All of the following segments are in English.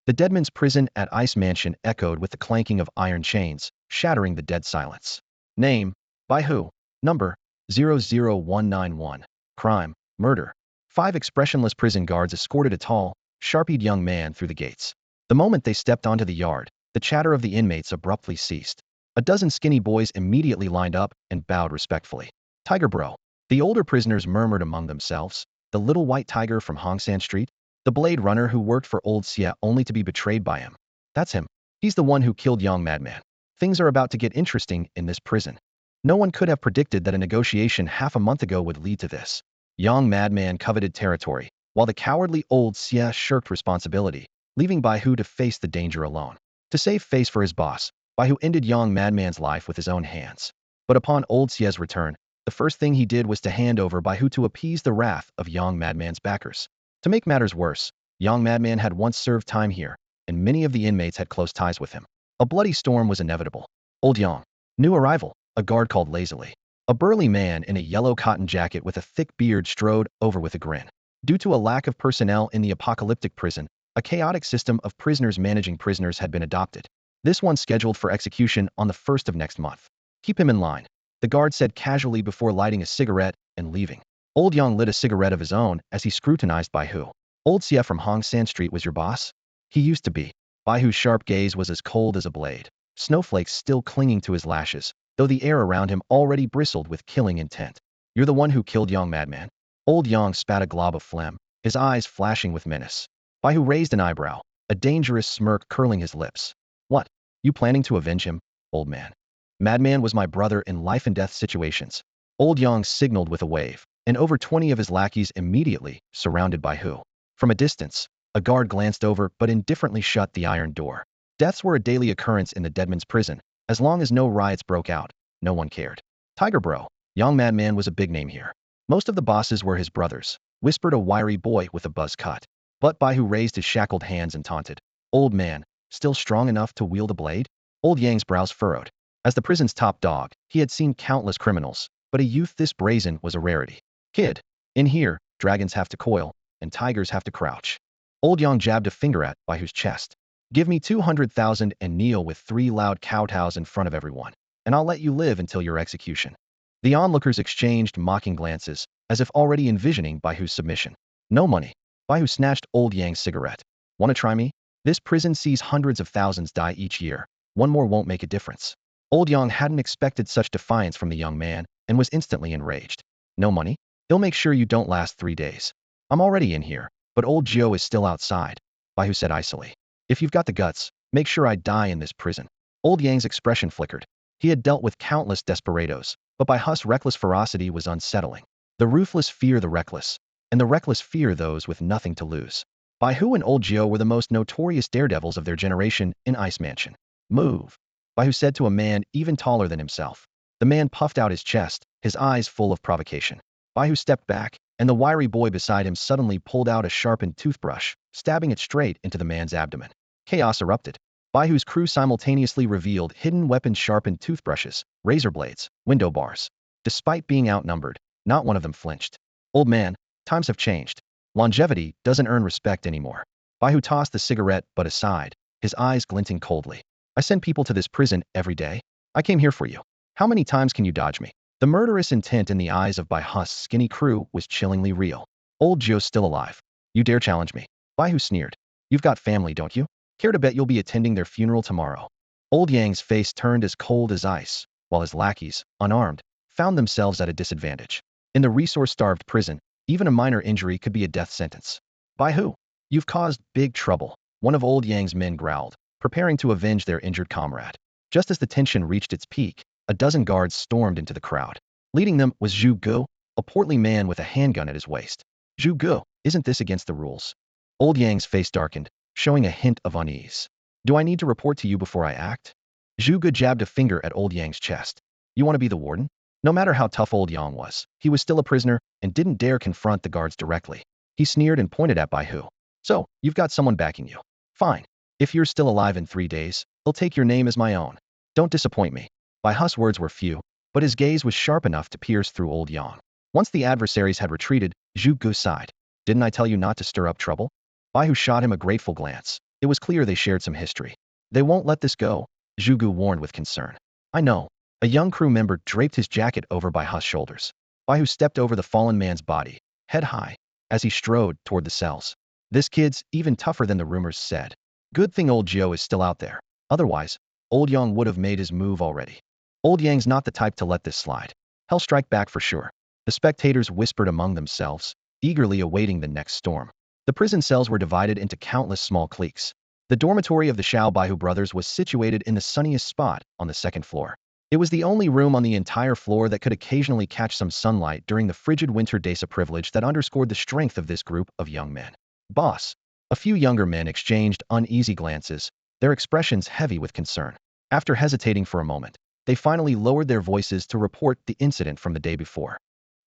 The deadman's prison at Ice Mansion echoed with the clanking of iron chains, shattering the dead silence. Name: by who? Number: 00191. Crime: murder. 5 expressionless prison guards escorted a tall, sharp-eyed young man through the gates. The moment they stepped onto the yard, the chatter of the inmates abruptly ceased. A dozen skinny boys immediately lined up and bowed respectfully. Tiger bro. The older prisoners murmured among themselves. The little white tiger from Hongsan Street? The blade runner who worked for old Xia only to be betrayed by him. That's him. He's the one who killed young madman. Things are about to get interesting in this prison. No one could have predicted that a negotiation half a month ago would lead to this. Young madman coveted territory, while the cowardly old Xia shirked responsibility, leaving Bai Hu to face the danger alone. To save face for his boss, Bai Hu ended young madman's life with his own hands. But upon old Xia's return, the first thing he did was to hand over Bai Hu to appease the wrath of young madman's backers. To make matters worse, young madman had once served time here, and many of the inmates had close ties with him. A bloody storm was inevitable. Old Yang. New arrival, a guard called lazily. A burly man in a yellow cotton jacket with a thick beard strode over with a grin. Due to a lack of personnel in the apocalyptic prison, a chaotic system of prisoners managing prisoners had been adopted. This one scheduled for execution on the 1st of next month. Keep him in line, the guard said casually before lighting a cigarette and leaving. Old Yang lit a cigarette of his own as he scrutinized Bai Hu. Old Xia from Hongsan Street was your boss? He used to be. Bai Hu's sharp gaze was as cold as a blade, snowflakes still clinging to his lashes, though the air around him already bristled with killing intent. You're the one who killed young madman? Old Yang spat a glob of phlegm, his eyes flashing with menace. Bai Hu raised an eyebrow, a dangerous smirk curling his lips. What? You planning to avenge him, old man? Madman was my brother in life-and-death situations. Old Yang signaled with a wave, and over 20 of his lackeys immediately surrounded Bai Hu. From a distance, a guard glanced over but indifferently shut the iron door. Deaths were a daily occurrence in the deadman's prison. As long as no riots broke out, no one cared. Tiger bro, young madman was a big name here. Most of the bosses were his brothers, whispered a wiry boy with a buzz cut. But Bai Hu raised his shackled hands and taunted. Old man, still strong enough to wield a blade? Old Yang's brows furrowed. As the prison's top dog, he had seen countless criminals, but a youth this brazen was a rarity. Kid, in here, dragons have to coil, and tigers have to crouch. Old Yang jabbed a finger at Bai Hu's chest. Give me 200,000 and kneel with 3 loud kowtows in front of everyone, and I'll let you live until your execution. The onlookers exchanged mocking glances, as if already envisioning Bai Hu's submission. No money. Bai Hu snatched Old Yang's cigarette. Wanna try me? This prison sees hundreds of thousands die each year. One more won't make a difference. Old Yang hadn't expected such defiance from the young man, and was instantly enraged. No money? He'll make sure you don't last 3 days. I'm already in here, but old Joe is still outside, Bai Hu said icily. If you've got the guts, make sure I die in this prison. Old Yang's expression flickered. He had dealt with countless desperados, but Bai Hu's reckless ferocity was unsettling. The ruthless fear the reckless, and the reckless fear those with nothing to lose. Bai Hu and old Joe were the most notorious daredevils of their generation in Ice Mansion. Move, Bai Hu said to a man even taller than himself. The man puffed out his chest, his eyes full of provocation. Bai Hu stepped back, and the wiry boy beside him suddenly pulled out a sharpened toothbrush, stabbing it straight into the man's abdomen. Chaos erupted. Bai Hu's crew simultaneously revealed hidden weapon-sharpened toothbrushes, razor blades, window bars. Despite being outnumbered, not one of them flinched. Old man, times have changed. Longevity doesn't earn respect anymore. Bai Hu tossed the cigarette butt aside, his eyes glinting coldly. I send people to this prison every day. I came here for you. How many times can you dodge me? The murderous intent in the eyes of Bai Hu's skinny crew was chillingly real. Old Joe's still alive. You dare challenge me? Bai Hu sneered. You've got family, don't you? Care to bet you'll be attending their funeral tomorrow? Old Yang's face turned as cold as ice, while his lackeys, unarmed, found themselves at a disadvantage. In the resource-starved prison, even a minor injury could be a death sentence. Bai Hu, you've caused big trouble, one of old Yang's men growled, preparing to avenge their injured comrade. Just as the tension reached its peak, a dozen guards stormed into the crowd. Leading them was Zhu Gu, a portly man with a handgun at his waist. Zhu Gu, isn't this against the rules? Old Yang's face darkened, showing a hint of unease. Do I need to report to you before I act? Zhu Gu jabbed a finger at old Yang's chest. You want to be the warden? No matter how tough old Yang was, he was still a prisoner and didn't dare confront the guards directly. He sneered and pointed at Bai Hu. So, you've got someone backing you. Fine. If you're still alive in 3 days, I'll take your name as my own. Don't disappoint me. Bai Hu's words were few, but his gaze was sharp enough to pierce through old Yang. Once the adversaries had retreated, Zhu Gu sighed. Didn't I tell you not to stir up trouble? Bai Hu shot him a grateful glance. It was clear they shared some history. They won't let this go, Zhugu warned with concern. I know. A young crew member draped his jacket over Baihu's shoulders. Baihu stepped over the fallen man's body, head high, as he strode toward the cells. This kid's even tougher than the rumors said. Good thing old Jiao is still out there. Otherwise, old Yang would have made his move already. Old Yang's not the type to let this slide. He'll strike back for sure. The spectators whispered among themselves, eagerly awaiting the next storm. The prison cells were divided into countless small cliques. The dormitory of the Xiao Baihu brothers was situated in the sunniest spot on the second floor. It was the only room on the entire floor that could occasionally catch some sunlight during the frigid winter days, a privilege that underscored the strength of this group of young men. Boss. A few younger men exchanged uneasy glances, their expressions heavy with concern. After hesitating for a moment, they finally lowered their voices to report the incident from the day before.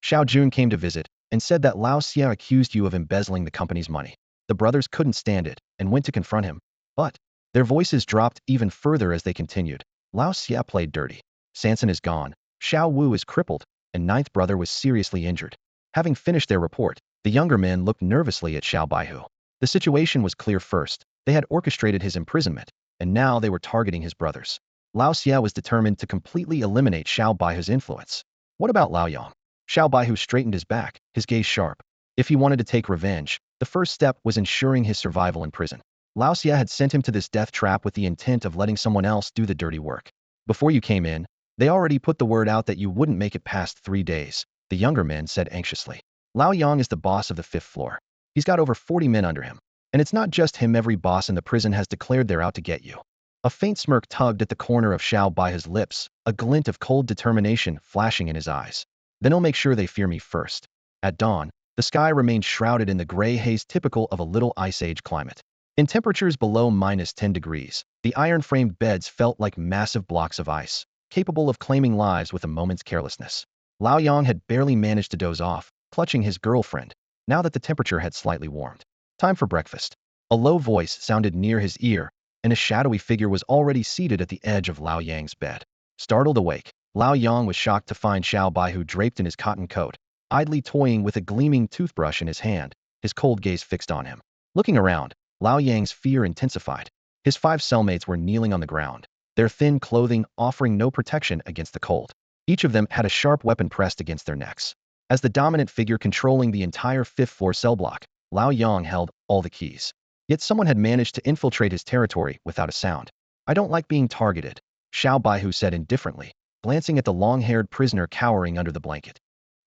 Xiao Jun came to visit and said that Lao Xia accused you of embezzling the company's money. The brothers couldn't stand it and went to confront him, but their voices dropped even further as they continued. Lao Xia played dirty. Sanson is gone, Xiao Wu is crippled, and ninth brother was seriously injured. Having finished their report, the younger men looked nervously at Xiao Baihu. The situation was clear first. They had orchestrated his imprisonment, and now they were targeting his brothers. Lao Xia was determined to completely eliminate Xiao Baihu's influence. What about Lao Yang? Xiao Baihu straightened his back, his gaze sharp. If he wanted to take revenge, the first step was ensuring his survival in prison. Lao Xia had sent him to this death trap with the intent of letting someone else do the dirty work. Before you came in, they already put the word out that you wouldn't make it past 3 days, the younger man said anxiously. Lao Yang is the boss of the 5th floor. He's got over 40 men under him. And it's not just him, every boss in the prison has declared they're out to get you. A faint smirk tugged at the corner of Xiao Baihu's lips, a glint of cold determination flashing in his eyes. Then he'll make sure they fear me first. At dawn, the sky remained shrouded in the gray haze typical of a Little Ice Age climate. In temperatures below -10 degrees, the iron-framed beds felt like massive blocks of ice, capable of claiming lives with a moment's carelessness. Lao Yang had barely managed to doze off, clutching his girlfriend, now that the temperature had slightly warmed. Time for breakfast. A low voice sounded near his ear, and a shadowy figure was already seated at the edge of Lao Yang's bed. Startled awake, Lao Yang was shocked to find Xiao Baihu draped in his cotton coat, idly toying with a gleaming toothbrush in his hand, his cold gaze fixed on him. Looking around, Lao Yang's fear intensified. His 5 cellmates were kneeling on the ground, their thin clothing offering no protection against the cold. Each of them had a sharp weapon pressed against their necks. As the dominant figure controlling the entire 5th floor cell block, Lao Yang held all the keys. Yet someone had managed to infiltrate his territory without a sound. I don't like being targeted, Xiao Baihu said indifferently, glancing at the long-haired prisoner cowering under the blanket.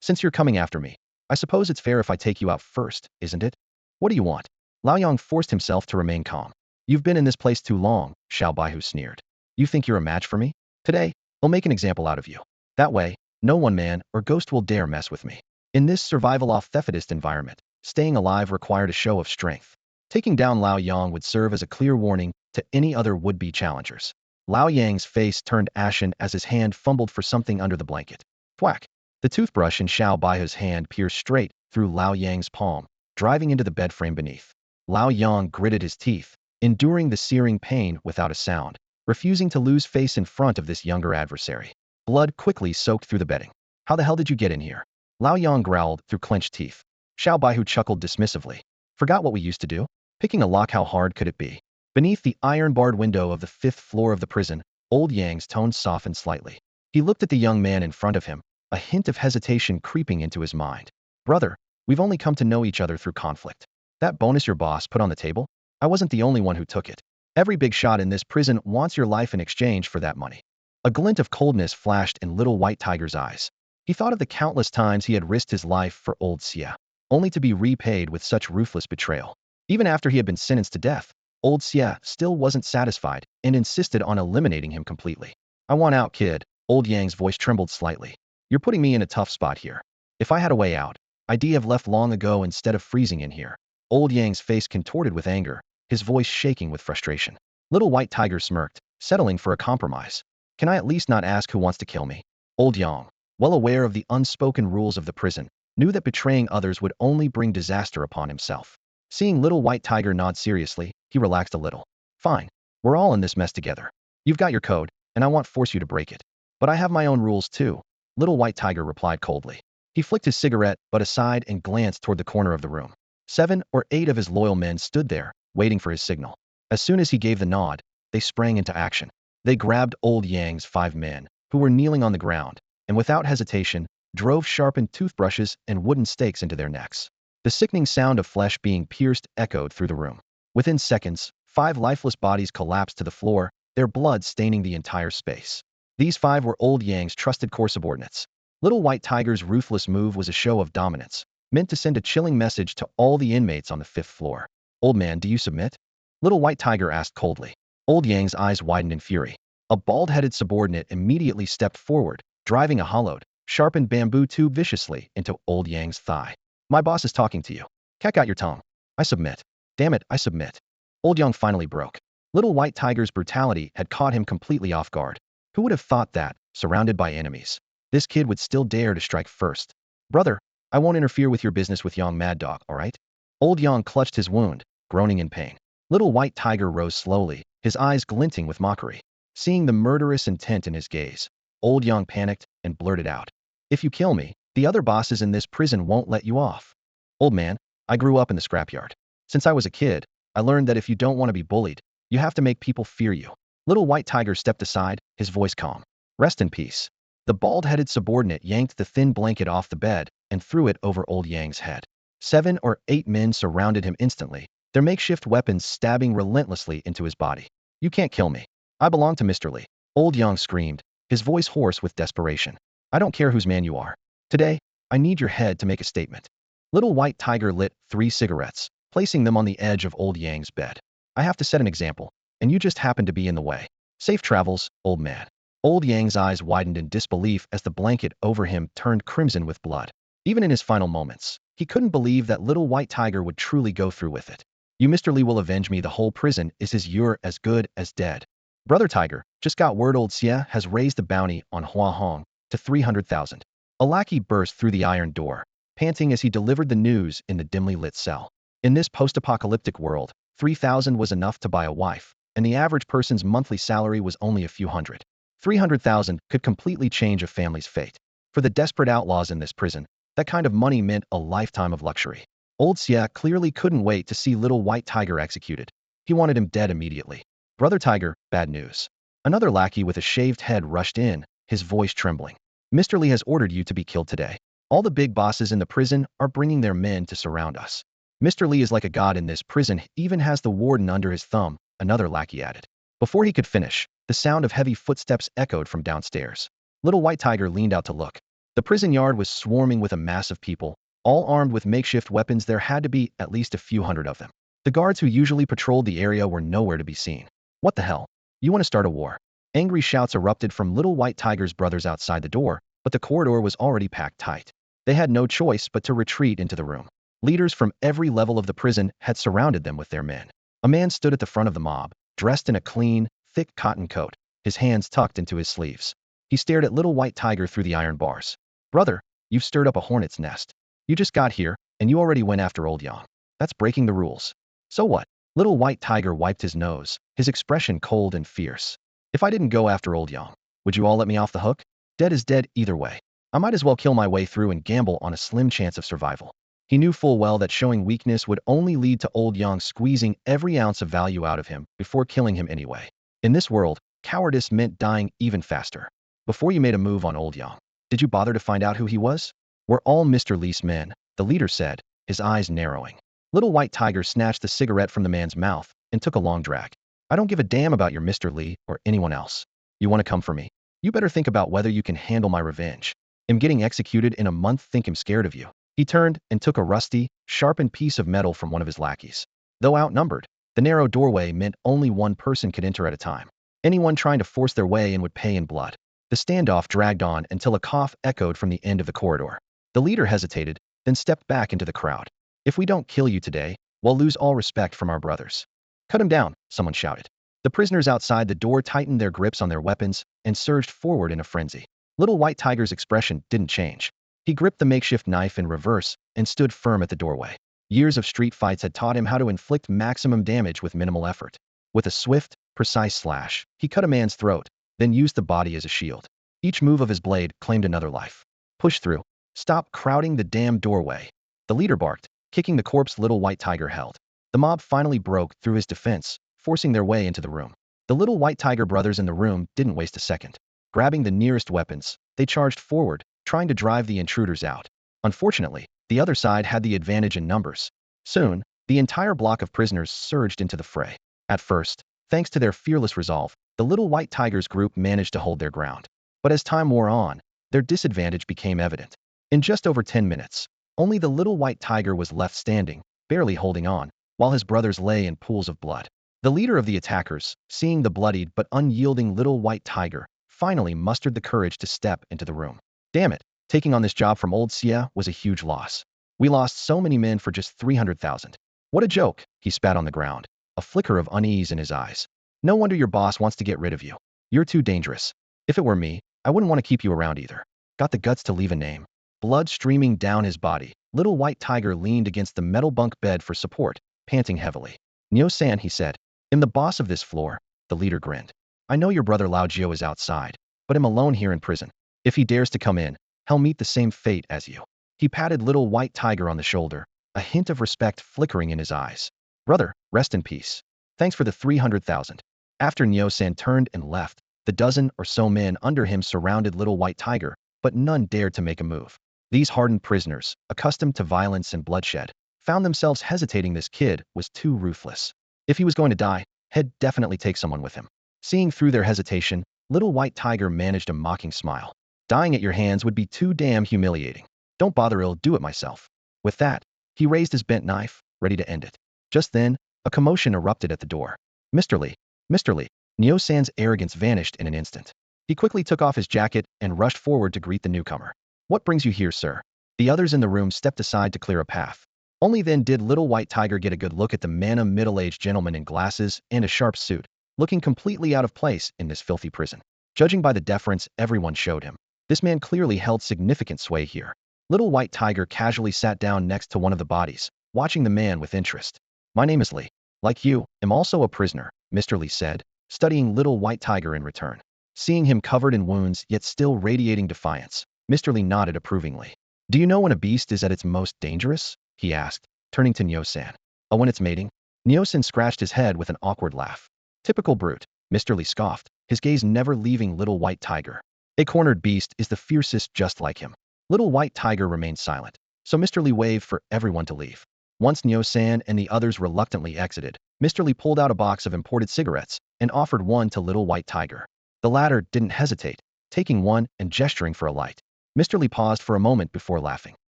Since you're coming after me, I suppose it's fair if I take you out first, isn't it? What do you want? Lao Yang forced himself to remain calm. You've been in this place too long, Xiao Baihu sneered. You think you're a match for me? Today, I'll make an example out of you. That way, no one man or ghost will dare mess with me. In this survival-off-thefitist environment, staying alive required a show of strength. Taking down Lao Yang would serve as a clear warning to any other would-be challengers. Lao Yang's face turned ashen as his hand fumbled for something under the blanket. Thwack! The toothbrush in Xiao Baihu's hand pierced straight through Lao Yang's palm, driving into the bed frame beneath. Lao Yang gritted his teeth, enduring the searing pain without a sound, refusing to lose face in front of this younger adversary. Blood quickly soaked through the bedding. How the hell did you get in here? Lao Yang growled through clenched teeth. Xiao Baihu chuckled dismissively. Forgot what we used to do? Picking a lock, how hard could it be? Beneath the iron-barred window of the 5th floor of the prison, old Yang's tone softened slightly. He looked at the young man in front of him, a hint of hesitation creeping into his mind. Brother, we've only come to know each other through conflict. That bonus your boss put on the table? I wasn't the only one who took it. Every big shot in this prison wants your life in exchange for that money. A glint of coldness flashed in little white tiger's eyes. He thought of the countless times he had risked his life for old Xia, only to be repaid with such ruthless betrayal. Even after he had been sentenced to death, old Xia still wasn't satisfied and insisted on eliminating him completely. I want out, kid. Old Yang's voice trembled slightly. You're putting me in a tough spot here. If I had a way out, I'd have left long ago instead of freezing in here. Old Yang's face contorted with anger, his voice shaking with frustration. Little White Tiger smirked, settling for a compromise. Can I at least not ask who wants to kill me? Old Yang, well aware of the unspoken rules of the prison, knew that betraying others would only bring disaster upon himself. Seeing Little White Tiger nod seriously, he relaxed a little. Fine, we're all in this mess together. You've got your code, and I won't force you to break it. But I have my own rules too, Little White Tiger replied coldly. He flicked his cigarette butt aside and glanced toward the corner of the room. 7 or 8 of his loyal men stood there, waiting for his signal. As soon as he gave the nod, they sprang into action. They grabbed Old Yang's 5 men, who were kneeling on the ground, and without hesitation, drove sharpened toothbrushes and wooden stakes into their necks. The sickening sound of flesh being pierced echoed through the room. Within seconds, 5 lifeless bodies collapsed to the floor, their blood staining the entire space. These 5 were Old Yang's trusted core subordinates. Little White Tiger's ruthless move was a show of dominance, meant to send a chilling message to all the inmates on the 5th floor. "Old man, do you submit?" Little White Tiger asked coldly. Old Yang's eyes widened in fury. A bald-headed subordinate immediately stepped forward, driving a hollowed, sharpened bamboo tube viciously into Old Yang's thigh. "My boss is talking to you. Cat out your tongue." "I submit. Damn it, I submit." Old Yang finally broke. Little White Tiger's brutality had caught him completely off guard. Who would have thought that, surrounded by enemies, this kid would still dare to strike first? "Brother, I won't interfere with your business with Yang Mad Dog, all right?" Old Yang clutched his wound, groaning in pain. Little White Tiger rose slowly, his eyes glinting with mockery. Seeing the murderous intent in his gaze, Old Yang panicked and blurted out, "If you kill me, the other bosses in this prison won't let you off." "Old man, I grew up in the scrapyard. Since I was a kid, I learned that if you don't want to be bullied, you have to make people fear you." Little White Tiger stepped aside, his voice calm. "Rest in peace." The bald-headed subordinate yanked the thin blanket off the bed and threw it over Old Yang's head. 7 or 8 men surrounded him instantly, their makeshift weapons stabbing relentlessly into his body. "You can't kill me. I belong to Mr. Li." Old Yang screamed, his voice hoarse with desperation. "I don't care whose man you are. Today, I need your head to make a statement." Little White Tiger lit 3 cigarettes, placing them on the edge of Old Yang's bed. "I have to set an example, and you just happen to be in the way. Safe travels, old man." Old Yang's eyes widened in disbelief as the blanket over him turned crimson with blood. Even in his final moments, he couldn't believe that Little White Tiger would truly go through with it. "You Mr. Li will avenge me. The whole prison is his. You're as good as dead." "Brother Tiger, just got word old Xia has raised the bounty on Hua Hong to 300,000. A lackey burst through the iron door, panting as he delivered the news in the dimly lit cell. In this post-apocalyptic world, 3,000 was enough to buy a wife, and the average person's monthly salary was only a few hundred. 300,000 could completely change a family's fate. For the desperate outlaws in this prison, that kind of money meant a lifetime of luxury. Old Xia clearly couldn't wait to see Little White Tiger executed. He wanted him dead immediately. "Brother Tiger, bad news." Another lackey with a shaved head rushed in, his voice trembling. "Mr. Li has ordered you to be killed today. All the big bosses in the prison are bringing their men to surround us. Mr. Li is like a god in this prison, he even has the warden under his thumb," another lackey added. Before he could finish, the sound of heavy footsteps echoed from downstairs. Little White Tiger leaned out to look. The prison yard was swarming with a mass of people, all armed with makeshift weapons. There had to be at least a few hundred of them. The guards who usually patrolled the area were nowhere to be seen. "What the hell? You want to start a war?" Angry shouts erupted from Little White Tiger's brothers outside the door, but the corridor was already packed tight. They had no choice but to retreat into the room. Leaders from every level of the prison had surrounded them with their men. A man stood at the front of the mob, dressed in a clean, thick cotton coat, his hands tucked into his sleeves. He stared at Little White Tiger through the iron bars. "Brother, you've stirred up a hornet's nest. You just got here, and you already went after Old Yang. That's breaking the rules." "So what?" Little White Tiger wiped his nose, his expression cold and fierce. "If I didn't go after Old Yang, would you all let me off the hook? Dead is dead either way. I might as well kill my way through and gamble on a slim chance of survival." He knew full well that showing weakness would only lead to Old Yang squeezing every ounce of value out of him before killing him anyway. In this world, cowardice meant dying even faster. "Before you made a move on Old Yang, did you bother to find out who he was?" "We're all Mr. Li's men," the leader said, his eyes narrowing. Little White Tiger snatched the cigarette from the man's mouth and took a long drag. "I don't give a damn about your Mr. Li or anyone else. You want to come for me? You better think about whether you can handle my revenge. I'm getting executed in a month. Think I'm scared of you." He turned and took a rusty, sharpened piece of metal from one of his lackeys. Though outnumbered, the narrow doorway meant only one person could enter at a time. Anyone trying to force their way in would pay in blood. The standoff dragged on until a cough echoed from the end of the corridor. The leader hesitated, then stepped back into the crowd. "If we don't kill you today, we'll lose all respect from our brothers." "Cut him down," someone shouted. The prisoners outside the door tightened their grips on their weapons and surged forward in a frenzy. Little White Tiger's expression didn't change. He gripped the makeshift knife in reverse and stood firm at the doorway. Years of street fights had taught him how to inflict maximum damage with minimal effort. With a swift, precise slash, he cut a man's throat, then used the body as a shield. Each move of his blade claimed another life. "Push through. Stop crowding the damn doorway," the leader barked, kicking the corpse Little White Tiger held. The mob finally broke through his defense, forcing their way into the room. The little white tiger brothers in the room didn't waste a second. Grabbing the nearest weapons, they charged forward, trying to drive the intruders out. Unfortunately, the other side had the advantage in numbers. Soon, the entire block of prisoners surged into the fray. At first, thanks to their fearless resolve, the little white tigers group managed to hold their ground. But as time wore on, their disadvantage became evident. In just over 10 minutes, only the little white tiger was left standing, barely holding on, while his brothers lay in pools of blood. The leader of the attackers, seeing the bloodied but unyielding little white tiger, finally mustered the courage to step into the room. Damn it, taking on this job from old Sia was a huge loss. We lost so many men for just 300,000. What a joke, he spat on the ground, a flicker of unease in his eyes. No wonder your boss wants to get rid of you. You're too dangerous. If it were me, I wouldn't want to keep you around either. Got the guts to leave a name. Blood streaming down his body, little white tiger leaned against the metal bunk bed for support, panting heavily. Nyo-san, he said. I'm the boss of this floor, the leader grinned. I know your brother Lao Jio is outside, but I'm alone here in prison. If he dares to come in, he'll meet the same fate as you. He patted little white tiger on the shoulder, a hint of respect flickering in his eyes. Brother, rest in peace. Thanks for the 300,000. After Nyo-san turned and left, the dozen or so men under him surrounded little white tiger, but none dared to make a move. These hardened prisoners, accustomed to violence and bloodshed, found themselves hesitating. This kid was too ruthless. If he was going to die, he'd definitely take someone with him. Seeing through their hesitation, little white tiger managed a mocking smile. Dying at your hands would be too damn humiliating. Don't bother, I'll do it myself. With that, he raised his bent knife, ready to end it. Just then, a commotion erupted at the door. Mr. Lee, Nyo-san's arrogance vanished in an instant. He quickly took off his jacket and rushed forward to greet the newcomer. What brings you here, sir? The others in the room stepped aside to clear a path. Only then did little white tiger get a good look at the manum middle-aged gentleman in glasses and a sharp suit, looking completely out of place in this filthy prison. Judging by the deference everyone showed him, this man clearly held significant sway here. Little white tiger casually sat down next to one of the bodies, watching the man with interest. My name is Lee. Like you, I'm also a prisoner, Mr. Lee said, studying little white tiger in return. Seeing him covered in wounds yet still radiating defiance, Mr. Lee nodded approvingly. Do you know when a beast is at its most dangerous? He asked, turning to Nyo-san. Oh, when it's mating? Nyo-san scratched his head with an awkward laugh. Typical brute, Mr. Lee scoffed, his gaze never leaving little white tiger. A cornered beast is the fiercest just like him. Little white tiger remained silent, so Mr. Lee waved for everyone to leave. Once Nyo-san and the others reluctantly exited, Mr. Lee pulled out a box of imported cigarettes and offered one to little white tiger. The latter didn't hesitate, taking one and gesturing for a light. Mr. Lee paused for a moment before laughing.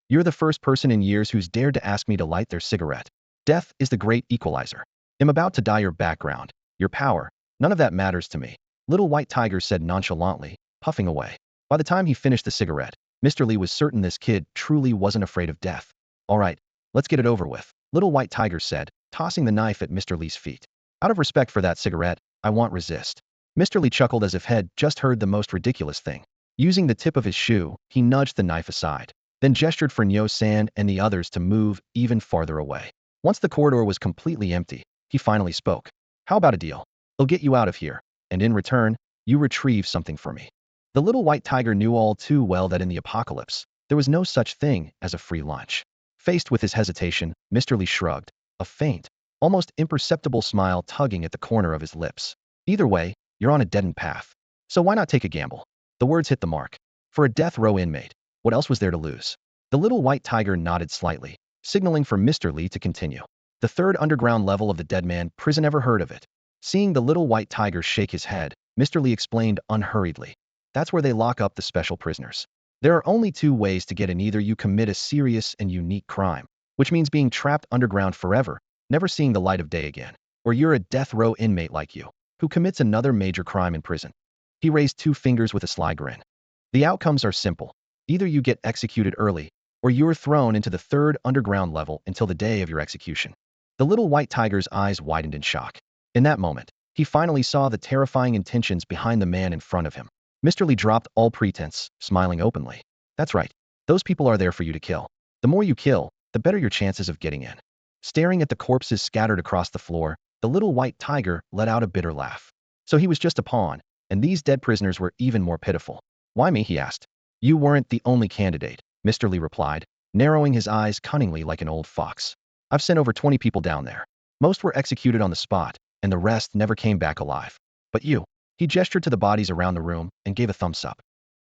You're the first person in years who's dared to ask me to light their cigarette. Death is the great equalizer. I'm about to die. Your background, your power, none of that matters to me, little white tiger said nonchalantly, puffing away. By the time he finished the cigarette, Mr. Lee was certain this kid truly wasn't afraid of death. All right, let's get it over with, little white tiger said, tossing the knife at Mr. Lee's feet. Out of respect for that cigarette, I won't resist. Mr. Lee chuckled as if he'd just heard the most ridiculous thing. Using the tip of his shoe, he nudged the knife aside, then gestured for Nyo-san and the others to move even farther away. Once the corridor was completely empty, he finally spoke. How about a deal? I'll get you out of here, and in return, you retrieve something for me. The little white tiger knew all too well that in the apocalypse, there was no such thing as a free lunch. Faced with his hesitation, Mr. Lee shrugged, a faint, almost imperceptible smile tugging at the corner of his lips. Either way, you're on a dead-end path. So why not take a gamble? The words hit the mark. For a death row inmate, what else was there to lose? The little white tiger nodded slightly, signaling for Mr. Lee to continue. The third underground level of the dead man prison. Ever heard of it? Seeing the little white tiger shake his head, Mr. Lee explained unhurriedly. That's where they lock up the special prisoners. There are only two ways to get in. Either you commit a serious and unique crime, which means being trapped underground forever, never seeing the light of day again, or you're a death row inmate like you, who commits another major crime in prison. He raised two fingers with a sly grin. The outcomes are simple. Either you get executed early, or you're thrown into the third underground level until the day of your execution. The little white tiger's eyes widened in shock. In that moment, he finally saw the terrifying intentions behind the man in front of him. Mr. Lee dropped all pretense, smiling openly. That's right. Those people are there for you to kill. The more you kill, the better your chances of getting in. Staring at the corpses scattered across the floor, the little white tiger let out a bitter laugh. So he was just a pawn, and these dead prisoners were even more pitiful. Why me? He asked. You weren't the only candidate, Mr. Lee replied, narrowing his eyes cunningly like an old fox. I've sent over 20 people down there. Most were executed on the spot, and the rest never came back alive. But you. He gestured to the bodies around the room and gave a thumbs up.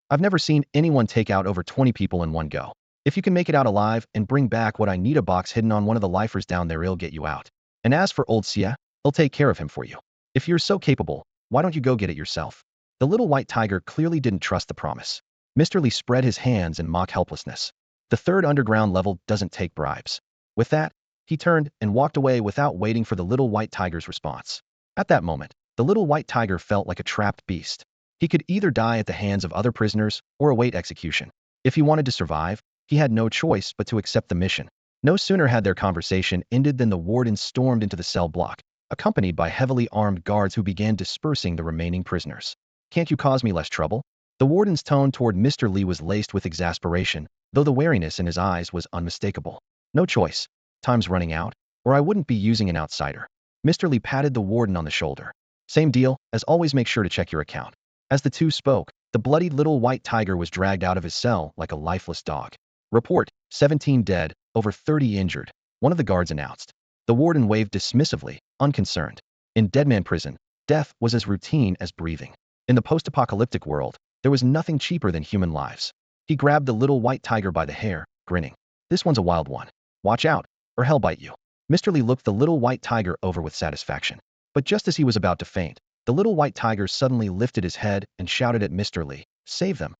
I've never seen anyone take out over 20 people in one go. If you can make it out alive and bring back what I need, a box hidden on one of the lifers down there, he'll get you out. And as for old Sia, he'll take care of him for you. If you're so capable, why don't you go get it yourself? The little white tiger clearly didn't trust the promise. Mr. Lee spread his hands in mock helplessness. The third underground level doesn't take bribes. With that, he turned and walked away without waiting for the little white tiger's response. At that moment, the little white tiger felt like a trapped beast. He could either die at the hands of other prisoners or await execution. If he wanted to survive, he had no choice but to accept the mission. No sooner had their conversation ended than the warden stormed into the cell block, accompanied by heavily armed guards who began dispersing the remaining prisoners. Can't you cause me less trouble? The warden's tone toward Mr. Lee was laced with exasperation, though the wariness in his eyes was unmistakable. No choice. Time's running out, or I wouldn't be using an outsider. Mr. Lee patted the warden on the shoulder. Same deal, as always, make sure to check your account. As the two spoke, the bloodied little white tiger was dragged out of his cell like a lifeless dog. Report, 17 dead, over 30 injured, one of the guards announced. The warden waved dismissively, unconcerned. In Deadman Prison, death was as routine as breathing. In the post-apocalyptic world, there was nothing cheaper than human lives. He grabbed the little white tiger by the hair, grinning. This one's a wild one. Watch out, or hell bite you. Mr. Lee looked the little white tiger over with satisfaction. But just as he was about to faint, the little white tiger suddenly lifted his head and shouted at Mr. Lee, "Save them."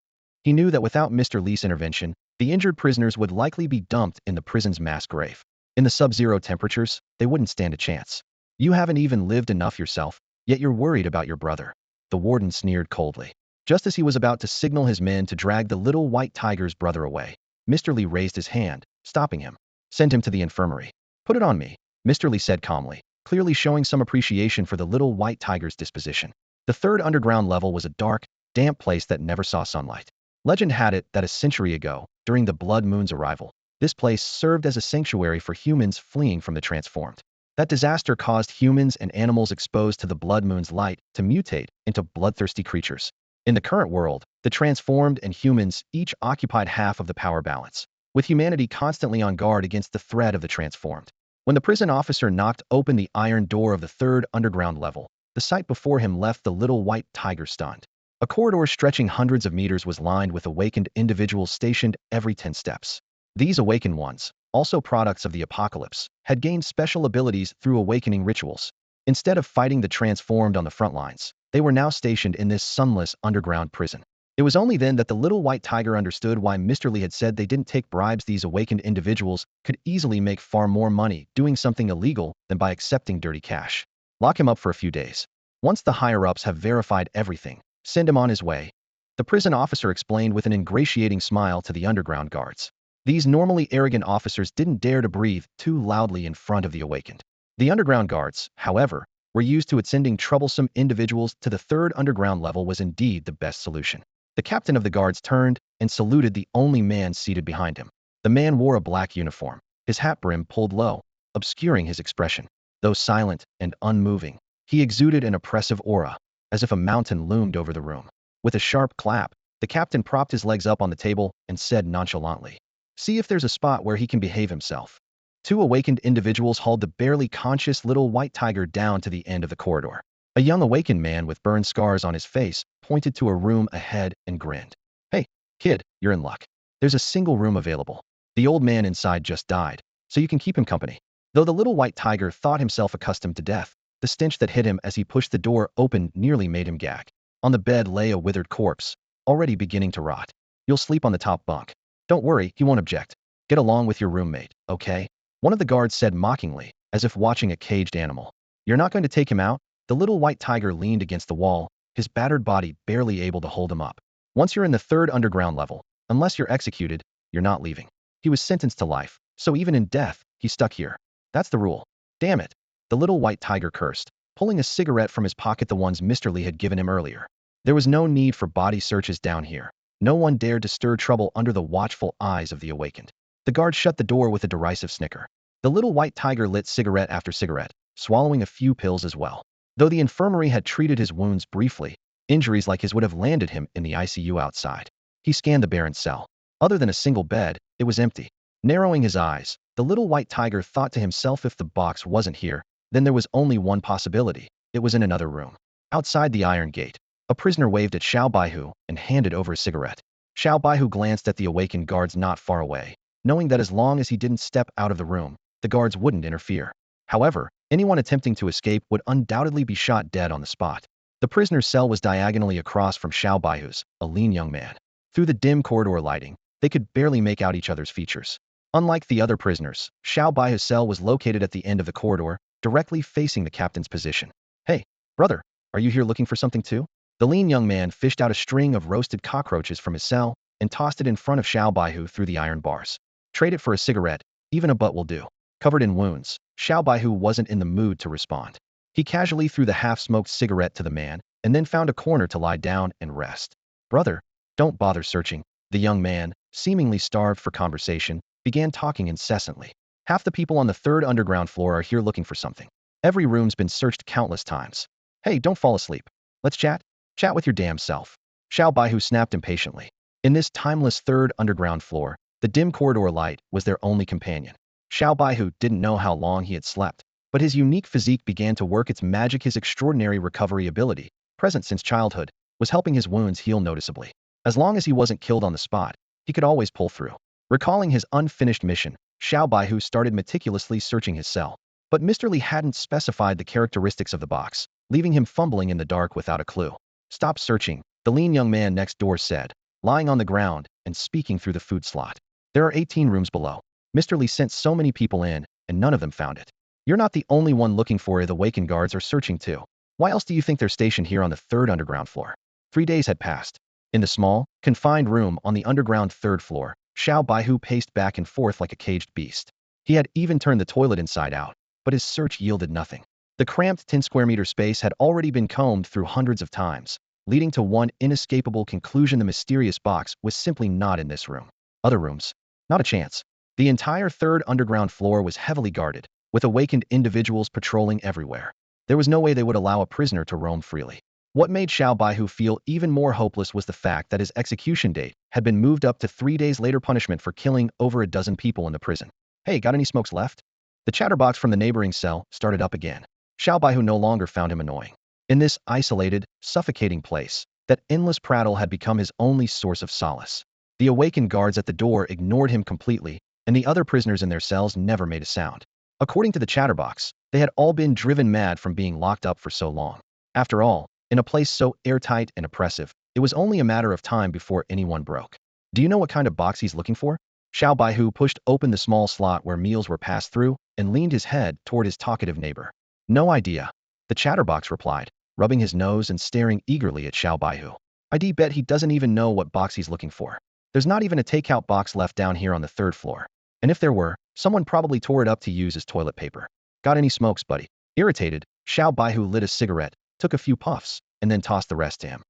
He knew that without Mr. Lee's intervention, the injured prisoners would likely be dumped in the prison's mass grave. In the sub-zero temperatures, they wouldn't stand a chance. You haven't even lived enough yourself, yet you're worried about your brother. The warden sneered coldly. Just as he was about to signal his men to drag the little white tiger's brother away, Mr. Lee raised his hand, stopping him. Send him to the infirmary. Put it on me, Mr. Lee said calmly, clearly showing some appreciation for the little white tiger's disposition. The third underground level was a dark, damp place that never saw sunlight. Legend had it that a century ago, during the Blood Moon's arrival, this place served as a sanctuary for humans fleeing from the transformed. That disaster caused humans and animals exposed to the Blood Moon's light to mutate into bloodthirsty creatures. In the current world, the transformed and humans each occupied half of the power balance, with humanity constantly on guard against the threat of the transformed. When the prison officer knocked open the iron door of the third underground level, the sight before him left the little white tiger stunned. A corridor stretching hundreds of meters was lined with awakened individuals stationed every 10 steps. These awakened ones, also products of the apocalypse, had gained special abilities through awakening rituals. Instead of fighting the transformed on the front lines, they were now stationed in this sunless underground prison. It was only then that the little white tiger understood why Mr. Lee had said they didn't take bribes. These awakened individuals could easily make far more money doing something illegal than by accepting dirty cash. Lock him up for a few days. Once the higher-ups have verified everything, send him on his way. The prison officer explained with an ingratiating smile to the underground guards. These normally arrogant officers didn't dare to breathe too loudly in front of the awakened. The underground guards, however, were used to it. Sending troublesome individuals to the third underground level was indeed the best solution. The captain of the guards turned and saluted the only man seated behind him. The man wore a black uniform, his hat brim pulled low, obscuring his expression. Though silent and unmoving, he exuded an oppressive aura, as if a mountain loomed over the room. With a sharp clap, the captain propped his legs up on the table and said nonchalantly, "See if there's a spot where he can behave himself." Two awakened individuals hauled the barely conscious little white tiger down to the end of the corridor. A young awakened man with burn scars on his face pointed to a room ahead and grinned. "Hey, kid, you're in luck. There's a single room available. The old man inside just died, so you can keep him company." Though the little white tiger thought himself accustomed to death, the stench that hit him as he pushed the door open nearly made him gag. On the bed lay a withered corpse, already beginning to rot. "You'll sleep on the top bunk. Don't worry, he won't object. Get along with your roommate, okay?" One of the guards said mockingly, as if watching a caged animal. "You're not going to take him out?" The little white tiger leaned against the wall, his battered body barely able to hold him up. "Once you're in the third underground level, unless you're executed, you're not leaving." He was sentenced to life, so even in death, he's stuck here. That's the rule. Damn it. The little white tiger cursed, pulling a cigarette from his pocket, the ones Mr. Lee had given him earlier. There was no need for body searches down here. No one dared to stir trouble under the watchful eyes of the awakened. The guard shut the door with a derisive snicker. The little white tiger lit cigarette after cigarette, swallowing a few pills as well. Though the infirmary had treated his wounds briefly, injuries like his would have landed him in the ICU outside. He scanned the barren cell. Other than a single bed, it was empty. Narrowing his eyes, the little white tiger thought to himself, if the box wasn't here, Then there was only one possibility. It was in another room. Outside the iron gate, a prisoner waved at Xiao Baihu and handed over a cigarette. Xiao Baihu glanced at the awakened guards not far away, knowing that as long as he didn't step out of the room, the guards wouldn't interfere. However, anyone attempting to escape would undoubtedly be shot dead on the spot. The prisoner's cell was diagonally across from Xiao Baihu's, a lean young man. Through the dim corridor lighting, they could barely make out each other's features. Unlike the other prisoners, Xiao Baihu's cell was located at the end of the corridor, directly facing the captain's position. Hey, brother, are you here looking for something too? The lean young man fished out a string of roasted cockroaches from his cell and tossed it in front of Xiao Baihu through the iron bars. Trade it for a cigarette, even a butt will do. Covered in wounds, Xiao Baihu wasn't in the mood to respond. He casually threw the half-smoked cigarette to the man and then found a corner to lie down and rest. Brother, don't bother searching. The young man, seemingly starved for conversation, began talking incessantly. Half the people on the third underground floor are here looking for something. Every room's been searched countless times. Hey, don't fall asleep. Let's chat. Chat with your damn self. Xiao Baihu snapped impatiently. In this timeless third underground floor, the dim corridor light was their only companion. Xiao Baihu didn't know how long he had slept, but his unique physique began to work its magic. His extraordinary recovery ability, present since childhood, was helping his wounds heal noticeably. As long as he wasn't killed on the spot, he could always pull through. Recalling his unfinished mission, Xiao Baihu started meticulously searching his cell. But Mr. Li hadn't specified the characteristics of the box, leaving him fumbling in the dark without a clue. Stop searching, the lean young man next door said, lying on the ground and speaking through the food slot. There are 18 rooms below. Mr. Li sent so many people in, and none of them found it. You're not the only one looking for it. The awakened guards are searching too. Why else do you think they're stationed here on the third underground floor? 3 days had passed. In the small, confined room on the underground third floor, Xiao Baihu paced back and forth like a caged beast. He had even turned the toilet inside out, but his search yielded nothing. The cramped 10 square meter space had already been combed through hundreds of times, leading to one inescapable conclusion: the mysterious box was simply not in this room. Other rooms? Not a chance. The entire third underground floor was heavily guarded, with awakened individuals patrolling everywhere. There was no way they would allow a prisoner to roam freely. What made Xiao Baihu feel even more hopeless was the fact that his execution date had been moved up to 3 days later. Punishment for killing over a dozen people in the prison. Hey, got any smokes left? The chatterbox from the neighboring cell started up again. Xiao Baihu no longer found him annoying. In this isolated, suffocating place, that endless prattle had become his only source of solace. The awakened guards at the door ignored him completely, and the other prisoners in their cells never made a sound. According to the chatterbox, they had all been driven mad from being locked up for so long. After all, in a place so airtight and oppressive, it was only a matter of time before anyone broke. Do you know what kind of box he's looking for? Xiao Baihu pushed open the small slot where meals were passed through and leaned his head toward his talkative neighbor. No idea, the chatterbox replied, rubbing his nose and staring eagerly at Xiao Baihu. I'd bet he doesn't even know what box he's looking for. There's not even a takeout box left down here on the third floor. And if there were, someone probably tore it up to use as toilet paper. Got any smokes, buddy? Irritated, Xiao Baihu lit a cigarette, took a few puffs, and then tossed the rest to him.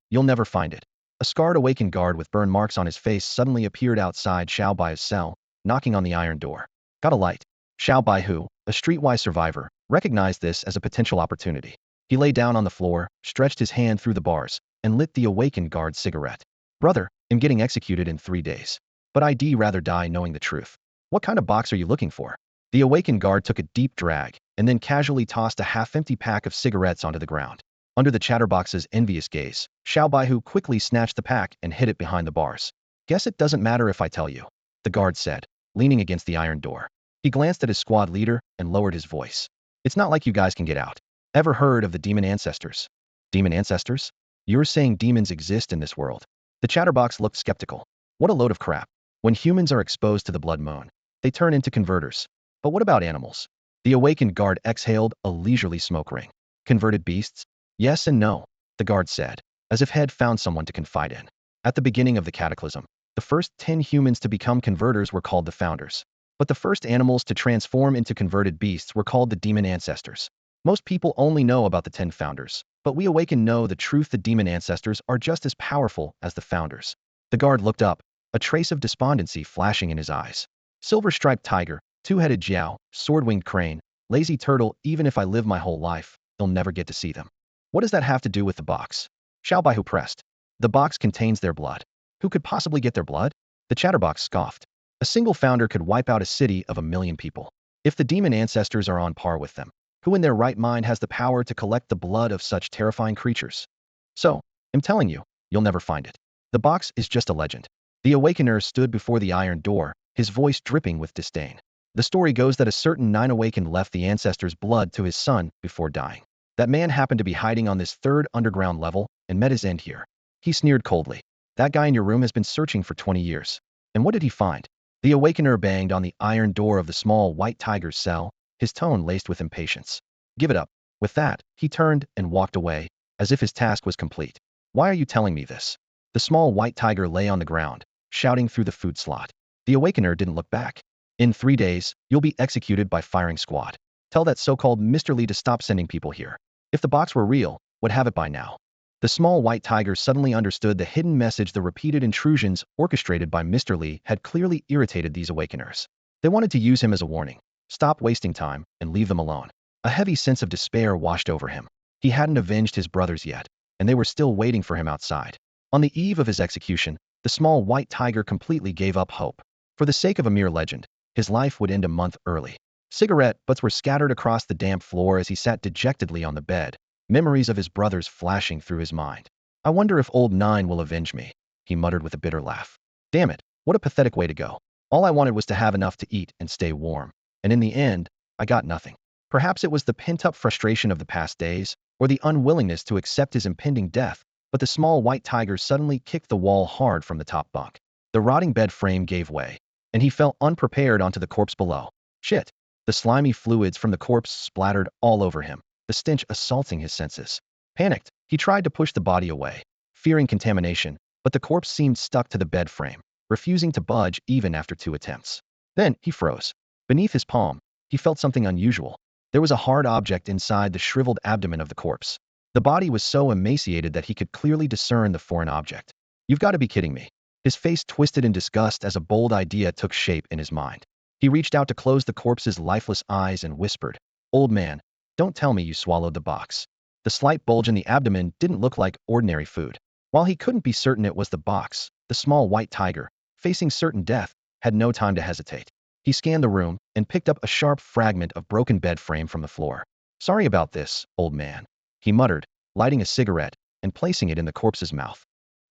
You'll never find it. A scarred awakened guard with burn marks on his face suddenly appeared outside Xiao Baihu's cell, knocking on the iron door. Got a light? Xiao Baihu, a streetwise survivor, recognized this as a potential opportunity. He lay down on the floor, stretched his hand through the bars, and lit the awakened guard's cigarette. Brother, I'm getting executed in 3 days. But I'd rather die knowing the truth. What kind of box are you looking for? The awakened guard took a deep drag, and then casually tossed a half-empty pack of cigarettes onto the ground. Under the chatterbox's envious gaze, Xiao Baihu quickly snatched the pack and hid it behind the bars. Guess it doesn't matter if I tell you, the guard said, leaning against the iron door. He glanced at his squad leader and lowered his voice. It's not like you guys can get out. Ever heard of the demon ancestors? Demon ancestors? You're saying demons exist in this world? The chatterbox looked skeptical. What a load of crap. When humans are exposed to the blood moon, they turn into converters. But what about animals? The awakened guard exhaled a leisurely smoke ring. Converted beasts? Yes and no, the guard said, as if he had found someone to confide in. At the beginning of the cataclysm, the first 10 humans to become converters were called the founders. But the first animals to transform into converted beasts were called the demon ancestors. Most people only know about the 10 founders, but we awaken know the truth: the demon ancestors are just as powerful as the founders. The guard looked up, a trace of despondency flashing in his eyes. Silver-striped tiger, two-headed jiao, sword-winged crane, lazy turtle, even if I live my whole life, you'll never get to see them. What does that have to do with the box? Xiao Baihu pressed. The box contains their blood. Who could possibly get their blood? The chatterbox scoffed. A single founder could wipe out a city of 1 million people. If the demon ancestors are on par with them, Who in their right mind has the power to collect the blood of such terrifying creatures? So, I'm telling you, you'll never find it. The box is just a legend. The awakener stood before the iron door, his voice dripping with disdain. The story goes that a certain nine awakened left the ancestors' blood to his son before dying. That man happened to be hiding on this third underground level and met his end here. He sneered coldly. That guy in your room has been searching for 20 years. And what did he find? The awakener banged on the iron door of the small white tiger's cell, his tone laced with impatience. Give it up. With that, he turned and walked away, as if his task was complete. Why are you telling me this? The small white tiger lay on the ground, shouting through the food slot. The awakener didn't look back. In 3 days, you'll be executed by firing squad. Tell that so-called Mr. Lee to stop sending people here. If the box were real, would have it by now. The small white tiger suddenly understood the hidden message. The repeated intrusions orchestrated by Mr. Lee had clearly irritated these awakeners. They wanted to use him as a warning. Stop wasting time and leave them alone. A heavy sense of despair washed over him. He hadn't avenged his brothers yet, and they were still waiting for him outside. On the eve of his execution, the small white tiger completely gave up hope. For the sake of a mere legend, his life would end a month early. Cigarette butts were scattered across the damp floor as he sat dejectedly on the bed, memories of his brothers flashing through his mind. I wonder if old Nine will avenge me, he muttered with a bitter laugh. Damn it, what a pathetic way to go. All I wanted was to have enough to eat and stay warm. And in the end, I got nothing. Perhaps it was the pent-up frustration of the past days, or the unwillingness to accept his impending death, but the small white tiger suddenly kicked the wall hard from the top bunk. The rotting bed frame gave way, and he fell unprepared onto the corpse below. Shit! The slimy fluids from the corpse splattered all over him, the stench assaulting his senses. Panicked, he tried to push the body away, fearing contamination, but the corpse seemed stuck to the bed frame, refusing to budge even after 2 attempts. Then, he froze. Beneath his palm, he felt something unusual. There was a hard object inside the shriveled abdomen of the corpse. The body was so emaciated that he could clearly discern the foreign object. You've got to be kidding me. His face twisted in disgust as a bold idea took shape in his mind. He reached out to close the corpse's lifeless eyes and whispered, Old man, don't tell me you swallowed the box. The slight bulge in the abdomen didn't look like ordinary food. While he couldn't be certain it was the box, the small white tiger, facing certain death, had no time to hesitate. He scanned the room and picked up a sharp fragment of broken bed frame from the floor. Sorry about this, old man, he muttered, lighting a cigarette and placing it in the corpse's mouth.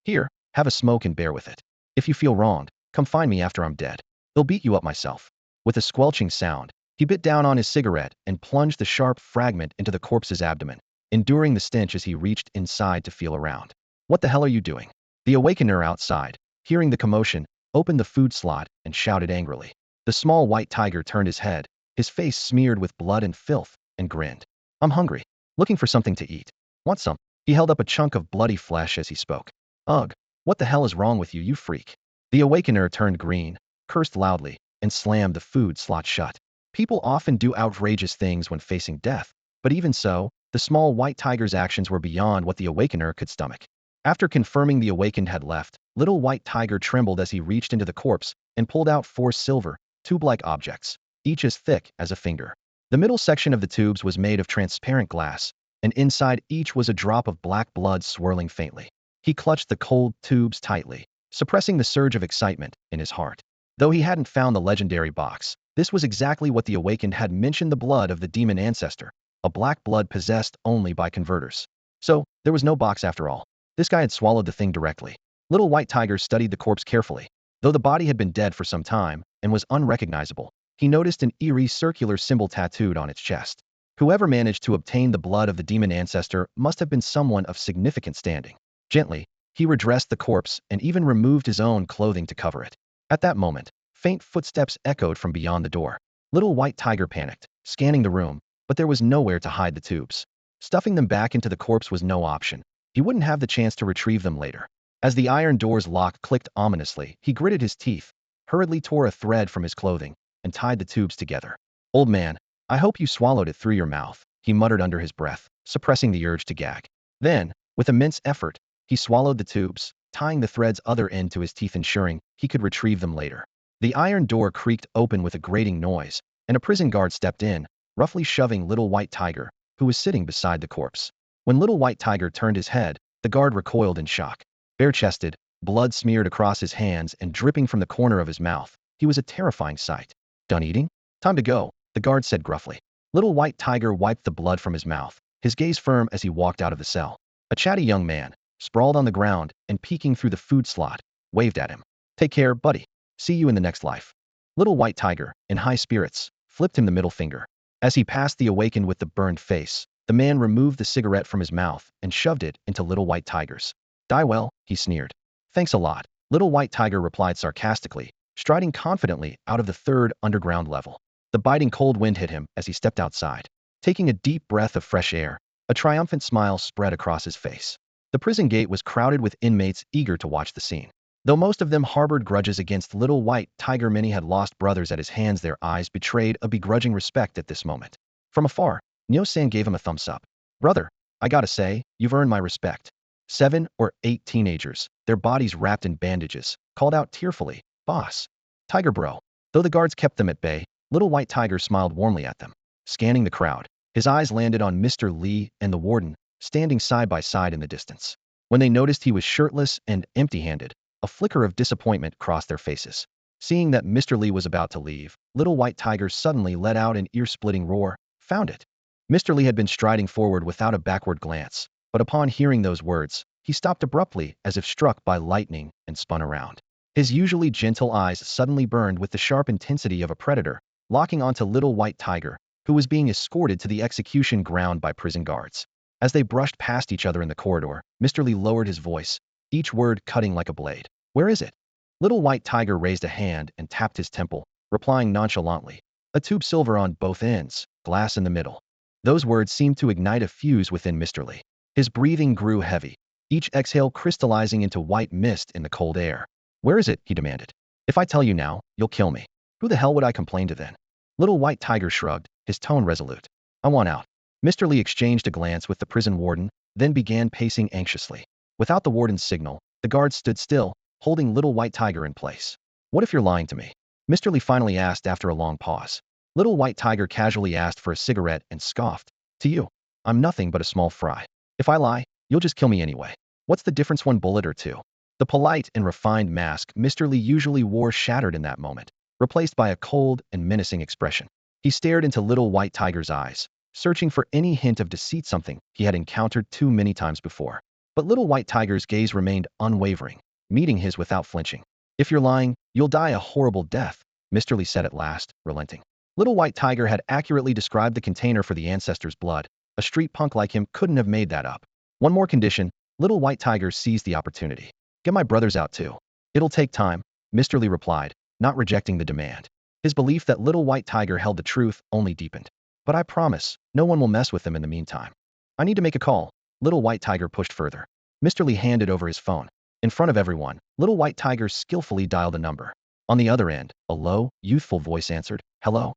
Here, have a smoke and bear with it. If you feel wronged, come find me after I'm dead. I'll beat you up myself. With a squelching sound, he bit down on his cigarette and plunged the sharp fragment into the corpse's abdomen, enduring the stench as he reached inside to feel around. What the hell are you doing? The awakener outside, hearing the commotion, opened the food slot and shouted angrily. The small white tiger turned his head, his face smeared with blood and filth, and grinned. I'm hungry. Looking for something to eat. Want some? He held up a chunk of bloody flesh as he spoke. Ugh, what the hell is wrong with you, you freak? The awakener turned green, cursed loudly, and slammed the food slot shut. People often do outrageous things when facing death, but even so, the small white tiger's actions were beyond what the awakener could stomach. After confirming the awakened had left, little white tiger trembled as he reached into the corpse and pulled out 4 silver, tube-like objects, each as thick as a finger. The middle section of the tubes was made of transparent glass, and inside each was a drop of black blood swirling faintly. He clutched the cold tubes tightly, suppressing the surge of excitement in his heart. Though he hadn't found the legendary box, this was exactly what the awakened had mentioned: the blood of the demon ancestor, a black blood possessed only by converters. So, there was no box after all. This guy had swallowed the thing directly. Little white tiger studied the corpse carefully. Though the body had been dead for some time and was unrecognizable, he noticed an eerie circular symbol tattooed on its chest. Whoever managed to obtain the blood of the demon ancestor must have been someone of significant standing. Gently, he redressed the corpse and even removed his own clothing to cover it. At that moment, faint footsteps echoed from beyond the door. Little white tiger panicked, scanning the room, but there was nowhere to hide the tubes. Stuffing them back into the corpse was no option. He wouldn't have the chance to retrieve them later. As the iron door's lock clicked ominously, he gritted his teeth, hurriedly tore a thread from his clothing, and tied the tubes together. Old man, I hope you swallowed it through your mouth, he muttered under his breath, suppressing the urge to gag. Then, with immense effort, he swallowed the tubes, tying the thread's other end to his teeth, ensuring he could retrieve them later. The iron door creaked open with a grating noise, and a prison guard stepped in, roughly shoving little white tiger, who was sitting beside the corpse. When little white tiger turned his head, the guard recoiled in shock. Bare-chested, blood smeared across his hands and dripping from the corner of his mouth, he was a terrifying sight. Done eating? Time to go, the guard said gruffly. Little White Tiger wiped the blood from his mouth, his gaze firm as he walked out of the cell. A chatty young man, sprawled on the ground and peeking through the food slot, waved at him. Take care, buddy. See you in the next life. Little White Tiger, in high spirits, flipped him the middle finger. As he passed the awakened with the burned face, the man removed the cigarette from his mouth and shoved it into Little White Tiger's. Die well, he sneered. Thanks a lot. Little White Tiger replied sarcastically, striding confidently out of the third underground level. The biting cold wind hit him as he stepped outside. Taking a deep breath of fresh air, a triumphant smile spread across his face. The prison gate was crowded with inmates eager to watch the scene. Though most of them harbored grudges against Little White Tiger, many had lost brothers at his hands. Their eyes betrayed a begrudging respect at this moment. From afar, Nyo-san gave him a thumbs up. Brother, I gotta say, you've earned my respect. 7 or 8 teenagers, their bodies wrapped in bandages, called out tearfully, Boss. Tiger bro. Though the guards kept them at bay, Little White Tiger smiled warmly at them. Scanning the crowd, his eyes landed on Mr. Lee and the warden, standing side by side in the distance. When they noticed he was shirtless and empty-handed, a flicker of disappointment crossed their faces. Seeing that Mr. Lee was about to leave, Little White Tiger suddenly let out an ear-splitting roar. Found it. Mr. Lee had been striding forward without a backward glance, but upon hearing those words, he stopped abruptly as if struck by lightning and spun around. His usually gentle eyes suddenly burned with the sharp intensity of a predator, locking onto Little White Tiger, who was being escorted to the execution ground by prison guards. As they brushed past each other in the corridor, Mr. Lee lowered his voice, each word cutting like a blade. Where is it? Little White Tiger raised a hand and tapped his temple, replying nonchalantly. A tube silver on both ends, glass in the middle. Those words seemed to ignite a fuse within Mr. Lee. His breathing grew heavy, each exhale crystallizing into white mist in the cold air. Where is it? He demanded. If I tell you now, you'll kill me. Who the hell would I complain to then? Little White Tiger shrugged, his tone resolute. I want out. Mr. Lee exchanged a glance with the prison warden, then began pacing anxiously. Without the warden's signal, the guards stood still, holding Little White Tiger in place. What if you're lying to me? Mr. Lee finally asked after a long pause. Little White Tiger casually asked for a cigarette and scoffed. To you, I'm nothing but a small fry. If I lie, you'll just kill me anyway. What's the difference, 1 bullet or 2? The polite and refined mask Mr. Lee usually wore shattered in that moment, replaced by a cold and menacing expression. He stared into Little White Tiger's eyes, searching for any hint of deceit, something he had encountered too many times before. But Little White Tiger's gaze remained unwavering, meeting his without flinching. If you're lying, you'll die a horrible death, Mr. Lee said at last, relenting. Little White Tiger had accurately described the container for the ancestors' blood. A street punk like him couldn't have made that up. One more condition, Little White Tiger seized the opportunity. Get my brothers out too. It'll take time, Mr. Lee replied, not rejecting the demand. His belief that Little White Tiger held the truth only deepened. But I promise, no one will mess with them in the meantime. I need to make a call. Little White Tiger pushed further. Mr. Lee handed over his phone. In front of everyone, Little White Tiger skillfully dialed a number. On the other end, a low, youthful voice answered, Hello?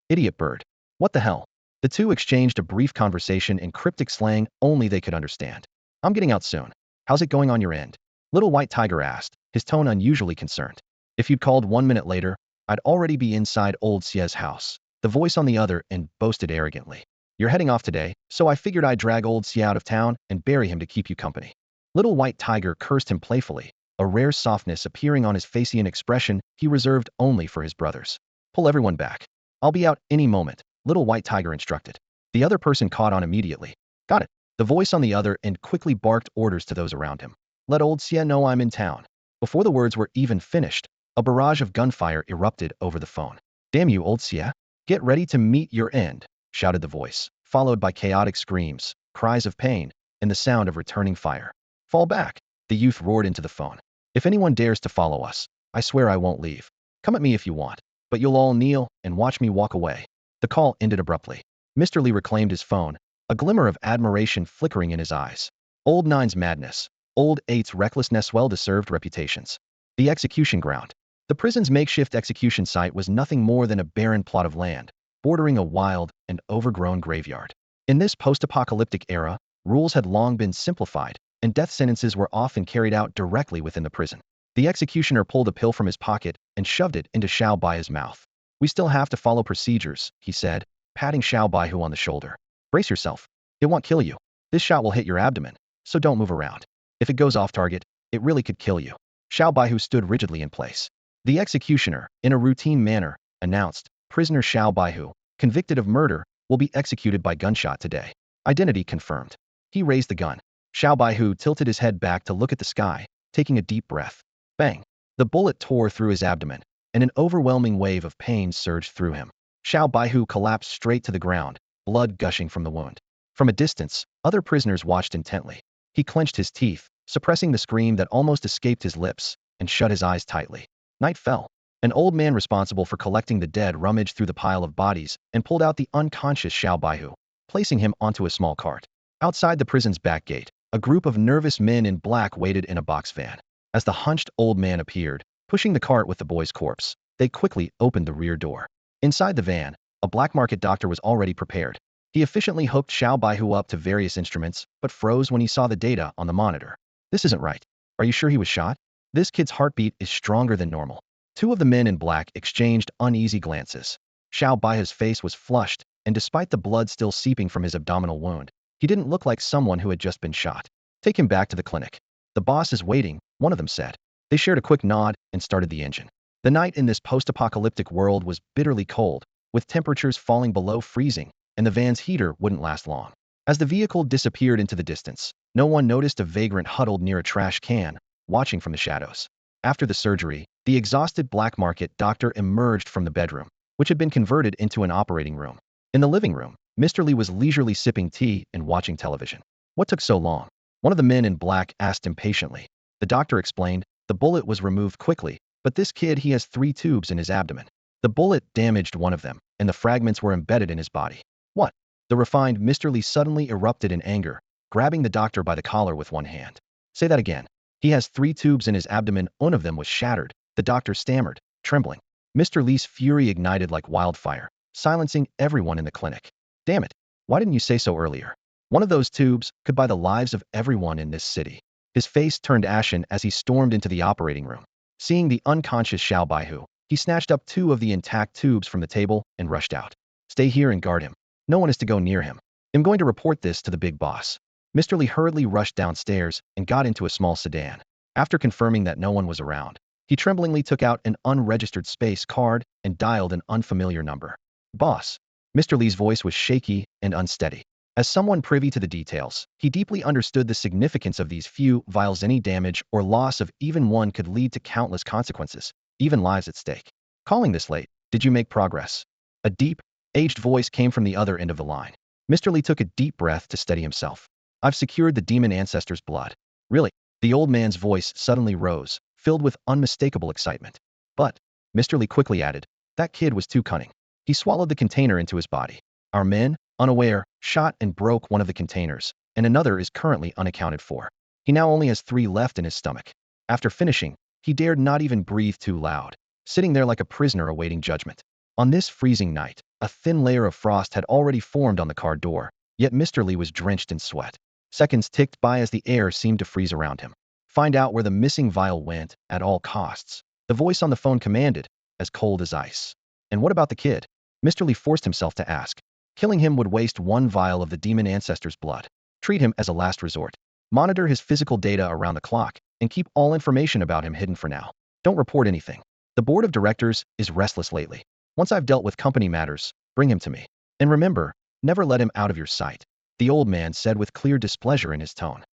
Idiot bird. What the hell? The two exchanged a brief conversation in cryptic slang only they could understand. I'm getting out soon. How's it going on your end? Little White Tiger asked, his tone unusually concerned. If you'd called 1 minute later, I'd already be inside old Sia's house. The voice on the other end boasted arrogantly. You're heading off today, so I figured I'd drag old Sia out of town and bury him to keep you company. Little White Tiger cursed him playfully, a rare softness appearing on his face, an expression he reserved only for his brothers. Pull everyone back. I'll be out any moment, Little White Tiger instructed. The other person caught on immediately. Got it. The voice on the other end quickly barked orders to those around him. Let old Sia know I'm in town. Before the words were even finished, a barrage of gunfire erupted over the phone. Damn you, old Sia. Get ready to meet your end, shouted the voice, followed by chaotic screams, cries of pain, and the sound of returning fire. Fall back, the youth roared into the phone. If anyone dares to follow us, I swear I won't leave. Come at me if you want, but you'll all kneel and watch me walk away. The call ended abruptly. Mr. Lee reclaimed his phone, a glimmer of admiration flickering in his eyes. Old Nine's madness. Old Eight's recklessness, well-deserved reputations. The execution ground. The prison's makeshift execution site was nothing more than a barren plot of land, bordering a wild and overgrown graveyard. In this post-apocalyptic era, rules had long been simplified, and death sentences were often carried out directly within the prison. The executioner pulled a pill from his pocket and shoved it into Xiao Baihu's mouth. We still have to follow procedures, he said, patting Xiao Baihu on the shoulder. Brace yourself. It won't kill you. This shot will hit your abdomen, so don't move around. If it goes off target, it really could kill you. Xiao Baihu stood rigidly in place. The executioner, in a routine manner, announced, Prisoner Xiao Baihu, convicted of murder, will be executed by gunshot today. Identity confirmed. He raised the gun. Xiao Baihu tilted his head back to look at the sky, taking a deep breath. Bang! The bullet tore through his abdomen, and an overwhelming wave of pain surged through him. Xiao Baihu collapsed straight to the ground, blood gushing from the wound. From a distance, other prisoners watched intently. He clenched his teeth, suppressing the scream that almost escaped his lips, and shut his eyes tightly. Night fell. An old man responsible for collecting the dead rummaged through the pile of bodies and pulled out the unconscious Xiao Baihu, placing him onto a small cart. Outside the prison's back gate, a group of nervous men in black waited in a box van. As the hunched old man appeared, pushing the cart with the boy's corpse, they quickly opened the rear door. Inside the van, a black market doctor was already prepared. He efficiently hooked Xiao Baihu up to various instruments, but froze when he saw the data on the monitor. This isn't right. Are you sure he was shot? This kid's heartbeat is stronger than normal. Two of the men in black exchanged uneasy glances. Xiao Baihu's face was flushed, and despite the blood still seeping from his abdominal wound, he didn't look like someone who had just been shot. Take him back to the clinic. The boss is waiting, one of them said. They shared a quick nod and started the engine. The night in this post-apocalyptic world was bitterly cold, with temperatures falling below freezing, and the van's heater wouldn't last long. As the vehicle disappeared into the distance, no one noticed a vagrant huddled near a trash can, watching from the shadows. After the surgery, the exhausted black market doctor emerged from the bedroom, which had been converted into an operating room. In the living room, Mr. Lee was leisurely sipping tea and watching television. What took so long? One of the men in black asked impatiently. The doctor explained, the bullet was removed quickly, but this kid, he has 3 tubes in his abdomen. The bullet damaged one of them, and the fragments were embedded in his body. What? The refined Mr. Lee suddenly erupted in anger, grabbing the doctor by the collar with one hand. Say that again. He has 3 tubes in his abdomen, one of them was shattered, the doctor stammered, trembling. Mr. Lee's fury ignited like wildfire, silencing everyone in the clinic. Damn it, why didn't you say so earlier? One of those tubes could buy the lives of everyone in this city. His face turned ashen as he stormed into the operating room. Seeing the unconscious Xiao Baihu, he snatched up 2 of the intact tubes from the table and rushed out. Stay here and guard him. No one is to go near him. I'm going to report this to the big boss. Mr. Lee hurriedly rushed downstairs and got into a small sedan. After confirming that no one was around, he tremblingly took out an unregistered space card and dialed an unfamiliar number. Boss. Mr. Lee's voice was shaky and unsteady. As someone privy to the details, he deeply understood the significance of these few vials. Any damage or loss of even one could lead to countless consequences, even lives at stake. Calling this late, did you make progress? A deep, aged voice came from the other end of the line. Mr. Lee took a deep breath to steady himself. I've secured the demon ancestor's blood. Really? The old man's voice suddenly rose, filled with unmistakable excitement. But, Mr. Lee quickly added, that kid was too cunning. He swallowed the container into his body. Our men, unaware, shot and broke one of the containers, and another is currently unaccounted for. He now only has 3 left in his stomach. After finishing, he dared not even breathe too loud, sitting there like a prisoner awaiting judgment. On this freezing night, a thin layer of frost had already formed on the car door, yet Mr. Lee was drenched in sweat. Seconds ticked by as the air seemed to freeze around him. Find out where the missing vial went, at all costs. The voice on the phone commanded, as cold as ice. And what about the kid? Mr. Lee forced himself to ask. Killing him would waste 1 vial of the demon ancestor's blood. Treat him as a last resort. Monitor his physical data around the clock, and keep all information about him hidden for now. Don't report anything. The board of directors is restless lately. Once I've dealt with company matters, bring him to me. And remember, never let him out of your sight, the old man said with clear displeasure in his tone.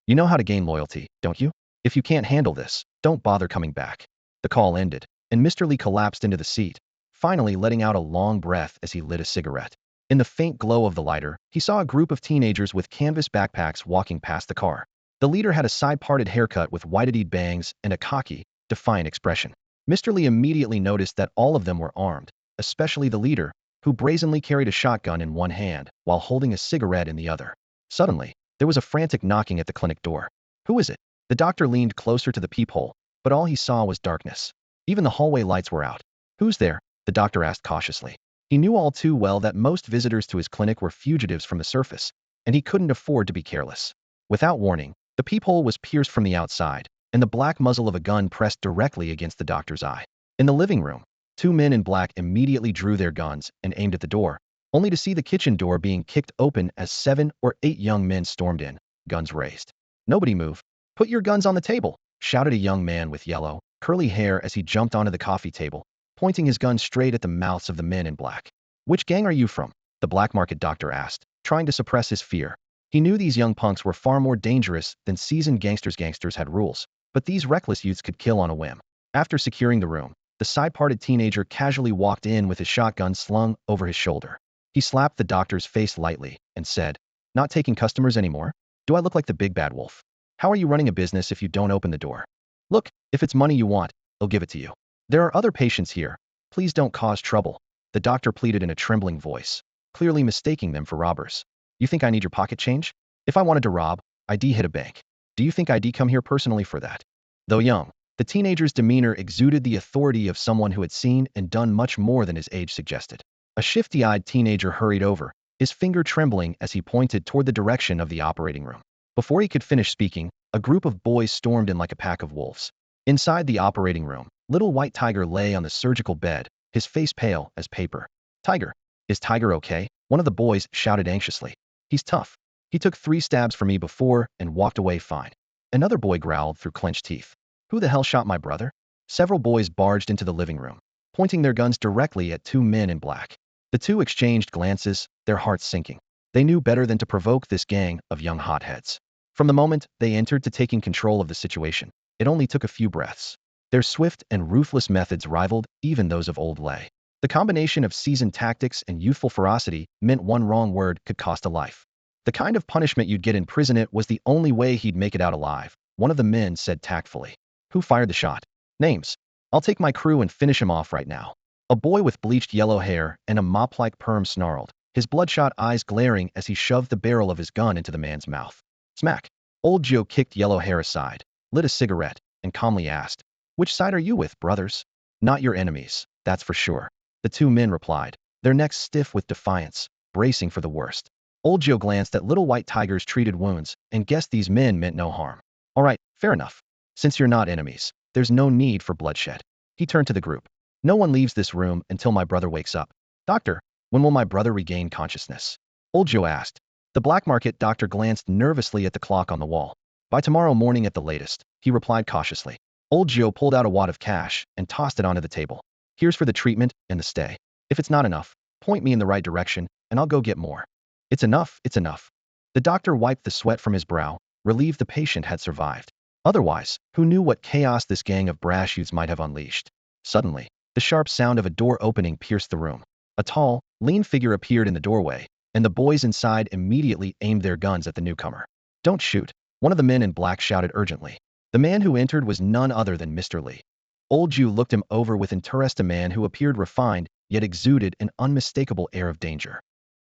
You know how to gain loyalty, don't you? If you can't handle this, don't bother coming back. The call ended, and Mr. Lee collapsed into the seat, finally letting out a long breath as he lit a cigarette. In the faint glow of the lighter, he saw a group of teenagers with canvas backpacks walking past the car. The leader had a side-parted haircut with white-adied bangs and a cocky, defiant expression. Mr. Lee immediately noticed that all of them were armed, especially the leader, who brazenly carried a shotgun in one hand while holding a cigarette in the other. Suddenly, there was a frantic knocking at the clinic door. Who is it? The doctor leaned closer to the peephole, but all he saw was darkness. Even the hallway lights were out. Who's there? The doctor asked cautiously. He knew all too well that most visitors to his clinic were fugitives from the surface, and he couldn't afford to be careless. Without warning, the peephole was pierced from the outside, and the black muzzle of a gun pressed directly against the doctor's eye. In the living room, 2 men in black immediately drew their guns and aimed at the door, only to see the kitchen door being kicked open as 7 or 8 young men stormed in, guns raised. Nobody move. Put your guns on the table, shouted a young man with yellow, curly hair as he jumped onto the coffee table, pointing his gun straight at the mouths of the men in black. Which gang are you from? The black market doctor asked, trying to suppress his fear. He knew these young punks were far more dangerous than seasoned gangsters. Gangsters had rules, but these reckless youths could kill on a whim. After securing the room, the side-parted teenager casually walked in with his shotgun slung over his shoulder. He slapped the doctor's face lightly and said, "Not taking customers anymore? Do I look like the big bad wolf? How are you running a business if you don't open the door? Look, if it's money you want, I'll give it to you. There are other patients here. Please don't cause trouble," the doctor pleaded in a trembling voice, clearly mistaking them for robbers. "You think I need your pocket change? If I wanted to rob, I'd hit a bank. Do you think I'd come here personally for that?" Though young, the teenager's demeanor exuded the authority of someone who had seen and done much more than his age suggested. A shifty-eyed teenager hurried over, his finger trembling as he pointed toward the direction of the operating room. Before he could finish speaking, a group of boys stormed in like a pack of wolves. Inside the operating room, little white Tiger lay on the surgical bed, his face pale as paper. "Tiger, is Tiger okay?" one of the boys shouted anxiously. "He's tough. He took 3 stabs from me before and walked away fine." Another boy growled through clenched teeth. "Who the hell shot my brother?" Several boys barged into the living room, pointing their guns directly at 2 men in black. The two exchanged glances, their hearts sinking. They knew better than to provoke this gang of young hotheads. From the moment they entered to taking control of the situation, it only took a few breaths. Their swift and ruthless methods rivaled even those of old Lay. The combination of seasoned tactics and youthful ferocity meant one wrong word could cost a life. The kind of punishment you'd get in prison. It was the only way he'd make it out alive, one of the men said tactfully. "Who fired the shot?" "Names. I'll take my crew and finish him off right now." A boy with bleached yellow hair and a mop-like perm snarled, his bloodshot eyes glaring as he shoved the barrel of his gun into the man's mouth. Smack. Old Joe kicked yellow hair aside, lit a cigarette, and calmly asked, "Which side are you with, brothers?" "Not your enemies, that's for sure," the 2 men replied, their necks stiff with defiance, bracing for the worst. Old Joe glanced at little white Tiger's treated wounds and guessed these men meant no harm. "All right, fair enough. Since you're not enemies, there's no need for bloodshed." He turned to the group. "No one leaves this room until my brother wakes up." "Doctor, when will my brother regain consciousness?" Old Joe asked. The black market doctor glanced nervously at the clock on the wall. "By tomorrow morning at the latest," he replied cautiously. Old Joe pulled out a wad of cash and tossed it onto the table. "Here's for the treatment and the stay. If it's not enough, point me in the right direction, and I'll go get more." "It's enough, it's enough." The doctor wiped the sweat from his brow, relieved the patient had survived. Otherwise, who knew what chaos this gang of brash youths might have unleashed? Suddenly, the sharp sound of a door opening pierced the room. A tall, lean figure appeared in the doorway, and the boys inside immediately aimed their guns at the newcomer. "Don't shoot," one of the men in black shouted urgently. The man who entered was none other than Mr. Lee. Old Jew looked him over with interest, a man who appeared refined, yet exuded an unmistakable air of danger.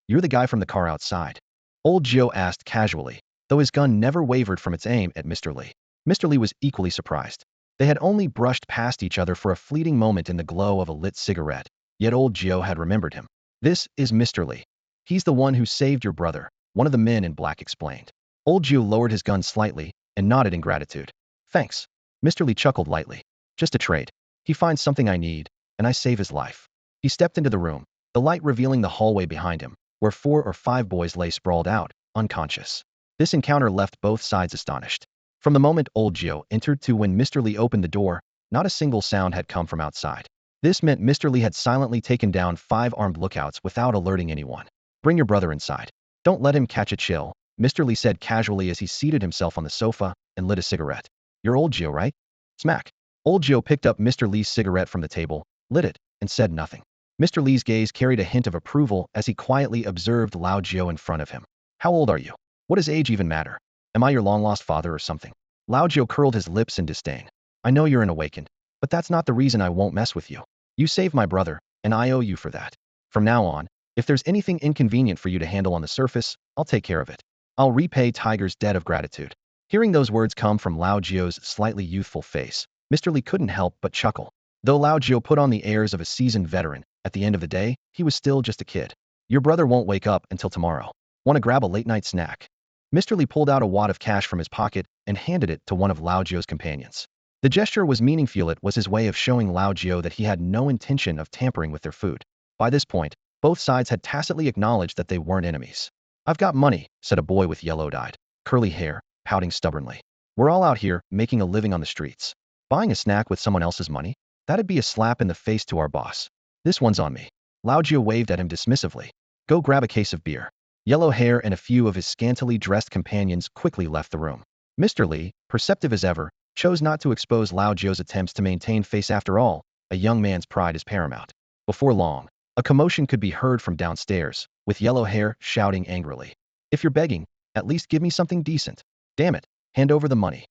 "You're the guy from the car outside?" Old Joe asked casually, though his gun never wavered from its aim at Mr. Lee. Mr. Lee was equally surprised. They had only brushed past each other for a fleeting moment in the glow of a lit cigarette, yet old Joe had remembered him. "This is Mr. Lee. He's the one who saved your brother," one of the men in black explained. Old Joe lowered his gun slightly and nodded in gratitude. "Thanks." Mr. Lee chuckled lightly. "Just a trade. He finds something I need, and I save his life." He stepped into the room, the light revealing the hallway behind him, where 4 or 5 boys lay sprawled out, unconscious. This encounter left both sides astonished. From the moment old Joe entered to when Mr. Lee opened the door, not a single sound had come from outside. This meant Mr. Lee had silently taken down 5 armed lookouts without alerting anyone. "Bring your brother inside. Don't let him catch a chill," Mr. Lee said casually as he seated himself on the sofa and lit a cigarette. "You're old Joe, right?" Smack. Old Joe picked up Mr. Lee's cigarette from the table, lit it, and said nothing. Mr. Lee's gaze carried a hint of approval as he quietly observed Lao Joe in front of him. "How old are you? What does age even matter? Am I your long-lost father or something?" Lao Joe curled his lips in disdain. "I know you're an awakened, but that's not the reason I won't mess with you. You saved my brother, and I owe you for that. From now on, if there's anything inconvenient for you to handle on the surface, I'll take care of it. I'll repay Tiger's debt of gratitude." Hearing those words come from Lao Joe's slightly youthful face, Mr. Lee couldn't help but chuckle. Though Lao Joe put on the airs of a seasoned veteran, at the end of the day, he was still just a kid. "Your brother won't wake up until tomorrow. Want to grab a late-night snack?" Mr. Lee pulled out a wad of cash from his pocket and handed it to one of Lao Joe's companions. The gesture was meaningful. It was his way of showing Lao Joe that he had no intention of tampering with their food. By this point, both sides had tacitly acknowledged that they weren't enemies. "I've got money," said a boy with yellow-dyed, curly hair, pouting stubbornly. "We're all out here, making a living on the streets. Buying a snack with someone else's money? That'd be a slap in the face to our boss. This one's on me." Lao Joe waved at him dismissively. Go grab a case of beer. Yellow Hair and a few of his scantily dressed companions quickly left the room. Mr. Li, perceptive as ever, chose not to expose Lao Jio's attempts to maintain face. After all, a young man's pride is paramount. Before long, a commotion could be heard from downstairs, with Yellow Hair shouting angrily. If you're begging, at least give me something decent. Damn it, hand over the money.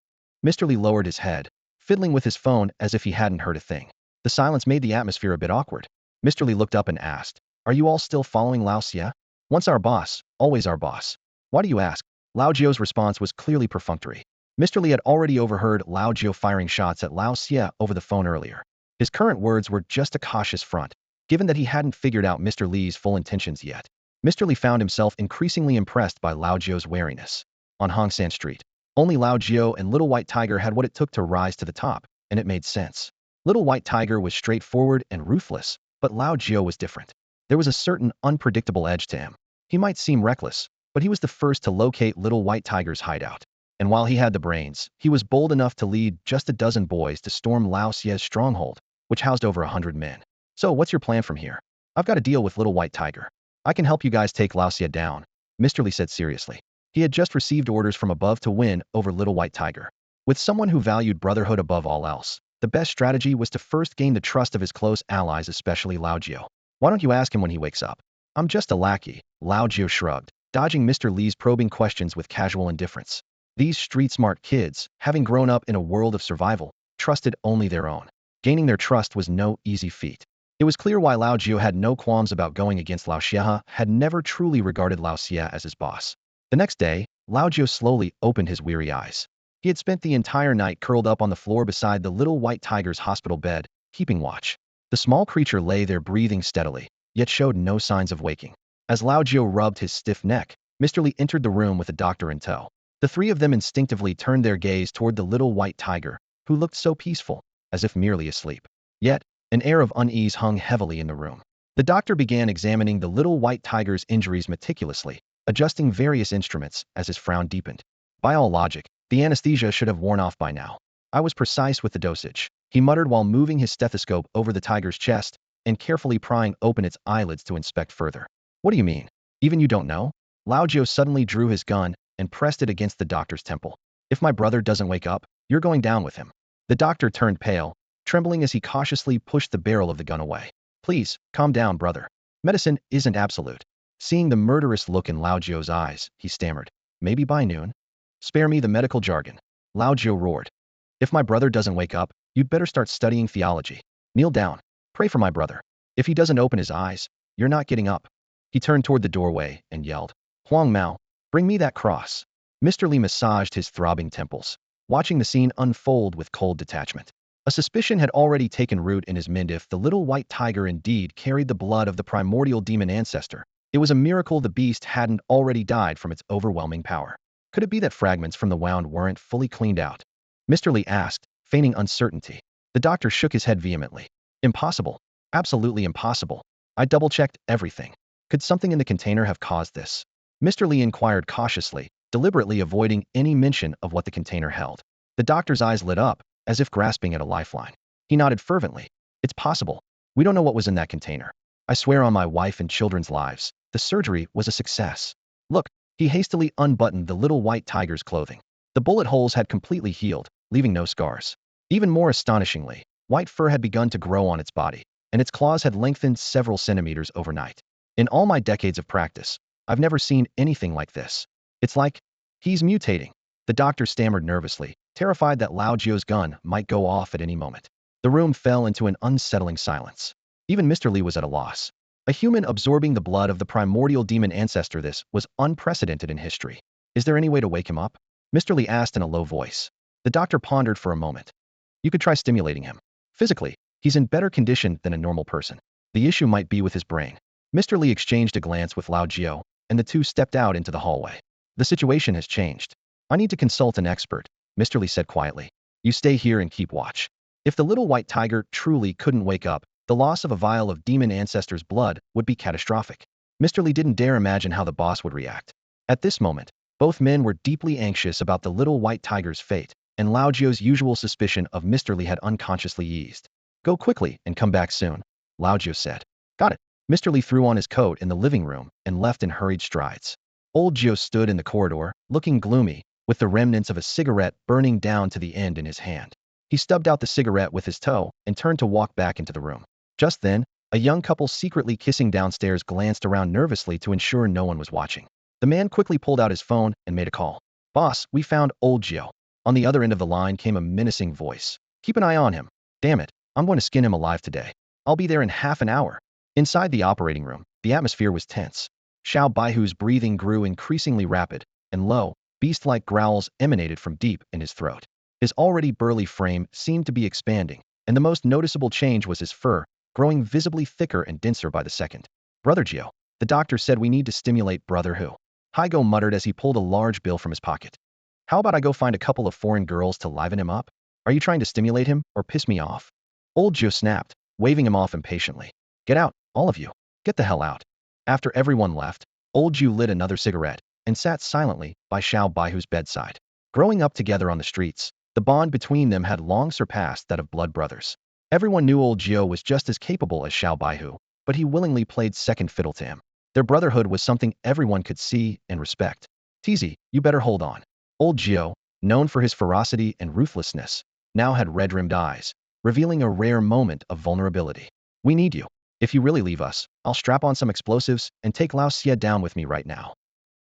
Mr. Li lowered his head, fiddling with his phone as if he hadn't heard a thing. The silence made the atmosphere a bit awkward. Mr. Li looked up and asked, "Are you all still following Lao Xie? Once our boss, always our boss. Why do you ask?" Lao Jio's response was clearly perfunctory. Mr. Li had already overheard Lao Jio firing shots at Lao Xie over the phone earlier. His current words were just a cautious front, given that he hadn't figured out Mr. Li's full intentions yet. Mr. Li found himself increasingly impressed by Lao Jio's wariness. On Hongsan Street, only Lao Jio and Little White Tiger had what it took to rise to the top, and it made sense. Little White Tiger was straightforward and ruthless, but Lao Jio was different. There was a certain unpredictable edge to him. He might seem reckless, but he was the first to locate Little White Tiger's hideout. And while he had the brains, he was bold enough to lead just a dozen boys to storm Lao Xie's stronghold, which housed over 100 men. "So what's your plan from here?" "I've got a deal with Little White Tiger. I can help you guys take Lao Xie down," Mr. Li said seriously. He had just received orders from above to win over Little White Tiger. With someone who valued brotherhood above all else, the best strategy was to first gain the trust of his close allies, especially Lao Jio. "Why don't you ask him when he wakes up?" "I'm just a lackey," Lao Jio shrugged, dodging Mr. Li's probing questions with casual indifference. These street-smart kids, having grown up in a world of survival, trusted only their own. Gaining their trust was no easy feat. It was clear why Lao Jio had no qualms about going against Lao Xie, had never truly regarded Lao Xie as his boss. The next day, Lao Jio slowly opened his weary eyes. He had spent the entire night curled up on the floor beside the Little White Tiger's hospital bed, keeping watch. The small creature lay there breathing steadily, yet showed no signs of waking. As Lao Jio rubbed his stiff neck, Mr. Li entered the room with a doctor in tow. The three of them instinctively turned their gaze toward the Little White Tiger, who looked so peaceful, as if merely asleep. Yet, an air of unease hung heavily in the room. The doctor began examining the Little White Tiger's injuries meticulously, adjusting various instruments as his frown deepened. "By all logic, the anesthesia should have worn off by now. I was precise with the dosage," he muttered while moving his stethoscope over the tiger's chest and carefully prying open its eyelids to inspect further. "What do you mean? Even you don't know?" Lao Jio suddenly drew his gun and pressed it against the doctor's temple. "If my brother doesn't wake up, you're going down with him." The doctor turned pale, trembling as he cautiously pushed the barrel of the gun away. "Please, calm down, brother. Medicine isn't absolute." Seeing the murderous look in Lao Jio's eyes, he stammered, "Maybe by noon?" "Spare me the medical jargon," Lao Jio roared. "If my brother doesn't wake up, you'd better start studying theology. Kneel down. Pray for my brother. If he doesn't open his eyes, you're not getting up." He turned toward the doorway and yelled, "Huang Mao, bring me that cross." Mr. Li massaged his throbbing temples, watching the scene unfold with cold detachment. A suspicion had already taken root in his mind. If the Little White Tiger indeed carried the blood of the primordial demon ancestor, it was a miracle the beast hadn't already died from its overwhelming power. Could it be that fragments from the wound weren't fully cleaned out? Mr. Li asked, feigning uncertainty. The doctor shook his head vehemently. "Impossible. Absolutely impossible. I double-checked everything. Could something in the container have caused this?" Mr. Li inquired cautiously, deliberately avoiding any mention of what the container held. The doctor's eyes lit up, as if grasping at a lifeline. He nodded fervently. "It's possible. We don't know what was in that container. I swear on my wife and children's lives, the surgery was a success. Look." He hastily unbuttoned the Little White Tiger's clothing. The bullet holes had completely healed, leaving no scars. Even more astonishingly, white fur had begun to grow on its body, and its claws had lengthened several centimeters overnight. "In all my decades of practice, I've never seen anything like this. It's like he's mutating." The doctor stammered nervously, terrified that Lao Jio's gun might go off at any moment. The room fell into an unsettling silence. Even Mr. Li was at a loss. A human absorbing the blood of the primordial demon ancestor, this was unprecedented in history. "Is there any way to wake him up?" Mr. Li asked in a low voice. The doctor pondered for a moment. "You could try stimulating him. Physically, he's in better condition than a normal person. The issue might be with his brain." Mr. Li exchanged a glance with Lao Jio, and the two stepped out into the hallway. "The situation has changed. I need to consult an expert," Mr. Li said quietly. "You stay here and keep watch." If the Little White Tiger truly couldn't wake up, the loss of a vial of demon ancestor's blood would be catastrophic. Mr. Li didn't dare imagine how the boss would react. At this moment, both men were deeply anxious about the Little White Tiger's fate, and Lao Jio's usual suspicion of Mr. Li had unconsciously eased. "Go quickly and come back soon," Lao Jio said. "Got it." Mr. Lee threw on his coat in the living room and left in hurried strides. Old Gio stood in the corridor, looking gloomy, with the remnants of a cigarette burning down to the end in his hand. He stubbed out the cigarette with his toe and turned to walk back into the room. Just then, a young couple secretly kissing downstairs glanced around nervously to ensure no one was watching. The man quickly pulled out his phone and made a call. "Boss, we found old Gio." On the other end of the line came a menacing voice. "Keep an eye on him. Damn it, I'm going to skin him alive today. I'll be there in half an hour." Inside the operating room, the atmosphere was tense. Xiao Baihu's breathing grew increasingly rapid, and low, beast-like growls emanated from deep in his throat. His already burly frame seemed to be expanding, and the most noticeable change was his fur, growing visibly thicker and denser by the second. "Brother Gio, the doctor said we need to stimulate Brother Hu." Haigo muttered as he pulled a large bill from his pocket. "How about I go find a couple of foreign girls to liven him up? Are you trying to stimulate him or piss me off?" Old Gio snapped, waving him off impatiently. "Get out, all of you. Get the hell out." After everyone left, Old Gio lit another cigarette and sat silently by Xiao Baihu's bedside. Growing up together on the streets, the bond between them had long surpassed that of blood brothers. Everyone knew Old Gio was just as capable as Xiao Baihu, but he willingly played second fiddle to him. Their brotherhood was something everyone could see and respect. "TZ, you better hold on." Old Gio, known for his ferocity and ruthlessness, now had red-rimmed eyes, revealing a rare moment of vulnerability. "We need you. If you really leave us, I'll strap on some explosives and take Lao Xie down with me right now."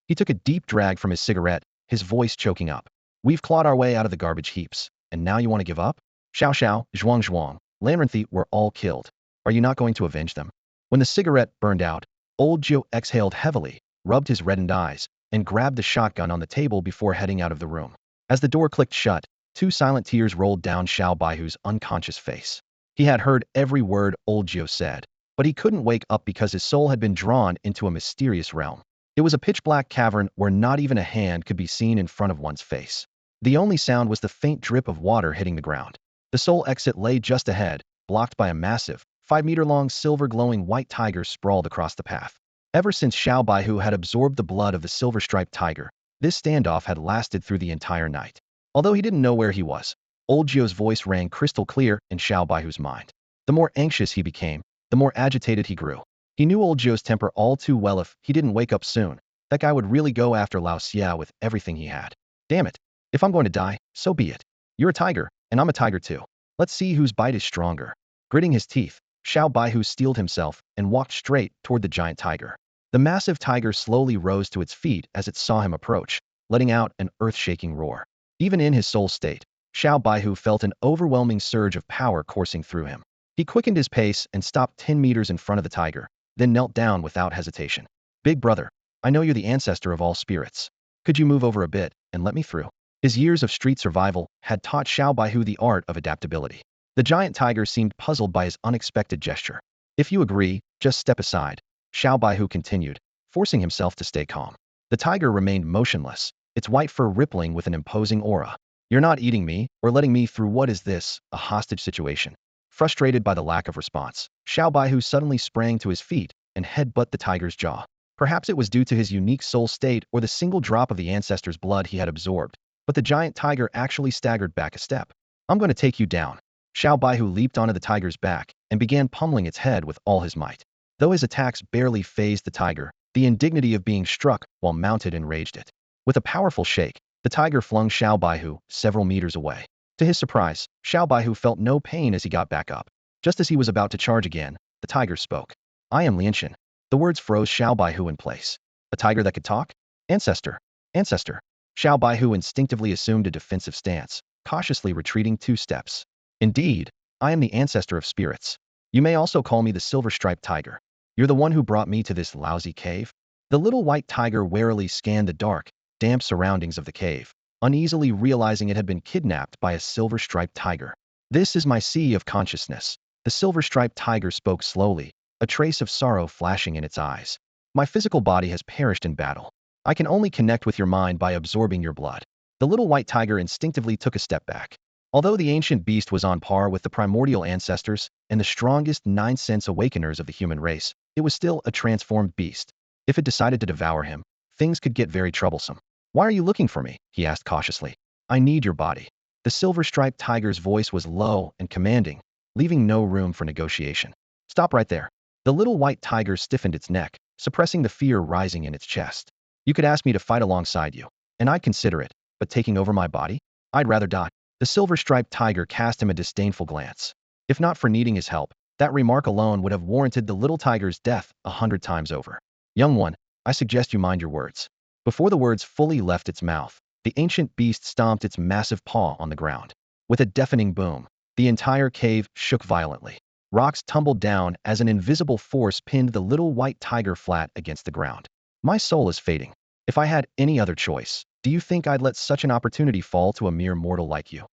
He took a deep drag from his cigarette, his voice choking up. "We've clawed our way out of the garbage heaps, and now you want to give up? Xiao Xiao, Zhuang Zhuang, Lanrenthi were all killed. Are you not going to avenge them?" When the cigarette burned out, Old Gio exhaled heavily, rubbed his reddened eyes, and grabbed the shotgun on the table before heading out of the room. As the door clicked shut, two silent tears rolled down Xiao Baihu's unconscious face. He had heard every word Old Gio said, but he couldn't wake up because his soul had been drawn into a mysterious realm. It was a pitch-black cavern where not even a hand could be seen in front of one's face. The only sound was the faint drip of water hitting the ground. The soul exit lay just ahead, blocked by a massive, 5-meter-long silver-glowing white tiger sprawled across the path. Ever since Xiao Baihu had absorbed the blood of the silver-striped tiger, this standoff had lasted through the entire night. Although he didn't know where he was, Old Gio's voice rang crystal clear in Xiao Baihu's mind. The more anxious he became, the more agitated he grew. He knew Old Gio's temper all too well. If he didn't wake up soon, that guy would really go after Lao Xia with everything he had. "Damn it. If I'm going to die, so be it. You're a tiger, and I'm a tiger too. Let's see whose bite is stronger." Gritting his teeth, Xiao Baihu steeled himself and walked straight toward the giant tiger. The massive tiger slowly rose to its feet as it saw him approach, letting out an earth-shaking roar. Even in his soul state, Xiao Baihu felt an overwhelming surge of power coursing through him. He quickened his pace and stopped 10 meters in front of the tiger, then knelt down without hesitation. "Big brother, I know you're the ancestor of all spirits. Could you move over a bit and let me through?" His years of street survival had taught Xiao Baihu the art of adaptability. The giant tiger seemed puzzled by his unexpected gesture. "If you agree, just step aside," Xiao Baihu continued, forcing himself to stay calm. The tiger remained motionless, its white fur rippling with an imposing aura. "You're not eating me or letting me through. What is this, a hostage situation?" Frustrated by the lack of response, Xiao Baihu suddenly sprang to his feet and headbutt the tiger's jaw. Perhaps it was due to his unique soul state or the single drop of the ancestor's blood he had absorbed, but the giant tiger actually staggered back a step. "I'm going to take you down." Xiao Baihu leaped onto the tiger's back and began pummeling its head with all his might. Though his attacks barely fazed the tiger, the indignity of being struck while mounted enraged it. With a powerful shake, the tiger flung Xiao Baihu several meters away. To his surprise, Xiao Baihu felt no pain as he got back up. Just as he was about to charge again, the tiger spoke. "I am Lianshan." The words froze Xiao Baihu in place. A tiger that could talk? Ancestor. Ancestor. Xiao Baihu instinctively assumed a defensive stance, cautiously retreating 2 steps. "Indeed, I am the ancestor of spirits. You may also call me the silver-striped tiger. You're the one who brought me to this lousy cave?" The little white tiger warily scanned the dark, damp surroundings of the cave, uneasily realizing it had been kidnapped by a silver-striped tiger. "This is my sea of consciousness." The silver-striped tiger spoke slowly, a trace of sorrow flashing in its eyes. "My physical body has perished in battle. I can only connect with your mind by absorbing your blood." The little white tiger instinctively took a step back. Although the ancient beast was on par with the primordial ancestors and the strongest 9-sense awakeners of the human race, it was still a transformed beast. If it decided to devour him, things could get very troublesome. "Why are you looking for me?" he asked cautiously. "I need your body." The silver-striped tiger's voice was low and commanding, leaving no room for negotiation. "Stop right there." The little white tiger stiffened its neck, suppressing the fear rising in its chest. You could ask me to fight alongside you, and I'd consider it, but taking over my body? I'd rather die. The silver-striped tiger cast him a disdainful glance. If not for needing his help, that remark alone would have warranted the little tiger's death 100 times over. Young one, I suggest you mind your words. Before the words fully left its mouth, the ancient beast stomped its massive paw on the ground. With a deafening boom, the entire cave shook violently. Rocks tumbled down as an invisible force pinned the little white tiger flat against the ground. My soul is fading. If I had any other choice, do you think I'd let such an opportunity fall to a mere mortal like you?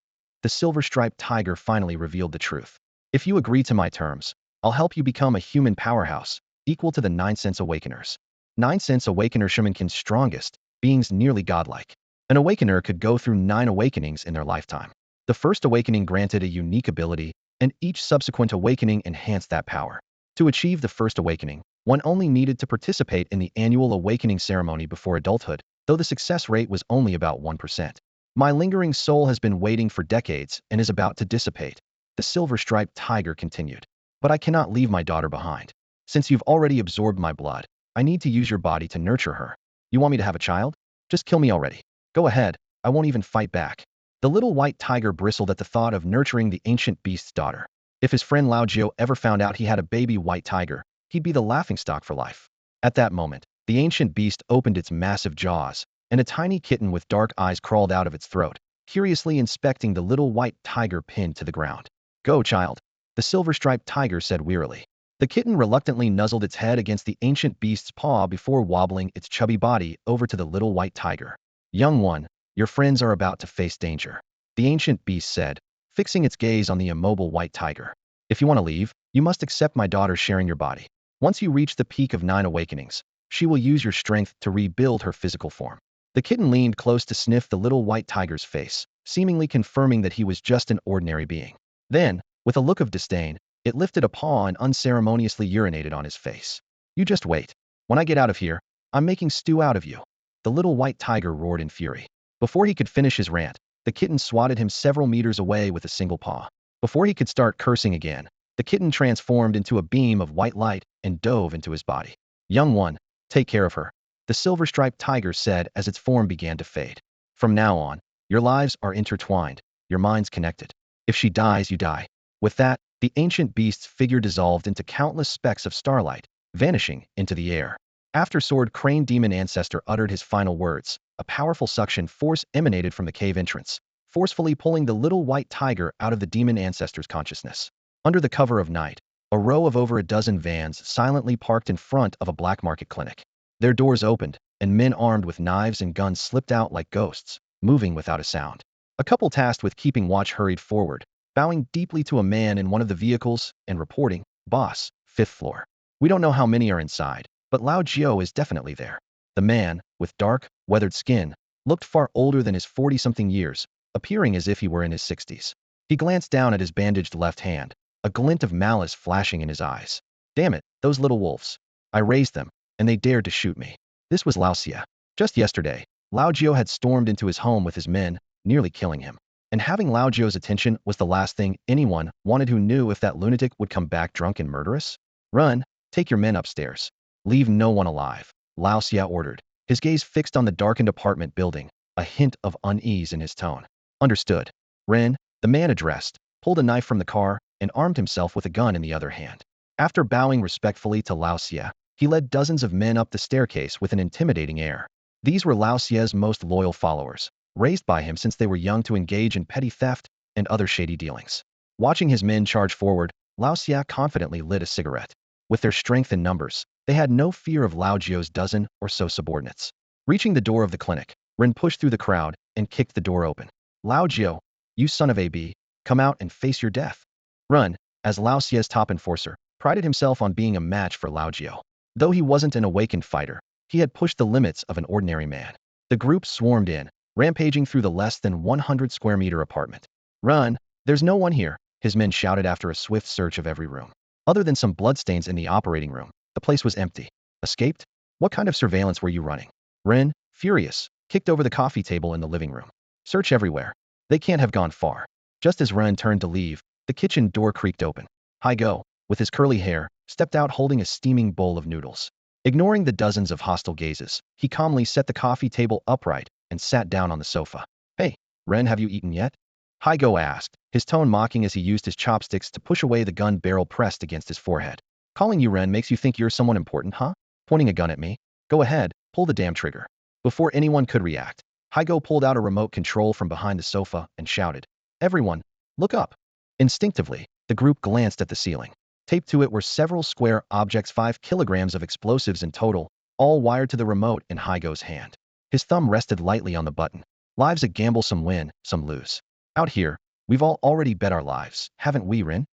The silver-striped tiger finally revealed the truth. If you agree to my terms, I'll help you become a human powerhouse, equal to the 9-sense awakeners. 9-sense awakener shamankin's strongest, beings nearly godlike. An awakener could go through 9 awakenings in their lifetime. The first awakening granted a unique ability, and each subsequent awakening enhanced that power. To achieve the first awakening, one only needed to participate in the annual awakening ceremony before adulthood, though the success rate was only about 1%. My lingering soul has been waiting for decades and is about to dissipate. The silver-striped tiger continued. But I cannot leave my daughter behind. Since you've already absorbed my blood, I need to use your body to nurture her. You want me to have a child? Just kill me already. Go ahead, I won't even fight back. The little white tiger bristled at the thought of nurturing the ancient beast's daughter. If his friend Lao Jiao ever found out he had a baby white tiger, he'd be the laughingstock for life. At that moment, the ancient beast opened its massive jaws, and a tiny kitten with dark eyes crawled out of its throat, curiously inspecting the little white tiger pinned to the ground. Go, child, the silver-striped tiger said wearily. The kitten reluctantly nuzzled its head against the ancient beast's paw before wobbling its chubby body over to the little white tiger. Young one, your friends are about to face danger, the ancient beast said, fixing its gaze on the immobile white tiger. If you want to leave, you must accept my daughter sharing your body. Once you reach the peak of 9 awakenings, she will use your strength to rebuild her physical form. The kitten leaned close to sniff the little white tiger's face, seemingly confirming that he was just an ordinary being. Then, with a look of disdain, it lifted a paw and unceremoniously urinated on his face. You just wait. When I get out of here, I'm making stew out of you. The little white tiger roared in fury. Before he could finish his rant, the kitten swatted him several meters away with a single paw. Before he could start cursing again, the kitten transformed into a beam of white light and dove into his body. Young one, take care of her, the silver-striped tiger said as its form began to fade. From now on, your lives are intertwined, your minds connected. If she dies, you die. With that, the ancient beast's figure dissolved into countless specks of starlight, vanishing into the air. After Sword Crane Demon Ancestor uttered his final words, a powerful suction force emanated from the cave entrance, forcefully pulling the little white tiger out of the demon ancestor's consciousness. Under the cover of night, a row of over a dozen vans silently parked in front of a black market clinic. Their doors opened, and men armed with knives and guns slipped out like ghosts, moving without a sound. A couple tasked with keeping watch hurried forward, bowing deeply to a man in one of the vehicles and reporting, "Boss, 5th floor. We don't know how many are inside, but Lao Jiao is definitely there." The man, with dark, weathered skin, looked far older than his 40-something years, appearing as if he were in his 60s. He glanced down at his bandaged left hand, a glint of malice flashing in his eyes. Damn it, those little wolves. I raised them, and they dared to shoot me. This was Lao Xia. Just yesterday, Lao Jiao had stormed into his home with his men, nearly killing him. And having Lao Jiao's attention was the last thing anyone wanted who knew if that lunatic would come back drunk and murderous. Run, take your men upstairs. Leave no one alive, Lao Xia ordered, his gaze fixed on the darkened apartment building, a hint of unease in his tone. Understood. Ren, the man addressed, pulled a knife from the car and armed himself with a gun in the other hand. After bowing respectfully to Lao Xia, he led dozens of men up the staircase with an intimidating air. These were Lao Xia's most loyal followers, raised by him since they were young to engage in petty theft and other shady dealings. Watching his men charge forward, Lao Xia confidently lit a cigarette. With their strength in numbers, they had no fear of Lao Jiao's dozen or so subordinates. Reaching the door of the clinic, Ren pushed through the crowd and kicked the door open. Lao Jiao, you son of a b, come out and face your death. Run, as Lao Xia's top enforcer, prided himself on being a match for Lao Jiao. Though he wasn't an awakened fighter, he had pushed the limits of an ordinary man. The group swarmed in, rampaging through the less than 100 square meter apartment. Run, there's no one here, his men shouted after a swift search of every room. Other than some bloodstains in the operating room, the place was empty. Escaped? What kind of surveillance were you running? Ren, furious, kicked over the coffee table in the living room. Search everywhere. They can't have gone far. Just as Ren turned to leave, the kitchen door creaked open. Hi Go, with his curly hair, stepped out holding a steaming bowl of noodles. Ignoring the dozens of hostile gazes, he calmly set the coffee table upright and sat down on the sofa. Hey, Ren, have you eaten yet? Hygo asked, his tone mocking as he used his chopsticks to push away the gun barrel pressed against his forehead. Calling you Ren makes you think you're someone important, huh? Pointing a gun at me. Go ahead, pull the damn trigger. Before anyone could react, Hygo pulled out a remote control from behind the sofa and shouted, Everyone, look up. Instinctively, the group glanced at the ceiling. Taped to it were several square objects, 5 kilograms of explosives in total, all wired to the remote in Hygo's hand. His thumb rested lightly on the button. Lives a gamble, some win, some lose. Out here, we've all already bet our lives, haven't we, Rin?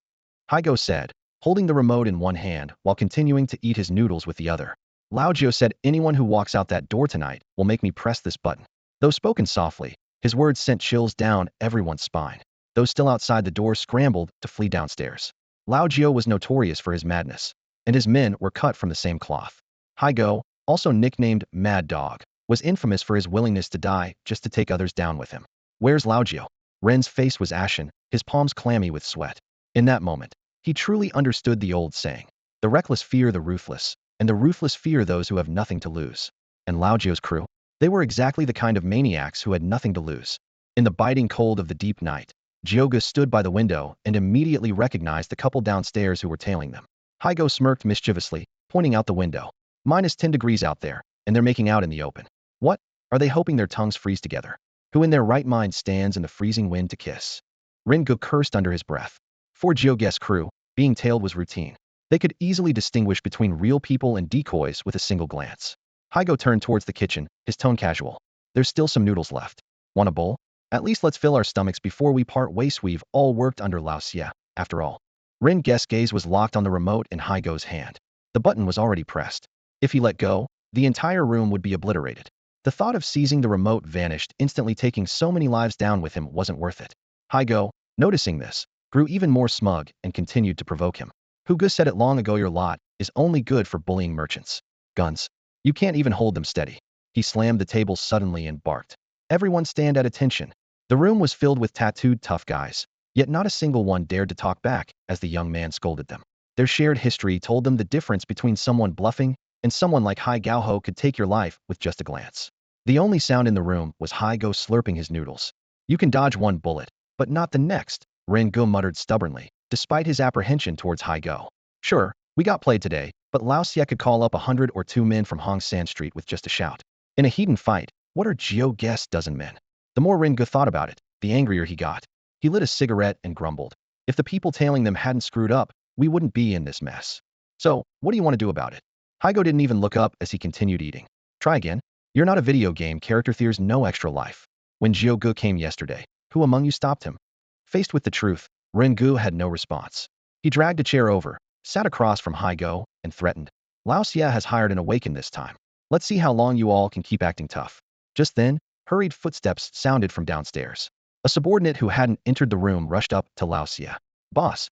Hygo said, holding the remote in one hand while continuing to eat his noodles with the other. Lao Jiu said, anyone who walks out that door tonight will make me press this button. Though spoken softly, his words sent chills down everyone's spine. Those still outside the door scrambled to flee downstairs. Lao Jiu was notorious for his madness, and his men were cut from the same cloth. Hygo, also nicknamed Mad Dog, was infamous for his willingness to die just to take others down with him. Where's Lao Jiu? Ren's face was ashen, his palms clammy with sweat. In that moment, he truly understood the old saying, the reckless fear the ruthless, and the ruthless fear those who have nothing to lose. And Lao Jiu's crew? They were exactly the kind of maniacs who had nothing to lose. In the biting cold of the deep night, Jioga stood by the window and immediately recognized the couple downstairs who were tailing them. Hygo smirked mischievously, pointing out the window. -10 degrees out there, and they're making out in the open. What? Are they hoping their tongues freeze together? Who in their right mind stands in the freezing wind to kiss? Ringu cursed under his breath. For Jioga's crew, being tailed was routine. They could easily distinguish between real people and decoys with a single glance. Hygo turned towards the kitchen, his tone casual. There's still some noodles left. Want a bowl? At least let's fill our stomachs before we part ways. We've all worked under Lao Xie, after all. Ringu's gaze was locked on the remote in Hygo's hand. The button was already pressed. If he let go, the entire room would be obliterated. The thought of seizing the remote vanished, instantly taking so many lives down with him wasn't worth it. Hygo, noticing this, grew even more smug and continued to provoke him. Hugo said it long ago, your lot is only good for bullying merchants. Guns. You can't even hold them steady. He slammed the table suddenly and barked. Everyone stand at attention. The room was filled with tattooed tough guys, yet not a single one dared to talk back as the young man scolded them. Their shared history told them the difference between someone bluffing and someone like Hai Gaoho could take your life with just a glance. The only sound in the room was Hai Go slurping his noodles. You can dodge one bullet, but not the next, Ren Go muttered stubbornly, despite his apprehension towards Hai Go. Sure, we got played today, but Lao Xie could call up 100 or 2 men from Hong San Street with just a shout. In a heated fight, what are Jioga's dozen men? The more Ren Go thought about it, the angrier he got. He lit a cigarette and grumbled. If the people tailing them hadn't screwed up, we wouldn't be in this mess. So, what do you want to do about it? Hygo didn't even look up as he continued eating. Try again. You're not a video game character, there's no extra life. When Jioga came yesterday, who among you stopped him? Faced with the truth, Rengu had no response. He dragged a chair over, sat across from Hygo, and threatened. Lao Xie has hired an awaken this time. Let's see how long you all can keep acting tough. Just then, hurried footsteps sounded from downstairs. A subordinate who hadn't entered the room rushed up to Lao Xie. Boss,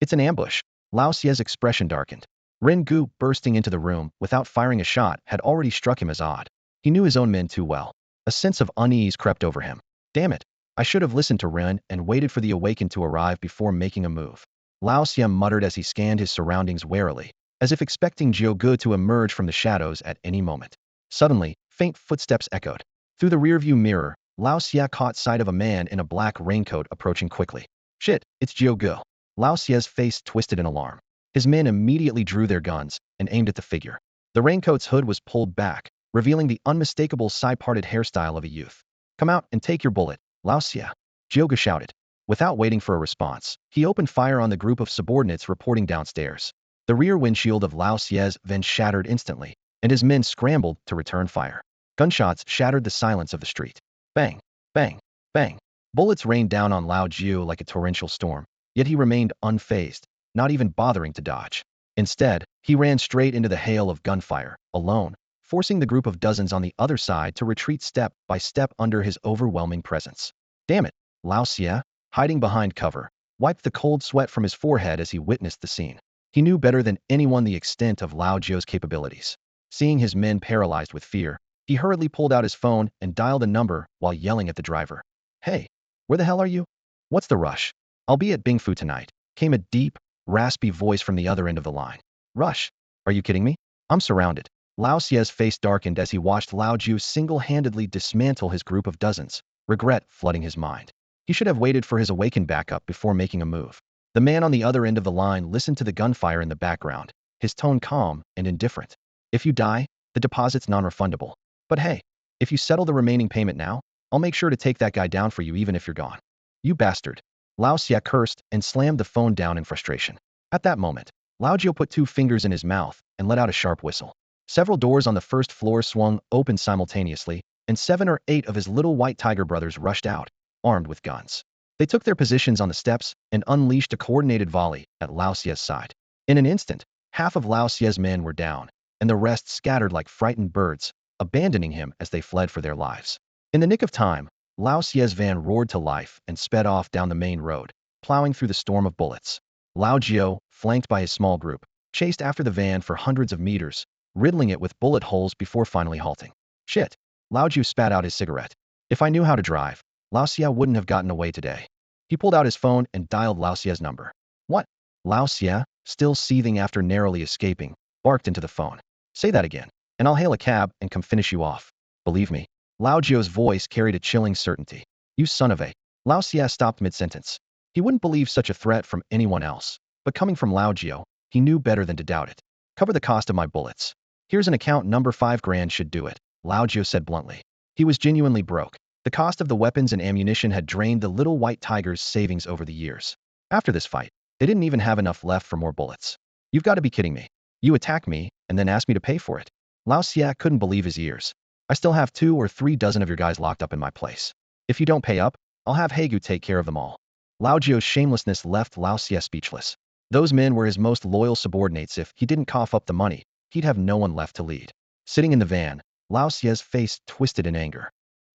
it's an ambush. Lao Xie's expression darkened. Rengu, bursting into the room without firing a shot, had already struck him as odd. He knew his own men too well. A sense of unease crept over him. Damn it, I should have listened to Ren and waited for the awakened to arrive before making a move. Lao Xie muttered as he scanned his surroundings warily, as if expecting Jioga to emerge from the shadows at any moment. Suddenly, faint footsteps echoed. Through the rearview mirror, Lao Xie caught sight of a man in a black raincoat approaching quickly. Shit, it's Jioga. Lao Xie's face twisted in alarm. His men immediately drew their guns and aimed at the figure. The raincoat's hood was pulled back, revealing the unmistakable side-parted hairstyle of a youth. Come out and take your bullet, Lao Xie. Jioga shouted. Without waiting for a response, he opened fire on the group of subordinates reporting downstairs. The rear windshield of Lao Xie's van shattered instantly, and his men scrambled to return fire. Gunshots shattered the silence of the street. Bang, bang, bang. Bullets rained down on Lao Jiu like a torrential storm, yet he remained unfazed, not even bothering to dodge. Instead, he ran straight into the hail of gunfire, alone, forcing the group of dozens on the other side to retreat step by step under his overwhelming presence. Damn it, Lao Xie, hiding behind cover, wiped the cold sweat from his forehead as he witnessed the scene. He knew better than anyone the extent of Lao Jiu's capabilities. Seeing his men paralyzed with fear, he hurriedly pulled out his phone and dialed a number while yelling at the driver. Hey, where the hell are you? What's the rush? I'll be at Bingfu tonight, came a deep, raspy voice from the other end of the line. Rush. Are you kidding me? I'm surrounded. Lao Xie's face darkened as he watched Lao Jiu single-handedly dismantle his group of dozens, regret flooding his mind. He should have waited for his awakened backup before making a move. The man on the other end of the line listened to the gunfire in the background, his tone calm and indifferent. If you die, the deposit's non-refundable. But hey, if you settle the remaining payment now, I'll make sure to take that guy down for you even if you're gone. You bastard. Lao Xia cursed and slammed the phone down in frustration. At that moment, Lao Jiu put 2 fingers in his mouth and let out a sharp whistle. Several doors on the first floor swung open simultaneously, and 7 or 8 of his little white tiger brothers rushed out, armed with guns. They took their positions on the steps and unleashed a coordinated volley at Lao Xia's side. In an instant, half of Lao Xia's men were down, and the rest scattered like frightened birds, abandoning him as they fled for their lives. In the nick of time, Lao Xia's van roared to life and sped off down the main road, plowing through the storm of bullets. Lao Jiu, flanked by his small group, chased after the van for hundreds of meters, riddling it with bullet holes before finally halting. Shit. Lao Jiu spat out his cigarette. If I knew how to drive, Lao Xia wouldn't have gotten away today. He pulled out his phone and dialed Lao Xia's number. What? Lao Xia, still seething after narrowly escaping, barked into the phone. Say that again, and I'll hail a cab and come finish you off. Believe me. Lao Jiu's voice carried a chilling certainty. You son of a. Lao Xia stopped mid-sentence. He wouldn't believe such a threat from anyone else, but coming from Lao Jiu, he knew better than to doubt it. Cover the cost of my bullets. Here's an account number 5 grand should do it, Lao Jiu said bluntly. He was genuinely broke. The cost of the weapons and ammunition had drained the little white tiger's savings over the years. After this fight, they didn't even have enough left for more bullets. You've got to be kidding me. You attack me, and then ask me to pay for it. Lao Xia couldn't believe his ears. I still have 2 or 3 dozen of your guys locked up in my place. If you don't pay up, I'll have Haegu take care of them all. Lao Jiu's shamelessness left Lao Xia speechless. Those men were his most loyal subordinates. If he didn't cough up the money, he'd have no one left to lead. Sitting in the van, Lao Xia's face twisted in anger.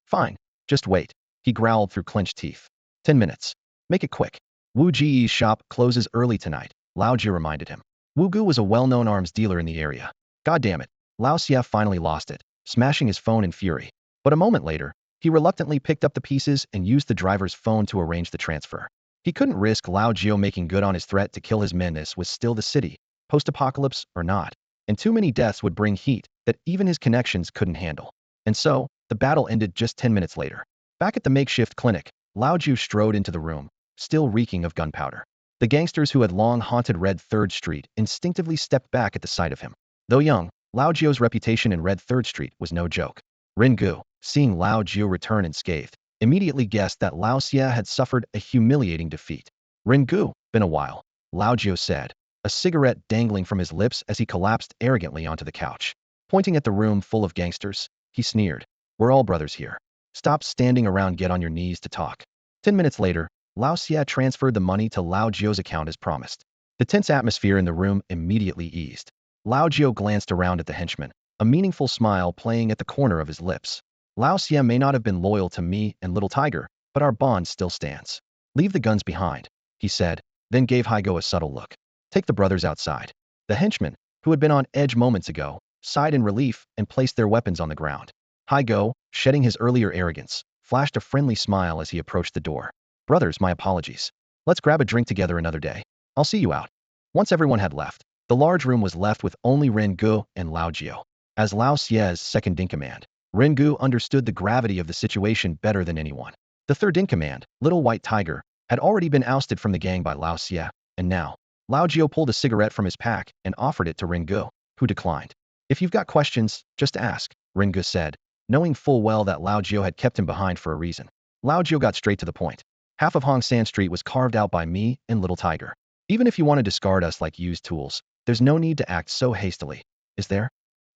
Fine. Just wait, he growled through clenched teeth. 10 minutes. Make it quick. Wu Ji's shop closes early tonight, Lao Ji reminded him. Wu Gu was a well-known arms dealer in the area. God damn it. Lao Xia finally lost it, smashing his phone in fury. But a moment later, he reluctantly picked up the pieces and used the driver's phone to arrange the transfer. He couldn't risk Lao Jiu making good on his threat to kill his men. This was still the city, post-apocalypse or not, and too many deaths would bring heat that even his connections couldn't handle. And so, the battle ended just 10 minutes later. Back at the makeshift clinic, Lao Jiu strode into the room, still reeking of gunpowder. The gangsters who had long haunted Red 3rd Street instinctively stepped back at the sight of him. Though young, Lao Jiu's reputation in Red 3rd Street was no joke. Ren Gu, seeing Lao Jiu return unscathed, immediately guessed that Lao Xia had suffered a humiliating defeat. Ren Gu, been a while, Lao Jiu said, a cigarette dangling from his lips as he collapsed arrogantly onto the couch. Pointing at the room full of gangsters, he sneered. We're all brothers here. Stop standing around, get on your knees to talk. 10 minutes later, Lao Xia transferred the money to Lao Jiu's account as promised. The tense atmosphere in the room immediately eased. Lao Jiu glanced around at the henchman, a meaningful smile playing at the corner of his lips. Lao Xia may not have been loyal to me and Little Tiger, but our bond still stands. Leave the guns behind, he said, then gave Haigo a subtle look. Take the brothers outside. The henchman, who had been on edge moments ago, sighed in relief and placed their weapons on the ground. Haigo, shedding his earlier arrogance, flashed a friendly smile as he approached the door. Brothers, my apologies. Let's grab a drink together another day. I'll see you out. Once everyone had left, the large room was left with only Ren Gu and Lao Jiu. As Lao Xia's second-in-command, Ren Gu understood the gravity of the situation better than anyone. The third-in-command, Little White Tiger, had already been ousted from the gang by Lao Xia, and now, Lao Jiu pulled a cigarette from his pack and offered it to Ren Gu, who declined. If you've got questions, just ask, Ren Gu said, knowing full well that Lao Jiu had kept him behind for a reason. Lao Jiu got straight to the point. Half of Hong San Street was carved out by me and Little Tiger. Even if you want to discard us like used tools, there's no need to act so hastily, is there?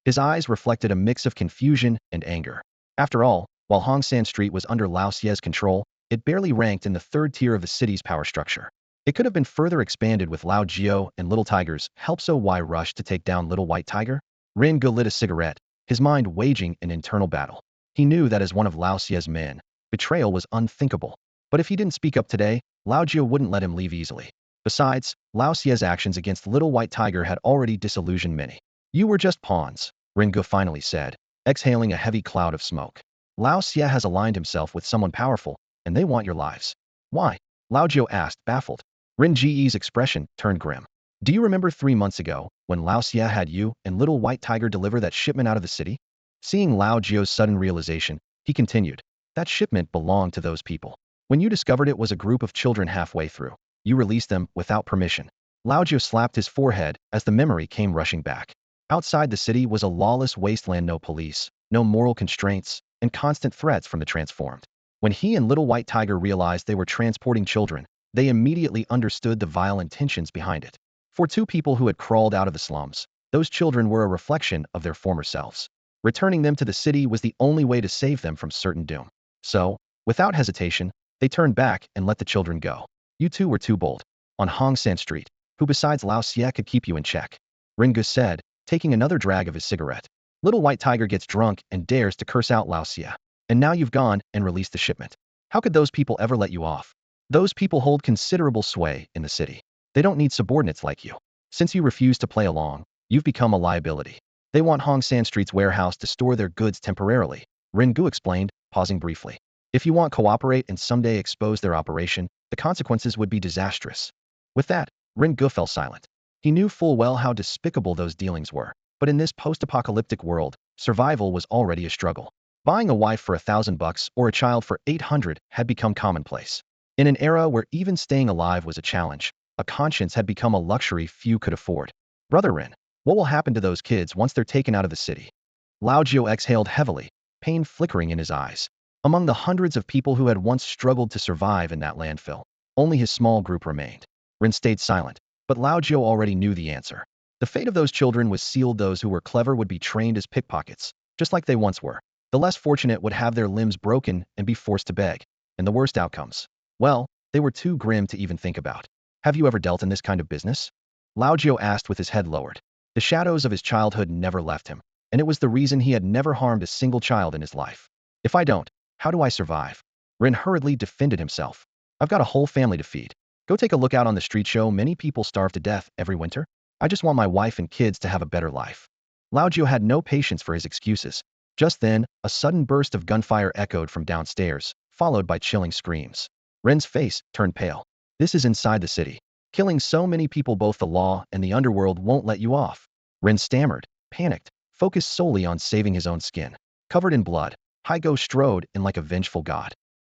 His eyes reflected a mix of confusion and anger. After all, while Hong San Street was under Lao Xia's control, it barely ranked in the 3rd tier of the city's power structure. It could have been further expanded with Lao Jiu and Little Tiger's help, so why rush to take down Little White Tiger? Ren Gu lit a cigarette, his mind waging an internal battle. He knew that as one of Lao Xia's men, betrayal was unthinkable. But if he didn't speak up today, Lao Jiu wouldn't let him leave easily. Besides, Lao Xia's actions against Little White Tiger had already disillusioned many. You were just pawns, Ren Gu finally said, exhaling a heavy cloud of smoke. Lao Xia has aligned himself with someone powerful, and they want your lives. Why? Lao Jiu asked, baffled. Rin Ji's expression turned grim. Do you remember 3 months ago, when Lao Xie had you and Little White Tiger deliver that shipment out of the city? Seeing Lao Jio's sudden realization, he continued, that shipment belonged to those people. When you discovered it was a group of children halfway through, you released them without permission. Lao Jio slapped his forehead as the memory came rushing back. Outside the city was a lawless wasteland, no police, no moral constraints, and constant threats from the transformed. When he and Little White Tiger realized they were transporting children, they immediately understood the vile intentions behind it. For two people who had crawled out of the slums, those children were a reflection of their former selves. Returning them to the city was the only way to save them from certain doom. So, without hesitation, they turned back and let the children go. You two were too bold. On Hong San Street, who besides Lao Xie could keep you in check? Ringu said, taking another drag of his cigarette. Little White Tiger gets drunk and dares to curse out Lao Xie. And now you've gone and released the shipment. How could those people ever let you off? Those people hold considerable sway in the city. They don't need subordinates like you. Since you refuse to play along, you've become a liability. They want Hong San Street's warehouse to store their goods temporarily, Ringu explained, pausing briefly. If you want cooperate and someday expose their operation, the consequences would be disastrous. With that, Ringu fell silent. He knew full well how despicable those dealings were, but in this post-apocalyptic world, survival was already a struggle. Buying a wife for $1,000 or a child for 800 had become commonplace. In an era where even staying alive was a challenge, a conscience had become a luxury few could afford. Brother Rin, what will happen to those kids once they're taken out of the city? Lao Jio exhaled heavily, pain flickering in his eyes. Among the hundreds of people who had once struggled to survive in that landfill, only his small group remained. Rin stayed silent, but Lao Jio already knew the answer. The fate of those children was sealed. Those who were clever would be trained as pickpockets, just like they once were. The less fortunate would have their limbs broken and be forced to beg. And the worst outcomes, well, they were too grim to even think about. Have you ever dealt in this kind of business? Lao Jio asked with his head lowered. The shadows of his childhood never left him, and it was the reason he had never harmed a single child in his life. If I don't, how do I survive? Rin hurriedly defended himself. I've got a whole family to feed. Go take a look out on the street show. Many people starve to death every winter. I just want my wife and kids to have a better life. Lao Jio had no patience for his excuses. Just then, a sudden burst of gunfire echoed from downstairs, followed by chilling screams. Ren's face turned pale. This is inside the city. Killing so many people, both the law and the underworld won't let you off. Ren stammered, panicked, focused solely on saving his own skin. Covered in blood, Haigo strode in like a vengeful god.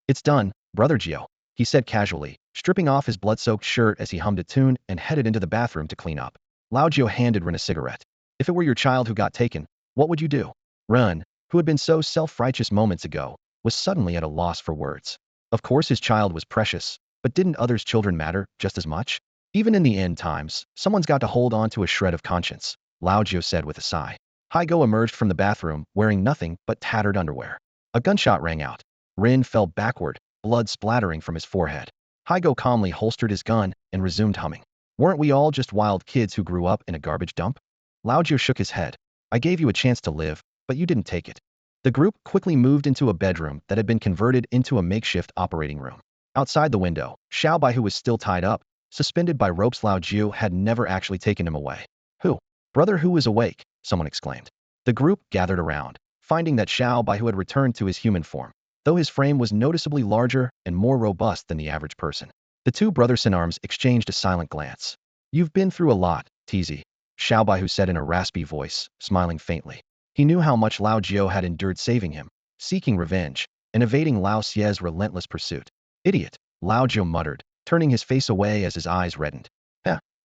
It's done, Brother Gio, he said casually, stripping off his blood-soaked shirt as he hummed a tune and headed into the bathroom to clean up. Lao Gio handed Ren a cigarette. If it were your child who got taken, what would you do? Ren, who had been so self-righteous moments ago, was suddenly at a loss for words. Of course his child was precious, but didn't others' children matter just as much? Even in the end times, someone's got to hold on to a shred of conscience, Lao Jio said with a sigh. Haigo emerged from the bathroom, wearing nothing but tattered underwear. A gunshot rang out. Rin fell backward, blood splattering from his forehead. Haigo calmly holstered his gun and resumed humming. Weren't we all just wild kids who grew up in a garbage dump? Lao Jio shook his head. I gave you a chance to live, but you didn't take it. The group quickly moved into a bedroom that had been converted into a makeshift operating room. Outside the window, Xiao Bai, who was still tied up, suspended by ropes. Lao Jiu had never actually taken him away. Who? Brother who is awake, someone exclaimed. The group gathered around, finding that Xiao Bai who had returned to his human form, though his frame was noticeably larger and more robust than the average person. The two brothers-in-arms exchanged a silent glance. You've been through a lot, TZ, Xiao Bai who said in a raspy voice, smiling faintly. He knew how much Lao Jiu had endured saving him, seeking revenge, and evading Lao Xie's relentless pursuit. Idiot, Lao Jiu muttered, turning his face away as his eyes reddened.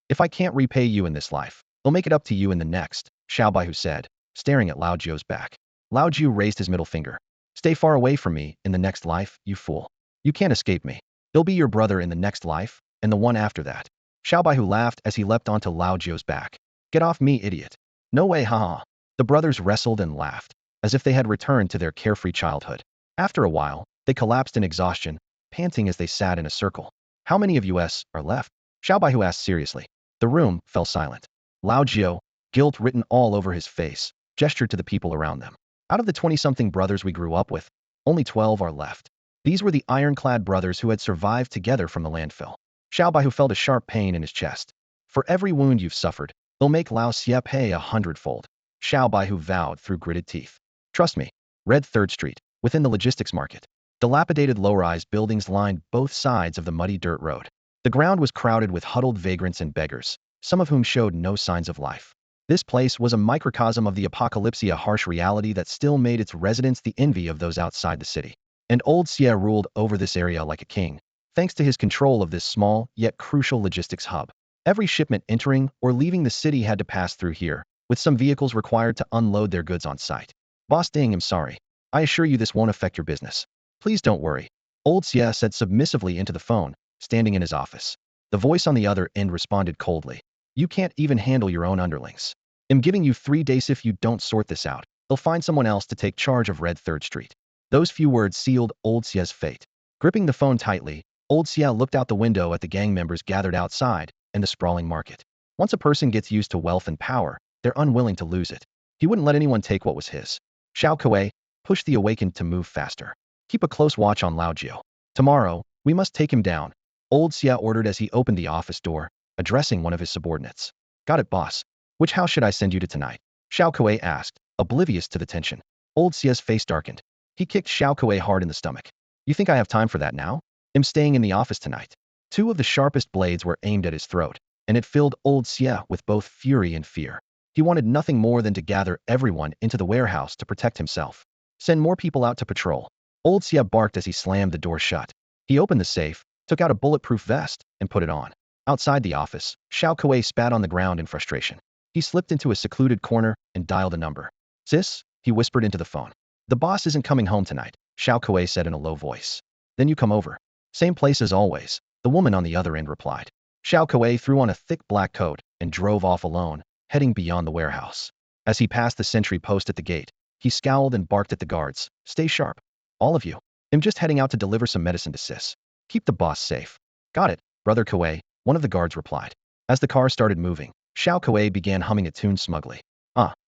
If I can't repay you in this life, I'll make it up to you in the next, Xiao Baihu said, staring at Lao Jiu's back. Lao Jiu raised his middle finger. Stay far away from me in the next life, you fool. You can't escape me. He'll be your brother in the next life, and the one after that. Xiao Baihu laughed as he leapt onto Lao Jiu's back. Get off me, idiot. No way, haha. The brothers wrestled and laughed, as if they had returned to their carefree childhood. After a while, they collapsed in exhaustion, panting as they sat in a circle. How many of us are left? Xiao Baihu asked seriously. The room fell silent. Lao Jiu, guilt written all over his face, gestured to the people around them. Out of the 20-something brothers we grew up with, only 12 are left. These were the ironclad brothers who had survived together from the landfill. Xiao Baihu felt a sharp pain in his chest. For every wound you've suffered, they'll make Lao Xie pay 100-fold. Xiao Baihu vowed through gritted teeth. Trust me. Red 3rd Street, within the logistics market. Dilapidated low-rise buildings lined both sides of the muddy dirt road. The ground was crowded with huddled vagrants and beggars, some of whom showed no signs of life. This place was a microcosm of the apocalypse, a harsh reality that still made its residents the envy of those outside the city. And old Xie ruled over this area like a king, thanks to his control of this small, yet crucial logistics hub. Every shipment entering or leaving the city had to pass through here, with some vehicles required to unload their goods on site. Boss Ding, I'm sorry. I assure you this won't affect your business. Please don't worry. Old Xie said submissively into the phone, standing in his office. The voice on the other end responded coldly. You can't even handle your own underlings. I'm giving you 3 days. If you don't sort this out, they'll find someone else to take charge of Red 3rd Street. Those few words sealed Old Xie's fate. Gripping the phone tightly, Old Xie looked out the window at the gang members gathered outside and the sprawling market. Once a person gets used to wealth and power, they're unwilling to lose it. He wouldn't let anyone take what was his. Xiao Kuei pushed the awakened to move faster. Keep a close watch on Lao Jiu. Tomorrow, we must take him down, Old Xie ordered as he opened the office door, addressing one of his subordinates. Got it, boss. Which house should I send you to tonight? Xiao Kuei asked, oblivious to the tension. Old Xie's face darkened. He kicked Xiao Kuei hard in the stomach. You think I have time for that now? I'm staying in the office tonight. 2 of the sharpest blades were aimed at his throat, and it filled Old Xie with both fury and fear. He wanted nothing more than to gather everyone into the warehouse to protect himself. Send more people out to patrol. Old Xie barked as he slammed the door shut. He opened the safe, took out a bulletproof vest, and put it on. Outside the office, Xiao Kuei spat on the ground in frustration. He slipped into a secluded corner and dialed a number. Sis, he whispered into the phone. The boss isn't coming home tonight, Xiao Kuei said in a low voice. Then you come over. Same place as always, the woman on the other end replied. Xiao Kuei threw on a thick black coat and drove off alone, heading beyond the warehouse. As he passed the sentry post at the gate, he scowled and barked at the guards. Stay sharp. All of you. I'm just heading out to deliver some medicine to Sis. Keep the boss safe. Got it, Brother Kuei, one of the guards replied. As the car started moving, Xiao Kuei began humming a tune smugly.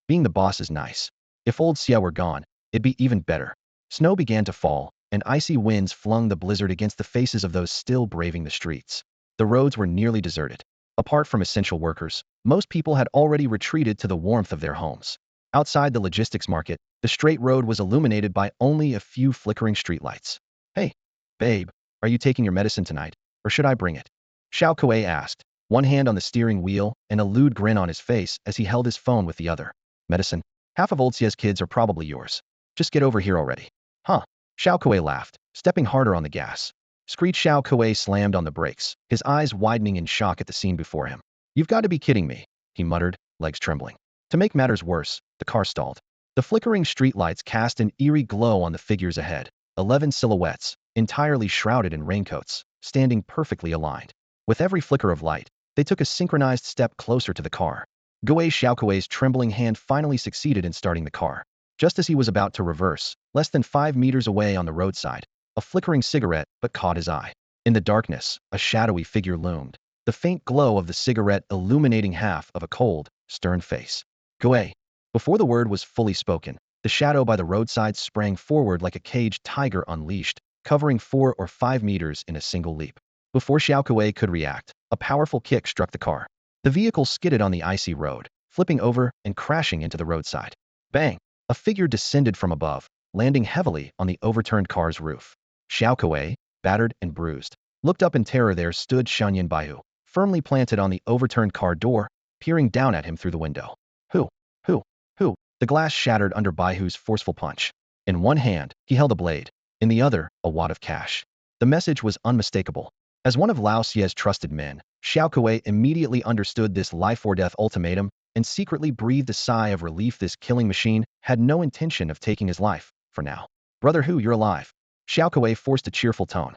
Being the boss is nice. If Old Xie were gone, it'd be even better. Snow began to fall, and icy winds flung the blizzard against the faces of those still braving the streets. The roads were nearly deserted. Apart from essential workers, most people had already retreated to the warmth of their homes. Outside the logistics market, the straight road was illuminated by only a few flickering streetlights. Hey, babe, are you taking your medicine tonight, or should I bring it? Xiao Kuei asked, one hand on the steering wheel and a lewd grin on his face as he held his phone with the other. Medicine? Half of Old Xie's kids are probably yours. Just get over here already. Huh? Xiao Kuei laughed, stepping harder on the gas. Screech. Xiao Kuei slammed on the brakes, his eyes widening in shock at the scene before him. You've got to be kidding me, he muttered, legs trembling. To make matters worse, the car stalled. The flickering streetlights cast an eerie glow on the figures ahead, 11 silhouettes, entirely shrouded in raincoats, standing perfectly aligned. With every flicker of light, they took a synchronized step closer to the car. Xiao Kuei's trembling hand finally succeeded in starting the car. Just as he was about to reverse, less than 5 meters away on the roadside, a flickering cigarette but caught his eye. In the darkness, a shadowy figure loomed, the faint glow of the cigarette illuminating half of a cold, stern face. Kuei. Before the word was fully spoken, the shadow by the roadside sprang forward like a caged tiger unleashed, covering 4 or 5 meters in a single leap. Before Xiao Kuei could react, a powerful kick struck the car. The vehicle skidded on the icy road, flipping over and crashing into the roadside. Bang! A figure descended from above, landing heavily on the overturned car's roof. Xiao Kuei, battered and bruised, looked up in terror. There stood Shanyan Baihu, firmly planted on the overturned car door, peering down at him through the window. Who? Who? Who? The glass shattered under Baihu's forceful punch. In one hand, he held a blade. In the other, a wad of cash. The message was unmistakable. As one of Lao Xie's trusted men, Xiao Kuei immediately understood this life-or-death ultimatum and secretly breathed a sigh of relief. This killing machine had no intention of taking his life, for now. Brother Hu, you're alive. Xiao Kuei forced a cheerful tone.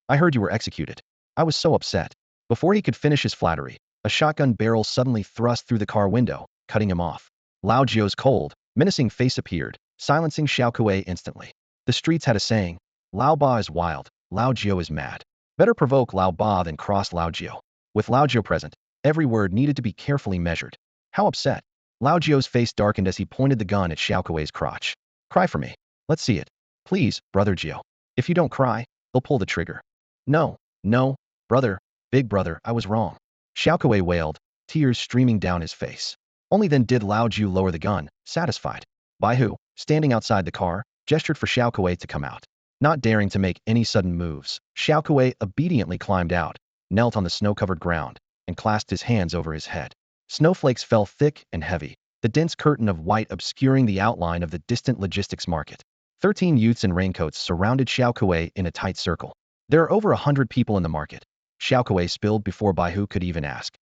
I heard you were executed. I was so upset. Before he could finish his flattery, a shotgun barrel suddenly thrust through the car window, cutting him off. Lao Jio's cold, menacing face appeared, silencing Xiao Kuei instantly. The streets had a saying, Lao Ba is wild, Lao Jio is mad. Better provoke Lao Ba than cross Lao Jio. With Lao Jio present, every word needed to be carefully measured. How upset. Lao Jio's face darkened as he pointed the gun at Xiao Kuei's crotch. Cry for me. Let's see it. Please, Brother Jio. If you don't cry, they'll pull the trigger. No, no, brother, big brother, I was wrong. Xiao Kuei wailed, tears streaming down his face. Only then did Lao Jiu lower the gun, satisfied. Baihu, standing outside the car, gestured for Xiao Kuei to come out. Not daring to make any sudden moves, Xiao Kuei obediently climbed out, knelt on the snow-covered ground, and clasped his hands over his head. Snowflakes fell thick and heavy, the dense curtain of white obscuring the outline of the distant logistics market. 13 youths in raincoats surrounded Xiao Kuei in a tight circle. There are over 100 people in the market. Xiao Kuei spilled before Baihu could even ask.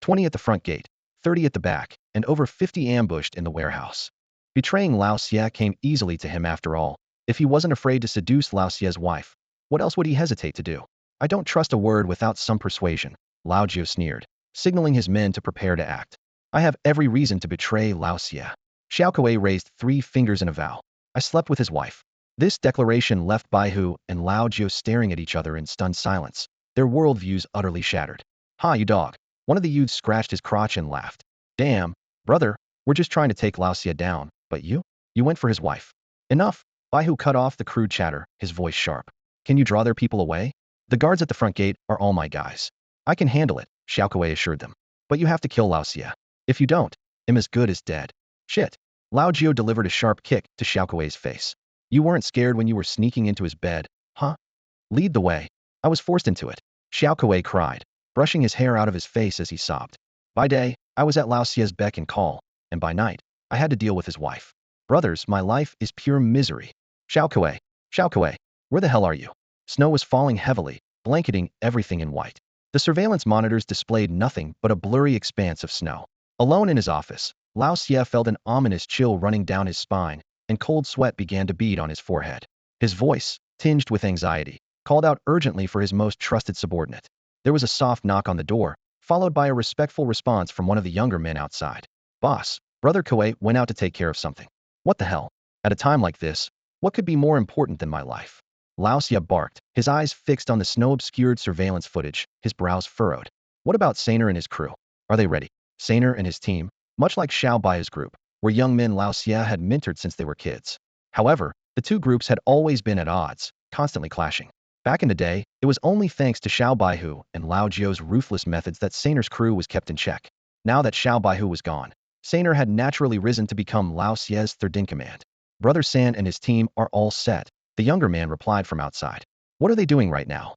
20 at the front gate, 30 at the back, and over 50 ambushed in the warehouse. Betraying Lao Xie came easily to him after all. If he wasn't afraid to seduce Lao Xie's wife, what else would he hesitate to do? I don't trust a word without some persuasion, Lao Jiu sneered, signaling his men to prepare to act. I have every reason to betray Lao Xie. Xiao Kuei raised 3 fingers in a vow. I slept with his wife. This declaration left Baihu and Lao Jiu staring at each other in stunned silence, their worldviews utterly shattered. Ha, you dog. One of the youths scratched his crotch and laughed. Damn, brother, we're just trying to take Lao Xie down, but you? You went for his wife. Enough. Baihu cut off the crude chatter, his voice sharp. Can you draw their people away? The guards at the front gate are all my guys. I can handle it, Xiao Kuei assured them. But you have to kill Lao Xie. If you don't, I'm as good as dead. Shit. Lao Jiu delivered a sharp kick to Xiao Kuei's face. You weren't scared when you were sneaking into his bed, huh? Lead the way. I was forced into it. Xiao Kuei cried, brushing his hair out of his face as he sobbed. By day, I was at Lao Xie's beck and call, and by night, I had to deal with his wife. Brothers, my life is pure misery. Xiao Kuei, where the hell are you? Snow was falling heavily, blanketing everything in white. The surveillance monitors displayed nothing but a blurry expanse of snow. Alone in his office, Lao Xie felt an ominous chill running down his spine, and cold sweat began to bead on his forehead. His voice, tinged with anxiety, called out urgently for his most trusted subordinate. There was a soft knock on the door, followed by a respectful response from one of the younger men outside. Boss, Brother Kuei went out to take care of something. What the hell? At a time like this, what could be more important than my life? Lao Xie barked, his eyes fixed on the snow-obscured surveillance footage, his brows furrowed. What about Sainer and his crew? Are they ready? Sainer and his team, much like Xiao Bai's group, were young men Lao Xie had mentored since they were kids. However, the two groups had always been at odds, constantly clashing. Back in the day, it was only thanks to Xiao Baihu and Lao Jiu's ruthless methods that Sainer's crew was kept in check. Now that Xiao Baihu was gone, Sainer had naturally risen to become Lao Xie's third-in-command. Brother San and his team are all set, the younger man replied from outside. What are they doing right now?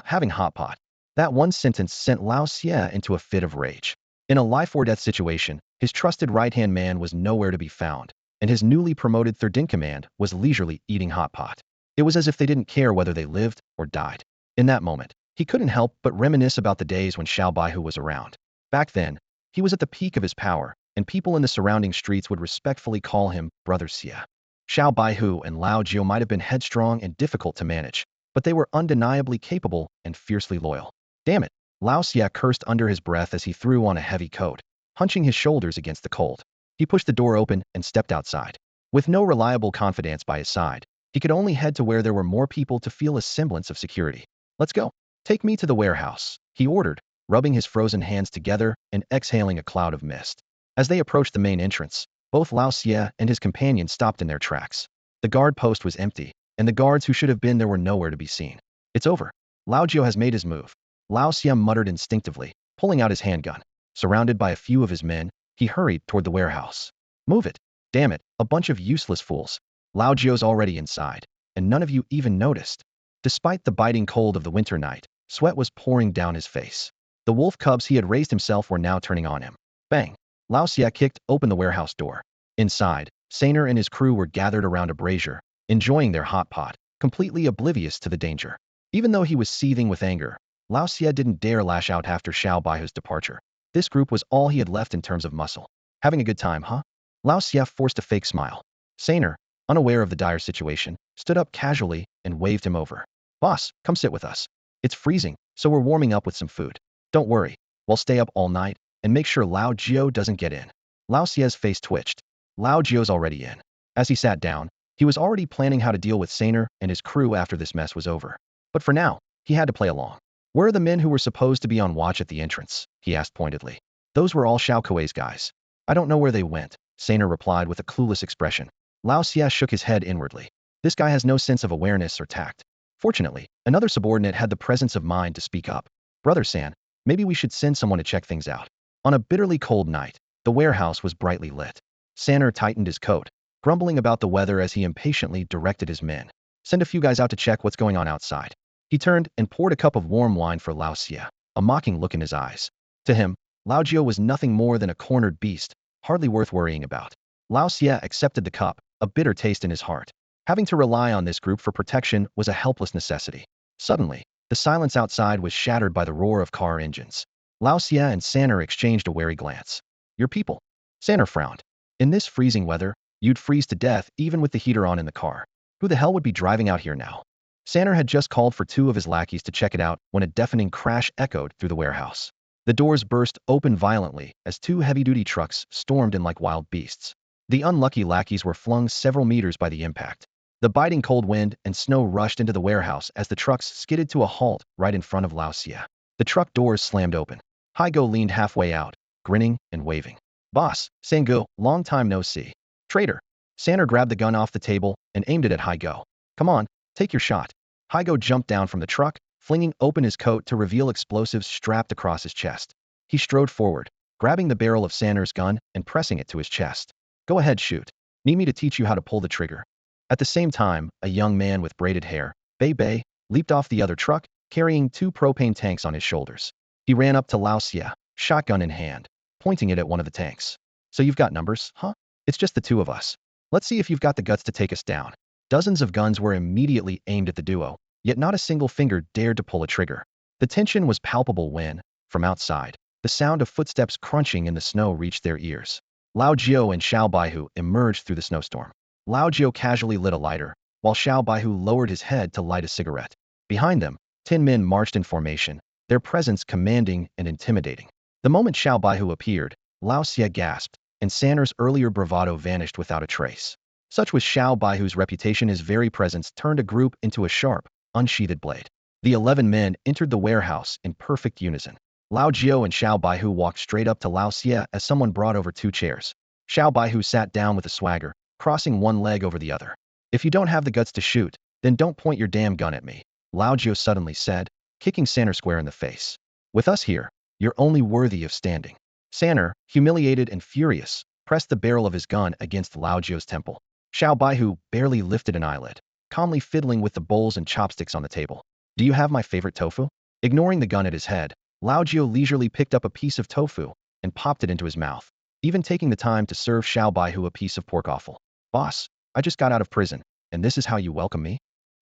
Having hot pot. That one sentence sent Lao Xie into a fit of rage. In a life-or-death situation, his trusted right-hand man was nowhere to be found, and his newly promoted third-in-command was leisurely eating hot pot. It was as if they didn't care whether they lived or died. In that moment, he couldn't help but reminisce about the days when Xiao Baihu was around. Back then, he was at the peak of his power, and people in the surrounding streets would respectfully call him Brother Xie. Xiao Baihu and Lao Jiu might have been headstrong and difficult to manage, but they were undeniably capable and fiercely loyal. Damn it, Lao Xie cursed under his breath as he threw on a heavy coat, hunching his shoulders against the cold. He pushed the door open and stepped outside. With no reliable confidants by his side, he could only head to where there were more people to feel a semblance of security. Let's go. Take me to the warehouse, he ordered, rubbing his frozen hands together and exhaling a cloud of mist. As they approached the main entrance, both Lao Xie and his companion stopped in their tracks. The guard post was empty, and the guards who should have been there were nowhere to be seen. It's over. Lao Jiu has made his move. Lao Xie muttered instinctively, pulling out his handgun. Surrounded by a few of his men, he hurried toward the warehouse. Move it. Damn it, a bunch of useless fools. Lao Jiu's already inside, and none of you even noticed. Despite the biting cold of the winter night, sweat was pouring down his face. The wolf cubs he had raised himself were now turning on him. Bang! Lao Xie kicked open the warehouse door. Inside, Sainer and his crew were gathered around a brazier, enjoying their hot pot, completely oblivious to the danger. Even though he was seething with anger, Lao Xie didn't dare lash out after Xiao Baihu's departure. This group was all he had left in terms of muscle. Having a good time, huh? Lao Xie forced a fake smile. Sainer, unaware of the dire situation, stood up casually and waved him over. Boss, come sit with us. It's freezing, so we're warming up with some food. Don't worry, we'll stay up all night and make sure Lao Jiu doesn't get in. Lao Xie's face twitched. Lao Jiu's already in. As he sat down, he was already planning how to deal with Sainer and his crew after this mess was over. But for now, he had to play along. Where are the men who were supposed to be on watch at the entrance? He asked pointedly. Those were all Xiao Kuei's guys. I don't know where they went, Sainer replied with a clueless expression. Lao Xie shook his head inwardly. This guy has no sense of awareness or tact. Fortunately, another subordinate had the presence of mind to speak up. Brother San, maybe we should send someone to check things out. On a bitterly cold night, the warehouse was brightly lit. Sainer tightened his coat, grumbling about the weather as he impatiently directed his men. Send a few guys out to check what's going on outside. He turned and poured a cup of warm wine for Lao Xie. a mocking look in his eyes. To him, Lao Jio was nothing more than a cornered beast, hardly worth worrying about. Lao Xie accepted the cup, a bitter taste in his heart. Having to rely on this group for protection was a helpless necessity. Suddenly, the silence outside was shattered by the roar of car engines. Lao Xie and Sanner exchanged a wary glance. Your people? Sanner frowned. In this freezing weather, you'd freeze to death even with the heater on in the car. Who the hell would be driving out here now? Sanner had just called for 2 of his lackeys to check it out when a deafening crash echoed through the warehouse. The doors burst open violently as 2 heavy-duty trucks stormed in like wild beasts. The unlucky lackeys were flung several meters by the impact. The biting cold wind and snow rushed into the warehouse as the trucks skidded to a halt right in front of Lao Xie. The truck doors slammed open. Haigo leaned halfway out, grinning and waving. Boss, Sangu, long time no see. Traitor. Sanner grabbed the gun off the table and aimed it at Haigo. Come on, take your shot. Haigo jumped down from the truck, flinging open his coat to reveal explosives strapped across his chest. He strode forward, grabbing the barrel of Sanner's gun and pressing it to his chest. Go ahead, shoot. Need me to teach you how to pull the trigger? At the same time, a young man with braided hair, Bei, leaped off the other truck, carrying 2 propane tanks on his shoulders. He ran up to Lao Xie, shotgun in hand, pointing it at one of the tanks. So you've got numbers, huh? It's just the 2 of us. Let's see if you've got the guts to take us down. Dozens of guns were immediately aimed at the duo, yet not a single finger dared to pull a trigger. The tension was palpable when, from outside, the sound of footsteps crunching in the snow reached their ears. Lao Jiao and Xiao Baihu emerged through the snowstorm. Lao Jiao casually lit a lighter, while Xiao Baihu lowered his head to light a cigarette. Behind them, 10 men marched in formation, their presence commanding and intimidating. The moment Xiao Baihu appeared, Lao Xie gasped, and Sanner's earlier bravado vanished without a trace. Such was Xiao Baihu's reputation, his very presence turned a group into a sharp, unsheathed blade. The 11 men entered the warehouse in perfect unison. Lao Jiao and Xiao Baihu walked straight up to Lao Xie as someone brought over 2 chairs. Xiao Baihu sat down with a swagger, crossing one leg over the other. If you don't have the guts to shoot, then don't point your damn gun at me, Lao Jiao suddenly said, kicking Sanner square in the face. With us here, you're only worthy of standing. Sanner, humiliated and furious, pressed the barrel of his gun against Lao Jiao's temple. Xiao Baihu barely lifted an eyelid, calmly fiddling with the bowls and chopsticks on the table. Do you have my favorite tofu? Ignoring the gun at his head, Lao Jiao leisurely picked up a piece of tofu and popped it into his mouth, even taking the time to serve Xiao Baihu a piece of pork offal. Boss, I just got out of prison, and this is how you welcome me?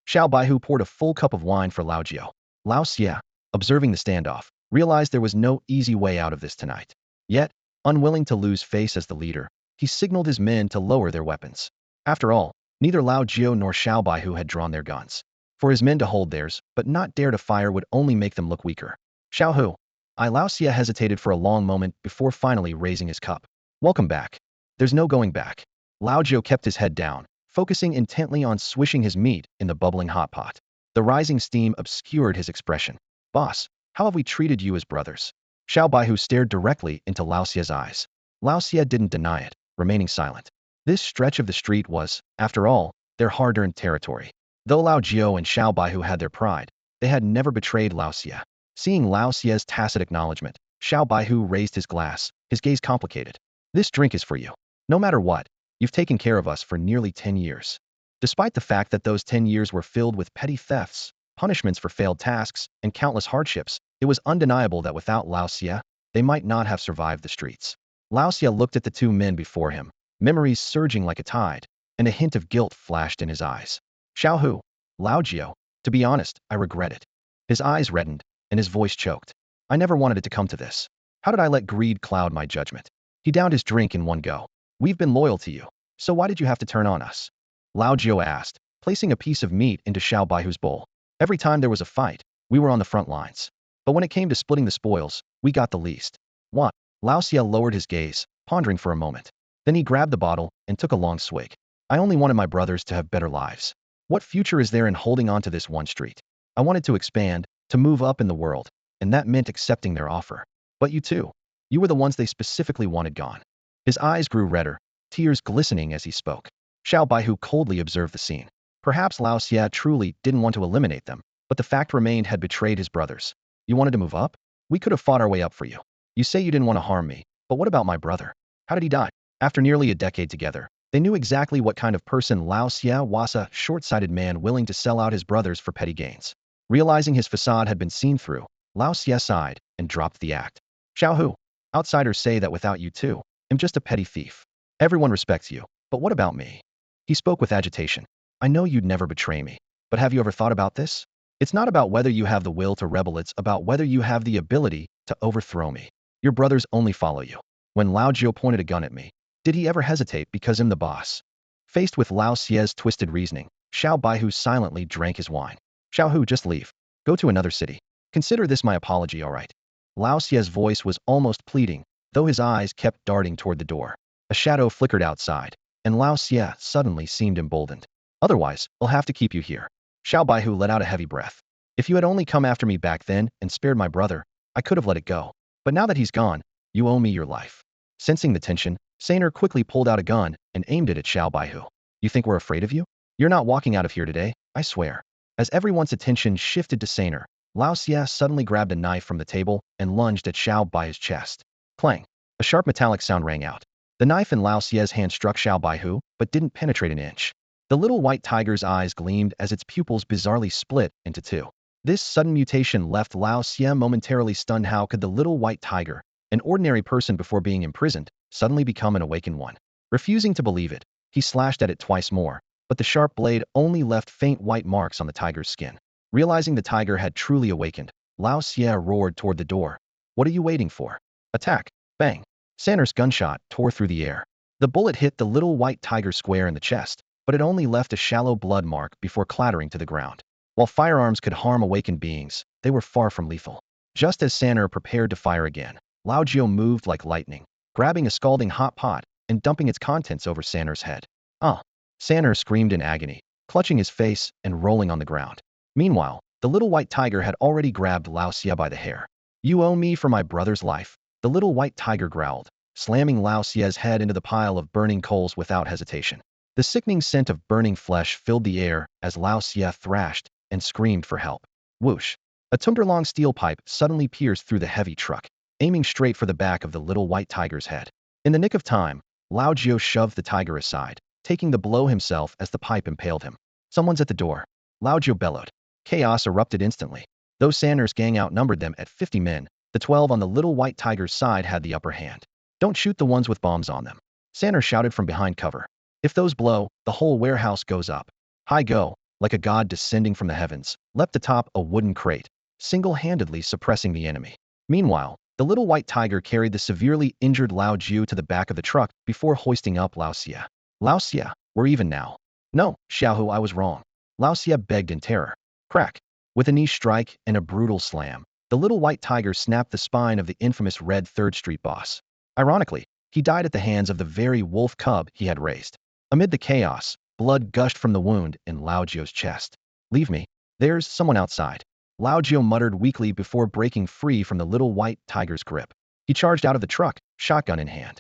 Xiao Baihu poured a full cup of wine for Lao Jiao. Lao Xie, observing the standoff, realized there was no easy way out of this tonight. Yet, unwilling to lose face as the leader, he signaled his men to lower their weapons. After all, neither Lao Jiao nor Xiao Baihu had drawn their guns. For his men to hold theirs, but not dare to fire would only make them look weaker. Xiao Hu. Lao Xie hesitated for a long moment before finally raising his cup. Welcome back. There's no going back. Lao Jiao kept his head down, focusing intently on swishing his meat in the bubbling hot pot. The rising steam obscured his expression. Boss, how have we treated you as brothers? Xiao Baihu stared directly into Lao Xie's eyes. Lao Xie didn't deny it, remaining silent. This stretch of the street was, after all, their hard-earned territory. Though Lao Jiao and Xiao Baihu had their pride, they had never betrayed Lao Xie. Seeing Lao Xie's tacit acknowledgement, Xiao Baihu raised his glass, his gaze complicated. This drink is for you. No matter what, you've taken care of us for nearly 10 years. Despite the fact that those 10 years were filled with petty thefts, punishments for failed tasks, and countless hardships, it was undeniable that without Lao Xie, they might not have survived the streets. Lao Xie looked at the 2 men before him, memories surging like a tide, and a hint of guilt flashed in his eyes. Xiao Hu, Lao Jiao, to be honest, I regret it. His eyes reddened, and his voice choked. I never wanted it to come to this. How did I let greed cloud my judgment? He downed his drink in one go. We've been loyal to you, so why did you have to turn on us? Lao Jiao asked, placing a piece of meat into Xiao Baihu's bowl. Every time there was a fight, we were on the front lines. But when it came to splitting the spoils, we got the least. What? Lao Xie lowered his gaze, pondering for a moment. Then he grabbed the bottle and took a long swig. I only wanted my brothers to have better lives. What future is there in holding on to this one street? I wanted to expand, to move up in the world, and that meant accepting their offer. But you too. You were the ones they specifically wanted gone. His eyes grew redder, tears glistening as he spoke. Xiao Baihu coldly observed the scene. Perhaps Lao Xie truly didn't want to eliminate them, but the fact remained had betrayed his brothers. You wanted to move up? We could have fought our way up for you. You say you didn't want to harm me, but what about my brother? How did he die? After nearly a decade together, they knew exactly what kind of person Lao Xie was, a short-sighted man willing to sell out his brothers for petty gains. Realizing his facade had been seen through, Lao Xie sighed and dropped the act. Xiao Hu. Outsiders say that without you too, I'm just a petty thief. Everyone respects you, but what about me? He spoke with agitation. I know you'd never betray me, but have you ever thought about this? It's not about whether you have the will to rebel, it's about whether you have the ability to overthrow me. Your brothers only follow you. When Lao Jiu pointed a gun at me, did he ever hesitate because I'm the boss? Faced with Lao Xie's twisted reasoning, Xiao Baihu silently drank his wine. Xiao Hu, just leave. Go to another city. Consider this my apology, all right? Lao Xie's voice was almost pleading, though his eyes kept darting toward the door. A shadow flickered outside, and Lao Xie suddenly seemed emboldened. Otherwise, I'll have to keep you here. Xiao Baihu let out a heavy breath. If you had only come after me back then and spared my brother, I could have let it go. But now that he's gone, you owe me your life. Sensing the tension, Saner quickly pulled out a gun and aimed it at Xiao Baihu. You think we're afraid of you? You're not walking out of here today, I swear. As everyone's attention shifted to Saner, Lao Xie suddenly grabbed a knife from the table and lunged at Xiao Baihu's chest. Clang! A sharp metallic sound rang out. The knife in Lao Xie's hand struck Xiao Baihu, but didn't penetrate an inch. The little white tiger's eyes gleamed as its pupils bizarrely split into two. This sudden mutation left Lao Xie momentarily stunned. How could the little white tiger, an ordinary person before being imprisoned, suddenly become an awakened one? Refusing to believe it, he slashed at it twice more, but the sharp blade only left faint white marks on the tiger's skin. Realizing the tiger had truly awakened, Lao Xie roared toward the door. What are you waiting for? Attack! Bang! Saner's gunshot tore through the air. The bullet hit the little white tiger square in the chest, but it only left a shallow blood mark before clattering to the ground. While firearms could harm awakened beings, they were far from lethal. Just as Saner prepared to fire again, Lao Jiu moved like lightning, grabbing a scalding hot pot and dumping its contents over Saner's head. Ah! Saner screamed in agony, clutching his face and rolling on the ground. Meanwhile, the little white tiger had already grabbed Lao Xie by the hair. You owe me for my brother's life, the little white tiger growled, slamming Lao Xie's head into the pile of burning coals without hesitation. The sickening scent of burning flesh filled the air as Lao Xie thrashed and screamed for help. Whoosh! A tumber-long steel pipe suddenly pierced through the heavy truck, aiming straight for the back of the little white tiger's head. In the nick of time, Lao Jiu shoved the tiger aside, taking the blow himself as the pipe impaled him. Someone's at the door. Lao Jiu bellowed. Chaos erupted instantly. Though Saner's gang outnumbered them at 50 men, the 12 on the little white tiger's side had the upper hand. Don't shoot the ones with bombs on them. Saner shouted from behind cover. If those blow, the whole warehouse goes up. High go, like a god descending from the heavens, leapt atop a wooden crate, single-handedly suppressing the enemy. Meanwhile, the little white tiger carried the severely injured Lao Jiu to the back of the truck before hoisting up Lao Xie. Lao Xie, we're even now. No, Xiaohu, I was wrong. Lao Xie begged in terror. Crack! With a knee strike and a brutal slam, the little white tiger snapped the spine of the infamous Red 3rd Street boss. Ironically, he died at the hands of the very wolf cub he had raised. Amid the chaos, blood gushed from the wound in Lao Jiu's chest. Leave me. There's someone outside. Lao Jiu muttered weakly before breaking free from the little white tiger's grip. He charged out of the truck, shotgun in hand.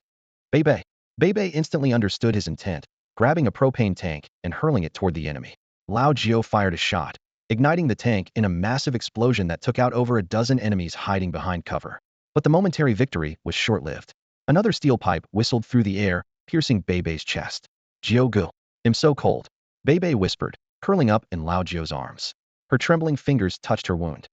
Bebe. Bebe instantly understood his intent, grabbing a propane tank and hurling it toward the enemy. Lao Jiu fired a shot, igniting the tank in a massive explosion that took out over a dozen enemies hiding behind cover. But the momentary victory was short-lived. Another steel pipe whistled through the air, piercing Bebe's chest. Jiu-gu, I'm so cold, Bebe whispered, curling up in Lao Jiu's arms. Her trembling fingers touched her wound.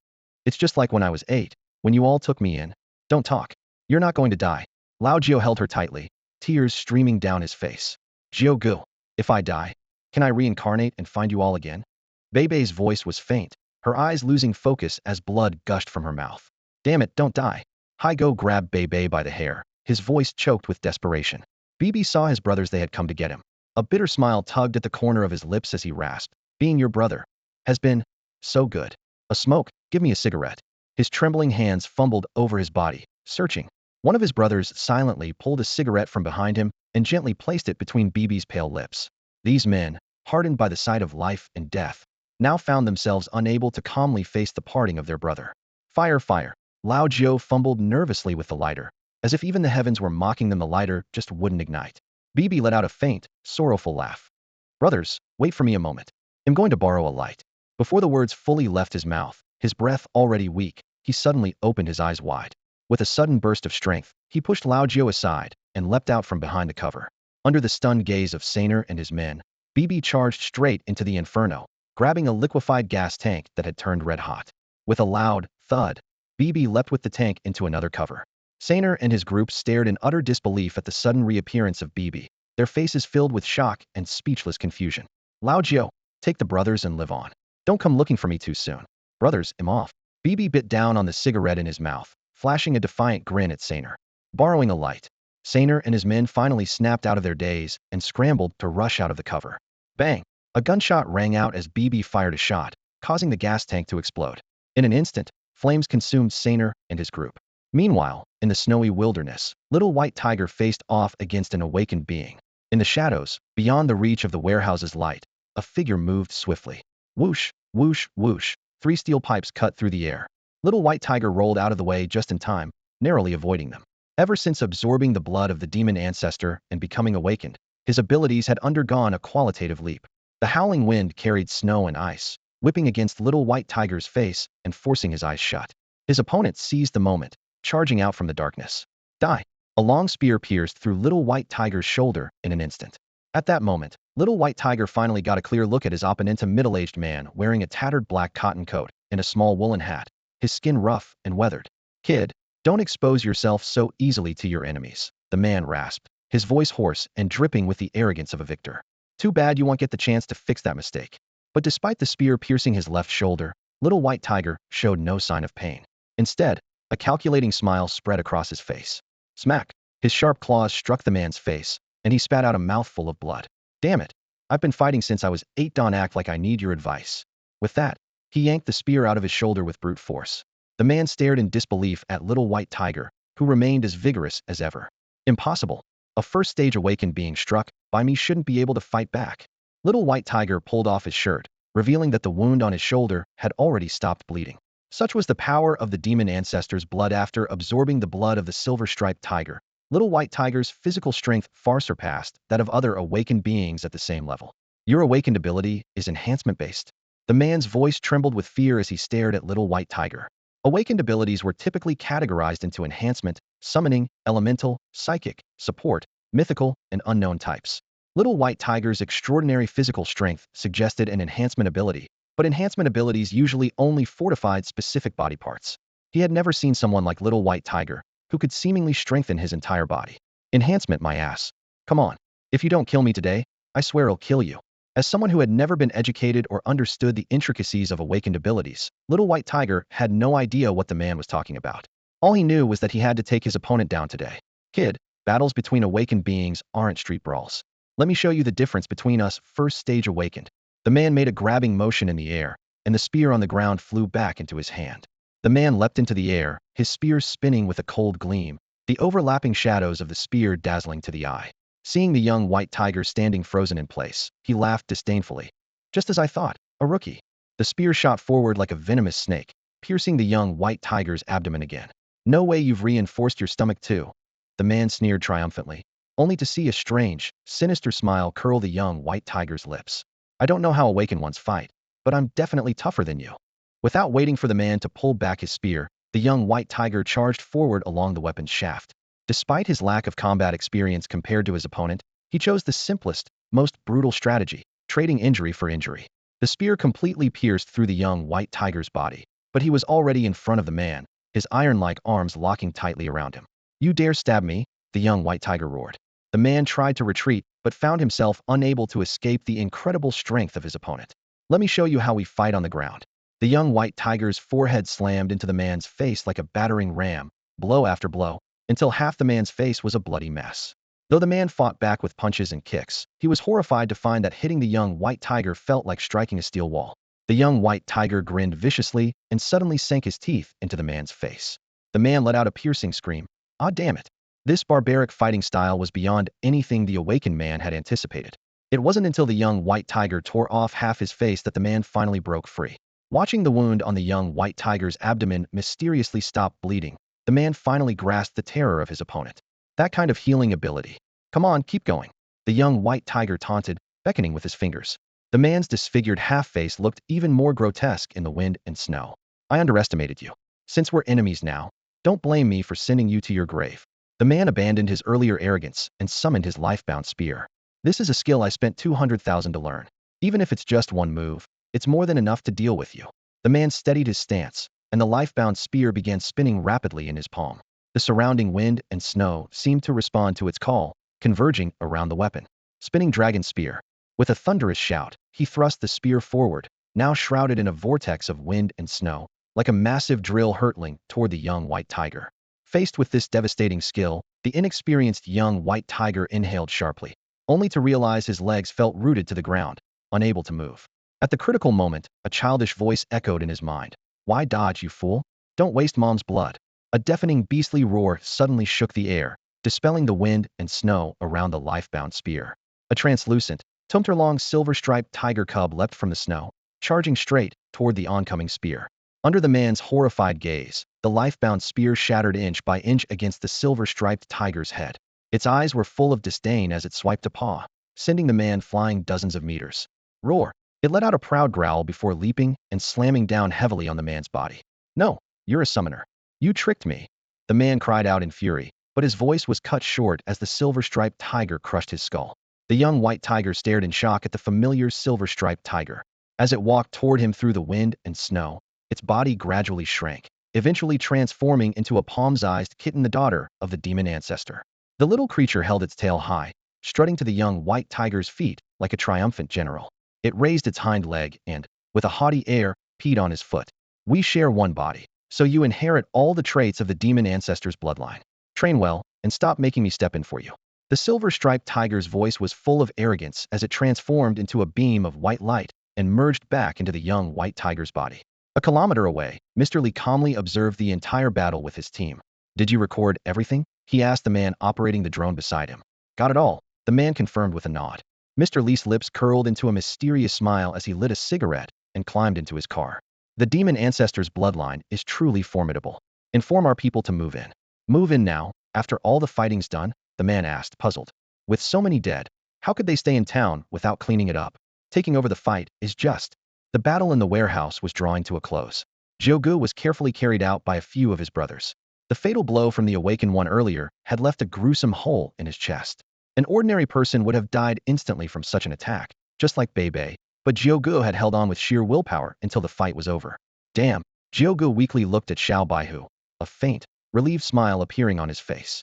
It's just like when I was 8, when you all took me in. Don't talk. You're not going to die. Lao Jiu held her tightly, tears streaming down his face. Jiu-gu, if I die, can I reincarnate and find you all again? Bebe's voice was faint, her eyes losing focus as blood gushed from her mouth. Damn it, don't die. Haigo grabbed Bebe by the hair, his voice choked with desperation. Bibi saw his brothers, they had come to get him. A bitter smile tugged at the corner of his lips as he rasped. Being your brother has been so good. A smoke, give me a cigarette. His trembling hands fumbled over his body, searching. One of his brothers silently pulled a cigarette from behind him and gently placed it between Bibi's pale lips. These men, hardened by the sight of life and death, now found themselves unable to calmly face the parting of their brother. Fire, fire. Lao Jiu fumbled nervously with the lighter, as if even the heavens were mocking them. The lighter just wouldn't ignite. Bibi let out a faint, sorrowful laugh. Brothers, wait for me a moment. I'm going to borrow a light. Before the words fully left his mouth, his breath already weak, he suddenly opened his eyes wide. With a sudden burst of strength, he pushed Lao Jiu aside and leapt out from behind the cover. Under the stunned gaze of Saner and his men, Bibi charged straight into the inferno, grabbing a liquefied gas tank that had turned red hot. With a loud thud, BB leapt with the tank into another cover. Saner and his group stared in utter disbelief at the sudden reappearance of BB, their faces filled with shock and speechless confusion. Lao Jiao, take the brothers and live on. Don't come looking for me too soon. Brothers, I'm off. BB bit down on the cigarette in his mouth, flashing a defiant grin at Saner. Borrowing a light, Saner and his men finally snapped out of their daze and scrambled to rush out of the cover. Bang! A gunshot rang out as BB fired a shot, causing the gas tank to explode. In an instant, flames consumed Saner and his group. Meanwhile, in the snowy wilderness, Little White Tiger faced off against an awakened being. In the shadows, beyond the reach of the warehouse's light, a figure moved swiftly. Whoosh, whoosh, whoosh. 3 steel pipes cut through the air. Little White Tiger rolled out of the way just in time, narrowly avoiding them. Ever since absorbing the blood of the demon ancestor and becoming awakened, his abilities had undergone a qualitative leap. The howling wind carried snow and ice, whipping against Little White Tiger's face and forcing his eyes shut. His opponent seized the moment, charging out from the darkness. Die! A long spear pierced through Little White Tiger's shoulder in an instant. At that moment, Little White Tiger finally got a clear look at his opponent, a middle-aged man wearing a tattered black cotton coat and a small woolen hat, his skin rough and weathered. Kid, don't expose yourself so easily to your enemies, the man rasped, his voice hoarse and dripping with the arrogance of a victor. Too bad you won't get the chance to fix that mistake. But despite the spear piercing his left shoulder, Little White Tiger showed no sign of pain. Instead, a calculating smile spread across his face. Smack! His sharp claws struck the man's face, and he spat out a mouthful of blood. Damn it! I've been fighting since I was 8. Don't act like I need your advice. With that, he yanked the spear out of his shoulder with brute force. The man stared in disbelief at Little White Tiger, who remained as vigorous as ever. Impossible. A first-stage awakened being struck by me shouldn't be able to fight back. Little White Tiger pulled off his shirt, revealing that the wound on his shoulder had already stopped bleeding. Such was the power of the demon ancestor's blood. After absorbing the blood of the silver-striped tiger, Little White Tiger's physical strength far surpassed that of other awakened beings at the same level. Your awakened ability is enhancement-based. The man's voice trembled with fear as he stared at Little White Tiger. Awakened abilities were typically categorized into enhancement, summoning, elemental, psychic, support, mythical, and unknown types. Little White Tiger's extraordinary physical strength suggested an enhancement ability, but enhancement abilities usually only fortified specific body parts. He had never seen someone like Little White Tiger, who could seemingly strengthen his entire body. Enhancement, my ass. Come on. If you don't kill me today, I swear I'll kill you. As someone who had never been educated or understood the intricacies of awakened abilities, Little White Tiger had no idea what the man was talking about. All he knew was that he had to take his opponent down today. Kid, battles between awakened beings aren't street brawls. Let me show you the difference between us. First stage awakened. The man made a grabbing motion in the air, and the spear on the ground flew back into his hand. The man leapt into the air, his spear spinning with a cold gleam, the overlapping shadows of the spear dazzling to the eye. Seeing the young White Tiger standing frozen in place, he laughed disdainfully. Just as I thought, a rookie. The spear shot forward like a venomous snake, piercing the young White Tiger's abdomen again. No way, you've reinforced your stomach too. The man sneered triumphantly, only to see a strange, sinister smile curl the young White Tiger's lips. I don't know how awakened ones fight, but I'm definitely tougher than you. Without waiting for the man to pull back his spear, the young White Tiger charged forward along the weapon's shaft. Despite his lack of combat experience compared to his opponent, he chose the simplest, most brutal strategy, trading injury for injury. The spear completely pierced through the young White Tiger's body, but he was already in front of the man, his iron-like arms locking tightly around him. You dare stab me? The young White Tiger roared. The man tried to retreat, but found himself unable to escape the incredible strength of his opponent. Let me show you how we fight on the ground. The young White Tiger's forehead slammed into the man's face like a battering ram, blow after blow, until half the man's face was a bloody mess. Though the man fought back with punches and kicks, he was horrified to find that hitting the young White Tiger felt like striking a steel wall. The young White Tiger grinned viciously and suddenly sank his teeth into the man's face. The man let out a piercing scream. Ah, damn it. This barbaric fighting style was beyond anything the awakened man had anticipated. It wasn't until the young White Tiger tore off half his face that the man finally broke free. Watching the wound on the young White Tiger's abdomen mysteriously stop bleeding, the man finally grasped the terror of his opponent. That kind of healing ability. Come on, keep going. The young White Tiger taunted, beckoning with his fingers. The man's disfigured half-face looked even more grotesque in the wind and snow. I underestimated you. Since we're enemies now, don't blame me for sending you to your grave. The man abandoned his earlier arrogance and summoned his life-bound spear. This is a skill I spent 200,000 to learn. Even if it's just one move, it's more than enough to deal with you. The man steadied his stance, and the life-bound spear began spinning rapidly in his palm. The surrounding wind and snow seemed to respond to its call, converging around the weapon. Spinning dragon spear. With a thunderous shout, he thrust the spear forward, now shrouded in a vortex of wind and snow, like a massive drill hurtling toward the young white tiger. Faced with this devastating skill, the inexperienced young white tiger inhaled sharply, only to realize his legs felt rooted to the ground, unable to move. At the critical moment, a childish voice echoed in his mind. Why dodge, you fool? Don't waste mom's blood. A deafening beastly roar suddenly shook the air, dispelling the wind and snow around the life-bound spear. A translucent, tumtor-long silver-striped tiger cub leapt from the snow, charging straight toward the oncoming spear. Under the man's horrified gaze, the life-bound spear shattered inch by inch against the silver-striped tiger's head. Its eyes were full of disdain as it swiped a paw, sending the man flying dozens of meters. Roar! It let out a proud growl before leaping and slamming down heavily on the man's body. No, you're a summoner. You tricked me. The man cried out in fury, but his voice was cut short as the silver-striped tiger crushed his skull. The young white tiger stared in shock at the familiar silver-striped tiger. As it walked toward him through the wind and snow, its body gradually shrank, eventually transforming into a palm-sized kitten, the daughter of the demon ancestor. The little creature held its tail high, strutting to the young white tiger's feet like a triumphant general. It raised its hind leg and, with a haughty air, peed on his foot. We share one body, so you inherit all the traits of the demon ancestor's bloodline. Train well, and stop making me step in for you. The silver-striped tiger's voice was full of arrogance as it transformed into a beam of white light and merged back into the young white tiger's body. A kilometer away, Mr. Lee calmly observed the entire battle with his team. Did you record everything? He asked the man operating the drone beside him. Got it all, the man confirmed with a nod. Mr. Lee's lips curled into a mysterious smile as he lit a cigarette and climbed into his car. The demon ancestor's bloodline is truly formidable. Inform our people to move in. Move in now, after all the fighting's done? The man asked, puzzled. With so many dead, how could they stay in town without cleaning it up? Taking over the fight is just. The battle in the warehouse was drawing to a close. Jiogu was carefully carried out by a few of his brothers. The fatal blow from the awakened one earlier had left a gruesome hole in his chest. An ordinary person would have died instantly from such an attack, just like Bebe, but Jiogu had held on with sheer willpower until the fight was over. Damn, Jiogu weakly looked at Xiao Baihu, a faint, relieved smile appearing on his face.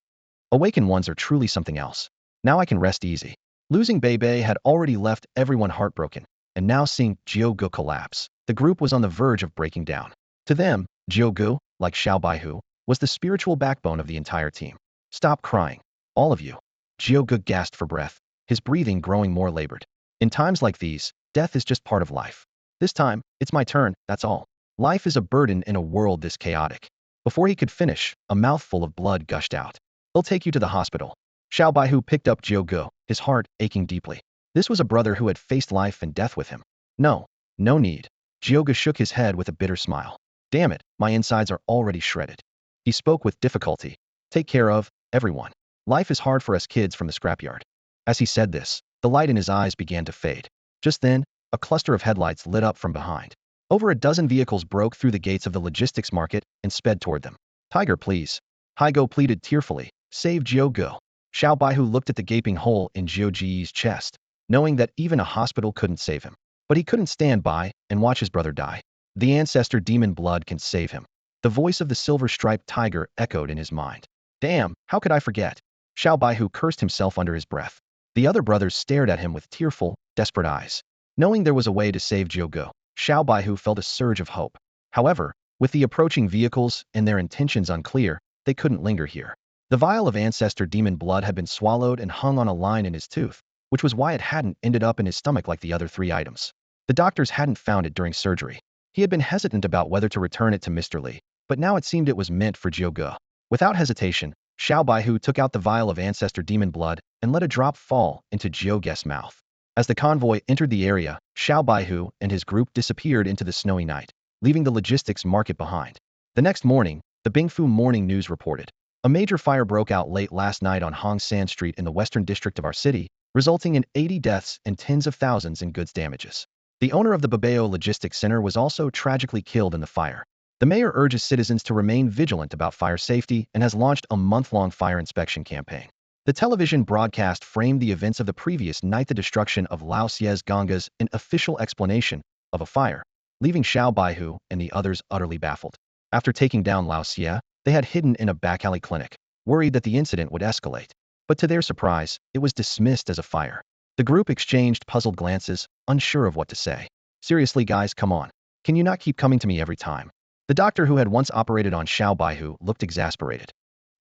Awakened ones are truly something else. Now I can rest easy. Losing Bebe had already left everyone heartbroken, and now seeing Jiogu collapse, the group was on the verge of breaking down. To them, Jiogu, like Xiao Baihu, was the spiritual backbone of the entire team. Stop crying, all of you. Jiogu gasped for breath, his breathing growing more labored. In times like these, death is just part of life. This time, it's my turn, that's all. Life is a burden in a world this chaotic. Before he could finish, a mouthful of blood gushed out. They'll take you to the hospital. Xiao Baihu picked up Jiogu, his heart aching deeply. This was a brother who had faced life and death with him. No, no need. Jiogu shook his head with a bitter smile. Damn it, my insides are already shredded. He spoke with difficulty. Take care of, everyone. Life is hard for us kids from the scrapyard. As he said this, the light in his eyes began to fade. Just then, a cluster of headlights lit up from behind. Over a dozen vehicles broke through the gates of the logistics market and sped toward them. Tiger, please. Haigo pleaded tearfully. Save Jiogu. Xiao Baihu looked at the gaping hole in Jioji's chest, knowing that even a hospital couldn't save him. But he couldn't stand by and watch his brother die. The ancestor demon blood can save him. The voice of the silver-striped tiger echoed in his mind. Damn, how could I forget? Xiao Baihu cursed himself under his breath. The other brothers stared at him with tearful, desperate eyes. Knowing there was a way to save Jiogu, Xiao Baihu felt a surge of hope. However, with the approaching vehicles and their intentions unclear, they couldn't linger here. The vial of ancestor demon blood had been swallowed and hung on a line in his tooth, which was why it hadn't ended up in his stomach like the other 3 items. The doctors hadn't found it during surgery. He had been hesitant about whether to return it to Mr. Lee, but now it seemed it was meant for Jiogu. Without hesitation, Xiao Baihu took out the vial of ancestor demon blood and let a drop fall into Jiogu's mouth. As the convoy entered the area, Xiao Baihu and his group disappeared into the snowy night, leaving the logistics market behind. The next morning, the Bingfu Morning News reported. A major fire broke out late last night on Hong San Street in the western district of our city, resulting in 80 deaths and tens of thousands in goods damages. The owner of the Babeo Logistics Center was also tragically killed in the fire. The mayor urges citizens to remain vigilant about fire safety and has launched a month-long fire inspection campaign. The television broadcast framed the events of the previous night, the destruction of Lao Xie's Gangas, an official explanation of a fire, leaving Xiao Baihu and the others utterly baffled. After taking down Lao Xie, they had hidden in a back alley clinic, worried that the incident would escalate. But to their surprise, it was dismissed as a fire. The group exchanged puzzled glances, unsure of what to say. Seriously guys, come on. Can you not keep coming to me every time? The doctor who had once operated on Xiao Baihu looked exasperated.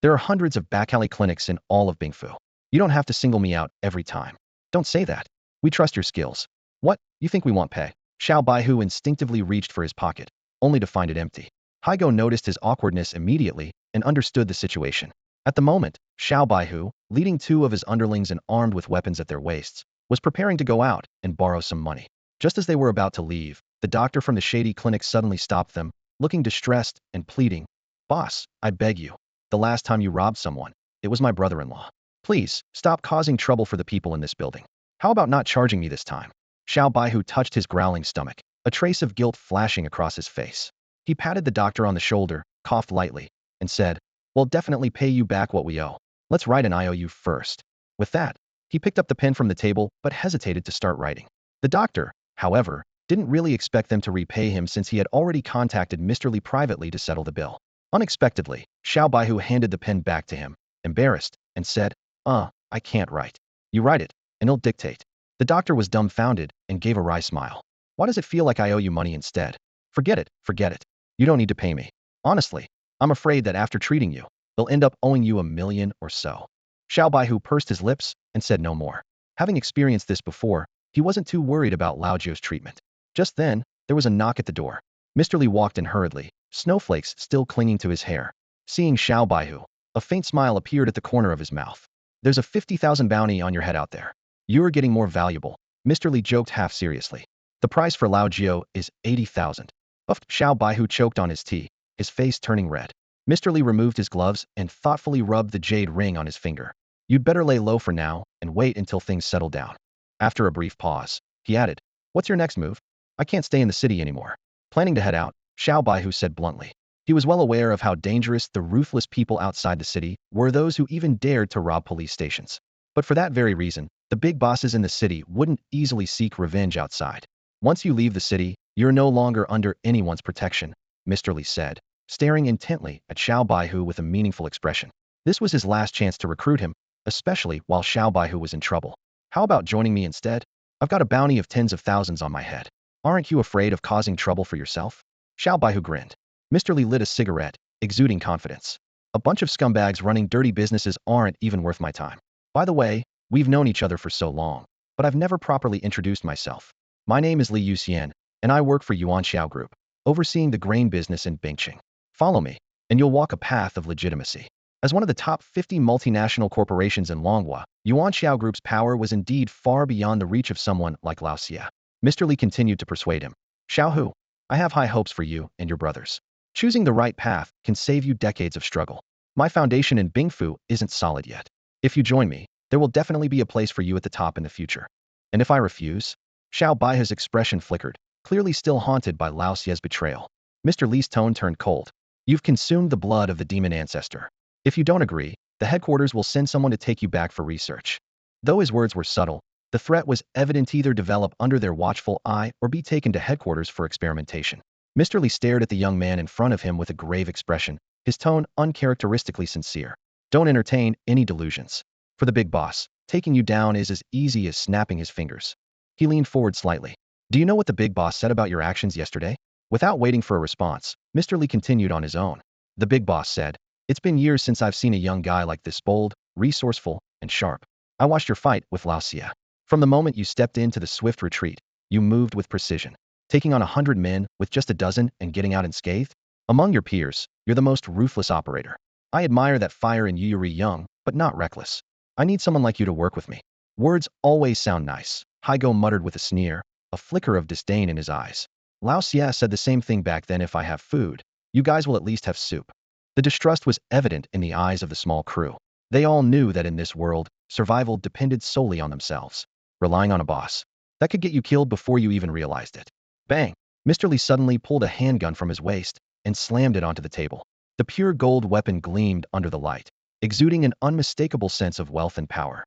There are hundreds of back alley clinics in all of Bingfu. You don't have to single me out every time. Don't say that. We trust your skills. What, you think we want pay? Xiao Baihu instinctively reached for his pocket, only to find it empty. Haigo noticed his awkwardness immediately and understood the situation. At the moment, Xiao Baihu, leading two of his underlings and armed with weapons at their waists, was preparing to go out and borrow some money. Just as they were about to leave, the doctor from the shady clinic suddenly stopped them, looking distressed and pleading. Boss, I beg you. The last time you robbed someone, it was my brother-in-law. Please, stop causing trouble for the people in this building. How about not charging me this time? Xiao Baihu touched his growling stomach, a trace of guilt flashing across his face. He patted the doctor on the shoulder, coughed lightly, and said, we'll definitely pay you back what we owe. Let's write an IOU first. With that, he picked up the pen from the table but hesitated to start writing. The doctor, however, didn't really expect them to repay him since he had already contacted Mr. Li privately to settle the bill. Unexpectedly, Xiao Baihu handed the pen back to him, embarrassed, and said, I can't write. You write it, and I'll dictate. The doctor was dumbfounded and gave a wry smile. Why does it feel like I owe you money instead? Forget it, forget it. You don't need to pay me. Honestly, I'm afraid that after treating you, they'll end up owing you $1 million or so. Xiao Baihu pursed his lips and said no more. Having experienced this before, he wasn't too worried about Lao Jiu's treatment. Just then, there was a knock at the door. Mr. Li walked in hurriedly, snowflakes still clinging to his hair. Seeing Xiao Baihu, a faint smile appeared at the corner of his mouth. There's a 50,000 bounty on your head out there. You're getting more valuable, Mr. Li joked half seriously. The price for Lao Jiu is 80,000. Buffed Xiao Baihu choked on his tea, his face turning red. Mr. Li removed his gloves and thoughtfully rubbed the jade ring on his finger. You'd better lay low for now and wait until things settle down. After a brief pause, he added, what's your next move? I can't stay in the city anymore. Planning to head out, Xiao Baihu said bluntly. He was well aware of how dangerous the ruthless people outside the city were, those who even dared to rob police stations. But for that very reason, the big bosses in the city wouldn't easily seek revenge outside. Once you leave the city, you're no longer under anyone's protection, Mr. Li said, staring intently at Xiao Baihu with a meaningful expression. This was his last chance to recruit him, especially while Xiao Baihu was in trouble. How about joining me instead? I've got a bounty of tens of thousands on my head. Aren't you afraid of causing trouble for yourself? Xiao Baihu grinned. Mr. Li lit a cigarette, exuding confidence. A bunch of scumbags running dirty businesses aren't even worth my time. By the way, we've known each other for so long, but I've never properly introduced myself. My name is Li Yuxian, and I work for Yuan Xiao Group, overseeing the grain business in Bingqing. Follow me, and you'll walk a path of legitimacy. As one of the top 50 multinational corporations in Longhua, Yuan Xiao Group's power was indeed far beyond the reach of someone like Lao Xie. Mr. Li continued to persuade him. Xiao Hu, I have high hopes for you and your brothers. Choosing the right path can save you decades of struggle. My foundation in Bingfu isn't solid yet. If you join me, there will definitely be a place for you at the top in the future. And if I refuse? Xiao Baihu's expression flickered, clearly still haunted by Lao Xie's betrayal. Mr. Li's tone turned cold. You've consumed the blood of the demon ancestor. If you don't agree, the headquarters will send someone to take you back for research. Though his words were subtle, the threat was evident: either develop under their watchful eye or be taken to headquarters for experimentation. Mr. Li stared at the young man in front of him with a grave expression, his tone uncharacteristically sincere. Don't entertain any delusions. For the big boss, taking you down is as easy as snapping his fingers. He leaned forward slightly. Do you know what the big boss said about your actions yesterday? Without waiting for a response, Mr. Li continued on his own. The big boss said, it's been years since I've seen a young guy like this, bold, resourceful, and sharp. I watched your fight with Lao Xie. From the moment you stepped into the swift retreat, you moved with precision, taking on 100 men with just a dozen and getting out unscathed. Among your peers, you're the most ruthless operator. I admire that fire in you. You're young, but not reckless. I need someone like you to work with me. Words always sound nice, Haigo muttered with a sneer, a flicker of disdain in his eyes. Lao Xie said the same thing back then. If I have food, you guys will at least have soup. The distrust was evident in the eyes of the small crew. They all knew that in this world, survival depended solely on themselves. Relying on a boss, that could get you killed before you even realized it. Bang! Mr. Li suddenly pulled a handgun from his waist and slammed it onto the table. The pure gold weapon gleamed under the light, exuding an unmistakable sense of wealth and power.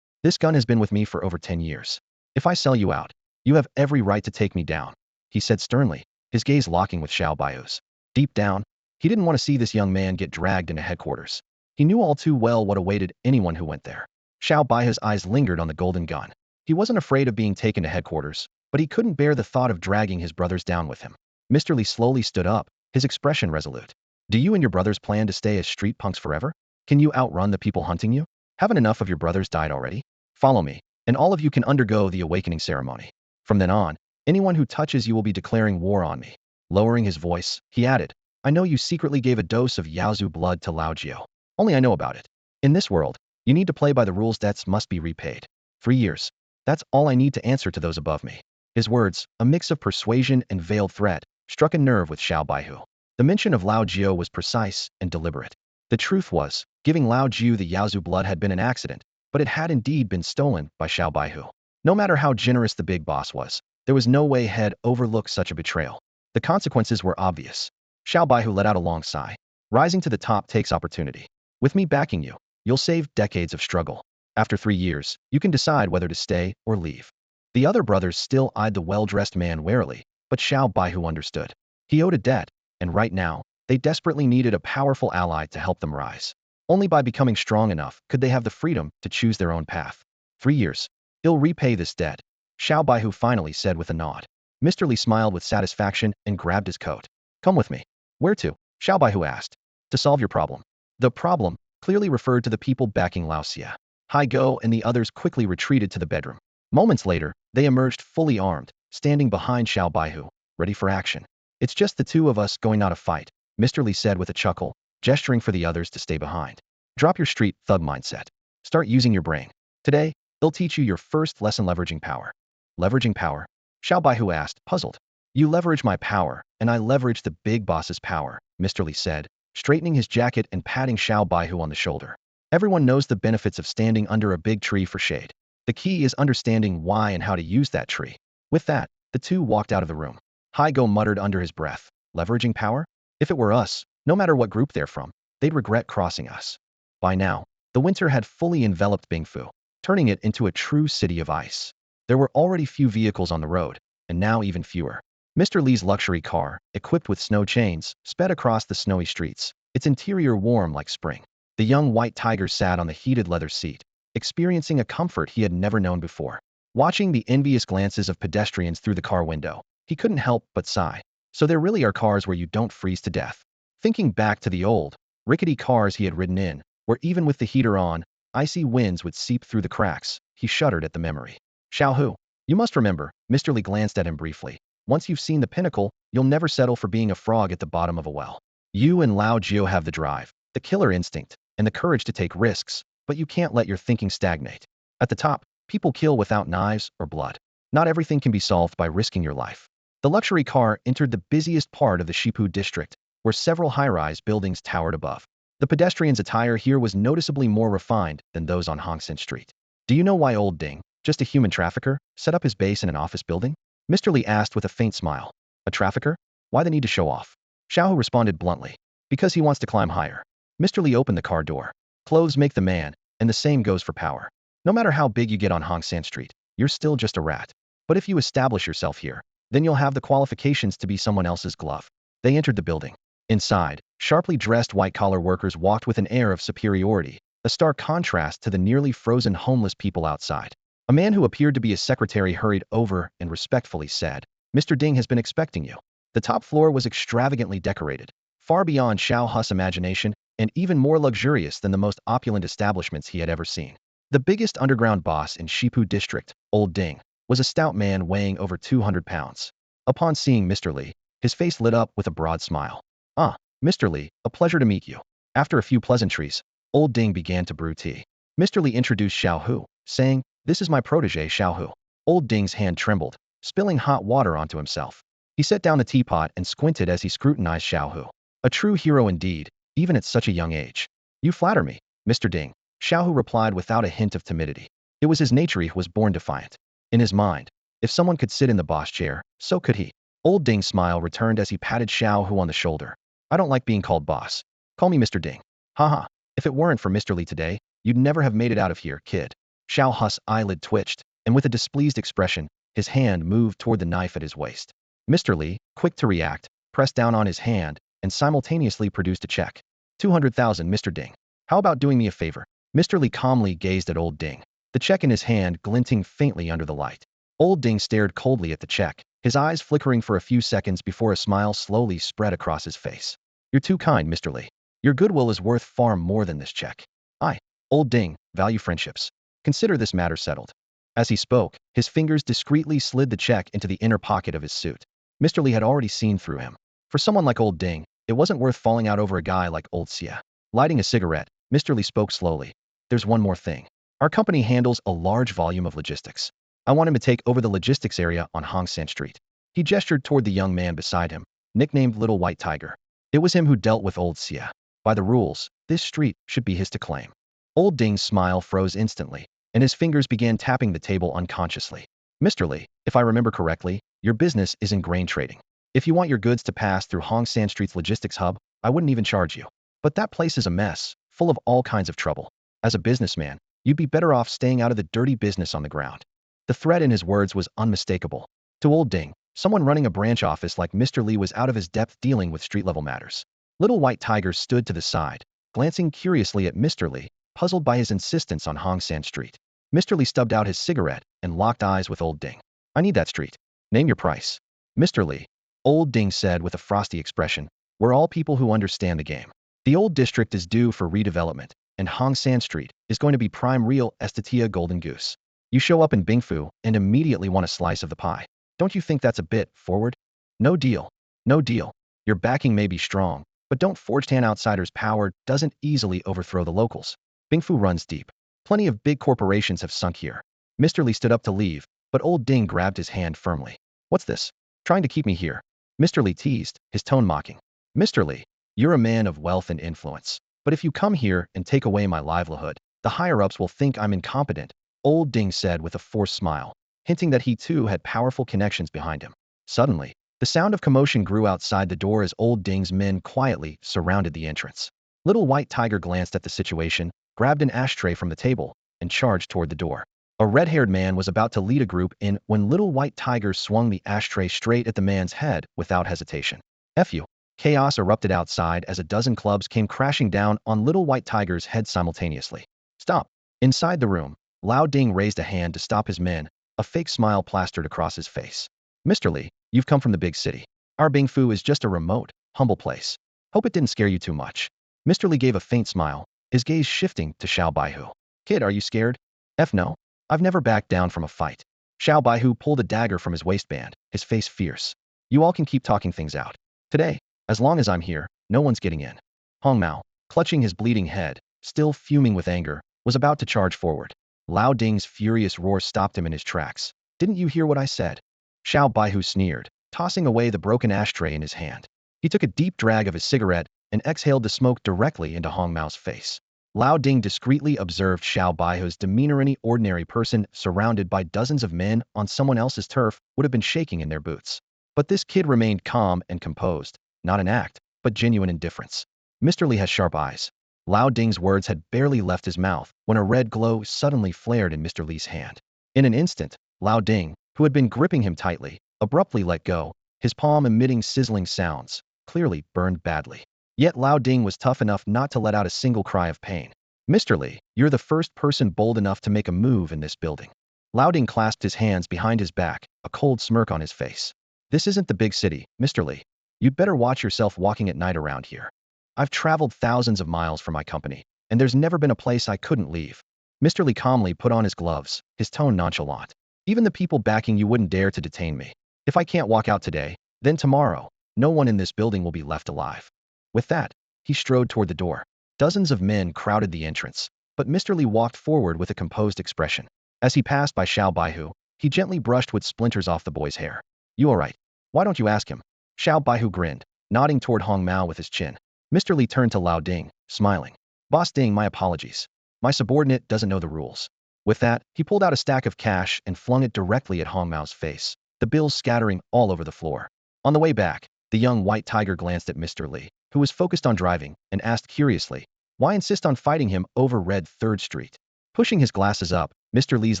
This gun has been with me for over 10 years. If I sell you out, you have every right to take me down, he said sternly, his gaze locking with Xiao Baihu's. Deep down, He didn't want to see this young man get dragged into headquarters. He knew all too well what awaited anyone who went there. Xiao Baihu's eyes lingered on the golden gun. He wasn't afraid of being taken to headquarters, but he couldn't bear the thought of dragging his brothers down with him. Mr. Li slowly stood up, his expression resolute. Do you and your brothers plan to stay as street punks forever? Can you outrun the people hunting you? Haven't enough of your brothers died already? Follow me, and all of you can undergo the awakening ceremony. From then on, anyone who touches you will be declaring war on me. Lowering his voice, he added, I know you secretly gave a dose of Yaozu blood to Lao Jiao. Only I know about it. In this world, you need to play by the rules. Debts must be repaid. 3 years. That's all I need to answer to those above me. His words, a mix of persuasion and veiled threat, struck a nerve with Xiao Baihu. The mention of Lao Jiao was precise and deliberate. The truth was, giving Lao Jiao the Yaozu blood had been an accident, but it had indeed been stolen by Xiao Baihu. No matter how generous the big boss was, there was no way he'd overlook such a betrayal. The consequences were obvious. Xiao Baihu let out a long sigh. Rising to the top takes opportunity. With me backing you, you'll save decades of struggle. After 3 years, you can decide whether to stay or leave. The other brothers still eyed the well-dressed man warily, but Xiao Baihu understood. He owed a debt, and right now, they desperately needed a powerful ally to help them rise. Only by becoming strong enough could they have the freedom to choose their own path. 3 years. He'll repay this debt, Xiao Baihu finally said with a nod. Mr. Li smiled with satisfaction and grabbed his coat. Come with me. Where to? Xiao Baihu asked. To solve your problem. The problem clearly referred to the people backing Lao Xia. Hai Go and the others quickly retreated to the bedroom. Moments later, they emerged fully armed, standing behind Xiao Baihu, ready for action. It's just the two of us going not a fight, Mr. Li said with a chuckle, gesturing for the others to stay behind. Drop your street thug mindset. Start using your brain. Today, they'll teach you your first lesson: leveraging power. Leveraging power? Xiao Baihu asked, puzzled. You leverage my power, and I leverage the big boss's power, Mr. Li said, straightening his jacket and patting Xiao Baihu on the shoulder. Everyone knows the benefits of standing under a big tree for shade. The key is understanding why and how to use that tree. With that, the two walked out of the room. Hai Go muttered under his breath, leveraging power? If it were us, no matter what group they're from, they'd regret crossing us. By now, the winter had fully enveloped Bingfu, turning it into a true city of ice. There were already few vehicles on the road, and now even fewer. Mr. Li's luxury car, equipped with snow chains, sped across the snowy streets, its interior warm like spring. The young white tiger sat on the heated leather seat, experiencing a comfort he had never known before. Watching the envious glances of pedestrians through the car window, he couldn't help but sigh. So there really are cars where you don't freeze to death. Thinking back to the old, rickety cars he had ridden in, where even with the heater on, icy winds would seep through the cracks, he shuddered at the memory. Xiao Hu, you must remember, Mr. Li glanced at him briefly. Once you've seen the pinnacle, you'll never settle for being a frog at the bottom of a well. You and Lao Jiao have the drive, the killer instinct, and the courage to take risks, but you can't let your thinking stagnate. At the top, people kill without knives or blood. Not everything can be solved by risking your life. The luxury car entered the busiest part of the Shipu district, where several high-rise buildings towered above. The pedestrians' attire here was noticeably more refined than those on Hongsen Street. Do you know why old Ding, just a human trafficker, set up his base in an office building? Mr. Li asked with a faint smile. A trafficker? Why the need to show off? Xiao Hu responded bluntly. Because he wants to climb higher. Mr. Li opened the car door. Clothes make the man, and the same goes for power. No matter how big you get on Hongsan Street, you're still just a rat. But if you establish yourself here, then you'll have the qualifications to be someone else's glove. They entered the building. Inside, sharply dressed white-collar workers walked with an air of superiority, a stark contrast to the nearly frozen homeless people outside. A man who appeared to be a secretary hurried over and respectfully said, Mr. Ding has been expecting you. The top floor was extravagantly decorated, far beyond Xiao Hu's imagination, and even more luxurious than the most opulent establishments he had ever seen. The biggest underground boss in Shipu district, Old Ding, was a stout man weighing over 200 pounds. Upon seeing Mr. Li, his face lit up with a broad smile. Ah, Mr. Li, a pleasure to meet you. After a few pleasantries, Old Ding began to brew tea. Mr. Li introduced Xiao Hu, saying, This is my protege Xiao Hu. Old Ding's hand trembled, spilling hot water onto himself. He set down the teapot and squinted as he scrutinized Xiao Hu. A true hero indeed, even at such a young age. You flatter me, Mr. Ding, Xiao Hu replied without a hint of timidity. It was his nature. He was born defiant. In his mind, if someone could sit in the boss chair, so could he. Old Ding's smile returned as he patted Xiao Hu on the shoulder. I don't like being called boss. Call me Mr. Ding. Haha, if it weren't for Mr. Li today, you'd never have made it out of here, kid. Xiao Hu's eyelid twitched, and with a displeased expression, his hand moved toward the knife at his waist. Mr. Li, quick to react, pressed down on his hand, and simultaneously produced a check. 200,000, Mr. Ding. How about doing me a favor? Mr. Lee calmly gazed at old Ding, the check in his hand glinting faintly under the light. Old Ding stared coldly at the check, his eyes flickering for a few seconds before a smile slowly spread across his face. You're too kind, Mr. Lee. Your goodwill is worth far more than this check. I, Old Ding, value friendships. Consider this matter settled. As he spoke, his fingers discreetly slid the check into the inner pocket of his suit. Mr. Lee had already seen through him. For someone like Old Ding, it wasn't worth falling out over a guy like Old Xia. Lighting a cigarette, Mr. Lee spoke slowly. There's one more thing. Our company handles a large volume of logistics. I want him to take over the logistics area on Hong San Street. He gestured toward the young man beside him, nicknamed Little White Tiger. It was him who dealt with Old Xia. By the rules, this street should be his to claim. Old Ding's smile froze instantly, and his fingers began tapping the table unconsciously. Mr. Lee, if I remember correctly, your business is in grain trading. If you want your goods to pass through Hong San Street's logistics hub, I wouldn't even charge you. But that place is a mess, full of all kinds of trouble. As a businessman, you'd be better off staying out of the dirty business on the ground. The threat in his words was unmistakable. To Old Ding, someone running a branch office like Mr. Lee was out of his depth dealing with street-level matters. Little White Tiger stood to the side, glancing curiously at Mr. Lee, puzzled by his insistence on Hong San Street. Mr. Lee stubbed out his cigarette and locked eyes with Old Ding. I need that street. Name your price. Mr. Lee, Old Ding said with a frosty expression, we're all people who understand the game. The old district is due for redevelopment, and Hong San Street is going to be prime real estatia golden goose. You show up in Bingfu and immediately want a slice of the pie. Don't you think that's a bit forward? No deal. No deal. Your backing may be strong, but don't forge-hand outsiders' power doesn't easily overthrow the locals. Bingfu runs deep. Plenty of big corporations have sunk here. Mr. Lee stood up to leave, but Old Ding grabbed his hand firmly. What's this? Trying to keep me here? Mr. Lee teased, his tone mocking. Mr. Lee, you're a man of wealth and influence. But if you come here and take away my livelihood, the higher-ups will think I'm incompetent, Old Ding said with a forced smile, hinting that he too had powerful connections behind him. Suddenly, the sound of commotion grew outside the door as Old Ding's men quietly surrounded the entrance. Little White Tiger glanced at the situation, grabbed an ashtray from the table, and charged toward the door. A red-haired man was about to lead a group in when Little White Tiger swung the ashtray straight at the man's head without hesitation. F you. Chaos erupted outside as a dozen clubs came crashing down on Little White Tiger's head simultaneously. Stop. Inside the room, Lao Ding raised a hand to stop his men, a fake smile plastered across his face. Mr. Lee, you've come from the big city. Our Bingfu is just a remote, humble place. Hope it didn't scare you too much. Mr. Lee gave a faint smile, his gaze shifting to Xiao Baihu. Kid, are you scared? F no. I've never backed down from a fight. Xiao Baihu pulled a dagger from his waistband, his face fierce. You all can keep talking things out. Today, as long as I'm here, no one's getting in. Hong Mao, clutching his bleeding head, still fuming with anger, was about to charge forward. Lao Ding's furious roar stopped him in his tracks. Didn't you hear what I said? Xiao Baihu sneered, tossing away the broken ashtray in his hand. He took a deep drag of his cigarette and exhaled the smoke directly into Hong Mao's face. Lao Ding discreetly observed Xiao Baihu's demeanor. Any ordinary person surrounded by dozens of men on someone else's turf would have been shaking in their boots. But this kid remained calm and composed, not an act, but genuine indifference. Mr. Lee has sharp eyes. Lao Ding's words had barely left his mouth when a red glow suddenly flared in Mr. Lee's hand. In an instant, Lao Ding, who had been gripping him tightly, abruptly let go, his palm emitting sizzling sounds, clearly burned badly. Yet Lao Ding was tough enough not to let out a single cry of pain. Mr. Lee, you're the first person bold enough to make a move in this building. Lao Ding clasped his hands behind his back, a cold smirk on his face. This isn't the big city, Mr. Lee. You'd better watch yourself walking at night around here. I've traveled thousands of miles for my company, and there's never been a place I couldn't leave. Mr. Lee calmly put on his gloves, his tone nonchalant. Even the people backing you wouldn't dare to detain me. If I can't walk out today, then tomorrow, no one in this building will be left alive. With that, he strode toward the door. Dozens of men crowded the entrance, but Mr. Lee walked forward with a composed expression. As he passed by Xiao Baihu, he gently brushed wood splinters off the boy's hair. You all right? Why don't you ask him? Xiao Baihu grinned, nodding toward Hong Mao with his chin. Mr. Lee turned to Lao Ding, smiling. Boss Ding, my apologies. My subordinate doesn't know the rules. With that, he pulled out a stack of cash and flung it directly at Hong Mao's face, the bills scattering all over the floor. On the way back, the young White Tiger glanced at Mr. Lee, who was focused on driving, and asked curiously, why insist on fighting him over Red 3rd Street? Pushing his glasses up, Mr. Lee's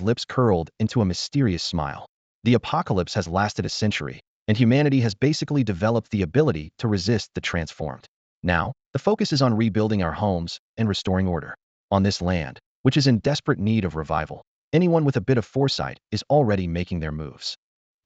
lips curled into a mysterious smile. The apocalypse has lasted a century, and humanity has basically developed the ability to resist the transformed. Now, the focus is on rebuilding our homes and restoring order on this land, which is in desperate need of revival. Anyone with a bit of foresight is already making their moves.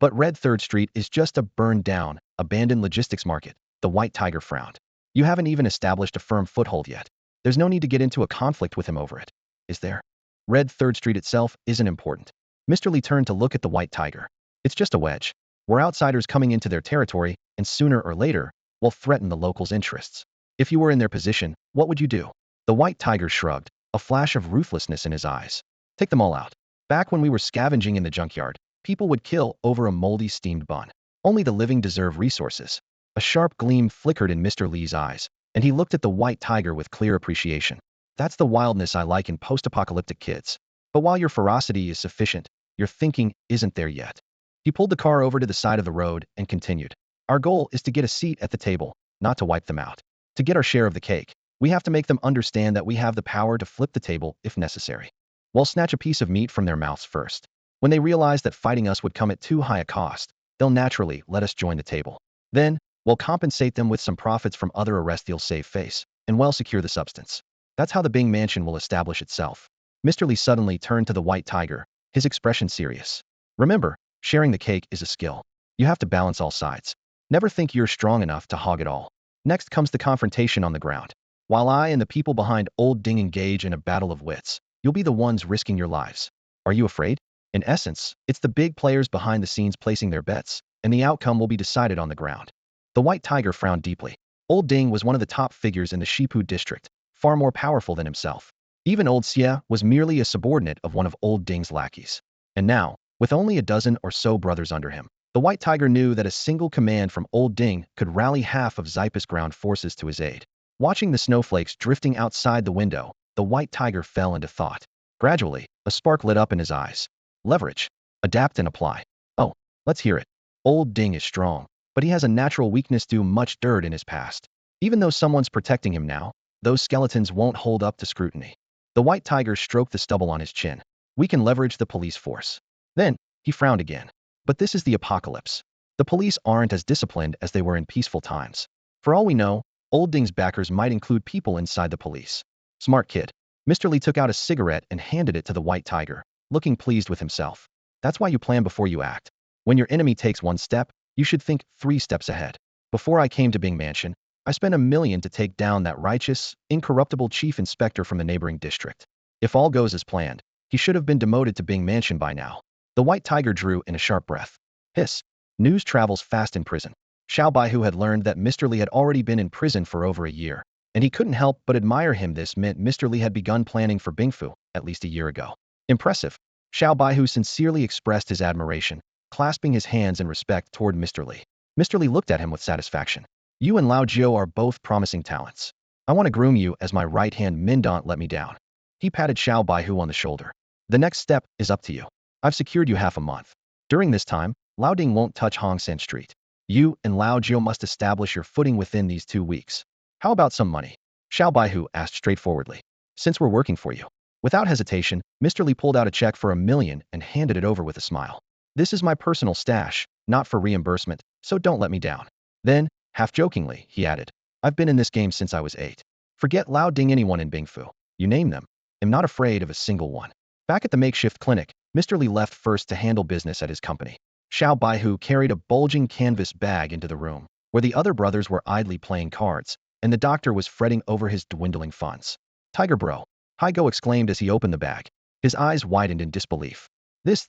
But Red 3rd Street is just a burned-down, abandoned logistics market. The White Tiger frowned. You haven't even established a firm foothold yet. There's no need to get into a conflict with him over it, is there? Red 3rd Street itself isn't important. Mr. Lee turned to look at the White Tiger. It's just a wedge. We're outsiders coming into their territory, and sooner or later, we'll threaten the locals' interests. If you were in their position, what would you do? The White Tiger shrugged, a flash of ruthlessness in his eyes. Take them all out. Back when we were scavenging in the junkyard, people would kill over a moldy steamed bun. Only the living deserve resources. A sharp gleam flickered in Mr. Lee's eyes, and he looked at the White Tiger with clear appreciation. That's the wildness I like in post-apocalyptic kids. But while your ferocity is sufficient, your thinking isn't there yet. He pulled the car over to the side of the road and continued. Our goal is to get a seat at the table, not to wipe them out. To get our share of the cake, we have to make them understand that we have the power to flip the table if necessary. We'll snatch a piece of meat from their mouths first. When they realize that fighting us would come at too high a cost, they'll naturally let us join the table. Then, we'll compensate them with some profits from other arrests they'll save face, and well secure the substance. That's how the Bing Mansion will establish itself. Mr. Lee suddenly turned to the White Tiger, his expression serious. Remember, sharing the cake is a skill. You have to balance all sides. Never think you're strong enough to hog it all. Next comes the confrontation on the ground. While I and the people behind Old Ding engage in a battle of wits, you'll be the ones risking your lives. Are you afraid? In essence, it's the big players behind the scenes placing their bets, and the outcome will be decided on the ground. The White Tiger frowned deeply. Old Ding was one of the top figures in the Shipu district, far more powerful than himself. Even Old Xie was merely a subordinate of one of Old Ding's lackeys. And now, with only a dozen or so brothers under him, the White Tiger knew that a single command from Old Ding could rally half of Xipus ground forces to his aid. Watching the snowflakes drifting outside the window, the White Tiger fell into thought. Gradually, a spark lit up in his eyes. Leverage. Adapt and apply. Oh, let's hear it. Old Ding is strong, but he has a natural weakness due much dirt in his past. Even though someone's protecting him now, those skeletons won't hold up to scrutiny. The White Tiger stroked the stubble on his chin. We can leverage the police force. Then, he frowned again. But this is the apocalypse. The police aren't as disciplined as they were in peaceful times. For all we know, Old Ding's backers might include people inside the police. Smart kid. Mr. Lee took out a cigarette and handed it to the White Tiger, looking pleased with himself. That's why you plan before you act. When your enemy takes one step, you should think 3 steps ahead. Before I came to Bing Mansion, I spent $1 million to take down that righteous, incorruptible chief inspector from the neighboring district. If all goes as planned, he should have been demoted to Bing Mansion by now. The White Tiger drew in a sharp breath. Hiss. News travels fast in prison. Xiao Baihu had learned that Mr. Lee had already been in prison for over a year, and he couldn't help but admire him. This meant Mr. Lee had begun planning for Bingfu at least a year ago. Impressive. Xiao Baihu sincerely expressed his admiration, clasping his hands in respect toward Mr. Lee. Mr. Lee looked at him with satisfaction. You and Lao Jiao are both promising talents. I want to groom you as my right hand. Mindaunt let me down. He patted Xiao Baihu on the shoulder. The next step is up to you. I've secured you half a month. During this time, Lao Ding won't touch Hong San Street. You and Lao Jiao must establish your footing within these 2 weeks. How about some money? Xiao Baihu asked straightforwardly. Since we're working for you. Without hesitation, Mr. Lee pulled out a check for $1 million and handed it over with a smile. This is my personal stash, not for reimbursement, so don't let me down. Then, half jokingly, he added, I've been in this game since I was 8. Forget Lao Ding, anyone in Bingfu. You name them. I'm not afraid of a single one. Back at the makeshift clinic, Mr. Lee left first to handle business at his company. Xiao Baihu carried a bulging canvas bag into the room, where the other brothers were idly playing cards, and the doctor was fretting over his dwindling funds. Tiger bro, Haigo exclaimed as he opened the bag. His eyes widened in disbelief. This,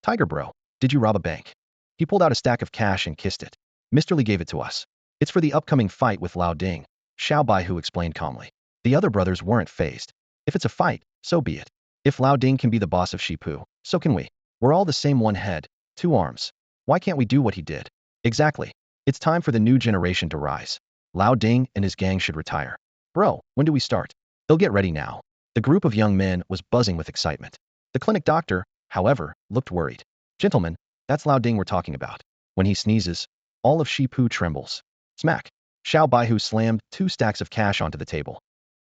Tiger bro, did you rob a bank? He pulled out a stack of cash and kissed it. Mr. Lee gave it to us. It's for the upcoming fight with Lao Ding, Xiao Baihu explained calmly. The other brothers weren't fazed. If it's a fight, so be it. If Lao Ding can be the boss of Shipu, so can we. We're all the same, 1 head, 2 arms. Why can't we do what he did? Exactly. It's time for the new generation to rise. Lao Ding and his gang should retire. Bro, when do we start? They'll get ready now. The group of young men was buzzing with excitement. The clinic doctor, however, looked worried. Gentlemen, that's Lao Ding we're talking about. When he sneezes, all of Shipu trembles. Smack. Xiao Baihu slammed 2 stacks of cash onto the table.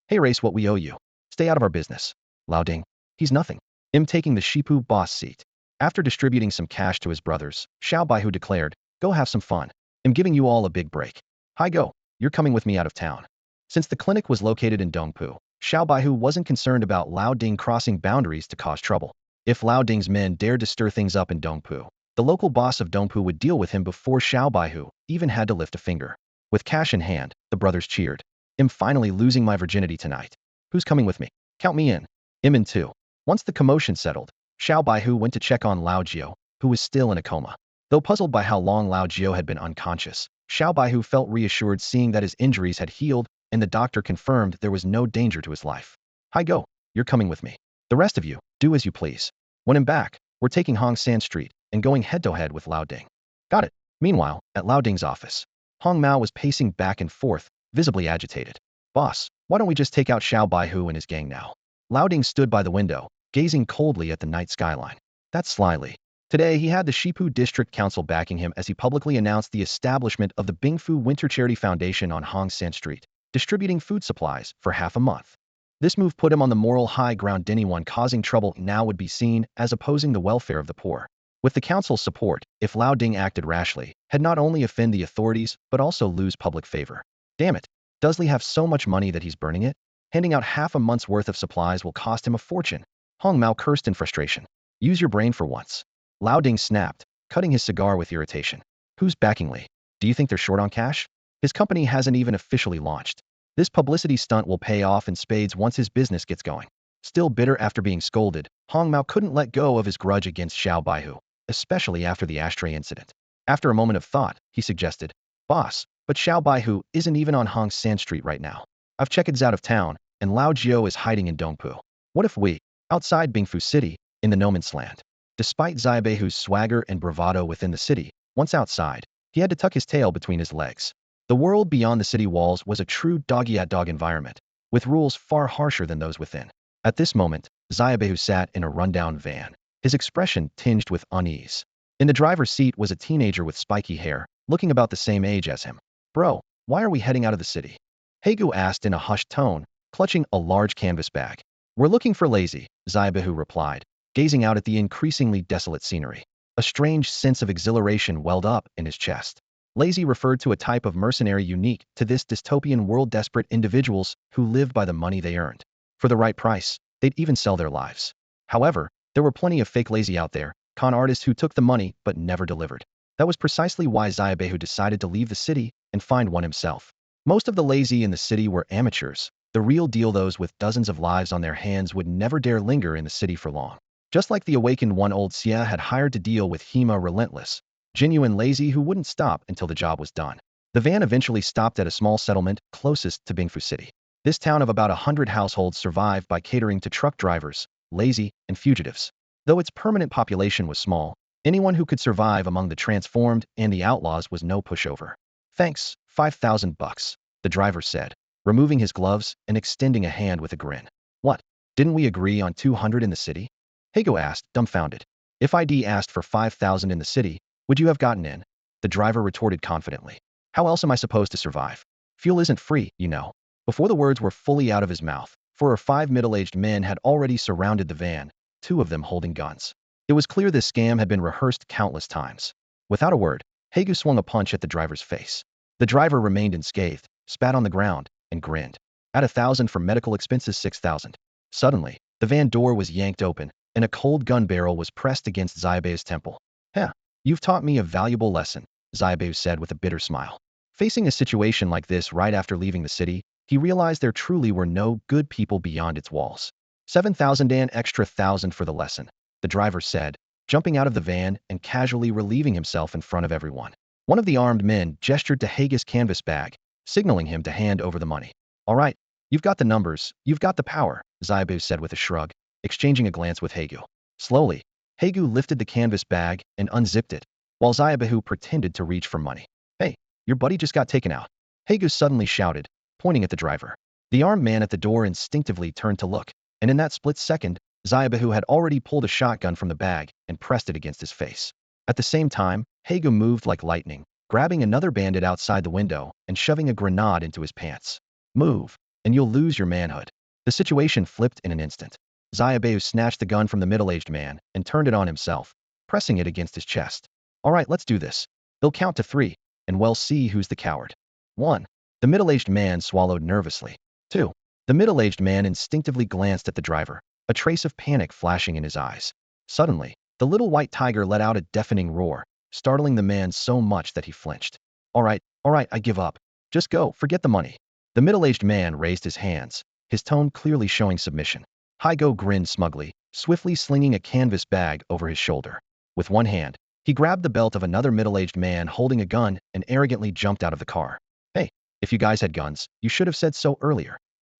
Hey, race, what we owe you. Stay out of our business. Lao Ding. He's nothing. I'm taking the Shipu boss seat. After distributing some cash to his brothers, Xiao Baihu declared, Go have some fun. I'm giving you all a big break. Hi go, you're coming with me out of town. Since the clinic was located in Dongpu, Xiao Baihu wasn't concerned about Lao Ding crossing boundaries to cause trouble. If Lao Ding's men dared to stir things up in Dongpu, the local boss of Dongpu would deal with him before Xiao Baihu even had to lift a finger. With cash in hand, the brothers cheered. I'm finally losing my virginity tonight. Who's coming with me? Count me in. I'm in too. Once the commotion settled, Xiao Baihu went to check on Lao Jiao, who was still in a coma. Though puzzled by how long Lao Jiao had been unconscious, Xiao Baihu felt reassured seeing that his injuries had healed and the doctor confirmed there was no danger to his life. Hi go, you're coming with me. The rest of you, do as you please. When I'm back, we're taking Hong San Street and going head-to-head with Lao Ding. Got it. Meanwhile, at Lao Ding's office, Hong Mao was pacing back and forth, visibly agitated. Boss, why don't we just take out Xiao Baihu and his gang now? Lao Ding stood by the window, gazing coldly at the night skyline. That's slyly. Today, he had the Shipu District Council backing him as he publicly announced the establishment of the Bingfu Winter Charity Foundation on Hong San Street, distributing food supplies for half a month. This move put him on the moral high ground. Anyone causing trouble now would be seen as opposing the welfare of the poor. With the council's support, if Lao Ding acted rashly, had not only offend the authorities, but also lose public favor. Damn it. Does Li have so much money that he's burning it? Handing out half a month's worth of supplies will cost him a fortune. Hong Mao cursed in frustration. Use your brain for once. Lao Ding snapped, cutting his cigar with irritation. Who's backing Li? Do you think they're short on cash? His company hasn't even officially launched. This publicity stunt will pay off in spades once his business gets going. Still bitter after being scolded, Hong Mao couldn't let go of his grudge against Xiao Baihu, especially after the ashtray incident. After a moment of thought, he suggested, Boss, but Xiao Baihu isn't even on Hong San Street right now. I've checked it's out of town, and Lao Jiao is hiding in Dongpu. What if we, outside Bingfu City, in the no man's land? Despite Xiaobeihu's swagger and bravado within the city, once outside, he had to tuck his tail between his legs. The world beyond the city walls was a true dog-eat-dog environment, with rules far harsher than those within. At this moment, Xiaobeihu sat in a rundown van, his expression tinged with unease. In the driver's seat was a teenager with spiky hair, looking about the same age as him. Bro, why are we heading out of the city? Haegu asked in a hushed tone, clutching a large canvas bag. We're looking for Lazy, Xiaobeihu replied, gazing out at the increasingly desolate scenery. A strange sense of exhilaration welled up in his chest. Lazy referred to a type of mercenary unique to this dystopian world, desperate individuals who lived by the money they earned. For the right price, they'd even sell their lives. However, there were plenty of fake Lazy out there, con artists who took the money but never delivered. That was precisely why Xiaobeihu decided to leave the city and find one himself. Most of the Lazy in the city were amateurs. The real deal, those with dozens of lives on their hands, would never dare linger in the city for long. Just like the awakened one old Xia had hired to deal with Hema Relentless, genuine Lazy who wouldn't stop until the job was done. The van eventually stopped at a small settlement closest to Bingfu City. This town of about 100 households survived by catering to truck drivers, Lazy, and fugitives. Though its permanent population was small, anyone who could survive among the transformed and the outlaws was no pushover. Thanks, 5,000 bucks, the driver said, removing his gloves and extending a hand with a grin. What? Didn't we agree on 200 in the city? Hago asked, dumbfounded. If ID asked for 5,000 in the city, would you have gotten in? The driver retorted confidently. How else am I supposed to survive? Fuel isn't free, you know. Before the words were fully out of his mouth, 4 or 5 middle-aged men had already surrounded the van, 2 of them holding guns. It was clear this scam had been rehearsed countless times. Without a word, Hagu swung a punch at the driver's face. The driver remained unscathed, spat on the ground, and grinned. At 1,000 for medical expenses, 6,000. Suddenly, the van door was yanked open, and a cold gun barrel was pressed against Xiaobei's temple. Heh, you've taught me a valuable lesson, Xiaobei said with a bitter smile. Facing a situation like this right after leaving the city, he realized there truly were no good people beyond its walls. 7,000 and extra 1,000 for the lesson, the driver said, jumping out of the van and casually relieving himself in front of everyone. One of the armed men gestured to Hague's canvas bag, signaling him to hand over the money. All right, you've got the numbers, you've got the power, Xiaobei said with a shrug, exchanging a glance with Hagu. Slowly, Hagu lifted the canvas bag and unzipped it, while Xiaobei pretended to reach for money. Hey, your buddy just got taken out, Hagu suddenly shouted, pointing at the driver. The armed man at the door instinctively turned to look, and in that split second, Xiaobei had already pulled a shotgun from the bag and pressed it against his face. At the same time, Hagu moved like lightning, grabbing another bandit outside the window and shoving a grenade into his pants. Move, and you'll lose your manhood. The situation flipped in an instant. Xiaobei snatched the gun from the middle-aged man and turned it on himself, pressing it against his chest. All right, let's do this. They'll count to 3, and we'll see who's the coward. 1. The middle-aged man swallowed nervously. 2. The middle-aged man instinctively glanced at the driver, a trace of panic flashing in his eyes. Suddenly, the little white tiger let out a deafening roar, startling the man so much that he flinched. All right, I give up. Just go, forget the money. The middle-aged man raised his hands, his tone clearly showing submission. Hygo grinned smugly, swiftly slinging a canvas bag over his shoulder. With one hand, he grabbed the belt of another middle-aged man holding a gun and arrogantly jumped out of the car. Hey, if you guys had guns, you should have said so earlier.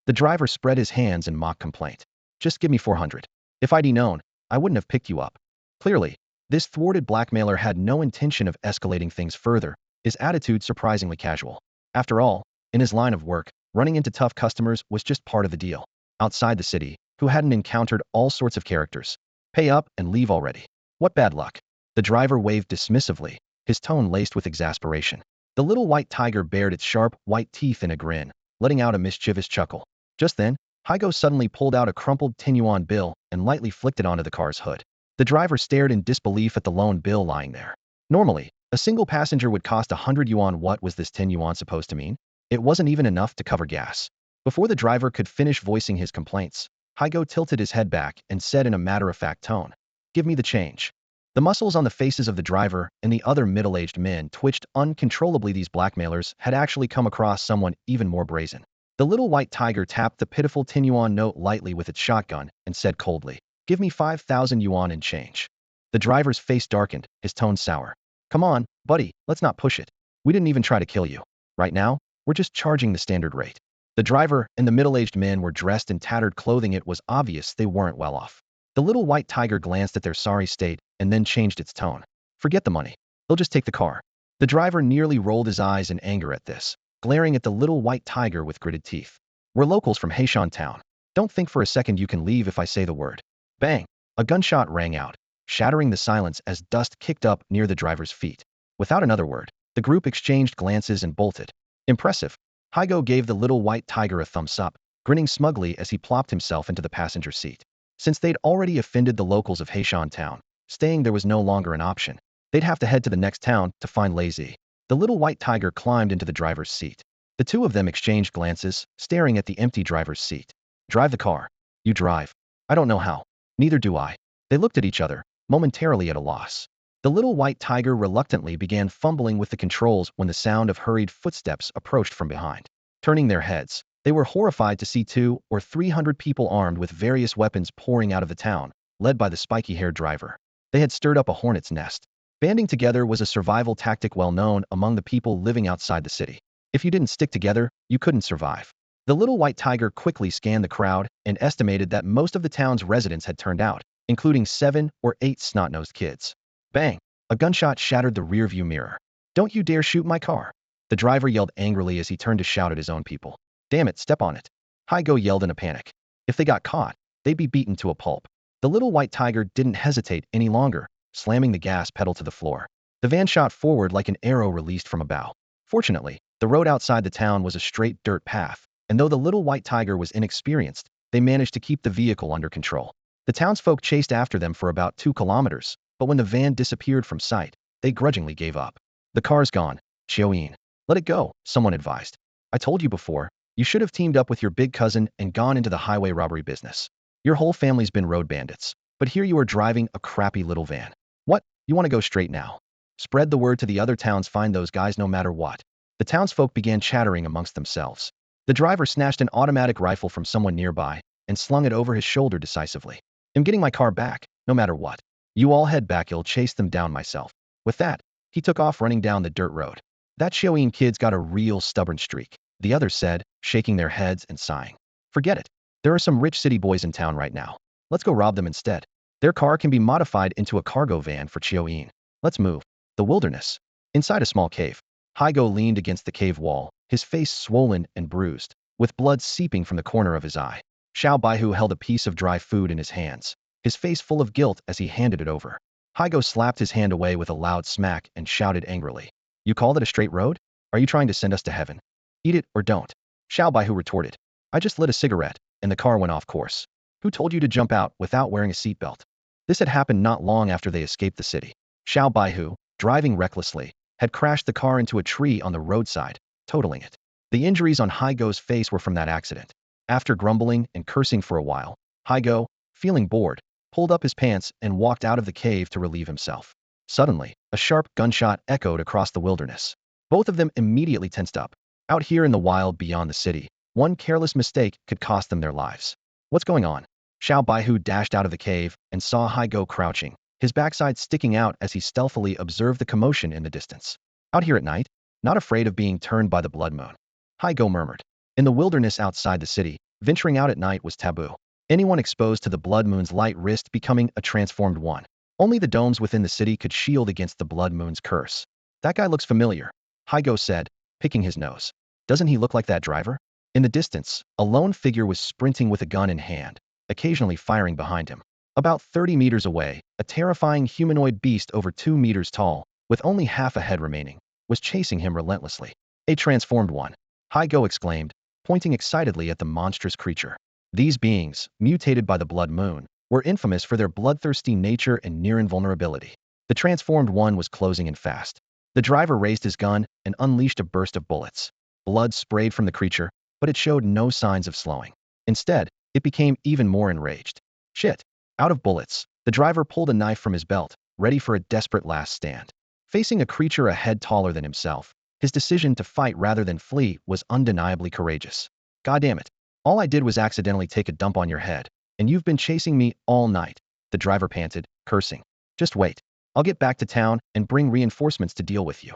The driver spread his hands in mock complaint. Just give me 400. If I'd known, I wouldn't have picked you up. Clearly, this thwarted blackmailer had no intention of escalating things further, his attitude surprisingly casual. After all, in his line of work, running into tough customers was just part of the deal. Outside the city, who hadn't encountered all sorts of characters. Pay up and leave already. What bad luck. The driver waved dismissively, his tone laced with exasperation. The little white tiger bared its sharp, white teeth in a grin, letting out a mischievous chuckle. Just then, Hygo suddenly pulled out a crumpled 10-yuan bill and lightly flicked it onto the car's hood. The driver stared in disbelief at the lone bill lying there. Normally, a single passenger would cost 100 yuan. What was this 10 yuan supposed to mean? It wasn't even enough to cover gas. Before the driver could finish voicing his complaints, Hygo tilted his head back and said in a matter-of-fact tone, "Give me the change." The muscles on the faces of the driver and the other middle-aged men twitched uncontrollably. These blackmailers had actually come across someone even more brazen. The little white tiger tapped the pitiful 10-yuan note lightly with its shotgun and said coldly, "Give me 5,000 yuan in change." The driver's face darkened, his tone sour. "Come on, buddy, let's not push it. We didn't even try to kill you. Right now, we're just charging the standard rate." The driver and the middle-aged men were dressed in tattered clothing. It was obvious they weren't well off. The little white tiger glanced at their sorry state and then changed its tone. "Forget the money. They'll just take the car." The driver nearly rolled his eyes in anger at this, glaring at the little white tiger with gritted teeth. "We're locals from Heishan town. Don't think for a second you can leave if I say the word." Bang! A gunshot rang out, shattering the silence as dust kicked up near the driver's feet. Without another word, the group exchanged glances and bolted. Impressive. Hygo gave the little white tiger a thumbs up, grinning smugly as he plopped himself into the passenger seat. Since they'd already offended the locals of Heishan town, staying there was no longer an option. They'd have to head to the next town to find Lazy. The little white tiger climbed into the driver's seat. The two of them exchanged glances, staring at the empty driver's seat. "Drive the car." "You drive." "I don't know how." "Neither do I." They looked at each other, momentarily at a loss. The little white tiger reluctantly began fumbling with the controls when the sound of hurried footsteps approached from behind. Turning their heads, they were horrified to see 200 or 300 people armed with various weapons pouring out of the town, led by the spiky-haired driver. They had stirred up a hornet's nest. Banding together was a survival tactic well known among the people living outside the city. If you didn't stick together, you couldn't survive. The little white tiger quickly scanned the crowd and estimated that most of the town's residents had turned out, including 7 or 8 snot-nosed kids. Bang! A gunshot shattered the rearview mirror. "Don't you dare shoot my car!" The driver yelled angrily as he turned to shout at his own people. "Damn it, step on it!" Hygo yelled in a panic. If they got caught, they'd be beaten to a pulp. The little white tiger didn't hesitate any longer, slamming the gas pedal to the floor. The van shot forward like an arrow released from a bow. Fortunately, the road outside the town was a straight dirt path, and though the little white tiger was inexperienced, they managed to keep the vehicle under control. The townsfolk chased after them for about 2 kilometers, but when the van disappeared from sight, they grudgingly gave up. "The car's gone, Xiaoyin. Let it go," someone advised. "I told you before, you should have teamed up with your big cousin and gone into the highway robbery business. Your whole family's been road bandits, but here you are driving a crappy little van. What, you want to go straight now? Spread the word to the other towns, find those guys no matter what." The townsfolk began chattering amongst themselves. The driver snatched an automatic rifle from someone nearby and slung it over his shoulder decisively. "I'm getting my car back, no matter what. You all head back, I'll chase them down myself." With that, he took off running down the dirt road. "That Xiaoyin kid's got a real stubborn streak," the others said, shaking their heads and sighing. "Forget it. There are some rich city boys in town right now. Let's go rob them instead. Their car can be modified into a cargo van for Xiaoyin. Let's move." The wilderness. Inside a small cave, Hygo leaned against the cave wall, his face swollen and bruised, with blood seeping from the corner of his eye. Xiao Baihu held a piece of dry food in his hands, his face full of guilt as he handed it over. Hygo slapped his hand away with a loud smack and shouted angrily, "You call that a straight road? Are you trying to send us to heaven? Eat it or don't." Xiao Baihu retorted, "I just lit a cigarette, and the car went off course. Who told you to jump out without wearing a seatbelt?" This had happened not long after they escaped the city. Xiao Baihu, driving recklessly, had crashed the car into a tree on the roadside, totaling it. The injuries on Haigo's face were from that accident. After grumbling and cursing for a while, Haigo, feeling bored, pulled up his pants and walked out of the cave to relieve himself. Suddenly, a sharp gunshot echoed across the wilderness. Both of them immediately tensed up. Out here in the wild beyond the city, one careless mistake could cost them their lives. What's going on? Xiao Baihu dashed out of the cave and saw Haigo crouching, his backside sticking out as he stealthily observed the commotion in the distance. Out here at night? Not afraid of being turned by the blood moon. Haigo murmured. In the wilderness outside the city, venturing out at night was taboo. Anyone exposed to the blood moon's light risked becoming a transformed one. Only the domes within the city could shield against the blood moon's curse. That guy looks familiar, Haigo said, picking his nose. Doesn't he look like that driver? In the distance, a lone figure was sprinting with a gun in hand, occasionally firing behind him. About 30 meters away, a terrifying humanoid beast over 2 meters tall, with only half a head remaining, was chasing him relentlessly. A transformed one, Haigo exclaimed, pointing excitedly at the monstrous creature. These beings, mutated by the blood moon, were infamous for their bloodthirsty nature and near invulnerability. The transformed one was closing in fast. The driver raised his gun and unleashed a burst of bullets. Blood sprayed from the creature, but it showed no signs of slowing. Instead, it became even more enraged. Shit! Out of bullets, the driver pulled a knife from his belt, ready for a desperate last stand. Facing a creature a head taller than himself, his decision to fight rather than flee was undeniably courageous. God damn it. All I did was accidentally take a dump on your head, and you've been chasing me all night, the driver panted, cursing. Just wait. I'll get back to town and bring reinforcements to deal with you.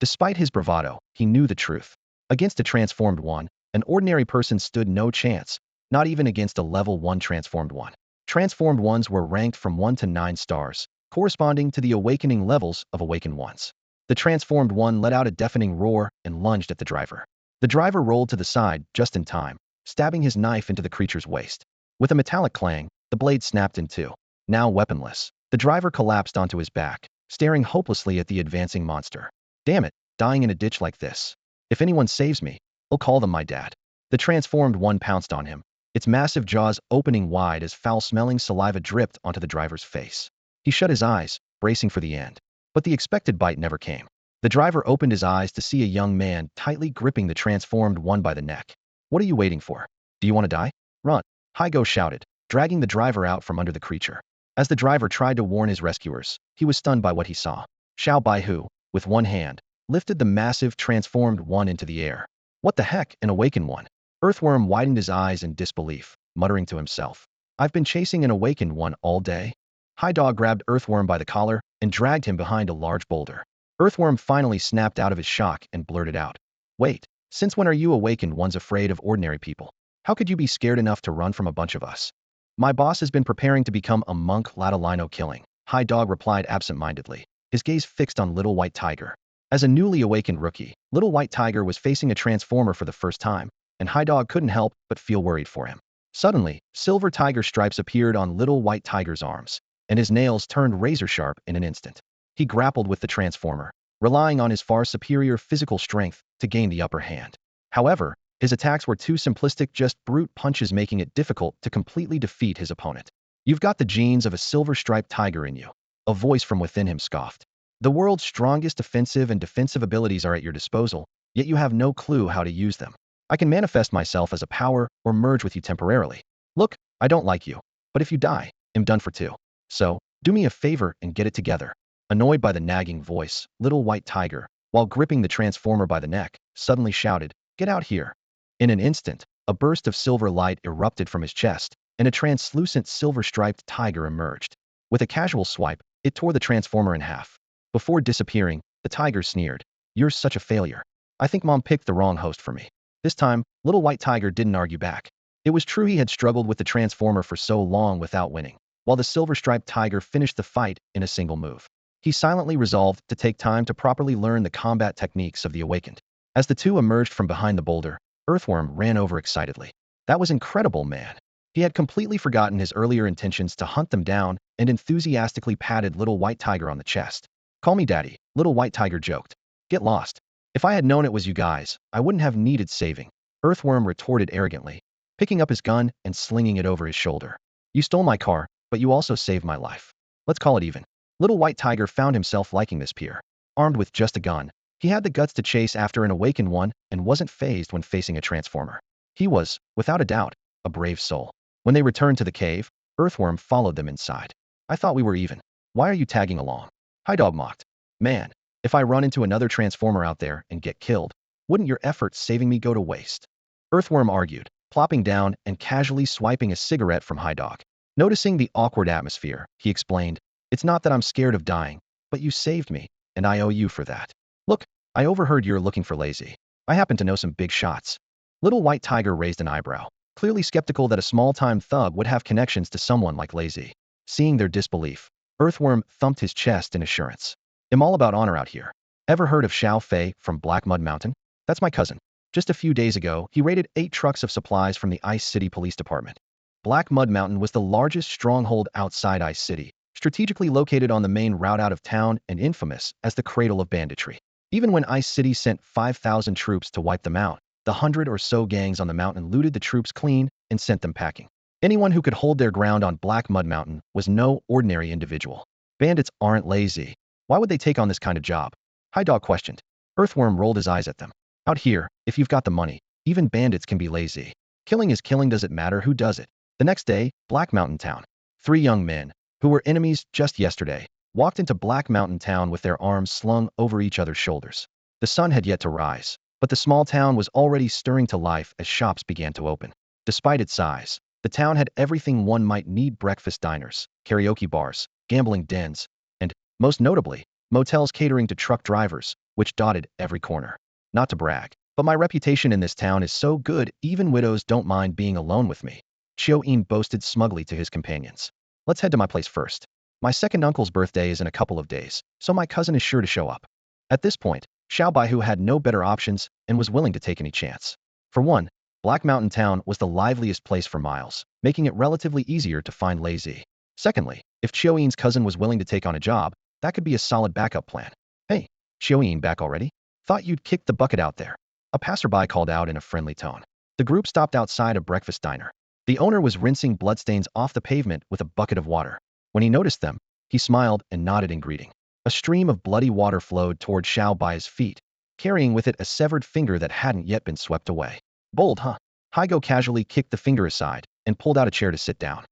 Despite his bravado, he knew the truth. Against a transformed one, an ordinary person stood no chance, not even against a level 1 transformed one. Transformed ones were ranked from 1 to 9 stars, corresponding to the awakening levels of awakened ones. The transformed one let out a deafening roar and lunged at the driver. The driver rolled to the side just in time, stabbing his knife into the creature's waist. With a metallic clang, the blade snapped in two. Now weaponless, the driver collapsed onto his back, staring hopelessly at the advancing monster. Damn it, dying in a ditch like this. If anyone saves me, I'll call them my dad. The transformed one pounced on him, its massive jaws opening wide as foul-smelling saliva dripped onto the driver's face. He shut his eyes, bracing for the end. But the expected bite never came. The driver opened his eyes to see a young man tightly gripping the transformed one by the neck. What are you waiting for? Do you want to die? Run! Haigo shouted, dragging the driver out from under the creature. As the driver tried to warn his rescuers, he was stunned by what he saw. Xiao Baihu, with one hand, lifted the massive transformed one into the air. What the heck, an awakened one? Earthworm widened his eyes in disbelief, muttering to himself. I've been chasing an awakened one all day. Haidog grabbed Earthworm by the collar and dragged him behind a large boulder. Earthworm finally snapped out of his shock and blurted out. Wait, since when are you awakened ones afraid of ordinary people? How could you be scared enough to run from a bunch of us? My boss has been preparing to become a monk Ladalino killing, Haidog replied absent-mindedly, his gaze fixed on Little White Tiger. As a newly awakened rookie, Little White Tiger was facing a transformer for the first time, and Haidog couldn't help but feel worried for him. Suddenly, silver tiger stripes appeared on Little White Tiger's arms, and his nails turned razor-sharp in an instant. He grappled with the transformer, relying on his far superior physical strength to gain the upper hand. However, his attacks were too simplistic, just brute punches, making it difficult to completely defeat his opponent. You've got the genes of a silver-striped tiger in you, a voice from within him scoffed. The world's strongest offensive and defensive abilities are at your disposal, yet you have no clue how to use them. I can manifest myself as a power or merge with you temporarily. Look, I don't like you, but if you die, I'm done for two. So, do me a favor and get it together. Annoyed by the nagging voice, Little White Tiger, while gripping the transformer by the neck, suddenly shouted, Get out here. In an instant, a burst of silver light erupted from his chest, and a translucent silver-striped tiger emerged. With a casual swipe, it tore the transformer in half. Before disappearing, the tiger sneered, You're such a failure. I think Mom picked the wrong host for me. This time, Little White Tiger didn't argue back. It was true he had struggled with the transformer for so long without winning, while the silver-striped tiger finished the fight in a single move. He silently resolved to take time to properly learn the combat techniques of the awakened. As the two emerged from behind the boulder, Earthworm ran over excitedly. That was incredible, man. He had completely forgotten his earlier intentions to hunt them down and enthusiastically patted Little White Tiger on the chest. Call me Daddy, Little White Tiger joked. Get lost. If I had known it was you guys, I wouldn't have needed saving, Earthworm retorted arrogantly, picking up his gun and slinging it over his shoulder. You stole my car, but you also saved my life. Let's call it even. Little White Tiger found himself liking this peer. armed with just a gun. He had the guts to chase after an awakened one and wasn't fazed when facing a transformer. He was, without a doubt, a brave soul. When they returned to the cave, Earthworm followed them inside. I thought we were even. Why are you tagging along? High Dog mocked. Man, if I run into another transformer out there and get killed, wouldn't your efforts saving me go to waste? Earthworm argued, plopping down and casually swiping a cigarette from High Dog. Noticing the awkward atmosphere, he explained, it's not that I'm scared of dying, but you saved me, and I owe you for that. Look, I overheard you're looking for Lazy. I happen to know some big shots. Little White Tiger raised an eyebrow, clearly skeptical that a small-time thug would have connections to someone like Lazy. Seeing their disbelief, Earthworm thumped his chest in assurance. I'm all about honor out here. Ever heard of Xiao Fei from Black Mud Mountain? That's my cousin. Just a few days ago, he raided 8 trucks of supplies from the Ice City Police Department. Black Mud Mountain was the largest stronghold outside Ice City, strategically located on the main route out of town and infamous as the cradle of banditry. Even when Ice City sent 5,000 troops to wipe them out, the 100 or so gangs on the mountain looted the troops clean and sent them packing. Anyone who could hold their ground on Black Mud Mountain was no ordinary individual. Bandits aren't lazy. Why would they take on this kind of job? High Dog questioned. Earthworm rolled his eyes at them. Out here, if you've got the money, even bandits can be lazy. Killing is killing, does it matter who does it? The next day, Black Mountain Town. 3 young men, who were enemies just yesterday, walked into Black Mountain Town with their arms slung over each other's shoulders. The sun had yet to rise, but the small town was already stirring to life as shops began to open. Despite its size, the town had everything one might need: breakfast diners, karaoke bars, gambling dens, and, most notably, motels catering to truck drivers, which dotted every corner. Not to brag, but my reputation in this town is so good even widows don't mind being alone with me, Xiao boasted smugly to his companions. Let's head to my place first. My second uncle's birthday is in a couple of days, so my cousin is sure to show up. At this point, Xiao Baihu had no better options and was willing to take any chance. For one, Black Mountain Town was the liveliest place for miles, making it relatively easier to find Lazy. Secondly, if Xiao cousin was willing to take on a job, that could be a solid backup plan. Hey, Xiao back already? Thought you'd kicked the bucket out there. A passerby called out in a friendly tone. The group stopped outside a breakfast diner. The owner was rinsing bloodstains off the pavement with a bucket of water. When he noticed them, he smiled and nodded in greeting. A stream of bloody water flowed toward Xiao Bai's feet, carrying with it a severed finger that hadn't yet been swept away. Bold, huh? Haigo casually kicked the finger aside and pulled out a chair to sit down.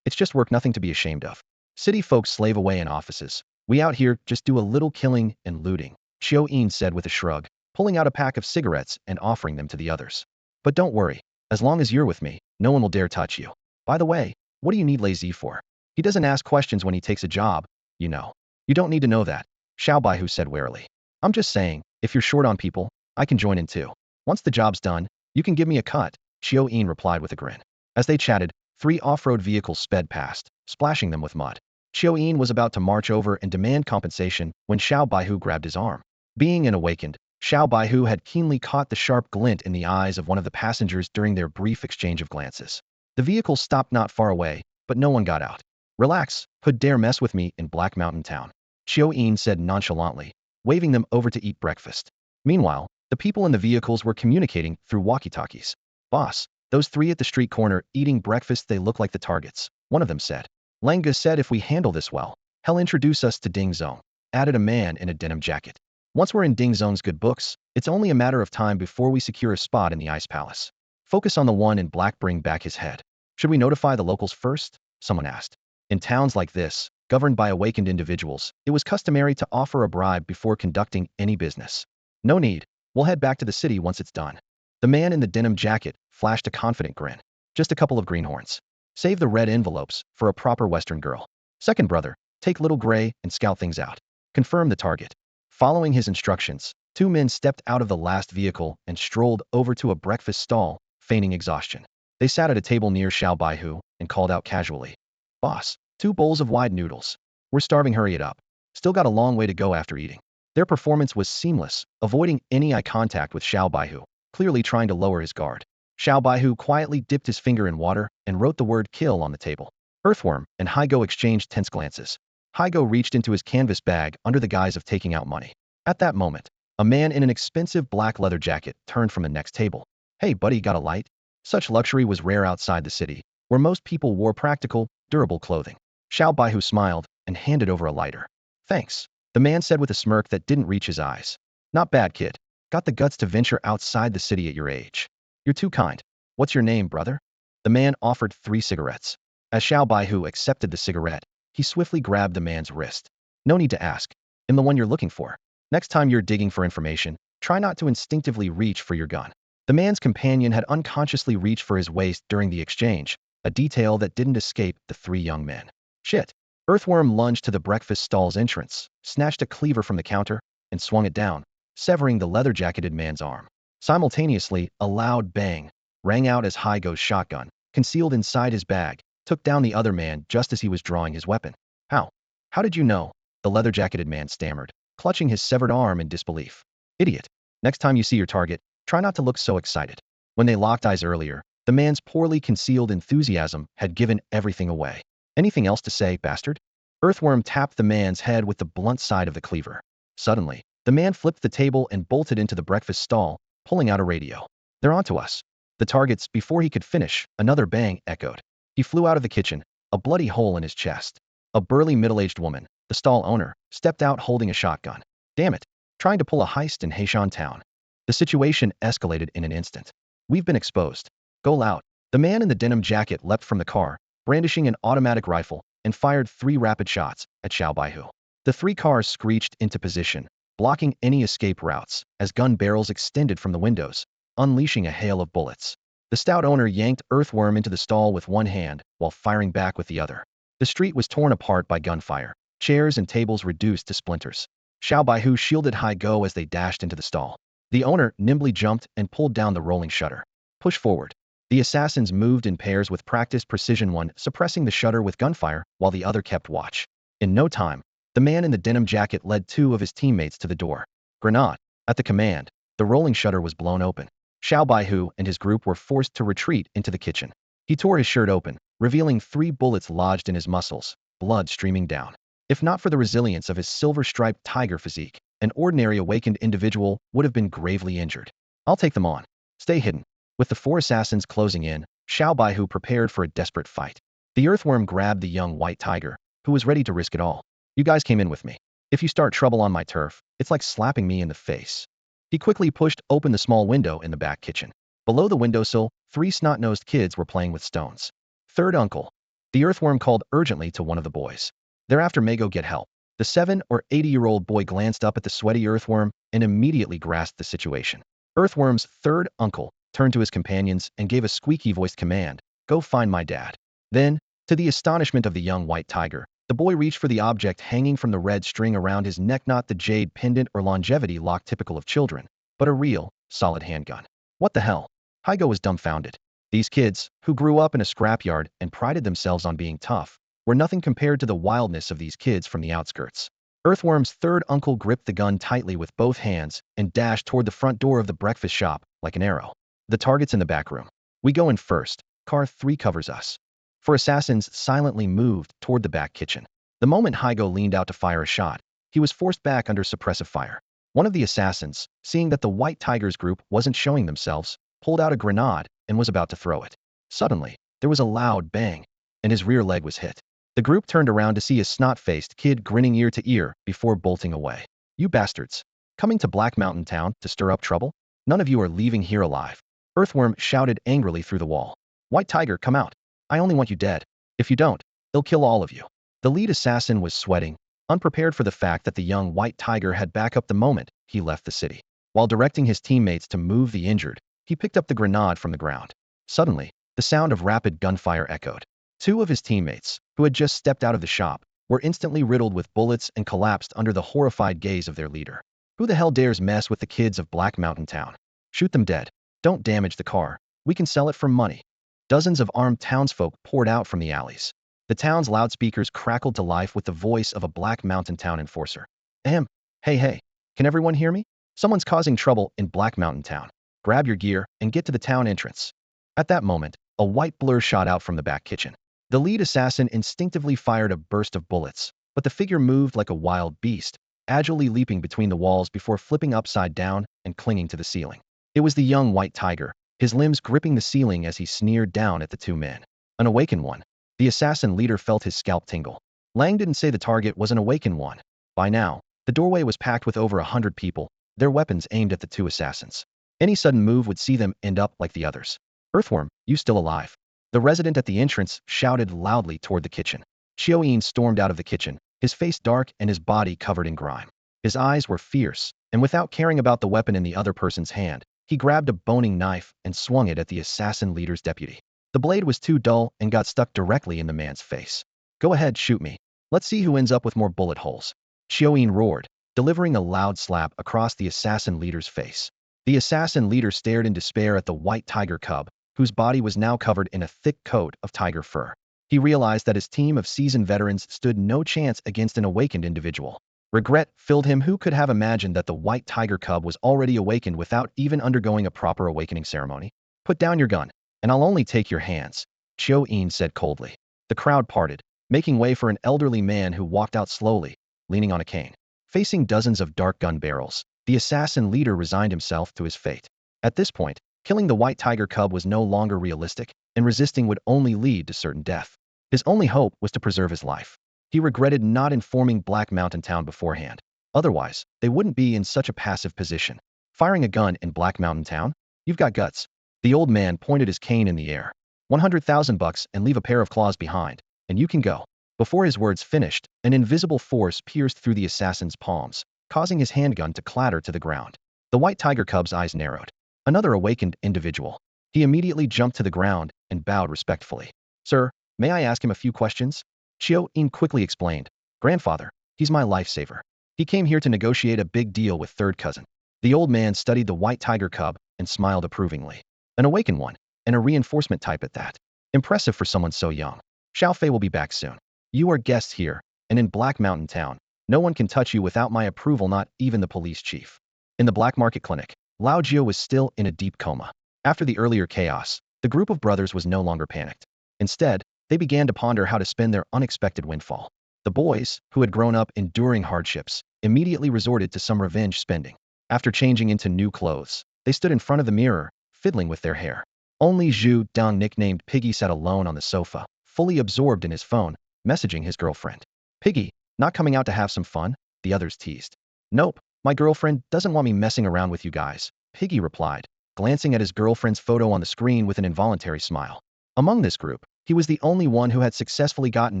It's just work, nothing to be ashamed of. City folks slave away in offices. We out here just do a little killing and looting, Xiao said with a shrug, pulling out a pack of cigarettes and offering them to the others. But don't worry, as long as you're with me, no one will dare touch you. By the way, what do you need Lazy for? He doesn't ask questions when he takes a job, you know. You don't need to know that, Xiao Baihu said warily. I'm just saying, if you're short on people, I can join in too. Once the job's done, you can give me a cut, Xiao replied with a grin. As they chatted, 3 off-road vehicles sped past, splashing them with mud. Xiao was about to march over and demand compensation when Xiao Baihu grabbed his arm. Being an awakened, Xiao Baihu had keenly caught the sharp glint in the eyes of one of the passengers during their brief exchange of glances. The vehicle stopped not far away, but no one got out. Relax, who'd dare mess with me in Black Mountain Town? Xiao said nonchalantly, waving them over to eat breakfast. Meanwhile, the people in the vehicles were communicating through walkie-talkies. Boss, those 3 at the street corner eating breakfast, they look like the targets, one of them said. Lenga said if we handle this well, he'll introduce us to Ding Zong, added a man in a denim jacket. Once we're in Ding Zong's good books, it's only a matter of time before we secure a spot in the Ice Palace. Focus on the one in black. Bring back his head. Should we notify the locals first? Someone asked. In towns like this, governed by awakened individuals, it was customary to offer a bribe before conducting any business. No need, we'll head back to the city once it's done. The man in the denim jacket flashed a confident grin. Just a couple of greenhorns. Save the red envelopes for a proper Western girl. Second brother, take Little Gray and scout things out. Confirm the target. Following his instructions, 2 men stepped out of the last vehicle and strolled over to a breakfast stall, feigning exhaustion. They sat at a table near Xiao Baihu and called out casually. Boss, 2 bowls of wide noodles. We're starving, hurry it up. Still got a long way to go after eating. Their performance was seamless, avoiding any eye contact with Xiao Baihu, clearly trying to lower his guard. Xiao Baihu quietly dipped his finger in water and wrote the word kill on the table. Earthworm and Haigo exchanged tense glances. Haigo reached into his canvas bag under the guise of taking out money. At that moment, a man in an expensive black leather jacket turned from the next table. Hey buddy, got a light? Such luxury was rare outside the city, where most people wore practical, durable clothing. Xiao Baihu smiled and handed over a lighter. Thanks. The man said with a smirk that didn't reach his eyes. Not bad, kid. Got the guts to venture outside the city at your age. You're too kind. What's your name, brother? The man offered 3 cigarettes. As Xiao Baihu accepted the cigarette, he swiftly grabbed the man's wrist. No need to ask. I'm the one you're looking for. Next time you're digging for information, try not to instinctively reach for your gun. The man's companion had unconsciously reached for his waist during the exchange, a detail that didn't escape the 3 young men. Shit. Earthworm lunged to the breakfast stall's entrance, snatched a cleaver from the counter, and swung it down, severing the leather-jacketed man's arm. Simultaneously, a loud bang rang out as Haigo's shotgun, concealed inside his bag, took down the other man just as he was drawing his weapon. How? How did you know? The leather-jacketed man stammered, clutching his severed arm in disbelief. Idiot. Next time you see your target, try not to look so excited. When they locked eyes earlier, the man's poorly concealed enthusiasm had given everything away. Anything else to say, bastard? Earthworm tapped the man's head with the blunt side of the cleaver. Suddenly, the man flipped the table and bolted into the breakfast stall, pulling out a radio. They're onto us. The targets, before he could finish, another bang echoed. He flew out of the kitchen, a bloody hole in his chest. A burly middle-aged woman, the stall owner, stepped out holding a shotgun. Damn it. Trying to pull a heist in Heishan town. The situation escalated in an instant. We've been exposed. Go loud. The man in the denim jacket leapt from the car, brandishing an automatic rifle, and fired 3 rapid shots at Xiao Baihu. The 3 cars screeched into position, blocking any escape routes, as gun barrels extended from the windows, unleashing a hail of bullets. The stout owner yanked Earthworm into the stall with one hand, while firing back with the other. The street was torn apart by gunfire, chairs and tables reduced to splinters. Xiao Baihu shielded Haigo as they dashed into the stall. The owner nimbly jumped and pulled down the rolling shutter. Push forward. The assassins moved in pairs with practiced precision, one suppressing the shutter with gunfire while the other kept watch. In no time, the man in the denim jacket led 2 of his teammates to the door. Grenade. At the command, the rolling shutter was blown open. Xiao Baihu and his group were forced to retreat into the kitchen. He tore his shirt open, revealing 3 bullets lodged in his muscles, blood streaming down. If not for the resilience of his silver-striped tiger physique, an ordinary awakened individual would have been gravely injured. I'll take them on. Stay hidden. With the 4 assassins closing in, Xiao Baihu prepared for a desperate fight. The earthworm grabbed the young white tiger, who was ready to risk it all. You guys came in with me. If you start trouble on my turf, it's like slapping me in the face. He quickly pushed open the small window in the back kitchen. Below the windowsill, 3 snot-nosed kids were playing with stones. Third uncle. The earthworm called urgently to one of the boys. Thereafter may go get help. The 7 or 80-year-old boy glanced up at the sweaty earthworm and immediately grasped the situation. Earthworm's third uncle turned to his companions and gave a squeaky-voiced command, "Go find my dad." Then, to the astonishment of the young white tiger, the boy reached for the object hanging from the red string around his neck, not the jade pendant or longevity lock typical of children, but a real, solid handgun. What the hell? Haigo was dumbfounded. These kids, who grew up in a scrapyard and prided themselves on being tough, were nothing compared to the wildness of these kids from the outskirts. Earthworm's third uncle gripped the gun tightly with both hands and dashed toward the front door of the breakfast shop like an arrow. The target's in the back room. We go in first. Car 3 covers us. 4 assassins silently moved toward the back kitchen. The moment Haigo leaned out to fire a shot, he was forced back under suppressive fire. One of the assassins, seeing that the White Tiger's group wasn't showing themselves, pulled out a grenade and was about to throw it. Suddenly, there was a loud bang, and his rear leg was hit. The group turned around to see a snot-faced kid grinning ear to ear before bolting away. You bastards. Coming to Black Mountain Town to stir up trouble? None of you are leaving here alive. Earthworm shouted angrily through the wall. White Tiger, come out. I only want you dead. If you don't, they'll kill all of you. The lead assassin was sweating, unprepared for the fact that the young White Tiger had backup the moment he left the city. While directing his teammates to move the injured, he picked up the grenade from the ground. Suddenly, the sound of rapid gunfire echoed. 2 of his teammates, who had just stepped out of the shop, were instantly riddled with bullets and collapsed under the horrified gaze of their leader. Who the hell dares mess with the kids of Black Mountain Town? Shoot them dead. Don't damage the car. We can sell it for money. Dozens of armed townsfolk poured out from the alleys. The town's loudspeakers crackled to life with the voice of a Black Mountain Town enforcer. Ahem. Hey, can everyone hear me? Someone's causing trouble in Black Mountain Town. Grab your gear and get to the town entrance. At that moment, a white blur shot out from the back kitchen. The lead assassin instinctively fired a burst of bullets, but the figure moved like a wild beast, agilely leaping between the walls before flipping upside down and clinging to the ceiling. It was the young White Tiger, his limbs gripping the ceiling as he sneered down at the 2 men. An awakened one. The assassin leader felt his scalp tingle. Lang didn't say the target was an awakened one. By now, The doorway was packed with over 100 people, their weapons aimed at the two assassins. Any sudden move would see them end up like the others. Earthworm, you still alive? The resident at the entrance shouted loudly toward the kitchen. Chioyin stormed out of the kitchen, his face dark and his body covered in grime. His eyes were fierce, and without caring about the weapon in the other person's hand, he grabbed a boning knife and swung it at the assassin leader's deputy. The blade was too dull and got stuck directly in the man's face. Go ahead, shoot me. Let's see who ends up with more bullet holes. Chioyin roared, delivering a loud slap across the assassin leader's face. The assassin leader stared in despair at the white tiger cub, whose body was now covered in a thick coat of tiger fur. He realized that his team of seasoned veterans stood no chance against an awakened individual. Regret filled him. Who could have imagined that the white tiger cub was already awakened without even undergoing a proper awakening ceremony? Put down your gun, and I'll only take your hands, Chioyin said coldly. The crowd parted, making way for an elderly man who walked out slowly, leaning on a cane. Facing dozens of dark gun barrels, the assassin leader resigned himself to his fate. At this point, killing the white tiger cub was no longer realistic, and resisting would only lead to certain death. His only hope was to preserve his life. He regretted not informing Black Mountain Town beforehand. Otherwise, they wouldn't be in such a passive position. Firing a gun in Black Mountain Town? You've got guts. The old man pointed his cane in the air. 100,000 bucks and leave a pair of claws behind, and you can go. Before his words finished, an invisible force pierced through the assassin's palms, causing his handgun to clatter to the ground. The white tiger cub's eyes narrowed. Another awakened individual. He immediately jumped to the ground and bowed respectfully. Sir, may I ask him a few questions? Chioyin quickly explained. Grandfather, he's my lifesaver. He came here to negotiate a big deal with third cousin. The old man studied the white tiger cub and smiled approvingly. An awakened one, and a reinforcement type at that. Impressive for someone so young. Xiaofei will be back soon. You are guests here, and in Black Mountain Town, no one can touch you without my approval, not even the police chief. In the black market clinic, Lao Jio was still in a deep coma. After the earlier chaos, the group of brothers was no longer panicked. Instead, they began to ponder how to spend their unexpected windfall. The boys, who had grown up enduring hardships, immediately resorted to some revenge spending. After changing into new clothes, they stood in front of the mirror, fiddling with their hair. Only Zhu Dong, nicknamed Piggy, sat alone on the sofa, fully absorbed in his phone, messaging his girlfriend. Piggy, not coming out to have some fun? The others teased. Nope, my girlfriend doesn't want me messing around with you guys, Piggy replied, glancing at his girlfriend's photo on the screen with an involuntary smile. Among this group, he was the only one who had successfully gotten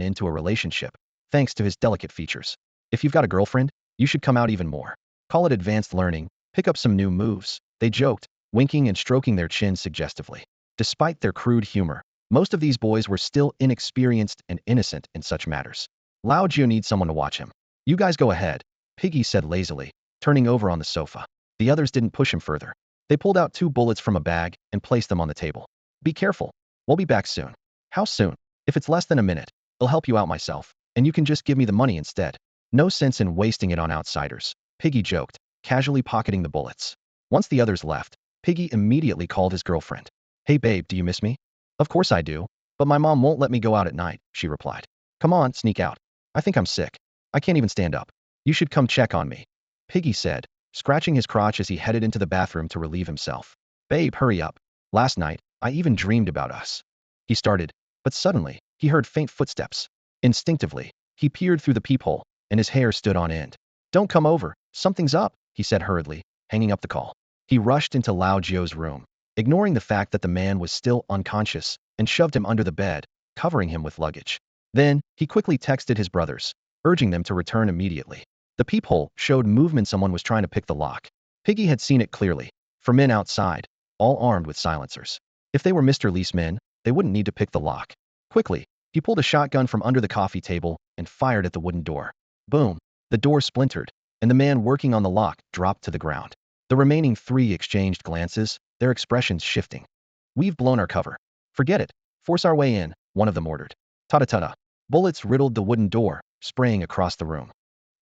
into a relationship, thanks to his delicate features. If you've got a girlfriend, you should come out even more. Call it advanced learning, pick up some new moves, they joked, winking and stroking their chins suggestively. Despite their crude humor, most of these boys were still inexperienced and innocent in such matters. Lao Jio needs someone to watch him. You guys go ahead, Piggy said lazily, turning over on the sofa. The others didn't push him further. They pulled out 2 bullets from a bag and placed them on the table. Be careful. We'll be back soon. How soon? If it's less than a minute, I'll help you out myself, and you can just give me the money instead. No sense in wasting it on outsiders, Piggy joked, casually pocketing the bullets. Once the others left, Piggy immediately called his girlfriend. Hey babe, do you miss me? Of course I do, but my mom won't let me go out at night, she replied. Come on, sneak out. I think I'm sick. I can't even stand up. You should come check on me, Piggy said, scratching his crotch as he headed into the bathroom to relieve himself. Babe, hurry up. Last night, I even dreamed about us. He started, but suddenly, he heard faint footsteps. Instinctively, he peered through the peephole, and his hair stood on end. Don't come over, something's up, he said hurriedly, hanging up the call. He rushed into Lao Jio's room, ignoring the fact that the man was still unconscious, and shoved him under the bed, covering him with luggage. Then, he quickly texted his brothers, urging them to return immediately. The peephole showed movement. Someone was trying to pick the lock. Piggy had seen it clearly. 4 men outside, all armed with silencers. If they were Mr. Lee's men, they wouldn't need to pick the lock. Quickly, he pulled a shotgun from under the coffee table and fired at the wooden door. Boom! The door splintered, and the man working on the lock dropped to the ground. The remaining 3 exchanged glances, their expressions shifting. We've blown our cover. Forget it. Force our way in, one of them ordered. Ta-ta-ta-ta. Bullets riddled the wooden door, spraying across the room.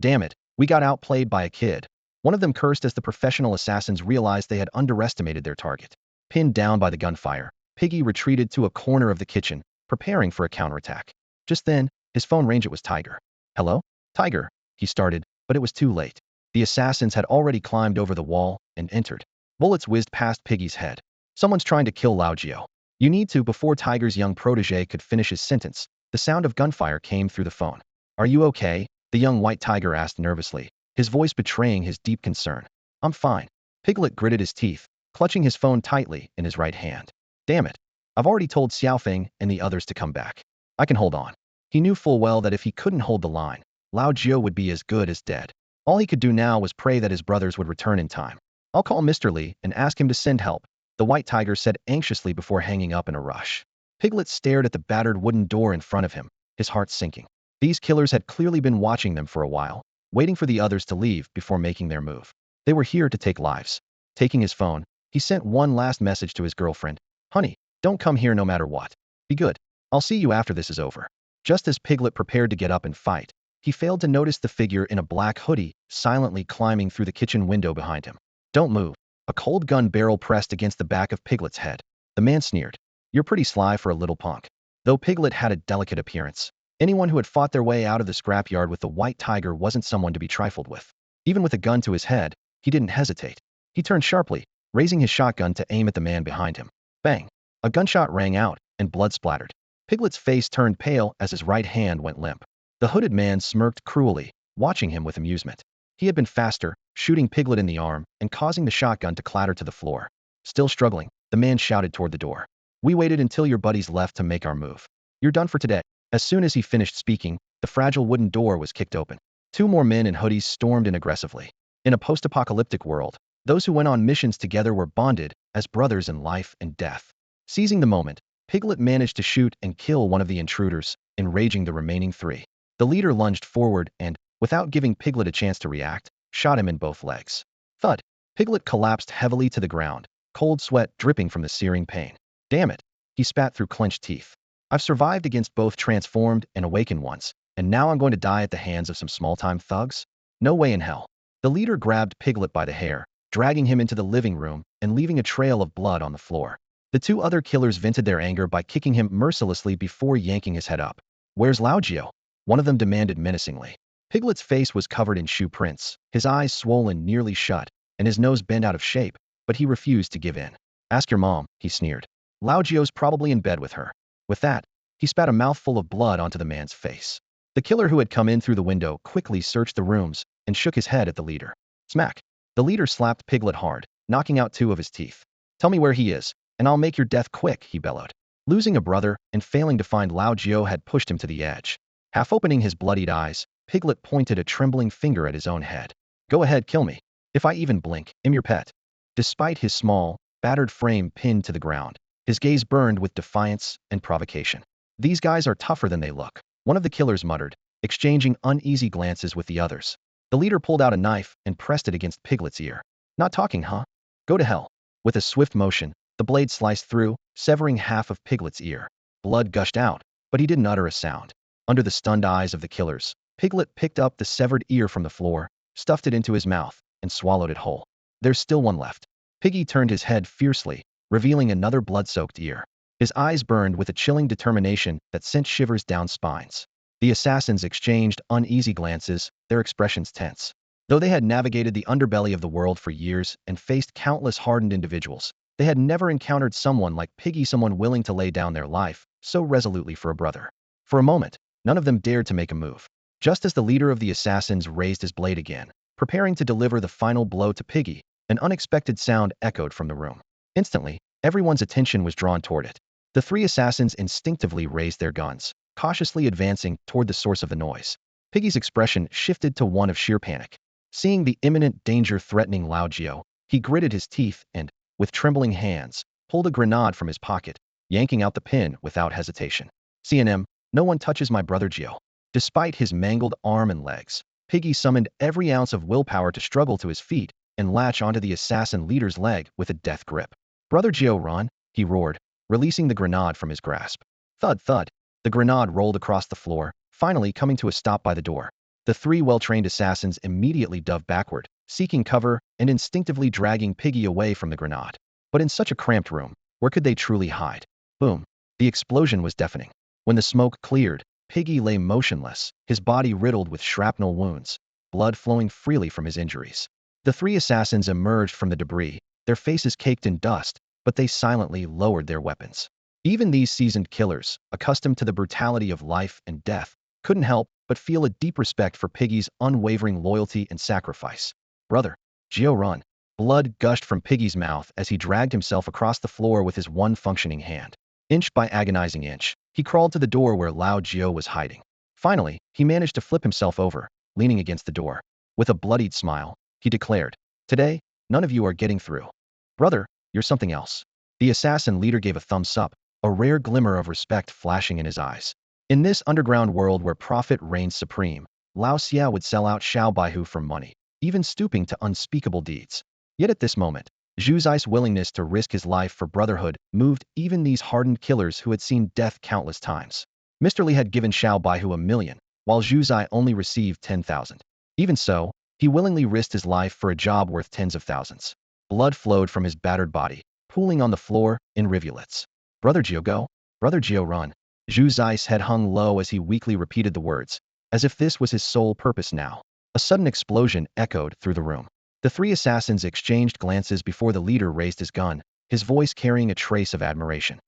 Damn it, we got outplayed by a kid. One of them cursed as the professional assassins realized they had underestimated their target. Pinned down by the gunfire, Piggy retreated to a corner of the kitchen, preparing for a counterattack. Just then, his phone rang. It was Tiger. Hello? Tiger, he started, but it was too late. The assassins had already climbed over the wall and entered. Bullets whizzed past Piggy's head. Someone's trying to kill Lao Jio. You need to. Before Tiger's young protege could finish his sentence, the sound of gunfire came through the phone. Are you okay? The young white tiger asked nervously, his voice betraying his deep concern. I'm fine. Piglet gritted his teeth, clutching his phone tightly in his right hand. Damn it. I've already told Xiaofeng and the others to come back. I can hold on. He knew full well that if he couldn't hold the line, Lao Jiao would be as good as dead. All he could do now was pray that his brothers would return in time. I'll call Mr. Li and ask him to send help, the white tiger said anxiously before hanging up in a rush. Piglet stared at the battered wooden door in front of him, his heart sinking. These killers had clearly been watching them for a while, waiting for the others to leave before making their move. They were here to take lives. Taking his phone, he sent one last message to his girlfriend. Honey, don't come here no matter what. Be good. I'll see you after this is over. Just as Piglet prepared to get up and fight, he failed to notice the figure in a black hoodie silently climbing through the kitchen window behind him. Don't move. A cold gun barrel pressed against the back of Piglet's head. The man sneered. You're pretty sly for a little punk. Though Piglet had a delicate appearance, anyone who had fought their way out of the scrapyard with the white tiger wasn't someone to be trifled with. Even with a gun to his head, he didn't hesitate. He turned sharply, raising his shotgun to aim at the man behind him. Bang! A gunshot rang out, and blood splattered. Piglet's face turned pale as his right hand went limp. The hooded man smirked cruelly, watching him with amusement. He had been faster, shooting Piglet in the arm and causing the shotgun to clatter to the floor. Still struggling, the man shouted toward the door. We waited until your buddies left to make our move. You're done for today. As soon as he finished speaking, the fragile wooden door was kicked open. Two more men in hoodies stormed in aggressively. In a post-apocalyptic world, those who went on missions together were bonded as brothers in life and death. Seizing the moment, Piglet managed to shoot and kill one of the intruders, enraging the remaining three. The leader lunged forward and, without giving Piglet a chance to react, shot him in both legs. Thud! Piglet collapsed heavily to the ground, cold sweat dripping from the searing pain. Damn it! He spat through clenched teeth. I've survived against both transformed and awakened once, and now I'm going to die at the hands of some small-time thugs? No way in hell. The leader grabbed Piglet by the hair, dragging him into the living room and leaving a trail of blood on the floor. The two other killers vented their anger by kicking him mercilessly before yanking his head up. Where's Lao Jiao? One of them demanded menacingly. Piglet's face was covered in shoe prints, his eyes swollen nearly shut, and his nose bent out of shape, but he refused to give in. Ask your mom, he sneered. Lao Jiao's probably in bed with her. With that, he spat a mouthful of blood onto the man's face. The killer who had come in through the window quickly searched the rooms and shook his head at the leader. Smack! The leader slapped Piglet hard, knocking out two of his teeth. Tell me where he is, and I'll make your death quick, he bellowed. Losing a brother and failing to find Lao Jiao had pushed him to the edge. Half opening his bloodied eyes, Piglet pointed a trembling finger at his own head. Go ahead, kill me. If I even blink, I'm your pet. Despite his small, battered frame pinned to the ground, his gaze burned with defiance and provocation. These guys are tougher than they look, one of the killers muttered, exchanging uneasy glances with the others. The leader pulled out a knife and pressed it against Piglet's ear. Not talking, huh? Go to hell. With a swift motion, the blade sliced through, severing half of Piglet's ear. Blood gushed out, but he didn't utter a sound. Under the stunned eyes of the killers, Piglet picked up the severed ear from the floor, stuffed it into his mouth, and swallowed it whole. There's still one left. Piggy turned his head fiercely, revealing another blood-soaked ear. His eyes burned with a chilling determination that sent shivers down spines. The assassins exchanged uneasy glances, their expressions tense. Though they had navigated the underbelly of the world for years and faced countless hardened individuals, they had never encountered someone like Piggy, someone willing to lay down their life so resolutely for a brother. For a moment, none of them dared to make a move. Just as the leader of the assassins raised his blade again, preparing to deliver the final blow to Piggy, an unexpected sound echoed from the room. Instantly, everyone's attention was drawn toward it. The three assassins instinctively raised their guns, cautiously advancing toward the source of the noise. Piggy's expression shifted to one of sheer panic. Seeing the imminent danger threatening Lao Jiao, he gritted his teeth and, with trembling hands, pulled a grenade from his pocket, yanking out the pin without hesitation. CNM, no one touches my brother Jiao. Despite his mangled arm and legs, Piggy summoned every ounce of willpower to struggle to his feet and latch onto the assassin leader's leg with a death grip. Brother Jiao, run, he roared, releasing the grenade from his grasp. Thud, thud. The grenade rolled across the floor, finally coming to a stop by the door. The three well-trained assassins immediately dove backward, seeking cover and instinctively dragging Piggy away from the grenade. But in such a cramped room, where could they truly hide? Boom. The explosion was deafening. When the smoke cleared, Piggy lay motionless, his body riddled with shrapnel wounds, blood flowing freely from his injuries. The three assassins emerged from the debris, their faces caked in dust, but they silently lowered their weapons. Even these seasoned killers, accustomed to the brutality of life and death, couldn't help but feel a deep respect for Piggy's unwavering loyalty and sacrifice. Brother, Gio, run. Blood gushed from Piggy's mouth as he dragged himself across the floor with his one functioning hand. Inch by agonizing inch, he crawled to the door where Lao Gio was hiding. Finally, he managed to flip himself over, leaning against the door. With a bloodied smile, he declared, "Today, none of you are getting through. Brother, you're something else." The assassin leader gave a thumbs up, a rare glimmer of respect flashing in his eyes. In this underground world where profit reigns supreme, Lao Xia would sell out Xiao Baihu for money, even stooping to unspeakable deeds. Yet at this moment, Zhu Zai's willingness to risk his life for brotherhood moved even these hardened killers who had seen death countless times. Mr. Li had given Xiao Baihu 1,000,000, while Zhu Zai only received 10,000. Even so, he willingly risked his life for a job worth tens of thousands. Blood flowed from his battered body, pooling on the floor in rivulets. "Brother Gio, go. Brother Gio, run." Zhu Zai's head hung low as he weakly repeated the words, as if this was his sole purpose now. A sudden explosion echoed through the room. The three assassins exchanged glances before the leader raised his gun, his voice carrying a trace of admiration.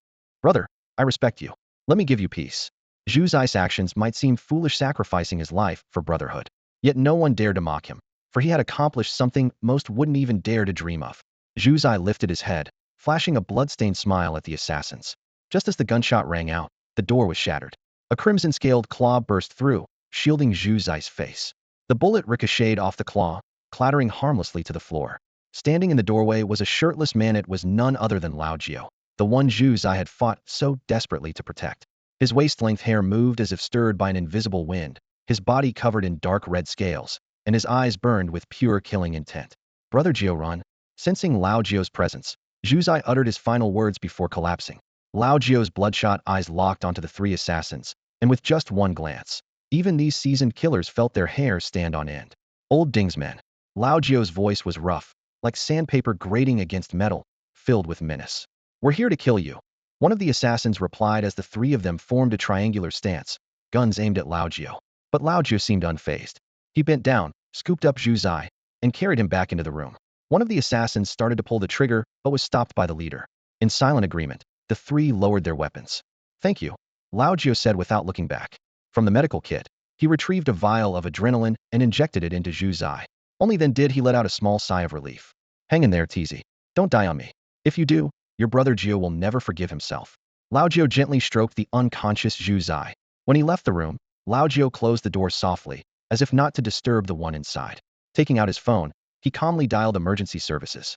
"Brother, I respect you. Let me give you peace." Zhu Zai's actions might seem foolish, sacrificing his life for brotherhood. Yet no one dared to mock him, for he had accomplished something most wouldn't even dare to dream of. Zhu Zai lifted his head, flashing a blood-stained smile at the assassins. Just as the gunshot rang out, the door was shattered. A crimson-scaled claw burst through, shielding Zhu Zai's face. The bullet ricocheted off the claw, clattering harmlessly to the floor. Standing in the doorway was a shirtless man. It was none other than Lao Jio, the one Zhu Zai had fought so desperately to protect. His waist-length hair moved as if stirred by an invisible wind, his body covered in dark red scales, and his eyes burned with pure killing intent. "Brother Gio, run." Sensing Lao Jio's presence, Zhu Zai uttered his final words before collapsing. Lao Jio's bloodshot eyes locked onto the three assassins, and with just one glance, even these seasoned killers felt their hair stand on end. "Old Dingsmen." Lao Jio's voice was rough, like sandpaper grating against metal, filled with menace. "We're here to kill you." One of the assassins replied as the three of them formed a triangular stance, guns aimed at Lao Jio. But Lao Jio seemed unfazed. He bent down, scooped up Zhu Zai, and carried him back into the room. One of the assassins started to pull the trigger, but was stopped by the leader. In silent agreement, the three lowered their weapons. "Thank you," Lao Jio said without looking back. From the medical kit, he retrieved a vial of adrenaline and injected it into Zhu Zai. Only then did he let out a small sigh of relief. "Hang in there, TZ. Don't die on me. If you do, your brother Gio will never forgive himself." Lao Jio gently stroked the unconscious Zhu Zai. When he left the room, Lao Jio closed the door softly, as if not to disturb the one inside. Taking out his phone, he calmly dialed emergency services.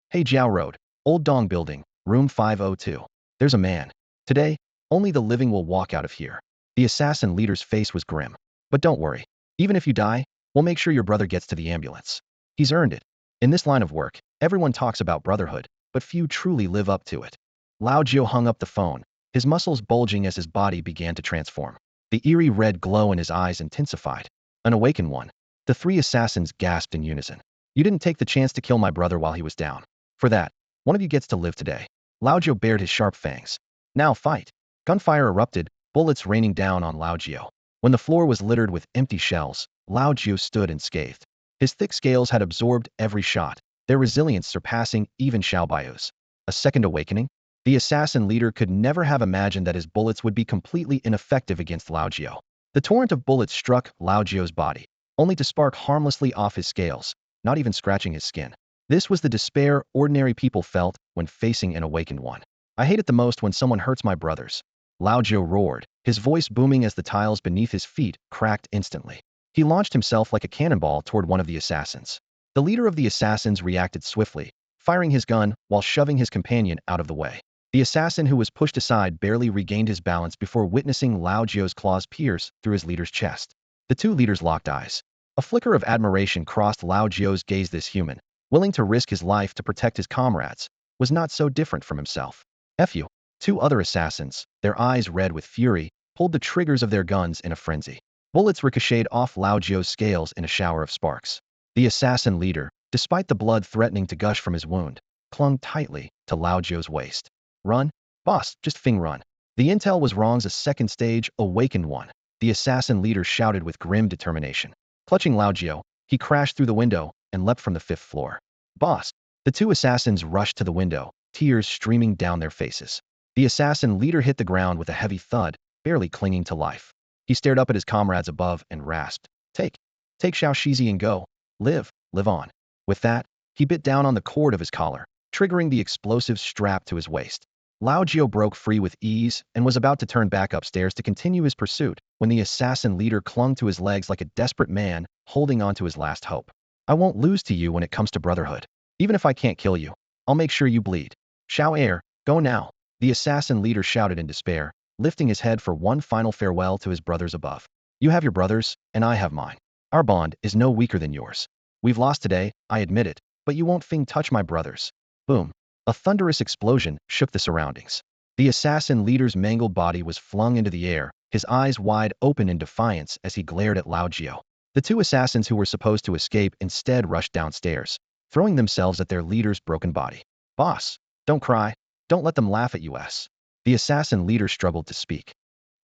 "Hey, Jiao Road, Old Dong Building, room 502. There's a man. Today, only the living will walk out of here." The assassin leader's face was grim. "But don't worry. Even if you die, we'll make sure your brother gets to the ambulance. He's earned it." In this line of work, everyone talks about brotherhood, but few truly live up to it. Lao Jio hung up the phone, his muscles bulging as his body began to transform. The eerie red glow in his eyes intensified. "An awakened one." The three assassins gasped in unison. "You didn't take the chance to kill my brother while he was down. For that, one of you gets to live today." Lao Jio bared his sharp fangs. "Now fight." Gunfire erupted, bullets raining down on Lao Jio. When the floor was littered with empty shells, Lao Jio stood unscathed. His thick scales had absorbed every shot, their resilience surpassing even Xiao Baihu's. A second awakening? The assassin leader could never have imagined that his bullets would be completely ineffective against Lao Jio. The torrent of bullets struck Lao Jio's body, only to spark harmlessly off his scales, not even scratching his skin. This was the despair ordinary people felt when facing an awakened one. "I hate it the most when someone hurts my brothers." Lao Jio roared, his voice booming as the tiles beneath his feet cracked instantly. He launched himself like a cannonball toward one of the assassins. The leader of the assassins reacted swiftly, firing his gun while shoving his companion out of the way. The assassin who was pushed aside barely regained his balance before witnessing Lao Jio's claws pierce through his leader's chest. The two leaders locked eyes. A flicker of admiration crossed Lao Jio's gaze. This human, willing to risk his life to protect his comrades, was not so different from himself. "F you." Two other assassins, their eyes red with fury, pulled the triggers of their guns in a frenzy. Bullets ricocheted off Lao Jio's scales in a shower of sparks. The assassin leader, despite the blood threatening to gush from his wound, clung tightly to Lao Jio's waist. "Run, boss, just run." The intel was wrong's a second stage, awakened one, the assassin leader shouted with grim determination. Clutching Lao Jio, he crashed through the window and leapt from the 5th floor. "Boss." The two assassins rushed to the window, tears streaming down their faces. The assassin leader hit the ground with a heavy thud, barely clinging to life. He stared up at his comrades above and rasped, Take, take Xiao Shizi and go. Live on. With that, he bit down on the cord of his collar, triggering the explosive strap to his waist. Lao Jiao broke free with ease and was about to turn back upstairs to continue his pursuit when the assassin leader clung to his legs like a desperate man, holding on to his last hope. I won't lose to you when it comes to brotherhood. Even if I can't kill you, I'll make sure you bleed. Xiao Air, go now. The assassin leader shouted in despair, lifting his head for one final farewell to his brothers above. You have your brothers, and I have mine. Our bond is no weaker than yours. We've lost today, I admit it, but you won't touch my brothers. Boom. A thunderous explosion shook the surroundings. The assassin leader's mangled body was flung into the air, his eyes wide open in defiance as he glared at Lao Jiao. The two assassins who were supposed to escape instead rushed downstairs, throwing themselves at their leader's broken body. Boss, don't cry. Don't let them laugh at us. The assassin leader struggled to speak.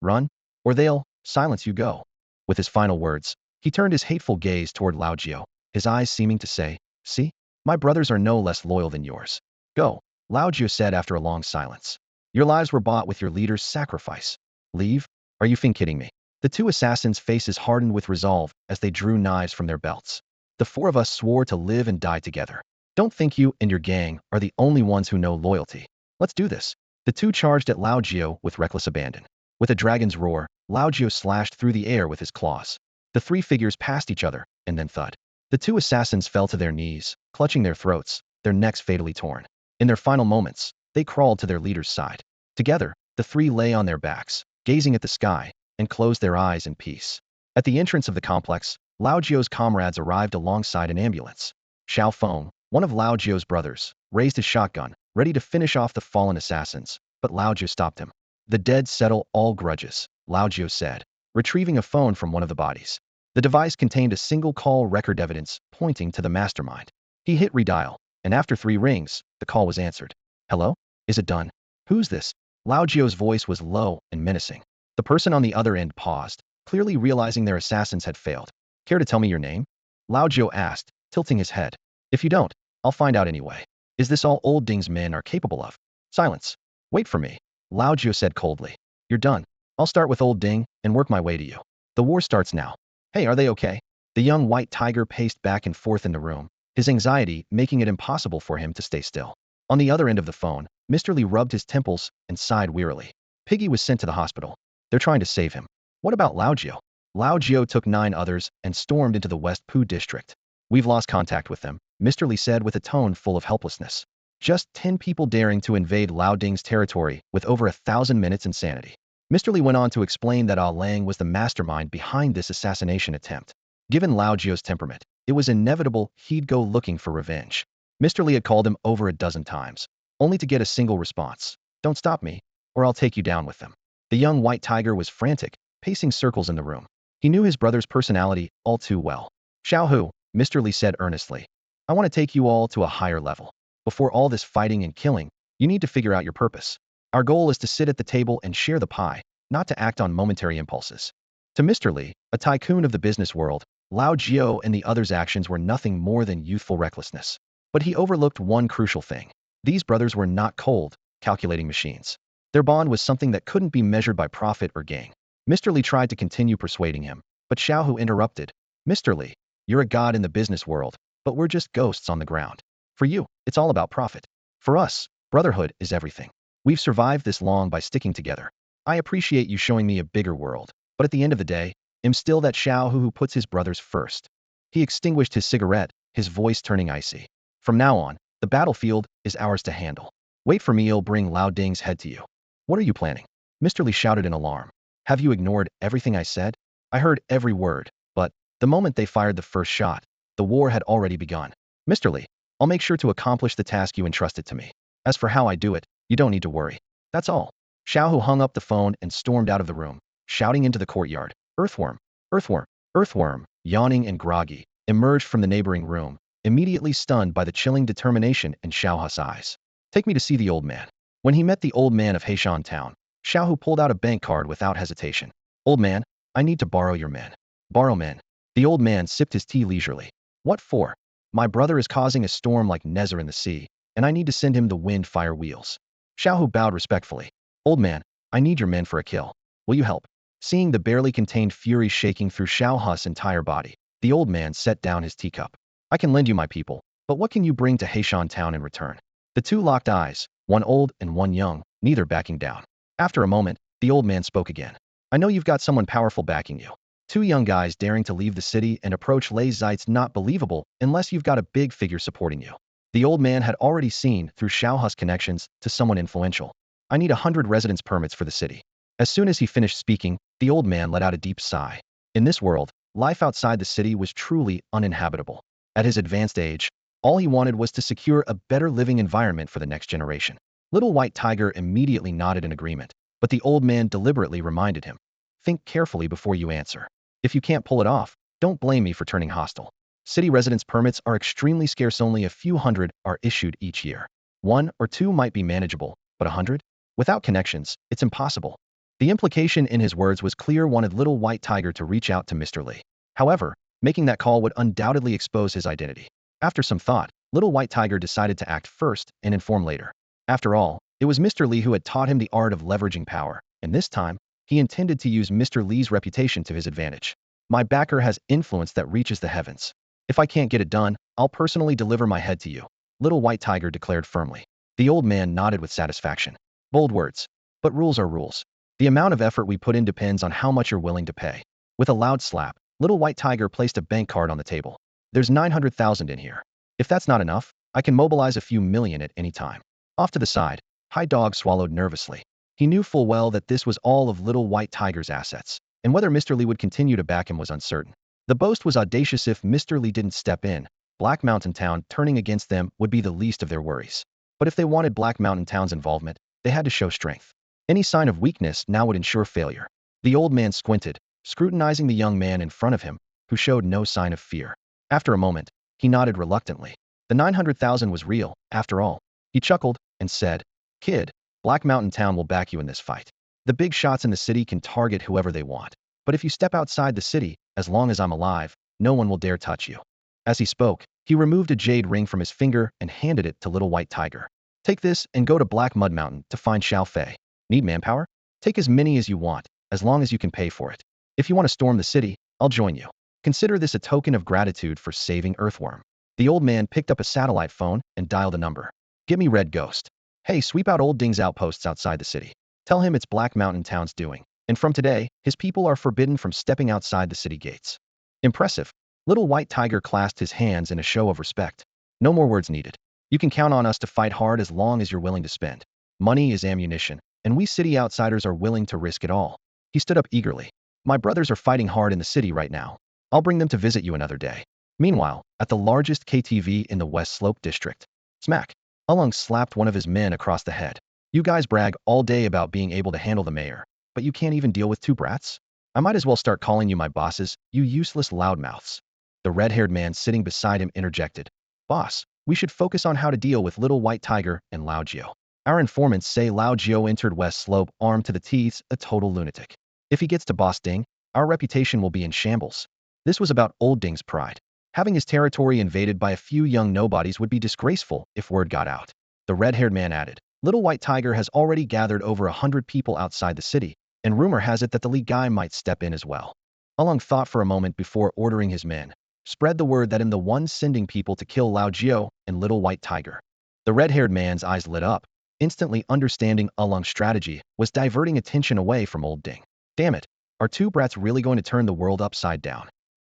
Run, or they'll silence you. Go. With his final words, he turned his hateful gaze toward Lao Jiao, his eyes seeming to say, See? My brothers are no less loyal than yours. Go, Lao Jiao said after a long silence. Your lives were bought with your leader's sacrifice. Leave? Are you kidding me? The two assassins' faces hardened with resolve as they drew knives from their belts. The four of us swore to live and die together. Don't think you and your gang are the only ones who know loyalty. Let's do this. The two charged at Lao Jiao with reckless abandon. With a dragon's roar, Lao Jiao slashed through the air with his claws. The three figures passed each other, and then thud. The two assassins fell to their knees, clutching their throats, their necks fatally torn. In their final moments, they crawled to their leader's side. Together, the three lay on their backs, gazing at the sky, and closed their eyes in peace. At the entrance of the complex, Lao Jiao's comrades arrived alongside an ambulance. Xiao Feng, one of Lao Jiao's brothers, raised his shotgun, ready to finish off the fallen assassins, but Lao Jiao stopped him. The dead settle all grudges, Lao Jiao said, retrieving a phone from one of the bodies. The device contained a single call record evidence pointing to the mastermind. He hit redial, and after 3 rings, the call was answered. Hello? Is it done? Who's this? Lao Jiao's voice was low and menacing. The person on the other end paused, clearly realizing their assassins had failed. Care to tell me your name? Lao Jiao asked, tilting his head. If you don't, I'll find out anyway. Is this all old Ding's men are capable of? Silence. Wait for me. Lao Jiao said coldly. You're done. I'll start with old Ding and work my way to you. The war starts now. Hey, are they okay? The young white tiger paced back and forth in the room, his anxiety making it impossible for him to stay still. On the other end of the phone, Mr. Li rubbed his temples and sighed wearily. Piggy was sent to the hospital. They're trying to save him. What about Lao Jiao? Lao Jiao took 9 others and stormed into the West Pu district. We've lost contact with them, Mr. Li said with a tone full of helplessness. Just 10 people daring to invade Lao Ding's territory with over 1,000 minutes insanity. Mr. Li went on to explain that Ah Lang was the mastermind behind this assassination attempt. Given Lao Jiao's temperament, it was inevitable he'd go looking for revenge. Mr. Li had called him over a dozen times, only to get a single response. Don't stop me, or I'll take you down with them. The young white tiger was frantic, pacing circles in the room. He knew his brother's personality all too well. Xiao Hu, Mr. Li said earnestly. I want to take you all to a higher level. Before all this fighting and killing, you need to figure out your purpose. Our goal is to sit at the table and share the pie, not to act on momentary impulses. To Mr. Li, a tycoon of the business world, Lao Jiao and the others' actions were nothing more than youthful recklessness. But he overlooked one crucial thing. These brothers were not cold, calculating machines. Their bond was something that couldn't be measured by profit or gain. Mr. Li tried to continue persuading him, but Xiao Hu interrupted. Mr. Li, you're a god in the business world, but we're just ghosts on the ground. For you, it's all about profit. For us, brotherhood is everything. We've survived this long by sticking together. I appreciate you showing me a bigger world, but at the end of the day, I'm still that Xiao Hu who puts his brothers first. He extinguished his cigarette, his voice turning icy. From now on, the battlefield is ours to handle. Wait for me, I'll bring Lao Ding's head to you. What are you planning? Mr. Li shouted in alarm. Have you ignored everything I said? I heard every word, but the moment they fired the first shot, the war had already begun. Mr. Li, I'll make sure to accomplish the task you entrusted to me. As for how I do it, you don't need to worry. That's all. Xiao Hu hung up the phone and stormed out of the room, shouting into the courtyard. Earthworm, earthworm, earthworm, yawning and groggy, emerged from the neighboring room, immediately stunned by the chilling determination in Xiao Hu's eyes. Take me to see the old man. When he met the old man of Heishan Town, Xiao Hu pulled out a bank card without hesitation. Old man, I need to borrow your men. Borrow men. The old man sipped his tea leisurely. What for? My brother is causing a storm like Nezer in the sea, and I need to send him the wind-fire wheels. Xiao Hu bowed respectfully. Old man, I need your men for a kill. Will you help? Seeing the barely contained fury shaking through Xiao Hu's entire body, the old man set down his teacup. I can lend you my people, but what can you bring to Heishan Town in return? The two locked eyes, one old and one young, neither backing down. After a moment, the old man spoke again. I know you've got someone powerful backing you. Two young guys daring to leave the city and approach Lei Zeit's not believable unless you've got a big figure supporting you. The old man had already seen through Xiao Hu's connections to someone influential. I need 100 residence permits for the city. As soon as he finished speaking, the old man let out a deep sigh. In this world, life outside the city was truly uninhabitable. At his advanced age, all he wanted was to secure a better living environment for the next generation. Little White Tiger immediately nodded in agreement, but the old man deliberately reminded him, think carefully before you answer. If you can't pull it off, don't blame me for turning hostile. City residence permits are extremely scarce. Only a few hundred are issued each year. One or two might be manageable, but 100? Without connections, it's impossible. The implication in his words was clear. Wanted Little White Tiger to reach out to Mr. Li. However, making that call would undoubtedly expose his identity. After some thought, Little White Tiger decided to act first and inform later. After all, it was Mr. Li who had taught him the art of leveraging power, and this time, he intended to use Mr. Li's reputation to his advantage. My backer has influence that reaches the heavens. If I can't get it done, I'll personally deliver my head to you, Little White Tiger declared firmly. The old man nodded with satisfaction. Bold words. But rules are rules. The amount of effort we put in depends on how much you're willing to pay. With a loud slap, Little White Tiger placed a bank card on the table. There's 900,000 in here. If that's not enough, I can mobilize a few million at any time. Off to the side, High Dog swallowed nervously. He knew full well that this was all of Little White Tiger's assets, and whether Mr. Li would continue to back him was uncertain. The boast was audacious. If Mr. Li didn't step in, Black Mountain Town turning against them would be the least of their worries. But if they wanted Black Mountain Town's involvement, they had to show strength. Any sign of weakness now would ensure failure. The old man squinted, scrutinizing the young man in front of him, who showed no sign of fear. After a moment, he nodded reluctantly. The 900,000 was real, after all. He chuckled and said, Kid, Black Mountain Town will back you in this fight. The big shots in the city can target whoever they want. But if you step outside the city, as long as I'm alive, no one will dare touch you. As he spoke, he removed a jade ring from his finger and handed it to Little White Tiger. Take this and go to Black Mud Mountain to find Xiao Fei. Need manpower? Take as many as you want, as long as you can pay for it. If you want to storm the city, I'll join you. Consider this a token of gratitude for saving Earthworm. The old man picked up a satellite phone and dialed a number. Give me Red Ghost. Hey, sweep out Old Ding's outposts outside the city. Tell him it's Black Mountain Town's doing. And from today, his people are forbidden from stepping outside the city gates. Impressive. Little White Tiger clasped his hands in a show of respect. No more words needed. You can count on us to fight hard as long as you're willing to spend. Money is ammunition, and we city outsiders are willing to risk it all. He stood up eagerly. My brothers are fighting hard in the city right now. I'll bring them to visit you another day. Meanwhile, at the largest KTV in the West Slope district. Smack. Alung slapped one of his men across the head. You guys brag all day about being able to handle the mayor, but you can't even deal with two brats? I might as well start calling you my bosses, you useless loudmouths. The red-haired man sitting beside him interjected. Boss, we should focus on how to deal with Little White Tiger and Lao Jio. Our informants say Lao Jio entered West Slope armed to the teeth, a total lunatic. If he gets to Boss Ding, our reputation will be in shambles. This was about Old Ding's pride. Having his territory invaded by a few young nobodies would be disgraceful if word got out. The red-haired man added, Little White Tiger has already gathered over 100 people outside the city, and rumor has it that the lead guy might step in as well. Alung thought for a moment before ordering his men. Spread the word that I'm the one sending people to kill Lao Jio and Little White Tiger. The red-haired man's eyes lit up, instantly understanding Alung's strategy was diverting attention away from Old Ding. Damn it, are two brats really going to turn the world upside down?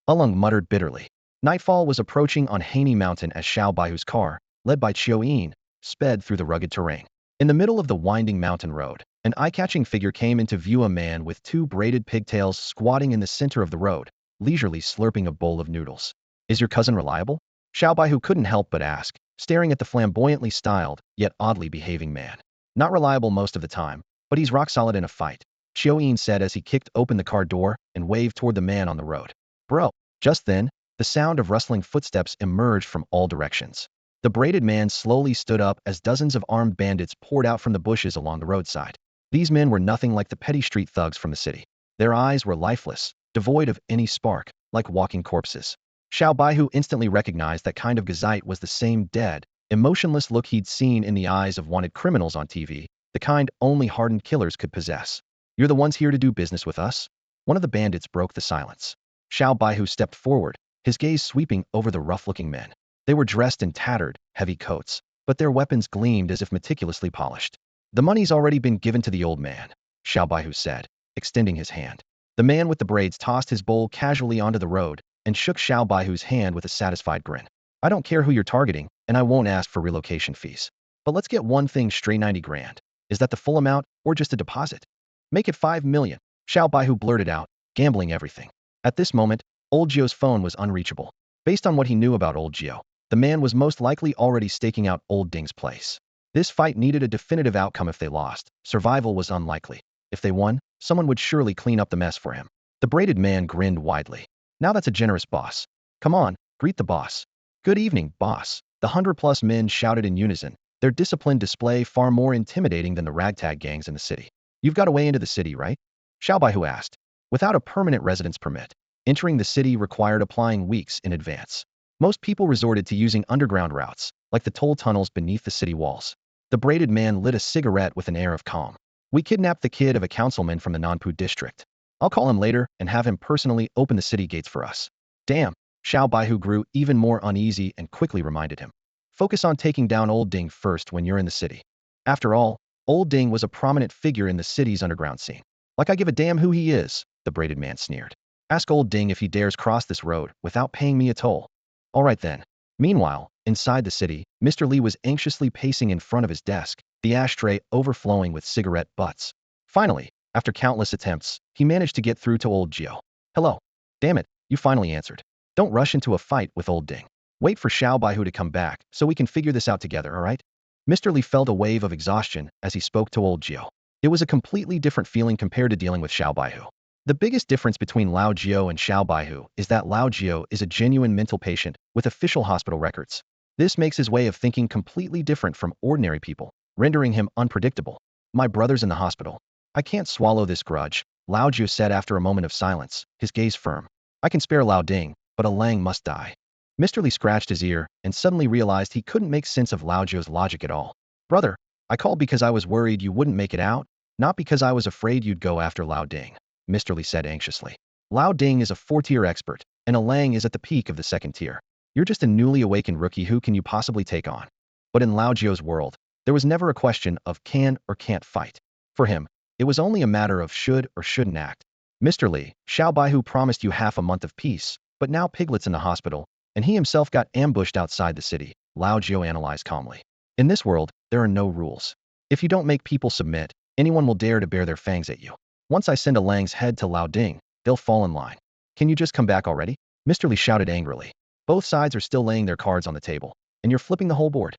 Alung muttered bitterly. Nightfall was approaching on Haney Mountain as Xiao Baihu's car, led by Chiu Yin, sped through the rugged terrain. In the middle of the winding mountain road, an eye-catching figure came into view, a man with two braided pigtails squatting in the center of the road, leisurely slurping a bowl of noodles. Is your cousin reliable? Xiao Baihu couldn't help but ask, staring at the flamboyantly styled, yet oddly behaving man. Not reliable most of the time, but he's rock solid in a fight, Chiu Yin said as he kicked open the car door and waved toward the man on the road. Bro. Just then, the sound of rustling footsteps emerged from all directions. The braided man slowly stood up as dozens of armed bandits poured out from the bushes along the roadside. These men were nothing like the petty street thugs from the city. Their eyes were lifeless, devoid of any spark, like walking corpses. Xiao Baihu instantly recognized that kind of gazite was the same dead, emotionless look he'd seen in the eyes of wanted criminals on TV, the kind only hardened killers could possess. You're the ones here to do business with us? One of the bandits broke the silence. Xiao Baihu stepped forward, his gaze sweeping over the rough-looking men. They were dressed in tattered, heavy coats, but their weapons gleamed as if meticulously polished. The money's already been given to the old man, Xiao Baihu said, extending his hand. The man with the braids tossed his bowl casually onto the road and shook Xiao Baihu's hand with a satisfied grin. I don't care who you're targeting, and I won't ask for relocation fees. But let's get one thing straight, 90 grand. Is that the full amount, or just a deposit? Make it 5 million, Xiao Baihu blurted out, gambling everything. At this moment, old Gio's phone was unreachable. Based on what he knew about old Gio, the man was most likely already staking out old Ding's place. This fight needed a definitive outcome. If they lost, survival was unlikely. If they won, someone would surely clean up the mess for him. The braided man grinned widely. Now that's a generous boss. Come on, greet the boss. Good evening, boss. The 100+ men shouted in unison, their disciplined display far more intimidating than the ragtag gangs in the city. You've got a way into the city, right? Xiao Baihu asked. Without a permanent residence permit, entering the city required applying weeks in advance. Most people resorted to using underground routes, like the toll tunnels beneath the city walls. The braided man lit a cigarette with an air of calm. We kidnapped the kid of a councilman from the Nanpu district. I'll call him later and have him personally open the city gates for us. Damn, Xiao Baihu grew even more uneasy and quickly reminded him. Focus on taking down Old Ding first when you're in the city. After all, Old Ding was a prominent figure in the city's underground scene. Like I give a damn who he is, the braided man sneered. Ask Old Ding if he dares cross this road without paying me a toll. All right then. Meanwhile, inside the city, Mr. Li was anxiously pacing in front of his desk, the ashtray overflowing with cigarette butts. Finally, after countless attempts, he managed to get through to old Gio. Hello. Damn it, you finally answered. Don't rush into a fight with old Ding. Wait for Xiao Baihu to come back so we can figure this out together, all right? Mr. Li felt a wave of exhaustion as he spoke to old Gio. It was a completely different feeling compared to dealing with Xiao Baihu. The biggest difference between Lao Gio and Xiao Baihu is that Lao Gio is a genuine mental patient with official hospital records. This makes his way of thinking completely different from ordinary people, rendering him unpredictable. My brother's in the hospital. I can't swallow this grudge, Lao Gio said after a moment of silence, his gaze firm. I can spare Lao Ding, but a Lang must die. Mr. Li scratched his ear and suddenly realized he couldn't make sense of Lao Gio's logic at all. Brother, I called because I was worried you wouldn't make it out, not because I was afraid you'd go after Lao Ding, Mr. Li said anxiously. Lao Ding is a 4-tier expert, and a Lang is at the peak of the 2nd tier. You're just a newly awakened rookie. Who can you possibly take on? But in Lao Gio's world, there was never a question of can or can't fight. For him, it was only a matter of should or shouldn't act. Mr. Li, Xiao Baihu promised you half a month of peace, but now Piglet's in the hospital, and he himself got ambushed outside the city, Lao Gio analyzed calmly. In this world, there are no rules. If you don't make people submit, anyone will dare to bare their fangs at you. Once I send a Lang's head to Lao Ding, they'll fall in line. Can you just come back already? Mr. Li shouted angrily. Both sides are still laying their cards on the table, and you're flipping the whole board.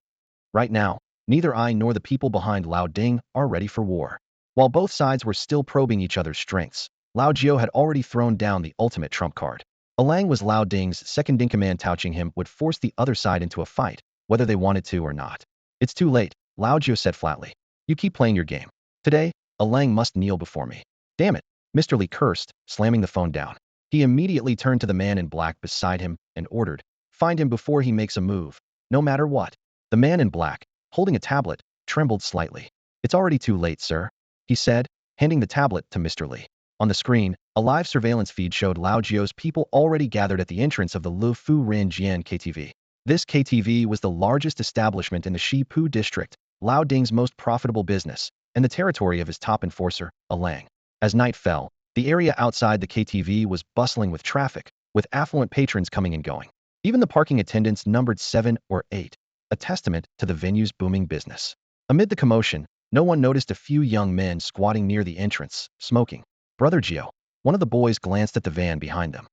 Right now, neither I nor the people behind Lao Ding are ready for war. While both sides were still probing each other's strengths, Lao Gio had already thrown down the ultimate trump card. A Lang was Lao Ding's second-in-command. Touching him would force the other side into a fight, whether they wanted to or not. It's too late, Lao Gio said flatly. You keep playing your game. Today, a Lang must kneel before me. Damn it, Mr. Li cursed, slamming the phone down. He immediately turned to the man in black beside him and ordered, find him before he makes a move, no matter what. The man in black, holding a tablet, trembled slightly. It's already too late, sir, he said, handing the tablet to Mr. Li. On the screen, a live surveillance feed showed Lao Gio's people already gathered at the entrance of the Lu Fu Rin Jian KTV. This KTV was the largest establishment in the Shipu district, Lao Ding's most profitable business, and the territory of his top enforcer, a Lang. As night fell, the area outside the KTV was bustling with traffic, with affluent patrons coming and going. Even the parking attendants numbered 7 or 8, a testament to the venue's booming business. Amid the commotion, no one noticed a few young men squatting near the entrance, smoking. Brother Gio. One of the boys glanced at the van behind them.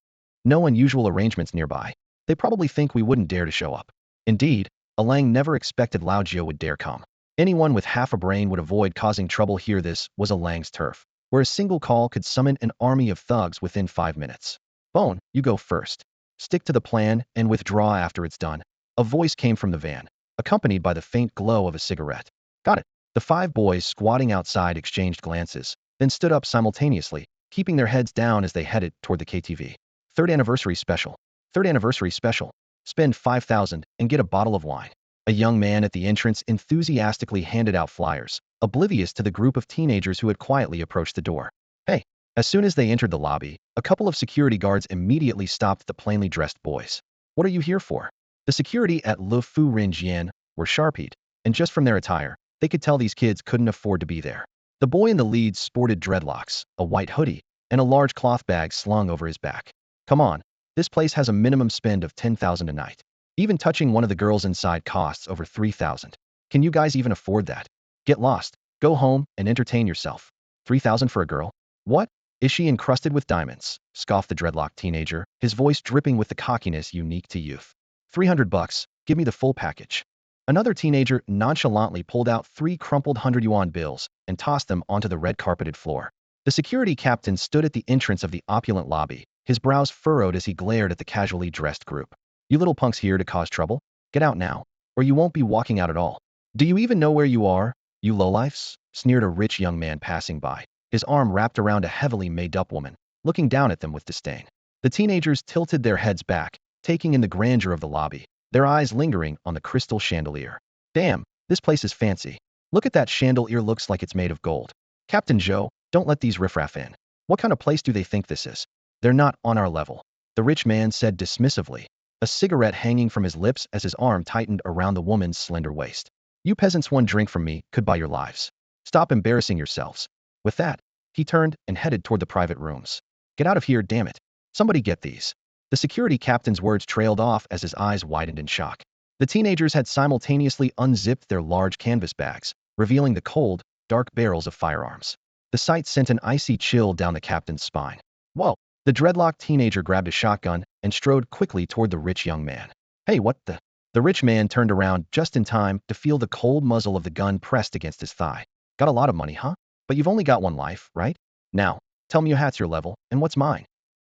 No unusual arrangements nearby. They probably think we wouldn't dare to show up. Indeed, a Lang never expected Lao Gio would dare come. Anyone with half a brain would avoid causing trouble here. This was a Lang's turf, where a single call could summon an army of thugs within 5 minutes. Bone, you go first. Stick to the plan and withdraw after it's done. A voice came from the van, accompanied by the faint glow of a cigarette. Got it. The 5 boys squatting outside exchanged glances, then stood up simultaneously, keeping their heads down as they headed toward the KTV. Third anniversary special. Third anniversary special. Spend 5,000 and get a bottle of wine. A young man at the entrance enthusiastically handed out flyers, oblivious to the group of teenagers who had quietly approached the door. Hey, As soon as they entered the lobby, a couple of security guards immediately stopped the plainly dressed boys. What are you here for? The security at Le Fu Rin Jian were sharp-eyed, and just from their attire, they could tell these kids couldn't afford to be there. The boy in the lead sported dreadlocks, a white hoodie, and a large cloth bag slung over his back. Come on, this place has a minimum spend of 10,000 a night. Even touching one of the girls inside costs over 3,000. Can you guys even afford that? Get lost, go home, and entertain yourself. 3,000 for a girl? What? Is she encrusted with diamonds? Scoffed the dreadlocked teenager, his voice dripping with the cockiness unique to youth. 300 bucks, give me the full package. Another teenager nonchalantly pulled out 3 crumpled 100 yuan bills and tossed them onto the red-carpeted floor. The security captain stood at the entrance of the opulent lobby, his brows furrowed as he glared at the casually dressed group. You little punks here to cause trouble? Get out now, or you won't be walking out at all. Do you even know where you are, you lowlifes? Sneered a rich young man passing by, his arm wrapped around a heavily made-up woman, looking down at them with disdain. The teenagers tilted their heads back, taking in the grandeur of the lobby, their eyes lingering on the crystal chandelier. Damn, this place is fancy. Look at that chandelier, looks like it's made of gold. Captain Joe, don't let these riffraff in. What kind of place do they think this is? They're not on our level, the rich man said dismissively, a cigarette hanging from his lips as his arm tightened around the woman's slender waist. You peasants, one drink from me could buy your lives. Stop embarrassing yourselves. With that, he turned and headed toward the private rooms. Get out of here, damn it. Somebody get these. The security captain's words trailed off as his eyes widened in shock. The teenagers had simultaneously unzipped their large canvas bags, revealing the cold, dark barrels of firearms. The sight sent an icy chill down the captain's spine. Whoa! The dreadlocked teenager grabbed a shotgun and strode quickly toward the rich young man. Hey, what the? The rich man turned around just in time to feel the cold muzzle of the gun pressed against his thigh. Got a lot of money, huh? But you've only got one life, right? Now, tell me what's your level, and what's mine?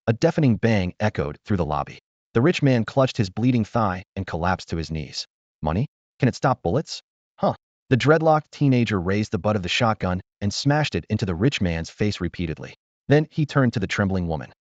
A deafening bang echoed through the lobby. The rich man clutched his bleeding thigh and collapsed to his knees. Money? Can it stop bullets? Huh. The dreadlocked teenager raised the butt of the shotgun and smashed it into the rich man's face repeatedly. Then he turned to the trembling woman.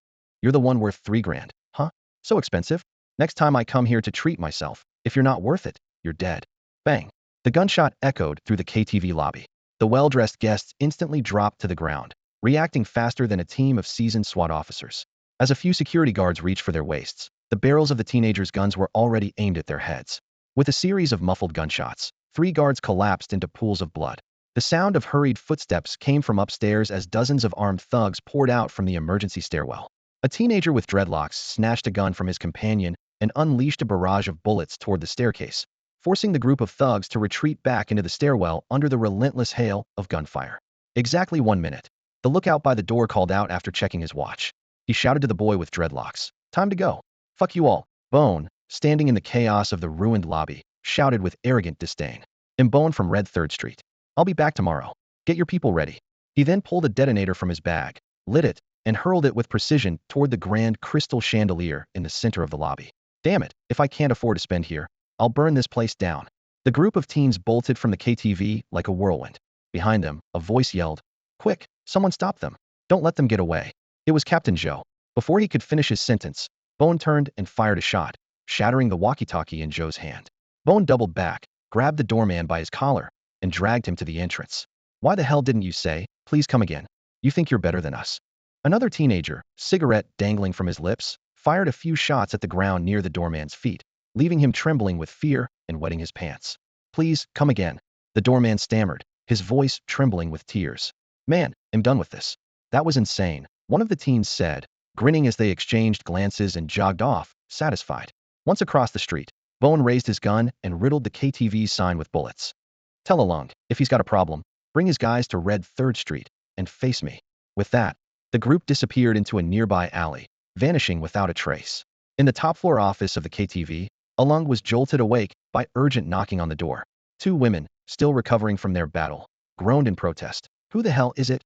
You're the one worth 3 grand, huh? So expensive? Next time I come here to treat myself, if you're not worth it, you're dead. Bang. The gunshot echoed through the KTV lobby. The well-dressed guests instantly dropped to the ground, reacting faster than a team of seasoned SWAT officers. As a few security guards reached for their waists, the barrels of the teenagers' guns were already aimed at their heads. With a series of muffled gunshots, 3 guards collapsed into pools of blood. The sound of hurried footsteps came from upstairs as dozens of armed thugs poured out from the emergency stairwell. A teenager with dreadlocks snatched a gun from his companion and unleashed a barrage of bullets toward the staircase, forcing the group of thugs to retreat back into the stairwell under the relentless hail of gunfire. Exactly 1 minute. The lookout by the door called out after checking his watch. He shouted to the boy with dreadlocks. Time to go. Fuck you all. Bone, standing in the chaos of the ruined lobby, shouted with arrogant disdain. I'm Bone from Red 3rd Street. I'll be back tomorrow. Get your people ready. He then pulled a detonator from his bag, lit it, and hurled it with precision toward the grand crystal chandelier in the center of the lobby. Damn it, if I can't afford to spend here, I'll burn this place down. The group of teens bolted from the KTV like a whirlwind. Behind them, a voice yelled, Quick, someone stop them. Don't let them get away. It was Captain Joe. Before he could finish his sentence, Bone turned and fired a shot, shattering the walkie-talkie in Joe's hand. Bone doubled back, grabbed the doorman by his collar, and dragged him to the entrance. Why the hell didn't you say, please come again? You think you're better than us? Another teenager, cigarette dangling from his lips, fired a few shots at the ground near the doorman's feet, leaving him trembling with fear and wetting his pants. Please, come again. The doorman stammered, his voice trembling with tears. Man, I'm done with this. That was insane, one of the teens said, grinning as they exchanged glances and jogged off, satisfied. Once across the street, Bone raised his gun and riddled the KTV sign with bullets. Tell along, if he's got a problem, bring his guys to Red 3rd Street and face me. With that, the group disappeared into a nearby alley, vanishing without a trace. In the top-floor office of the KTV, Alung was jolted awake by urgent knocking on the door. 2 women, still recovering from their battle, groaned in protest. Who the hell is it?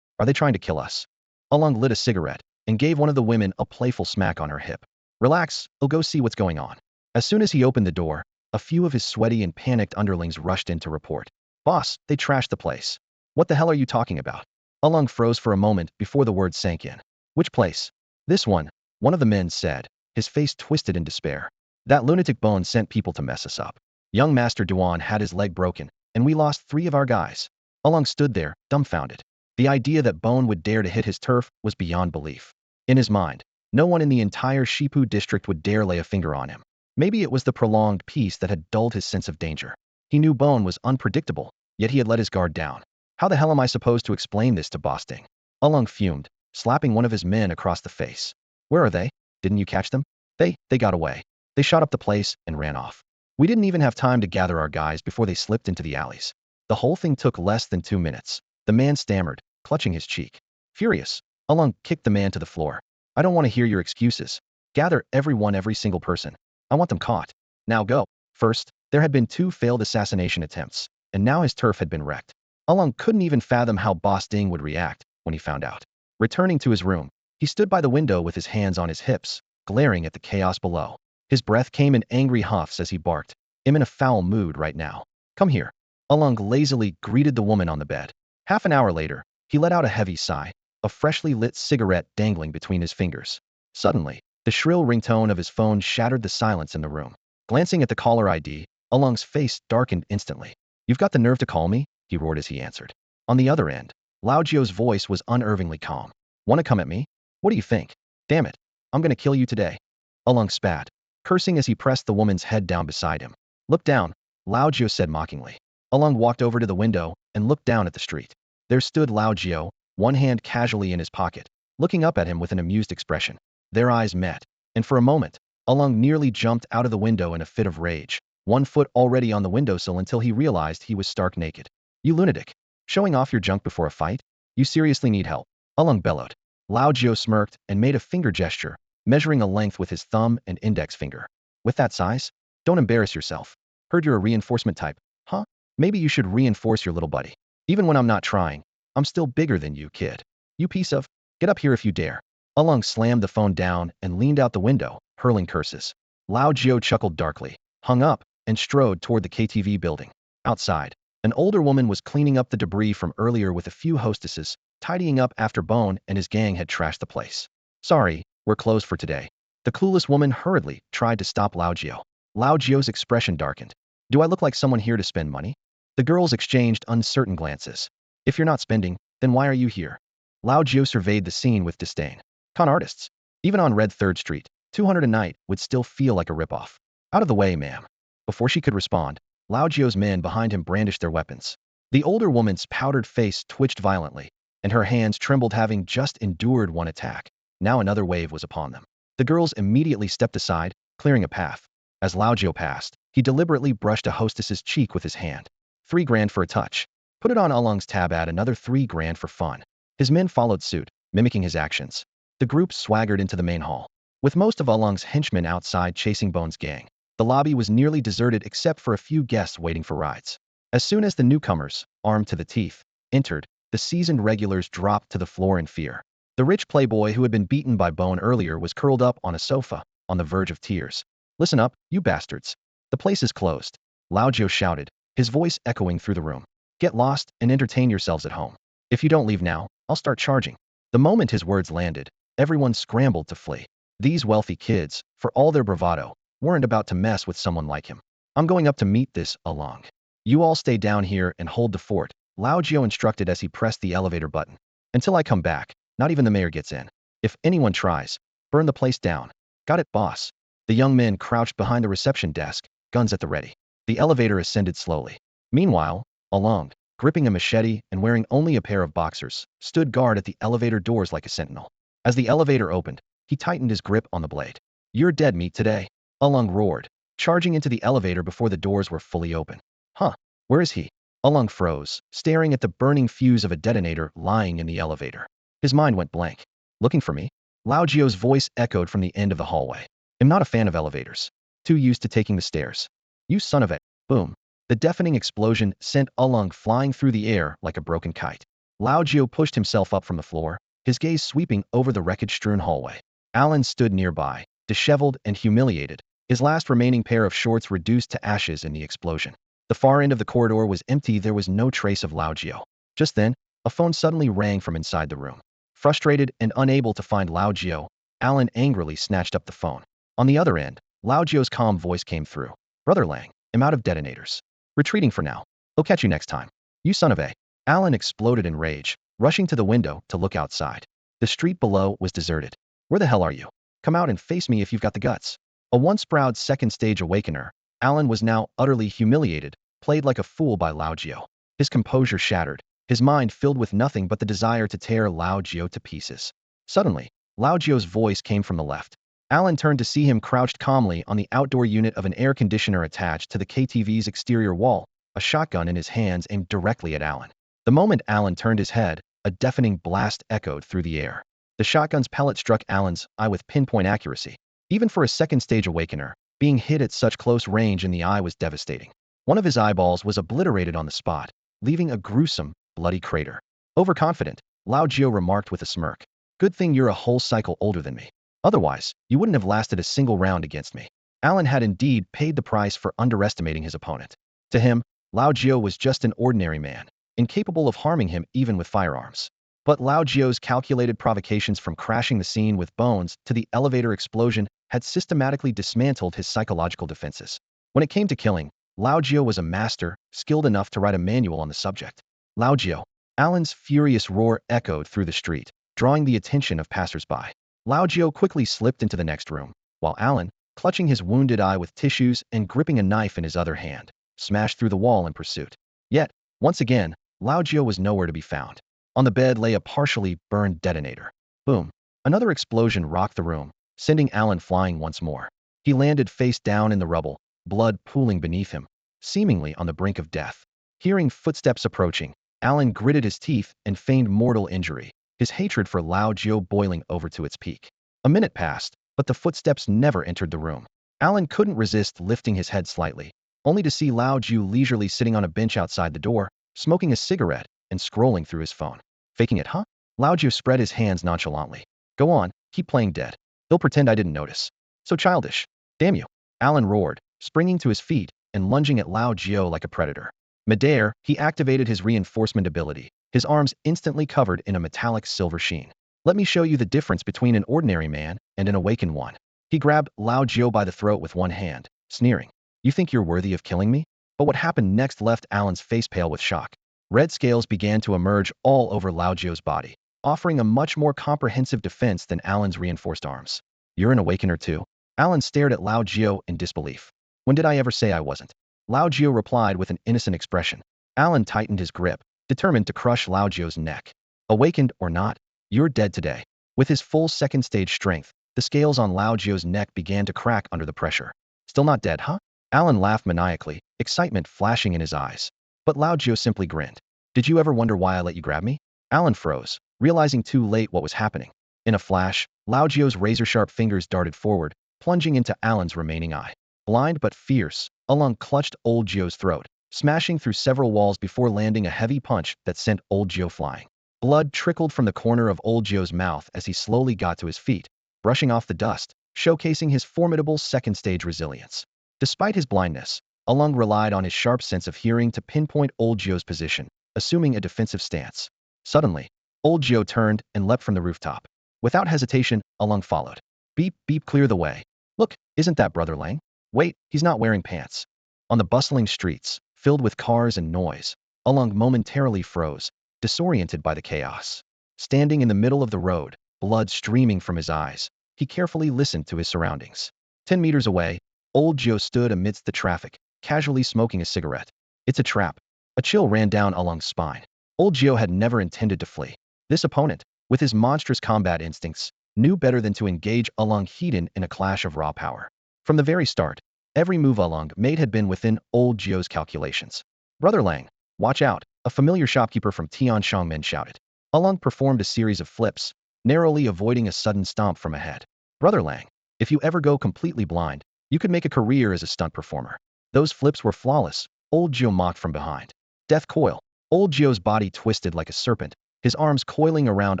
Are they trying to kill us? Alung lit a cigarette and gave one of the women a playful smack on her hip. Relax, I'll go see what's going on. As soon as he opened the door, a few of his sweaty and panicked underlings rushed in to report. Boss, they trashed the place. What the hell are you talking about? Alung froze for a moment before the words sank in. Which place? This one of the men said, his face twisted in despair. That lunatic Bone sent people to mess us up. Young Master Duan had his leg broken, and we lost 3 of our guys. Alung stood there, dumbfounded. The idea that Bone would dare to hit his turf was beyond belief. In his mind, no one in the entire Shipu district would dare lay a finger on him. Maybe it was the prolonged peace that had dulled his sense of danger. He knew Bone was unpredictable, yet he had let his guard down. How the hell am I supposed to explain this to Boss Ding? Alung fumed, slapping one of his men across the face. Where are they? Didn't you catch them? They got away. They shot up the place and ran off. We didn't even have time to gather our guys before they slipped into the alleys. The whole thing took less than 2 minutes. The man stammered, clutching his cheek. Furious, Alung kicked the man to the floor. I don't want to hear your excuses. Gather every single person. I want them caught. Now go. First, there had been 2 failed assassination attempts, and now his turf had been wrecked. Alung couldn't even fathom how Boss Ding would react when he found out. Returning to his room, he stood by the window with his hands on his hips, glaring at the chaos below. His breath came in angry huffs as he barked. I'm in a foul mood right now. Come here. Alung lazily greeted the woman on the bed. Half an hour later, he let out a heavy sigh, a freshly lit cigarette dangling between his fingers. Suddenly, the shrill ringtone of his phone shattered the silence in the room. Glancing at the caller ID, Alung's face darkened instantly. You've got the nerve to call me? He roared as he answered. On the other end, Lao Jio's voice was unervingly calm. Want to come at me? What do you think? Damn it. I'm gonna kill you today. Alung spat, cursing as he pressed the woman's head down beside him. Look down, Lao Jio said mockingly. Alung walked over to the window and looked down at the street. There stood Lao Jio, one hand casually in his pocket, looking up at him with an amused expression. Their eyes met, and for a moment, Alung nearly jumped out of the window in a fit of rage, one foot already on the windowsill until he realized he was stark naked. You lunatic. Showing off your junk before a fight? You seriously need help. Alung bellowed. Lao Jio smirked and made a finger gesture, measuring a length with his thumb and index finger. With that size? Don't embarrass yourself. Heard you're a reinforcement type, huh? Maybe you should reinforce your little buddy. Even when I'm not trying, I'm still bigger than you, kid. You piece of... Get up here if you dare. Alung slammed the phone down and leaned out the window, hurling curses. Lao Jio chuckled darkly, hung up, and strode toward the KTV building. Outside, an older woman was cleaning up the debris from earlier with a few hostesses, tidying up after Bone and his gang had trashed the place. Sorry, we're closed for today. The clueless woman hurriedly tried to stop Lao Jio. Lao Jio's expression darkened. Do I look like someone here to spend money? The girls exchanged uncertain glances. If you're not spending, then why are you here? Lao Jio surveyed the scene with disdain. Con artists. Even on Red 3rd Street, 200 a night would still feel like a ripoff. Out of the way, ma'am. Before she could respond, Lao Jio's men behind him brandished their weapons. The older woman's powdered face twitched violently, and her hands trembled having just endured one attack. Now another wave was upon them. The girls immediately stepped aside, clearing a path. As Lao Jio passed, he deliberately brushed a hostess's cheek with his hand. 3 grand for a touch. Put it on Alung's tab, add another 3 grand for fun. His men followed suit, mimicking his actions. The group swaggered into the main hall. With most of Alung's henchmen outside chasing Bone's gang, the lobby was nearly deserted except for a few guests waiting for rides. As soon as the newcomers, armed to the teeth, entered, the seasoned regulars dropped to the floor in fear. The rich playboy who had been beaten by Bone earlier was curled up on a sofa, on the verge of tears. Listen up, you bastards. The place is closed. Lao Jio shouted, his voice echoing through the room. Get lost and entertain yourselves at home. If you don't leave now, I'll start charging. The moment his words landed, everyone scrambled to flee. These wealthy kids, for all their bravado, weren't about to mess with someone like him. I'm going up to meet this Alung. You all stay down here and hold the fort, Lao Jio instructed as he pressed the elevator button. Until I come back, not even the mayor gets in. If anyone tries, burn the place down. Got it, boss. The young men crouched behind the reception desk, guns at the ready. The elevator ascended slowly. Meanwhile, Alung, gripping a machete and wearing only a pair of boxers, stood guard at the elevator doors like a sentinel. As the elevator opened, he tightened his grip on the blade. You're dead meat today, Alung roared, charging into the elevator before the doors were fully open. Huh, where is he? Alung froze, staring at the burning fuse of a detonator lying in the elevator. His mind went blank. Looking for me? Lao Jio's voice echoed from the end of the hallway. I'm not a fan of elevators. Too used to taking the stairs. You son of a... Boom. The deafening explosion sent Alung flying through the air like a broken kite. Lao Jio pushed himself up from the floor, his gaze sweeping over the wreckage-strewn hallway. Alan stood nearby, disheveled and humiliated, his last remaining pair of shorts reduced to ashes in the explosion. The far end of the corridor was empty, there was no trace of Lao Jio. Just then, a phone suddenly rang from inside the room. Frustrated and unable to find Lao Jio, Alan angrily snatched up the phone. On the other end, Lao Jio's calm voice came through. Brother Lang, I'm out of detonators. Retreating for now. I'll catch you next time. You son of a... Alan exploded in rage, rushing to the window to look outside. The street below was deserted. Where the hell are you? Come out and face me if you've got the guts. A once proud second-stage awakener, Alan was now utterly humiliated, played like a fool by Lao Jio. His composure shattered, his mind filled with nothing but the desire to tear Lao Jio to pieces. Suddenly, Lao Jio's voice came from the left. Alan turned to see him crouched calmly on the outdoor unit of an air conditioner attached to the KTV's exterior wall, a shotgun in his hands aimed directly at Alan. The moment Alan turned his head, a deafening blast echoed through the air. The shotgun's pellet struck Alan's eye with pinpoint accuracy. Even for a second-stage awakener, being hit at such close range in the eye was devastating. One of his eyeballs was obliterated on the spot, leaving a gruesome, bloody crater. Overconfident, Lao Jio remarked with a smirk. Good thing you're a whole cycle older than me. Otherwise, you wouldn't have lasted a single round against me. Alan had indeed paid the price for underestimating his opponent. To him, Lao Jio was just an ordinary man, incapable of harming him even with firearms. But Lao Jio's calculated provocations, from crashing the scene with bones to the elevator explosion, had systematically dismantled his psychological defenses. When it came to killing, Lao Jio was a master, skilled enough to write a manual on the subject. Lao Jio. Alan's furious roar echoed through the street, drawing the attention of passers-by. Lao Jio quickly slipped into the next room, while Alan, clutching his wounded eye with tissues and gripping a knife in his other hand, smashed through the wall in pursuit. Yet, once again, Lao Jio was nowhere to be found. On the bed lay a partially burned detonator. Boom. Another explosion rocked the room, sending Alan flying once more. He landed face down in the rubble, blood pooling beneath him, seemingly on the brink of death. Hearing footsteps approaching, Alan gritted his teeth and feigned mortal injury, his hatred for Lao Jio boiling over to its peak. A minute passed, but the footsteps never entered the room. Alan couldn't resist lifting his head slightly, only to see Lao Jio leisurely sitting on a bench outside the door, smoking a cigarette and scrolling through his phone. Faking it, huh? Lao Jio spread his hands nonchalantly. Go on, keep playing dead. They'll pretend I didn't notice. So childish. Damn you. Alan roared, springing to his feet and lunging at Lao Jio like a predator. Midair, he activated his reinforcement ability, his arms instantly covered in a metallic silver sheen. Let me show you the difference between an ordinary man and an awakened one. He grabbed Lao Jio by the throat with one hand, sneering. You think you're worthy of killing me? But what happened next left Alan's face pale with shock. Red scales began to emerge all over Lao Jio's body, offering a much more comprehensive defense than Alan's reinforced arms. You're an awakener too? Alan stared at Lao Jio in disbelief. When did I ever say I wasn't? Lao Jio replied with an innocent expression. Alan tightened his grip, determined to crush Lao Jio's neck. Awakened or not, you're dead today. With his full second-stage strength, the scales on Lao Jio's neck began to crack under the pressure. Still not dead, huh? Alan laughed maniacally, excitement flashing in his eyes. But Lao Jio simply grinned. Did you ever wonder why I let you grab me? Alan froze, realizing too late what was happening. In a flash, Lao Jio's razor-sharp fingers darted forward, plunging into Alan's remaining eye. Blind but fierce, Alung clutched old Jio's throat, smashing through several walls before landing a heavy punch that sent old Jio flying. Blood trickled from the corner of old Jio's mouth as he slowly got to his feet, brushing off the dust, showcasing his formidable second-stage resilience. Despite his blindness, Alung relied on his sharp sense of hearing to pinpoint old Jio's position, assuming a defensive stance. Suddenly, old Jio turned and leapt from the rooftop. Without hesitation, Alung followed. Beep, beep, clear the way. Look, isn't that Brother Lang? Wait, he's not wearing pants. On the bustling streets, filled with cars and noise, Alung momentarily froze, disoriented by the chaos. Standing in the middle of the road, blood streaming from his eyes, he carefully listened to his surroundings. 10 meters away, old Jio stood amidst the traffic, casually smoking a cigarette. It's a trap. A chill ran down Alung's spine. Old Jio had never intended to flee. This opponent, with his monstrous combat instincts, knew better than to engage Alung Heedin in a clash of raw power. From the very start, every move Alung made had been within old Jio's calculations. Brother Lang, watch out, a familiar shopkeeper from Tianshangmen shouted. Alung performed a series of flips, narrowly avoiding a sudden stomp from ahead. Brother Lang, if you ever go completely blind, you could make a career as a stunt performer. Those flips were flawless, old Jio mocked from behind. Death coil. Old Jio's body twisted like a serpent, his arms coiling around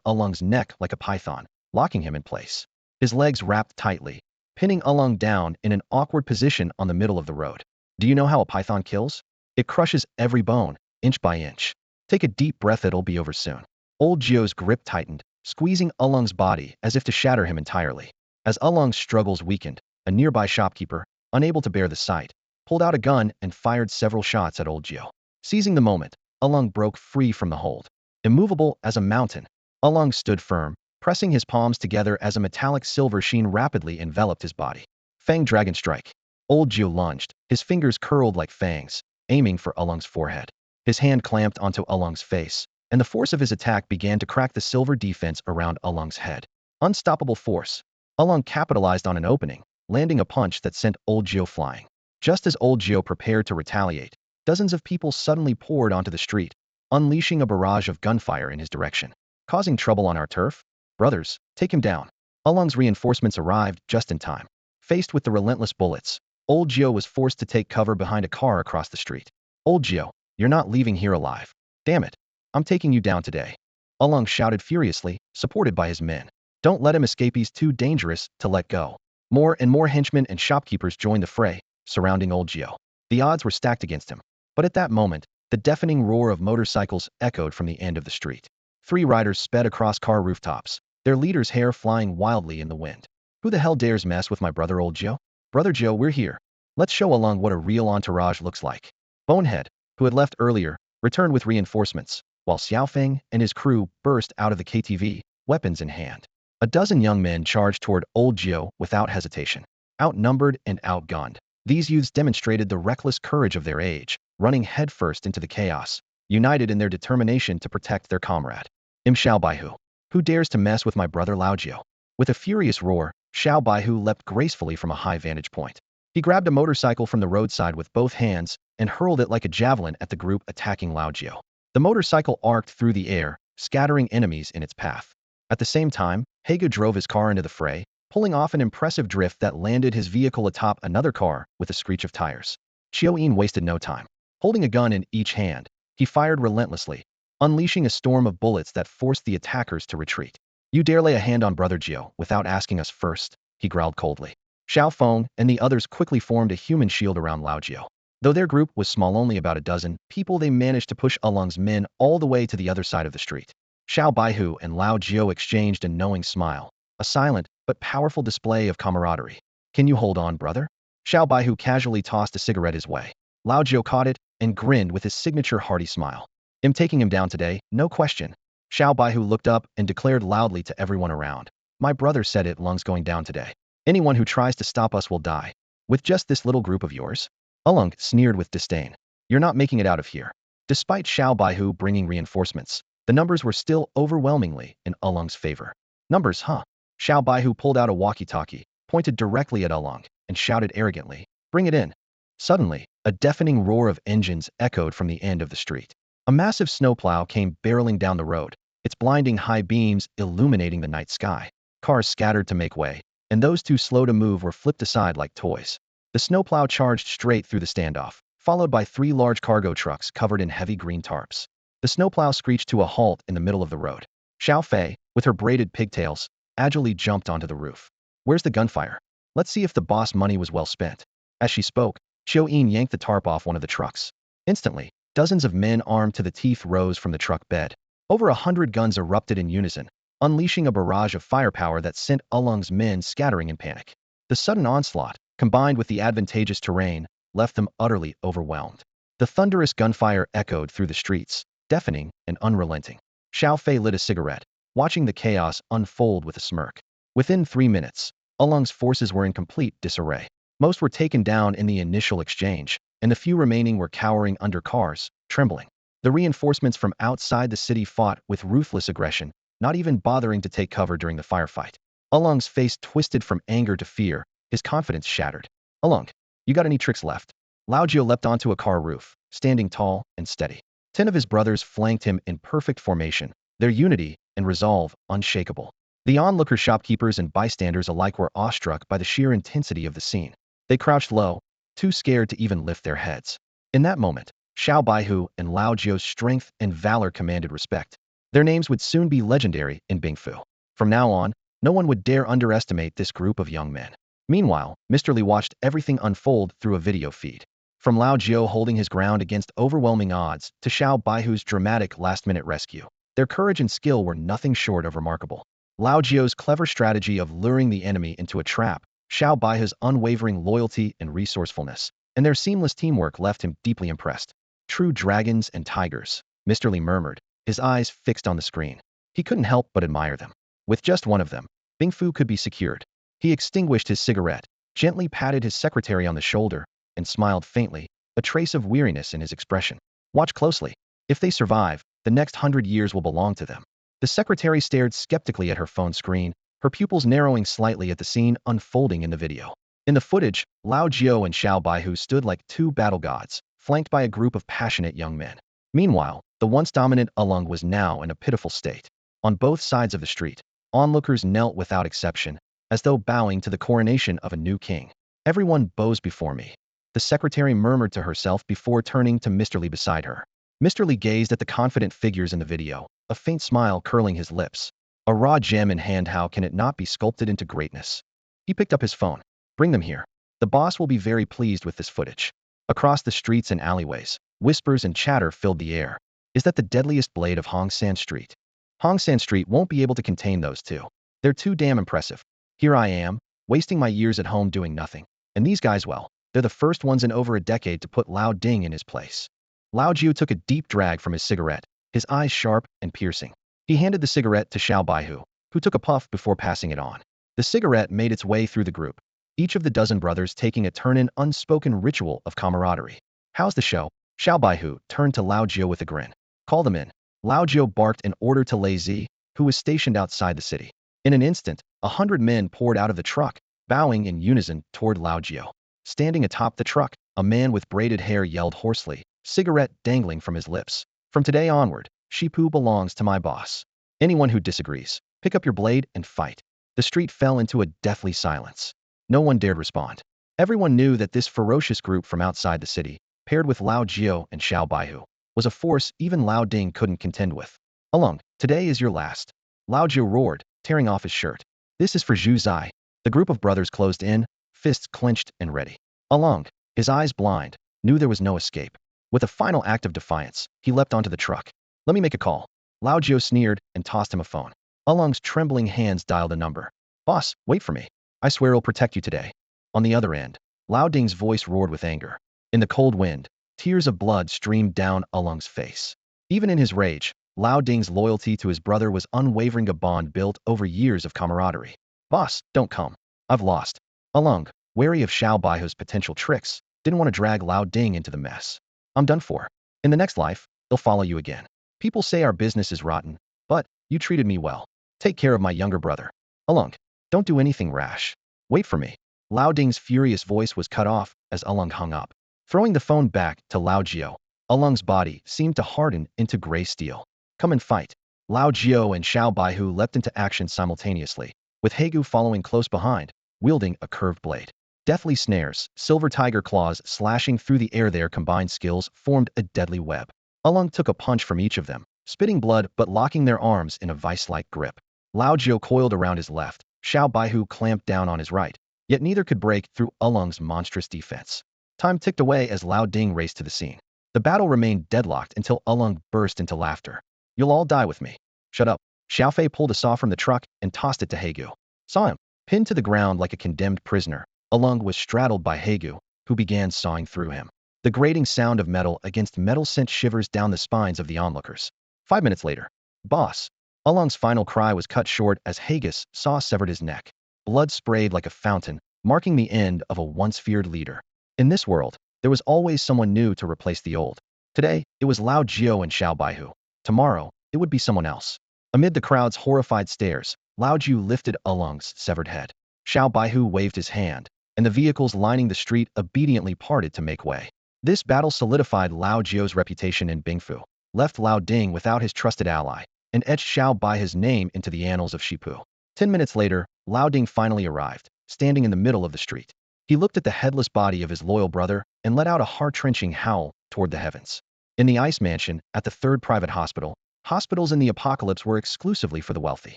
Alung's neck like a python, locking him in place. His legs wrapped tightly, pinning Alung down in an awkward position on the middle of the road. Do you know how a python kills? It crushes every bone, inch by inch. Take a deep breath, it'll be over soon. Old Jio's grip tightened, squeezing Alung's body as if to shatter him entirely. As Alung's struggles weakened, a nearby shopkeeper, unable to bear the sight, pulled out a gun and fired several shots at old Jio. Seizing the moment, Alung broke free from the hold. immovable as a mountain. Along stood firm, pressing his palms together as a metallic silver sheen rapidly enveloped his body. Fang Dragon Strike. Old Geo lunged, his fingers curled like fangs, aiming for Alung's forehead. His hand clamped onto Alung's face, and the force of his attack began to crack the silver defense around Alung's head. Unstoppable force. Alung capitalized on an opening, landing a punch that sent Old Geo flying. Just as Old Geo prepared to retaliate, dozens of people suddenly poured onto the street, unleashing a barrage of gunfire in his direction. Causing trouble on our turf? Brothers, take him down. Alung's reinforcements arrived just in time. Faced with the relentless bullets, Old Geo was forced to take cover behind a car across the street. Old Geo, you're not leaving here alive. Damn it. I'm taking you down today. Alung shouted furiously, supported by his men. Don't let him escape, he's too dangerous to let go. More and more henchmen and shopkeepers joined the fray, surrounding Old Geo. The odds were stacked against him. But at that moment, the deafening roar of motorcycles echoed from the end of the street. 3 riders sped across car rooftops, their leader's hair flying wildly in the wind. Who the hell dares mess with my brother Old Geo? Brother Joe, we're here. Let's show Alung what a real entourage looks like. Bonehead, who had left earlier, returned with reinforcements, while Xiaofeng and his crew burst out of the KTV, weapons in hand. A dozen young men charged toward Old Geo without hesitation. Outnumbered and outgunned, these youths demonstrated the reckless courage of their age, running headfirst into the chaos, united in their determination to protect their comrade. Xiao Baihu. Who dares to mess with my brother Lao Jiao? With a furious roar, Xiao Baihu leapt gracefully from a high vantage point. He grabbed a motorcycle from the roadside with both hands and hurled it like a javelin at the group attacking Lao Jiao. The motorcycle arced through the air, scattering enemies in its path. At the same time, Haga drove his car into the fray, pulling off an impressive drift that landed his vehicle atop another car with a screech of tires. Xiao Yin wasted no time. Holding a gun in each hand, he fired relentlessly, unleashing a storm of bullets that forced the attackers to retreat. You dare lay a hand on Brother Geo without asking us first, he growled coldly. Xiao Feng and the others quickly formed a human shield around Lao Geo. Though their group was small, only about a dozen people, they managed to push Alung's men all the way to the other side of the street. Xiao Baihu and Lao Geo exchanged a knowing smile, a silent but powerful display of camaraderie. Can you hold on, brother? Xiao Baihu casually tossed a cigarette his way. Lao Geo caught it and grinned with his signature hearty smile. I'm taking him down today, no question. Xiao Baihu looked up and declared loudly to everyone around. My brother said it, Lung's going down today. Anyone who tries to stop us will die. With just this little group of yours? Alung sneered with disdain. You're not making it out of here. Despite Xiao Baihu bringing reinforcements, the numbers were still overwhelmingly in Alung's favor. Numbers, huh? Xiao Baihu pulled out a walkie-talkie, pointed directly at Alung, and shouted arrogantly, bring it in. Suddenly, a deafening roar of engines echoed from the end of the street. A massive snowplow came barreling down the road, its blinding high beams illuminating the night sky. Cars scattered to make way, and those too slow to move were flipped aside like toys. The snowplow charged straight through the standoff, followed by 3 large cargo trucks covered in heavy green tarps. The snowplow screeched to a halt in the middle of the road. Xiao Fei, with her braided pigtails, agilely jumped onto the roof. Where's the gunfire? Let's see if the boss money was well spent. As she spoke, Qiu Yin yanked the tarp off one of the trucks. Instantly, dozens of men armed to the teeth rose from the truck bed. Over 100 guns erupted in unison, unleashing a barrage of firepower that sent Alung's men scattering in panic. The sudden onslaught, combined with the advantageous terrain, left them utterly overwhelmed. The thunderous gunfire echoed through the streets, deafening and unrelenting. Xiao Fei lit a cigarette, watching the chaos unfold with a smirk. Within 3 minutes, Alung's forces were in complete disarray. Most were taken down in the initial exchange, and the few remaining were cowering under cars, trembling. The reinforcements from outside the city fought with ruthless aggression, not even bothering to take cover during the firefight. Alung's face twisted from anger to fear, his confidence shattered. Alung, you got any tricks left? Lao Jiao leapt onto a car roof, standing tall and steady. 10 of his brothers flanked him in perfect formation, their unity and resolve unshakable. The onlooker shopkeepers and bystanders alike were awestruck by the sheer intensity of the scene. They crouched low, too scared to even lift their heads. In that moment, Xiao Baihu and Lao Jiao's strength and valor commanded respect. Their names would soon be legendary in Bingfu. From now on, no one would dare underestimate this group of young men. Meanwhile, Mr. Li watched everything unfold through a video feed. From Lao Jiao holding his ground against overwhelming odds to Xiao Baihu's dramatic last-minute rescue, their courage and skill were nothing short of remarkable. Lao Jiao's clever strategy of luring the enemy into a trap, Xiao Baihu's unwavering loyalty and resourcefulness, and their seamless teamwork left him deeply impressed. True dragons and tigers, Mr. Li murmured, his eyes fixed on the screen. He couldn't help but admire them. With just one of them, Bingfu could be secured. He extinguished his cigarette, gently patted his secretary on the shoulder, and smiled faintly, a trace of weariness in his expression. Watch closely. If they survive, the next 100 years will belong to them. The secretary stared skeptically at her phone screen, her pupils narrowing slightly at the scene unfolding in the video. In the footage, Lao Jiao and Xiao Baihu stood like two battle gods, flanked by a group of passionate young men. Meanwhile, the once dominant Alung was now in a pitiful state. On both sides of the street, onlookers knelt without exception, as though bowing to the coronation of a new king. Everyone bows before me, the secretary murmured to herself before turning to Mr. Li beside her. Mr. Li gazed at the confident figures in the video, a faint smile curling his lips. A raw gem in hand, how can it not be sculpted into greatness? He picked up his phone. Bring them here. The boss will be very pleased with this footage. Across the streets and alleyways, whispers and chatter filled the air. Is that the deadliest blade of Hong San Street? Hong San Street won't be able to contain those two. They're too damn impressive. Here I am, wasting my years at home doing nothing. And these guys, well, they're the first ones in over a decade to put Lao Ding in his place. Lao Jiu took a deep drag from his cigarette, his eyes sharp and piercing. He handed the cigarette to Xiao Baihu, who took a puff before passing it on. The cigarette made its way through the group, each of the dozen brothers taking a turn in unspoken ritual of camaraderie. How's the show? Xiao Baihu turned to Lao Jiu with a grin. Call them in. Lao Jiu barked an order to Lei Zi, who was stationed outside the city. In an instant, 100 men poured out of the truck, bowing in unison toward Lao Jiu. Standing atop the truck, a man with braided hair yelled hoarsely, cigarette dangling from his lips. From today onward, Shipu belongs to my boss. Anyone who disagrees, pick up your blade and fight. The street fell into a deathly silence. No one dared respond. Everyone knew that this ferocious group from outside the city, paired with Lao Jiu and Xiao Baihu, was a force even Lao Ding couldn't contend with. Alung, today is your last. Lao Jiu roared, tearing off his shirt. This is for Zhu Zai. The group of brothers closed in, fists clenched and ready. Alung, his eyes blind, knew there was no escape. With a final act of defiance, he leapt onto the truck. Let me make a call. Lao Jiu sneered and tossed him a phone. Alung's trembling hands dialed a number. Boss, wait for me. I swear I'll protect you today. On the other end, Lao Ding's voice roared with anger. In the cold wind, tears of blood streamed down Alung's face. Even in his rage, Lao Ding's loyalty to his brother was unwavering, a bond built over years of camaraderie. Boss, don't come. I've lost. Alung, wary of Xiao Baihu's potential tricks, didn't want to drag Lao Ding into the mess. I'm done for. In the next life, they'll follow you again. People say our business is rotten, but you treated me well. Take care of my younger brother. Alung, don't do anything rash. Wait for me. Lao Ding's furious voice was cut off as Alung hung up. Throwing the phone back to Lao Jiu, Alung's body seemed to harden into gray steel. Come and fight. Lao Jiu and Xiao Baihu leapt into action simultaneously, with Hegu following close behind, wielding a curved blade. Deathly snares, silver tiger claws slashing through the air, their combined skills formed a deadly web. Alung took a punch from each of them, spitting blood but locking their arms in a vice-like grip. Lao Jiu coiled around his left, Xiao Baihu clamped down on his right, yet neither could break through Alung's monstrous defense. Time ticked away as Lao Ding raced to the scene. The battle remained deadlocked until Alung burst into laughter. You'll all die with me. Shut up. Xiaofei pulled a saw from the truck and tossed it to Hegu. Saw him. Pinned to the ground like a condemned prisoner, Alung was straddled by Hegu, who began sawing through him. The grating sound of metal against metal sent shivers down the spines of the onlookers. 5 minutes later. Boss. Alung's final cry was cut short as Hagus saw severed his neck. Blood sprayed like a fountain, marking the end of a once feared leader. In this world, there was always someone new to replace the old. Today, it was Lao Jiu and Xiao Baihu. Tomorrow, it would be someone else. Amid the crowd's horrified stares, Lao Jiu lifted Alung's severed head. Xiao Baihu waved his hand, and the vehicles lining the street obediently parted to make way. This battle solidified Lao Jiu's reputation in Bingfu, left Lao Ding without his trusted ally, and etched Xiao Baihu's name into the annals of Shipu. 10 minutes later, Lao Ding finally arrived, standing in the middle of the street. He looked at the headless body of his loyal brother and let out a heart-wrenching howl toward the heavens. In the ice mansion, at the third private hospital, hospitals in the apocalypse were exclusively for the wealthy.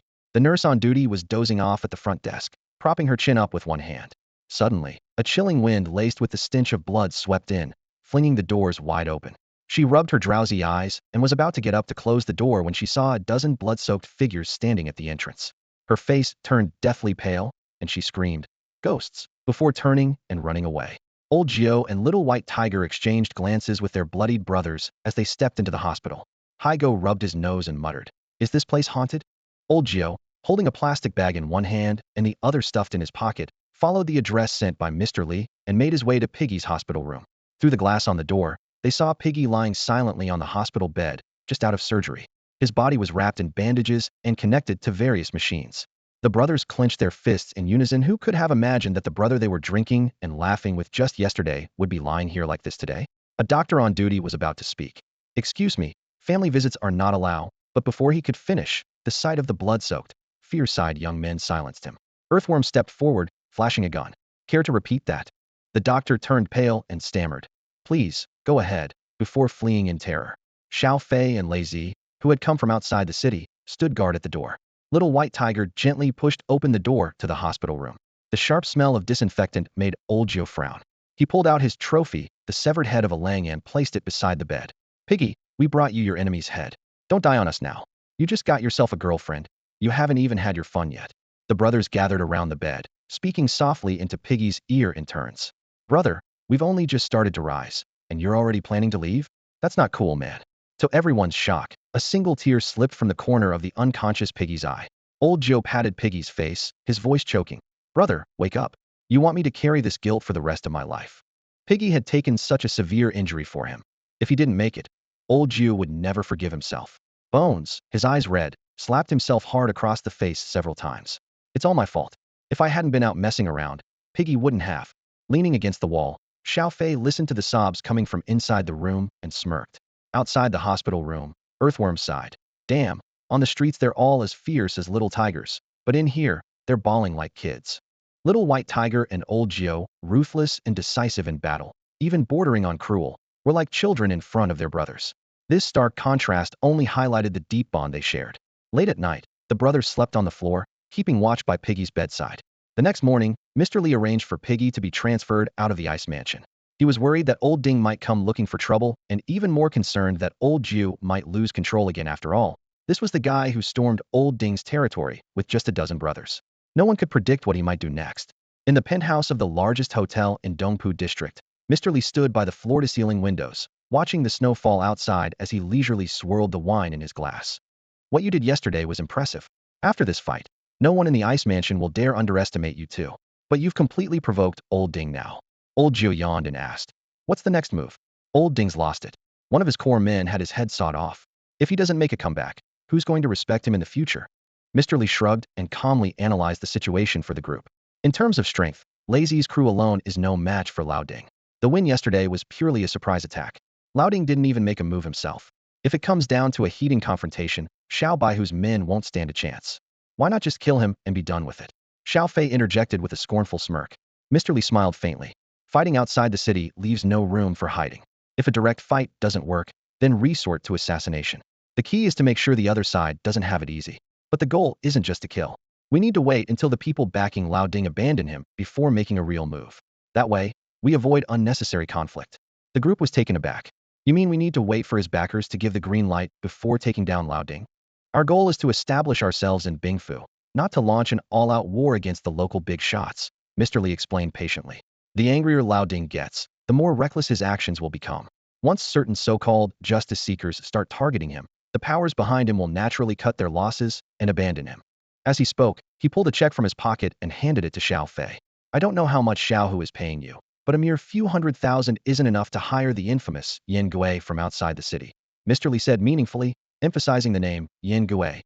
The nurse on duty was dozing off at the front desk, propping her chin up with one hand. Suddenly, a chilling wind laced with the stench of blood swept in, flinging the doors wide open. She rubbed her drowsy eyes and was about to get up to close the door when she saw a dozen blood-soaked figures standing at the entrance. Her face turned deathly pale, and she screamed, "Ghosts!" before turning and running away. Old Gio and Little White Tiger exchanged glances with their bloodied brothers as they stepped into the hospital. Hygo rubbed his nose and muttered, "Is this place haunted?" Old Gio, holding a plastic bag in one hand and the other stuffed in his pocket, followed the address sent by Mr. Lee and made his way to Piggy's hospital room. Through the glass on the door, they saw Piggy lying silently on the hospital bed, just out of surgery. His body was wrapped in bandages and connected to various machines. The brothers clenched their fists in unison. Who could have imagined that the brother they were drinking and laughing with just yesterday would be lying here like this today? A doctor on duty was about to speak. "Excuse me, family visits are not allowed," but before he could finish, the sight of the blood-soaked, fierce-eyed young men silenced him. Earthworm stepped forward, flashing a gun. "Care to repeat that?" The doctor turned pale and stammered, "Please, go ahead," before fleeing in terror. Xiao Fei and Lei Zi, who had come from outside the city, stood guard at the door. Little White Tiger gently pushed open the door to the hospital room. The sharp smell of disinfectant made Old Gio frown. He pulled out his trophy, the severed head of a Lang, and placed it beside the bed. "Piggy, we brought you your enemy's head. Don't die on us now. You just got yourself a girlfriend. You haven't even had your fun yet." The brothers gathered around the bed, speaking softly into Piggy's ear in turns. "Brother, we've only just started to rise, and you're already planning to leave? That's not cool, man." To everyone's shock, a single tear slipped from the corner of the unconscious Piggy's eye. Old Joe patted Piggy's face, his voice choking. "Brother, wake up. You want me to carry this guilt for the rest of my life?" Piggy had taken such a severe injury for him. If he didn't make it, Old Joe would never forgive himself. Bones, his eyes red, slapped himself hard across the face several times. "It's all my fault. If I hadn't been out messing around, Piggy wouldn't have." Leaning against the wall, Xiao Fei listened to the sobs coming from inside the room and smirked. Outside the hospital room, Earthworm sighed. "Damn, on the streets they're all as fierce as little tigers, but in here, they're bawling like kids." Little White Tiger and Old Gio, ruthless and decisive in battle, even bordering on cruel, were like children in front of their brothers. This stark contrast only highlighted the deep bond they shared. Late at night, the brothers slept on the floor, keeping watch by Piggy's bedside. The next morning, Mr. Lee arranged for Piggy to be transferred out of the ice mansion. He was worried that Old Ding might come looking for trouble, and even more concerned that Old Jiu might lose control again. After all, this was the guy who stormed Old Ding's territory with just a dozen brothers. No one could predict what he might do next. In the penthouse of the largest hotel in Dongpu district, Mr. Lee stood by the floor-to-ceiling windows, watching the snow fall outside as he leisurely swirled the wine in his glass. "What you did yesterday was impressive. After this fight, no one in the ice mansion will dare underestimate you too. But you've completely provoked Old Ding now." Old Gio yawned and asked, "What's the next move?" Old Ding's lost it. One of his core men had his head sawed off. If he doesn't make a comeback, who's going to respect him in the future? Mr. Lee shrugged and calmly analyzed the situation for the group. In terms of strength, Lazy's crew alone is no match for Lao Ding. The win yesterday was purely a surprise attack. Lao Ding didn't even make a move himself. If it comes down to a heating confrontation, Xiao Baihu's men won't stand a chance. Why not just kill him and be done with it? Xiao Fei interjected with a scornful smirk. Mr. Lee smiled faintly. Fighting outside the city leaves no room for hiding. If a direct fight doesn't work, then resort to assassination. The key is to make sure the other side doesn't have it easy. But the goal isn't just to kill. We need to wait until the people backing Lao Ding abandon him before making a real move. That way, we avoid unnecessary conflict. The group was taken aback. "You mean we need to wait for his backers to give the green light before taking down Lao Ding? Our goal is to establish ourselves in Bingfu, not to launch an all-out war against the local big shots," Mr. Lee explained patiently. "The angrier Lao Ding gets, the more reckless his actions will become. Once certain so-called justice seekers start targeting him, the powers behind him will naturally cut their losses and abandon him." As he spoke, he pulled a check from his pocket and handed it to Xiao Fei. "I don't know how much Xiao Hu is paying you, but a mere few $100,000 isn't enough to hire the infamous Yin Gui from outside the city," Mr. Lee said meaningfully, emphasizing the name Yin Gui.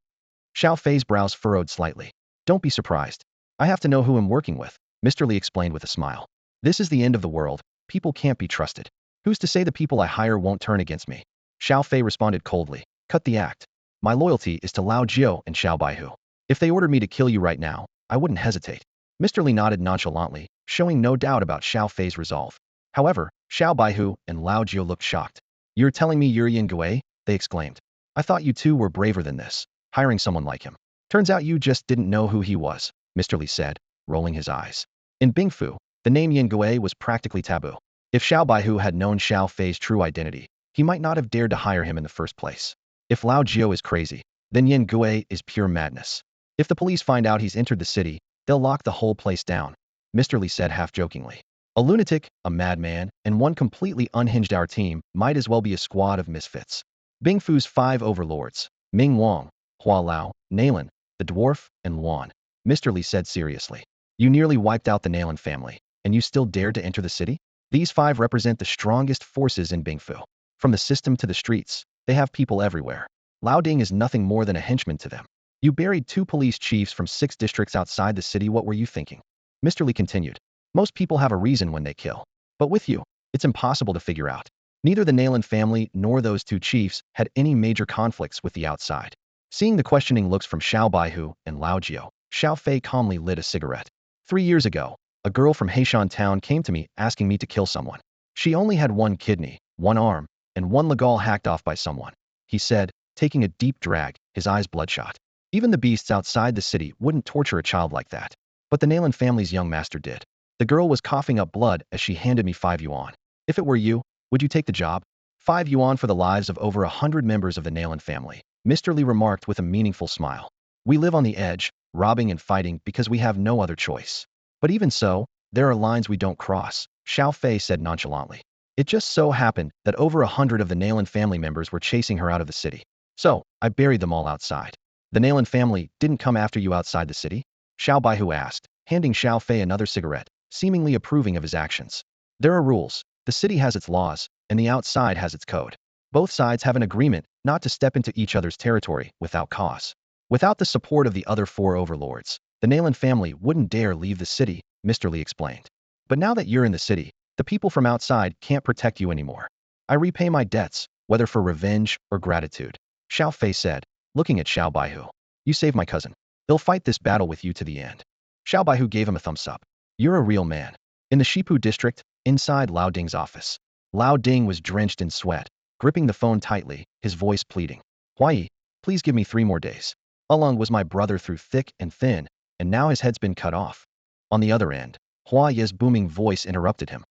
Xiao Fei's brows furrowed slightly. "Don't be surprised. I have to know who I'm working with," Mr. Lee explained with a smile. "This is the end of the world. People can't be trusted. Who's to say the people I hire won't turn against me?" Xiao Fei responded coldly. "Cut the act. My loyalty is to Lao Jiu and Xiao Baihu. If they ordered me to kill you right now, I wouldn't hesitate." Mr. Lee nodded nonchalantly, showing no doubt about Xiao Fei's resolve. However, Xiao Baihu and Lao Jiu looked shocked. "You're telling me you're Yin Gui?" they exclaimed. "I thought you two were braver than this, hiring someone like him. Turns out you just didn't know who he was," Mr. Lee said, rolling his eyes. In Bingfu, the name Yin Gui was practically taboo. If Xiao Baihu had known Xiao Fei's true identity, he might not have dared to hire him in the first place. If Lao Jiu is crazy, then Yin Gui is pure madness. If the police find out he's entered the city, they'll lock the whole place down, Mr. Lee said half-jokingly. "A lunatic, a madman, and one completely unhinged. Our team might as well be a squad of misfits." Bingfu's 5 overlords, Ming Wang, Hua Lao, Nalan, the dwarf, and Luan. Mr. Li said seriously. You nearly wiped out the Nalan family, and you still dared to enter the city? These 5 represent the strongest forces in Bingfu. From the system to the streets, they have people everywhere. Lao Ding is nothing more than a henchman to them. You buried 2 police chiefs from 6 districts outside the city. What were you thinking? Mr. Li continued. Most people have a reason when they kill. But with you, it's impossible to figure out. Neither the Nalan family nor those 2 chiefs had any major conflicts with the outside. Seeing the questioning looks from Xiao Baihu and Lao Jiao, Xiao Fei calmly lit a cigarette. 3 years ago, a girl from Heishan town came to me asking me to kill someone. She only had 1 kidney, 1 arm, and 1 leg all hacked off by someone. He said, taking a deep drag, his eyes bloodshot. Even the beasts outside the city wouldn't torture a child like that. But the Nalan family's young master did. The girl was coughing up blood as she handed me 5 yuan. If it were you, would you take the job? 5 yuan for the lives of over 100 members of the Nalan family, Mr. Li remarked with a meaningful smile. We live on the edge, robbing and fighting because we have no other choice. But even so, there are lines we don't cross, Xiao Fei said nonchalantly. It just so happened that over 100 of the Nalan family members were chasing her out of the city. So, I buried them all outside. The Nalan family didn't come after you outside the city? Xiao Baihu asked, handing Xiao Fei another cigarette, seemingly approving of his actions. There are rules. The city has its laws, and the outside has its code. Both sides have an agreement not to step into each other's territory without cause. Without the support of the other 4 overlords, the Nalan family wouldn't dare leave the city, Mr. Li explained. But now that you're in the city, the people from outside can't protect you anymore. I repay my debts, whether for revenge or gratitude, Xiao Fei said, looking at Xiao Baihu. You saved my cousin. They'll fight this battle with you to the end. Xiao Baihu gave him a thumbs up. You're a real man. In the Shipu district, inside Lao Ding's office, Lao Ding was drenched in sweat, gripping the phone tightly, his voice pleading. Huai, please give me 3 more days. Along was my brother through thick and thin, and now his head's been cut off. On the other end, Huai's booming voice interrupted him.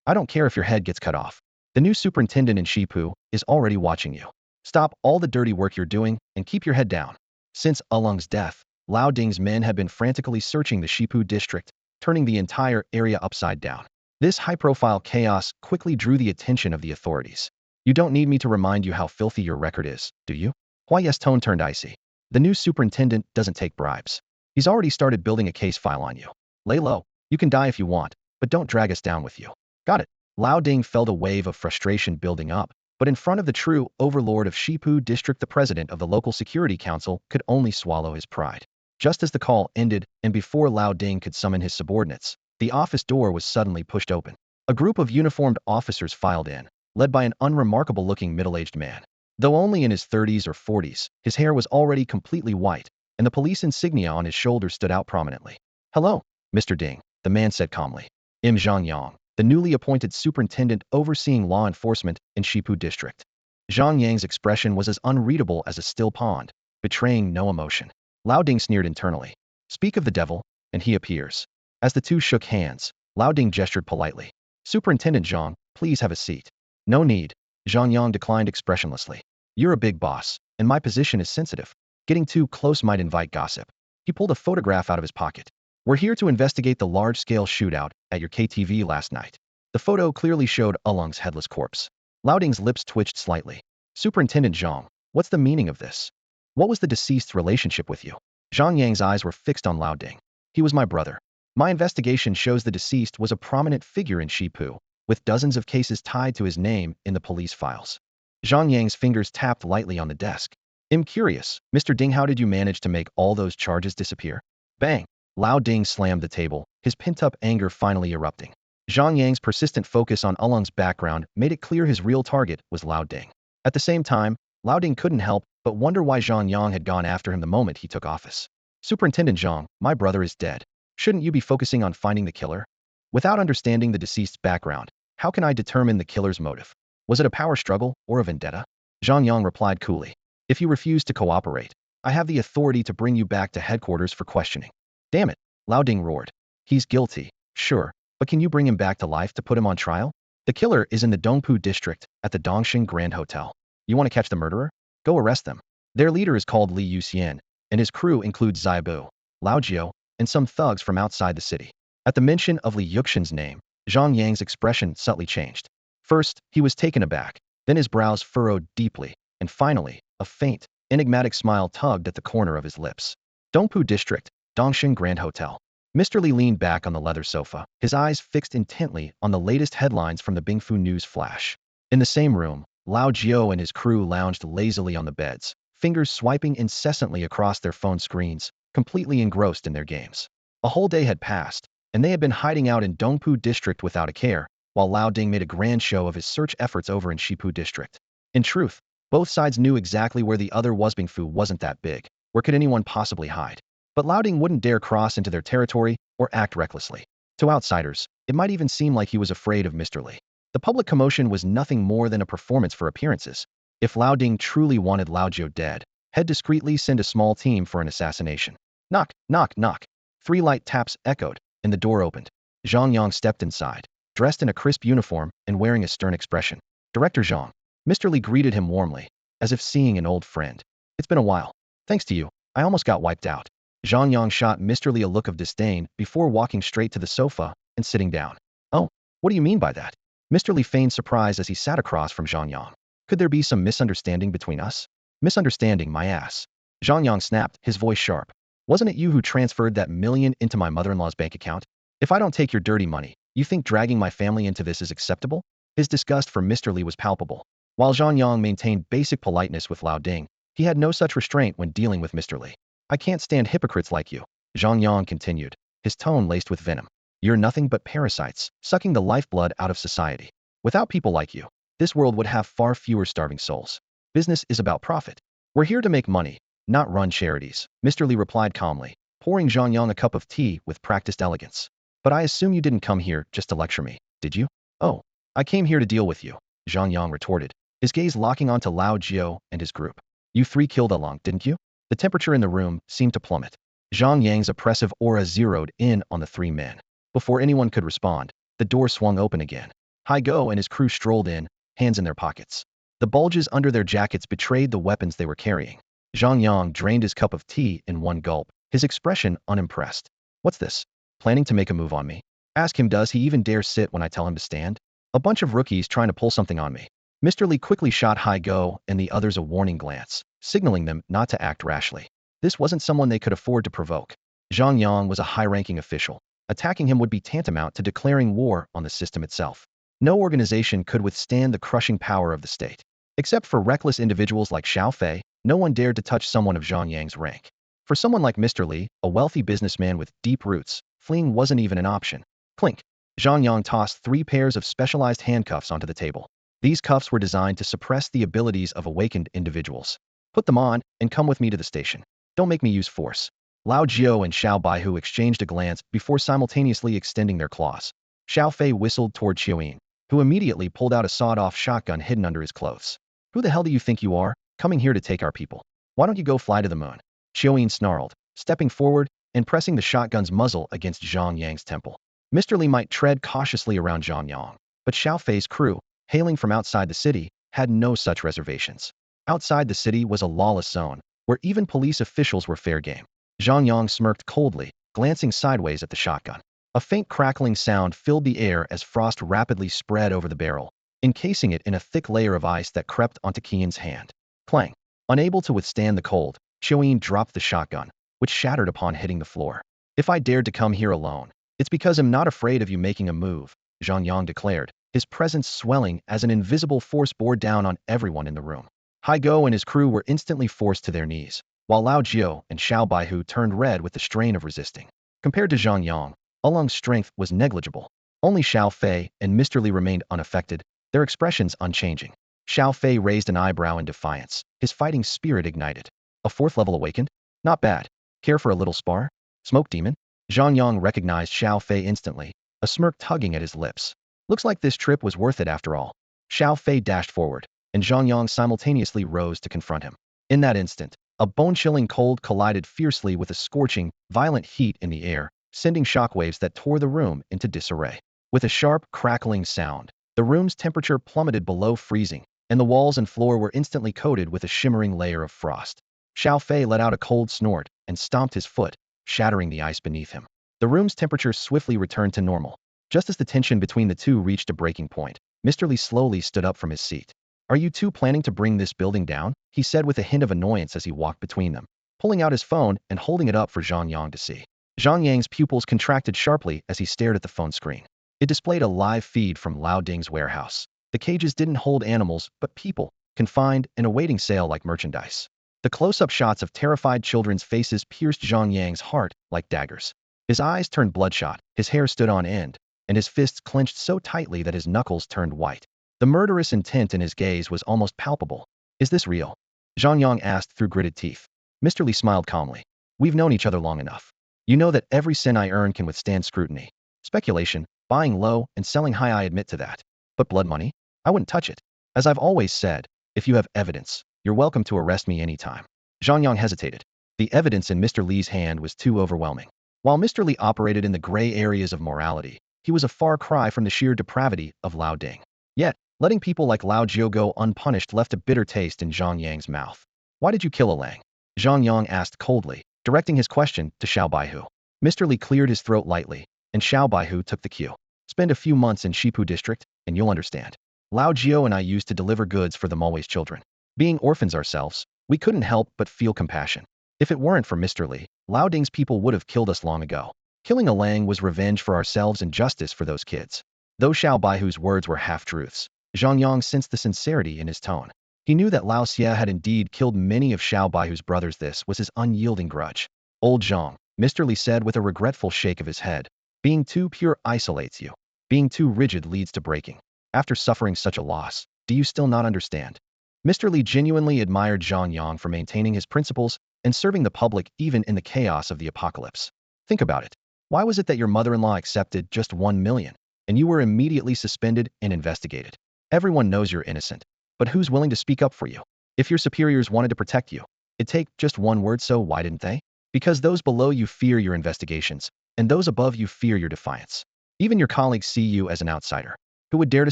I don't care if your head gets cut off. The new superintendent in Shipu is already watching you. Stop all the dirty work you're doing and keep your head down. Since Alung's death, Lao Ding's men had been frantically searching the Shipu district, turning the entire area upside down. This high-profile chaos quickly drew the attention of the authorities. You don't need me to remind you how filthy your record is, do you? Huai's tone turned icy. The new superintendent doesn't take bribes. He's already started building a case file on you. Lay low. You can die if you want, but don't drag us down with you. Got it. Lao Ding felt a wave of frustration building up, but in front of the true overlord of Shipu district, the president of the local security council could only swallow his pride. Just as the call ended, and before Lao Ding could summon his subordinates, the office door was suddenly pushed open. A group of uniformed officers filed in, led by an unremarkable-looking middle-aged man. Though only in his 30s or 40s, his hair was already completely white, and the police insignia on his shoulders stood out prominently. Hello, Mr. Ding, the man said calmly. I'm Zhang Yang, the newly appointed superintendent overseeing law enforcement in Shipu district. Zhang Yang's expression was as unreadable as a still pond, betraying no emotion. Lao Ding sneered internally. Speak of the devil, and he appears. As the two shook hands, Lao Ding gestured politely. Superintendent Zhang, please have a seat. No need. Zhang Yang declined expressionlessly. You're a big boss, and my position is sensitive. Getting too close might invite gossip. He pulled a photograph out of his pocket. We're here to investigate the large-scale shootout at your KTV last night. The photo clearly showed Alung's headless corpse. Lao Ding's lips twitched slightly. Superintendent Zhang, what's the meaning of this? What was the deceased's relationship with you? Zhang Yang's eyes were fixed on Lao Ding. He was my brother. My investigation shows the deceased was a prominent figure in Shipu, with dozens of cases tied to his name in the police files. Zhang Yang's fingers tapped lightly on the desk. I'm curious, Mr. Ding, how did you manage to make all those charges disappear? Bang! Lao Ding slammed the table, his pent-up anger finally erupting. Zhang Yang's persistent focus on Alung's background made it clear his real target was Lao Ding. At the same time, Lao Ding couldn't help but wonder why Zhang Yang had gone after him the moment he took office. Superintendent Zhang, my brother is dead. Shouldn't you be focusing on finding the killer? Without understanding the deceased's background, how can I determine the killer's motive? Was it a power struggle or a vendetta? Zhang Yang replied coolly. If you refuse to cooperate, I have the authority to bring you back to headquarters for questioning. Damn it, Lao Ding roared. He's guilty, sure, but can you bring him back to life to put him on trial? The killer is in the Dongpu district at the Dongxing Grand Hotel. You want to catch the murderer? Go arrest them. Their leader is called Li Yuxian, and his crew includes Zaibu, Lao Jiao, and some thugs from outside the city. At the mention of Li Yuxian's name, Zhang Yang's expression subtly changed. First, he was taken aback, then his brows furrowed deeply, and finally, a faint, enigmatic smile tugged at the corner of his lips. Dongpu District, Dongxing Grand Hotel. Mr. Li leaned back on the leather sofa, his eyes fixed intently on the latest headlines from the Bingfu News flash. In the same room, Lao Jiao and his crew lounged lazily on the beds, fingers swiping incessantly across their phone screens, completely engrossed in their games. A whole day had passed, and they had been hiding out in Dongpu District without a care, while Lao Ding made a grand show of his search efforts over in Shipu District. In truth, both sides knew exactly where the other was. Bingfu wasn't that big. Where could anyone possibly hide? But Lao Ding wouldn't dare cross into their territory or act recklessly. To outsiders, it might even seem like he was afraid of Mr. Li. The public commotion was nothing more than a performance for appearances. If Lao Ding truly wanted Lao Jiao dead, he'd discreetly send a small team for an assassination. Knock, knock, knock. 3 light taps echoed, and the door opened. Zhang Yang stepped inside, dressed in a crisp uniform and wearing a stern expression. Director Zhang. Mr. Li greeted him warmly, as if seeing an old friend. It's been a while. Thanks to you, I almost got wiped out. Zhang Yang shot Mr. Li a look of disdain before walking straight to the sofa and sitting down. Oh, what do you mean by that? Mr. Li feigned surprise as he sat across from Zhang Yang. Could there be some misunderstanding between us? Misunderstanding, my ass. Zhang Yang snapped, his voice sharp. Wasn't it you who transferred that million into my mother-in-law's bank account? If I don't take your dirty money, you think dragging my family into this is acceptable? His disgust for Mr. Li was palpable. While Zhang Yang maintained basic politeness with Lao Ding, he had no such restraint when dealing with Mr. Li. I can't stand hypocrites like you, Zhang Yang continued, his tone laced with venom. You're nothing but parasites, sucking the lifeblood out of society. Without people like you, this world would have far fewer starving souls. Business is about profit. We're here to make money, not run charities, Mr. Li replied calmly, pouring Zhang Yang a cup of tea with practiced elegance. But I assume you didn't come here just to lecture me, did you? Oh, I came here to deal with you, Zhang Yang retorted, his gaze locking onto Lao Jiao and his group. You 3 killed along, didn't you? The temperature in the room seemed to plummet. Zhang Yang's oppressive aura zeroed in on the 3 men. Before anyone could respond, the door swung open again. Hai Go and his crew strolled in, hands in their pockets. The bulges under their jackets betrayed the weapons they were carrying. Zhang Yang drained his cup of tea in one gulp, his expression unimpressed. What's this? Planning to make a move on me? Ask him, does he even dare sit when I tell him to stand? A bunch of rookies trying to pull something on me. Mr. Li quickly shot Hai Go and the others a warning glance, signaling them not to act rashly. This wasn't someone they could afford to provoke. Zhang Yang was a high-ranking official. Attacking him would be tantamount to declaring war on the system itself. No organization could withstand the crushing power of the state. Except for reckless individuals like Xiao Fei, no one dared to touch someone of Zhang Yang's rank. For someone like Mr. Li, a wealthy businessman with deep roots, fleeing wasn't even an option. Clink. Zhang Yang tossed 3 pairs of specialized handcuffs onto the table. These cuffs were designed to suppress the abilities of awakened individuals. Put them on, and come with me to the station. Don't make me use force. Lao Jiao and Xiao Baihu exchanged a glance before simultaneously extending their claws. Xiao Fei whistled toward Qiuyin, who immediately pulled out a sawed-off shotgun hidden under his clothes. Who the hell do you think you are, coming here to take our people? Why don't you go fly to the moon? Qiuyin snarled, stepping forward and pressing the shotgun's muzzle against Zhang Yang's temple. Mr. Li might tread cautiously around Zhang Yang, but Xiao Fei's crew, hailing from outside the city, had no such reservations. Outside the city was a lawless zone, where even police officials were fair game. Zhang Yang smirked coldly, glancing sideways at the shotgun. A faint crackling sound filled the air as frost rapidly spread over the barrel, encasing it in a thick layer of ice that crept onto Qian's hand. Clang. Unable to withstand the cold, Qiuyin dropped the shotgun, which shattered upon hitting the floor. If I dared to come here alone, it's because I'm not afraid of you making a move, Zhang Yang declared, his presence swelling as an invisible force bore down on everyone in the room. Hai Go and his crew were instantly forced to their knees, while Lao Jiao and Xiao Baihu turned red with the strain of resisting. Compared to Zhang Yang, Oolong's strength was negligible. Only Xiao Fei and Mr. Li remained unaffected, their expressions unchanging. Xiao Fei raised an eyebrow in defiance, his fighting spirit ignited. A 4th level awakened? Not bad. Care for a little spar? Smoke demon? Zhang Yang recognized Xiao Fei instantly, a smirk tugging at his lips. Looks like this trip was worth it after all. Xiao Fei dashed forward, and Zhang Yang simultaneously rose to confront him. In that instant, a bone-chilling cold collided fiercely with a scorching, violent heat in the air, sending shockwaves that tore the room into disarray. With a sharp, crackling sound, the room's temperature plummeted below freezing, and the walls and floor were instantly coated with a shimmering layer of frost. Xiao Fei let out a cold snort and stomped his foot, shattering the ice beneath him. The room's temperature swiftly returned to normal. Just as the tension between the two reached a breaking point, Mr. Li slowly stood up from his seat. Are you two planning to bring this building down? He said with a hint of annoyance as he walked between them, pulling out his phone and holding it up for Zhang Yang to see. Zhang Yang's pupils contracted sharply as he stared at the phone screen. It displayed a live feed from Lao Ding's warehouse. The cages didn't hold animals, but people, confined and awaiting sale like merchandise. The close-up shots of terrified children's faces pierced Zhang Yang's heart like daggers. His eyes turned bloodshot, his hair stood on end, and his fists clenched so tightly that his knuckles turned white. The murderous intent in his gaze was almost palpable. Is this real? Zhang Yang asked through gritted teeth. Mr. Li smiled calmly. We've known each other long enough. You know that every sin I earn can withstand scrutiny. Speculation, buying low and selling high, I admit to that. But blood money? I wouldn't touch it. As I've always said, if you have evidence, you're welcome to arrest me anytime. Zhang Yang hesitated. The evidence in Mr. Li's hand was too overwhelming. While Mr. Li operated in the gray areas of morality, he was a far cry from the sheer depravity of Lao Ding. Yet, letting people like Lao Jiao go unpunished left a bitter taste in Zhang Yang's mouth. Why did you kill a Lang? Zhang Yang asked coldly, directing his question to Xiao Baihu. Mr. Li cleared his throat lightly, and Xiao Baihu took the cue. Spend a few months in Shipu district, and you'll understand. Lao Jiao and I used to deliver goods for the Mulway's children. Being orphans ourselves, we couldn't help but feel compassion. If it weren't for Mr. Li, Lao Ding's people would have killed us long ago. Killing a Lang was revenge for ourselves and justice for those kids. Though Xiao Baihu's words were half-truths, Zhang Yang sensed the sincerity in his tone. He knew that Lao Xia had indeed killed many of Xiao Baihu's brothers. This was his unyielding grudge. Old Zhang, Mr. Li said with a regretful shake of his head. Being too pure isolates you. Being too rigid leads to breaking. After suffering such a loss, do you still not understand? Mr. Li genuinely admired Zhang Yang for maintaining his principles and serving the public even in the chaos of the apocalypse. Think about it. Why was it that your mother-in-law accepted just 1 million, and you were immediately suspended and investigated? Everyone knows you're innocent, but who's willing to speak up for you? If your superiors wanted to protect you, it'd take just one word, so why didn't they? Because those below you fear your investigations, and those above you fear your defiance. Even your colleagues see you as an outsider. Who would dare to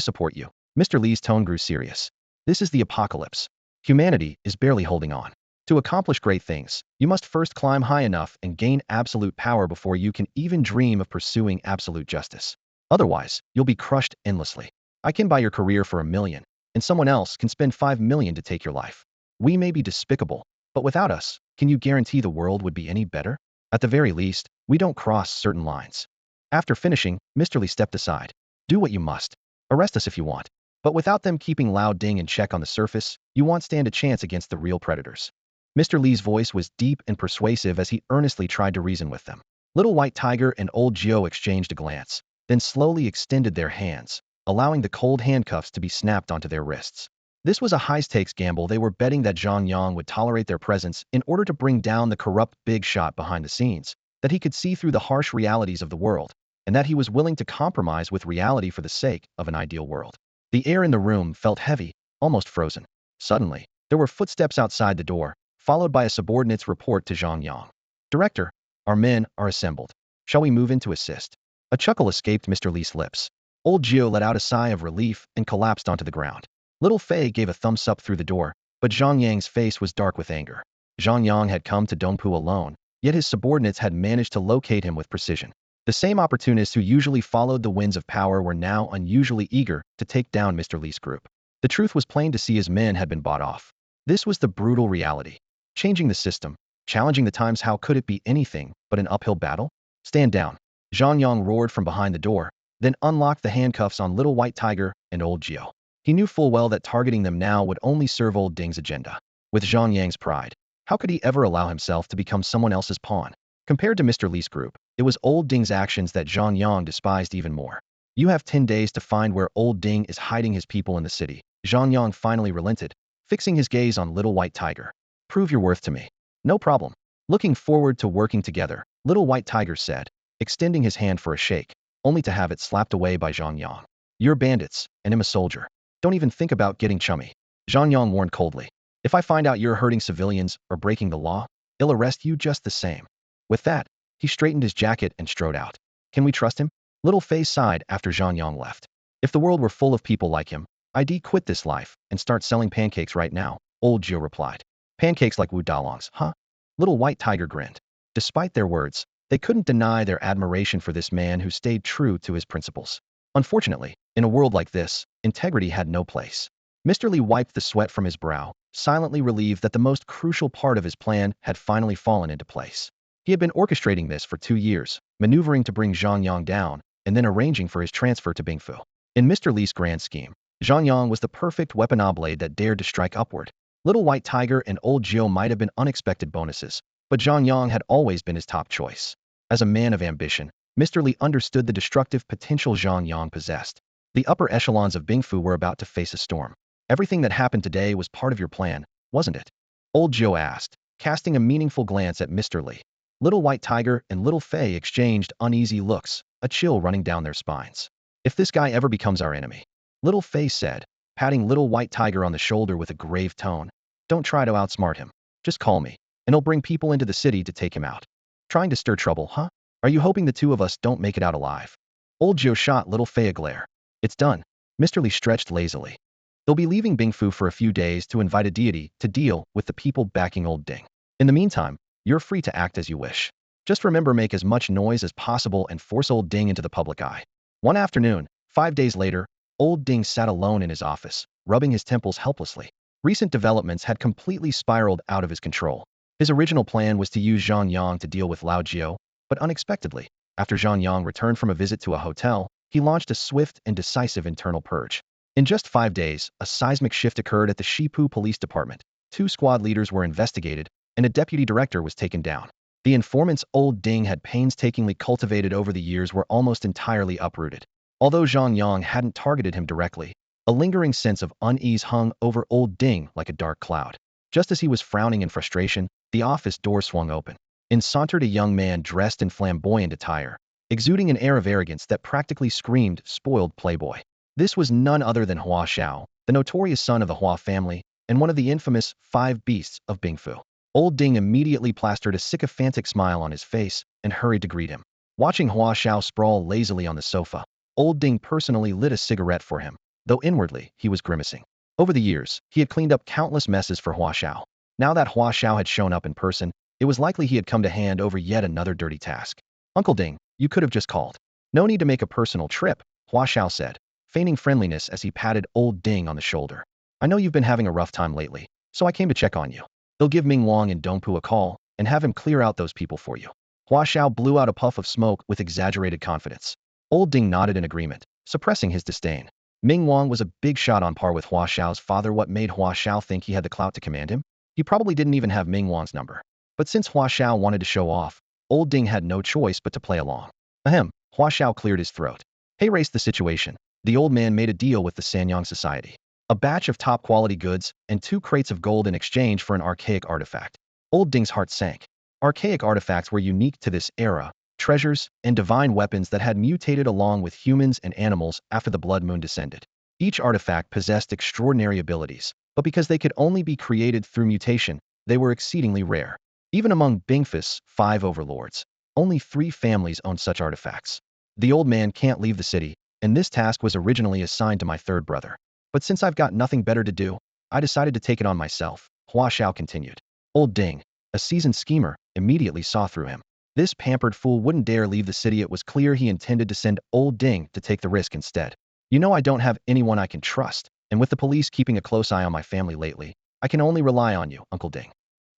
support you? Mr. Li's tone grew serious. This is the apocalypse. Humanity is barely holding on. To accomplish great things, you must first climb high enough and gain absolute power before you can even dream of pursuing absolute justice. Otherwise, you'll be crushed endlessly. I can buy your career for 1 million, and someone else can spend 5 million to take your life. We may be despicable, but without us, can you guarantee the world would be any better? At the very least, we don't cross certain lines. After finishing, Mr. Li stepped aside. Do what you must. Arrest us if you want. But without them keeping Lao Ding in check on the surface, you won't stand a chance against the real predators. Mr. Li's voice was deep and persuasive as he earnestly tried to reason with them. Little White Tiger and Old Jiao exchanged a glance, then slowly extended their hands, allowing the cold handcuffs to be snapped onto their wrists. This was a high-stakes gamble. They were betting that Zhang Yang would tolerate their presence in order to bring down the corrupt big shot behind the scenes, that he could see through the harsh realities of the world, and that he was willing to compromise with reality for the sake of an ideal world. The air in the room felt heavy, almost frozen. Suddenly, there were footsteps outside the door, followed by a subordinate's report to Zhang Yang. Director, our men are assembled. Shall we move in to assist? A chuckle escaped Mr. Li's lips. Old Jiao let out a sigh of relief and collapsed onto the ground. Little Fei gave a thumbs up through the door, but Zhang Yang's face was dark with anger. Zhang Yang had come to Dongpu alone, yet his subordinates had managed to locate him with precision. The same opportunists who usually followed the winds of power were now unusually eager to take down Mr. Li's group. The truth was plain to see: his men had been bought off. This was the brutal reality. Changing the system, challenging the times, how could it be anything but an uphill battle? Stand down. Zhang Yang roared from behind the door, then unlocked the handcuffs on Little White Tiger and Old Jiao. He knew full well that targeting them now would only serve Old Ding's agenda. With Zhang Yang's pride, how could he ever allow himself to become someone else's pawn? Compared to Mr. Li's group, it was Old Ding's actions that Zhang Yang despised even more. You have 10 days to find where Old Ding is hiding his people in the city. Zhang Yang finally relented, fixing his gaze on Little White Tiger. Prove your worth to me. No problem. Looking forward to working together, Little White Tiger said, extending his hand for a shake, only to have it slapped away by Zhang Yang. You're bandits, and I'm a soldier. Don't even think about getting chummy. Zhang Yang warned coldly. If I find out you're hurting civilians or breaking the law, I'll arrest you just the same. With that, he straightened his jacket and strode out. Can we trust him? Little Fei sighed after Zhang Yang left. If the world were full of people like him, I'd quit this life and start selling pancakes right now, Old Jiao replied. Pancakes like Wu Dalong's, huh? Little White Tiger grinned. Despite their words, they couldn't deny their admiration for this man who stayed true to his principles. Unfortunately, in a world like this, integrity had no place. Mr. Li wiped the sweat from his brow, silently relieved that the most crucial part of his plan had finally fallen into place. He had been orchestrating this for 2 years, maneuvering to bring Zhang Yang down, and then arranging for his transfer to Bingfu. In Mr. Li's grand scheme, Zhang Yang was the perfect weapon blade that dared to strike upward. Little White Tiger and Old Jiu might have been unexpected bonuses, but Zhang Yang had always been his top choice. As a man of ambition, Mr. Li understood the destructive potential Zhang Yang possessed. The upper echelons of Bingfu were about to face a storm. Everything that happened today was part of your plan, wasn't it? Old Jiu asked, casting a meaningful glance at Mr. Li. Little White Tiger and Little Fei exchanged uneasy looks, a chill running down their spines. If this guy ever becomes our enemy, Little Fei said, patting Little White Tiger on the shoulder with a grave tone. Don't try to outsmart him. Just call me, and I'll bring people into the city to take him out. Trying to stir trouble, huh? Are you hoping the two of us don't make it out alive? Old Jiu shot Little Fei a glare. It's done. Mr. Li stretched lazily. They'll be leaving Bingfu for a few days to invite a deity to deal with the people backing Old Ding. In the meantime, you're free to act as you wish. Just remember, make as much noise as possible and force Old Ding into the public eye. One afternoon, 5 days later, Old Ding sat alone in his office, rubbing his temples helplessly. Recent developments had completely spiraled out of his control. His original plan was to use Zhang Yang to deal with Lao Jiu, but unexpectedly, after Zhang Yang returned from a visit to a hotel, he launched a swift and decisive internal purge. In just 5 days, a seismic shift occurred at the Shipu Police Department. 2 squad leaders were investigated, and a deputy director was taken down. The informants Old Ding had painstakingly cultivated over the years were almost entirely uprooted. Although Zhang Yang hadn't targeted him directly, a lingering sense of unease hung over Old Ding like a dark cloud. Just as he was frowning in frustration, the office door swung open. In sauntered a young man dressed in flamboyant attire, exuding an air of arrogance that practically screamed spoiled playboy. This was none other than Hua Xiao, the notorious son of the Hua family, and one of the infamous 5 beasts of Bingfu. Old Ding immediately plastered a sycophantic smile on his face and hurried to greet him. Watching Hua Xiao sprawl lazily on the sofa, Old Ding personally lit a cigarette for him, though inwardly he was grimacing. Over the years, he had cleaned up countless messes for Hua Xiao. Now that Hua Xiao had shown up in person, it was likely he had come to hand over yet another dirty task. Uncle Ding, you could have just called. No need to make a personal trip, Hua Xiao said, feigning friendliness as he patted Old Ding on the shoulder. I know you've been having a rough time lately, so I came to check on you. They'll give Ming Wang and Dongpu a call and have him clear out those people for you. Hua Xiao blew out a puff of smoke with exaggerated confidence. Old Ding nodded in agreement, suppressing his disdain. Ming Wang was a big shot on par with Hua Xiao's father. What made Hua Xiao think he had the clout to command him? He probably didn't even have Ming Wang's number. But since Hua Xiao wanted to show off, Old Ding had no choice but to play along. Ahem, Hua Xiao cleared his throat. Hey, race the situation. The old man made a deal with the Sanyang Society. A batch of top-quality goods and 2 crates of gold in exchange for an archaic artifact. Old Ding's heart sank. Archaic artifacts were unique to this era, treasures and divine weapons that had mutated along with humans and animals after the Blood Moon descended. Each artifact possessed extraordinary abilities, but because they could only be created through mutation, they were exceedingly rare. Even among Bingfu's 5 overlords, only 3 families owned such artifacts. The old man can't leave the city, and this task was originally assigned to my 3rd brother. But since I've got nothing better to do, I decided to take it on myself, Hua Xiao continued. Old Ding, a seasoned schemer, immediately saw through him. This pampered fool wouldn't dare leave the city. It was clear he intended to send Old Ding to take the risk instead. You know, I don't have anyone I can trust, and with the police keeping a close eye on my family lately, I can only rely on you, Uncle Ding.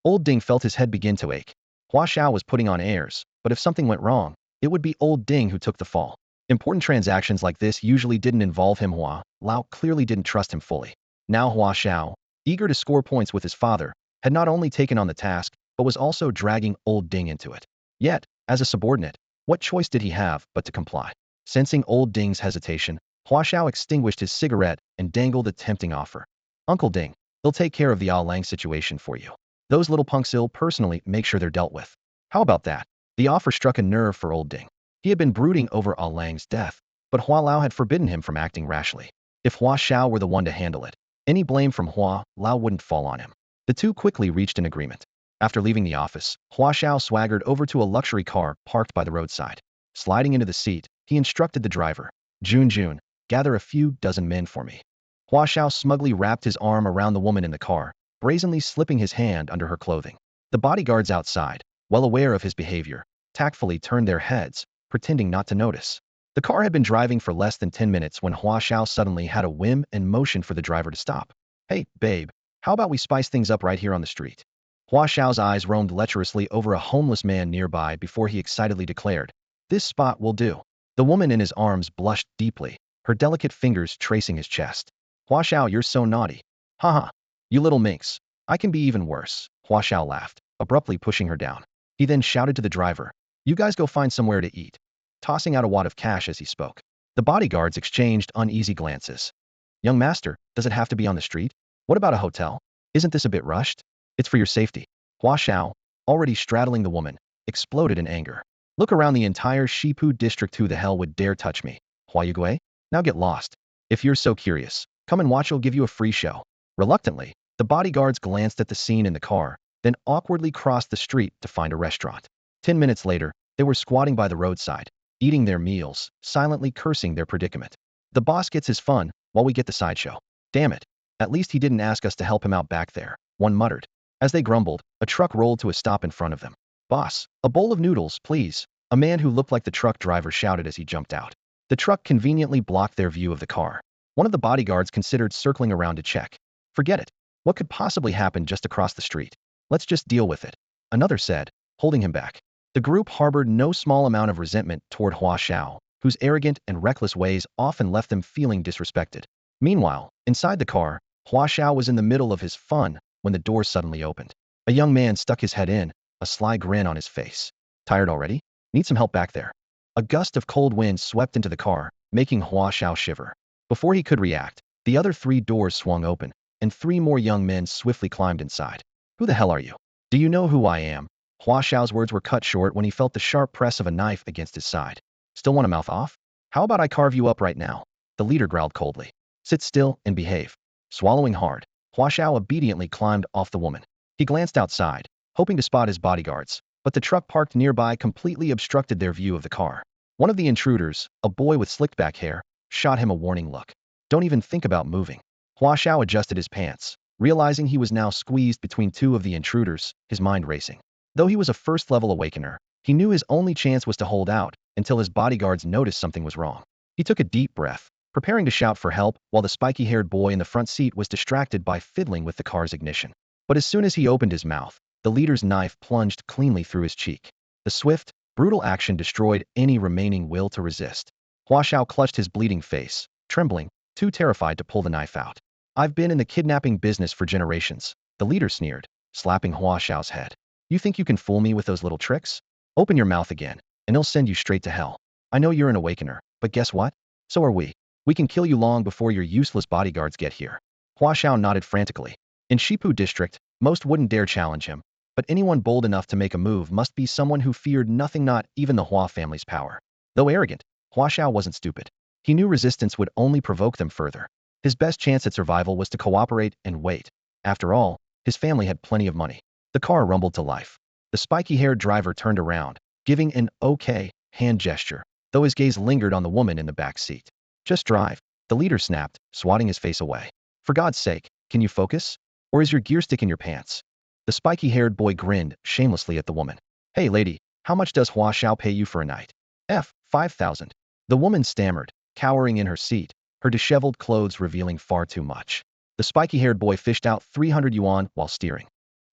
Old Ding felt his head begin to ache. Hua Xiao was putting on airs, but if something went wrong, it would be Old Ding who took the fall. Important transactions like this usually didn't involve him. Hua Lao clearly didn't trust him fully. Now Hua Xiao, eager to score points with his father, had not only taken on the task, but was also dragging Old Ding into it. Yet, as a subordinate, what choice did he have but to comply? Sensing Old Ding's hesitation, Hua Xiao extinguished his cigarette and dangled a tempting offer. Uncle Ding, they'll take care of the Lang situation for you. Those little punks will personally make sure they're dealt with. How about that? The offer struck a nerve for Old Ding. He had been brooding over Lang's death, but Hua Lao had forbidden him from acting rashly. If Hua Xiao were the one to handle it, any blame from Hua Lao wouldn't fall on him. The two quickly reached an agreement. After leaving the office, Hua Xiao swaggered over to a luxury car parked by the roadside. Sliding into the seat, he instructed the driver, Jun, gather a few dozen men for me. Hua Xiao smugly wrapped his arm around the woman in the car, brazenly slipping his hand under her clothing. The bodyguards outside, well aware of his behavior, tactfully turned their heads, pretending not to notice. The car had been driving for less than 10 minutes when Hua Xiao suddenly had a whim and motioned for the driver to stop. Hey, babe, how about we spice things up right here on the street? Hua Xiao's eyes roamed lecherously over a homeless man nearby before he excitedly declared, this spot will do. The woman in his arms blushed deeply, her delicate fingers tracing his chest. Hua Xiao, you're so naughty. Haha, you little minx. I can be even worse. Hua Xiao laughed, abruptly pushing her down. He then shouted to the driver, you guys go find somewhere to eat, tossing out a wad of cash as he spoke. The bodyguards exchanged uneasy glances. Young master, does it have to be on the street? What about a hotel? Isn't this a bit rushed? It's for your safety. Hua Xiao, already straddling the woman, exploded in anger. Look around the entire Shipu district. Who the hell would dare touch me? Hua Yugui? Now get lost. If you're so curious, come and watch, I'll give you a free show. Reluctantly, the bodyguards glanced at the scene in the car, then awkwardly crossed the street to find a restaurant. 10 minutes later, they were squatting by the roadside, eating their meals, silently cursing their predicament. The boss gets his fun, while we get the sideshow. Damn it. At least he didn't ask us to help him out back there, one muttered. As they grumbled, a truck rolled to a stop in front of them. Boss, a bowl of noodles, please. A man who looked like the truck driver shouted as he jumped out. The truck conveniently blocked their view of the car. One of the bodyguards considered circling around to check. Forget it. What could possibly happen just across the street? Let's just deal with it. Another said, holding him back. The group harbored no small amount of resentment toward Hua Xiao, whose arrogant and reckless ways often left them feeling disrespected. Meanwhile, inside the car, Hua Xiao was in the middle of his fun when the door suddenly opened. A young man stuck his head in, a sly grin on his face. Tired already? Need some help back there? A gust of cold wind swept into the car, making Hua Xiao shiver. Before he could react, the other 3 doors swung open, and 3 more young men swiftly climbed inside. Who the hell are you? Do you know who I am? Hua Xiao's words were cut short when he felt the sharp press of a knife against his side. Still want to mouth off? How about I carve you up right now? The leader growled coldly. Sit still and behave. Swallowing hard, Hua Xiao obediently climbed off the woman. He glanced outside, hoping to spot his bodyguards, but the truck parked nearby completely obstructed their view of the car. One of the intruders, a boy with slicked back hair, shot him a warning look. Don't even think about moving. Hua Xiao adjusted his pants, realizing he was now squeezed between 2 of the intruders, his mind racing. Though he was a first-level awakener, he knew his only chance was to hold out until his bodyguards noticed something was wrong. He took a deep breath, preparing to shout for help while the spiky-haired boy in the front seat was distracted by fiddling with the car's ignition. But as soon as he opened his mouth, the leader's knife plunged cleanly through his cheek. The swift, brutal action destroyed any remaining will to resist. Hua Xiao clutched his bleeding face, trembling, too terrified to pull the knife out. I've been in the kidnapping business for generations, the leader sneered, slapping Hua Xiao's head. You think you can fool me with those little tricks? Open your mouth again, and they'll send you straight to hell. I know you're an awakener, but guess what? So are we. We can kill you long before your useless bodyguards get here. Hua Xiao nodded frantically. In Shipu district, most wouldn't dare challenge him, but anyone bold enough to make a move must be someone who feared nothing, not even the Hua family's power. Though arrogant, Hua Xiao wasn't stupid. He knew resistance would only provoke them further. His best chance at survival was to cooperate and wait. After all, his family had plenty of money. The car rumbled to life. The spiky-haired driver turned around, giving an okay hand gesture, though his gaze lingered on the woman in the back seat. Just drive, the leader snapped, swatting his face away. For God's sake, can you focus? Or is your gear stick in your pants? The spiky-haired boy grinned shamelessly at the woman. Hey lady, how much does Hua Xiao pay you for a night? 5,000. The woman stammered, cowering in her seat, her disheveled clothes revealing far too much. The spiky-haired boy fished out 300 yuan while steering.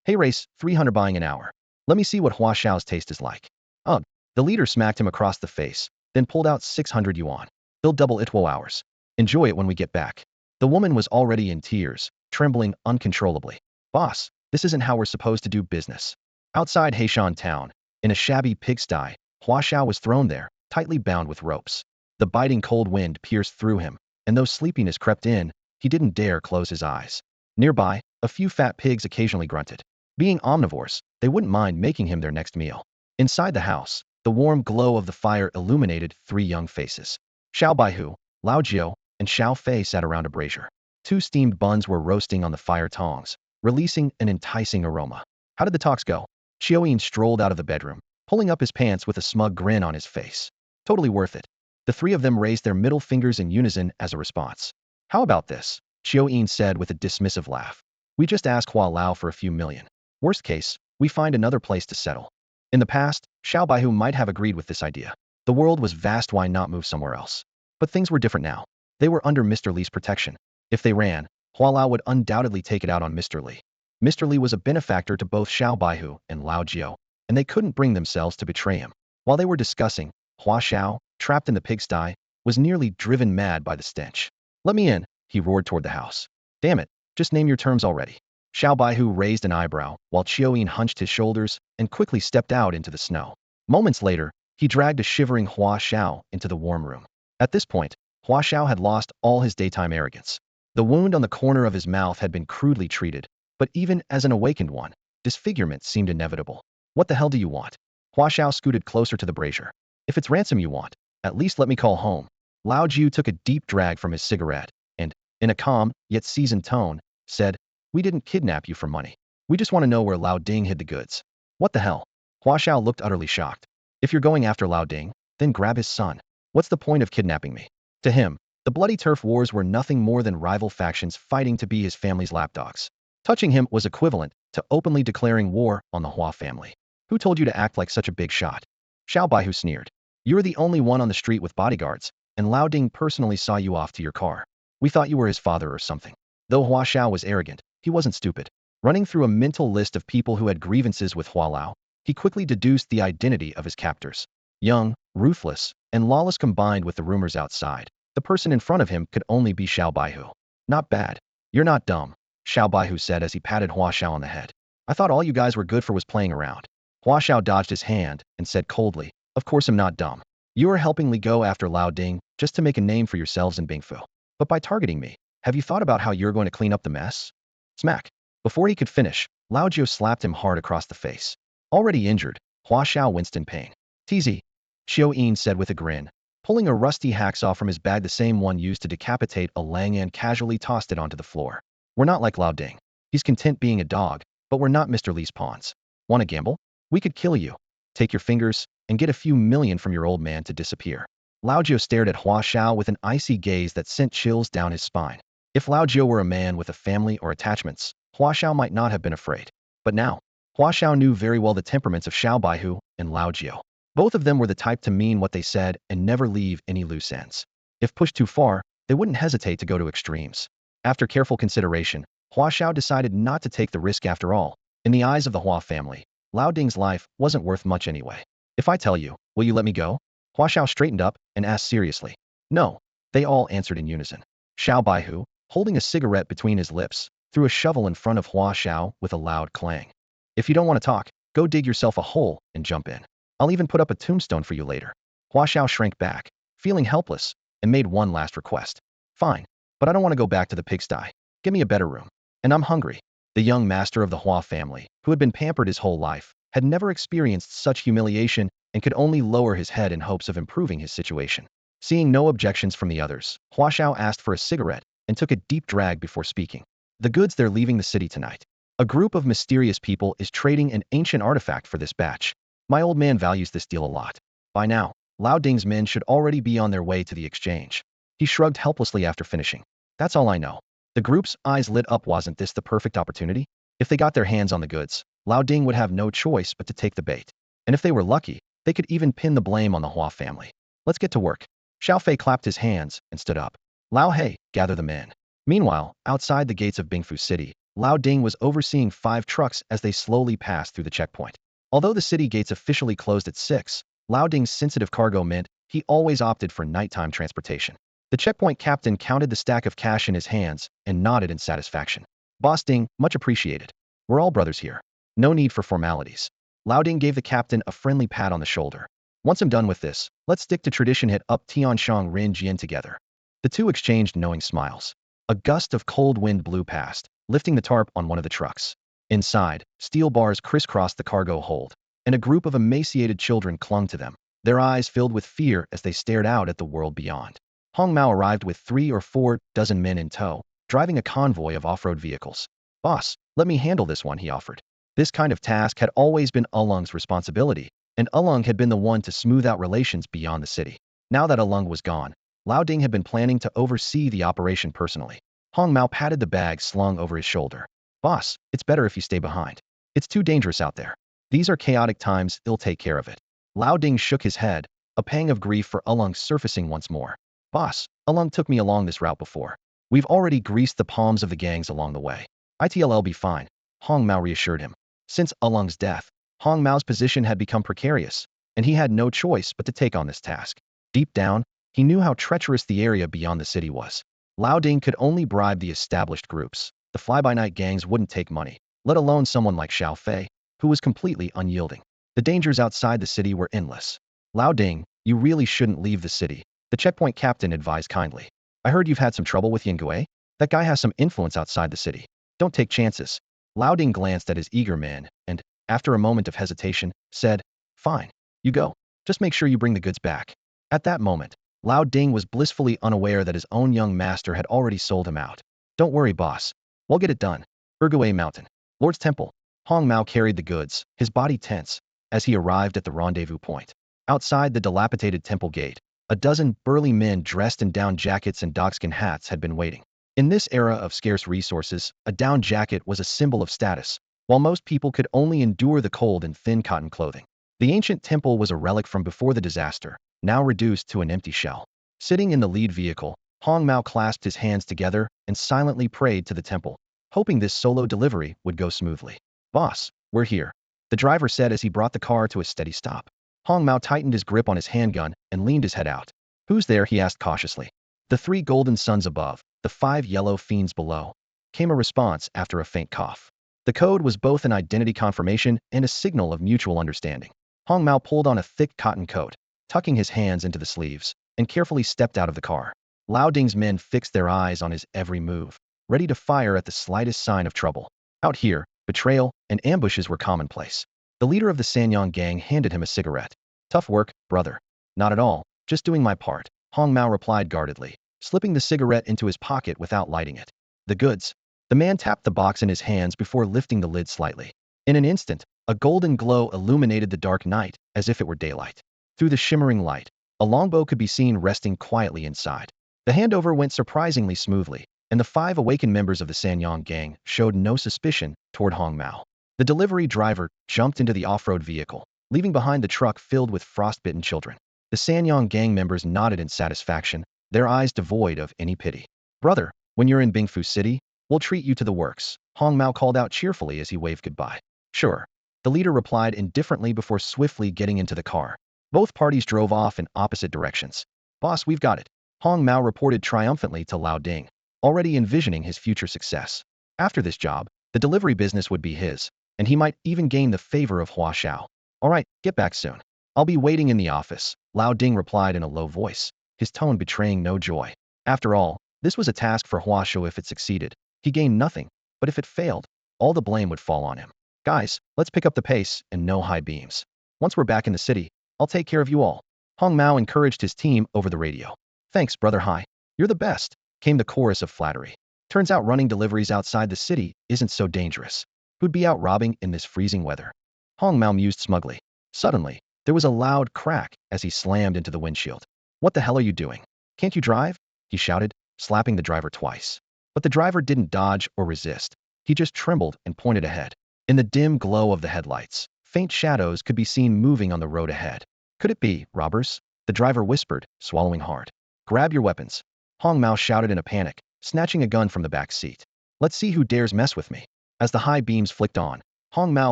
Hey race, 300 buying an hour. Let me see what Hua Xiao's taste is like. Ugh. The leader smacked him across the face, then pulled out 600 yuan. They'll double it 2 hours. Enjoy it when we get back. The woman was already in tears, trembling uncontrollably. Boss, this isn't how we're supposed to do business. Outside Heishan town, in a shabby pigsty, Hua Xiao was thrown there, tightly bound with ropes. The biting cold wind pierced through him, and though sleepiness crept in, he didn't dare close his eyes. Nearby, a few fat pigs occasionally grunted. Being omnivores, they wouldn't mind making him their next meal. Inside the house, the warm glow of the fire illuminated 3 young faces. Xiao Baihu, Lao Jiu, and Xiao Fei sat around a brazier. 2 steamed buns were roasting on the fire tongs, releasing an enticing aroma. How did the talks go? Xiaoyin strolled out of the bedroom, pulling up his pants with a smug grin on his face. Totally worth it. The 3 of them raised their middle fingers in unison as a response. How about this? Xiaoyin said with a dismissive laugh. We just ask Hua Lao for a few million. Worst case, we find another place to settle. In the past, Xiao Baihu might have agreed with this idea. The world was vast, why not move somewhere else? But things were different now. They were under Mr. Li's protection. If they ran, Hua Lao would undoubtedly take it out on Mr. Li. Mr. Li was a benefactor to both Xiao Baihu and Lao Jiao, and they couldn't bring themselves to betray him. While they were discussing, Hua Xiao, trapped in the pigsty, was nearly driven mad by the stench. "Let me in," he roared toward the house. "Damn it, just name your terms already." Xiao Baihu raised an eyebrow, while Qiao Yin hunched his shoulders and quickly stepped out into the snow. Moments later, he dragged a shivering Hua Xiao into the warm room. At this point, Hua Xiao had lost all his daytime arrogance. The wound on the corner of his mouth had been crudely treated, but even as an awakened one, disfigurement seemed inevitable. "What the hell do you want?" Hua Xiao scooted closer to the brazier. "If it's ransom you want, at least let me call home." Lao Jiu took a deep drag from his cigarette and, in a calm, yet seasoned tone, said, "We didn't kidnap you for money. We just want to know where Lao Ding hid the goods." "What the hell?" Hua Xiao looked utterly shocked. "If you're going after Lao Ding, then grab his son. What's the point of kidnapping me?" To him, the bloody turf wars were nothing more than rival factions fighting to be his family's lapdogs. Touching him was equivalent to openly declaring war on the Hua family. "Who told you to act like such a big shot?" Xiao Baihu sneered. "You're the only one on the street with bodyguards, and Lao Ding personally saw you off to your car. We thought you were his father or something." Though Hua Xiao was arrogant, he wasn't stupid. Running through a mental list of people who had grievances with Hua Lao, he quickly deduced the identity of his captors. Young, ruthless, and lawless combined with the rumors outside, the person in front of him could only be Xiao Baihu. "Not bad. You're not dumb," Xiao Baihu said as he patted Hua Xiao on the head. "I thought all you guys were good for was playing around." Hua Xiao dodged his hand and said coldly, "Of course I'm not dumb. You are helping me go after Lao Ding just to make a name for yourselves in Bingfu. But by targeting me, have you thought about how you're going to clean up the mess?" Smack. Before he could finish, Lao Jiu slapped him hard across the face. Already injured, Hua Xiao winced in pain. "TZ," Xiao Yin said with a grin. Pulling a rusty hacksaw from his bag, the same one used to decapitate a Langyan, casually tossed it onto the floor. "We're not like Lao Ding. He's content being a dog, but we're not Mr. Li's pawns. Want to gamble? We could kill you. Take your fingers, and get a few million from your old man to disappear." Lao Jiu stared at Hua Xiao with an icy gaze that sent chills down his spine. If Lao Jiu were a man with a family or attachments, Hua Xiao might not have been afraid. But now, Hua Xiao knew very well the temperaments of Xiao Baihu and Lao Jiu. Both of them were the type to mean what they said and never leave any loose ends. If pushed too far, they wouldn't hesitate to go to extremes. After careful consideration, Hua Xiao decided not to take the risk after all. In the eyes of the Hua family, Lao Ding's life wasn't worth much anyway. "If I tell you, will you let me go?" Hua Xiao straightened up and asked seriously. "No," they all answered in unison. Xiao Baihu, holding a cigarette between his lips, threw a shovel in front of Hua Xiao with a loud clang. "If you don't want to talk, go dig yourself a hole and jump in. I'll even put up a tombstone for you later." Hua Xiao shrank back, feeling helpless, and made one last request. "Fine, but I don't want to go back to the pigsty. Give me a better room. And I'm hungry." The young master of the Hua family, who had been pampered his whole life, had never experienced such humiliation and could only lower his head in hopes of improving his situation. Seeing no objections from the others, Hua Xiao asked for a cigarette and took a deep drag before speaking. "The goods, they're leaving the city tonight. A group of mysterious people is trading an ancient artifact for this batch. My old man values this deal a lot. By now, Lao Ding's men should already be on their way to the exchange." He shrugged helplessly after finishing. "That's all I know." The group's eyes lit up. Wasn't this the perfect opportunity? If they got their hands on the goods, Lao Ding would have no choice but to take the bait. And if they were lucky, they could even pin the blame on the Hua family. "Let's get to work." Xiao Fei clapped his hands and stood up. "Lao He, gather the men." Meanwhile, outside the gates of Bingfu City, Lao Ding was overseeing 5 trucks as they slowly passed through the checkpoint. Although the city gates officially closed at 6, Lao Ding's sensitive cargo meant he always opted for nighttime transportation. The checkpoint captain counted the stack of cash in his hands and nodded in satisfaction. "Boss Ding, much appreciated. We're all brothers here. No need for formalities." Lao Ding gave the captain a friendly pat on the shoulder. "Once I'm done with this, let's stick to tradition, hit up Tianshang Rin Jian together." The two exchanged knowing smiles. A gust of cold wind blew past, lifting the tarp on one of the trucks. Inside, steel bars crisscrossed the cargo hold, and a group of emaciated children clung to them, their eyes filled with fear as they stared out at the world beyond. Hong Mao arrived with 3 or 4 dozen men in tow, driving a convoy of off-road vehicles. "Boss, let me handle this one," he offered. This kind of task had always been Ulung's responsibility, and Ulung had been the one to smooth out relations beyond the city. Now that Ulung was gone, Lao Ding had been planning to oversee the operation personally. Hong Mao patted the bag slung over his shoulder. "Boss, it's better if you stay behind. It's too dangerous out there. These are chaotic times, they'll take care of it." Lao Ding shook his head, a pang of grief for Ulung surfacing once more. Boss, Ulung took me along this route before. We've already greased the palms of the gangs along the way. It'll be fine, Hong Mao reassured him. Since Ulung's death, Hong Mao's position had become precarious, and he had no choice but to take on this task. Deep down, he knew how treacherous the area beyond the city was. Lao Ding could only bribe the established groups. The fly-by-night gangs wouldn't take money, let alone someone like Xiao Fei, who was completely unyielding. The dangers outside the city were endless. Lao Ding, you really shouldn't leave the city, the checkpoint captain advised kindly. I heard you've had some trouble with Yingui. That guy has some influence outside the city. Don't take chances. Lao Ding glanced at his eager man and, after a moment of hesitation, said, Fine, you go. Just make sure you bring the goods back. At that moment, Lao Ding was blissfully unaware that his own young master had already sold him out. Don't worry, boss. We'll get it done. Urgeway Mountain. Lord's Temple. Hong Mao carried the goods, his body tense, as he arrived at the rendezvous point. Outside the dilapidated temple gate, a dozen burly men dressed in down jackets and dogskin hats had been waiting. In this era of scarce resources, a down jacket was a symbol of status, while most people could only endure the cold in thin cotton clothing. The ancient temple was a relic from before the disaster, now reduced to an empty shell. Sitting in the lead vehicle, Hong Mao clasped his hands together and silently prayed to the temple, hoping this solo delivery would go smoothly. Boss, we're here, the driver said as he brought the car to a steady stop. Hong Mao tightened his grip on his handgun and leaned his head out. Who's there? He asked cautiously. The 3 golden suns above, the 5 yellow fiends below, came a response after a faint cough. The code was both an identity confirmation and a signal of mutual understanding. Hong Mao pulled on a thick cotton coat, tucking his hands into the sleeves, and carefully stepped out of the car. Lao Ding's men fixed their eyes on his every move, ready to fire at the slightest sign of trouble. Out here, betrayal and ambushes were commonplace. The leader of the Sanyang gang handed him a cigarette. Tough work, brother. Not at all, just doing my part, Hong Mao replied guardedly, slipping the cigarette into his pocket without lighting it. The goods. The man tapped the box in his hands before lifting the lid slightly. In an instant, a golden glow illuminated the dark night as if it were daylight. Through the shimmering light, a longbow could be seen resting quietly inside. The handover went surprisingly smoothly, and the 5 awakened members of the Sanyang gang showed no suspicion toward Hong Mao. The delivery driver jumped into the off-road vehicle, leaving behind the truck filled with frostbitten children. The Sanyang gang members nodded in satisfaction, their eyes devoid of any pity. Brother, when you're in Bingfu City, we'll treat you to the works, Hong Mao called out cheerfully as he waved goodbye. Sure. The leader replied indifferently before swiftly getting into the car. Both parties drove off in opposite directions. Boss, we've got it, Hong Mao reported triumphantly to Lao Ding, already envisioning his future success. After this job, the delivery business would be his, and he might even gain the favor of Hua Xiao. All right, get back soon. I'll be waiting in the office, Lao Ding replied in a low voice, his tone betraying no joy. After all, this was a task for Hua Xiao. If it succeeded, he gained nothing, but if it failed, all the blame would fall on him. Guys, let's pick up the pace and no high beams. Once we're back in the city, I'll take care of you all. Hong Mao encouraged his team over the radio. Thanks, brother Hai. You're the best, came the chorus of flattery. Turns out running deliveries outside the city isn't so dangerous. Who'd be out robbing in this freezing weather? Hong Mao mused smugly. Suddenly, there was a loud crack as he slammed into the windshield. What the hell are you doing? Can't you drive? He shouted, slapping the driver twice. But the driver didn't dodge or resist. He just trembled and pointed ahead. In the dim glow of the headlights, faint shadows could be seen moving on the road ahead. Could it be robbers? The driver whispered, swallowing hard. Grab your weapons, Hong Mao shouted in a panic, snatching a gun from the back seat. Let's see who dares mess with me. As the high beams flicked on, Hong Mao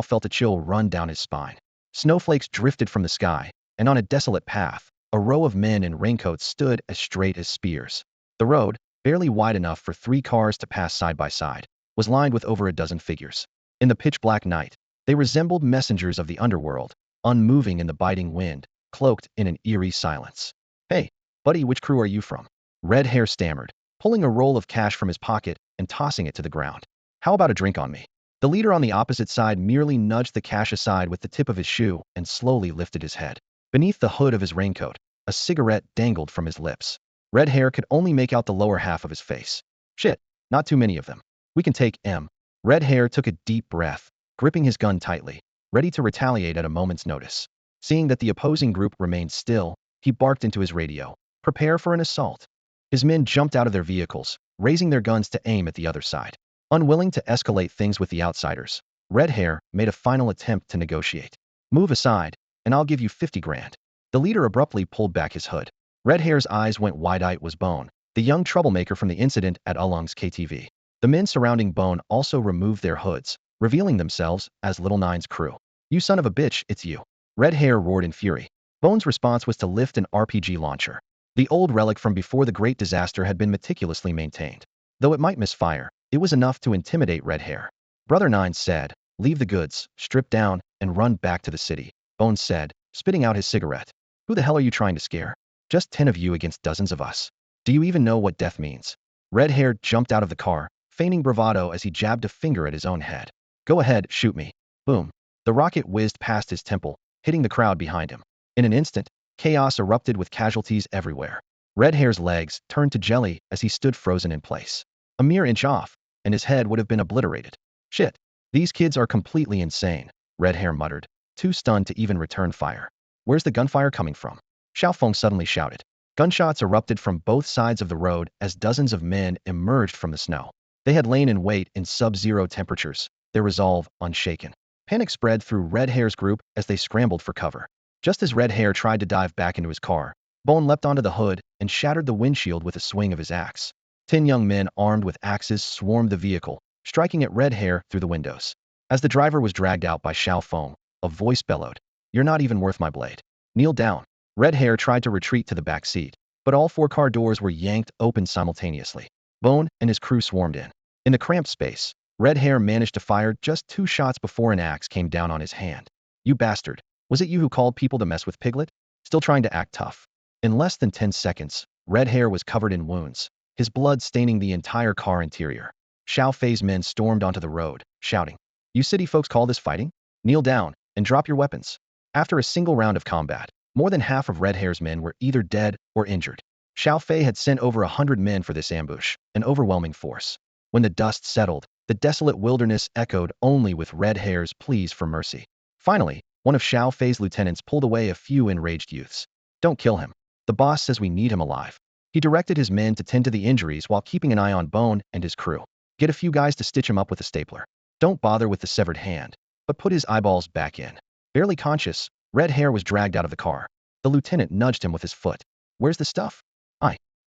felt a chill run down his spine. Snowflakes drifted from the sky, and on a desolate path, a row of men in raincoats stood as straight as spears. The road, barely wide enough for 3 cars to pass side by side, was lined with over a dozen figures. In the pitch-black night, they resembled messengers of the underworld, unmoving in the biting wind, cloaked in an eerie silence. Hey, buddy, which crew are you from? Red Hair stammered, pulling a roll of cash from his pocket and tossing it to the ground. How about a drink on me? The leader on the opposite side merely nudged the cash aside with the tip of his shoe and slowly lifted his head. Beneath the hood of his raincoat, a cigarette dangled from his lips. Red Hair could only make out the lower half of his face. Shit, not too many of them. We can take M. Red Hair took a deep breath, gripping his gun tightly, ready to retaliate at a moment's notice. Seeing that the opposing group remained still, he barked into his radio. Prepare for an assault. His men jumped out of their vehicles, raising their guns to aim at the other side. Unwilling to escalate things with the outsiders, Red Hair made a final attempt to negotiate. Move aside, and I'll give you 50 grand. The leader abruptly pulled back his hood. Red Hair's eyes went wide-eyed was Bone, the young troublemaker from the incident at Ulung's KTV. The men surrounding Bone also removed their hoods, revealing themselves as Little Nine's crew. You son of a bitch, it's you. Red Hair roared in fury. Bone's response was to lift an RPG launcher. The old relic from before the Great Disaster had been meticulously maintained. Though it might misfire, it was enough to intimidate Red Hair. Brother Nine said, "Leave the goods, strip down, and run back to the city," Bones said, spitting out his cigarette. "Who the hell are you trying to scare? Just 10 of you against dozens of us. Do you even know what death means?" Red Hair jumped out of the car, feigning bravado as he jabbed a finger at his own head. "Go ahead, shoot me." Boom. The rocket whizzed past his temple, hitting the crowd behind him. In an instant, chaos erupted with casualties everywhere. Red Hair's legs turned to jelly as he stood frozen in place. A mere inch off, and his head would have been obliterated. "Shit. These kids are completely insane," Red Hair muttered, too stunned to even return fire. "Where's the gunfire coming from?" Xiaofeng suddenly shouted. Gunshots erupted from both sides of the road as dozens of men emerged from the snow. They had lain in wait in sub-zero temperatures, their resolve unshaken. Panic spread through Red Hair's group as they scrambled for cover. Just as Red Hair tried to dive back into his car, Bone leapt onto the hood and shattered the windshield with a swing of his axe. 10 young men armed with axes swarmed the vehicle, striking at Red Hair through the windows. As the driver was dragged out by Xiaofeng, a voice bellowed, "You're not even worth my blade. Kneel down." Red Hair tried to retreat to the back seat, but all 4 car doors were yanked open simultaneously. Bone and his crew swarmed in. In the cramped space, Red Hair managed to fire just 2 shots before an axe came down on his hand. "You bastard. Was it you who called people to mess with Piglet?" Still trying to act tough. In less than 10 seconds, Red Hair was covered in wounds, his blood staining the entire car interior. Xiao Fei's men stormed onto the road, shouting, "You city folks call this fighting? Kneel down and drop your weapons." After a single round of combat, more than half of Red Hair's men were either dead or injured. Xiao Fei had sent over 100 men for this ambush, an overwhelming force. When the dust settled, the desolate wilderness echoed only with Red Hair's pleas for mercy. Finally, one of Xiao Fei's lieutenants pulled away a few enraged youths. "Don't kill him. The boss says we need him alive." He directed his men to tend to the injuries while keeping an eye on Bone and his crew. "Get a few guys to stitch him up with a stapler. Don't bother with the severed hand, but put his eyeballs back in." Barely conscious, Red Hair was dragged out of the car. The lieutenant nudged him with his foot. "Where's the stuff?"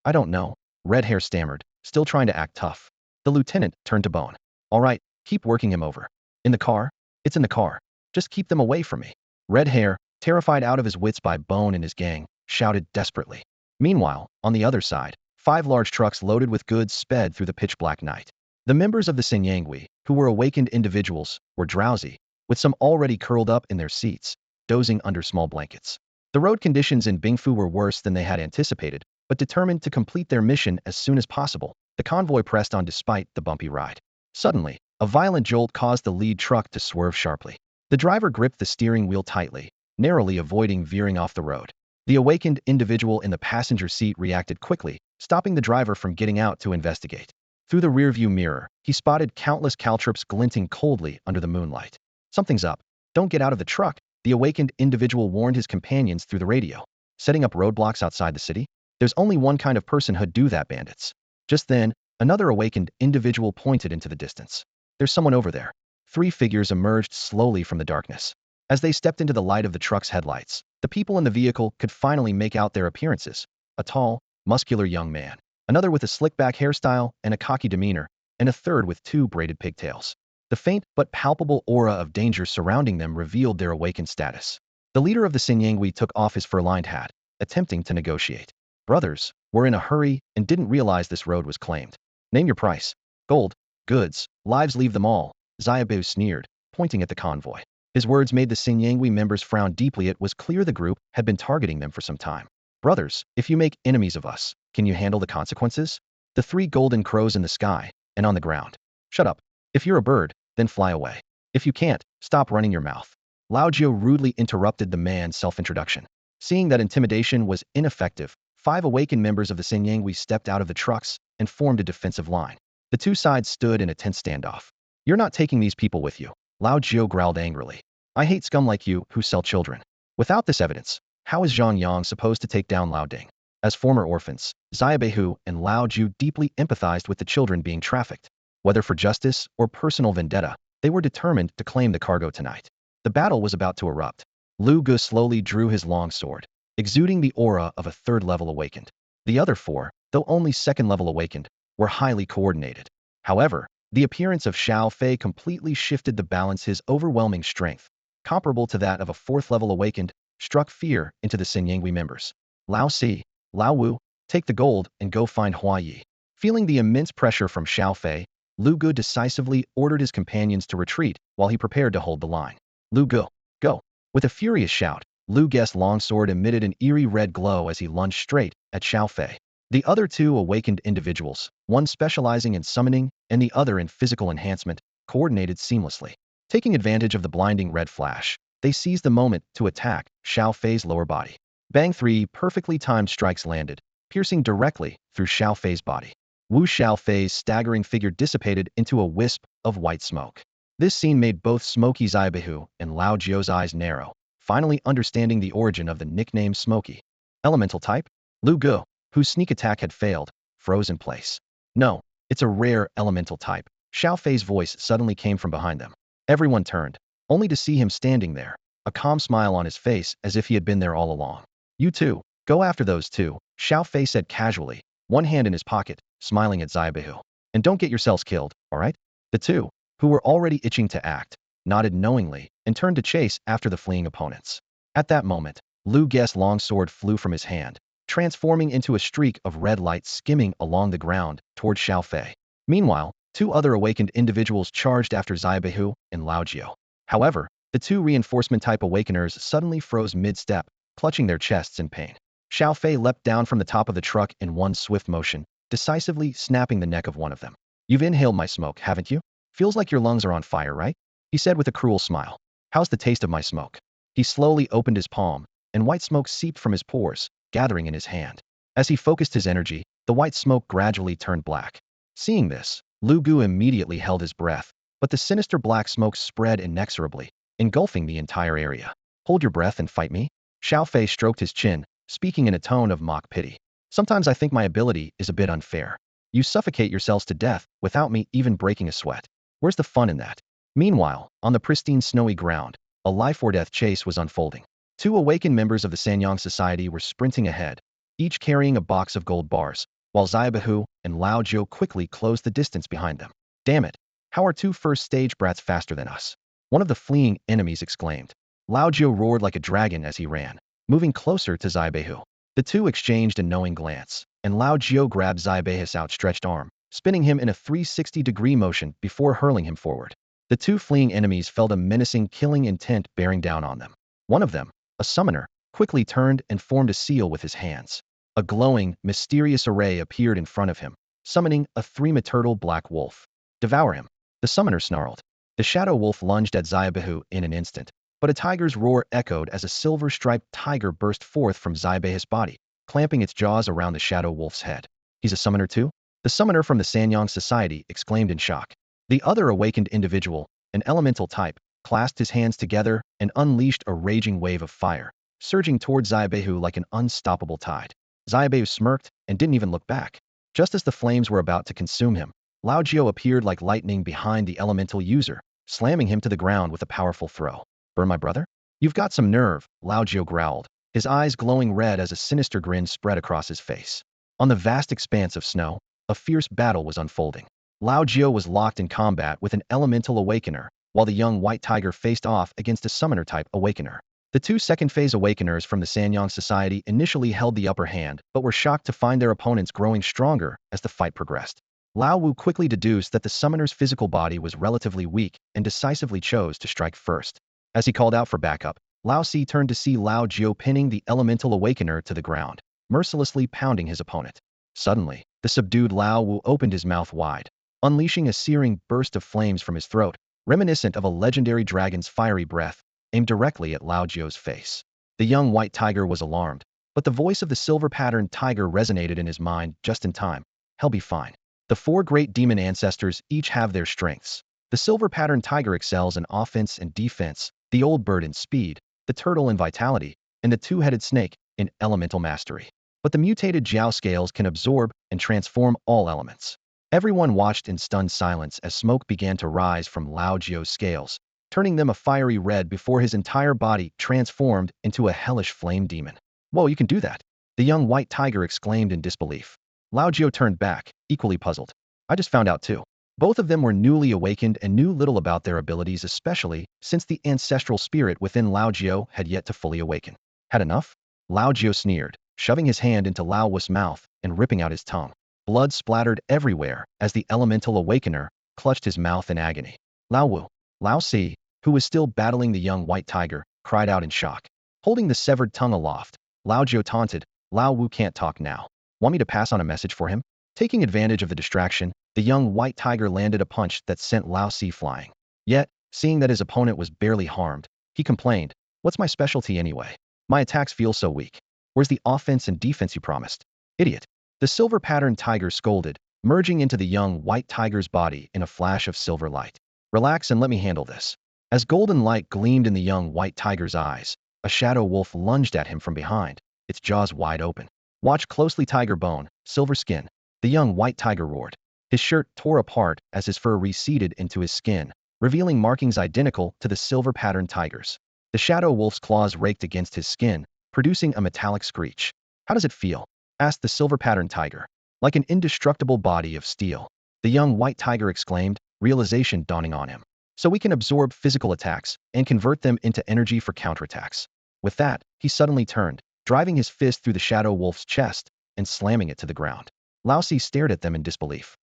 I don't know," Red Hair stammered, still trying to act tough. The lieutenant turned to Bone. "All right, keep working him over." "In the car?" "It's in the car. Just keep them away from me." Red Hair, terrified out of his wits by Bone and his gang, shouted desperately. Meanwhile, on the other side, 5 large trucks loaded with goods sped through the pitch-black night. The members of the Senyangui, who were awakened individuals, were drowsy, with some already curled up in their seats, dozing under small blankets. The road conditions in Bingfu were worse than they had anticipated, but determined to complete their mission as soon as possible, the convoy pressed on despite the bumpy ride. Suddenly, a violent jolt caused the lead truck to swerve sharply. The driver gripped the steering wheel tightly, narrowly avoiding veering off the road. The awakened individual in the passenger seat reacted quickly, stopping the driver from getting out to investigate. Through the rearview mirror, he spotted countless caltrops glinting coldly under the moonlight. "Something's up. Don't get out of the truck," the awakened individual warned his companions through the radio. "Setting up roadblocks outside the city? There's only one kind of person who'd do that, bandits." Just then, another awakened individual pointed into the distance. "There's someone over there." 3 figures emerged slowly from the darkness. As they stepped into the light of the truck's headlights, the people in the vehicle could finally make out their appearances. A tall, muscular young man, another with a slick-back hairstyle and a cocky demeanor, and a third with 2 braided pigtails. The faint but palpable aura of danger surrounding them revealed their awakened status. The leader of the Senyangui took off his fur-lined hat, attempting to negotiate. "Brothers, we're in a hurry and didn't realize this road was claimed. Name your price." "Gold, goods, lives, leave them all," Xiaobu sneered, pointing at the convoy. His words made the Senyangui members frown deeply. It was clear the group had been targeting them for some time. "Brothers, if you make enemies of us, can you handle the consequences?" The 3 golden crows in the sky and on the ground. "Shut up. If you're a bird, then fly away. If you can't, stop running your mouth." Lao Jiu rudely interrupted the man's self-introduction. Seeing that intimidation was ineffective, 5 awakened members of the Senyangui stepped out of the trucks and formed a defensive line. The 2 sides stood in a tense standoff. "You're not taking these people with you," Lao Jiu growled angrily. "I hate scum like you who sell children. Without this evidence, how is Zhang Yang supposed to take down Lao Ding?" As former orphans, Xiaobehu and Lao Jiu deeply empathized with the children being trafficked. Whether for justice or personal vendetta, they were determined to claim the cargo tonight. The battle was about to erupt. Lu Gu slowly drew his long sword. exuding the aura of a third-level awakened. The other four, though only second-level awakened, were highly coordinated. However, the appearance of Xiao Fei completely shifted the balance. His overwhelming strength, comparable to that of a fourth-level awakened, struck fear into the Xinyangui members. Lao Si, Lao Wu, take the gold and go find Hua Yi. Feeling the immense pressure from Xiao Fei, Lu Gu decisively ordered his companions to retreat while he prepared to hold the line. Lu Gu, go! With a furious shout, Lu Gu's longsword emitted an eerie red glow as he lunged straight at Xiao Fei. The other two awakened individuals, one specializing in summoning and the other in physical enhancement, coordinated seamlessly. Taking advantage of the blinding red flash, they seized the moment to attack Xiao Fei's lower body. Bang! 3 perfectly timed strikes landed, piercing directly through Xiao Fei's body. Wu Xiao Fei's staggering figure dissipated into a wisp of white smoke. This scene made both Smoky Zaibehu and Lao Jio's eyes narrow, finally understanding the origin of the nickname Smoky. Elemental type? Lu Gu, whose sneak attack had failed, froze in place. No, it's a rare elemental type. Xiao Fei's voice suddenly came from behind them. Everyone turned, only to see him standing there, a calm smile on his face as if he had been there all along. You two, go after those two, Xiao Fei said casually, one hand in his pocket, smiling at Zaibehu. And don't get yourselves killed, all right? The two, who were already itching to act, nodded knowingly and turned to chase after the fleeing opponents. At that moment, Lu Gu's longsword flew from his hand, transforming into a streak of red light skimming along the ground toward Xiao Fei. Meanwhile, two other awakened individuals charged after Zaibehu and Lao Jio. However, the two reinforcement-type awakeners suddenly froze mid-step, clutching their chests in pain. Xiao Fei leapt down from the top of the truck in one swift motion, decisively snapping the neck of one of them. You've inhaled my smoke, haven't you? Feels like your lungs are on fire, right? He said with a cruel smile. How's the taste of my smoke? He slowly opened his palm, and white smoke seeped from his pores, gathering in his hand. As he focused his energy, the white smoke gradually turned black. Seeing this, Lu Gu immediately held his breath, but the sinister black smoke spread inexorably, engulfing the entire area. Hold your breath and fight me? Xiao Fei stroked his chin, speaking in a tone of mock pity. Sometimes I think my ability is a bit unfair. You suffocate yourselves to death without me even breaking a sweat. Where's the fun in that? Meanwhile, on the pristine snowy ground, a life-or-death chase was unfolding. Two awakened members of the Sanyang Society were sprinting ahead, each carrying a box of gold bars, while Zaibehu and Lao Jiu quickly closed the distance behind them. Damn it! How are two first-stage brats faster than us? One of the fleeing enemies exclaimed. Lao Jiu roared like a dragon as he ran, moving closer to Zaibehu. The two exchanged a knowing glance, and Lao Jiu grabbed Zaibehu's outstretched arm, spinning him in a 360-degree motion before hurling him forward. The two fleeing enemies felt a menacing killing intent bearing down on them. One of them, a summoner, quickly turned and formed a seal with his hands. A glowing, mysterious array appeared in front of him, summoning a three-turtle black wolf. Devour him, the summoner snarled. The shadow wolf lunged at Zaibehu in an instant, but a tiger's roar echoed as a silver-striped tiger burst forth from Zaibehu's body, clamping its jaws around the shadow wolf's head. He's a summoner too? The summoner from the Sanyang Society exclaimed in shock. The other awakened individual, an elemental type, clasped his hands together and unleashed a raging wave of fire, surging toward Zaibehu like an unstoppable tide. Zaibehu smirked and didn't even look back. Just as the flames were about to consume him, Lao Jiu appeared like lightning behind the elemental user, slamming him to the ground with a powerful throw. Burn my brother? You've got some nerve, Lao Jiu growled, his eyes glowing red as a sinister grin spread across his face. On the vast expanse of snow, a fierce battle was unfolding. Lao Jiu was locked in combat with an elemental awakener, while the young white tiger faced off against a summoner-type awakener. The two second-phase awakeners from the Sanyang Society initially held the upper hand, but were shocked to find their opponents growing stronger as the fight progressed. Lao Wu quickly deduced that the summoner's physical body was relatively weak and decisively chose to strike first. As he called out for backup, Lao Si turned to see Lao Jiu pinning the elemental awakener to the ground, mercilessly pounding his opponent. Suddenly, the subdued Lao Wu opened his mouth wide, unleashing a searing burst of flames from his throat, reminiscent of a legendary dragon's fiery breath, aimed directly at Lao Jiu's face. The young white tiger was alarmed, but the voice of the silver-patterned tiger resonated in his mind just in time. He'll be fine. The four great demon ancestors each have their strengths. The silver-patterned tiger excels in offense and defense, the old bird in speed, the turtle in vitality, and the two-headed snake in elemental mastery. But the mutated Jiao scales can absorb and transform all elements. Everyone watched in stunned silence as smoke began to rise from Lao Jiu's scales, turning them a fiery red before his entire body transformed into a hellish flame demon. Whoa, you can do that! The young white tiger exclaimed in disbelief. Lao Jiao turned back, equally puzzled. I just found out too. Both of them were newly awakened and knew little about their abilities, especially since the ancestral spirit within Lao Jiao had yet to fully awaken. Had enough? Lao Jiao sneered, shoving his hand into Lao Wu's mouth and ripping out his tongue. Blood splattered everywhere as the elemental awakener clutched his mouth in agony. Lao Wu, Lao Si, who was still battling the young white tiger, cried out in shock. Holding the severed tongue aloft, Lao Jiao taunted, Lao Wu can't talk now. Want me to pass on a message for him? Taking advantage of the distraction, the young white tiger landed a punch that sent Lao Si flying. Yet, seeing that his opponent was barely harmed, he complained, what's my specialty anyway? My attacks feel so weak. Where's the offense and defense you promised? Idiot. The silver-patterned tiger scolded, merging into the young white tiger's body in a flash of silver light. Relax and let me handle this. As golden light gleamed in the young white tiger's eyes, a shadow wolf lunged at him from behind, its jaws wide open. Watch closely, tiger bone, silver skin. The young white tiger roared. His shirt tore apart as his fur receded into his skin, revealing markings identical to the silver-patterned tiger's. The shadow wolf's claws raked against his skin, producing a metallic screech. How does it feel? Asked the silver-patterned tiger. Like an indestructible body of steel. The young white tiger exclaimed, realization dawning on him. So we can absorb physical attacks and convert them into energy for counterattacks. With that, he suddenly turned, driving his fist through the shadow wolf's chest and slamming it to the ground. Lao Si stared at them in disbelief.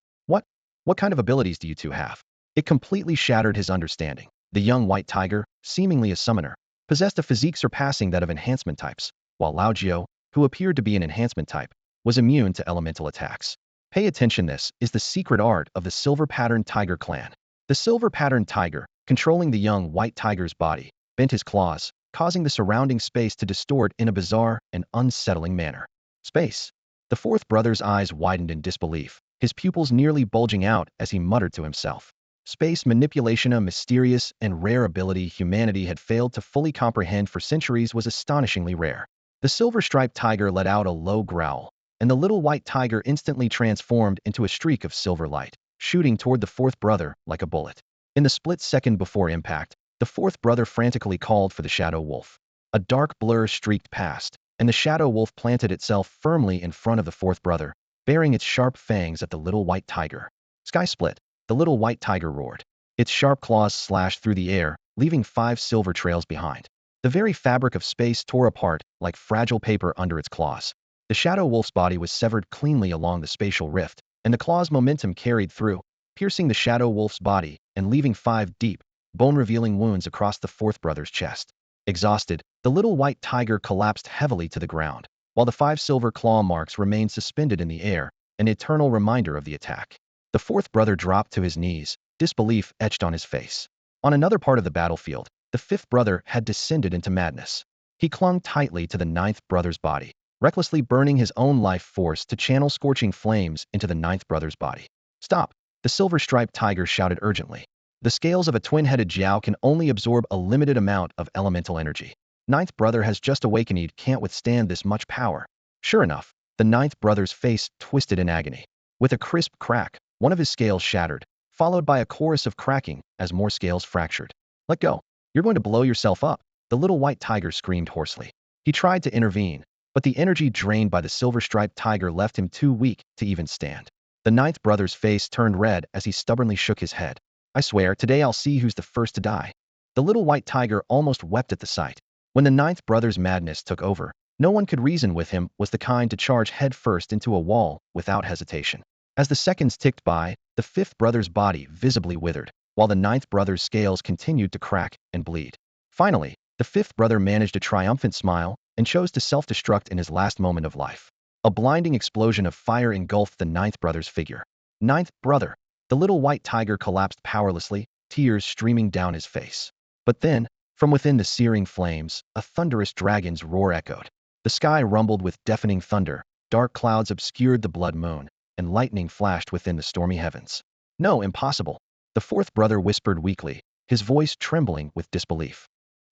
What kind of abilities do you two have? It completely shattered his understanding. The young white tiger, seemingly a summoner, possessed a physique surpassing that of enhancement types, while Lao Jiao, who appeared to be an enhancement type, was immune to elemental attacks. Pay attention, this is the secret art of the silver-patterned tiger clan. The silver-patterned tiger, controlling the young white tiger's body, bent his claws, causing the surrounding space to distort in a bizarre and unsettling manner. Space. The fourth brother's eyes widened in disbelief, his pupils nearly bulging out as he muttered to himself. Space manipulation, a mysterious and rare ability humanity had failed to fully comprehend for centuries, was astonishingly rare. The silver-striped tiger let out a low growl, and the little white tiger instantly transformed into a streak of silver light, shooting toward the fourth brother like a bullet. In the split second before impact, the fourth brother frantically called for the shadow wolf. A dark blur streaked past, and the shadow wolf planted itself firmly in front of the fourth brother, baring its sharp fangs at the little white tiger. Sky split. The little white tiger roared. Its sharp claws slashed through the air, leaving 5 silver trails behind. The very fabric of space tore apart like fragile paper under its claws. The shadow wolf's body was severed cleanly along the spatial rift, and the claw's momentum carried through, piercing the shadow wolf's body and leaving 5 deep, bone-revealing wounds across the fourth brother's chest. Exhausted, the little white tiger collapsed heavily to the ground, while the 5 silver claw marks remained suspended in the air, an eternal reminder of the attack. The fourth brother dropped to his knees, disbelief etched on his face. On another part of the battlefield, the fifth brother had descended into madness. He clung tightly to the ninth brother's body, recklessly burning his own life force to channel scorching flames into the ninth brother's body. Stop! The silver-striped tiger shouted urgently. The scales of a twin-headed Jiao can only absorb a limited amount of elemental energy. Ninth brother has just awakened, can't withstand this much power. Sure enough, the ninth brother's face twisted in agony. With a crisp crack, one of his scales shattered, followed by a chorus of cracking as more scales fractured. Let go. You're going to blow yourself up, the little white tiger screamed hoarsely. He tried to intervene, but the energy drained by the silver-striped tiger left him too weak to even stand. The ninth brother's face turned red as he stubbornly shook his head. I swear, today I'll see who's the first to die. The little white tiger almost wept at the sight. When the ninth brother's madness took over, no one could reason with him, was the kind to charge headfirst into a wall without hesitation. As the seconds ticked by, the fifth brother's body visibly withered, while the ninth brother's scales continued to crack and bleed. Finally, the fifth brother managed a triumphant smile and chose to self-destruct in his last moment of life. A blinding explosion of fire engulfed the ninth brother's figure. Ninth brother! The little white tiger collapsed powerlessly, tears streaming down his face. But then, from within the searing flames, a thunderous dragon's roar echoed. The sky rumbled with deafening thunder, dark clouds obscured the blood moon, and lightning flashed within the stormy heavens. No, impossible! The fourth brother whispered weakly, his voice trembling with disbelief.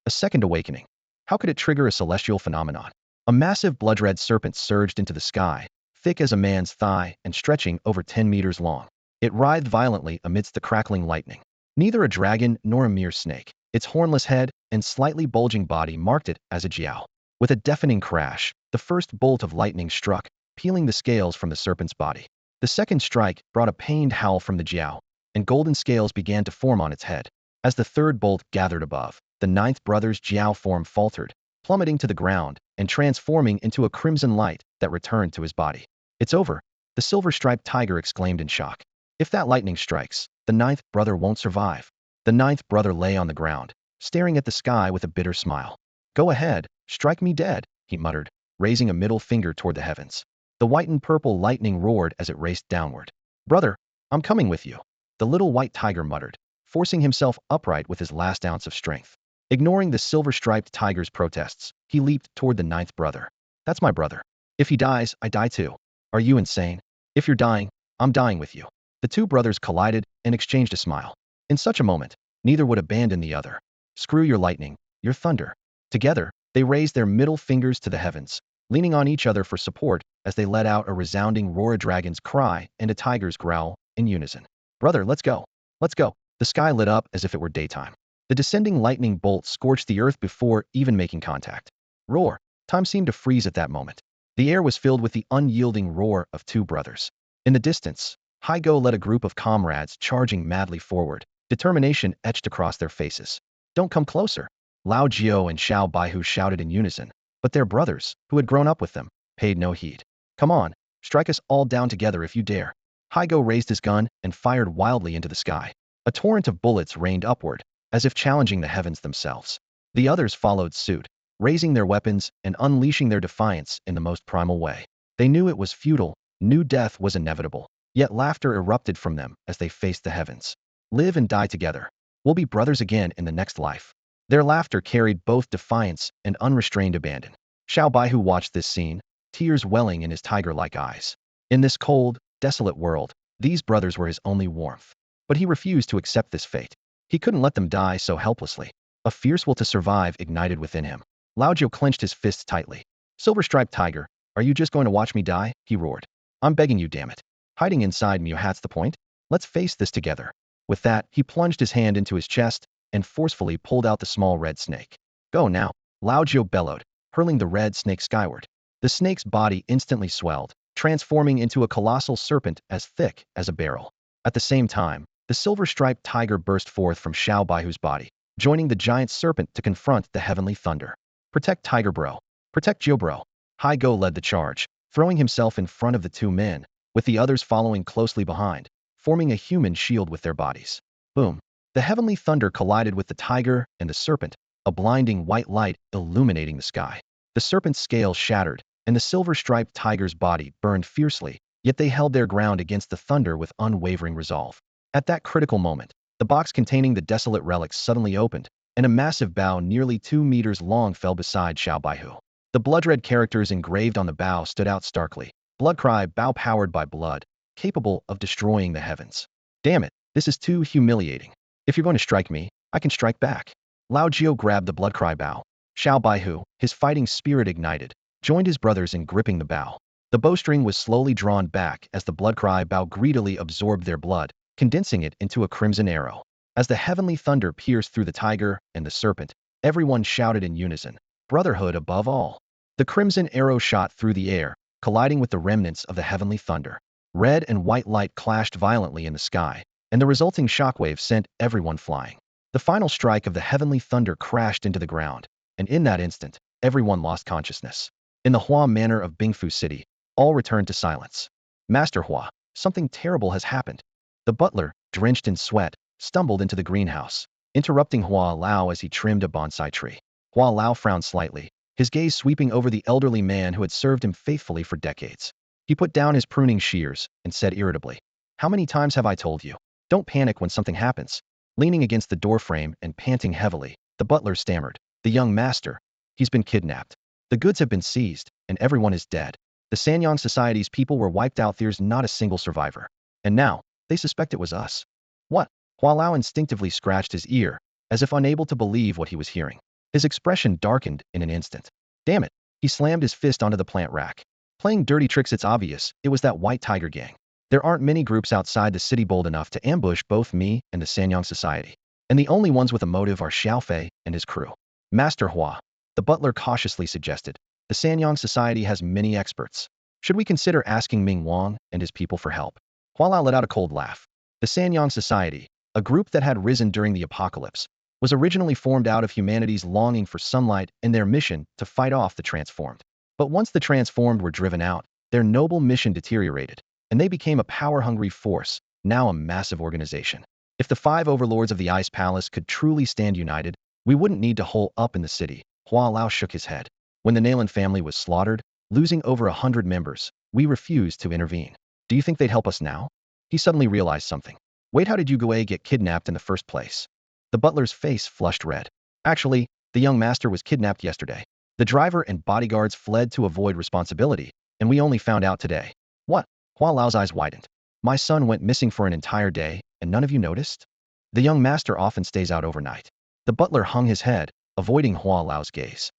A second awakening. How could it trigger a celestial phenomenon? A massive blood-red serpent surged into the sky, thick as a man's thigh and stretching over 10 meters long. It writhed violently amidst the crackling lightning. Neither a dragon nor a mere snake. Its hornless head and slightly bulging body marked it as a Jiao. With a deafening crash, the first bolt of lightning struck, peeling the scales from the serpent's body. The second strike brought a pained howl from the Jiao, and golden scales began to form on its head. As the third bolt gathered above, the ninth brother's Jiao form faltered, plummeting to the ground and transforming into a crimson light that returned to his body. It's over, the silver-striped tiger exclaimed in shock. If that lightning strikes, the ninth brother won't survive. The ninth brother lay on the ground, staring at the sky with a bitter smile. Go ahead, strike me dead, he muttered, raising a middle finger toward the heavens. The white and purple lightning roared as it raced downward. Brother, I'm coming with you, the little white tiger muttered, forcing himself upright with his last ounce of strength. Ignoring the silver-striped tiger's protests, he leaped toward the ninth brother. That's my brother. If he dies, I die too. Are you insane? If you're dying, I'm dying with you. The two brothers collided and exchanged a smile. In such a moment, neither would abandon the other. Screw your lightning, your thunder. Together, they raised their middle fingers to the heavens, leaning on each other for support as they let out a resounding roar, a dragon's cry and a tiger's growl in unison. Brother, let's go. Let's go. The sky lit up as if it were daytime. The descending lightning bolt scorched the earth before even making contact. Roar. Time seemed to freeze at that moment. The air was filled with the unyielding roar of two brothers. In the distance, Haigo led a group of comrades charging madly forward, determination etched across their faces. Don't come closer, Lao Jiao and Xiao Baihu shouted in unison, but their brothers, who had grown up with them, paid no heed. Come on, strike us all down together if you dare. Haigo raised his gun and fired wildly into the sky. A torrent of bullets rained upward, as if challenging the heavens themselves. The others followed suit, raising their weapons and unleashing their defiance in the most primal way. They knew it was futile, knew death was inevitable, yet laughter erupted from them as they faced the heavens. Live and die together. We'll be brothers again in the next life. Their laughter carried both defiance and unrestrained abandon. Xiao Baihu watched this scene, tears welling in his tiger-like eyes. In this cold, desolate world, these brothers were his only warmth. But he refused to accept this fate. He couldn't let them die so helplessly. A fierce will to survive ignited within him. Lao Jiao clenched his fists tightly. Silver-striped tiger, are you just going to watch me die? He roared. I'm begging you, damn it. Hiding inside me, that's the point? Let's face this together. With that, he plunged his hand into his chest and forcefully pulled out the small red snake. Go now, Lao Jiao bellowed, hurling the red snake skyward. The snake's body instantly swelled, transforming into a colossal serpent as thick as a barrel. At the same time, the silver-striped tiger burst forth from Xiao Baihu's body, joining the giant serpent to confront the heavenly thunder. Protect Tiger Bro. Protect Jiao Bro. Haigo led the charge, throwing himself in front of the two men, with the others following closely behind, forming a human shield with their bodies. Boom. The heavenly thunder collided with the tiger and the serpent, a blinding white light illuminating the sky. The serpent's scales shattered, and the silver-striped tiger's body burned fiercely, yet they held their ground against the thunder with unwavering resolve. At that critical moment, the box containing the desolate relics suddenly opened, and a massive bow nearly 2 meters long fell beside Xiao Baihu. The blood-red characters engraved on the bow stood out starkly. Blood cry, bow powered by blood, capable of destroying the heavens. Damn it, this is too humiliating. If you're going to strike me, I can strike back. Lao Jiao grabbed the blood cry bow. Xiao Baihu, his fighting spirit ignited, joined his brothers in gripping the bow. The bowstring was slowly drawn back as the blood cry bow greedily absorbed their blood, condensing it into a crimson arrow. As the heavenly thunder pierced through the tiger and the serpent, everyone shouted in unison, brotherhood above all. The crimson arrow shot through the air, colliding with the remnants of the heavenly thunder. Red and white light clashed violently in the sky, and the resulting shockwave sent everyone flying. The final strike of the heavenly thunder crashed into the ground, and in that instant, everyone lost consciousness. In the Hua Manor of Bingfu City, all returned to silence. Master Hua, something terrible has happened. The butler, drenched in sweat, stumbled into the greenhouse, interrupting Hua Lao as he trimmed a bonsai tree. Hua Lao frowned slightly, his gaze sweeping over the elderly man who had served him faithfully for decades. He put down his pruning shears and said irritably, "How many times have I told you? Don't panic when something happens." Leaning against the doorframe and panting heavily, the butler stammered, "The young master, he's been kidnapped. The goods have been seized, and everyone is dead. The Sanyang Society's people were wiped out. There's not a single survivor. And now, they suspect it was us." What? Hua Lao instinctively scratched his ear, as if unable to believe what he was hearing. His expression darkened in an instant. Damn it, he slammed his fist onto the plant rack. Playing dirty tricks, it's obvious, it was that White Tiger gang. There aren't many groups outside the city bold enough to ambush both me and the Sanyang Society. And the only ones with a motive are Xiaofei and his crew. Master Hua, The butler cautiously suggested. The Sanyang Society has many experts. Should we consider asking Ming Wang and his people for help? Hualao let out a cold laugh. The Sanyang Society, a group that had risen during the apocalypse, was originally formed out of humanity's longing for sunlight and their mission to fight off the transformed. But once the transformed were driven out, their noble mission deteriorated, and they became a power-hungry force, now a massive organization. If the 5 overlords of the Ice Palace could truly stand united, we wouldn't need to hole up in the city. Hua Lao shook his head. When the Nalan family was slaughtered, losing over 100 members, we refused to intervene. Do you think they'd help us now? He suddenly realized something. Wait, how did Yugue get kidnapped in the first place? The butler's face flushed red. Actually, the young master was kidnapped yesterday. The driver and bodyguards fled to avoid responsibility, and we only found out today. What? Hua Lao's eyes widened. My son went missing for an entire day, and none of you noticed? The young master often stays out overnight. The butler hung his head, avoiding Hua Lao's gaze.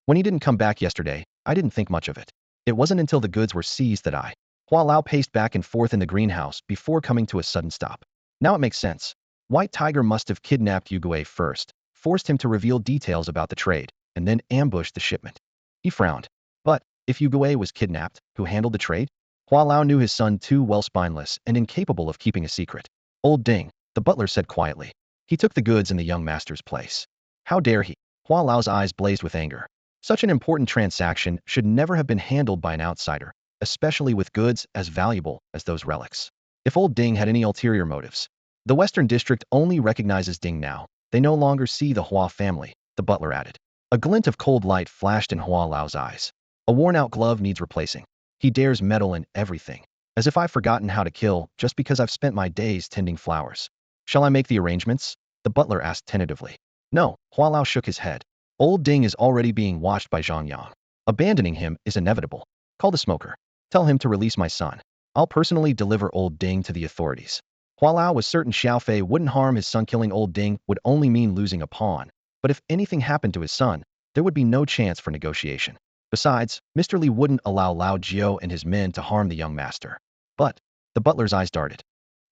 When he didn't come back yesterday, I didn't think much of it. It wasn't until the goods were seized that Hua Lao paced back and forth in the greenhouse before coming to a sudden stop. Now it makes sense. White Tiger must have kidnapped Yugue first, forced him to reveal details about the trade, and then ambushed the shipment. He frowned. But, if Yugue was kidnapped, who handled the trade? Hua Lao knew his son too well, spineless and incapable of keeping a secret. Old Ding, the butler said quietly. He took the goods in the young master's place. How dare he? Hua Lao's eyes blazed with anger. Such an important transaction should never have been handled by an outsider, especially with goods as valuable as those relics. If old Ding had any ulterior motives. The Western District only recognizes Ding now. They no longer see the Hua family, the butler added. A glint of cold light flashed in Hua Lao's eyes. A worn-out glove needs replacing. He dares meddle in everything. As if I've forgotten how to kill just because I've spent my days tending flowers. Shall I make the arrangements? The butler asked tentatively. No, Hua Lao shook his head. Old Ding is already being watched by Zhang Yang. Abandoning him is inevitable. Call the smoker. Tell him to release my son. I'll personally deliver old Ding to the authorities. Hua Lao was certain Xiao Fei wouldn't harm his son. Killing old Ding would only mean losing a pawn. But if anything happened to his son, there would be no chance for negotiation. Besides, Mr. Li wouldn't allow Lao Jiao and his men to harm the young master. But, the butler's eyes darted.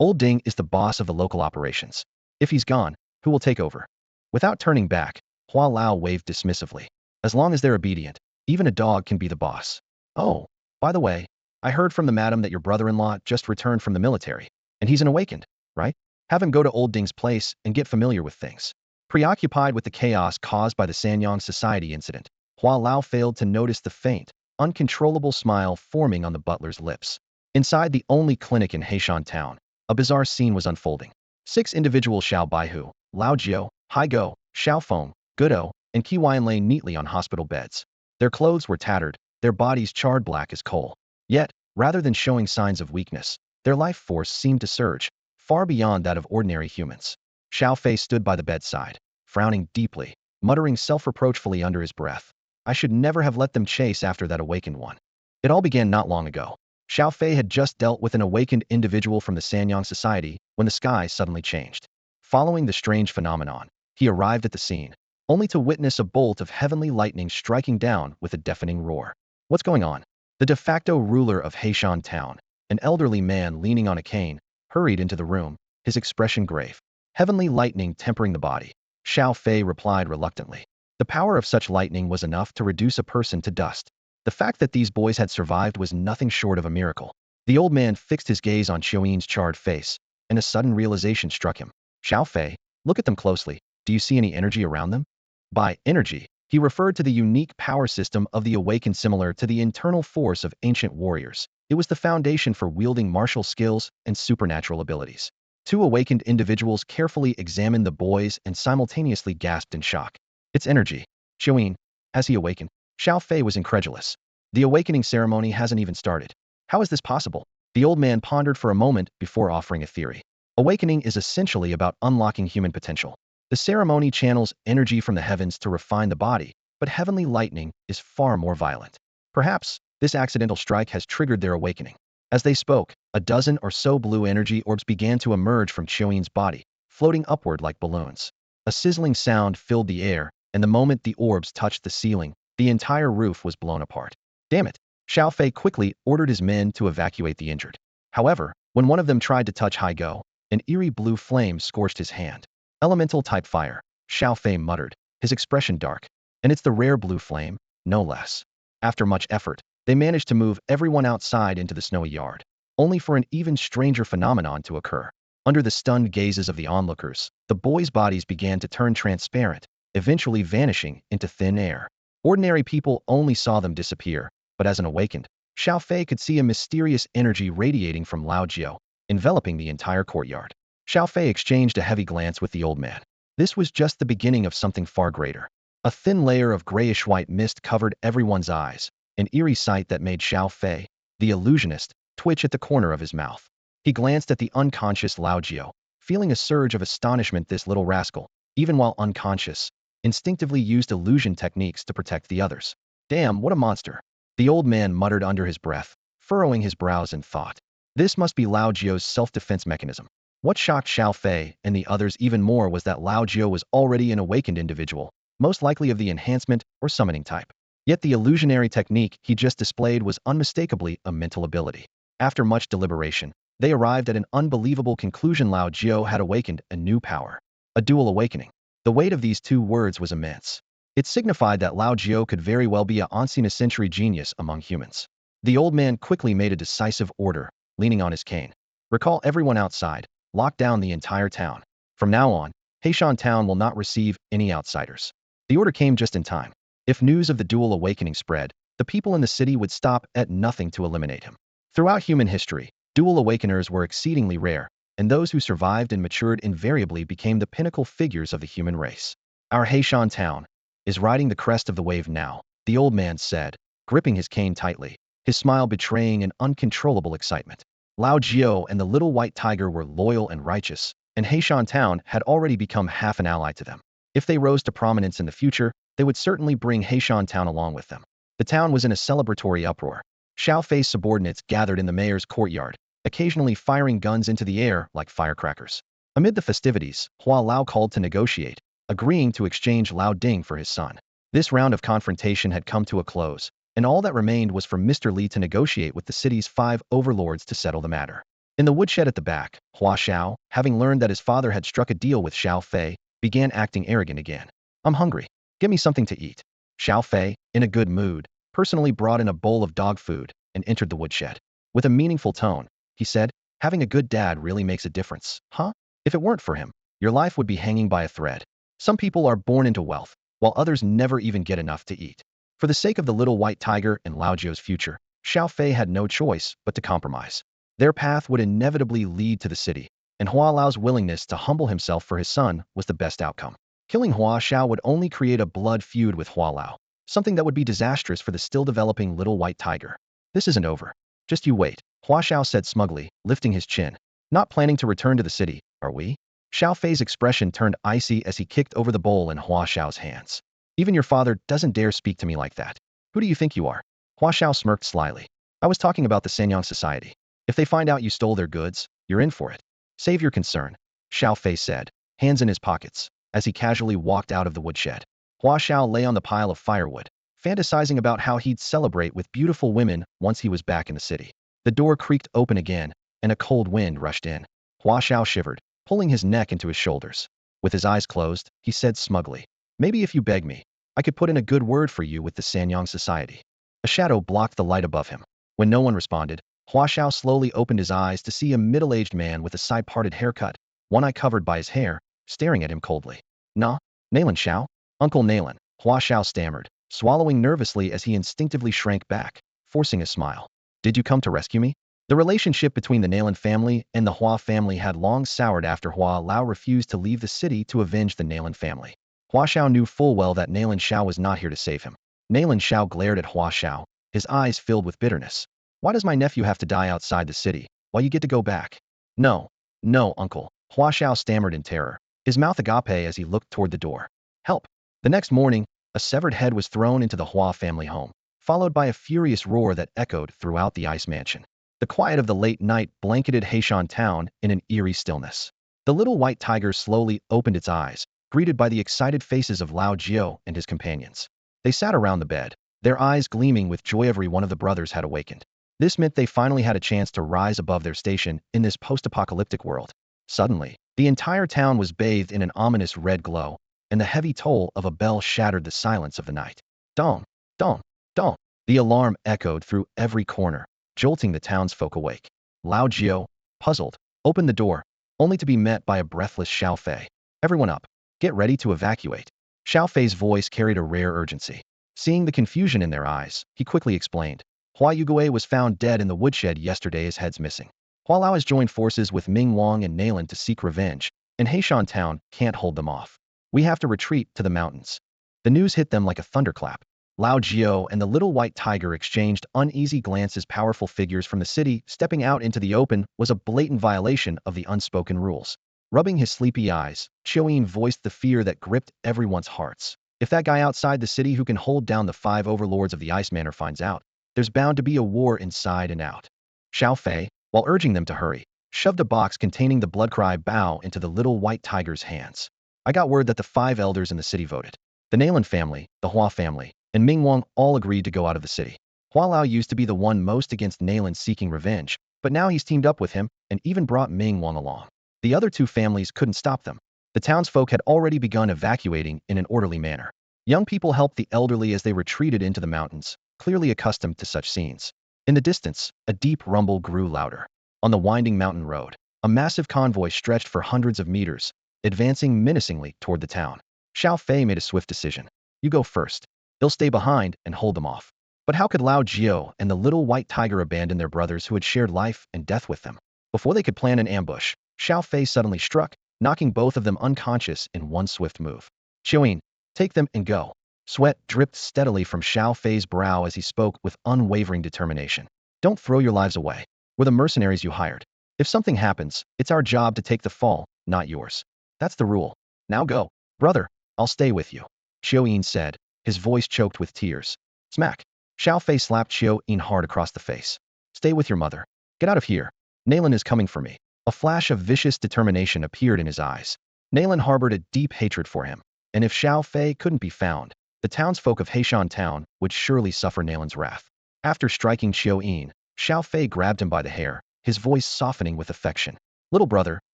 Old Ding is the boss of the local operations. If he's gone, who will take over? Without turning back, Hua Lao waved dismissively. As long as they're obedient, even a dog can be the boss. Oh, by the way, I heard from the madam that your brother-in-law just returned from the military, and he's an awakened, right? Have him go to old Ding's place and get familiar with things. Preoccupied with the chaos caused by the Sanyang Society incident, Hua Lao failed to notice the faint, uncontrollable smile forming on the butler's lips. Inside the only clinic in Heishan town, a bizarre scene was unfolding. 6 individuals, Xiao Baihu, Lao Jiao, Haigo, Xiao Feng, Gudo, and Qiwan, lay neatly on hospital beds. Their clothes were tattered, their bodies charred black as coal. Yet, rather than showing signs of weakness, their life force seemed to surge, far beyond that of ordinary humans. Xiao Fei stood by the bedside, frowning deeply, muttering self-reproachfully under his breath. I should never have let them chase after that awakened one. It all began not long ago. Xiao Fei had just dealt with an awakened individual from the Sanyang Society when the sky suddenly changed. Following the strange phenomenon, he arrived at the scene, only to witness a bolt of heavenly lightning striking down with a deafening roar. What's going on? The de facto ruler of Heishan town, an elderly man leaning on a cane, hurried into the room, his expression grave. Heavenly lightning tempering the body. Xiao Fei replied reluctantly. The power of such lightning was enough to reduce a person to dust. The fact that these boys had survived was nothing short of a miracle. The old man fixed his gaze on Xiaoyin's charred face, and a sudden realization struck him. Xiao Fei, look at them closely. Do you see any energy around them? By energy, he referred to the unique power system of the awakened, similar to the internal force of ancient warriors. It was the foundation for wielding martial skills and supernatural abilities. 2 awakened individuals carefully examined the boys and simultaneously gasped in shock. It's energy. Xiaoyin, has he awakened? Xiao Fei was incredulous. The awakening ceremony hasn't even started. How is this possible? The old man pondered for a moment before offering a theory. Awakening is essentially about unlocking human potential. The ceremony channels energy from the heavens to refine the body, but heavenly lightning is far more violent. Perhaps, this accidental strike has triggered their awakening. As they spoke, a dozen or so blue energy orbs began to emerge from Xiaoyin's body, floating upward like balloons. A sizzling sound filled the air, and the moment the orbs touched the ceiling, the entire roof was blown apart. Damn it! Xiao Fei quickly ordered his men to evacuate the injured. However, when one of them tried to touch Haigo, an eerie blue flame scorched his hand. Elemental type fire, Xiao Fei muttered, his expression dark. And it's the rare blue flame, no less. After much effort, they managed to move everyone outside into the snowy yard, only for an even stranger phenomenon to occur. Under the stunned gazes of the onlookers, the boys' bodies began to turn transparent, eventually vanishing into thin air. Ordinary people only saw them disappear, but as an awakened, Xiao Fei could see a mysterious energy radiating from Lao Jiao, enveloping the entire courtyard. Xiao Fei exchanged a heavy glance with the old man. This was just the beginning of something far greater. A thin layer of grayish-white mist covered everyone's eyes, an eerie sight that made Xiao Fei, the illusionist, twitch at the corner of his mouth. He glanced at the unconscious Lao Jiao, feeling a surge of astonishment. This little rascal, even while unconscious, instinctively used illusion techniques to protect the others. Damn, what a monster! The old man muttered under his breath, furrowing his brows in thought. This must be Lao Jiao's self-defense mechanism. What shocked Xiao Fei and the others even more was that Lao Jiao was already an awakened individual, most likely of the enhancement or summoning type. Yet the illusionary technique he just displayed was unmistakably a mental ability. After much deliberation, they arrived at an unbelievable conclusion: Lao Jiao had awakened a new power. A dual awakening. The weight of these two words was immense. It signified that Lao Jiao could very well be a once-in-a-century genius among humans. The old man quickly made a decisive order, leaning on his cane. Recall everyone outside, lock down the entire town. From now on, Heishan Town will not receive any outsiders. The order came just in time. If news of the dual awakening spread, the people in the city would stop at nothing to eliminate him. Throughout human history, dual awakeners were exceedingly rare, and those who survived and matured invariably became the pinnacle figures of the human race. Our Heishan Town is riding the crest of the wave now, the old man said, gripping his cane tightly, his smile betraying an uncontrollable excitement. Lao Jiao and the little white tiger were loyal and righteous, and Heishan Town had already become half an ally to them. If they rose to prominence in the future, they would certainly bring Heishan Town along with them. The town was in a celebratory uproar. Xiao Fei's subordinates gathered in the mayor's courtyard, occasionally firing guns into the air like firecrackers. Amid the festivities, Hua Lao called to negotiate, agreeing to exchange Lao Ding for his son. This round of confrontation had come to a close, and all that remained was for Mr. Li to negotiate with the city's 5 overlords to settle the matter. In the woodshed at the back, Hua Xiao, having learned that his father had struck a deal with Xiao Fei, began acting arrogant again. I'm hungry. Get me something to eat. Xiao Fei, in a good mood, personally brought in a bowl of dog food and entered the woodshed. With a meaningful tone, he said, having a good dad really makes a difference, huh? If it weren't for him, your life would be hanging by a thread. Some people are born into wealth, while others never even get enough to eat. For the sake of the little white tiger and Lao Jiao's future, Xiao Fei had no choice but to compromise. Their path would inevitably lead to the city, and Hua Lao's willingness to humble himself for his son was the best outcome. Killing Hua Xiao would only create a blood feud with Hua Lao, something that would be disastrous for the still-developing little white tiger. This isn't over. Just you wait, Hua Xiao said smugly, lifting his chin. Not planning to return to the city, are we? Xiao Fei's expression turned icy as he kicked over the bowl in Hua Xiao's hands. Even your father doesn't dare speak to me like that. Who do you think you are? Hua Xiao smirked slyly. I was talking about the Sanyang Society. If they find out you stole their goods, you're in for it. Save your concern, Xiao Fei said, hands in his pockets, as he casually walked out of the woodshed. Hua Xiao lay on the pile of firewood, fantasizing about how he'd celebrate with beautiful women once he was back in the city. The door creaked open again, and a cold wind rushed in. Hua Xiao shivered, pulling his neck into his shoulders. With his eyes closed, he said smugly, maybe if you beg me, I could put in a good word for you with the Sanyang Society. A shadow blocked the light above him. When no one responded, Hua Xiao slowly opened his eyes to see a middle-aged man with a side-parted haircut, one eye covered by his hair, staring at him coldly. Nah, Nalan Xiao? Uncle Nalan, Hua Xiao stammered, swallowing nervously as he instinctively shrank back, forcing a smile. Did you come to rescue me? The relationship between the Nalan family and the Hua family had long soured after Hua Lao refused to leave the city to avenge the Nalan family. Hua Xiao knew full well that Nalan Xiao was not here to save him. Nalan Xiao glared at Hua Xiao, his eyes filled with bitterness. Why does my nephew have to die outside the city, while you get to go back? No, no, uncle, Hua Xiao stammered in terror, his mouth agape as he looked toward the door. Help! The next morning, a severed head was thrown into the Hua family home, followed by a furious roar that echoed throughout the ice mansion. The quiet of the late night blanketed Heishan Town in an eerie stillness. The little white tiger slowly opened its eyes, greeted by the excited faces of Lao Jiao and his companions. They sat around the bed, their eyes gleaming with joy. Every one of the brothers had awakened. This meant they finally had a chance to rise above their station in this post-apocalyptic world. Suddenly, the entire town was bathed in an ominous red glow, and the heavy toll of a bell shattered the silence of the night. Dong, dong, dong. The alarm echoed through every corner, jolting the townsfolk awake. Lao Jiao, puzzled, opened the door, only to be met by a breathless Xiao Fei. Everyone up. Get ready to evacuate. Xiao Fei's voice carried a rare urgency. Seeing the confusion in their eyes, he quickly explained. Hua Yugui was found dead in the woodshed yesterday, his head's missing. Hua Lao has joined forces with Ming Wang and Nailan to seek revenge, and Heishan Town can't hold them off. We have to retreat to the mountains. The news hit them like a thunderclap. Lao Jiao and the little white tiger exchanged uneasy glances. Powerful figures from the city stepping out into the open was a blatant violation of the unspoken rules. Rubbing his sleepy eyes, Yin voiced the fear that gripped everyone's hearts. If that guy outside the city who can hold down the 5 overlords of the Ice Manor finds out, there's bound to be a war inside and out. Xiao Fei, while urging them to hurry, shoved a box containing the blood-cry bow into the little white tiger's hands. I got word that the 5 elders in the city voted. The Nailan family, the Hua family, and Ming Wang all agreed to go out of the city. Hua Lao used to be the one most against Nailan seeking revenge, but now he's teamed up with him and even brought Ming Wang along. The other 2 families couldn't stop them. The townsfolk had already begun evacuating in an orderly manner. Young people helped the elderly as they retreated into the mountains, clearly accustomed to such scenes. In the distance, a deep rumble grew louder. On the winding mountain road, a massive convoy stretched for hundreds of meters, advancing menacingly toward the town. Xiao Fei made a swift decision. You go first. They'll stay behind and hold them off. But how could Lao Jiao and the little white tiger abandon their brothers who had shared life and death with them? Before they could plan an ambush, Xiao Fei suddenly struck, knocking both of them unconscious in one swift move. Yin, take them and go. Sweat dripped steadily from Xiao Fei's brow as he spoke with unwavering determination. Don't throw your lives away. We're the mercenaries you hired. If something happens, it's our job to take the fall, not yours. That's the rule. Now go. Brother, I'll stay with you. Yin said, his voice choked with tears. Smack. Xiao Fei slapped Yin hard across the face. Stay with your mother. Get out of here. Nailan is coming for me. A flash of vicious determination appeared in his eyes. Nailan harbored a deep hatred for him, and if Xiao Fei couldn't be found, the townsfolk of Heishan Town would surely suffer Nailan's wrath. After striking Yin, Xiao Fei grabbed him by the hair, his voice softening with affection. Little brother,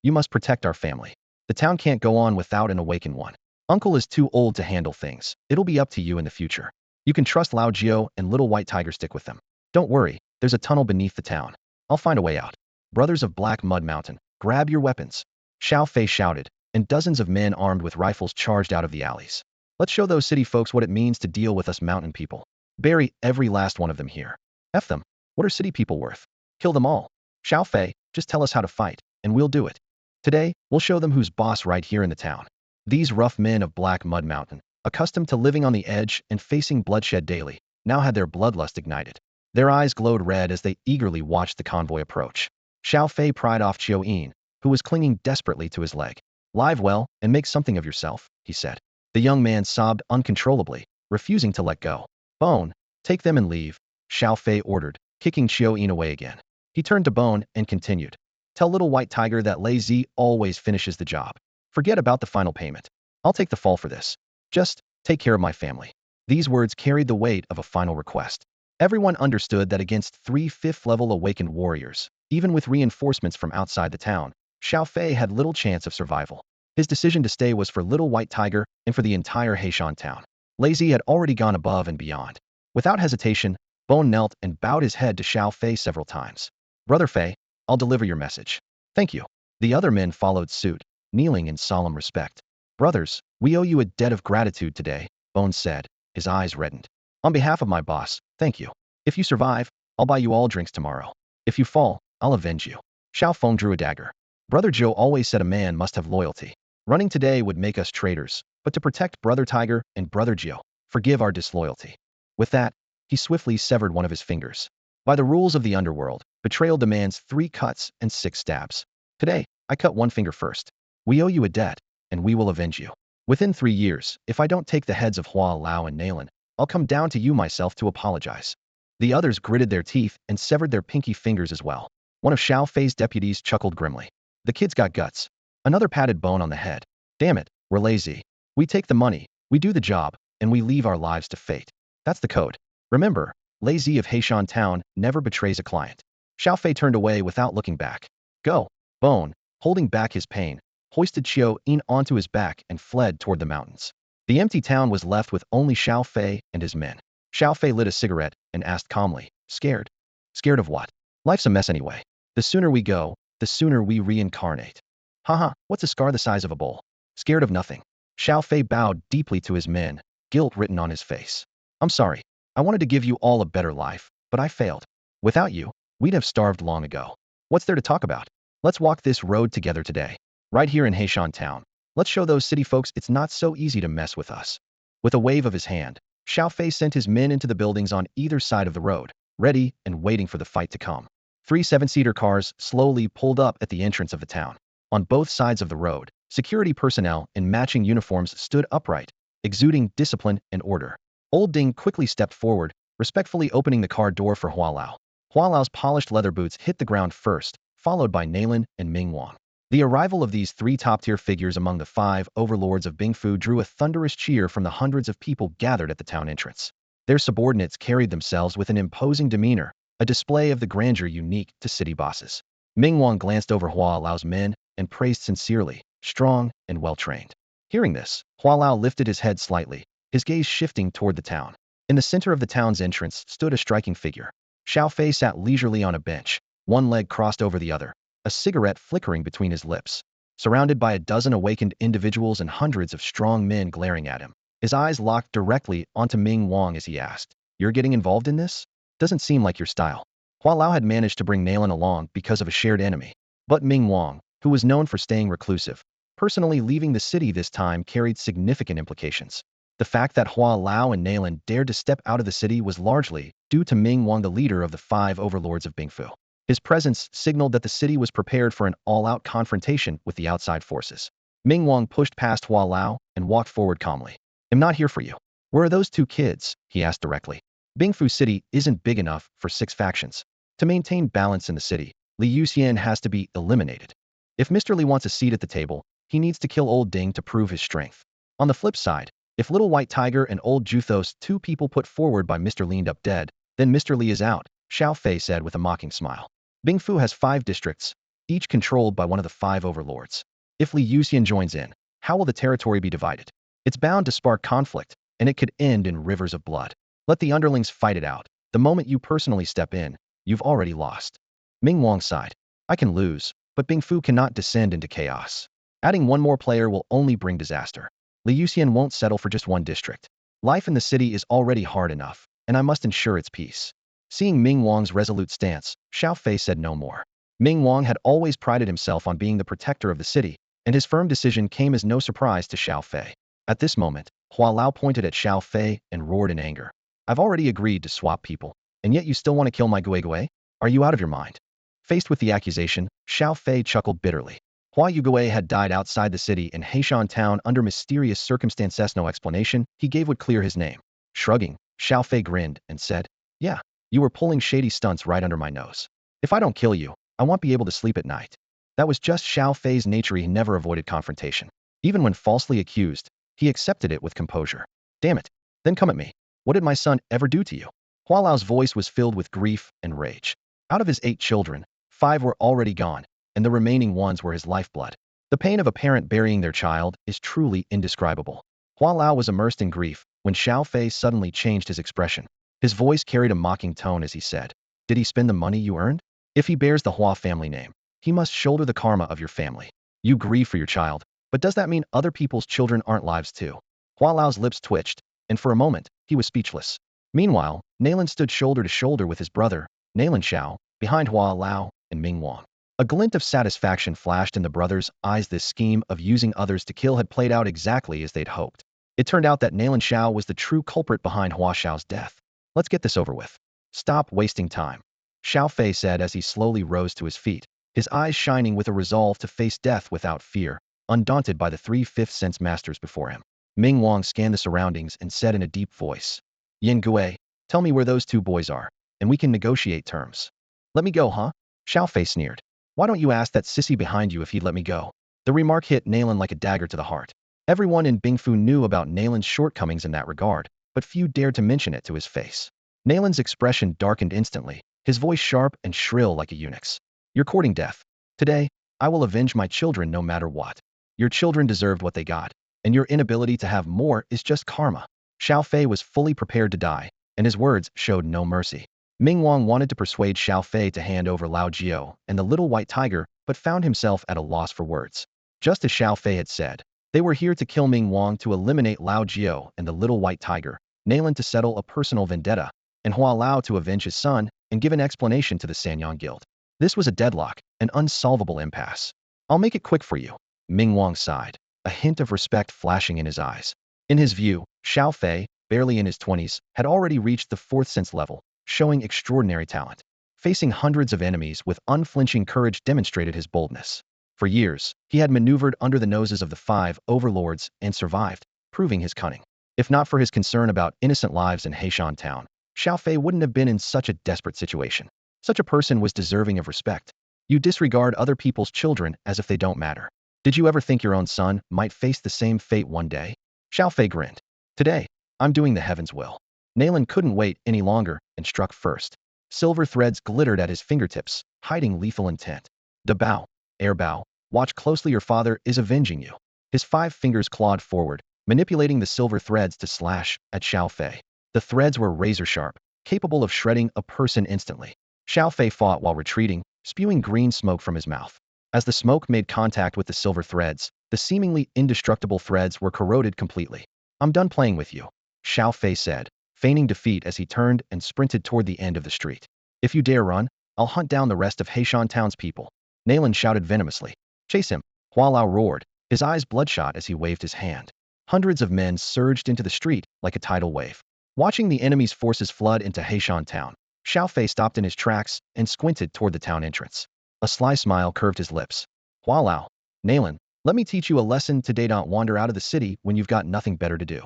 you must protect our family. The town can't go on without an awakened one. Uncle is too old to handle things. It'll be up to you in the future. You can trust Lao Jiao and little white tiger. Stick with them. Don't worry, there's a tunnel beneath the town. I'll find a way out. Brothers of Black Mud Mountain, grab your weapons. Xiao Fei shouted, and dozens of men armed with rifles charged out of the alleys. Let's show those city folks what it means to deal with us mountain people. Bury every last one of them here. F them. What are city people worth? Kill them all. Xiao Fei, just tell us how to fight, and we'll do it. Today, we'll show them who's boss right here in the town. These rough men of Black Mud Mountain, accustomed to living on the edge and facing bloodshed daily, now had their bloodlust ignited. Their eyes glowed red as they eagerly watched the convoy approach. Xiao Fei pried off Yin, who was clinging desperately to his leg. Live well, and make something of yourself, he said. The young man sobbed uncontrollably, refusing to let go. Bone, take them and leave, Xiao Fei ordered, kicking Yin away again. He turned to Bone and continued. Tell little white tiger that Lei Zi always finishes the job. Forget about the final payment. I'll take the fall for this. Just take care of my family. These words carried the weight of a final request. Everyone understood that against 3 5th-level awakened warriors, even with reinforcements from outside the town, Xiao Fei had little chance of survival. His decision to stay was for little white tiger and for the entire Heishan town. Lei Zi had already gone above and beyond. Without hesitation, Bone knelt and bowed his head to Xiao Fei several times. Brother Fei, I'll deliver your message. Thank you. The other men followed suit, kneeling in solemn respect. Brothers, we owe you a debt of gratitude today, Bone said, his eyes reddened. On behalf of my boss, thank you. If you survive, I'll buy you all drinks tomorrow. If you fall, I'll avenge you. Xiao Feng drew a dagger. Brother Joe always said a man must have loyalty. Running today would make us traitors, but to protect Brother Tiger and Brother Joe, forgive our disloyalty. With that, he swiftly severed one of his fingers. By the rules of the underworld, betrayal demands 3 cuts and 6 stabs. Today, I cut 1 finger first. We owe you a debt, and we will avenge you. Within 3 years, if I don't take the heads of Hua Lao and Nailan, I'll come down to you myself to apologize. The others gritted their teeth and severed their pinky fingers as well. One of Xiao Fei's deputies chuckled grimly. The kid's got guts. Another patted Bone on the head. Damn it, we're lazy. We take the money, we do the job, and we leave our lives to fate. That's the code. Remember, Lei Zi of Heishan Town never betrays a client. Xiao Fei turned away without looking back. Go. Bone, holding back his pain, hoisted Qiu Yin onto his back and fled toward the mountains. The empty town was left with only Xiao Fei and his men. Xiao Fei lit a cigarette and asked calmly, scared? Scared of what? Life's a mess anyway. The sooner we go, the sooner we reincarnate. Haha, what's a scar the size of a bowl? Scared of nothing. Xiao Fei bowed deeply to his men, guilt written on his face. I'm sorry. I wanted to give you all a better life, but I failed. Without you, we'd have starved long ago. What's there to talk about? Let's walk this road together today. Right here in Heishan Town. Let's show those city folks it's not so easy to mess with us. With a wave of his hand, Xiao Fei sent his men into the buildings on either side of the road, ready and waiting for the fight to come. 3 7-seater cars slowly pulled up at the entrance of the town. On both sides of the road, security personnel in matching uniforms stood upright, exuding discipline and order. Old Ding quickly stepped forward, respectfully opening the car door for Hua Lao. Hua Lao's polished leather boots hit the ground first, followed by Nalan and Ming Wang. The arrival of these 3 top-tier figures among the 5 overlords of Bingfu drew a thunderous cheer from the hundreds of people gathered at the town entrance. Their subordinates carried themselves with an imposing demeanor, a display of the grandeur unique to city bosses. Ming Wang glanced over Hua Lao's men and praised sincerely, strong and well-trained. Hearing this, Hua Lao lifted his head slightly, his gaze shifting toward the town. In the center of the town's entrance stood a striking figure. Xiao Fei sat leisurely on a bench, one leg crossed over the other, a cigarette flickering between his lips. Surrounded by a dozen awakened individuals and hundreds of strong men glaring at him, his eyes locked directly onto Ming Wang as he asked, "You're getting involved in this? Doesn't seem like your style." Hua Lao had managed to bring Nalan along because of a shared enemy, but Ming Wang, who was known for staying reclusive, personally leaving the city this time carried significant implications. The fact that Hua Lao and Nalan dared to step out of the city was largely due to Ming Wang, the leader of the 5 overlords of Bingfu. His presence signaled that the city was prepared for an all-out confrontation with the outside forces. Ming Wang pushed past Hua Lao and walked forward calmly. "I'm not here for you. Where are those 2 kids?" he asked directly. Bingfu City isn't big enough for 6 factions. To maintain balance in the city, Li Yuxian has to be eliminated. If Mr. Li wants a seat at the table, he needs to kill Old Ding to prove his strength. On the flip side, if Little White Tiger and Old Juthos, 2 people put forward by Mr. Li, end up dead, then Mr. Li is out, Xiao Fei said with a mocking smile. Bingfu has 5 districts, each controlled by one of the 5 overlords. If Li Yuxian joins in, how will the territory be divided? It's bound to spark conflict, and it could end in rivers of blood. Let the underlings fight it out. The moment you personally step in, you've already lost. Ming Wang sighed. I can lose, but Bingfu cannot descend into chaos. Adding one more player will only bring disaster. Li Yuxian won't settle for just 1 district. Life in the city is already hard enough, and I must ensure its peace. Seeing Ming Wang's resolute stance, Xiao Fei said no more. Ming Wang had always prided himself on being the protector of the city, and his firm decision came as no surprise to Xiao Fei. At this moment, Hua Lao pointed at Xiao Fei and roared in anger. I've already agreed to swap people, and yet you still want to kill my Gui Gui? Are you out of your mind? Faced with the accusation, Xiao Fei chuckled bitterly. Hua Yugui had died outside the city in Heishan Town under mysterious circumstances. No explanation he gave would clear his name. Shrugging, Xiao Fei grinned and said, yeah, you were pulling shady stunts right under my nose. If I don't kill you, I won't be able to sleep at night. That was just Xiao Fei's nature. He never avoided confrontation. Even when falsely accused, he accepted it with composure. Damn it. Then come at me. What did my son ever do to you? Hua Lao's voice was filled with grief and rage. Out of his 8 children, 5 were already gone, and the remaining ones were his lifeblood. The pain of a parent burying their child is truly indescribable. Hua Lao was immersed in grief when Xiao Fei suddenly changed his expression. His voice carried a mocking tone as he said, did he spend the money you earned? If he bears the Hua family name, he must shoulder the karma of your family. You grieve for your child, but does that mean other people's children aren't lives too? Hua Lao's lips twitched, and for a moment, he was speechless. Meanwhile, Nalan stood shoulder to shoulder with his brother, Nalan Xiao, behind Hua Lao and Ming Wang. A glint of satisfaction flashed in the brothers' eyes. This scheme of using others to kill had played out exactly as they'd hoped. It turned out that Nalan Xiao was the true culprit behind Hua Xiao's death. Let's get this over with. Stop wasting time, Xiao Fei said as he slowly rose to his feet, his eyes shining with a resolve to face death without fear, undaunted by the 3/5 sense masters before him. Ming Wang scanned the surroundings and said in a deep voice, Yin Gui, tell me where those 2 boys are, and we can negotiate terms. Let me go, huh? Xiao Fei sneered. Why don't you ask that sissy behind you if he'd let me go? The remark hit Nalan like a dagger to the heart. Everyone in Bingfu knew about Nalan's shortcomings in that regard, but few dared to mention it to his face. Nalan's expression darkened instantly, his voice sharp and shrill like a eunuch's. You're courting death. Today, I will avenge my children no matter what. Your children deserved what they got, and your inability to have more is just karma. Xiao Fei was fully prepared to die, and his words showed no mercy. Ming Wang wanted to persuade Xiao Fei to hand over Lao Jiao and the little white tiger, but found himself at a loss for words. Just as Xiao Fei had said, they were here to kill Ming Wang to eliminate Lao Jiao and the little white tiger, Nalan to settle a personal vendetta, and Hua Lao to avenge his son and give an explanation to the Sanyang Guild. This was a deadlock, an unsolvable impasse. I'll make it quick for you. Ming Wang sighed, a hint of respect flashing in his eyes. In his view, Xiao Fei, barely in his 20s, had already reached the 4th sense level, showing extraordinary talent. Facing hundreds of enemies with unflinching courage demonstrated his boldness. For years, he had maneuvered under the noses of the 5 overlords and survived, proving his cunning. If not for his concern about innocent lives in Heishan Town, Xiao Fei wouldn't have been in such a desperate situation. Such a person was deserving of respect. You disregard other people's children as if they don't matter. Did you ever think your own son might face the same fate one day? Xiao Fei grinned. Today, I'm doing the heaven's will. Nalan couldn't wait any longer and struck first. Silver threads glittered at his fingertips, hiding lethal intent. Da bow, air bow, watch closely, your father is avenging you. His 5 fingers clawed forward, manipulating the silver threads to slash at Xiao Fei. The threads were razor-sharp, capable of shredding a person instantly. Xiao Fei fought while retreating, spewing green smoke from his mouth. As the smoke made contact with the silver threads, the seemingly indestructible threads were corroded completely. I'm done playing with you, Xiao Fei said, feigning defeat as he turned and sprinted toward the end of the street. If you dare run, I'll hunt down the rest of Heishan Town's people. Nalan shouted venomously. Chase him, Hua Lao roared, his eyes bloodshot as he waved his hand. Hundreds of men surged into the street like a tidal wave. Watching the enemy's forces flood into Heishan Town, Xiao Fei stopped in his tracks and squinted toward the town entrance. A sly smile curved his lips. Hua Lao, Nalan, let me teach you a lesson today. Don't wander out of the city when you've got nothing better to do.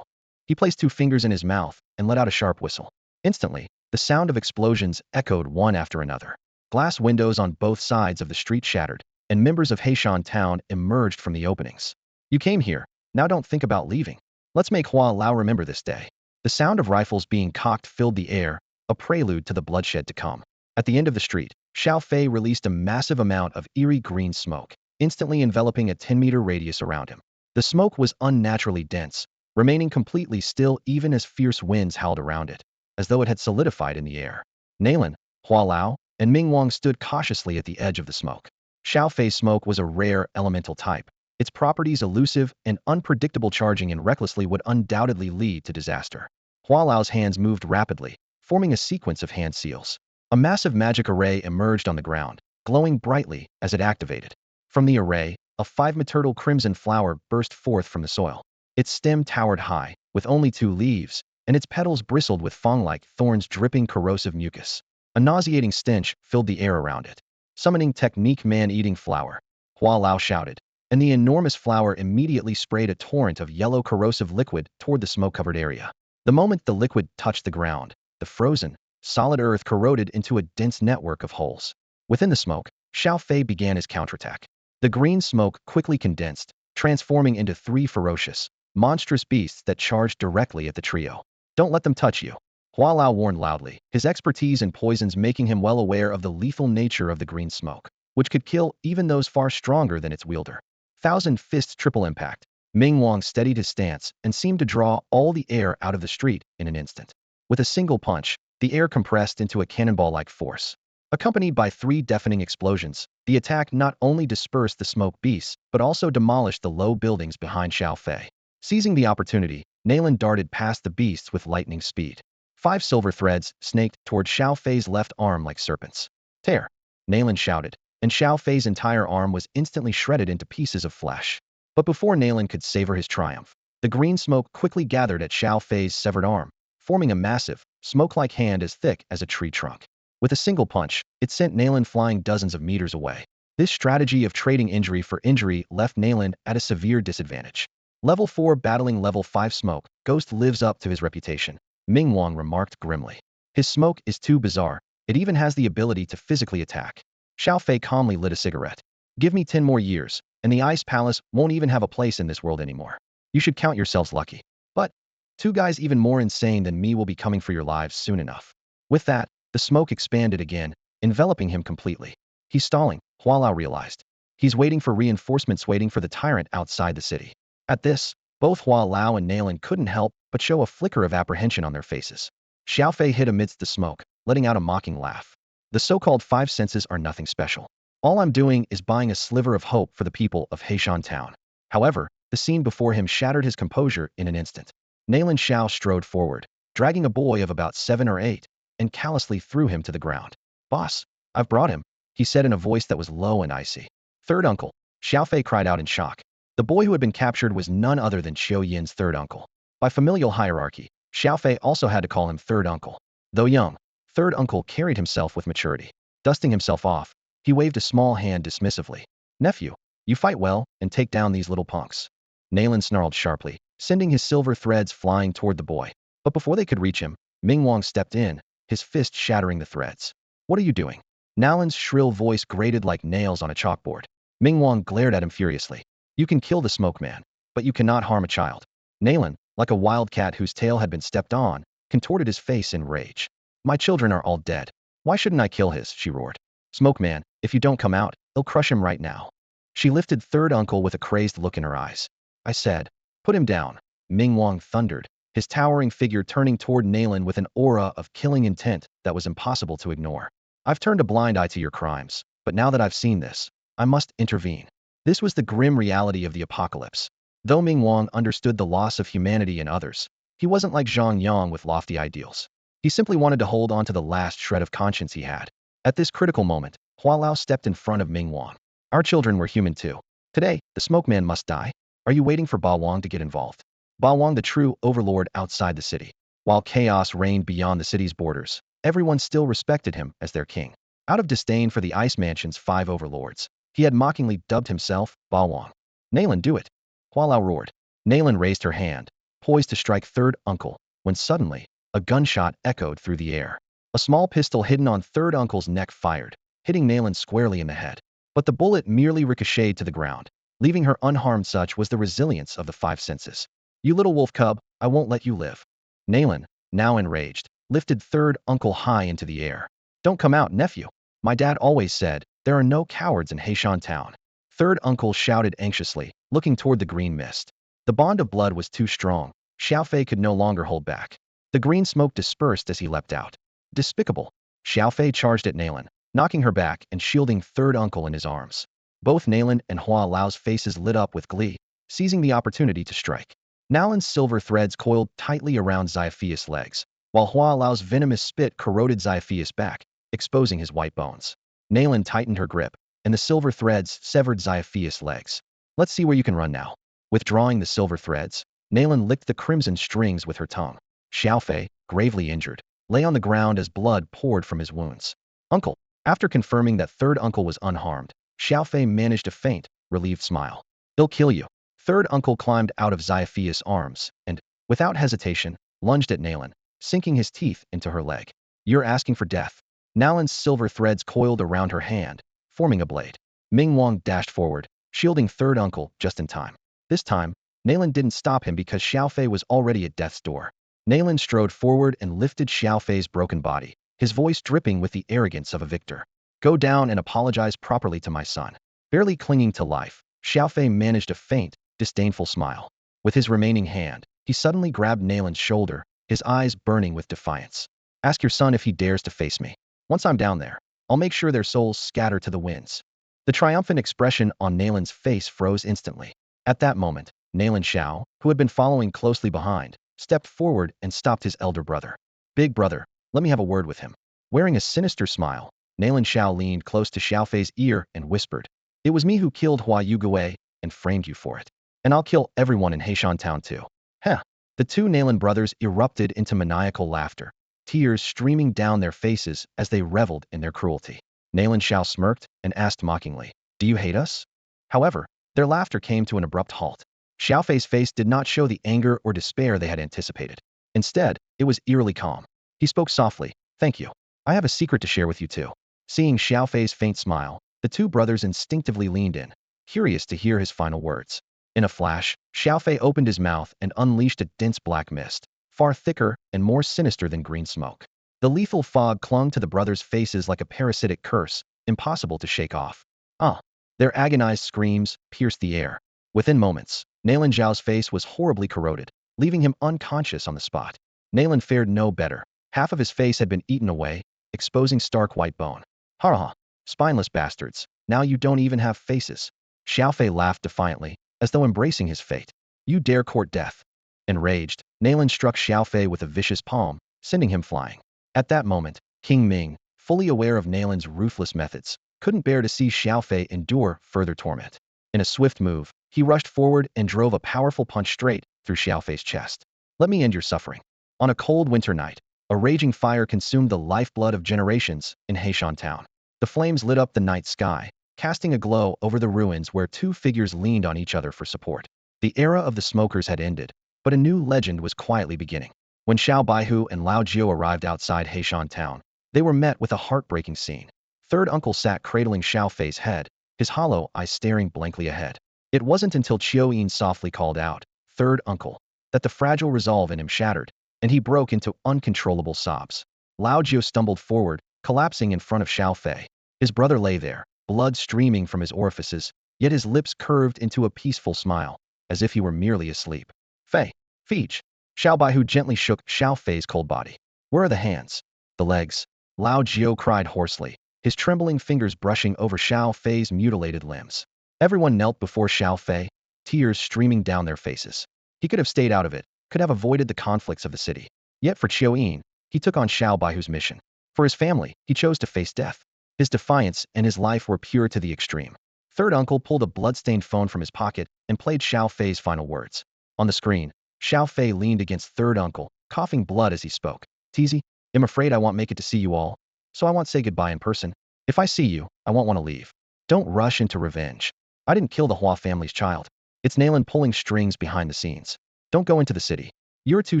He placed 2 fingers in his mouth and let out a sharp whistle. Instantly, the sound of explosions echoed one after another. Glass windows on both sides of the street shattered, and members of Heishan Town emerged from the openings. You came here, now don't think about leaving. Let's make Hua Lao remember this day. The sound of rifles being cocked filled the air, a prelude to the bloodshed to come. At the end of the street, Xiao Fei released a massive amount of eerie green smoke, instantly enveloping a 10-meter radius around him. The smoke was unnaturally dense, remaining completely still even as fierce winds howled around it, as though it had solidified in the air. Nalan, Hua Lao, and Ming Wang stood cautiously at the edge of the smoke. Xiao Fei's smoke was a rare elemental type. Its properties elusive and unpredictable, charging in recklessly would undoubtedly lead to disaster. Hua Lao's hands moved rapidly, forming a sequence of hand seals. A massive magic array emerged on the ground, glowing brightly as it activated. From the array, a 5-meter crimson flower burst forth from the soil. Its stem towered high, with only 2 leaves, and its petals bristled with fang-like thorns dripping corrosive mucus. A nauseating stench filled the air around it. Summoning technique, man-eating flower, Hua Lao shouted, and the enormous flower immediately sprayed a torrent of yellow corrosive liquid toward the smoke-covered area. The moment the liquid touched the ground, the frozen, solid earth corroded into a dense network of holes. Within the smoke, Xiao Fei began his counterattack. The green smoke quickly condensed, transforming into 3 ferocious, monstrous beasts that charged directly at the trio. Don't let them touch you, Hua Lao warned loudly, his expertise in poisons making him well aware of the lethal nature of the green smoke, which could kill even those far stronger than its wielder. 1,000 fists triple impact. Ming Wang steadied his stance and seemed to draw all the air out of the street in an instant. With a single punch, the air compressed into a cannonball-like force. Accompanied by 3 deafening explosions, the attack not only dispersed the smoke beasts, but also demolished the low buildings behind Xiao Fei. Seizing the opportunity, Nalan darted past the beasts with lightning speed. 5 silver threads snaked toward Xiao Fei's left arm like serpents. Tear! Nalan shouted, and Xiao Fei's entire arm was instantly shredded into pieces of flesh. But before Nalan could savor his triumph, the green smoke quickly gathered at Xiao Fei's severed arm, forming a massive, smoke-like hand as thick as a tree trunk. With a single punch, it sent Nalan flying dozens of meters away. This strategy of trading injury for injury left Nalan at a severe disadvantage. Level 4 battling level 5 smoke, Ghost lives up to his reputation, Ming Wang remarked grimly. His smoke is too bizarre, it even has the ability to physically attack. Xiao Fei calmly lit a cigarette. Give me 10 more years, and the Ice Palace won't even have a place in this world anymore. You should count yourselves lucky. But 2 guys even more insane than me will be coming for your lives soon enough. With that, the smoke expanded again, enveloping him completely. He's stalling, Hua Lao realized. He's waiting for reinforcements, waiting for the tyrant outside the city. At this, both Hua Lao and Nalan couldn't help but show a flicker of apprehension on their faces. Xiaofei hid amidst the smoke, letting out a mocking laugh. The so-called five senses are nothing special. All I'm doing is buying a sliver of hope for the people of Heishan Town. However, the scene before him shattered his composure in an instant. Nalan Xiao strode forward, dragging a boy of about 7 or 8, and callously threw him to the ground. Boss, I've brought him, he said in a voice that was low and icy. Third uncle, Xiaofei cried out in shock. The boy who had been captured was none other than Xiao Yin's third uncle. By familial hierarchy, Xiaofei also had to call him third uncle. Though young, third uncle carried himself with maturity. Dusting himself off, he waved a small hand dismissively. Nephew, you fight well and take down these little punks. Nalan snarled sharply, sending his silver threads flying toward the boy. But before they could reach him, Ming Wang stepped in, his fist shattering the threads. What are you doing? Nalan's shrill voice grated like nails on a chalkboard. Ming Wang glared at him furiously. You can kill the smoke man, but you cannot harm a child. Nalan, like a wild cat whose tail had been stepped on, contorted his face in rage. My children are all dead. Why shouldn't I kill his? She roared. Smoke man, if you don't come out, I'll crush him right now. She lifted third uncle with a crazed look in her eyes. I said, put him down. Ming Wang thundered, his towering figure turning toward Nalan with an aura of killing intent that was impossible to ignore. I've turned a blind eye to your crimes, but now that I've seen this, I must intervene. This was the grim reality of the apocalypse. Though Ming Wang understood the loss of humanity in others, he wasn't like Zhang Yang with lofty ideals. He simply wanted to hold on to the last shred of conscience he had. At this critical moment, Hua Lao stepped in front of Ming Wang. Our children were human too. Today, the smoke man must die. Are you waiting for Ba Wang to get involved? Ba Wang, the true overlord outside the city. While chaos reigned beyond the city's borders, everyone still respected him as their king. Out of disdain for the Ice Mansion's 5 overlords, he had mockingly dubbed himself Ba Wang. Nalan, do it. Hua Lao roared. Nalan raised her hand, poised to strike third uncle, when suddenly, a gunshot echoed through the air. A small pistol hidden on third uncle's neck fired, hitting Nalan squarely in the head. But the bullet merely ricocheted to the ground, leaving her unharmed. Such was the resilience of the 5 senses. You little wolf cub, I won't let you live. Nalan, now enraged, lifted third uncle high into the air. Don't come out, nephew. My dad always said, there are no cowards in Heishan Town. Third uncle shouted anxiously, looking toward the green mist. The bond of blood was too strong. Xiaofei could no longer hold back. The green smoke dispersed as he leapt out. Despicable. Xiaofei charged at Nalan, knocking her back and shielding third uncle in his arms. Both Nalan and Hua Lao's faces lit up with glee, seizing the opportunity to strike. Nalan's silver threads coiled tightly around Xiphias' legs, while Hua Lao's venomous spit corroded Xiphias' back, exposing his white bones. Nalan tightened her grip, and the silver threads severed Xiphias' legs. Let's see where you can run now. Withdrawing the silver threads, Nalan licked the crimson strings with her tongue. Xiaofei, gravely injured, lay on the ground as blood poured from his wounds. Uncle. After confirming that third uncle was unharmed, Xiaofei managed a faint, relieved smile. He'll kill you. Third uncle climbed out of Xiphias' arms and, without hesitation, lunged at Nalan, sinking his teeth into her leg. You're asking for death. Nalan's silver threads coiled around her hand, forming a blade. Ming Wang dashed forward, shielding third uncle just in time. This time, Nalan didn't stop him because Xiaofei was already at death's door. Nalan strode forward and lifted Xiaofei's broken body, his voice dripping with the arrogance of a victor. Go down and apologize properly to my son. Barely clinging to life, Xiaofei managed a faint, disdainful smile. With his remaining hand, he suddenly grabbed Nalan's shoulder, his eyes burning with defiance. Ask your son if he dares to face me. Once I'm down there, I'll make sure their souls scatter to the winds. The triumphant expression on Nalan's face froze instantly. At that moment, Nalan Xiao, who had been following closely behind, stepped forward and stopped his elder brother. Big brother, let me have a word with him. Wearing a sinister smile, Nalan Xiao leaned close to Xiaofei's ear and whispered, it was me who killed Hua Yugui and framed you for it. And I'll kill everyone in Heishan Town too. Heh. The two Nalan brothers erupted into maniacal laughter, tears streaming down their faces as they reveled in their cruelty. Nalan Xiao smirked and asked mockingly, do you hate us? However, their laughter came to an abrupt halt. Xiaofei's face did not show the anger or despair they had anticipated. Instead, it was eerily calm. He spoke softly, thank you. I have a secret to share with you too. Seeing Xiaofei's faint smile, the two brothers instinctively leaned in, curious to hear his final words. In a flash, Xiaofei opened his mouth and unleashed a dense black mist, far thicker and more sinister than green smoke. The lethal fog clung to the brothers' faces like a parasitic curse, impossible to shake off. Ah! Their agonized screams pierced the air. Within moments, Nalan Zhao's face was horribly corroded, leaving him unconscious on the spot. Nalan fared no better. Half of his face had been eaten away, exposing stark white bone. Ha ha! Spineless bastards, now you don't even have faces. Xiaofei laughed defiantly, as though embracing his fate. You dare court death. Enraged, Nalan struck Xiaofei with a vicious palm, sending him flying. At that moment, King Ming, fully aware of Nalan's ruthless methods, couldn't bear to see Xiaofei endure further torment. In a swift move, he rushed forward and drove a powerful punch straight through Xiaofei's chest. Let me end your suffering. On a cold winter night, a raging fire consumed the lifeblood of generations in Heishan Town. The flames lit up the night sky, casting a glow over the ruins where two figures leaned on each other for support. The era of the smokers had ended, but a new legend was quietly beginning. When Xiao Baihu and Lao Jiu arrived outside Heishan Town, they were met with a heartbreaking scene. Third uncle sat cradling Xiao Fei's head, his hollow eyes staring blankly ahead. It wasn't until Chiu Yin softly called out, "Third uncle," that the fragile resolve in him shattered, and he broke into uncontrollable sobs. Lao Jiu stumbled forward, collapsing in front of Xiao Fei. His brother lay there, blood streaming from his orifices, yet his lips curved into a peaceful smile, as if he were merely asleep. Fei, Feej. Xiao Baihu gently shook Xiao Fei's cold body. Where are the hands? The legs? Lao Jiu cried hoarsely, his trembling fingers brushing over Xiao Fei's mutilated limbs. Everyone knelt before Xiao Fei, tears streaming down their faces. He could have stayed out of it, could have avoided the conflicts of the city. Yet for Chiu Yin, he took on Xiao Baihu's mission. For his family, he chose to face death. His defiance and his life were pure to the extreme. Third uncle pulled a blood-stained phone from his pocket and played Xiao Fei's final words. On the screen, Xiao Fei leaned against third uncle, coughing blood as he spoke. Teasy, I'm afraid I won't make it to see you all, so I won't say goodbye in person. If I see you, I won't want to leave. Don't rush into revenge. I didn't kill the Hua family's child. It's Nalan pulling strings behind the scenes. Don't go into the city. You're too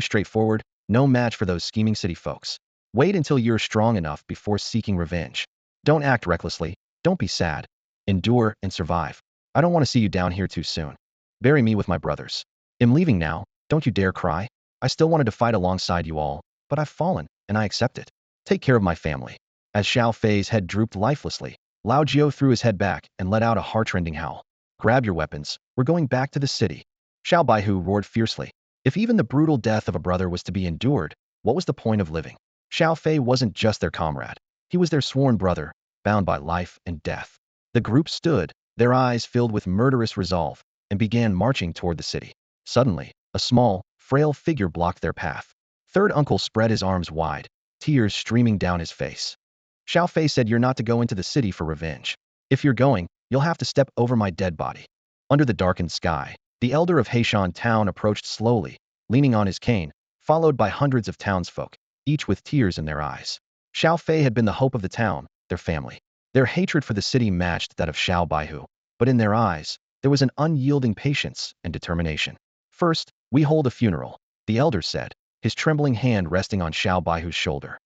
straightforward, no match for those scheming city folks. Wait until you're strong enough before seeking revenge. Don't act recklessly. Don't be sad. Endure and survive. I don't want to see you down here too soon. Bury me with my brothers. I'm leaving now. Don't you dare cry. I still wanted to fight alongside you all, but I've fallen, and I accept it. Take care of my family. As Xiao Fei's head drooped lifelessly, Lao Jiu threw his head back and let out a heart-rending howl. Grab your weapons. We're going back to the city. Xiao Baihu roared fiercely. If even the brutal death of a brother was to be endured, what was the point of living? Xiao Fei wasn't just their comrade. He was their sworn brother, bound by life and death. The group stood, their eyes filled with murderous resolve, and began marching toward the city. Suddenly, a small, frail figure blocked their path. Third uncle spread his arms wide, tears streaming down his face. Xiao Fei said, you're not to go into the city for revenge. If you're going, you'll have to step over my dead body. Under the darkened sky, the elder of Heishan Town approached slowly, leaning on his cane, followed by hundreds of townsfolk, each with tears in their eyes. Xiao Fei had been the hope of the town, their family. Their hatred for the city matched that of Xiao Baihu, but in their eyes, there was an unyielding patience and determination. First, we hold a funeral, the elder said, his trembling hand resting on Xiao Baihu's shoulder.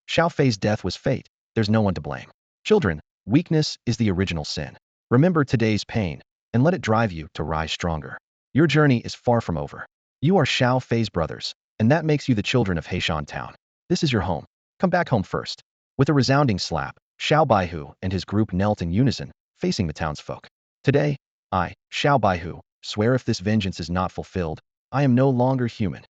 Xiao Fei's death was fate. There's no one to blame. Children, weakness is the original sin. Remember today's pain, and let it drive you to rise stronger. Your journey is far from over. You are Xiao Fei's brothers, and that makes you the children of Heishan Town. This is your home. Come back home first. With a resounding slap, Xiao Baihu and his group knelt in unison, facing the townsfolk. Today, I, Xiao Baihu, swear if this vengeance is not fulfilled, I am no longer human.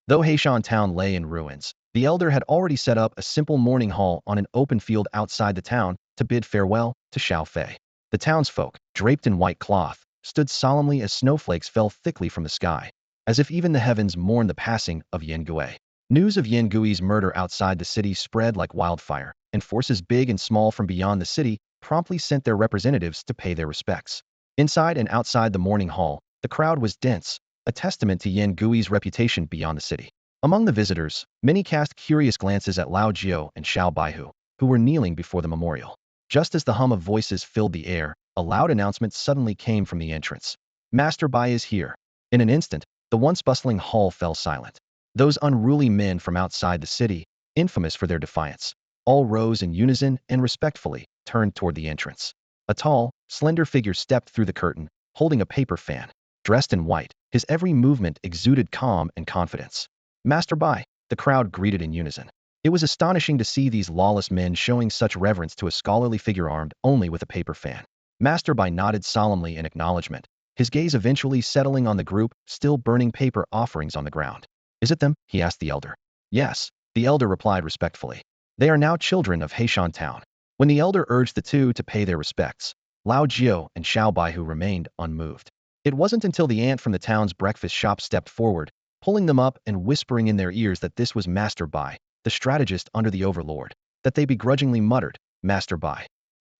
Though Heishan Town lay in ruins, the elder had already set up a simple mourning hall on an open field outside the town to bid farewell to Xiao Fei. The townsfolk, draped in white cloth, stood solemnly as snowflakes fell thickly from the sky, as if even the heavens mourned the passing of Yan Gui. News of Yan Gui's murder outside the city spread like wildfire, and forces big and small from beyond the city promptly sent their representatives to pay their respects. Inside and outside the mourning hall, the crowd was dense, a testament to Yan Gui's reputation beyond the city. Among the visitors, many cast curious glances at Lao Jiu and Xiao Baihu, who were kneeling before the memorial. Just as the hum of voices filled the air, a loud announcement suddenly came from the entrance. Master Bai is here. In an instant, the once bustling hall fell silent. Those unruly men from outside the city, infamous for their defiance, all rose in unison and respectfully turned toward the entrance. A tall, slender figure stepped through the curtain, holding a paper fan. Dressed in white, his every movement exuded calm and confidence. Master Bai, the crowd greeted in unison. It was astonishing to see these lawless men showing such reverence to a scholarly figure armed only with a paper fan. Master Bai nodded solemnly in acknowledgement, his gaze eventually settling on the group still burning paper offerings on the ground. Is it them? He asked the elder. Yes, the elder replied respectfully. They are now children of Heishan Town. When the elder urged the two to pay their respects, Lao Jiao and Xiao Baihu remained unmoved. It wasn't until the aunt from the town's breakfast shop stepped forward, pulling them up and whispering in their ears that this was Master Bai, the strategist under the overlord, that they begrudgingly muttered, Master Bai.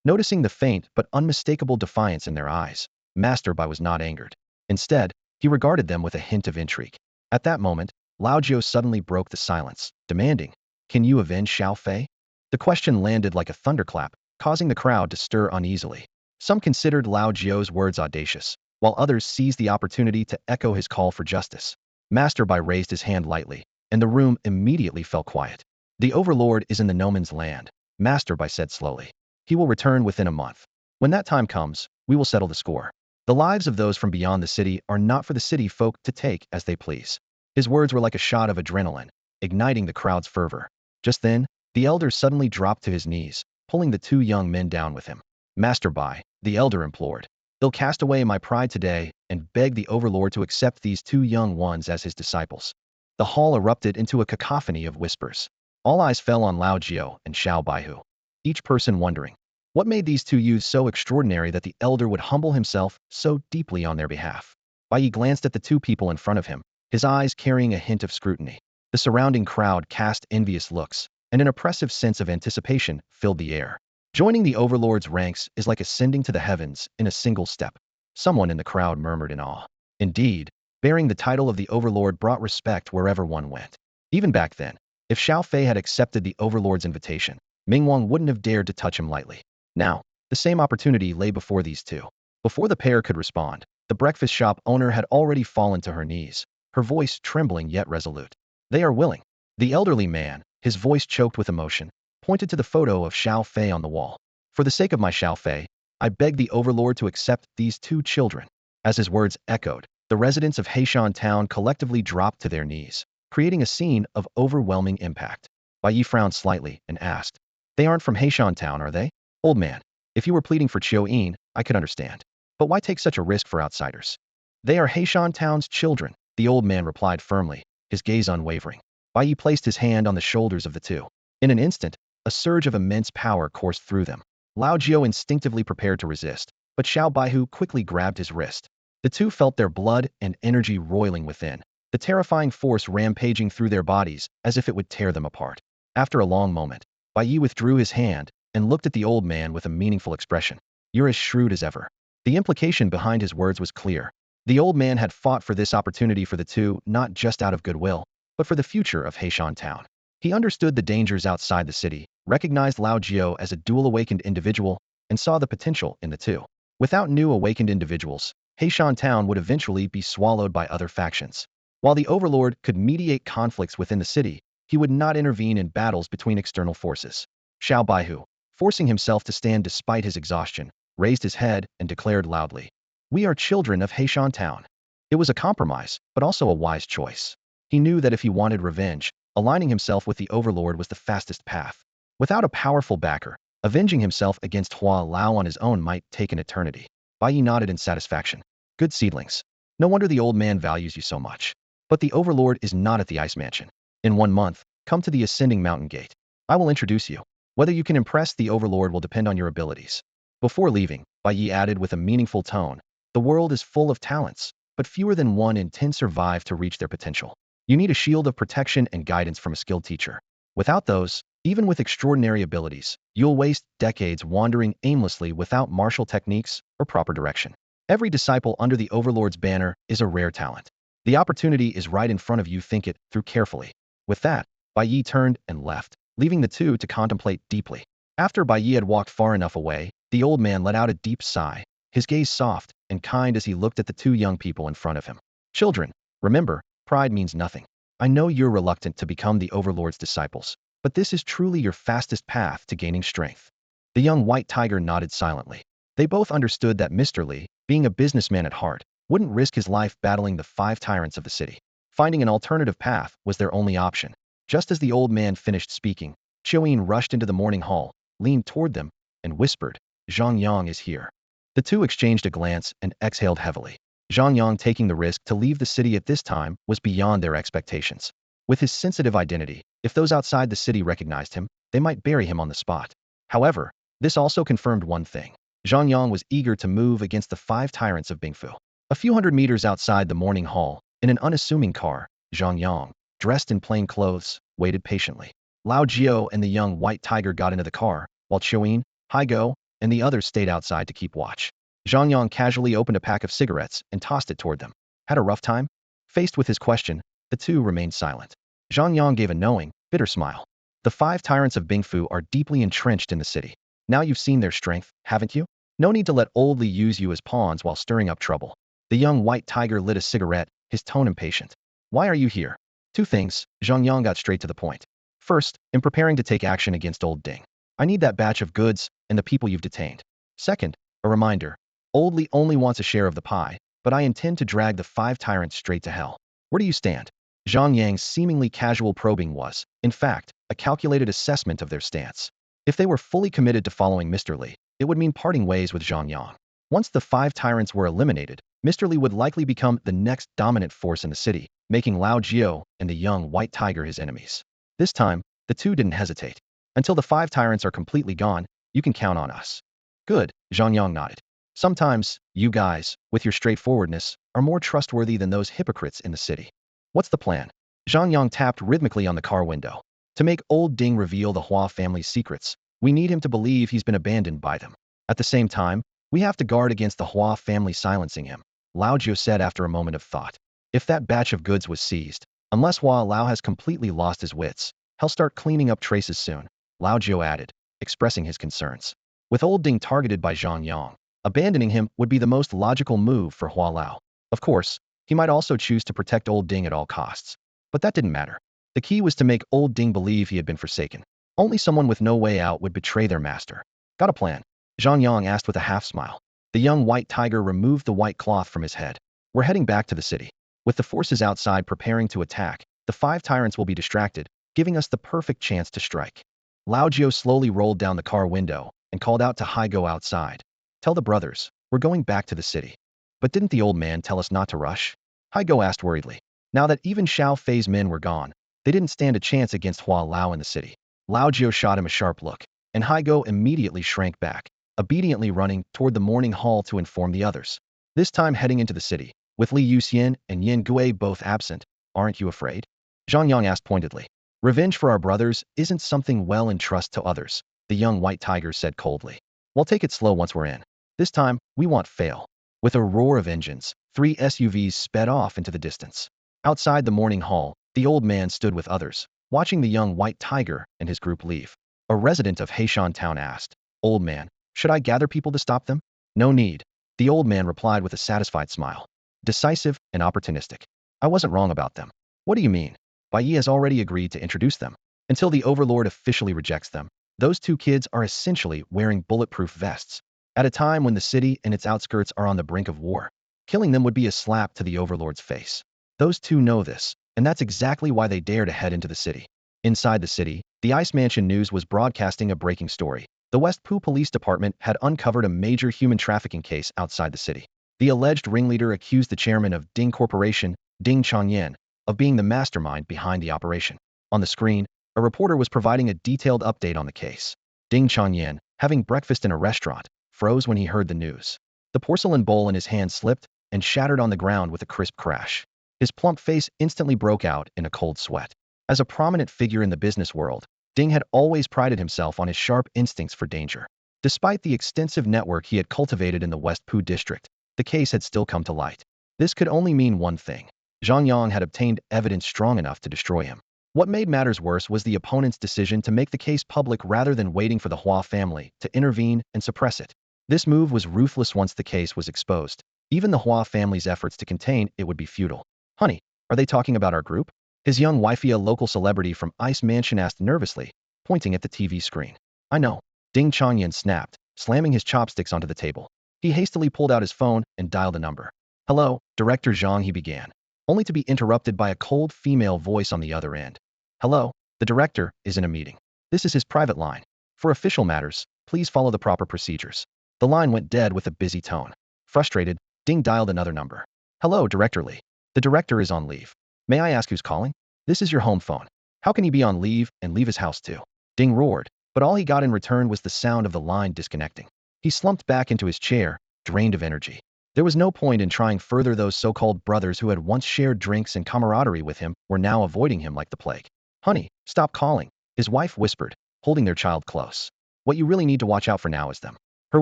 Noticing the faint but unmistakable defiance in their eyes, Master Bai was not angered. Instead, he regarded them with a hint of intrigue. At that moment, Lao Jiao suddenly broke the silence, demanding, Can you avenge Xiao Fei? The question landed like a thunderclap, causing the crowd to stir uneasily. Some considered Lao Jiao's words audacious, while others seized the opportunity to echo his call for justice. Master Bai raised his hand lightly, and the room immediately fell quiet. The overlord is in the no man's land, Master Bai said slowly. He will return within a month. When that time comes, we will settle the score. The lives of those from beyond the city are not for the city folk to take as they please. His words were like a shot of adrenaline, igniting the crowd's fervor. Just then, the elder suddenly dropped to his knees, pulling the two young men down with him. Master Bai, the elder implored, they'll cast away my pride today and beg the overlord to accept these two young ones as his disciples. The hall erupted into a cacophony of whispers. All eyes fell on Lao Jiao and Xiao Baihu, each person wondering, what made these two youths so extraordinary that the elder would humble himself so deeply on their behalf? Bai Yi glanced at the two people in front of him, his eyes carrying a hint of scrutiny. The surrounding crowd cast envious looks, and an oppressive sense of anticipation filled the air. Joining the overlord's ranks is like ascending to the heavens in a single step. Someone in the crowd murmured in awe. Indeed, bearing the title of the overlord brought respect wherever one went. Even back then, if Xiao Fei had accepted the overlord's invitation, Ming Wang wouldn't have dared to touch him lightly. Now, the same opportunity lay before these two. Before the pair could respond, the breakfast shop owner had already fallen to her knees, her voice trembling yet resolute. They are willing. The elderly man, his voice choked with emotion, pointed to the photo of Xiao Fei on the wall. For the sake of my Xiao Fei, I beg the overlord to accept these two children. As his words echoed, the residents of Heishan Town collectively dropped to their knees, creating a scene of overwhelming impact. Bai Yi frowned slightly and asked, They aren't from Heishan Town, are they? Old man, if you were pleading for Chiu Yin, I could understand. But why take such a risk for outsiders? They are Heishan Town's children, the old man replied firmly, his gaze unwavering. Bai Yi placed his hand on the shoulders of the two. In an instant, a surge of immense power coursed through them. Lao Jiao instinctively prepared to resist, but Xiao Baihu quickly grabbed his wrist. The two felt their blood and energy roiling within, the terrifying force rampaging through their bodies as if it would tear them apart. After a long moment, Bai Yi withdrew his hand and looked at the old man with a meaningful expression. You're as shrewd as ever. The implication behind his words was clear. The old man had fought for this opportunity for the two not just out of goodwill, but for the future of Heishan Town. He understood the dangers outside the city, recognized Lao Jiao as a dual-awakened individual, and saw the potential in the two. Without new awakened individuals, Heishan Town would eventually be swallowed by other factions. While the overlord could mediate conflicts within the city, he would not intervene in battles between external forces. Xiao Baihu, forcing himself to stand despite his exhaustion, raised his head and declared loudly, We are children of Heishan Town. It was a compromise, but also a wise choice. He knew that if he wanted revenge, aligning himself with the overlord was the fastest path. Without a powerful backer, avenging himself against Hua Lao on his own might take an eternity. Bai Yi nodded in satisfaction. Good seedlings. No wonder the old man values you so much. But the overlord is not at the ice mansion. In 1 month, come to the ascending mountain gate. I will introduce you. Whether you can impress the overlord will depend on your abilities. Before leaving, Bai Yi added with a meaningful tone, the world is full of talents, but fewer than 1 in 10 survive to reach their potential. You need a shield of protection and guidance from a skilled teacher. Without those, even with extraordinary abilities, you'll waste decades wandering aimlessly without martial techniques or proper direction. Every disciple under the overlord's banner is a rare talent. The opportunity is right in front of you, think it through carefully. With that, Bai Yi turned and left, leaving the two to contemplate deeply. After Bai Yi had walked far enough away, the old man let out a deep sigh, his gaze soft and kind as he looked at the two young people in front of him. Children, remember, pride means nothing. I know you're reluctant to become the overlord's disciples, but this is truly your fastest path to gaining strength. The young white tiger nodded silently. They both understood that Mr. Li, being a businessman at heart, wouldn't risk his life battling the 5 tyrants of the city. Finding an alternative path was their only option. Just as the old man finished speaking, Chiu Yin rushed into the morning hall, leaned toward them, and whispered, Zhang Yang is here. The two exchanged a glance and exhaled heavily. Zhang Yang taking the risk to leave the city at this time was beyond their expectations. With his sensitive identity, if those outside the city recognized him, they might bury him on the spot. However, this also confirmed one thing. Zhang Yang was eager to move against the 5 tyrants of Bingfu. A few hundred meters outside the morning hall, in an unassuming car, Zhang Yang, dressed in plain clothes, waited patiently. Lao Jiao and the young white tiger got into the car, while Chuyin, Haigo, and the others stayed outside to keep watch. Zhang Yang casually opened a pack of cigarettes and tossed it toward them. Had a rough time? Faced with his question, the two remained silent. Zhang Yang gave a knowing, bitter smile. The 5 tyrants of Bingfu are deeply entrenched in the city. Now you've seen their strength, haven't you? No need to let Old Li use you as pawns while stirring up trouble. The young white tiger lit a cigarette, his tone impatient. Why are you here? 2 things, Zhang Yang got straight to the point. First, in preparing to take action against Old Ding. I need that batch of goods and the people you've detained. Second, a reminder. Old Li only wants a share of the pie, but I intend to drag the 5 tyrants straight to hell. Where do you stand? Zhang Yang's seemingly casual probing was, in fact, a calculated assessment of their stance. If they were fully committed to following Mr. Li, it would mean parting ways with Zhang Yang. Once the 5 tyrants were eliminated, Mr. Li would likely become the next dominant force in the city, making Lao Jiao and the young white tiger his enemies. This time, the two didn't hesitate. Until the 5 tyrants are completely gone, you can count on us. Good, Zhang Yang nodded. Sometimes, you guys, with your straightforwardness, are more trustworthy than those hypocrites in the city. What's the plan? Zhang Yang tapped rhythmically on the car window. To make Old Ding reveal the Hua family's secrets, we need him to believe he's been abandoned by them. At the same time, we have to guard against the Hua family silencing him, Lao Jiao said after a moment of thought. If that batch of goods was seized, unless Hua Lao has completely lost his wits, he'll start cleaning up traces soon, Lao Jiao added, expressing his concerns. With Old Ding targeted by Zhang Yang, abandoning him would be the most logical move for Hua Lao. Of course, he might also choose to protect Old Ding at all costs. But that didn't matter. The key was to make Old Ding believe he had been forsaken. Only someone with no way out would betray their master. Got a plan? Zhang Yang asked with a half-smile. The young white tiger removed the white cloth from his head. We're heading back to the city. With the forces outside preparing to attack, the 5 tyrants will be distracted, giving us the perfect chance to strike. Lao Jiao slowly rolled down the car window and called out to Haigo outside. Tell the brothers, we're going back to the city. But didn't the old man tell us not to rush? Haigo asked worriedly. Now that even Xiao Fei's men were gone, they didn't stand a chance against Hua Lao in the city. Lao Jiao shot him a sharp look, and Haigo immediately shrank back, obediently running toward the morning hall to inform the others. This time heading into the city, with Li Yuxian and Yin Gui both absent, aren't you afraid? Zhang Yang asked pointedly. Revenge for our brothers isn't something well entrust to others, the young white tiger said coldly. We'll take it slow once we're in. This time, we won't fail. With a roar of engines, 3 SUVs sped off into the distance. Outside the morning hall, the old man stood with others, watching the young white tiger and his group leave. A resident of Heishan town asked, Old man, should I gather people to stop them? No need. The old man replied with a satisfied smile. Decisive and opportunistic. I wasn't wrong about them. What do you mean? Bai Yi has already agreed to introduce them. Until the overlord officially rejects them, those 2 kids are essentially wearing bulletproof vests. At a time when the city and its outskirts are on the brink of war, killing them would be a slap to the overlord's face. Those 2 know this, and that's exactly why they dare to head into the city. Inside the city, the Ice Mansion News was broadcasting a breaking story. The West Pu Police Department had uncovered a major human trafficking case outside the city. The alleged ringleader accused the chairman of Ding Corporation, Ding Changyan, of being the mastermind behind the operation. On the screen, a reporter was providing a detailed update on the case. Ding Changyan, having breakfast in a restaurant, froze when he heard the news. The porcelain bowl in his hand slipped and shattered on the ground with a crisp crash. His plump face instantly broke out in a cold sweat. As a prominent figure in the business world, Ding had always prided himself on his sharp instincts for danger. Despite the extensive network he had cultivated in the West Pu district, the case had still come to light. This could only mean one thing. Zhang Yang had obtained evidence strong enough to destroy him. What made matters worse was the opponent's decision to make the case public rather than waiting for the Hua family to intervene and suppress it. This move was ruthless once the case was exposed. Even the Hua family's efforts to contain it would be futile. Honey, are they talking about our group? His young wifey, a local celebrity from Ice Mansion, asked nervously, pointing at the TV screen. I know. Ding Changyan snapped, slamming his chopsticks onto the table. He hastily pulled out his phone and dialed a number. Hello, Director Zhang, he began, only to be interrupted by a cold female voice on the other end. Hello, the director is in a meeting. This is his private line. For official matters, please follow the proper procedures. The line went dead with a busy tone. Frustrated, Ding dialed another number. Hello, Director Lee. The director is on leave. May I ask who's calling? This is your home phone. How can he be on leave and leave his house too? Ding roared, but all he got in return was the sound of the line disconnecting. He slumped back into his chair, drained of energy. There was no point in trying further. Those so-called brothers who had once shared drinks and camaraderie with him were now avoiding him like the plague. Honey, stop calling, his wife whispered, holding their child close. What you really need to watch out for now is them. Her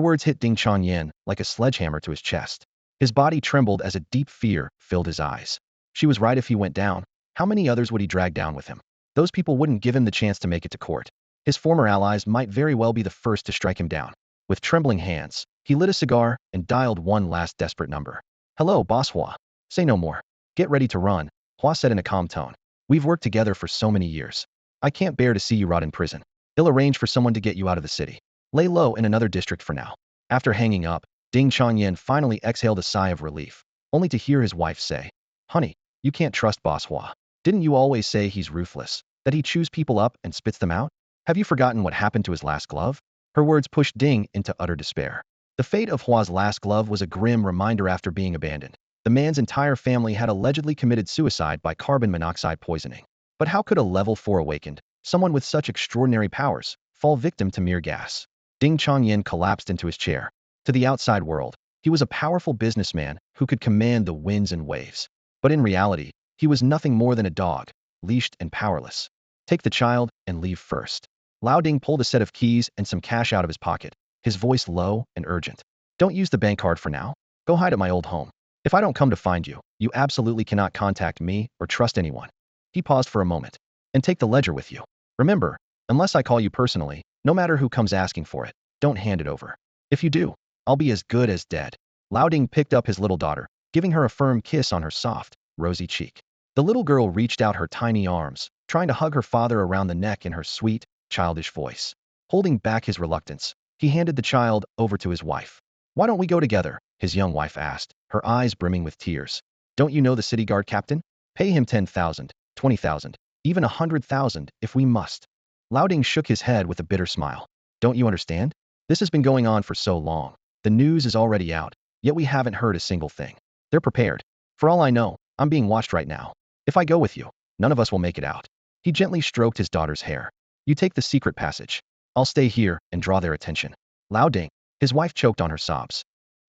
words hit Ding Chongyun like a sledgehammer to his chest. His body trembled as a deep fear filled his eyes. She was right. If he went down, how many others would he drag down with him? Those people wouldn't give him the chance to make it to court. His former allies might very well be the first to strike him down. With trembling hands, he lit a cigar and dialed one last desperate number. Hello, Boss Hua. Say no more. Get ready to run, Hua said in a calm tone. We've worked together for so many years. I can't bear to see you rot in prison. I'll arrange for someone to get you out of the city. Lay low in another district for now. After hanging up, Ding Chongyun finally exhaled a sigh of relief, only to hear his wife say, Honey, you can't trust Boss Hua. Didn't you always say he's ruthless, that he chews people up and spits them out? Have you forgotten what happened to his last glove? Her words pushed Ding into utter despair. The fate of Hua's last glove was a grim reminder. After being abandoned, the man's entire family had allegedly committed suicide by carbon monoxide poisoning. But how could a level 4 awakened, someone with such extraordinary powers, fall victim to mere gas? Ding Chongyun collapsed into his chair. To the outside world, he was a powerful businessman who could command the winds and waves. But in reality, he was nothing more than a dog, leashed and powerless. Take the child and leave first. Lao Ding pulled a set of keys and some cash out of his pocket, his voice low and urgent. Don't use the bank card for now. Go hide at my old home. If I don't come to find you, you absolutely cannot contact me or trust anyone. He paused for a moment. And take the ledger with you. Remember, unless I call you personally, no matter who comes asking for it, don't hand it over. If you do, I'll be as good as dead. Lao Ding picked up his little daughter, giving her a firm kiss on her soft, rosy cheek. The little girl reached out her tiny arms, trying to hug her father around the neck in her sweet, childish voice. Holding back his reluctance, he handed the child over to his wife. Why don't we go together? His young wife asked, her eyes brimming with tears. Don't you know the city guard captain? Pay him 10,000, 20,000, even 100,000 if we must. Lao Ding shook his head with a bitter smile. Don't you understand? This has been going on for so long. The news is already out, yet we haven't heard a single thing. They're prepared. For all I know, I'm being watched right now. If I go with you, none of us will make it out. He gently stroked his daughter's hair. You take the secret passage. I'll stay here and draw their attention. Lao Ding. His wife choked on her sobs.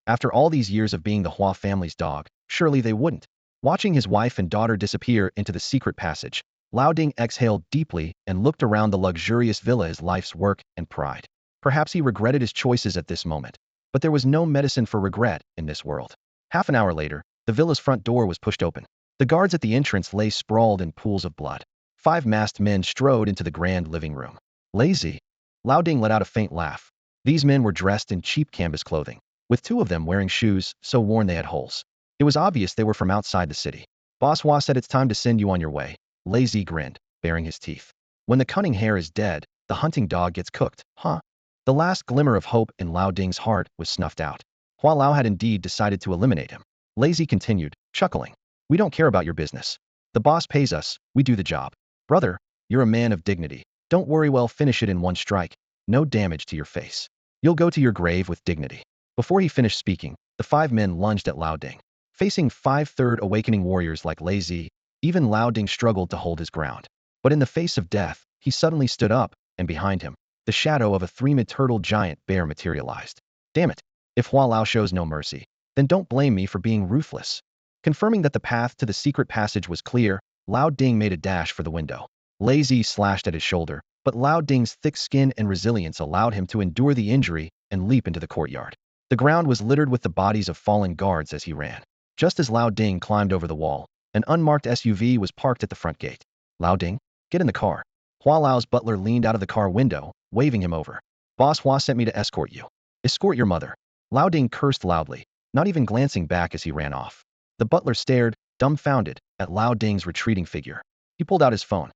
After all these years of being the Hua family's dog, surely they wouldn't. Watching his wife and daughter disappear into the secret passage, Lao Ding exhaled deeply and looked around the luxurious villa as life's work and pride. Perhaps he regretted his choices at this moment. But there was no medicine for regret in this world. Half an hour later, the villa's front door was pushed open. The guards at the entrance lay sprawled in pools of blood. 5 masked men strode into the grand living room. Lazy. Lao Ding let out a faint laugh. These men were dressed in cheap canvas clothing, with 2 of them wearing shoes so worn they had holes. It was obvious they were from outside the city. Boss Hua said it's time to send you on your way. Lazy grinned, baring his teeth. When the cunning hare is dead, the hunting dog gets cooked, huh? The last glimmer of hope in Lao Ding's heart was snuffed out. Hua Lao had indeed decided to eliminate him. Lazy continued, chuckling. We don't care about your business. The boss pays us, we do the job. Brother, you're a man of dignity. Don't worry, we'll finish it in one strike. No damage to your face. You'll go to your grave with dignity. Before he finished speaking, the 5 men lunged at Lao Ding. Facing 5 third awakening warriors like Lazy, even Lao Ding struggled to hold his ground. But in the face of death, he suddenly stood up, and behind him, the shadow of a 3-mid-turtle giant bear materialized. Damn it. If Hua Lao shows no mercy, then don't blame me for being ruthless. Confirming that the path to the secret passage was clear, Lao Ding made a dash for the window. Lazy slashed at his shoulder, but Lao Ding's thick skin and resilience allowed him to endure the injury and leap into the courtyard. The ground was littered with the bodies of fallen guards as he ran. Just as Lao Ding climbed over the wall, an unmarked SUV was parked at the front gate. Lao Ding, get in the car. Hua Lao's butler leaned out of the car window, waving him over. Boss Hua sent me to escort you. Escort your mother. Lao Ding cursed loudly, not even glancing back as he ran off. The butler stared, dumbfounded, at Lao Ding's retreating figure. He pulled out his phone.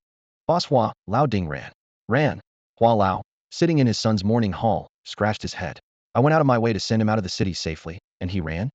Boss Hua, Lao Ding ran. Ran. Hua Lao, sitting in his son's morning hall, scratched his head. I went out of my way to send him out of the city safely, and he ran?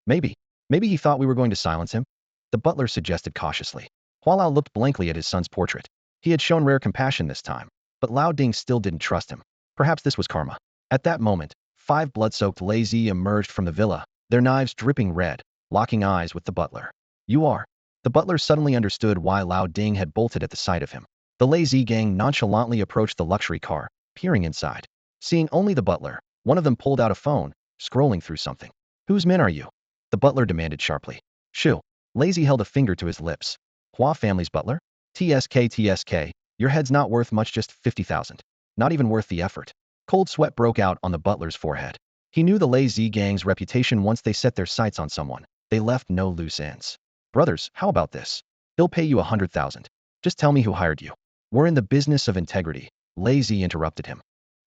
Maybe he thought we were going to silence him? The butler suggested cautiously. Hua Lao looked blankly at his son's portrait. He had shown rare compassion this time, but Lao Ding still didn't trust him. Perhaps this was karma. At that moment, 5 blood-soaked lazy emerged from the villa, their knives dripping red, locking eyes with the butler. You are. The butler suddenly understood why Lao Ding had bolted at the sight of him. The lazy gang nonchalantly approached the luxury car, peering inside. Seeing only the butler, one of them pulled out a phone, scrolling through something. Whose men are you? The butler demanded sharply. Shoo. Lazy held a finger to his lips. Hua family's butler? TSK, your head's not worth much, just 50,000. Not even worth the effort. Cold sweat broke out on the butler's forehead. He knew the lazy gang's reputation. Once they set their sights on someone, they left no loose ends. Brothers, how about this? He'll pay you 100,000. Just tell me who hired you. We're in the business of integrity. Lazy interrupted him.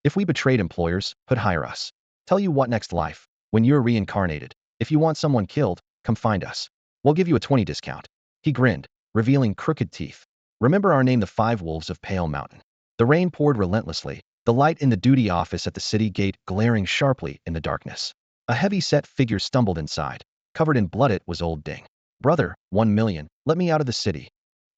If we betrayed employers, who'd hire us? Tell you what, next life, when you're reincarnated, if you want someone killed, come find us. We'll give you a 20 discount. He grinned, revealing crooked teeth. Remember our name, the 5 Wolves of Pale Mountain. The rain poured relentlessly, the light in the duty office at the city gate glaring sharply in the darkness. A heavy-set figure stumbled inside. Covered in blood, it was Old Ding. Brother, 1 million, let me out of the city.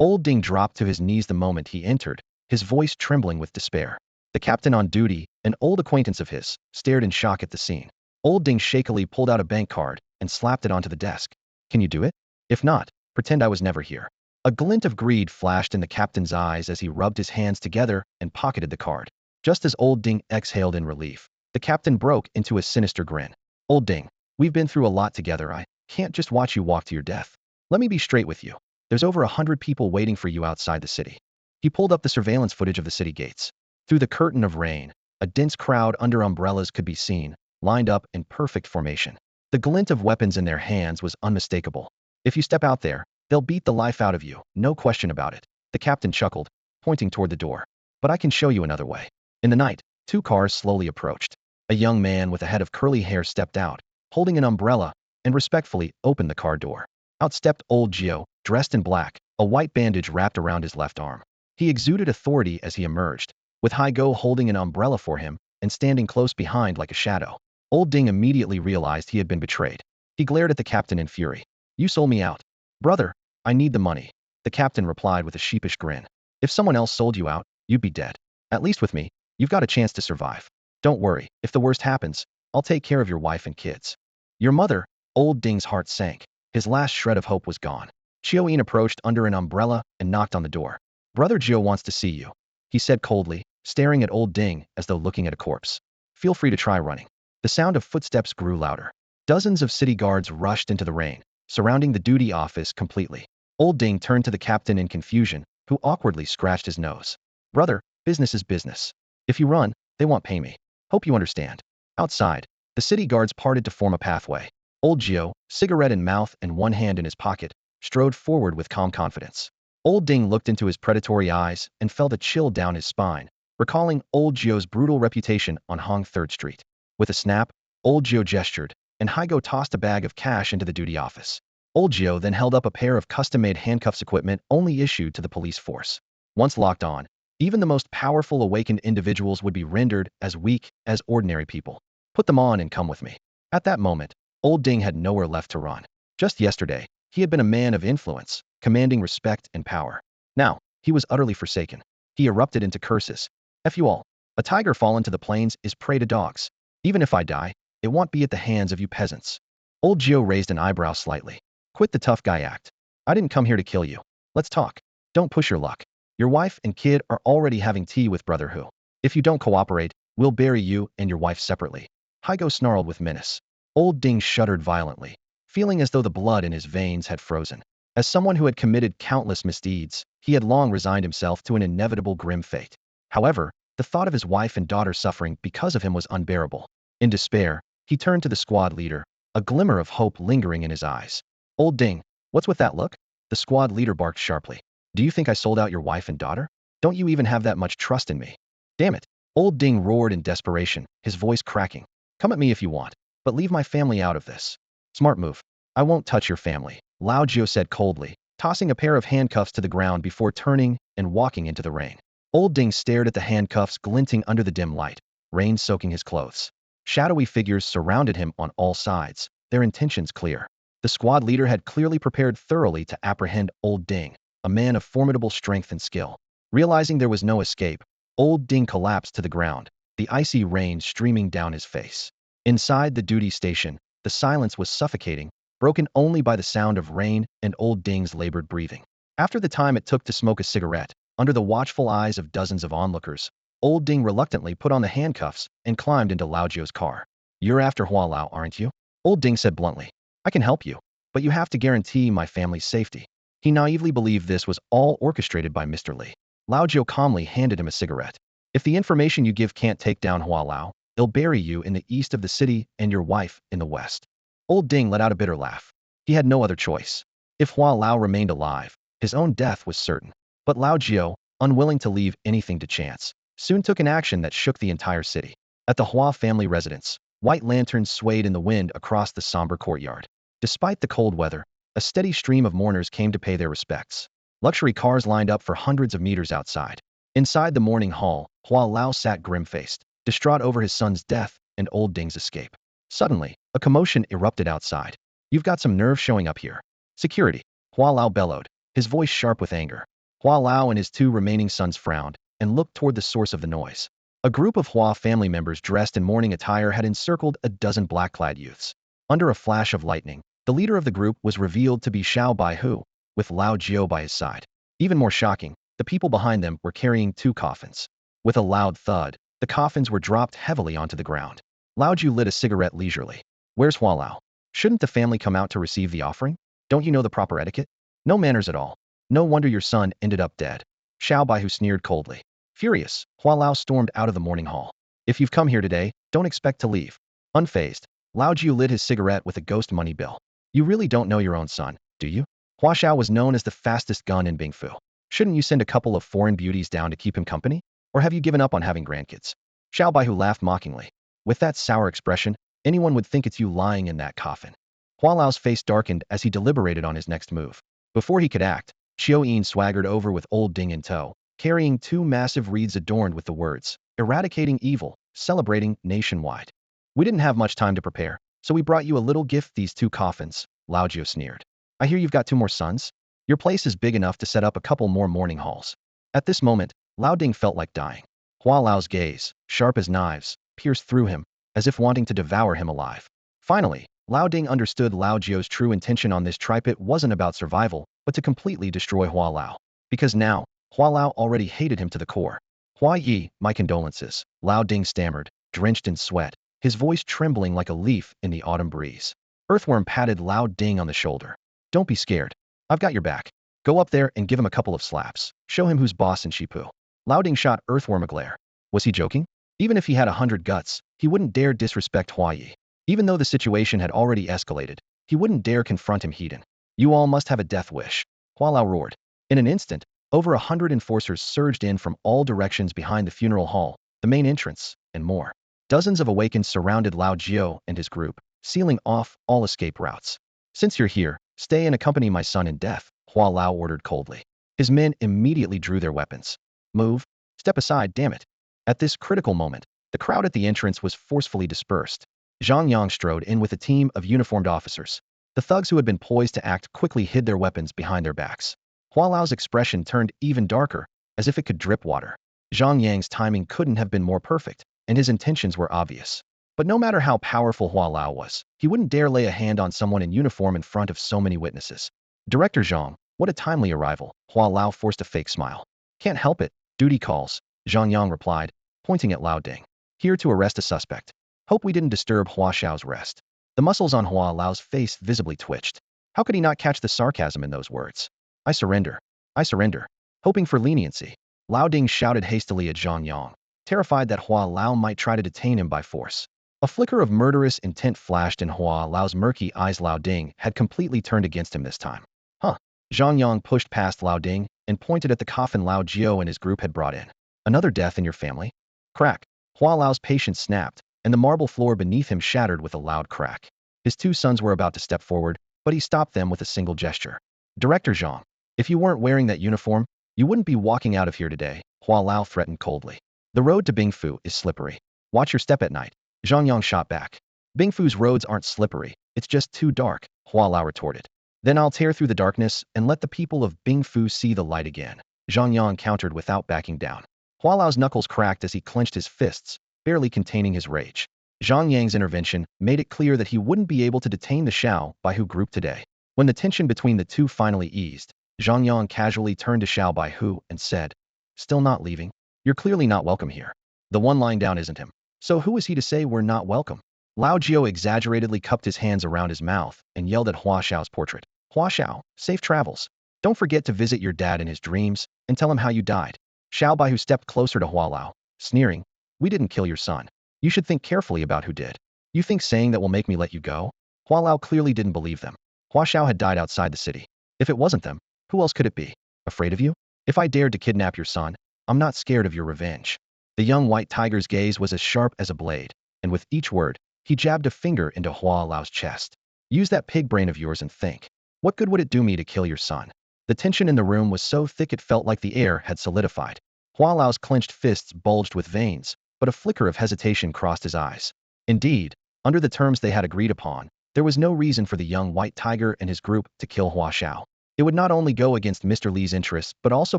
Old Ding dropped to his knees the moment he entered, his voice trembling with despair. The captain on duty, an old acquaintance of his, stared in shock at the scene. Old Ding shakily pulled out a bank card and slapped it onto the desk. Can you do it? If not, pretend I was never here. A glint of greed flashed in the captain's eyes as he rubbed his hands together and pocketed the card. Just as Old Ding exhaled in relief, the captain broke into a sinister grin. Old Ding, we've been through a lot together. I can't just watch you walk to your death. Let me be straight with you. There's over 100 people waiting for you outside the city. He pulled up the surveillance footage of the city gates. Through the curtain of rain, a dense crowd under umbrellas could be seen, lined up in perfect formation. The glint of weapons in their hands was unmistakable. If you step out there, they'll beat the life out of you, no question about it. The captain chuckled, pointing toward the door. But I can show you another way. In the night, 2 cars slowly approached. A young man with a head of curly hair stepped out, holding an umbrella, and respectfully opened the car door. Out stepped old Gio, dressed in black, a white bandage wrapped around his left arm. He exuded authority as he emerged, with Haigo holding an umbrella for him and standing close behind like a shadow. Old Ding immediately realized he had been betrayed. He glared at the captain in fury. You sold me out. Brother, I need the money. The captain replied with a sheepish grin. If someone else sold you out, you'd be dead. At least with me, you've got a chance to survive. Don't worry, if the worst happens, I'll take care of your wife and kids. Your mother? Old Ding's heart sank. His last shred of hope was gone. Chioin approached under an umbrella and knocked on the door. Brother Gio wants to see you, he said coldly, staring at Old Ding as though looking at a corpse. Feel free to try running. The sound of footsteps grew louder. Dozens of city guards rushed into the rain, surrounding the duty office completely. Old Ding turned to the captain in confusion, who awkwardly scratched his nose. Brother, business is business. If you run, they won't pay me. Hope you understand. Outside, the city guards parted to form a pathway. Old Gio, cigarette in mouth and one hand in his pocket, strode forward with calm confidence. Old Ding looked into his predatory eyes and felt a chill down his spine, recalling Old Gio's brutal reputation on Hong 3rd Street. With a snap, Old Gio gestured, and Haigo tossed a bag of cash into the duty office. Old Gio then held up a pair of custom-made handcuffs, equipment only issued to the police force. Once locked on, even the most powerful awakened individuals would be rendered as weak as ordinary people. Put them on and come with me. At that moment, Old Ding had nowhere left to run. Just yesterday, he had been a man of influence, commanding respect and power. Now, he was utterly forsaken. He erupted into curses. F you all. A tiger fallen to the plains is prey to dogs. Even if I die, it won't be at the hands of you peasants. Old Gio raised an eyebrow slightly. Quit the tough guy act. I didn't come here to kill you. Let's talk. Don't push your luck. Your wife and kid are already having tea with Brother Hu. If you don't cooperate, we'll bury you and your wife separately. Haigo snarled with menace. Old Ding shuddered violently, feeling as though the blood in his veins had frozen. As someone who had committed countless misdeeds, he had long resigned himself to an inevitable grim fate. However, the thought of his wife and daughter suffering because of him was unbearable. In despair, he turned to the squad leader, a glimmer of hope lingering in his eyes. Old Ding, what's with that look? The squad leader barked sharply. Do you think I sold out your wife and daughter? Don't you even have that much trust in me? Damn it. Old Ding roared in desperation, his voice cracking. Come at me if you want, but leave my family out of this. Smart move. I won't touch your family, Lao Gio said coldly, tossing a pair of handcuffs to the ground before turning and walking into the rain. Old Ding stared at the handcuffs glinting under the dim light, rain soaking his clothes. Shadowy figures surrounded him on all sides, their intentions clear. The squad leader had clearly prepared thoroughly to apprehend Old Ding, a man of formidable strength and skill. Realizing there was no escape, Old Ding collapsed to the ground, the icy rain streaming down his face. Inside the duty station, the silence was suffocating, broken only by the sound of rain and old Ding's labored breathing. After the time it took to smoke a cigarette, under the watchful eyes of dozens of onlookers, old Ding reluctantly put on the handcuffs and climbed into Lao Jio's car. "You're after Hua Lao, aren't you?" Old Ding said bluntly. "I can help you, but you have to guarantee my family's safety." He naively believed this was all orchestrated by Mr. Li. Lao Jio calmly handed him a cigarette. "If the information you give can't take down Hua Lao, they'll bury you in the east of the city and your wife in the west." Old Ding let out a bitter laugh. He had no other choice. If Hua Lao remained alive, his own death was certain. But Lao Jio, unwilling to leave anything to chance, soon took an action that shook the entire city. At the Hua family residence, white lanterns swayed in the wind across the somber courtyard. Despite the cold weather, a steady stream of mourners came to pay their respects. Luxury cars lined up for hundreds of meters outside. Inside the mourning hall, Hua Lao sat grim-faced, distraught over his son's death and old Ding's escape. Suddenly, a commotion erupted outside. "You've got some nerve showing up here." "Security," Hua Lao bellowed, his voice sharp with anger. Hua Lao and his two remaining sons frowned and looked toward the source of the noise. A group of Hua family members dressed in mourning attire had encircled a dozen black-clad youths. Under a flash of lightning, the leader of the group was revealed to be Xiao Baihu, with Lao Jio by his side. Even more shocking, the people behind them were carrying two coffins. With a loud thud, the coffins were dropped heavily onto the ground. Lao Jiu lit a cigarette leisurely. "Where's Hua Lao? Shouldn't the family come out to receive the offering? Don't you know the proper etiquette? No manners at all. No wonder your son ended up dead." Xiao Baihu sneered coldly. Furious, Hua Lao stormed out of the mourning hall. "If you've come here today, don't expect to leave." Unfazed, Lao Jiu lit his cigarette with a ghost money bill. "You really don't know your own son, do you? Hua Xiao was known as the fastest gun in Bingfu. Shouldn't you send a couple of foreign beauties down to keep him company? Or have you given up on having grandkids?" Xiao Baihu laughed mockingly. "With that sour expression, anyone would think it's you lying in that coffin." Hua Lao's face darkened as he deliberated on his next move. Before he could act, Xiao Yin swaggered over with old Ding in tow, carrying two massive wreaths adorned with the words, "Eradicating evil, celebrating nationwide." "We didn't have much time to prepare, so we brought you a little gift, these two coffins," Lao Jio sneered. "I hear you've got two more sons? Your place is big enough to set up a couple more mourning halls." At this moment, Lao Ding felt like dying. Hua Lao's gaze, sharp as knives, pierced through him, as if wanting to devour him alive. Finally, Lao Ding understood Lao Jio's true intention on this trip. It wasn't about survival, but to completely destroy Hua Lao. Because now, Hua Lao already hated him to the core. "Hua Yi, my condolences," Lao Ding stammered, drenched in sweat, his voice trembling like a leaf in the autumn breeze. Earthworm patted Lao Ding on the shoulder. "Don't be scared. I've got your back. Go up there and give him a couple of slaps. Show him who's boss in Shipu." Lao Ding shot Earthworm a glare. Was he joking? Even if he had 100 guts, he wouldn't dare disrespect Hua Yi. Even though the situation had already escalated, he wouldn't dare confront him heathen. "You all must have a death wish," Hua Lao roared. In an instant, over 100 enforcers surged in from all directions behind the funeral hall, the main entrance, and more. Dozens of awakens surrounded Lao Jio and his group, sealing off all escape routes. "Since you're here, stay and accompany my son in death," Hua Lao ordered coldly. His men immediately drew their weapons. "Move. Step aside, damn it." At this critical moment, the crowd at the entrance was forcefully dispersed. Zhang Yang strode in with a team of uniformed officers. The thugs who had been poised to act quickly hid their weapons behind their backs. Hua Lao's expression turned even darker, as if it could drip water. Zhang Yang's timing couldn't have been more perfect, and his intentions were obvious. But no matter how powerful Hua Lao was, he wouldn't dare lay a hand on someone in uniform in front of so many witnesses. "Director Zhang, what a timely arrival," Hua Lao forced a fake smile. "Can't help it, duty calls," Zhang Yang replied, pointing at Lao Ding. "Here to arrest a suspect. Hope we didn't disturb Hua Xiao's rest." The muscles on Hua Lao's face visibly twitched. How could he not catch the sarcasm in those words? "I surrender. I surrender." Hoping for leniency, Lao Ding shouted hastily at Zhang Yang, terrified that Hua Lao might try to detain him by force. A flicker of murderous intent flashed in Hua Lao's murky eyes. Lao Ding had completely turned against him this time. "Huh." Zhang Yang pushed past Lao Ding and pointed at the coffin Lao Jio and his group had brought in. "Another death in your family?" Crack. Hua Lao's patience snapped, and the marble floor beneath him shattered with a loud crack. His two sons were about to step forward, but he stopped them with a single gesture. "Director Zhang, if you weren't wearing that uniform, you wouldn't be walking out of here today," Hua Lao threatened coldly. "The road to Bingfu is slippery. Watch your step at night." Zhang Yang shot back. "Bingfu's roads aren't slippery, it's just too dark," Hua Lao retorted. "Then I'll tear through the darkness and let the people of Bingfu see the light again," Zhang Yang countered without backing down. Hua Lao's knuckles cracked as he clenched his fists, barely containing his rage. Zhang Yang's intervention made it clear that he wouldn't be able to detain the Xiao Baihu group today. When the tension between the two finally eased, Zhang Yang casually turned to Xiao Baihu and said, "Still not leaving? You're clearly not welcome here. The one lying down isn't him. So who is he to say we're not welcome?" Lao Jiao exaggeratedly cupped his hands around his mouth and yelled at Hua Xiao's portrait. "Hua Xiao, safe travels. Don't forget to visit your dad in his dreams and tell him how you died." Xiao Baihu stepped closer to Hua Lao, sneering, "We didn't kill your son. You should think carefully about who did. You think saying that will make me let you go?" Hua Lao clearly didn't believe them. Hua Xiao had died outside the city. If it wasn't them, who else could it be? Afraid of you? If I dared to kidnap your son, I'm not scared of your revenge. The young white tiger's gaze was as sharp as a blade, and with each word, he jabbed a finger into Hua Lao's chest. "Use that pig brain of yours and think. What good would it do me to kill your son?" The tension in the room was so thick it felt like the air had solidified. Hua Lao's clenched fists bulged with veins, but a flicker of hesitation crossed his eyes. Indeed, under the terms they had agreed upon, there was no reason for the young white tiger and his group to kill Hua Xiao. It would not only go against Mr. Li's interests but also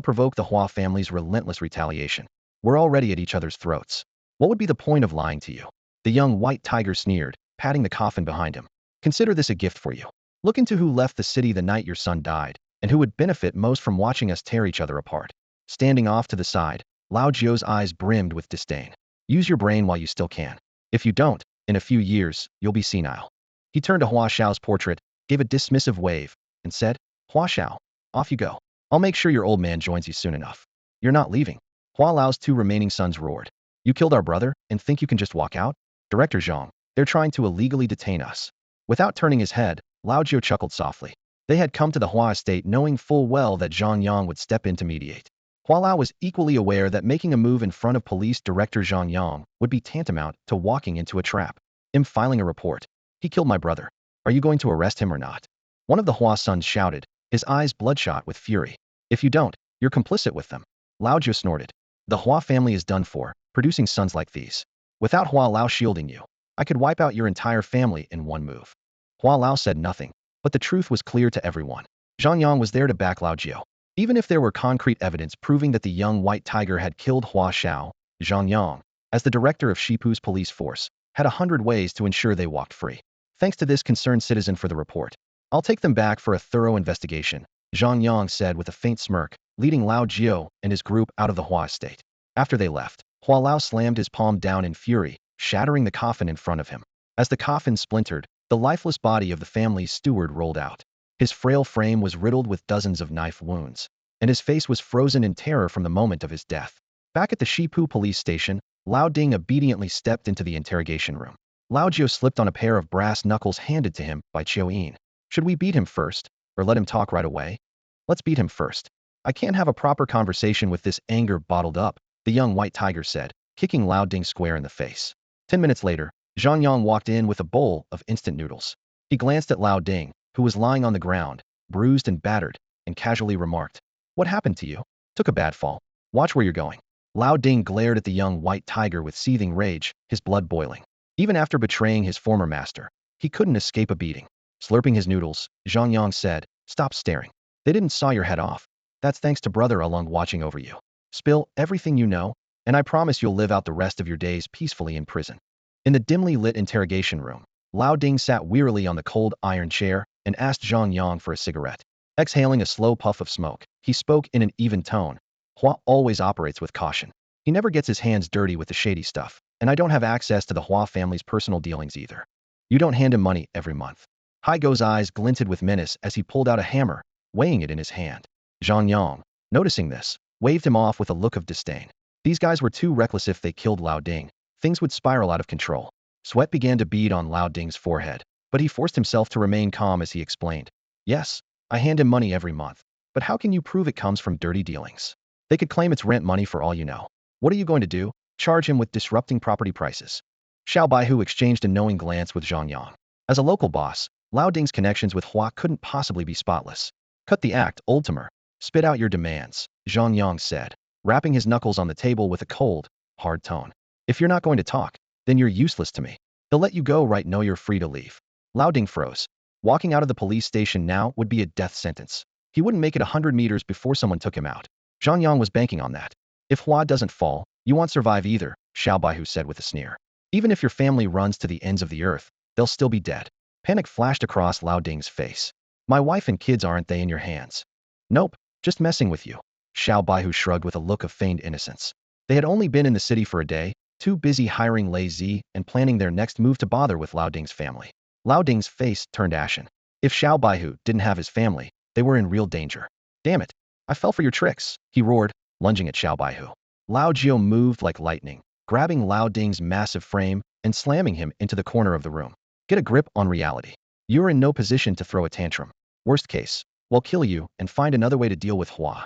provoke the Hua family's relentless retaliation. "We're already at each other's throats. What would be the point of lying to you?" The young white tiger sneered, patting the coffin behind him. "Consider this a gift for you. Look into who left the city the night your son died, and who would benefit most from watching us tear each other apart." Standing off to the side, Lao Jiao's eyes brimmed with disdain. "Use your brain while you still can. If you don't, in a few years, you'll be senile." He turned to Hua Xiao's portrait, gave a dismissive wave, and said, "Hua Xiao, off you go. I'll make sure your old man joins you soon enough." "You're not leaving." Hua Lao's two remaining sons roared. "You killed our brother and think you can just walk out? Director Zhang, they're trying to illegally detain us." Without turning his head, Lao Jiao chuckled softly. They had come to the Hua estate knowing full well that Zhang Yang would step in to mediate. Hua Lao was equally aware that making a move in front of police director Zhang Yang would be tantamount to walking into a trap. "I'm filing a report. He killed my brother. Are you going to arrest him or not?" One of the Hua sons shouted, his eyes bloodshot with fury. "If you don't, you're complicit with them." Lao Jiao snorted. "The Hua family is done for, producing sons like these. Without Hua Lao shielding you, I could wipe out your entire family in one move." Hua Lao said nothing, but the truth was clear to everyone. Zhang Yang was there to back Lao Jiao. Even if there were concrete evidence proving that the young white tiger had killed Hua Xiao, Zhang Yang, as the director of Shipu's police force, had 100 ways to ensure they walked free. "Thanks to this concerned citizen for the report. I'll take them back for a thorough investigation," Zhang Yang said with a faint smirk, leading Lao Jiao and his group out of the Hua estate. After they left, Hua Lao slammed his palm down in fury, shattering the coffin in front of him. As the coffin splintered, the lifeless body of the family's steward rolled out. His frail frame was riddled with dozens of knife wounds, and his face was frozen in terror from the moment of his death. Back at the Shipu police station, Lao Ding obediently stepped into the interrogation room. Lao Jiao slipped on a pair of brass knuckles handed to him by Chiu Yin. "Should we beat him first, or let him talk right away?" "Let's beat him first. I can't have a proper conversation with this anger bottled up," the young white tiger said, kicking Lao Ding square in the face. 10 minutes later, Zhang Yang walked in with a bowl of instant noodles. He glanced at Lao Ding, who was lying on the ground, bruised and battered, and casually remarked, "What happened to you? Took a bad fall. Watch where you're going." Lao Ding glared at the young white tiger with seething rage, his blood boiling. Even after betraying his former master, he couldn't escape a beating. Slurping his noodles, Zhang Yang said, "Stop staring. They didn't saw your head off. That's thanks to Brother Along watching over you. Spill everything you know, and I promise you'll live out the rest of your days peacefully in prison." In the dimly lit interrogation room, Lao Ding sat wearily on the cold iron chair and asked Zhang Yang for a cigarette. Exhaling a slow puff of smoke, he spoke in an even tone. "Hua always operates with caution. He never gets his hands dirty with the shady stuff, and I don't have access to the Hua family's personal dealings either. You don't hand him money every month." Haigo's eyes glinted with menace as he pulled out a hammer, weighing it in his hand. Zhang Yang, noticing this, waved him off with a look of disdain. These guys were too reckless. If they killed Lao Ding, things would spiral out of control. Sweat began to bead on Lao Ding's forehead, but he forced himself to remain calm as he explained. "Yes, I hand him money every month, but how can you prove it comes from dirty dealings? They could claim it's rent money for all you know. What are you going to do? Charge him with disrupting property prices?" Xiao Baihu exchanged a knowing glance with Zhang Yang. As a local boss, Lao Ding's connections with Hua couldn't possibly be spotless. "Cut the act, old timer. Spit out your demands," Zhang Yang said, rapping his knuckles on the table with a cold, hard tone. "If you're not going to talk, then you're useless to me. He'll let you go right now. You're free to leave." Lao Ding froze. Walking out of the police station now would be a death sentence. He wouldn't make it 100 meters before someone took him out. Zhang Yang was banking on that. "If Hua doesn't fall, you won't survive either," Xiao Baihu said with a sneer. Even if your family runs to the ends of the earth, they'll still be dead. Panic flashed across Lao Ding's face. My wife and kids, aren't they in your hands? Nope, just messing with you. Xiao Baihu shrugged with a look of feigned innocence. They had only been in the city for a day, too busy hiring Lei Zi and planning their next move to bother with Lao Ding's family. Lao Ding's face turned ashen. If Xiao Baihu didn't have his family, they were in real danger. Damn it, I fell for your tricks, he roared, lunging at Xiao Baihu. Lao Jiu moved like lightning, grabbing Lao Ding's massive frame and slamming him into the corner of the room. Get a grip on reality. You're in no position to throw a tantrum. Worst case, we'll kill you and find another way to deal with Hua.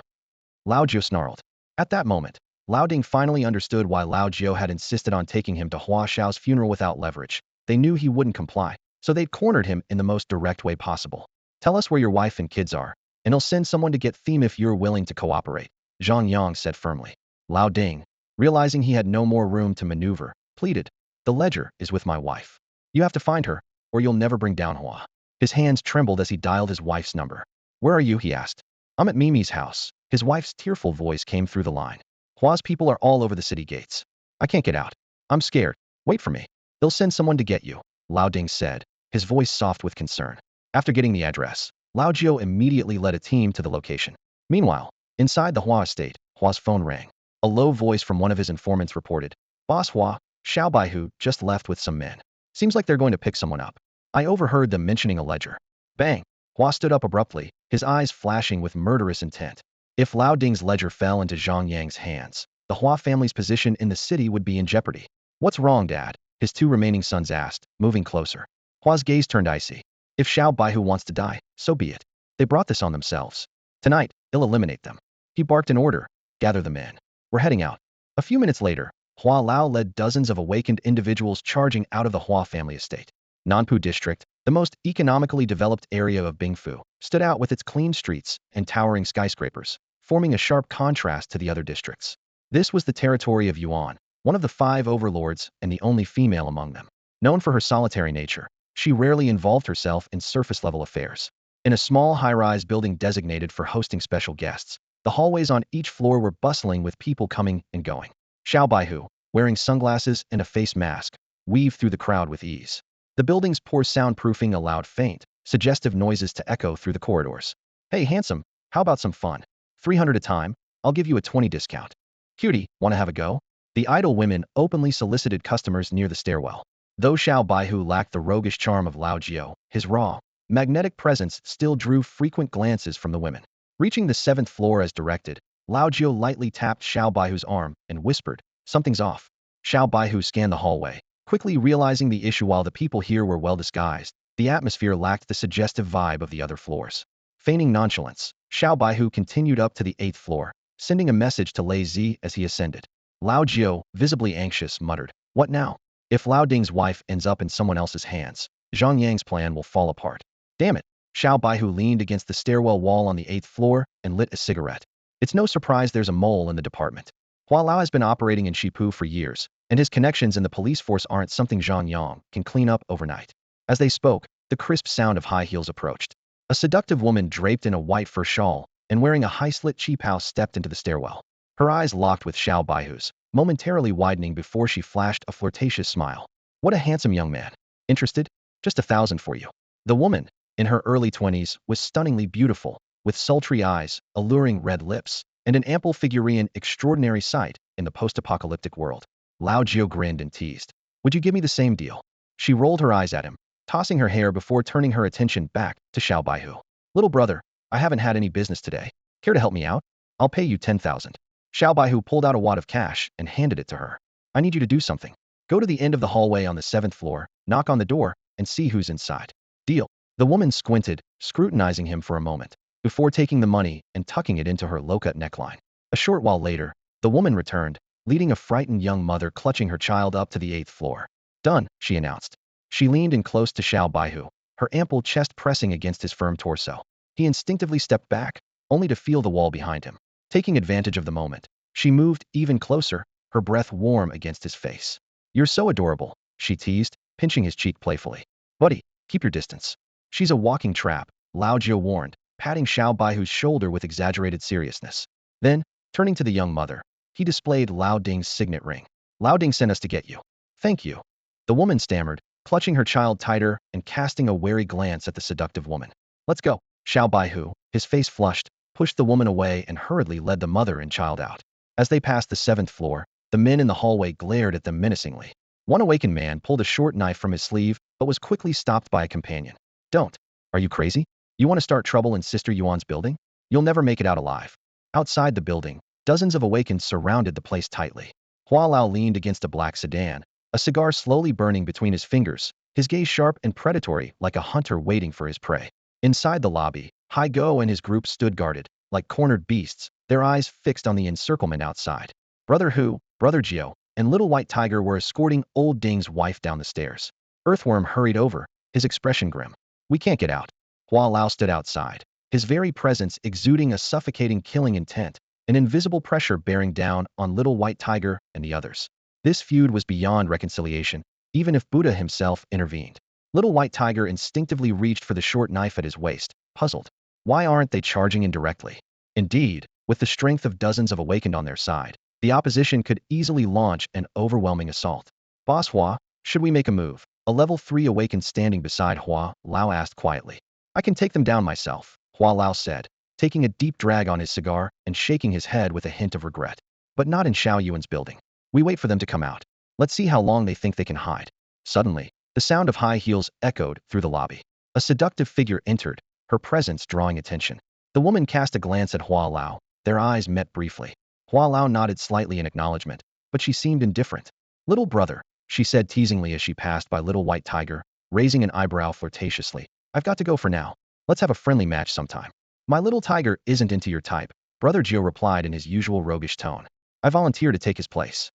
Lao Jiu snarled. At that moment, Lao Ding finally understood why Lao Jiu had insisted on taking him to Hua Xiao's funeral without leverage. They knew he wouldn't comply, so they'd cornered him in the most direct way possible. Tell us where your wife and kids are, and he'll send someone to get them if you're willing to cooperate, Zhang Yang said firmly. Lao Ding, realizing he had no more room to maneuver, pleaded. The ledger is with my wife. You have to find her, or you'll never bring down Hua. His hands trembled as he dialed his wife's number. Where are you, he asked. I'm at Mimi's house. His wife's tearful voice came through the line. Hua's people are all over the city gates. I can't get out. I'm scared. Wait for me. They'll send someone to get you, Lao Ding said, his voice soft with concern. After getting the address, Lao Jiu immediately led a team to the location. Meanwhile, inside the Hua estate, Hua's phone rang. A low voice from one of his informants reported, Boss Hua, Xiao Baihu just left with some men. Seems like they're going to pick someone up. I overheard them mentioning a ledger. Bang! Hua stood up abruptly, his eyes flashing with murderous intent. If Lao Ding's ledger fell into Zhang Yang's hands, the Hua family's position in the city would be in jeopardy. What's wrong, Dad? His two remaining sons asked, moving closer. Hua's gaze turned icy. If Xiao Baihu wants to die, so be it. They brought this on themselves. Tonight, he'll eliminate them. He barked an order. Gather the men. We're heading out. A few minutes later, Hua Lao led dozens of awakened individuals charging out of the Hua family estate. Nanpu District, the most economically developed area of Bingfu, stood out with its clean streets and towering skyscrapers, forming a sharp contrast to the other districts. This was the territory of Yuan, one of the 5 overlords and the only female among them. Known for her solitary nature, she rarely involved herself in surface-level affairs. In a small high-rise building designated for hosting special guests, the hallways on each floor were bustling with people coming and going. Xiao Baihu, wearing sunglasses and a face mask, weaved through the crowd with ease. The building's poor soundproofing allowed faint, suggestive noises to echo through the corridors. Hey, handsome, how about some fun? 300 a time, I'll give you a 20 discount. Cutie, wanna have a go? The idle women openly solicited customers near the stairwell. Though Xiao Baihu lacked the roguish charm of Lao Jiu, his raw, magnetic presence still drew frequent glances from the women. Reaching the 7th floor as directed, Lao Jiu lightly tapped Xiao Baihu's arm and whispered, something's off. Xiao Baihu scanned the hallway, quickly realizing the issue. While the people here were well disguised, the atmosphere lacked the suggestive vibe of the other floors. Feigning nonchalance, Xiao Baihu continued up to the 8th floor, sending a message to Lei Zi as he ascended. Lao Jiu, visibly anxious, muttered, what now? If Lao Ding's wife ends up in someone else's hands, Zhang Yang's plan will fall apart. Damn it! Xiao Baihu leaned against the stairwell wall on the 8th floor and lit a cigarette. It's no surprise there's a mole in the department. Hua Lao has been operating in Shipu for years, and his connections in the police force aren't something Zhang Yang can clean up overnight. As they spoke, the crisp sound of high heels approached. A seductive woman draped in a white fur shawl and wearing a high-slit cheap house stepped into the stairwell. Her eyes locked with Xiao Baihu's, momentarily widening before she flashed a flirtatious smile. What a handsome young man. Interested? Just 1,000 for you. The woman, in her early 20s, was stunningly beautiful, with sultry eyes, alluring red lips, and an ample figurine extraordinary sight in the post-apocalyptic world. Lao Jiu grinned and teased. Would you give me the same deal? She rolled her eyes at him, tossing her hair before turning her attention back to Xiao Baihu. Little brother, I haven't had any business today. Care to help me out? I'll pay you 10,000. Xiao Baihu pulled out a wad of cash and handed it to her. I need you to do something. Go to the end of the hallway on the 7th floor, knock on the door, and see who's inside. Deal. The woman squinted, scrutinizing him for a moment, before taking the money and tucking it into her low-cut neckline. A short while later, the woman returned, leading a frightened young mother clutching her child up to the 8th floor. Done, she announced. She leaned in close to Xiao Baihu, her ample chest pressing against his firm torso. He instinctively stepped back, only to feel the wall behind him. Taking advantage of the moment, she moved even closer, her breath warm against his face. You're so adorable, she teased, pinching his cheek playfully. Buddy, keep your distance. She's a walking trap, Lao Jiu warned, patting Xiao Baihu's shoulder with exaggerated seriousness. Then, turning to the young mother, he displayed Lao Ding's signet ring. Lao Ding sent us to get you. Thank you. The woman stammered, clutching her child tighter and casting a wary glance at the seductive woman. Let's go. Xiao Baihu, his face flushed, pushed the woman away and hurriedly led the mother and child out. As they passed the 7th floor, the men in the hallway glared at them menacingly. One awakened man pulled a short knife from his sleeve but was quickly stopped by a companion. Don't. Are you crazy? You want to start trouble in Sister Yuan's building? You'll never make it out alive. Outside the building, dozens of awakens surrounded the place tightly. Hua Lao leaned against a black sedan, a cigar slowly burning between his fingers, his gaze sharp and predatory like a hunter waiting for his prey. Inside the lobby, Hai Go and his group stood guarded, like cornered beasts, their eyes fixed on the encirclement outside. Brother Hu, Brother Jiao, and Little White Tiger were escorting Old Ding's wife down the stairs. Earthworm hurried over, his expression grim. We can't get out. Hua Lao stood outside, his very presence exuding a suffocating killing intent, an invisible pressure bearing down on Little White Tiger and the others. This feud was beyond reconciliation, even if Buddha himself intervened. Little White Tiger instinctively reached for the short knife at his waist, puzzled. Why aren't they charging indirectly? Indeed, with the strength of dozens of awakened on their side, the opposition could easily launch an overwhelming assault. Boss Hua, should we make a move? A level 3 awakened standing beside Hua Lao asked quietly. I can take them down myself, Hua Lao said, taking a deep drag on his cigar and shaking his head with a hint of regret. But not in Xiao Yuan's building. We wait for them to come out. Let's see how long they think they can hide. Suddenly, the sound of high heels echoed through the lobby. A seductive figure entered, her presence drawing attention. The woman cast a glance at Hua Lao. Their eyes met briefly. Hua Lao nodded slightly in acknowledgement, but she seemed indifferent. Little brother, she said teasingly as she passed by Little White Tiger, raising an eyebrow flirtatiously. I've got to go for now. Let's have a friendly match sometime. My little tiger isn't into your type, Brother Jiao replied in his usual roguish tone. I volunteer to take his place.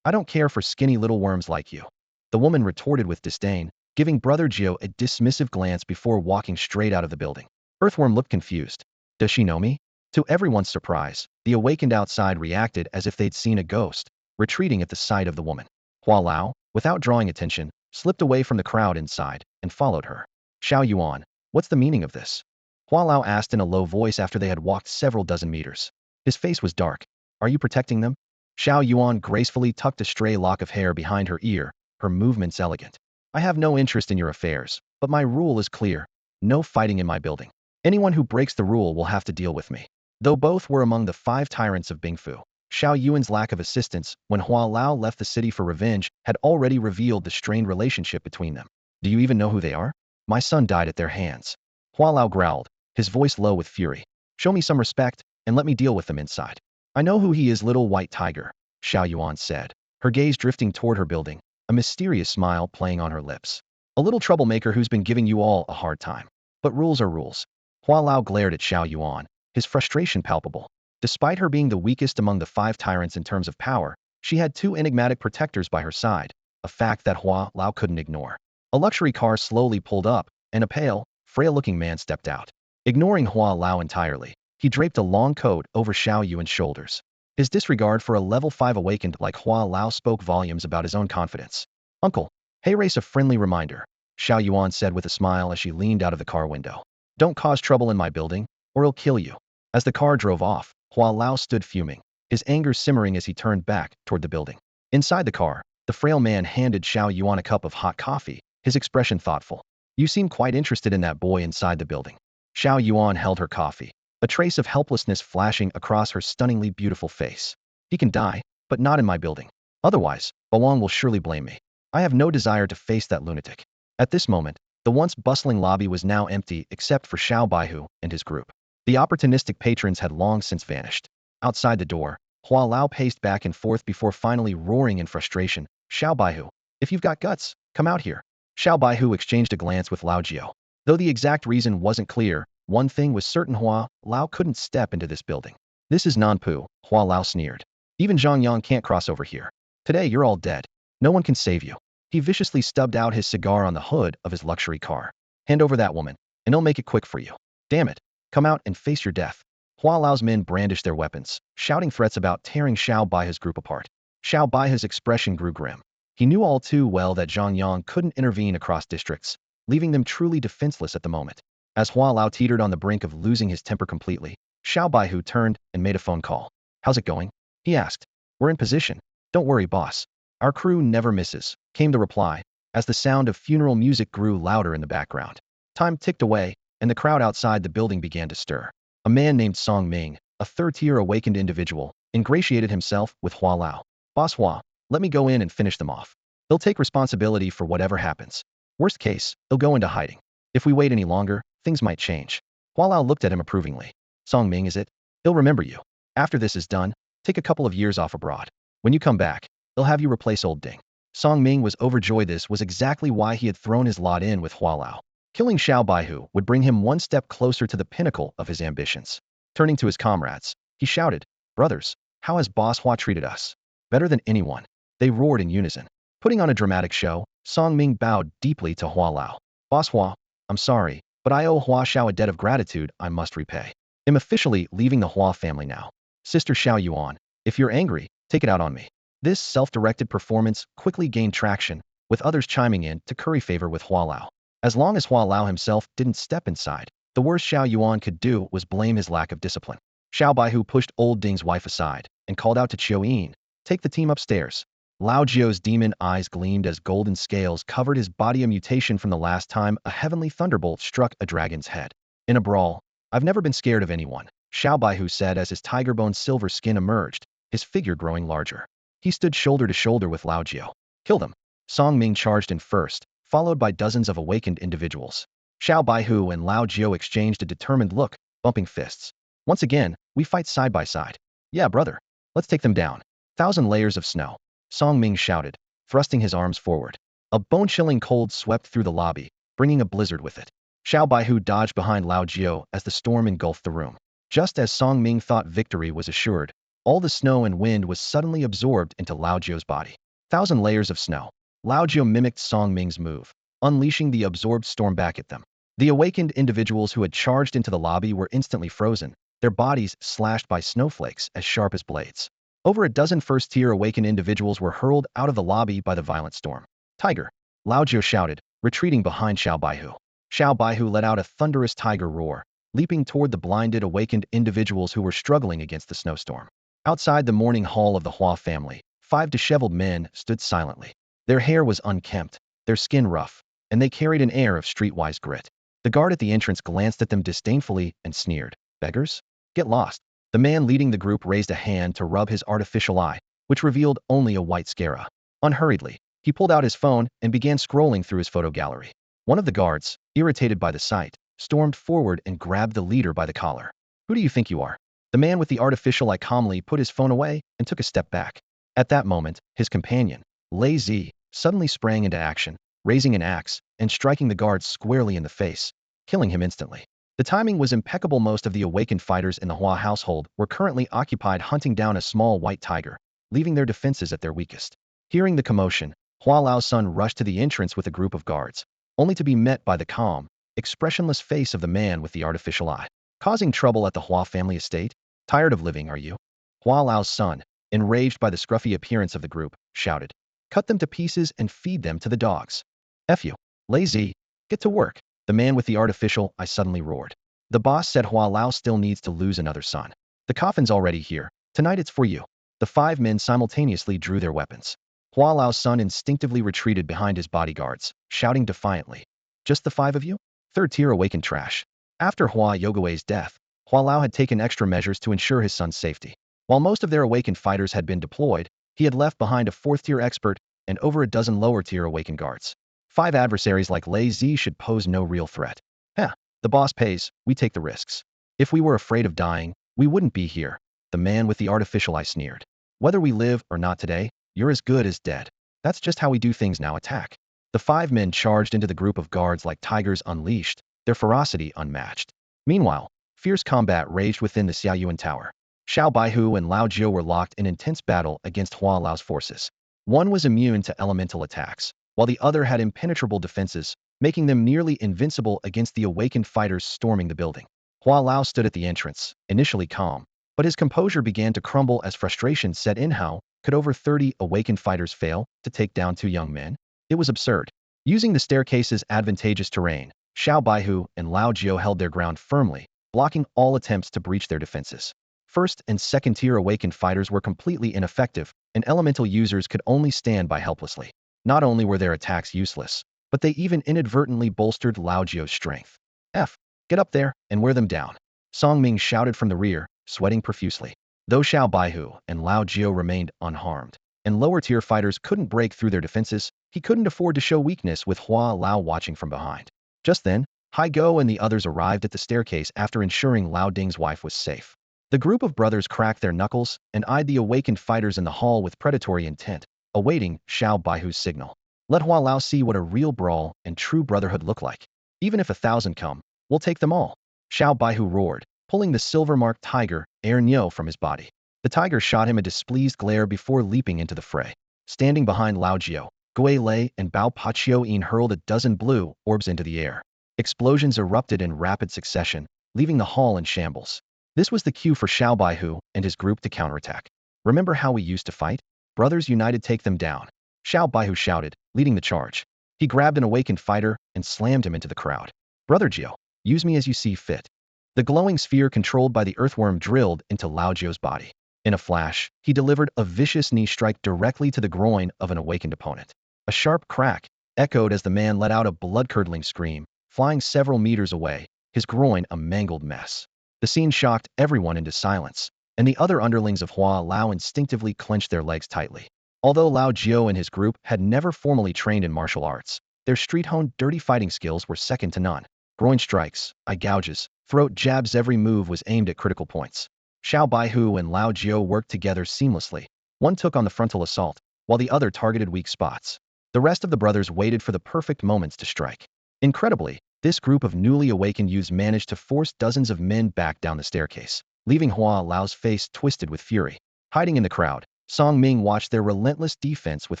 I don't care for skinny little worms like you. The woman retorted with disdain, giving Brother Jiao a dismissive glance before walking straight out of the building. Earthworm looked confused. Does she know me? To everyone's surprise, the awakened outside reacted as if they'd seen a ghost, retreating at the sight of the woman. Hua Lao, without drawing attention, slipped away from the crowd inside and followed her. Xiao Yuan, what's the meaning of this? Hua Lao asked in a low voice after they had walked several dozen meters. His face was dark. Are you protecting them? Xiao Yuan gracefully tucked a stray lock of hair behind her ear, her movements elegant. I have no interest in your affairs, but my rule is clear. No fighting in my building. Anyone who breaks the rule will have to deal with me. Though both were among the 5 tyrants of Bingfu, Xiao Yuan's lack of assistance when Hua Lao left the city for revenge had already revealed the strained relationship between them. Do you even know who they are? My son died at their hands. Hua Lao growled, his voice low with fury. Show me some respect, and let me deal with them inside. I know who he is, Little White Tiger, Xiao Yuan said, her gaze drifting toward her building, a mysterious smile playing on her lips. A little troublemaker who's been giving you all a hard time. But rules are rules. Hua Lao glared at Xiao Yuan, his frustration palpable. Despite her being the weakest among the 5 tyrants in terms of power, she had 2 enigmatic protectors by her side, a fact that Hua Lao couldn't ignore. A luxury car slowly pulled up, and a pale, frail-looking man stepped out. Ignoring Hua Lao entirely, he draped a long coat over Xiao Yuan's shoulders. His disregard for a level 5 awakened like Hua Lao spoke volumes about his own confidence. Uncle, hey, race a friendly reminder, Xiao Yuan said with a smile as she leaned out of the car window. Don't cause trouble in my building, or he'll kill you. As the car drove off, Hua Lao stood fuming, his anger simmering as he turned back toward the building. Inside the car, the frail man handed Xiao Yuan a cup of hot coffee, his expression thoughtful. You seem quite interested in that boy inside the building. Xiao Yuan held her coffee, a trace of helplessness flashing across her stunningly beautiful face. He can die, but not in my building. Otherwise, Bawang will surely blame me. I have no desire to face that lunatic. At this moment, the once bustling lobby was now empty except for Xiao Baihu and his group. The opportunistic patrons had long since vanished. Outside the door, Hua Lao paced back and forth before finally roaring in frustration, Xiao Baihu, if you've got guts, come out here. Xiao Baihu exchanged a glance with Lao Jiao. Though the exact reason wasn't clear, one thing was certain: Hua Lao couldn't step into this building. This is Nanpu, Hua Lao sneered. Even Zhang Yang can't cross over here. Today you're all dead. No one can save you. He viciously stubbed out his cigar on the hood of his luxury car. Hand over that woman, and I'll make it quick for you. Damn it. Come out and face your death. Hua Lao's men brandished their weapons, shouting threats about tearing Xiao Baihu's group apart. Xiao Baihu's expression grew grim. He knew all too well that Zhang Yang couldn't intervene across districts, leaving them truly defenseless at the moment. As Hua Lao teetered on the brink of losing his temper completely, Xiao Baihu turned and made a phone call. How's it going? He asked. We're in position. Don't worry, boss. Our crew never misses, came the reply, as the sound of funeral music grew louder in the background. Time ticked away, and the crowd outside the building began to stir. A man named Song Ming, a third-tier awakened individual, ingratiated himself with Hua Lao. Boss Hua, let me go in and finish them off. They'll take responsibility for whatever happens. Worst case, they'll go into hiding. If we wait any longer, things might change. Hua Lao looked at him approvingly. Song Ming, is it? He'll remember you. After this is done, take a couple of years off abroad. When you come back, they'll have you replace old Ding. Song Ming was overjoyed. This was exactly why he had thrown his lot in with Hua Lao. Killing Xiao Baihu would bring him one step closer to the pinnacle of his ambitions. Turning to his comrades, he shouted, "Brothers, how has Boss Hua treated us? Better than anyone." They roared in unison. Putting on a dramatic show, Song Ming bowed deeply to Hua Lao. "Boss Hua, I'm sorry, but I owe Hua Xiao a debt of gratitude I must repay. I'm officially leaving the Hua family now. Sister Xiao Yuan, if you're angry, take it out on me." This self-directed performance quickly gained traction, with others chiming in to curry favor with Hua Lao. As long as Hua Lao himself didn't step inside, the worst Xiao Yuan could do was blame his lack of discipline. Xiao Baihu pushed old Ding's wife aside and called out to Chiu Yin, "Take the team upstairs." Lao Jio's demon eyes gleamed as golden scales covered his body, a mutation from the last time a heavenly thunderbolt struck a dragon's head. In a brawl, I've never been scared of anyone, Xiao Baihu said as his tiger-bone silver skin emerged, his figure growing larger. He stood shoulder to shoulder with Lao Jio. "Kill them." Song Ming charged in first, followed by dozens of awakened individuals. Xiao Baihu and Lao Jio exchanged a determined look, bumping fists. "Once again, we fight side by side." "Yeah, brother. Let's take them down." "Thousand layers of snow," Song Ming shouted, thrusting his arms forward. A bone-chilling cold swept through the lobby, bringing a blizzard with it. Xiao Baihu dodged behind Lao Jio as the storm engulfed the room. Just as Song Ming thought victory was assured, all the snow and wind was suddenly absorbed into Lao Jio's body. Thousand layers of snow. Lao Jio mimicked Song Ming's move, unleashing the absorbed storm back at them. The awakened individuals who had charged into the lobby were instantly frozen, their bodies slashed by snowflakes as sharp as blades. Over a dozen first-tier awakened individuals were hurled out of the lobby by the violent storm. "Tiger!" Lao Jio shouted, retreating behind Xiao Baihu. Xiao Baihu let out a thunderous tiger roar, leaping toward the blinded awakened individuals who were struggling against the snowstorm. Outside the morning hall of the Hua family, 5 disheveled men stood silently. Their hair was unkempt, their skin rough, and they carried an air of streetwise grit. The guard at the entrance glanced at them disdainfully and sneered. "Beggars? Get lost." The man leading the group raised a hand to rub his artificial eye, which revealed only a white scara. Unhurriedly, he pulled out his phone and began scrolling through his photo gallery. One of the guards, irritated by the sight, stormed forward and grabbed the leader by the collar. "Who do you think you are?" The man with the artificial eye calmly put his phone away and took a step back. At that moment, his companion, Lei Zi, suddenly sprang into action, raising an axe and striking the guard squarely in the face, killing him instantly. The timing was impeccable. Most of the awakened fighters in the Hua household were currently occupied hunting down a small white tiger, leaving their defenses at their weakest. Hearing the commotion, Hua Lao's son rushed to the entrance with a group of guards, only to be met by the calm, expressionless face of the man with the artificial eye. "Causing trouble at the Hua family estate? Tired of living, are you?" Hua Lao's son, enraged by the scruffy appearance of the group, shouted. "Cut them to pieces and feed them to the dogs." "F you. Lazy. Get to work." The man with the artificial eye suddenly roared. "The boss said Hua Lao still needs to lose another son. The coffin's already here. Tonight it's for you." The 5 men simultaneously drew their weapons. Hua Lao's son instinctively retreated behind his bodyguards, shouting defiantly. "Just the 5 of you? Third-tier awakened trash." After Hua Yogui's death, Hua Lao had taken extra measures to ensure his son's safety. While most of their awakened fighters had been deployed, he had left behind a 4th-tier expert and over a dozen lower-tier awakened guards. 5 adversaries like Lei Zi should pose no real threat. "Heh, the boss pays, we take the risks. If we were afraid of dying, we wouldn't be here," the man with the artificial eye sneered. "Whether we live or not today, you're as good as dead. That's just how we do things now. Attack." The 5 men charged into the group of guards like tigers unleashed, their ferocity unmatched. Meanwhile, fierce combat raged within the Xiaoyuan Tower. Xiao Baihu and Lao Jio were locked in intense battle against Hua Lao's forces. One was immune to elemental attacks, while the other had impenetrable defenses, making them nearly invincible against the awakened fighters storming the building. Hua Lao stood at the entrance, initially calm, but his composure began to crumble as frustration set in. How could over 30 awakened fighters fail to take down 2 young men? It was absurd. Using the staircase's advantageous terrain, Xiao Baihu and Lao Jio held their ground firmly, blocking all attempts to breach their defenses. First and second tier awakened fighters were completely ineffective, and elemental users could only stand by helplessly. Not only were their attacks useless, but they even inadvertently bolstered Lao Jio's strength. Get up there and wear them down. Song Ming shouted from the rear, sweating profusely. Though Xiao Baihu and Lao Jio remained unharmed, and lower-tier fighters couldn't break through their defenses, he couldn't afford to show weakness with Hua Lao watching from behind. Just then, Hai Go and the others arrived at the staircase after ensuring Lao Ding's wife was safe. The group of brothers cracked their knuckles and eyed the awakened fighters in the hall with predatory intent, awaiting Xiao Baihu's signal. Let Hua Lao see what a real brawl and true brotherhood look like. Even if 1,000 come, we'll take them all. Xiao Baihu roared, pulling the silver-marked tiger, Air Nyo, from his body. The tiger shot him a displeased glare before leaping into the fray. Standing behind Lao Jio, Gui Lei and Bao Pachio Yin hurled a dozen blue orbs into the air. Explosions erupted in rapid succession, leaving the hall in shambles. This was the cue for Xiao Baihu and his group to counterattack. Remember how we used to fight? Brothers united, take them down. Xiao Baihu shouted, leading the charge. He grabbed an awakened fighter and slammed him into the crowd. Brother Jio, use me as you see fit. The glowing sphere controlled by the earthworm drilled into Lao Jio's body. In a flash, he delivered a vicious knee strike directly to the groin of an awakened opponent. A sharp crack echoed as the man let out a blood-curdling scream, flying several meters away, his groin a mangled mess. The scene shocked everyone into silence, and the other underlings of Hua Lao instinctively clenched their legs tightly. Although Lao Jio and his group had never formally trained in martial arts, their street-honed dirty fighting skills were second to none. Groin strikes, eye gouges, throat jabs, every move was aimed at critical points. Xiao Baihu and Lao Jio worked together seamlessly. One took on the frontal assault, while the other targeted weak spots. The rest of the brothers waited for the perfect moments to strike. Incredibly, this group of newly awakened youths managed to force dozens of men back down the staircase, leaving Hua Lao's face twisted with fury. Hiding in the crowd, Song Ming watched their relentless defense with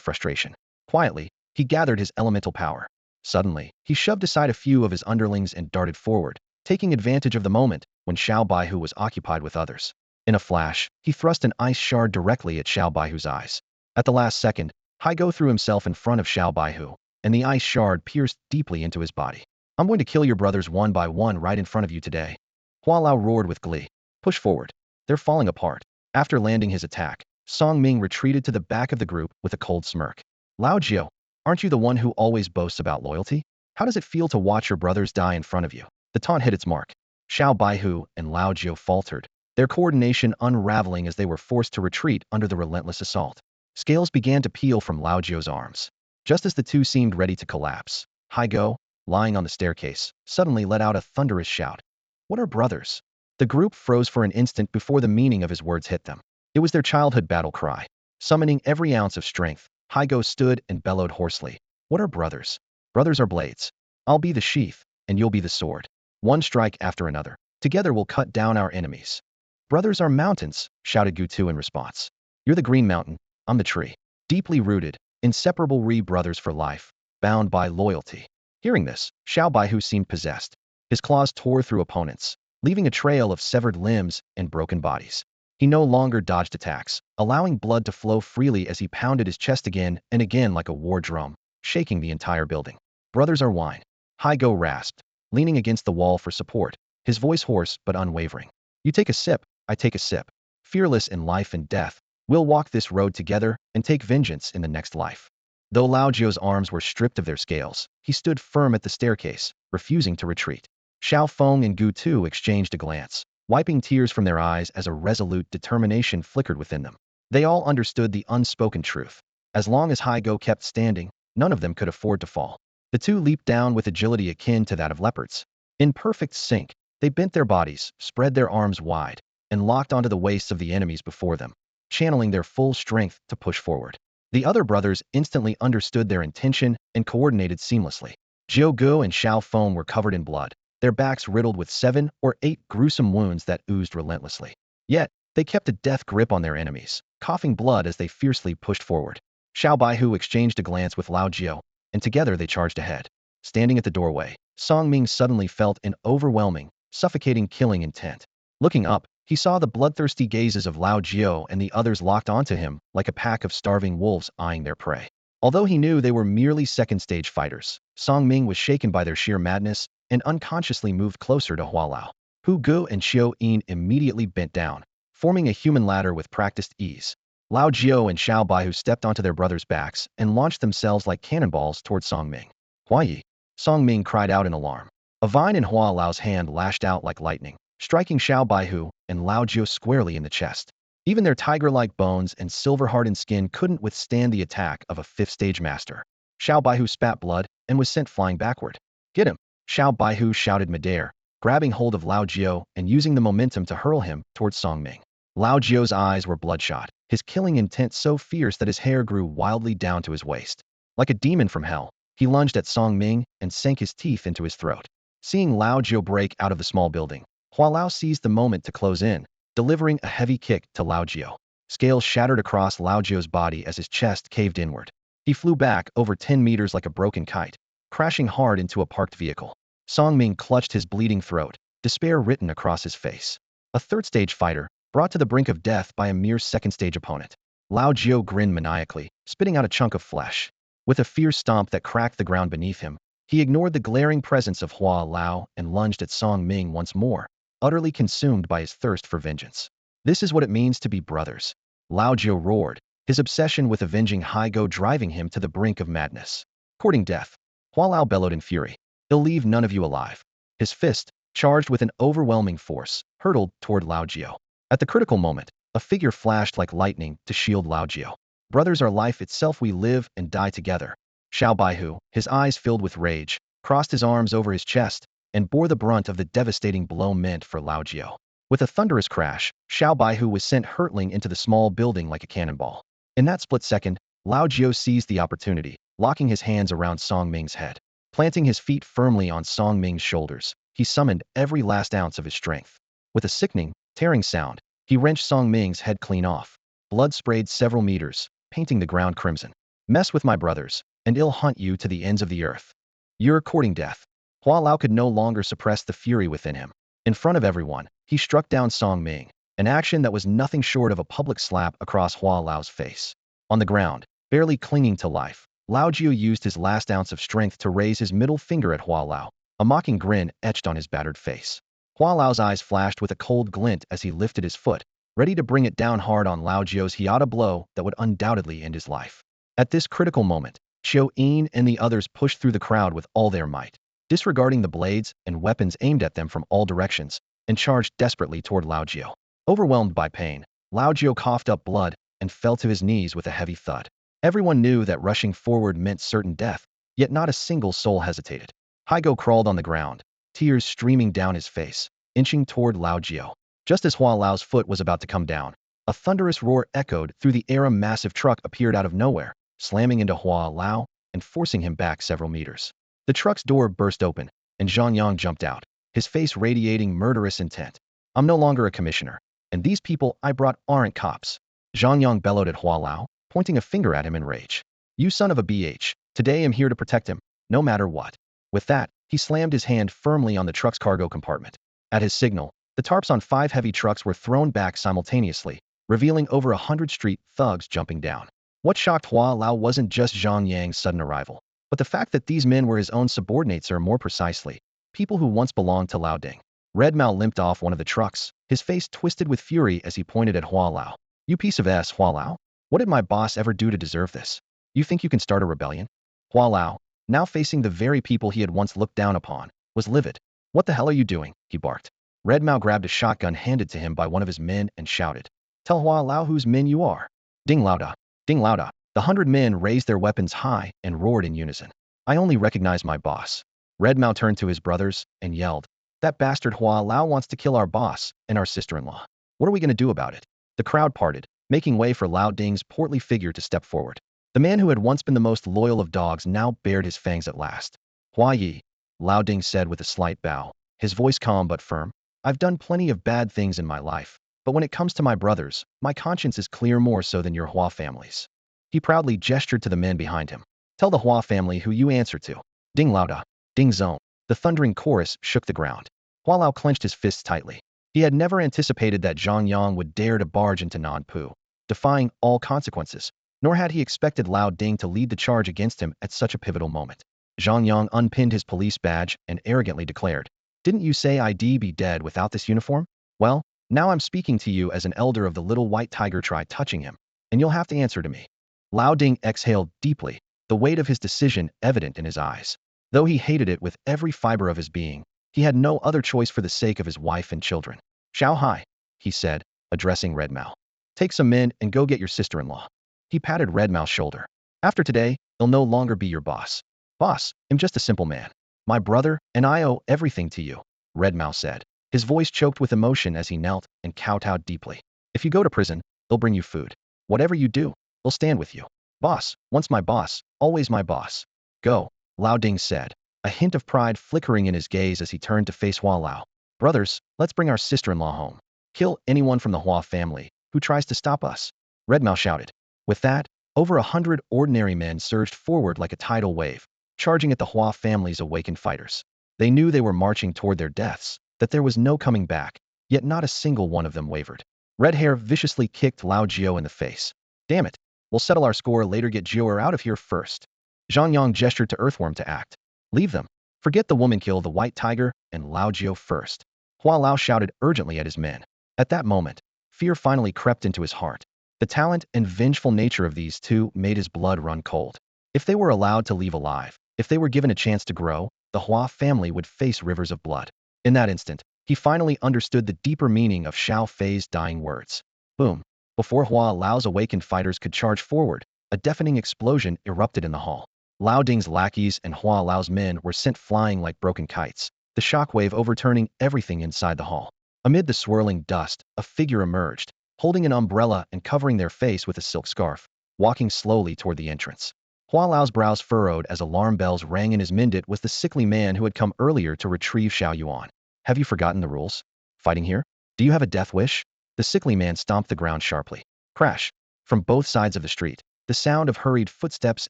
frustration. Quietly, he gathered his elemental power. Suddenly, he shoved aside a few of his underlings and darted forward, taking advantage of the moment when Xiao Baihu was occupied with others. In a flash, he thrust an ice shard directly at Xiao Baihu's eyes. At the last second, Hai Go threw himself in front of Xiao Baihu, and the ice shard pierced deeply into his body. I'm going to kill your brothers one by one right in front of you today. Hua Lao roared with glee. Push forward. They're falling apart. After landing his attack, Song Ming retreated to the back of the group with a cold smirk. Lao Jio, aren't you the one who always boasts about loyalty? How does it feel to watch your brothers die in front of you? The taunt hit its mark. Xiao Baihu and Lao Jio faltered, their coordination unraveling as they were forced to retreat under the relentless assault. Scales began to peel from Lao Jio's arms. Just as the two seemed ready to collapse, Hai Go, lying on the staircase, suddenly let out a thunderous shout. What are brothers? The group froze for an instant before the meaning of his words hit them. It was their childhood battle cry. Summoning every ounce of strength, Hai Go stood and bellowed hoarsely. What are brothers? Brothers are blades. I'll be the sheath, and you'll be the sword. One strike after another. Together we'll cut down our enemies. Brothers are mountains, shouted Gutu in response. You're the green mountain, I'm the tree. Deeply rooted, inseparable brothers for life, bound by loyalty. Hearing this, Xiao Baihu seemed possessed. His claws tore through opponents, leaving a trail of severed limbs and broken bodies. He no longer dodged attacks, allowing blood to flow freely as he pounded his chest again and again like a war drum, shaking the entire building. Brothers are wine. Hai Go rasped, leaning against the wall for support, his voice hoarse but unwavering. You take a sip, I take a sip. Fearless in life and death, we'll walk this road together and take vengeance in the next life. Though Lao Jio's arms were stripped of their scales, he stood firm at the staircase, refusing to retreat. Xiao Feng and Gu Tu exchanged a glance, wiping tears from their eyes as a resolute determination flickered within them. They all understood the unspoken truth. As long as Hai Go kept standing, none of them could afford to fall. The two leaped down with agility akin to that of leopards. In perfect sync, they bent their bodies, spread their arms wide, and locked onto the waists of the enemies before them, channeling their full strength to push forward. The other brothers instantly understood their intention and coordinated seamlessly. Jiu Gu and Xiao Feng were covered in blood, their backs riddled with 7 or 8 gruesome wounds that oozed relentlessly. Yet, they kept a death grip on their enemies, coughing blood as they fiercely pushed forward. Xiao Baihu exchanged a glance with Lao Jio, and together they charged ahead. Standing at the doorway, Song Ming suddenly felt an overwhelming, suffocating killing intent. Looking up, he saw the bloodthirsty gazes of Lao Jio and the others locked onto him like a pack of starving wolves eyeing their prey. Although he knew they were merely second-stage fighters, Song Ming was shaken by their sheer madness and unconsciously moved closer to Hua Lao. Hu Gu and Xiao Yin immediately bent down, forming a human ladder with practiced ease. Lao Jiao and Xiao Baihu stepped onto their brothers' backs and launched themselves like cannonballs toward Song Ming. Huayi! Song Ming cried out in alarm. A vine in Hua Lao's hand lashed out like lightning, striking Xiao Baihu and Lao Jiao squarely in the chest. Even their tiger-like bones and silver-hardened skin couldn't withstand the attack of a fifth-stage master. Xiao Baihu spat blood and was sent flying backward. Get him! Xiao Baihu shouted midair, grabbing hold of Lao Jiao and using the momentum to hurl him towards Song Ming. Lao Jiao's eyes were bloodshot, his killing intent so fierce that his hair grew wildly down to his waist. Like a demon from hell, he lunged at Song Ming and sank his teeth into his throat. Seeing Lao Jiao break out of the small building, Hua Lao seized the moment to close in, delivering a heavy kick to Lao Jiao. Scales shattered across Lao Jiao's body as his chest caved inward. He flew back over 10 meters like a broken kite, crashing hard into a parked vehicle. Song Ming clutched his bleeding throat, despair written across his face. A third-stage fighter, brought to the brink of death by a mere second-stage opponent. Lao Jiao grinned maniacally, spitting out a chunk of flesh. With a fierce stomp that cracked the ground beneath him, he ignored the glaring presence of Hua Lao and lunged at Song Ming once more, utterly consumed by his thirst for vengeance. This is what it means to be brothers. Lao Jiao roared, his obsession with avenging Haigo driving him to the brink of madness. Courting death, Hua Lao bellowed in fury. He'll leave none of you alive. His fist, charged with an overwhelming force, hurtled toward Lao Jiao. At the critical moment, a figure flashed like lightning to shield Lao Jiao. Brothers are life itself, we live and die together. Xiao Baihu, his eyes filled with rage, crossed his arms over his chest and bore the brunt of the devastating blow meant for Lao Jiao. With a thunderous crash, Xiao Baihu was sent hurtling into the small building like a cannonball. In that split second, Lao Jiao seized the opportunity, locking his hands around Song Ming's head. Planting his feet firmly on Song Ming's shoulders, he summoned every last ounce of his strength. With a sickening, tearing sound, he wrenched Song Ming's head clean off. Blood sprayed several meters, painting the ground crimson. Mess with my brothers, and I'll hunt you to the ends of the earth. You're courting death. Hua Lao could no longer suppress the fury within him. In front of everyone, he struck down Song Ming, an action that was nothing short of a public slap across Hua Lao's face. On the ground, barely clinging to life, Lao Jiao used his last ounce of strength to raise his middle finger at Hua Lao, a mocking grin etched on his battered face. Hua Lao's eyes flashed with a cold glint as he lifted his foot, ready to bring it down hard on Lao Jiao's hiata blow that would undoubtedly end his life. At this critical moment, Xiao Yin and the others pushed through the crowd with all their might, disregarding the blades and weapons aimed at them from all directions, and charged desperately toward Lao Jiao. Overwhelmed by pain, Lao Jiao coughed up blood and fell to his knees with a heavy thud. Everyone knew that rushing forward meant certain death, yet not a single soul hesitated. Haigo crawled on the ground, tears streaming down his face, inching toward Lao Jiao. Just as Hua Lao's foot was about to come down, a thunderous roar echoed through the air. A massive truck appeared out of nowhere, slamming into Hua Lao and forcing him back several meters. The truck's door burst open, and Zhang Yang jumped out, his face radiating murderous intent. I'm no longer a commissioner, and these people I brought aren't cops. Zhang Yang bellowed at Hua Lao, pointing a finger at him in rage. You son of a BH, today I'm here to protect him, no matter what. With that, he slammed his hand firmly on the truck's cargo compartment. At his signal, the tarps on 5 heavy trucks were thrown back simultaneously, revealing over 100 street thugs jumping down. What shocked Hua Lao wasn't just Zhang Yang's sudden arrival, but the fact that these men were his own subordinates, or more precisely, people who once belonged to Lao Ding. Red Mao limped off one of the trucks, his face twisted with fury as he pointed at Hua Lao. You piece of ass, Hua Lao? What did my boss ever do to deserve this? You think you can start a rebellion? Hua Lao, now facing the very people he had once looked down upon, was livid. What the hell are you doing? He barked. Red Mao grabbed a shotgun handed to him by one of his men and shouted. Tell Hua Lao whose men you are. Ding Lauda. Ding Lauda. The 100 men raised their weapons high and roared in unison. I only recognize my boss. Red Mao turned to his brothers and yelled. That bastard Hua Lao wants to kill our boss and our sister-in-law. What are we going to do about it? The crowd parted, making way for Lao Ding's portly figure to step forward. The man who had once been the most loyal of dogs now bared his fangs at last. Hua Yi, Lao Ding said with a slight bow, his voice calm but firm. I've done plenty of bad things in my life, but when it comes to my brothers, my conscience is clear, more so than your Hua family's. He proudly gestured to the men behind him. Tell the Hua family who you answer to. Ding Lauda, Ding Zone. The thundering chorus shook the ground. Hua Lao clenched his fists tightly. He had never anticipated that Zhang Yang would dare to barge into Nanpu, defying all consequences, nor had he expected Lao Ding to lead the charge against him at such a pivotal moment. Zhang Yang unpinned his police badge and arrogantly declared, Didn't you say I'd be dead without this uniform? Well, Now I'm speaking to you as an elder of the little white tiger. Try touching him, and you'll have to answer to me." Lao Ding exhaled deeply, the weight of his decision evident in his eyes. Though he hated it with every fiber of his being, he had no other choice for the sake of his wife and children. "Xiao Hai," he said, addressing Red Mao. "Take some men and go get your sister-in-law." He patted Red Mao's shoulder. "After today, he'll no longer be your boss." "Boss, I'm just a simple man. My brother, and I owe everything to you," Red Mao said. His voice choked with emotion as he knelt and kowtowed deeply. "If you go to prison, they'll bring you food. Whatever you do, they'll stand with you. Boss, once my boss, always my boss." "Go," Lao Ding said, a hint of pride flickering in his gaze as he turned to face Hua Lao. "Brothers, let's bring our sister-in-law home. Kill anyone from the Hua family who tries to stop us," Red Mao shouted. With that, over 100 ordinary men surged forward like a tidal wave, charging at the Hua family's awakened fighters. They knew they were marching toward their deaths, that there was no coming back, yet not a single one of them wavered. Red Hair viciously kicked Lao Jiao in the face. "Damn it, we'll settle our score later. Get Jiao out of here first." Zhang Yang gestured to Earthworm to act. "Leave them. Forget the woman, kill the white tiger and Lao Jiao first." Hua Lao shouted urgently at his men. At that moment, fear finally crept into his heart. The talent and vengeful nature of these two made his blood run cold. If they were allowed to leave alive, if they were given a chance to grow, the Hua family would face rivers of blood. In that instant, he finally understood the deeper meaning of Xiao Fei's dying words. Boom! Before Hua Lao's awakened fighters could charge forward, a deafening explosion erupted in the hall. Lao Ding's lackeys and Hua Lao's men were sent flying like broken kites, the shockwave overturning everything inside the hall. Amid the swirling dust, a figure emerged, holding an umbrella and covering their face with a silk scarf, walking slowly toward the entrance. Hua Lao's brows furrowed as alarm bells rang in his mindit was the sickly man who had come earlier to retrieve Xiao Yuan. "Have you forgotten the rules? Fighting here? Do you have a death wish?" The sickly man stomped the ground sharply. Crash! From both sides of the street, the sound of hurried footsteps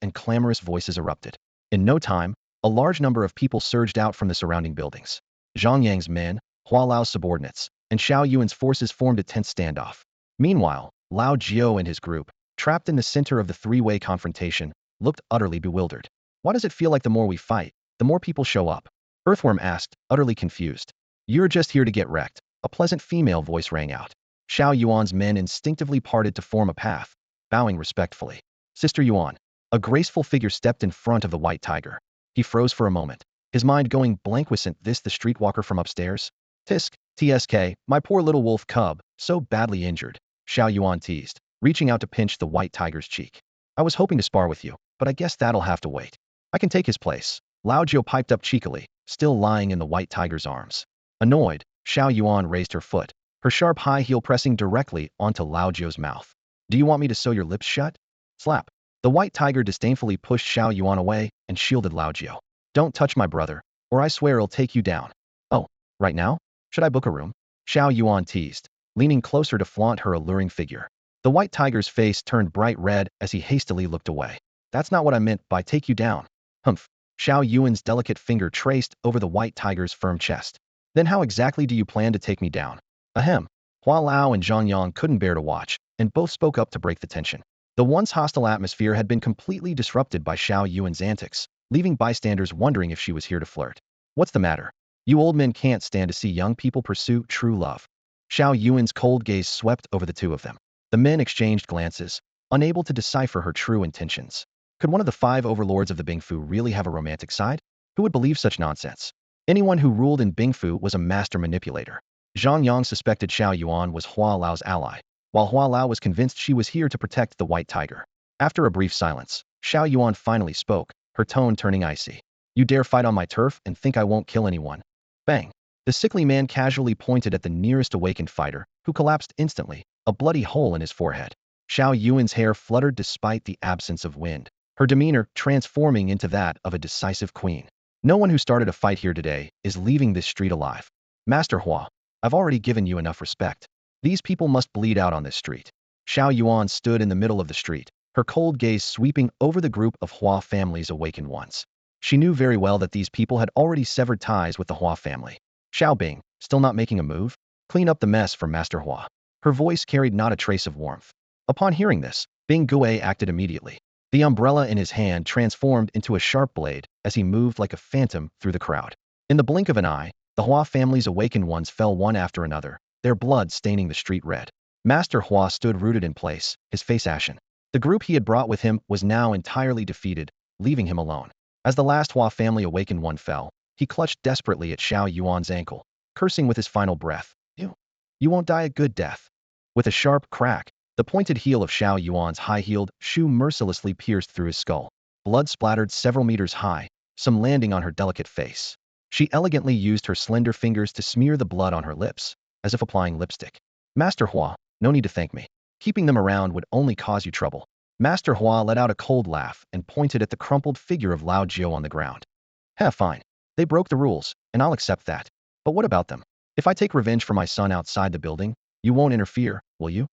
and clamorous voices erupted. In no time, a large number of people surged out from the surrounding buildings. Zhang Yang's men, Hua Lao's subordinates, and Xiao Yuan's forces formed a tense standoff. Meanwhile, Lao Jiao and his group, trapped in the center of the three-way confrontation, looked utterly bewildered. "Why does it feel like the more we fight, the more people show up?" Earthworm asked, utterly confused. "You're just here to get wrecked," a pleasant female voice rang out. Xiao Yuan's men instinctively parted to form a path, bowing respectfully. "Sister Yuan." A graceful figure stepped in front of the white tiger. He froze for a moment, his mind going blank. Wasn't this the streetwalker from upstairs? "Tsk, my poor little wolf cub, so badly injured," Xiao Yuan teased, reaching out to pinch the white tiger's cheek. "I was hoping to spar with you, but I guess that'll have to wait. I can take his place." Lao Jiao piped up cheekily, still lying in the white tiger's arms. Annoyed, Xiao Yuan raised her foot, her sharp high heel pressing directly onto Lao Jiao's mouth. "Do you want me to sew your lips shut?" Slap. The white tiger disdainfully pushed Xiao Yuan away and shielded Lao Jiao. "Don't touch my brother, or I swear I'll take you down." "Oh, right now? Should I book a room?" Xiao Yuan teased, leaning closer to flaunt her alluring figure. The white tiger's face turned bright red as he hastily looked away. "That's not what I meant by take you down." "Humph." Xiao Yuan's delicate finger traced over the white tiger's firm chest. "Then how exactly do you plan to take me down?" Ahem. Hua Lao and Zhang Yang couldn't bear to watch, and both spoke up to break the tension. The once hostile atmosphere had been completely disrupted by Xiao Yuan's antics, leaving bystanders wondering if she was here to flirt. "What's the matter? You old men can't stand to see young people pursue true love." Xiao Yuan's cold gaze swept over the two of them. The men exchanged glances, unable to decipher her true intentions. Could one of the 5 overlords of the Bingfu really have a romantic side? Who would believe such nonsense? Anyone who ruled in Bingfu was a master manipulator. Zhang Yang suspected Xiao Yuan was Hua Lao's ally, while Hua Lao was convinced she was here to protect the white tiger. After a brief silence, Xiao Yuan finally spoke, her tone turning icy. "You dare fight on my turf and think I won't kill anyone?" Bang! The sickly man casually pointed at the nearest awakened fighter, who collapsed instantly, a bloody hole in his forehead. Xiao Yuan's hair fluttered despite the absence of wind, her demeanor transforming into that of a decisive queen. "No one who started a fight here today is leaving this street alive. Master Hua, I've already given you enough respect. These people must bleed out on this street." Xiao Yuan stood in the middle of the street, her cold gaze sweeping over the group of Hua family's awakened ones. She knew very well that these people had already severed ties with the Hua family. "Xiao Bing, still not making a move? Clean up the mess for Master Hua." Her voice carried not a trace of warmth. Upon hearing this, Bing Gue acted immediately. The umbrella in his hand transformed into a sharp blade as he moved like a phantom through the crowd. In the blink of an eye, the Hua family's awakened ones fell one after another, their blood staining the street red. Master Hua stood rooted in place, his face ashen. The group he had brought with him was now entirely defeated, leaving him alone. As the last Hua family awakened one fell, he clutched desperately at Xiao Yuan's ankle, cursing with his final breath. You won't die a good death. With a sharp crack, the pointed heel of Xiao Yuan's high-heeled shoe mercilessly pierced through his skull. Blood splattered several meters high, some landing on her delicate face. She elegantly used her slender fingers to smear the blood on her lips, as if applying lipstick. Master Hua, no need to thank me. Keeping them around would only cause you trouble. Master Hua let out a cold laugh and pointed at the crumpled figure of Lao Jiao on the ground. Fine. They broke the rules, and I'll accept that. But what about them? If I take revenge for my son outside the building, you won't interfere, will you?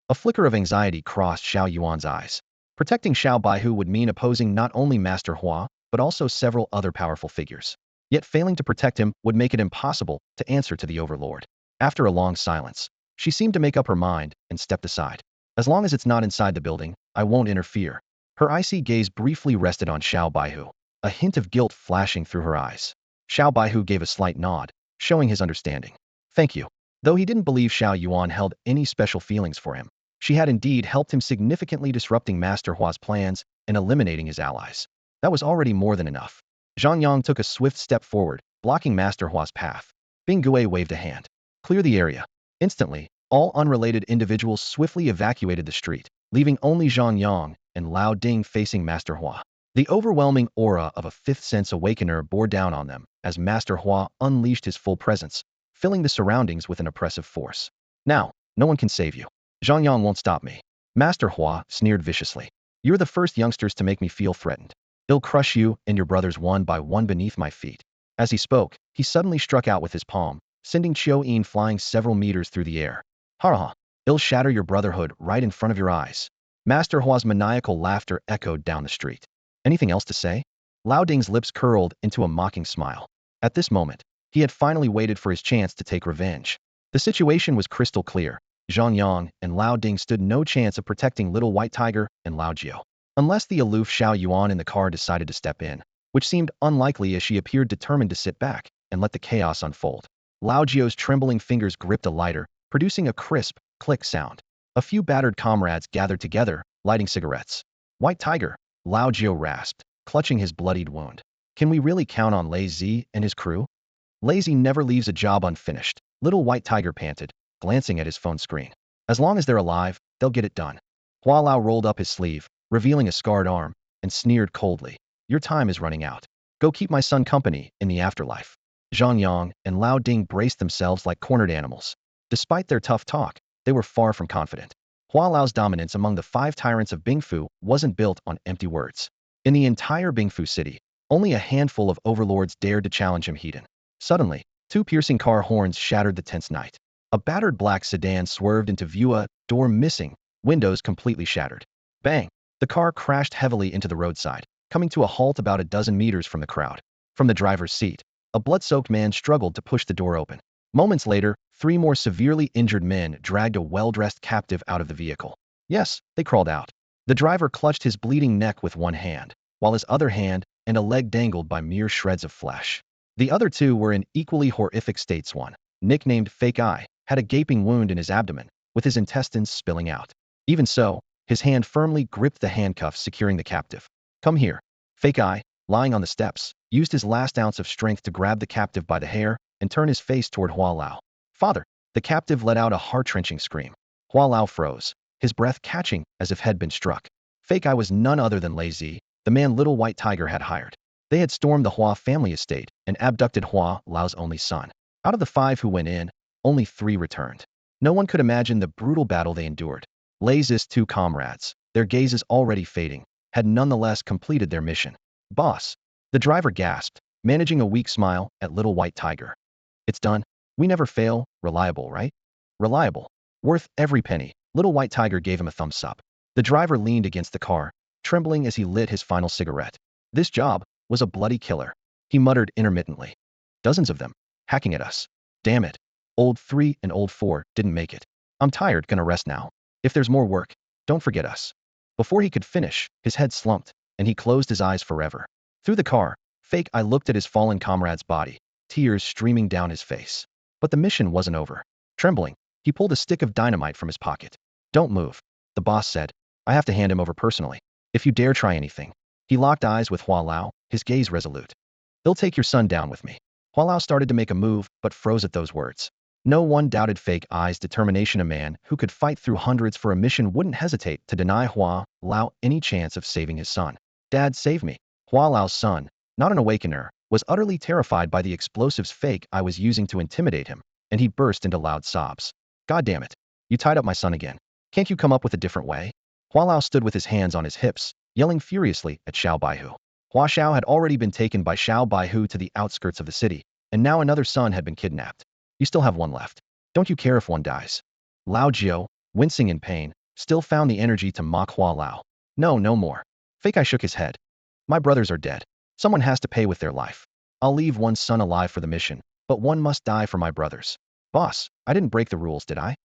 A flicker of anxiety crossed Xiao Yuan's eyes. Protecting Xiao Baihu would mean opposing not only Master Hua, but also several other powerful figures. Yet failing to protect him would make it impossible to answer to the overlord. After a long silence, she seemed to make up her mind and stepped aside. As long as it's not inside the building, I won't interfere. Her icy gaze briefly rested on Xiao Baihu, a hint of guilt flashing through her eyes. Xiao Baihu gave a slight nod, showing his understanding. Thank you. Though he didn't believe Xiao Yuan held any special feelings for him, she had indeed helped him significantly disrupting Master Hua's plans and eliminating his allies. That was already more than enough. Zhang Yang took a swift step forward, blocking Master Hua's path. Bing Gui waved a hand. Clear the area. Instantly, all unrelated individuals swiftly evacuated the street, leaving only Zhang Yang and Lao Ding facing Master Hua. The overwhelming aura of a fifth sense awakener bore down on them as Master Hua unleashed his full presence, filling the surroundings with an oppressive force. Now, no one can save you. Zhang Yang won't stop me. Master Hua sneered viciously. You're the first youngsters to make me feel threatened. I'll crush you and your brothers one by one beneath my feet. As he spoke, he suddenly struck out with his palm, sending Chiu Yin flying several meters through the air. Ha ha! I'll shatter your brotherhood right in front of your eyes. Master Hua's maniacal laughter echoed down the street. Anything else to say? Lao Ding's lips curled into a mocking smile. At this moment, he had finally waited for his chance to take revenge. The situation was crystal clear. Zhang Yang and Lao Ding stood no chance of protecting Little White Tiger and Lao Jiao, unless the aloof Xiao Yuan in the car decided to step in, which seemed unlikely as she appeared determined to sit back and let the chaos unfold. Lao Jiao's trembling fingers gripped a lighter, producing a crisp, click sound. A few battered comrades gathered together, lighting cigarettes. White Tiger, Lao Jiao rasped, clutching his bloodied wound. Can we really count on Lei Zi and his crew? Lei Zi never leaves a job unfinished, Little White Tiger panted, glancing at his phone screen. As long as they're alive, they'll get it done. Hua Lao rolled up his sleeve, revealing a scarred arm, and sneered coldly. Your time is running out. Go keep my son company in the afterlife. Zhang Yang and Lao Ding braced themselves like cornered animals. Despite their tough talk, they were far from confident. Hua Lao's dominance among the 5 tyrants of Bingfu wasn't built on empty words. In the entire Bingfu city, only a handful of overlords dared to challenge him heathen. Suddenly, 2 piercing car horns shattered the tense night. A battered black sedan swerved into view, a door missing, windows completely shattered. Bang! The car crashed heavily into the roadside, coming to a halt about a dozen meters from the crowd. From the driver's seat, a blood-soaked man struggled to push the door open. Moments later, 3 more severely injured men dragged a well-dressed captive out of the vehicle. Yes, they crawled out. The driver clutched his bleeding neck with one hand, while his other hand and a leg dangled by mere shreds of flesh. The other 2 were in equally horrific states. One, nicknamed Fake Eye, had a gaping wound in his abdomen, with his intestines spilling out. Even so, his hand firmly gripped the handcuffs securing the captive. Come here. Fake Eye, lying on the steps, used his last ounce of strength to grab the captive by the hair and turn his face toward Hua Lao. Father! The captive let out a heart-wrenching scream. Hua Lao froze, his breath catching as if had been struck. Fake Eye was none other than Lei Zi, the man Little White Tiger had hired. They had stormed the Hua family estate and abducted Hua Lao's only son. Out of the 5 who went in, only 3 returned. No one could imagine the brutal battle they endured. Lei Zi's 2 comrades, their gazes already fading, had nonetheless completed their mission. Boss! The driver gasped, managing a weak smile at Little White Tiger. It's done. We never fail. Reliable, right? Reliable. Worth every penny. Little White Tiger gave him a thumbs up. The driver leaned against the car, trembling as he lit his final cigarette. This job was a bloody killer. He muttered intermittently. Dozens of them, hacking at us. Damn it. Old 3 and Old 4 didn't make it. I'm tired, gonna rest now. If there's more work, don't forget us. Before he could finish, his head slumped, and he closed his eyes forever. Through the car, Fake Eye looked at his fallen comrade's body, tears streaming down his face. But the mission wasn't over. Trembling, He pulled a stick of dynamite from his pocket. Don't move, the boss said. I have to hand him over personally. If you dare try anything. He locked eyes with Hua Lao, his gaze resolute. They'll take your son down with me. Hua Lao started to make a move, but froze at those words. No one doubted Fake Eye's determination. A man who could fight through hundreds for a mission wouldn't hesitate to deny Hua Lao any chance of saving his son. Dad, save me. Hua Lao's son, not an awakener, was utterly terrified by the explosives Fake Eye was using to intimidate him, and he burst into loud sobs. God damn it. You tied up my son again. Can't you come up with a different way? Hua Lao stood with his hands on his hips, yelling furiously at Xiao Baihu. Hua Xiao had already been taken by Xiao Baihu to the outskirts of the city, and now another son had been kidnapped. You still have one left. Don't you care if one dies? Lao Jiao, wincing in pain, still found the energy to mock Hua Lao. No, no more. Fake Eye shook his head. My brothers are dead. Someone has to pay with their life. I'll leave one son alive for the mission, but one must die for my brothers. Boss, I didn't break the rules, did I?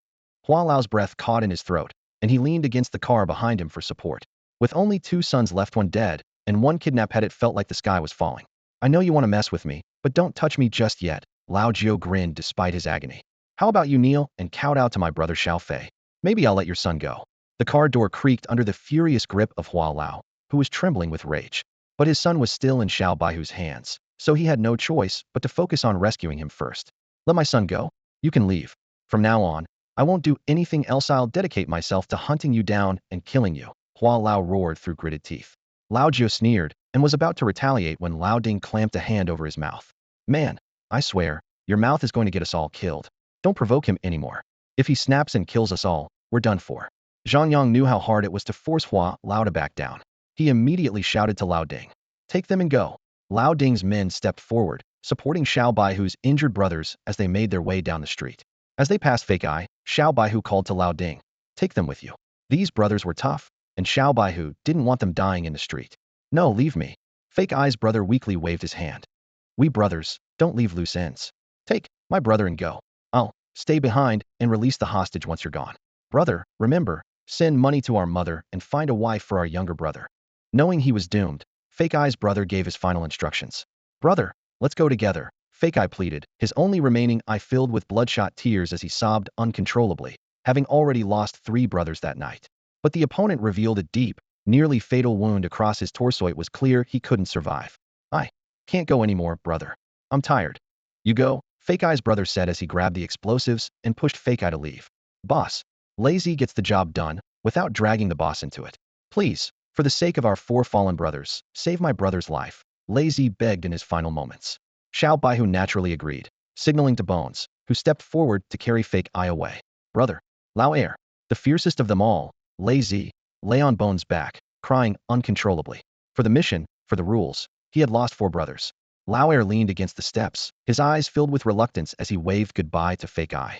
Hua Lao's breath caught in his throat, and he leaned against the car behind him for support. With only 2 sons left, one dead, and one kidnapped, it felt like the sky was falling. I know you want to mess with me, but don't touch me just yet. Lao Jiao grinned despite his agony. How about you kneel and kowtow to my brother Xiao Fei? Maybe I'll let your son go. The car door creaked under the furious grip of Hua Lao, who was trembling with rage. But his son was still in Xiao Baihu's hands, so he had no choice but to focus on rescuing him first. Let my son go. You can leave. From now on, I won't do anything else. I'll dedicate myself to hunting you down and killing you. Hua Lao roared through gritted teeth. Lao Jiao sneered and was about to retaliate when Lao Ding clamped a hand over his mouth. Man, I swear, your mouth is going to get us all killed. Don't provoke him anymore. If he snaps and kills us all, we're done for. Zhang Yang knew how hard it was to force Hua Lao to back down. He immediately shouted to Lao Ding. Take them and go. Lao Ding's men stepped forward, supporting Xiao Baihu's injured brothers as they made their way down the street. As they passed Fake Eye, Xiao Baihu called to Lao Ding. Take them with you. These brothers were tough, and Xiao Baihu didn't want them dying in the street. No, leave me. Fake Eye's brother weakly waved his hand. We brothers, don't leave loose ends. Take my brother and go. I'll stay behind and release the hostage once you're gone. Brother, remember, send money to our mother and find a wife for our younger brother. Knowing he was doomed, Fake Eye's brother gave his final instructions. Brother, let's go together, Fake Eye pleaded, his only remaining eye filled with bloodshot tears as he sobbed uncontrollably, having already lost 3 brothers that night. But the opponent revealed a deep, nearly fatal wound across his torso. It was clear he couldn't survive. I can't go anymore, brother. I'm tired. You go, Fake Eye's brother said as he grabbed the explosives and pushed Fake Eye to leave. Boss, Lazy gets the job done, without dragging the boss into it. Please, for the sake of our 4 fallen brothers, save my brother's life, Lazy begged in his final moments. Xiao Baihu naturally agreed, signaling to Bones, who stepped forward to carry Fake Eye away. Brother, Lao Air, the fiercest of them all, Lazy, lay on Bones' back, crying uncontrollably. For the mission, for the rules, he had lost 4 brothers. Lao Air leaned against the steps, his eyes filled with reluctance as he waved goodbye to Fake Eye.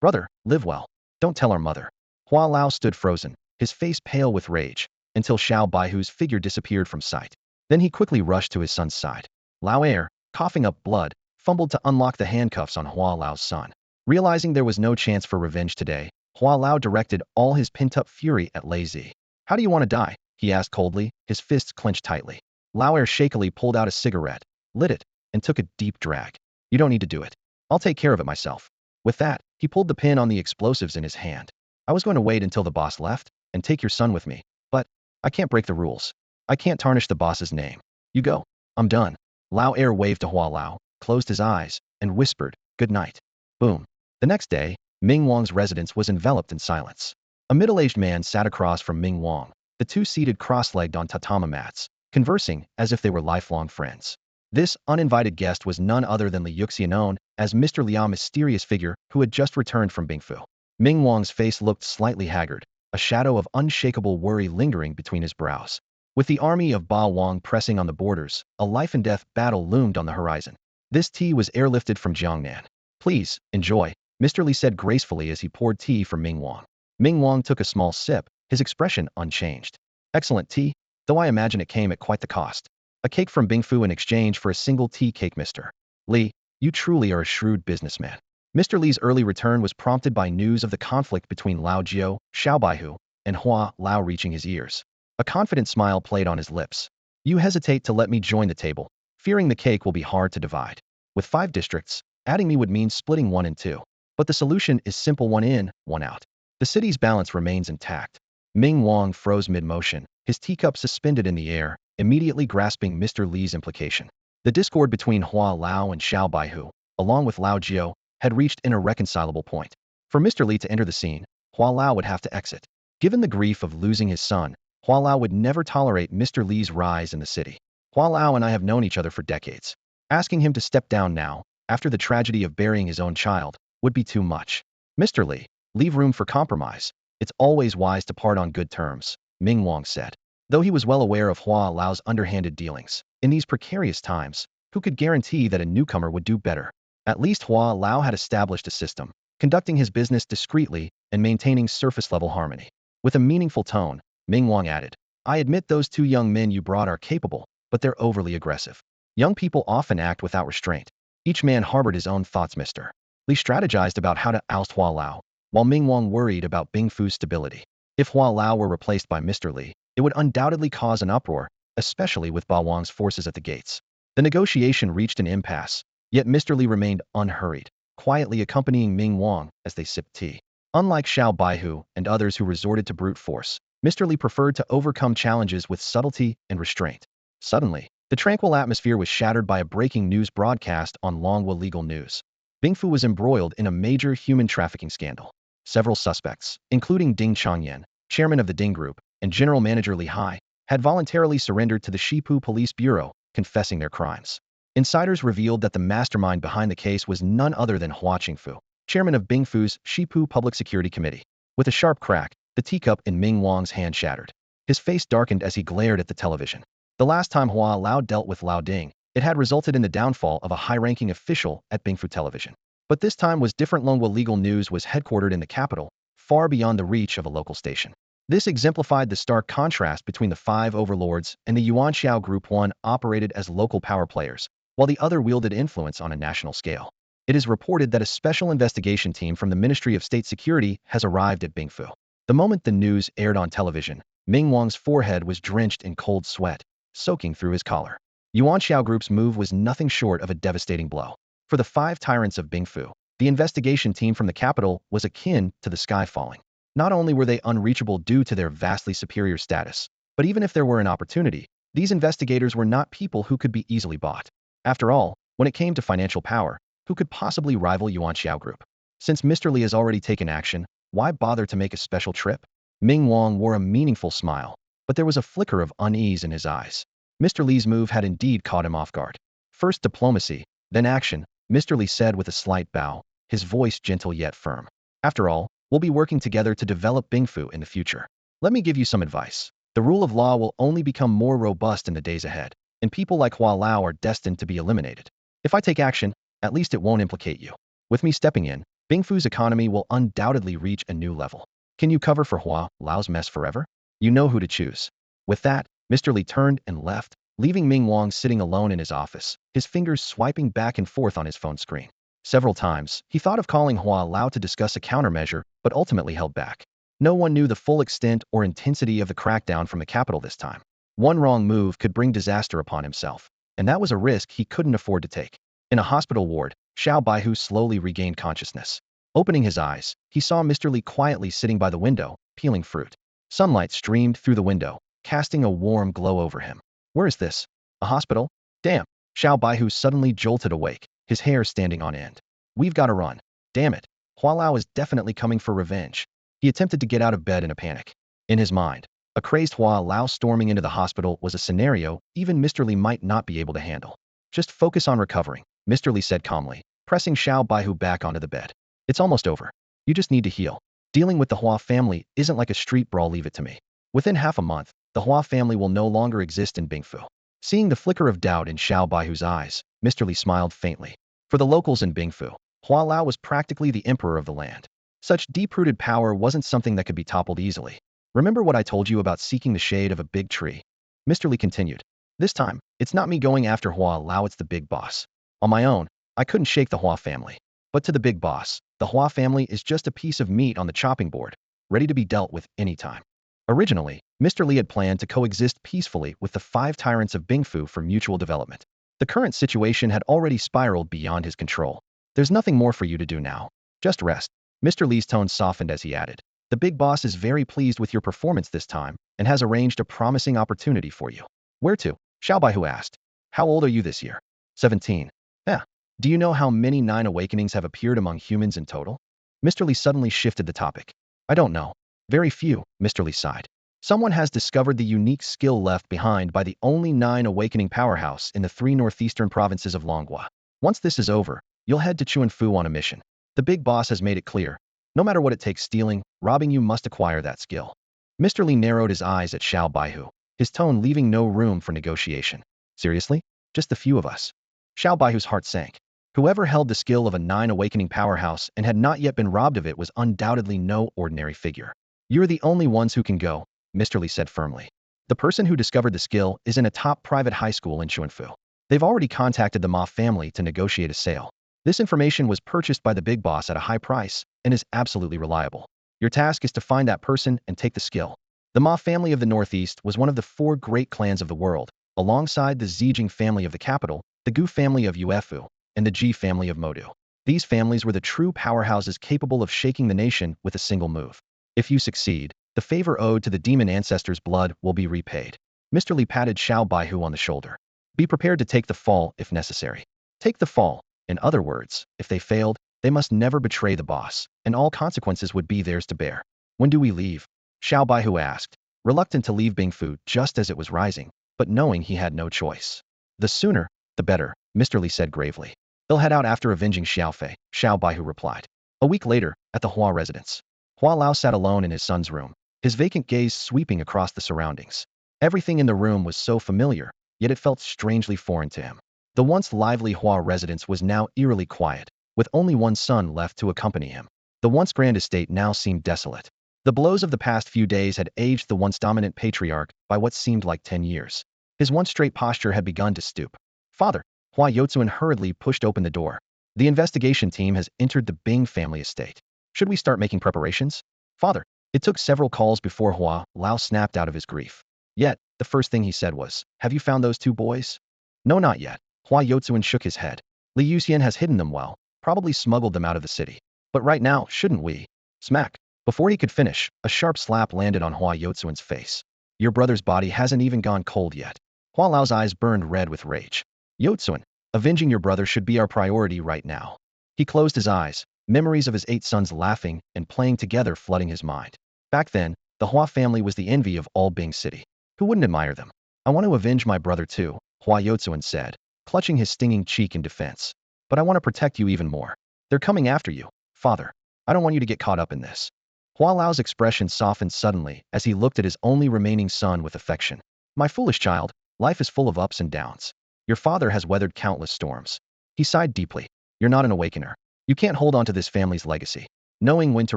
Brother, live well. Don't tell our mother. Hua Lao stood frozen, his face pale with rage, until Xiao Baihu's figure disappeared from sight. Then he quickly rushed to his son's side. Lao Air, coughing up blood, fumbled to unlock the handcuffs on Hua Lao's son. Realizing there was no chance for revenge today, Hua Lao directed all his pent-up fury at Lazy. How do you want to die? He asked coldly, his fists clenched tightly. Lao Air shakily pulled out a cigarette, lit it, and took a deep drag. You don't need to do it. I'll take care of it myself. With that, he pulled the pin on the explosives in his hand. I was going to wait until the boss left and take your son with me, but I can't break the rules. I can't tarnish the boss's name. You go. I'm done. Lao Air waved to Hua Lao, closed his eyes, and whispered, good night. Boom. The next day, Ming Wang's residence was enveloped in silence. A middle-aged man sat across from Ming Wang, the 2 seated cross-legged on tatama mats, conversing as if they were lifelong friends. This uninvited guest was none other than Li Yuxia, known as Mr. Liao, a mysterious figure who had just returned from Bingfu. Ming Wang's face looked slightly haggard, a shadow of unshakable worry lingering between his brows. With the army of Ba Wang pressing on the borders, a life-and-death battle loomed on the horizon. This tea was airlifted from Jiangnan. Please, enjoy, Mr. Li said gracefully as he poured tea for Ming Wang. Ming Wang took a small sip, his expression unchanged. Excellent tea, though I imagine it came at quite the cost. A cake from Bingfu in exchange for a single tea cake. Mr. Li, you truly are a shrewd businessman. Mr. Li's early return was prompted by news of the conflict between Lao Jiao, Xiao Baihu, and Hua Lao reaching his ears. A confident smile played on his lips. You hesitate to let me join the table, fearing the cake will be hard to divide. With 5 districts, adding me would mean splitting 1 in 2. But the solution is simple: one in, one out. The city's balance remains intact. Ming Wang froze mid-motion, his teacup suspended in the air, immediately grasping Mr. Li's implication. The discord between Hua Lao and Xiao Baihu, along with Lao Jiao, had reached an irreconcilable point. For Mr. Li to enter the scene, Hua Lao would have to exit. Given the grief of losing his son, Hua Lao would never tolerate Mr. Li's rise in the city. Hua Lao and I have known each other for decades. Asking him to step down now, after the tragedy of burying his own child, would be too much. Mr. Li, leave room for compromise. It's always wise to part on good terms, Ming Wang said. Though he was well aware of Hua Lao's underhanded dealings, in these precarious times, who could guarantee that a newcomer would do better? At least Hua Lao had established a system, conducting his business discreetly and maintaining surface-level harmony. With a meaningful tone, Ming Wang added, I admit those two young men you brought are capable, but they're overly aggressive. Young people often act without restraint. Each man harbored his own thoughts. Mr. Li strategized about how to oust Hua Lao, while Ming Wang worried about Bing Fu's stability. If Hua Lao were replaced by Mr. Li, it would undoubtedly cause an uproar, especially with Ba Wang's forces at the gates. The negotiation reached an impasse, yet Mr. Li remained unhurried, quietly accompanying Ming Wang as they sipped tea. Unlike Xiao Baihu and others who resorted to brute force, Mr. Li preferred to overcome challenges with subtlety and restraint. Suddenly, the tranquil atmosphere was shattered by a breaking news broadcast on Longhua Legal News. Bing Fu was embroiled in a major human trafficking scandal. Several suspects, including Ding Changyan, chairman of the Ding Group, and general manager Li Hai, had voluntarily surrendered to the Shipu Police Bureau, confessing their crimes. Insiders revealed that the mastermind behind the case was none other than Hua Qingfu, chairman of Bing Fu's Shipu Public Security Committee. With a sharp crack, the teacup in Ming Wang's hand shattered. His face darkened as he glared at the television. The last time Hua Lao dealt with Lao Ding, it had resulted in the downfall of a high-ranking official at Bingfu Television. But this time was different. Longhua Legal News was headquartered in the capital, far beyond the reach of a local station. This exemplified the stark contrast between the five overlords and the Yuanxiao Group. One operated as local power players, while the other wielded influence on a national scale. It is reported that a special investigation team from the Ministry of State Security has arrived at Bingfu. The moment the news aired on television, Ming Wang's forehead was drenched in cold sweat, soaking through his collar. Yuanxiao Group's move was nothing short of a devastating blow. For the five tyrants of Bingfu, the investigation team from the capital was akin to the sky falling. Not only were they unreachable due to their vastly superior status, but even if there were an opportunity, these investigators were not people who could be easily bought. After all, when it came to financial power, who could possibly rival Yuanxiao Group? Since Mr. Li has already taken action, why bother to make a special trip? Ming Wang wore a meaningful smile, but there was a flicker of unease in his eyes. Mr. Li's move had indeed caught him off guard. First diplomacy, then action, Mr. Li said with a slight bow, his voice gentle yet firm. After all, we'll be working together to develop Bingfu in the future. Let me give you some advice. The rule of law will only become more robust in the days ahead, and people like Hua Lao are destined to be eliminated. If I take action, at least it won't implicate you. With me stepping in, Bingfu's economy will undoubtedly reach a new level. Can you cover for Hua Lao's mess forever? You know who to choose. With that, Mr. Li turned and left, leaving Ming Wang sitting alone in his office, his fingers swiping back and forth on his phone screen. Several times, he thought of calling Hua Lao to discuss a countermeasure, but ultimately held back. No one knew the full extent or intensity of the crackdown from the capital this time. One wrong move could bring disaster upon himself, and that was a risk he couldn't afford to take. In a hospital ward, Xiao Baihu slowly regained consciousness. Opening his eyes, he saw Mr. Li quietly sitting by the window, peeling fruit. Sunlight streamed through the window, casting a warm glow over him. Where is this? A hospital? Damn! Xiao Baihu suddenly jolted awake, his hair standing on end. We've got to run. Damn it! Hua Lao is definitely coming for revenge. He attempted to get out of bed in a panic. In his mind, a crazed Hua Lao storming into the hospital was a scenario even Mr. Li might not be able to handle. Just focus on recovering, Mr. Li said calmly, pressing Xiao Baihu back onto the bed. It's almost over. You just need to heal. Dealing with the Hua family isn't like a street brawl. Leave it to me. Within half a month, the Hua family will no longer exist in Bingfu. Seeing the flicker of doubt in Xiao Baihu's eyes, Mr. Li smiled faintly. For the locals in Bingfu, Hua Lao was practically the emperor of the land. Such deep-rooted power wasn't something that could be toppled easily. Remember what I told you about seeking the shade of a big tree? Mr. Li continued. This time, it's not me going after Hua Lao, it's the big boss. On my own, I couldn't shake the Hua family. But to the big boss, the Hua family is just a piece of meat on the chopping board, ready to be dealt with anytime. Originally, Mr. Li had planned to coexist peacefully with the five tyrants of Bingfu for mutual development. The current situation had already spiraled beyond his control. There's nothing more for you to do now. Just rest. Mr. Li's tone softened as he added, the big boss is very pleased with your performance this time and has arranged a promising opportunity for you. Where to? Xiao Baihu asked. How old are you this year? 17. Yeah. Do you know how many 9 awakenings have appeared among humans in total? Mr. Li suddenly shifted the topic. I don't know. Very few, Mr. Li sighed. Someone has discovered the unique skill left behind by the only 9 awakening powerhouse in the 3 northeastern provinces of Longhua. Once this is over, you'll head to Chuanfu on a mission. The big boss has made it clear. No matter what it takes, stealing, robbing, you must acquire that skill. Mr. Li narrowed his eyes at Xiao Baihu, his tone leaving no room for negotiation. Seriously? Just the few of us? Xiao Baihu's heart sank. Whoever held the skill of a 9 awakening powerhouse and had not yet been robbed of it was undoubtedly no ordinary figure. You're the only ones who can go, Mr. Li said firmly. The person who discovered the skill is in a top private high school in Chuanfu. They've already contacted the Ma family to negotiate a sale. This information was purchased by the big boss at a high price and is absolutely reliable. Your task is to find that person and take the skill. The Ma family of the Northeast was one of the 4 great clans of the world, alongside the Zijing family of the capital, the Gu family of Uefu, and the Ji family of Modu. These families were the true powerhouses capable of shaking the nation with a single move. If you succeed, the favor owed to the demon ancestors' blood will be repaid. Mr. Li patted Xiao Baihu on the shoulder. Be prepared to take the fall if necessary. Take the fall. In other words, if they failed, they must never betray the boss, and all consequences would be theirs to bear. When do we leave? Xiao Baihu asked, reluctant to leave Bingfu just as it was rising, but knowing he had no choice. The sooner, the better, Mr. Li said gravely. They'll head out after avenging Xiaofei, Xiao Baihu replied. A week later, at the Hua residence, Hua Lao sat alone in his son's room, his vacant gaze sweeping across the surroundings. Everything in the room was so familiar, yet it felt strangely foreign to him. The once lively Hua residence was now eerily quiet, with only one son left to accompany him. The once grand estate now seemed desolate. The blows of the past few days had aged the once dominant patriarch by what seemed like 10 years. His once straight posture had begun to stoop. Father, Hua Yotsuan hurriedly pushed open the door. The investigation team has entered the Bing family estate. Should we start making preparations? Father, it took several calls before Hua Lao snapped out of his grief. Yet, the first thing he said was, have you found those 2 boys? No, not yet. Hua Yotsuan shook his head. Li Yuxian has hidden them well, probably smuggled them out of the city. But right now, shouldn't we? Smack. Before he could finish, a sharp slap landed on Hua Yotsuan's face. Your brother's body hasn't even gone cold yet. Hua Lao's eyes burned red with rage. Yotsuan, avenging your brother should be our priority right now. He closed his eyes, memories of his 8 sons laughing and playing together flooding his mind. Back then, the Hua family was the envy of all Bing City. Who wouldn't admire them? I want to avenge my brother too, Hua Yotsuan said, clutching his stinging cheek in defense. But I want to protect you even more. They're coming after you, father. I don't want you to get caught up in this. Hua Lao's expression softened suddenly as he looked at his only remaining son with affection. My foolish child, life is full of ups and downs. Your father has weathered countless storms. He sighed deeply. You're not an awakener. You can't hold on to this family's legacy. Knowing when to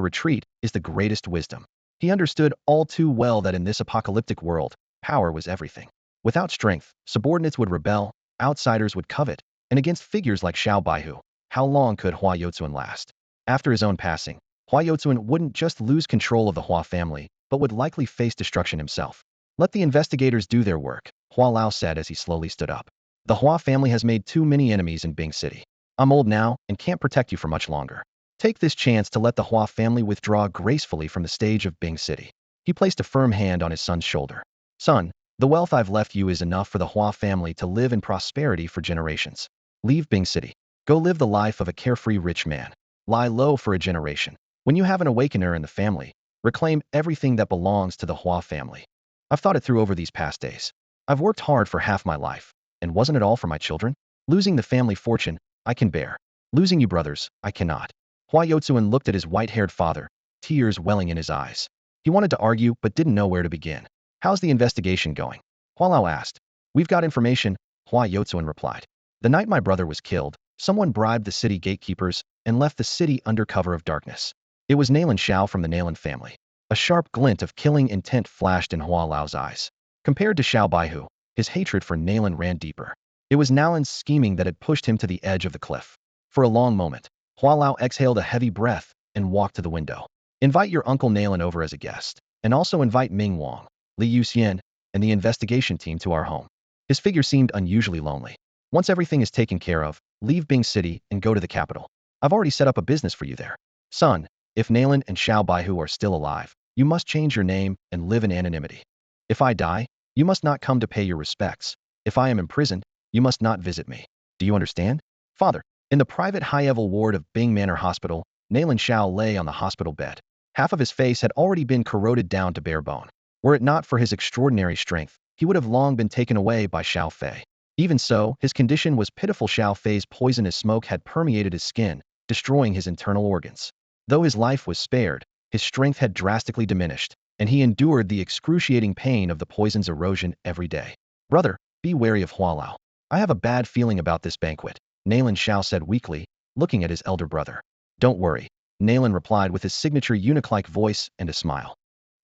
retreat is the greatest wisdom. He understood all too well that in this apocalyptic world, power was everything. Without strength, subordinates would rebel, outsiders would covet, and against figures like Xiao Baihu, how long could Hua Yotsuan last? After his own passing, Hua Yotsuan wouldn't just lose control of the Hua family, but would likely face destruction himself. Let the investigators do their work, Hua Lao said as he slowly stood up. The Hua family has made too many enemies in Bing City. I'm old now and can't protect you for much longer. Take this chance to let the Hua family withdraw gracefully from the stage of Bing City. He placed a firm hand on his son's shoulder. Son, the wealth I've left you is enough for the Hua family to live in prosperity for generations. Leave Bing City. Go live the life of a carefree rich man. Lie low for a generation. When you have an awakener in the family, reclaim everything that belongs to the Hua family. I've thought it through over these past days. I've worked hard for half my life, and wasn't it all for my children? Losing the family fortune, I can bear. Losing you brothers, I cannot. Hua Yotsuan looked at his white-haired father, tears welling in his eyes. He wanted to argue but didn't know where to begin. How's the investigation going? Hua Lao asked. We've got information, Hua Yotsuan replied. The night my brother was killed, someone bribed the city gatekeepers and left the city under cover of darkness. It was Nalan Xiao from the Nalan family. A sharp glint of killing intent flashed in Hua Lao's eyes. Compared to Xiao Baihu, his hatred for Nalan ran deeper. It was Nalan's scheming that had pushed him to the edge of the cliff. For a long moment, Hua Lao exhaled a heavy breath and walked to the window. Invite your uncle Nalan over as a guest, and also invite Ming Wang, Li Yuxian, and the investigation team to our home. His figure seemed unusually lonely. Once everything is taken care of, leave Bing City and go to the capital. I've already set up a business for you there. Son, if Nalan and Xiao Baihu are still alive, you must change your name and live in anonymity. If I die, you must not come to pay your respects. If I am imprisoned, you must not visit me. Do you understand? Father, in the private high-level ward of Bing Manor Hospital, Nalan Xiao lay on the hospital bed. Half of his face had already been corroded down to bare bone. Were it not for his extraordinary strength, he would have long been taken away by Xiao Fei. Even so, his condition was pitiful. Xiao Fei's poisonous smoke had permeated his skin, destroying his internal organs. Though his life was spared, his strength had drastically diminished, and he endured the excruciating pain of the poison's erosion every day. Brother, be wary of Hualao. I have a bad feeling about this banquet, Nalan Xiao said weakly, looking at his elder brother. Don't worry, Nalan replied with his signature eunuch-like voice and a smile.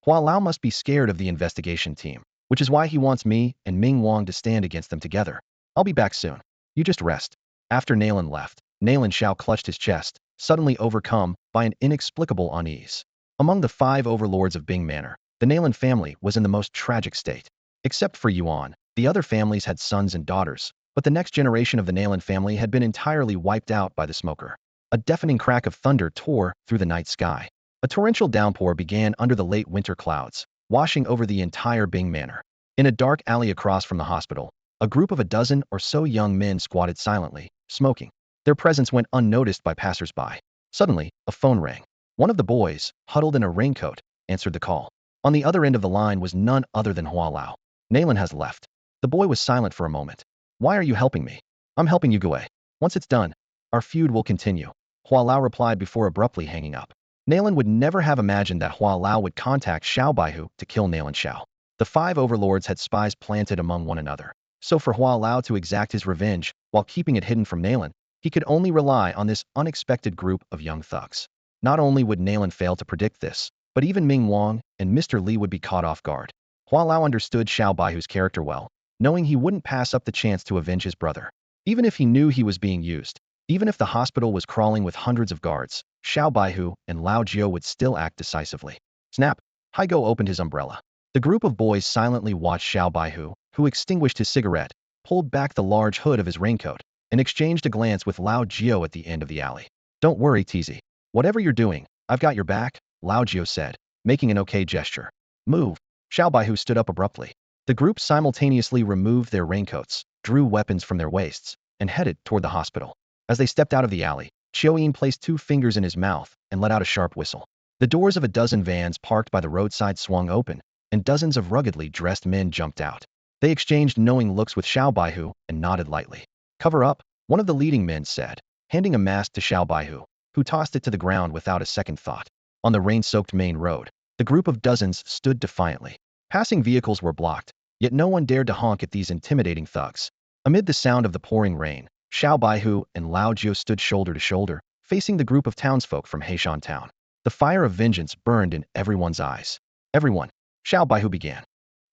Hualao must be scared of the investigation team, which is why he wants me and Ming Wang to stand against them together. I'll be back soon. You just rest. After Nalan left, Nalan Xiao clutched his chest, suddenly overcome by an inexplicable unease. Among the 5 overlords of Bing Manor, the Nalan family was in the most tragic state. Except for Yuan, the other families had sons and daughters, but the next generation of the Nalan family had been entirely wiped out by the smoker. A deafening crack of thunder tore through the night sky. A torrential downpour began under the late winter clouds, washing over the entire Bing Manor. In a dark alley across from the hospital, a group of a dozen or so young men squatted silently, smoking. Their presence went unnoticed by passers-by. Suddenly, a phone rang. One of the boys, huddled in a raincoat, answered the call. On the other end of the line was none other than Hualao. Nalan has left. The boy was silent for a moment. Why are you helping me? I'm helping you go away. Once it's done, our feud will continue. Hualao replied before abruptly hanging up. Nalan would never have imagined that Hualao would contact Xiao Baihu to kill Nalan Xiao. The 5 overlords had spies planted among one another. So for Hualao to exact his revenge while keeping it hidden from Nalan, he could only rely on this unexpected group of young thugs. Not only would Nalan fail to predict this, but even Ming Wang and Mr. Li would be caught off guard. Hualao understood Xiao Baihu's character well, knowing he wouldn't pass up the chance to avenge his brother. Even if he knew he was being used, even if the hospital was crawling with hundreds of guards, Xiao Baihu and Lao Jiu would still act decisively. Snap! Haigo opened his umbrella. The group of boys silently watched Xiao Baihu, who extinguished his cigarette, pulled back the large hood of his raincoat, and exchanged a glance with Lao Jiu at the end of the alley. Don't worry, TZ. Whatever you're doing, I've got your back, Lao Jiu said, making an okay gesture. Move. Xiao Baihu stood up abruptly. The group simultaneously removed their raincoats, drew weapons from their waists, and headed toward the hospital. As they stepped out of the alley, Yin placed 2 fingers in his mouth and let out a sharp whistle. The doors of a dozen vans parked by the roadside swung open, and dozens of ruggedly dressed men jumped out. They exchanged knowing looks with Xiao Baihu and nodded lightly. Cover up, one of the leading men said, handing a mask to Xiao Baihu, who tossed it to the ground without a second thought. On the rain-soaked main road, the group of dozens stood defiantly. Passing vehicles were blocked, yet no one dared to honk at these intimidating thugs. Amid the sound of the pouring rain, Xiao Baihu and Lao Jiu stood shoulder to shoulder, facing the group of townsfolk from Heishan Town. The fire of vengeance burned in everyone's eyes. Everyone, Xiao Baihu began.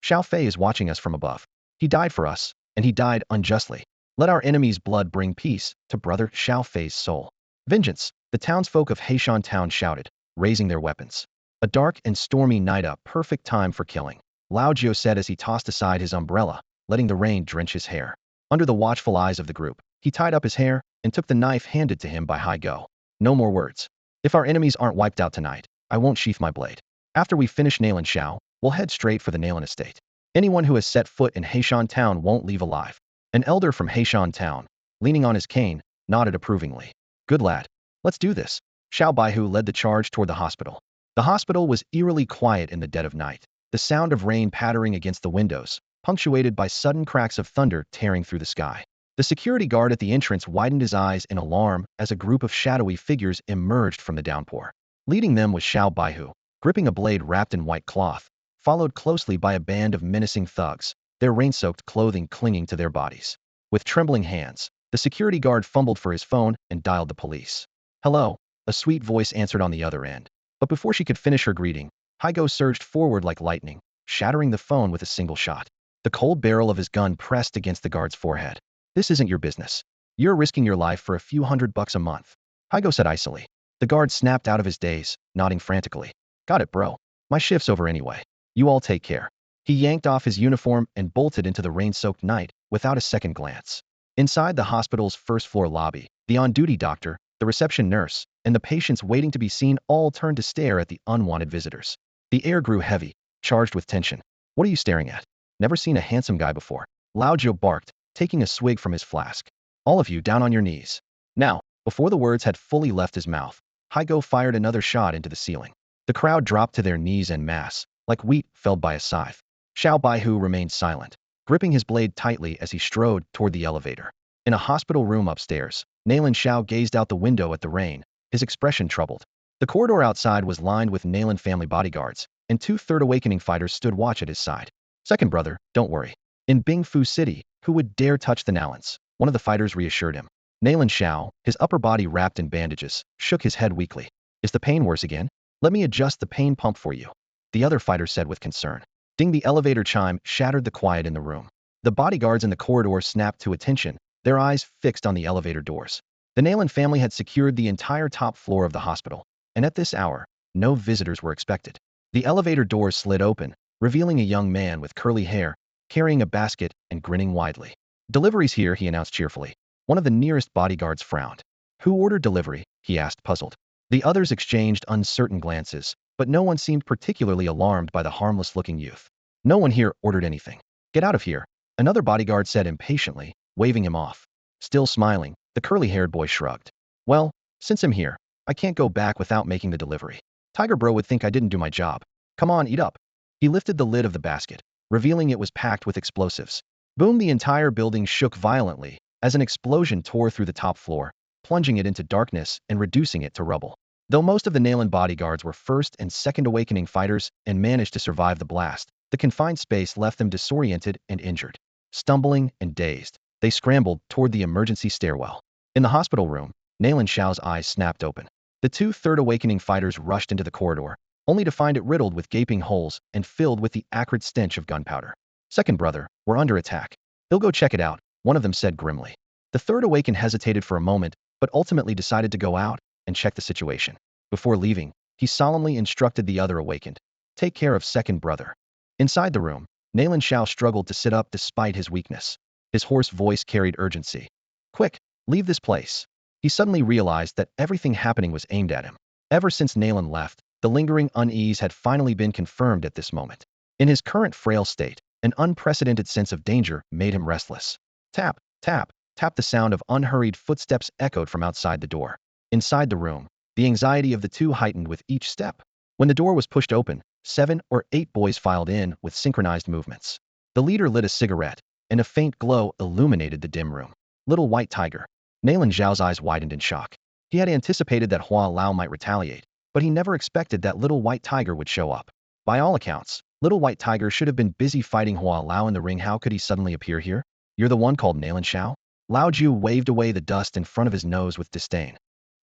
Xiao Fei is watching us from above. He died for us, and he died unjustly. Let our enemy's blood bring peace to brother Xiao Fei's soul. Vengeance, the townsfolk of Heishan Town shouted, raising their weapons. A dark and stormy night, a perfect time for killing, Lao Jiu said as he tossed aside his umbrella, letting the rain drench his hair. Under the watchful eyes of the group, he tied up his hair and took the knife handed to him by Haigo. No more words. If our enemies aren't wiped out tonight, I won't sheath my blade. After we finish Nalan Xiao, we'll head straight for the Nalan estate. Anyone who has set foot in Heishan Town won't leave alive. An elder from Heishan Town, leaning on his cane, nodded approvingly. Good lad. Let's do this. Xiao Baihu led the charge toward the hospital. The hospital was eerily quiet in the dead of night, the sound of rain pattering against the windows, punctuated by sudden cracks of thunder tearing through the sky. The security guard at the entrance widened his eyes in alarm as a group of shadowy figures emerged from the downpour. Leading them was Xiao Baihu, gripping a blade wrapped in white cloth, followed closely by a band of menacing thugs, their rain-soaked clothing clinging to their bodies. With trembling hands, the security guard fumbled for his phone and dialed the police. Hello, a sweet voice answered on the other end. But before she could finish her greeting, Haigo surged forward like lightning, shattering the phone with a single shot. The cold barrel of his gun pressed against the guard's forehead. This isn't your business. You're risking your life for a few $100 a month, Haigo said icily. The guard snapped out of his daze, nodding frantically. Got it, bro. My shift's over anyway. You all take care. He yanked off his uniform and bolted into the rain-soaked night without a second glance. Inside the hospital's first-floor lobby, the on-duty doctor, the reception nurse, and the patients waiting to be seen all turned to stare at the unwanted visitors. The air grew heavy, charged with tension. What are you staring at? Never seen a handsome guy before. Lao Jiu barked, taking a swig from his flask. All of you down on your knees. Now, before the words had fully left his mouth, Haigo fired another shot into the ceiling. The crowd dropped to their knees en masse, like wheat felled by a scythe. Xiao Baihu remained silent, gripping his blade tightly as he strode toward the elevator. In a hospital room upstairs, Nayland Xiao gazed out the window at the rain, his expression troubled. The corridor outside was lined with Nayland family bodyguards, and two Third Awakening fighters stood watch at his side. Second brother, don't worry. In Bingfu City, who would dare touch the Nalans? One of the fighters reassured him. Nayland Xiao, his upper body wrapped in bandages, shook his head weakly. Is the pain worse again? Let me adjust the pain pump for you. The other fighter said with concern. Ding, the elevator chime shattered the quiet in the room. The bodyguards in the corridor snapped to attention, their eyes fixed on the elevator doors. The Nayland family had secured the entire top floor of the hospital, and at this hour, no visitors were expected. The elevator doors slid open, revealing a young man with curly hair, carrying a basket and grinning widely. Delivery's here, he announced cheerfully. One of the nearest bodyguards frowned. Who ordered delivery? He asked, puzzled. The others exchanged uncertain glances, but no one seemed particularly alarmed by the harmless-looking youth. No one here ordered anything. Get out of here, another bodyguard said impatiently, waving him off. Still smiling, the curly-haired boy shrugged. Well, since I'm here, I can't go back without making the delivery. Tiger Bro would think I didn't do my job. Come on, eat up. He lifted the lid of the basket, revealing it was packed with explosives. Boom, the entire building shook violently as an explosion tore through the top floor, plunging it into darkness and reducing it to rubble. Though most of the Nayland bodyguards were first and second awakening fighters and managed to survive the blast, the confined space left them disoriented and injured. Stumbling and dazed, they scrambled toward the emergency stairwell. In the hospital room, Nayland Xiao's eyes snapped open. The two Third Awakening fighters rushed into the corridor, only to find it riddled with gaping holes and filled with the acrid stench of gunpowder. Second brother, we're under attack. He'll go check it out, one of them said grimly. The Third Awakened hesitated for a moment, but ultimately decided to go out and check the situation. Before leaving, he solemnly instructed the other Awakened. Take care of second brother. Inside the room, Nayland Xiao struggled to sit up despite his weakness. His hoarse voice carried urgency. Quick, leave this place. He suddenly realized that everything happening was aimed at him. Ever since Nayland left, the lingering unease had finally been confirmed at this moment. In his current frail state, an unprecedented sense of danger made him restless. Tap, tap, tap, the sound of unhurried footsteps echoed from outside the door. Inside the room, the anxiety of the two heightened with each step. When the door was pushed open, 7 or 8 boys filed in with synchronized movements. The leader lit a cigarette, and a faint glow illuminated the dim room. Little White Tiger. Nayland Zhao's eyes widened in shock. He had anticipated that Hua Lao might retaliate, but he never expected that Little White Tiger would show up. By all accounts, Little White Tiger should have been busy fighting Hua Lao in the ring. How could he suddenly appear here? You're the one called Nayland Xiao? Lao Jiu waved away the dust in front of his nose with disdain.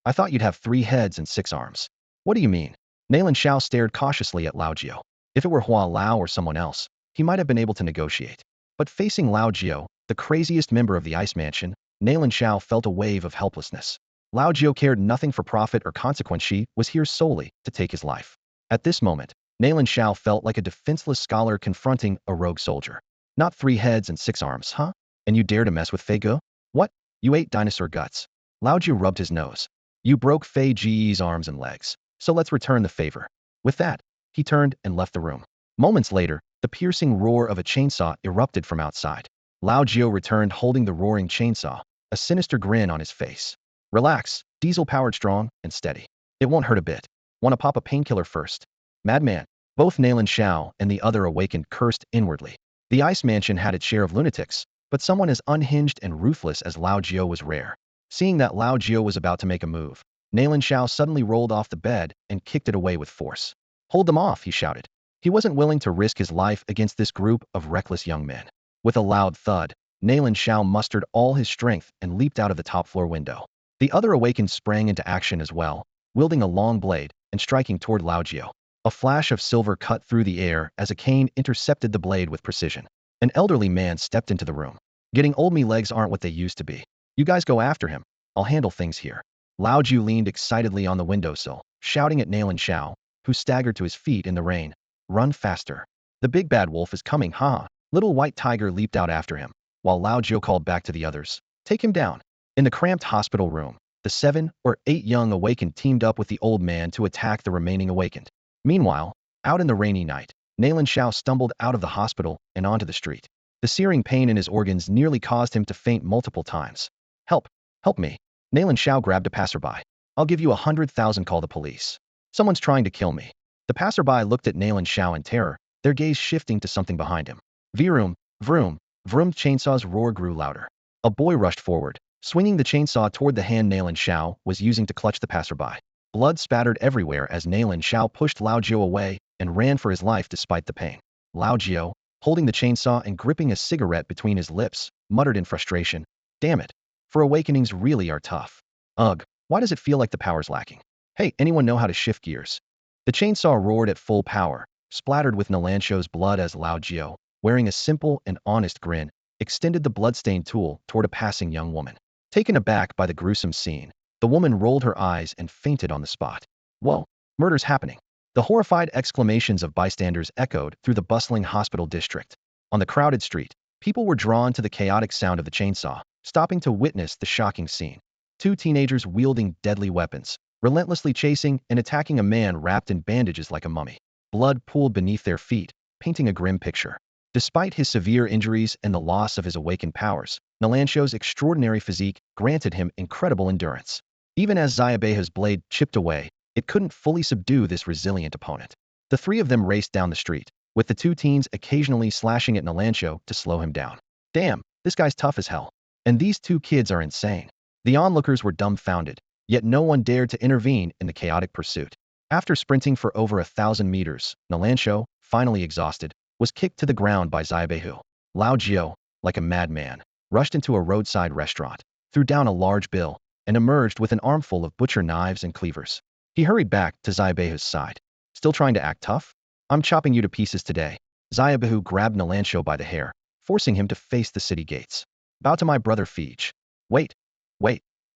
I thought you'd have 3 heads and 6 arms. What do you mean? Nayland Xiao stared cautiously at Lao Jiu. If it were Hua Lao or someone else, he might have been able to negotiate. But facing Lao Jiu, the craziest member of the Ice Mansion, Nayland Xiao felt a wave of helplessness. Lao Jiu cared nothing for profit or consequence. She was here solely to take his life. At this moment, Nayland Xiao felt like a defenseless scholar confronting a rogue soldier. Not 3 heads and 6 arms, huh? And you dare to mess with Fei Ge? What? You ate dinosaur guts. Lao Jiu rubbed his nose. You broke Fei Ge's arms and legs, so let's return the favor. With that, he turned and left the room. Moments later, the piercing roar of a chainsaw erupted from outside. Lao Jiu returned holding the roaring chainsaw, a sinister grin on his face. Relax, diesel-powered, strong and steady. It won't hurt a bit. Want to pop a painkiller first? Madman. Both Nayland Xiao and the other Awakened cursed inwardly. The Ice Mansion had its share of lunatics, but someone as unhinged and ruthless as Lao Jiu was rare. Seeing that Lao Jiu was about to make a move, Nayland Xiao suddenly rolled off the bed and kicked it away with force. Hold them off, he shouted. He wasn't willing to risk his life against this group of reckless young men. With a loud thud, Nayland Xiao mustered all his strength and leaped out of the top-floor window. The other Awakened sprang into action as well, wielding a long blade and striking toward Lao Jiu. A flash of silver cut through the air as a cane intercepted the blade with precision. An elderly man stepped into the room. Getting old, me legs aren't what they used to be. You guys go after him. I'll handle things here. Lao Jiu leaned excitedly on the windowsill, shouting at Nayland Xiao, who staggered to his feet in the rain. Run faster. The big bad wolf is coming, ha! Little White Tiger leaped out after him, while Lao Jiu called back to the others. Take him down. In the cramped hospital room, The 7 or 8 young awakened teamed up with the old man to attack the remaining awakened. Meanwhile, out in the rainy night, Nalan Shao stumbled out of the hospital and onto the street. The searing pain in his organs nearly caused him to faint multiple times. Help! Help me! Nalan Shao grabbed a passerby. I'll give you 100,000, call the police. Someone's trying to kill me. The passerby looked at Nalan Shao in terror, their gaze shifting to something behind him. Vroom, vroom, vroom. Chainsaw's roar grew louder. A boy rushed forward, swinging the chainsaw toward the hand Nalan Shao was using to clutch the passerby. Blood spattered everywhere as Nalan Shao pushed Lao Jiao away and ran for his life despite the pain. Lao Jiao, holding the chainsaw and gripping a cigarette between his lips, muttered in frustration, "Damn it. For awakenings really are tough. Ugh, why does it feel like the power's lacking? Hey, anyone know how to shift gears?" The chainsaw roared at full power, splattered with Nalan Shao's blood as Lao Jiao, wearing a simple and honest grin, extended the bloodstained tool toward a passing young woman. Taken aback by the gruesome scene, the woman rolled her eyes and fainted on the spot. Whoa, murder's happening. The horrified exclamations of bystanders echoed through the bustling hospital district. On the crowded street, people were drawn to the chaotic sound of the chainsaw, stopping to witness the shocking scene. 2 teenagers wielding deadly weapons, relentlessly chasing and attacking a man wrapped in bandages like a mummy. Blood pooled beneath their feet, painting a grim picture. Despite his severe injuries and the loss of his awakened powers, Nalan Shao's extraordinary physique granted him incredible endurance. Even as Xiaobeih's blade chipped away, it couldn't fully subdue this resilient opponent. The 3 of them raced down the street, with the 2 teens occasionally slashing at Nalan Shao to slow him down. Damn, this guy's tough as hell. And these 2 kids are insane. The onlookers were dumbfounded, yet no one dared to intervene in the chaotic pursuit. After sprinting for over 1,000 meters, Nalan Shao, finally exhausted, was kicked to the ground by Xiaobeihu. Lao Jiao, like a madman, rushed into a roadside restaurant, threw down a large bill, and emerged with an armful of butcher knives and cleavers. He hurried back to Xiaobeihu's side. Still trying to act tough? I'm chopping you to pieces today. Xiaobeihu grabbed Nalan Shao by the hair, forcing him to face the city gates. Bow to my brother Fij. Wait.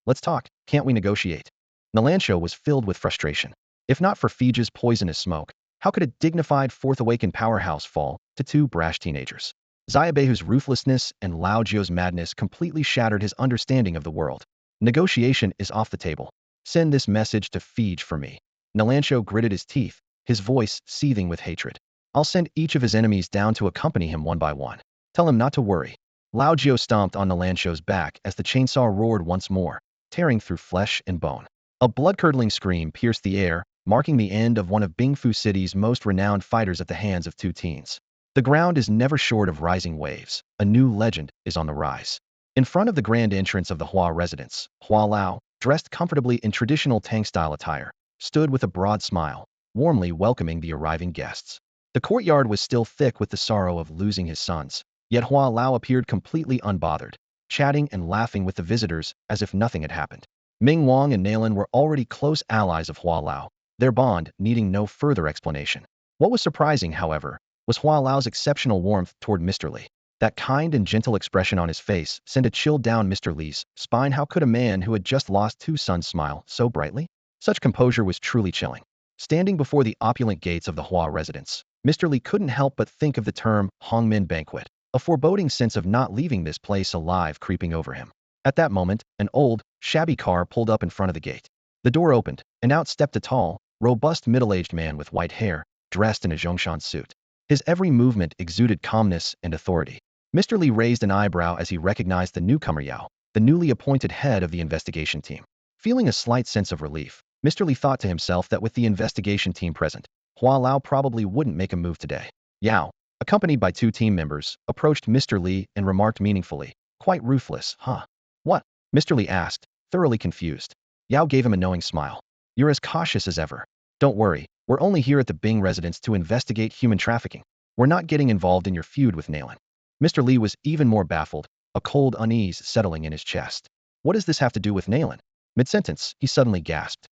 Let's talk. Can't we negotiate? Nalan Shao was filled with frustration. If not for Fij's poisonous smoke, how could a dignified 4th awakened powerhouse fall to 2 brash teenagers? Xiaobeihu's ruthlessness and Lao Jiao's madness completely shattered his understanding of the world. Negotiation is off the table. Send this message to Fij for me. Nalan Shao gritted his teeth, his voice seething with hatred. I'll send each of his enemies down to accompany him one by one. Tell him not to worry. Lao Jiao stomped on Nalan Shao's back as the chainsaw roared once more, tearing through flesh and bone. A blood-curdling scream pierced the air, marking the end of one of Bingfu City's most renowned fighters at the hands of 2 teens. The ground is never short of rising waves. A new legend is on the rise. In front of the grand entrance of the Hua residence, Hua Lao, dressed comfortably in traditional Tang-style attire, stood with a broad smile, warmly welcoming the arriving guests. The courtyard was still thick with the sorrow of losing his sons, yet Hua Lao appeared completely unbothered, chatting and laughing with the visitors as if nothing had happened. Ming Wang and Nalan were already close allies of Hua Lao, their bond needing no further explanation. What was surprising, however, was Hua Lao's exceptional warmth toward Mr. Li. That kind and gentle expression on his face sent a chill down Mr. Li's spine. How could a man who had just lost 2 sons smile so brightly? Such composure was truly chilling. Standing before the opulent gates of the Hua residence, Mr. Li couldn't help but think of the term Hongmen banquet, a foreboding sense of not leaving this place alive creeping over him. At that moment, an old, shabby car pulled up in front of the gate. The door opened, and out stepped a tall, robust middle-aged man with white hair, dressed in a Zhongshan suit. His every movement exuded calmness and authority. Mr. Li raised an eyebrow as he recognized the newcomer Yao, the newly appointed head of the investigation team. Feeling a slight sense of relief, Mr. Li thought to himself that with the investigation team present, Hua Lao probably wouldn't make a move today. Yao, accompanied by 2 team members, approached Mr. Li and remarked meaningfully, "Quite ruthless, huh?" "What?" Mr. Li asked, thoroughly confused. Yao gave him a knowing smile. "You're as cautious as ever. Don't worry, we're only here at the Bing residence to investigate human trafficking. We're not getting involved in your feud with Nalan." Mr. Li was even more baffled, a cold unease settling in his chest. What does this have to do with Nalan? Mid-sentence, he suddenly gasped.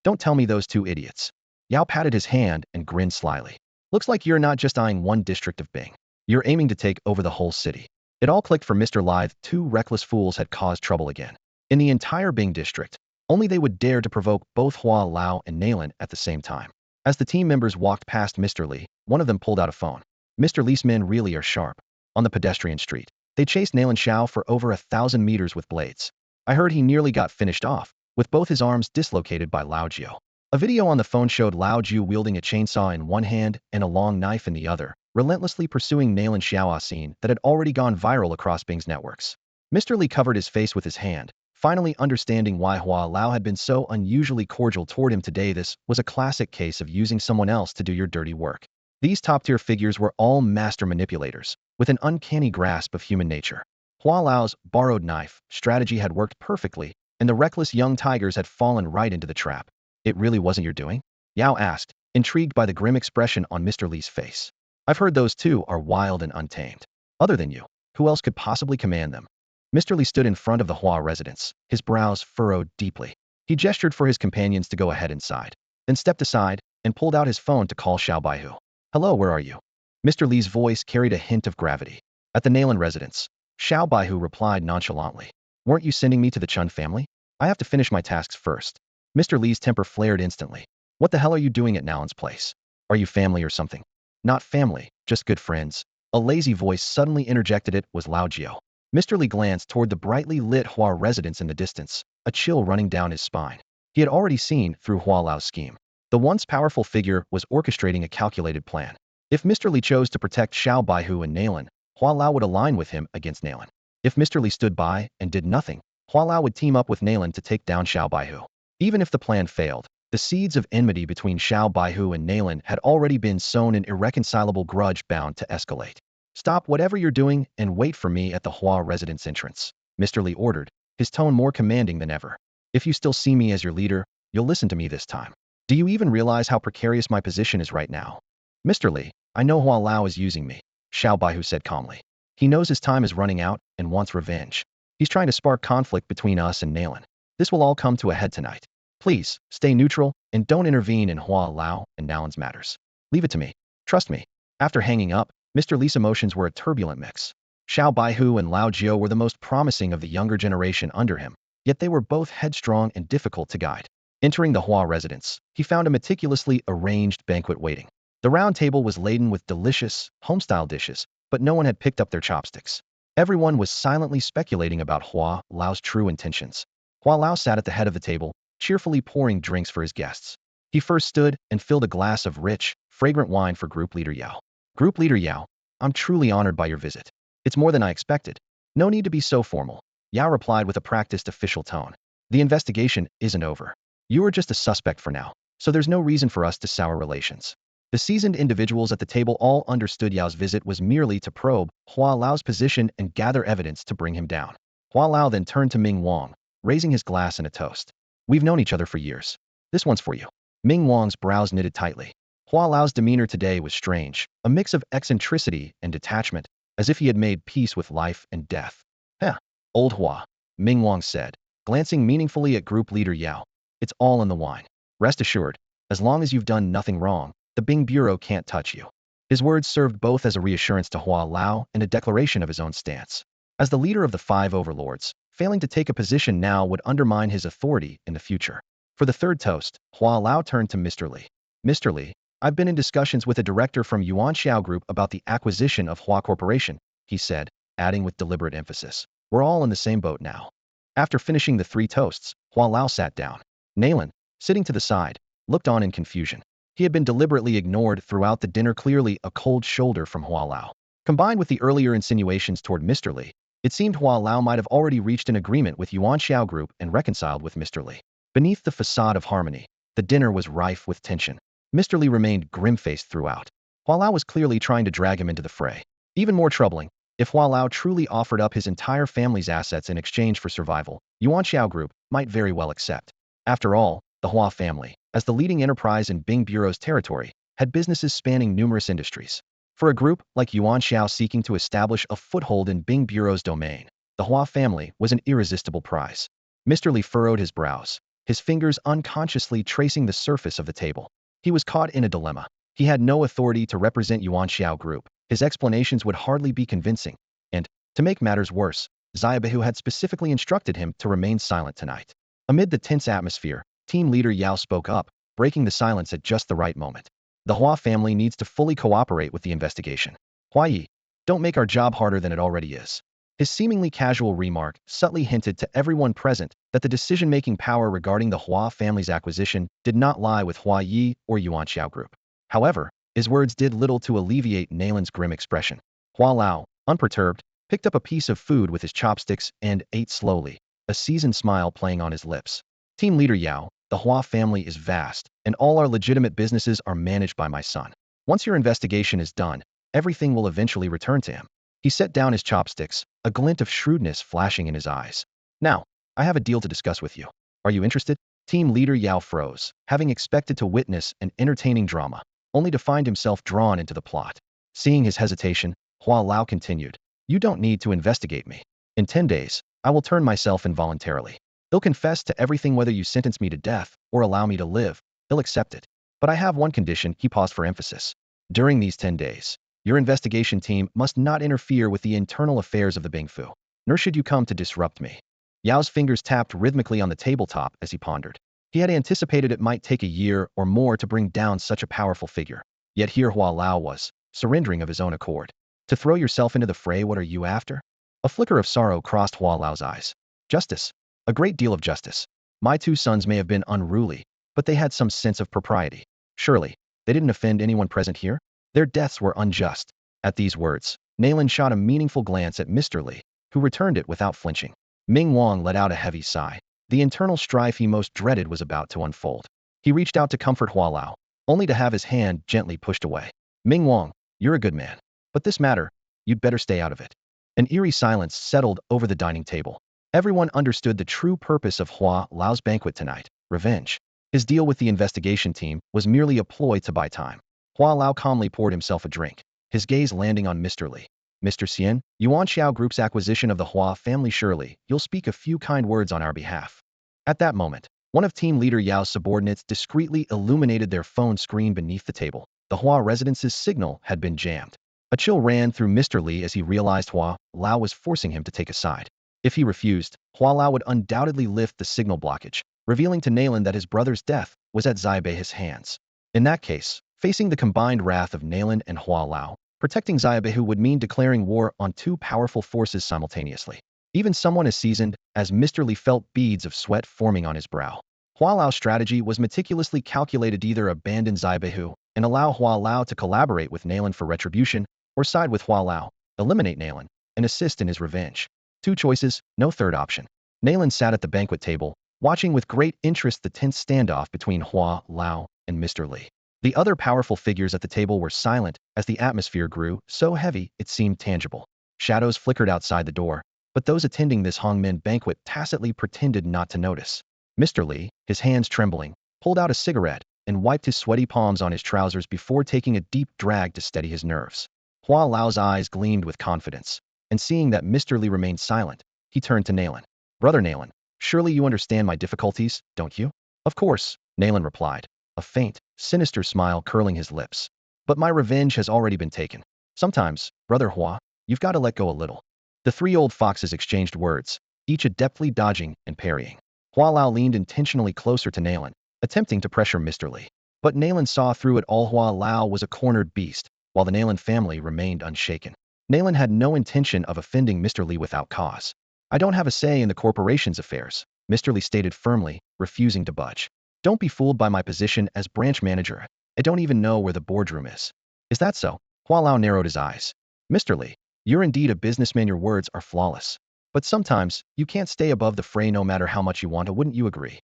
"Don't tell me those 2 idiots." Yao patted his hand and grinned slyly. "Looks like you're not just eyeing one district of Bing. You're aiming to take over the whole city." It all clicked for Mr. Li. 2 reckless fools had caused trouble again. In the entire Bing district, only they would dare to provoke both Hua Lao and Nalan at the same time. As the team members walked past Mr. Li, one of them pulled out a phone. Mr. Li's men really are sharp. On the pedestrian street, they chased Nalan Shao for over 1,000 meters with blades. I heard he nearly got finished off, with both his arms dislocated by Lao Jiu. A video on the phone showed Lao Jiu wielding a chainsaw in one hand and a long knife in the other, relentlessly pursuing Nalan Xiao, a scene that had already gone viral across Bing's networks. Mr. Li covered his face with his hand, finally understanding why Hua Lao had been so unusually cordial toward him today. This was a classic case of using someone else to do your dirty work. These top-tier figures were all master manipulators, with an uncanny grasp of human nature. Hua Lao's borrowed knife strategy had worked perfectly, and the reckless young tigers had fallen right into the trap. It really wasn't your doing? Yao asked, intrigued by the grim expression on Mr. Li's face. I've heard those two are wild and untamed. Other than you, who else could possibly command them? Mr. Li stood in front of the Hua residence, his brows furrowed deeply. He gestured for his companions to go ahead inside, then stepped aside and pulled out his phone to call Xiao Baihu. Hello, where are you? Mr. Li's voice carried a hint of gravity. At the Nalan residence, Xiao Baihu replied nonchalantly. Weren't you sending me to the Chun family? I have to finish my tasks first. Mr. Li's temper flared instantly. What the hell are you doing at Nalan's place? Are you family or something? Not family, just good friends. A lazy voice suddenly interjected. It was Lao Jiu. Mr. Li glanced toward the brightly lit Hua residence in the distance, a chill running down his spine. He had already seen through Hua Lao's scheme. The once powerful figure was orchestrating a calculated plan. If Mr. Li chose to protect Xiao Baihu and Nalan, Hua Lao would align with him against Nalan. If Mr. Li stood by and did nothing, Hua Lao would team up with Nalan to take down Xiao Baihu. Even if the plan failed, the seeds of enmity between Xiao Baihu and Nalan had already been sown, an irreconcilable grudge bound to escalate. Stop whatever you're doing and wait for me at the Hua residence entrance, Mr. Li ordered, his tone more commanding than ever. If you still see me as your leader, you'll listen to me this time. Do you even realize how precarious my position is right now? Mr. Li, I know Hua Lao is using me, Xiao Baihu said calmly. He knows his time is running out and wants revenge. He's trying to spark conflict between us and Nalan. This will all come to a head tonight. Please, stay neutral and don't intervene in Hua Lao and Nalan's matters. Leave it to me. Trust me. After hanging up, Mr. Li's emotions were a turbulent mix. Xiao Baihu and Lao Jiu were the most promising of the younger generation under him, yet they were both headstrong and difficult to guide. Entering the Hua residence, he found a meticulously arranged banquet waiting. The round table was laden with delicious, home-style dishes, but no one had picked up their chopsticks. Everyone was silently speculating about Hua Lao's true intentions. Hua Lao sat at the head of the table, cheerfully pouring drinks for his guests. He first stood and filled a glass of rich, fragrant wine for Group Leader Yao. Group Leader Yao, I'm truly honored by your visit. It's more than I expected. No need to be so formal, Yao replied with a practiced official tone. The investigation isn't over. You are just a suspect for now, so there's no reason for us to sour relations. The seasoned individuals at the table all understood Yao's visit was merely to probe Hua Lao's position and gather evidence to bring him down. Hua Lao then turned to Ming Wang, raising his glass in a toast. We've known each other for years. This one's for you. Ming Wang's brows knitted tightly. Hua Lao's demeanor today was strange, a mix of eccentricity and detachment, as if he had made peace with life and death. Heh, old Hua, Ming Wang said, glancing meaningfully at Group Leader Yao. It's all in the wine. Rest assured, as long as you've done nothing wrong, the Bing Bureau can't touch you. His words served both as a reassurance to Hua Lao and a declaration of his own stance. As the leader of the five overlords, failing to take a position now would undermine his authority in the future. For the third toast, Hua Lao turned to Mr. Li. Mr. Li, I've been in discussions with a director from Yuan Xiao Group about the acquisition of Hua Corporation, he said, adding with deliberate emphasis. We're all in the same boat now. After finishing the three toasts, Hua Lao sat down. Nalan, sitting to the side, looked on in confusion. He had been deliberately ignored throughout the dinner, clearly a cold shoulder from Hua Lao. Combined with the earlier insinuations toward Mr. Li, it seemed Hua Lao might have already reached an agreement with Yuan Xiao Group and reconciled with Mr. Li. Beneath the facade of harmony, the dinner was rife with tension. Mr. Li remained grim-faced throughout. Hua Lao was clearly trying to drag him into the fray. Even more troubling, if Hua Lao truly offered up his entire family's assets in exchange for survival, Yuan Xiao Group might very well accept. After all, the Hua family, as the leading enterprise in Bing Bureau's territory, had businesses spanning numerous industries. For a group like Yuan Xiao seeking to establish a foothold in Bing Bureau's domain, the Hua family was an irresistible prize. Mr. Li furrowed his brows, his fingers unconsciously tracing the surface of the table. He was caught in a dilemma. He had no authority to represent Yuan Xiao Group. His explanations would hardly be convincing. And, to make matters worse, Xiaobehu had specifically instructed him to remain silent tonight. Amid the tense atmosphere, Team Leader Yao spoke up, breaking the silence at just the right moment. The Hua family needs to fully cooperate with the investigation. Hua Yi, don't make our job harder than it already is. His seemingly casual remark subtly hinted to everyone present that the decision-making power regarding the Hua family's acquisition did not lie with Hua Yi or Yuan Xiao Group. However, his words did little to alleviate Nalan's grim expression. Hua Lao, unperturbed, picked up a piece of food with his chopsticks and ate slowly, a seasoned smile playing on his lips. Team leader Yao, the Hua family is vast, and all our legitimate businesses are managed by my son. Once your investigation is done, everything will eventually return to him. He set down his chopsticks, a glint of shrewdness flashing in his eyes. Now, I have a deal to discuss with you. Are you interested? Team leader Yao froze, having expected to witness an entertaining drama, only to find himself drawn into the plot. Seeing his hesitation, Hua Lao continued, "You don't need to investigate me. In 10 days, I will turn myself in voluntarily. He'll confess to everything whether you sentence me to death or allow me to live. He'll accept it. But I have one condition." He paused for emphasis. "During these 10 days, your investigation team must not interfere with the internal affairs of the Bingfu, nor should you come to disrupt me." Yao's fingers tapped rhythmically on the tabletop as he pondered. He had anticipated it might take a year or more to bring down such a powerful figure. Yet here Hua Lao was, surrendering of his own accord. To throw yourself into the fray, what are you after? A flicker of sorrow crossed Hua Lao's eyes. Justice. A great deal of justice. My 2 sons may have been unruly, but they had some sense of propriety. Surely, they didn't offend anyone present here? Their deaths were unjust. At these words, Nalan shot a meaningful glance at Mr. Li, who returned it without flinching. Ming Wang let out a heavy sigh. The internal strife he most dreaded was about to unfold. He reached out to comfort Hua Lao, only to have his hand gently pushed away. "Ming Wang, you're a good man. But this matter, you'd better stay out of it." An eerie silence settled over the dining table. Everyone understood the true purpose of Hua Lao's banquet tonight: revenge. His deal with the investigation team was merely a ploy to buy time. Hua Lao calmly poured himself a drink, his gaze landing on Mr. Li. "Mr. Xian, Yuan Xiao Group's acquisition of the Hua family, surely you'll speak a few kind words on our behalf." At that moment, one of team leader Yao's subordinates discreetly illuminated their phone screen beneath the table. The Hua residence's signal had been jammed. A chill ran through Mr. Li as he realized Hua Lao was forcing him to take a side. If he refused, Hua Lao would undoubtedly lift the signal blockage, revealing to Nalan that his brother's death was at Xiaobei's hands. In that case, facing the combined wrath of Nalan and Hua Lao, protecting Xiaobei would mean declaring war on 2 powerful forces simultaneously. Even someone as seasoned as Mr. Li felt beads of sweat forming on his brow. Hua Lao's strategy was meticulously calculated: either abandon Xiaobei and allow Hua Lao to collaborate with Nalan for retribution, or side with Hua Lao, eliminate Nalan, and assist in his revenge. 2 choices, no third option. Nalan sat at the banquet table, watching with great interest the tense standoff between Hua Lao and Mr. Li. The other powerful figures at the table were silent as the atmosphere grew so heavy it seemed tangible. Shadows flickered outside the door, but those attending this Hongmen banquet tacitly pretended not to notice. Mr. Li, his hands trembling, pulled out a cigarette and wiped his sweaty palms on his trousers before taking a deep drag to steady his nerves. Hua Lao's eyes gleamed with confidence, and seeing that Mr. Li remained silent, he turned to Nalan. "Brother Nalan, surely you understand my difficulties, don't you?" "Of course," Nalan replied, a faint, sinister smile curling his lips. "But my revenge has already been taken. Sometimes, Brother Hua, you've got to let go a little." The 3 old foxes exchanged words, each adeptly dodging and parrying. Hua Lao leaned intentionally closer to Nalan, attempting to pressure Mr. Li. But Nalan saw through it all. Hua Lao was a cornered beast, while the Nalan family remained unshaken. Nalan had no intention of offending Mr. Li without cause. "I don't have a say in the corporation's affairs," Mr. Li stated firmly, refusing to budge. "Don't be fooled by my position as branch manager. I don't even know where the boardroom is." "Is that so?" Hua Lao narrowed his eyes. "Mr. Li, you're indeed a businessman. Your words are flawless. But sometimes, you can't stay above the fray no matter how much you want to. Wouldn't you agree?"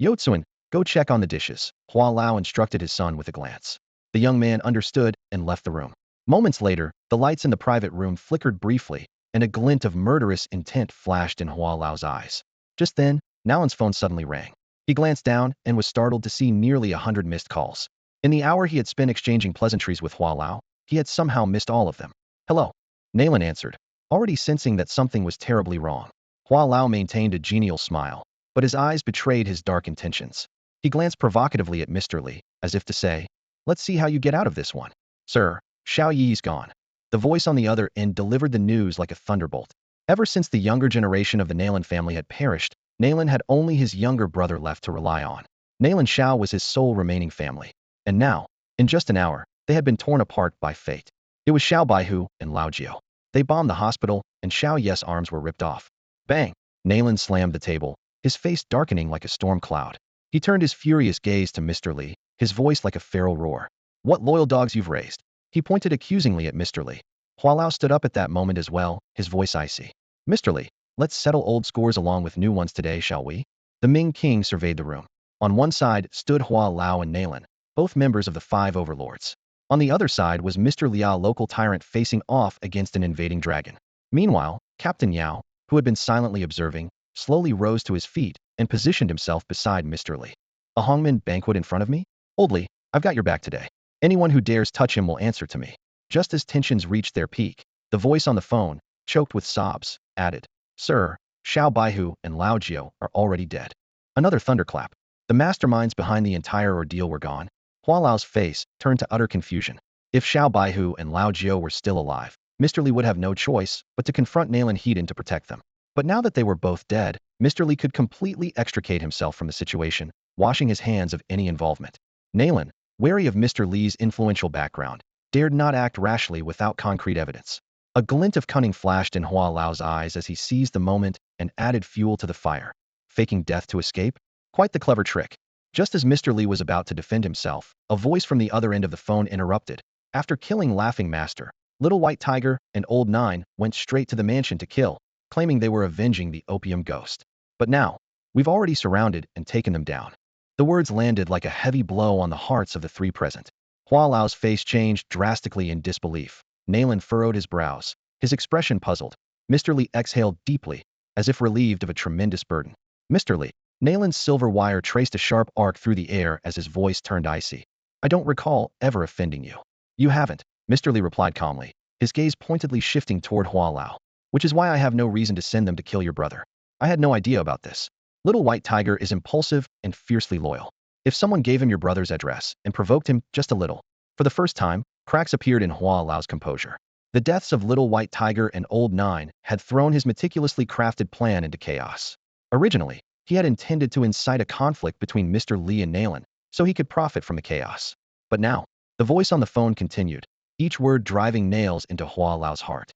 "Yotsuin, go check on the dishes," Hua Lao instructed his son with a glance. The young man understood and left the room. Moments later, the lights in the private room flickered briefly, and a glint of murderous intent flashed in Hua Lao's eyes. Just then, Nalan's phone suddenly rang. He glanced down and was startled to see nearly 100 missed calls. In the hour he had spent exchanging pleasantries with Hua Lao, he had somehow missed all of them. "Hello," Nalan answered, already sensing that something was terribly wrong. Hua Lao maintained a genial smile, but his eyes betrayed his dark intentions. He glanced provocatively at Mr. Li, as if to say, "Let's see how you get out of this one." "Sir, Xiao Yi's gone." The voice on the other end delivered the news like a thunderbolt. Ever since the younger generation of the Nalan family had perished, Nalan had only his younger brother left to rely on. Nalan Xiao was his sole remaining family. And now, in just an hour, they had been torn apart by fate. It was Xiao Baihu and Lao Jiao. They bombed the hospital, and Xiao Ye's arms were ripped off. Bang! Nayland slammed the table, his face darkening like a storm cloud. He turned his furious gaze to Mr. Li, his voice like a feral roar. What loyal dogs you've raised. He pointed accusingly at Mr. Li. Hua Lao stood up at that moment as well, his voice icy. Mr. Li, let's settle old scores along with new ones today, shall we? The Ming King surveyed the room. On one side stood Hua Lao and Nayland, both members of the Five Overlords. On the other side was Mr. Liao, local tyrant facing off against an invading dragon. Meanwhile, Captain Yao, who had been silently observing, slowly rose to his feet and positioned himself beside Mr. Li. A Hongman banquet in front of me? Old Li, I've got your back today. Anyone who dares touch him will answer to me. Just as tensions reached their peak, the voice on the phone, choked with sobs, added, Sir, Xiao Baihu and Lao Jiao are already dead. Another thunderclap. The masterminds behind the entire ordeal were gone. Hua Lao's face turned to utter confusion. If Xiao Baihu and Lao Jiao were still alive, Mr. Li would have no choice but to confront Nayland Heaton to protect them. But now that they were both dead, Mr. Li could completely extricate himself from the situation, washing his hands of any involvement. Nayland, wary of Mr. Li's influential background, dared not act rashly without concrete evidence. A glint of cunning flashed in Hua Lao's eyes as he seized the moment and added fuel to the fire. Faking death to escape? Quite the clever trick. Just as Mr. Li was about to defend himself, a voice from the other end of the phone interrupted. After killing Laughing Master, Little White Tiger and Old Nine went straight to the mansion to kill, claiming they were avenging the opium ghost. But now, we've already surrounded and taken them down. The words landed like a heavy blow on the hearts of the three present. Hua Lao's face changed drastically in disbelief. Nayland furrowed his brows, his expression puzzled. Mr. Li exhaled deeply, as if relieved of a tremendous burden. Mr. Li, Nayland's silver wire traced a sharp arc through the air as his voice turned icy. I don't recall ever offending you. You haven't, Mr. Li replied calmly, his gaze pointedly shifting toward Hua Lao. Which is why I have no reason to send them to kill your brother. I had no idea about this. Little White Tiger is impulsive and fiercely loyal. If someone gave him your brother's address and provoked him just a little. For the first time, cracks appeared in Hua Lao's composure. The deaths of Little White Tiger and Old Nine had thrown his meticulously crafted plan into chaos. Originally, he had intended to incite a conflict between Mr. Li and Nayland, so he could profit from the chaos. But now, the voice on the phone continued, each word driving nails into Hua Lao's heart.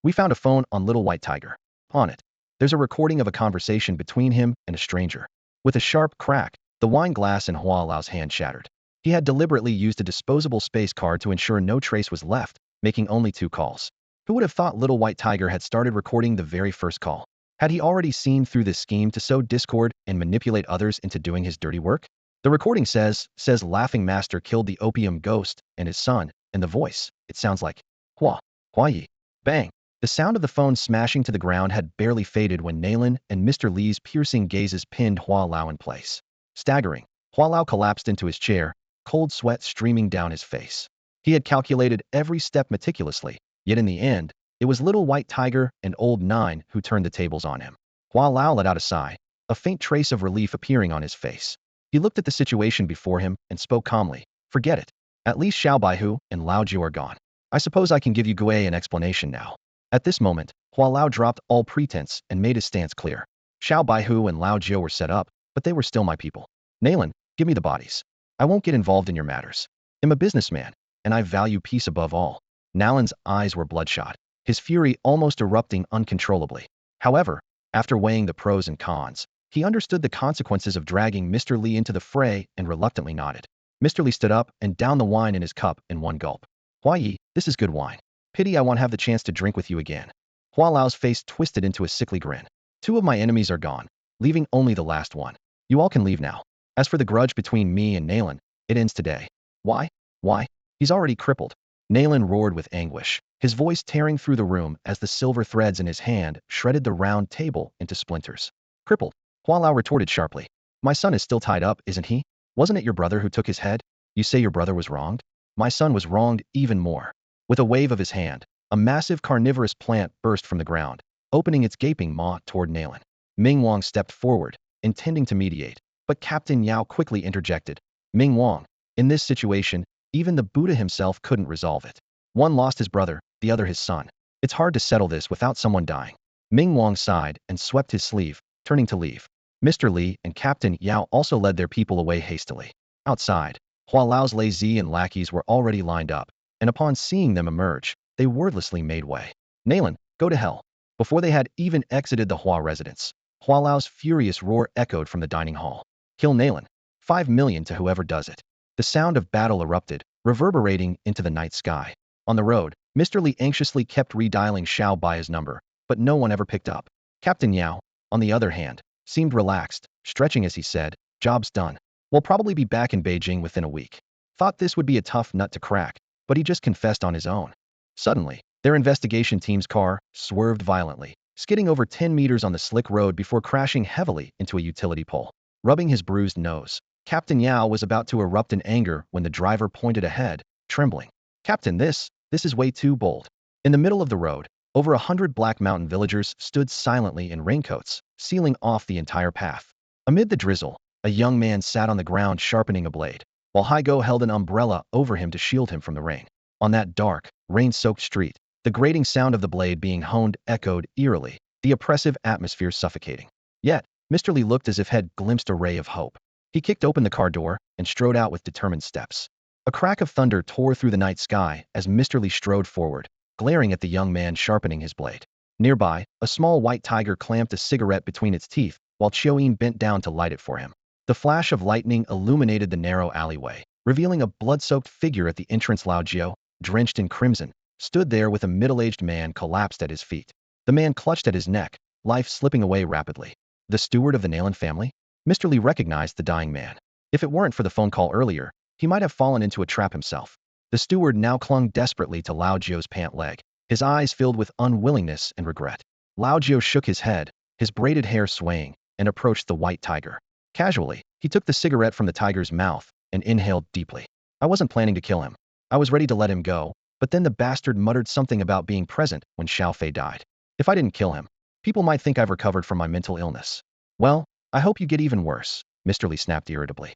We found a phone on Little White Tiger. On it, there's a recording of a conversation between him and a stranger. With a sharp crack, the wine glass in Hua Lao's hand shattered. He had deliberately used a disposable space card to ensure no trace was left, making only 2 calls. Who would have thought Little White Tiger had started recording the very first call? Had he already seen through this scheme to sow discord and manipulate others into doing his dirty work? The recording says Laughing Master killed the opium ghost and his son, and the voice, it sounds like, Hua Yi. Bang. The sound of the phone smashing to the ground had barely faded when Nayland and Mr. Li's piercing gazes pinned Hua Lao in place. Staggering, Hua Lao collapsed into his chair, cold sweat streaming down his face. He had calculated every step meticulously, yet in the end, it was Little White Tiger and Old Nine who turned the tables on him. Hua Lao let out a sigh, a faint trace of relief appearing on his face. He looked at the situation before him and spoke calmly. Forget it. At least Xiao Baihu and Lao Jiu are gone. I suppose I can give you Gui an explanation now. At this moment, Hua Lao dropped all pretense and made his stance clear. Xiao Baihu and Lao Jiu were set up, but they were still my people. Nayland, give me the bodies. I won't get involved in your matters. I'm a businessman, and I value peace above all. Nayland's eyes were bloodshot, his fury almost erupting uncontrollably. However, after weighing the pros and cons, he understood the consequences of dragging Mr. Li into the fray and reluctantly nodded. Mr. Li stood up and downed the wine in his cup in one gulp. Hua Yi, this is good wine. Pity I won't have the chance to drink with you again. Hua Lao's face twisted into a sickly grin. 2 of my enemies are gone, leaving only the last one. You all can leave now. As for the grudge between me and Nayland, it ends today. Why? Why? He's already crippled. Nayland roared with anguish, his voice tearing through the room as the silver threads in his hand shredded the round table into splinters. Crippled? Hua Lao retorted sharply. My son is still tied up, isn't he? Wasn't it your brother who took his head? You say your brother was wronged? My son was wronged even more. With a wave of his hand, a massive carnivorous plant burst from the ground, opening its gaping maw toward Nayland. Ming Wang stepped forward, intending to mediate, but Captain Yao quickly interjected. Ming Wang, in this situation, even the Buddha himself couldn't resolve it. One lost his brother, the other his son. It's hard to settle this without someone dying. Ming Wang sighed and swept his sleeve, turning to leave. Mr. Li and Captain Yao also led their people away hastily. Outside, Hua Lao's lazy and lackeys were already lined up, and upon seeing them emerge, they wordlessly made way. Nalan, go to hell. Before they had even exited the Hua residence, Hua Lao's furious roar echoed from the dining hall. Kill Nalan. 5 million to whoever does it. The sound of battle erupted, reverberating into the night sky. On the road, Mr. Li anxiously kept redialing Xiao Bai's number, but no one ever picked up. Captain Yao, on the other hand, seemed relaxed, stretching as he said, "Job's done. We'll probably be back in Beijing within a week." Thought this would be a tough nut to crack, but he just confessed on his own. Suddenly, their investigation team's car swerved violently, skidding over 10 meters on the slick road before crashing heavily into a utility pole. Rubbing his bruised nose, Captain Yao was about to erupt in anger when the driver pointed ahead, trembling. "Captain, this is way too bold." In the middle of the road, over 100 Black Mountain villagers stood silently in raincoats, sealing off the entire path. Amid the drizzle, a young man sat on the ground sharpening a blade, while Haigo held an umbrella over him to shield him from the rain. On that dark, rain-soaked street, the grating sound of the blade being honed echoed eerily, the oppressive atmosphere suffocating. Yet, Mr. Li looked as if had glimpsed a ray of hope. He kicked open the car door and strode out with determined steps. A crack of thunder tore through the night sky as Mr. Li strode forward, glaring at the young man sharpening his blade. Nearby, a small white tiger clamped a cigarette between its teeth, while Chioin bent down to light it for him. The flash of lightning illuminated the narrow alleyway, revealing a blood-soaked figure at the entrance. Lao Jiao, drenched in crimson, stood there with a middle-aged man collapsed at his feet. The man clutched at his neck, life slipping away rapidly. The steward of the Nalan family? Mr. Li recognized the dying man. If it weren't for the phone call earlier, he might have fallen into a trap himself. The steward now clung desperately to Lao Jiao's pant leg, his eyes filled with unwillingness and regret. Lao Jiao shook his head, his braided hair swaying, and approached the white tiger. Casually, he took the cigarette from the tiger's mouth and inhaled deeply. "I wasn't planning to kill him. I was ready to let him go, but then the bastard muttered something about being present when Xiao Fei died. If I didn't kill him, people might think I've recovered from my mental illness." "Well, I hope you get even worse," Mr. Li snapped irritably.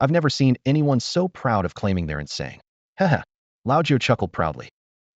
"I've never seen anyone so proud of claiming they're insane." "Haha." Lao Jiao chuckled proudly.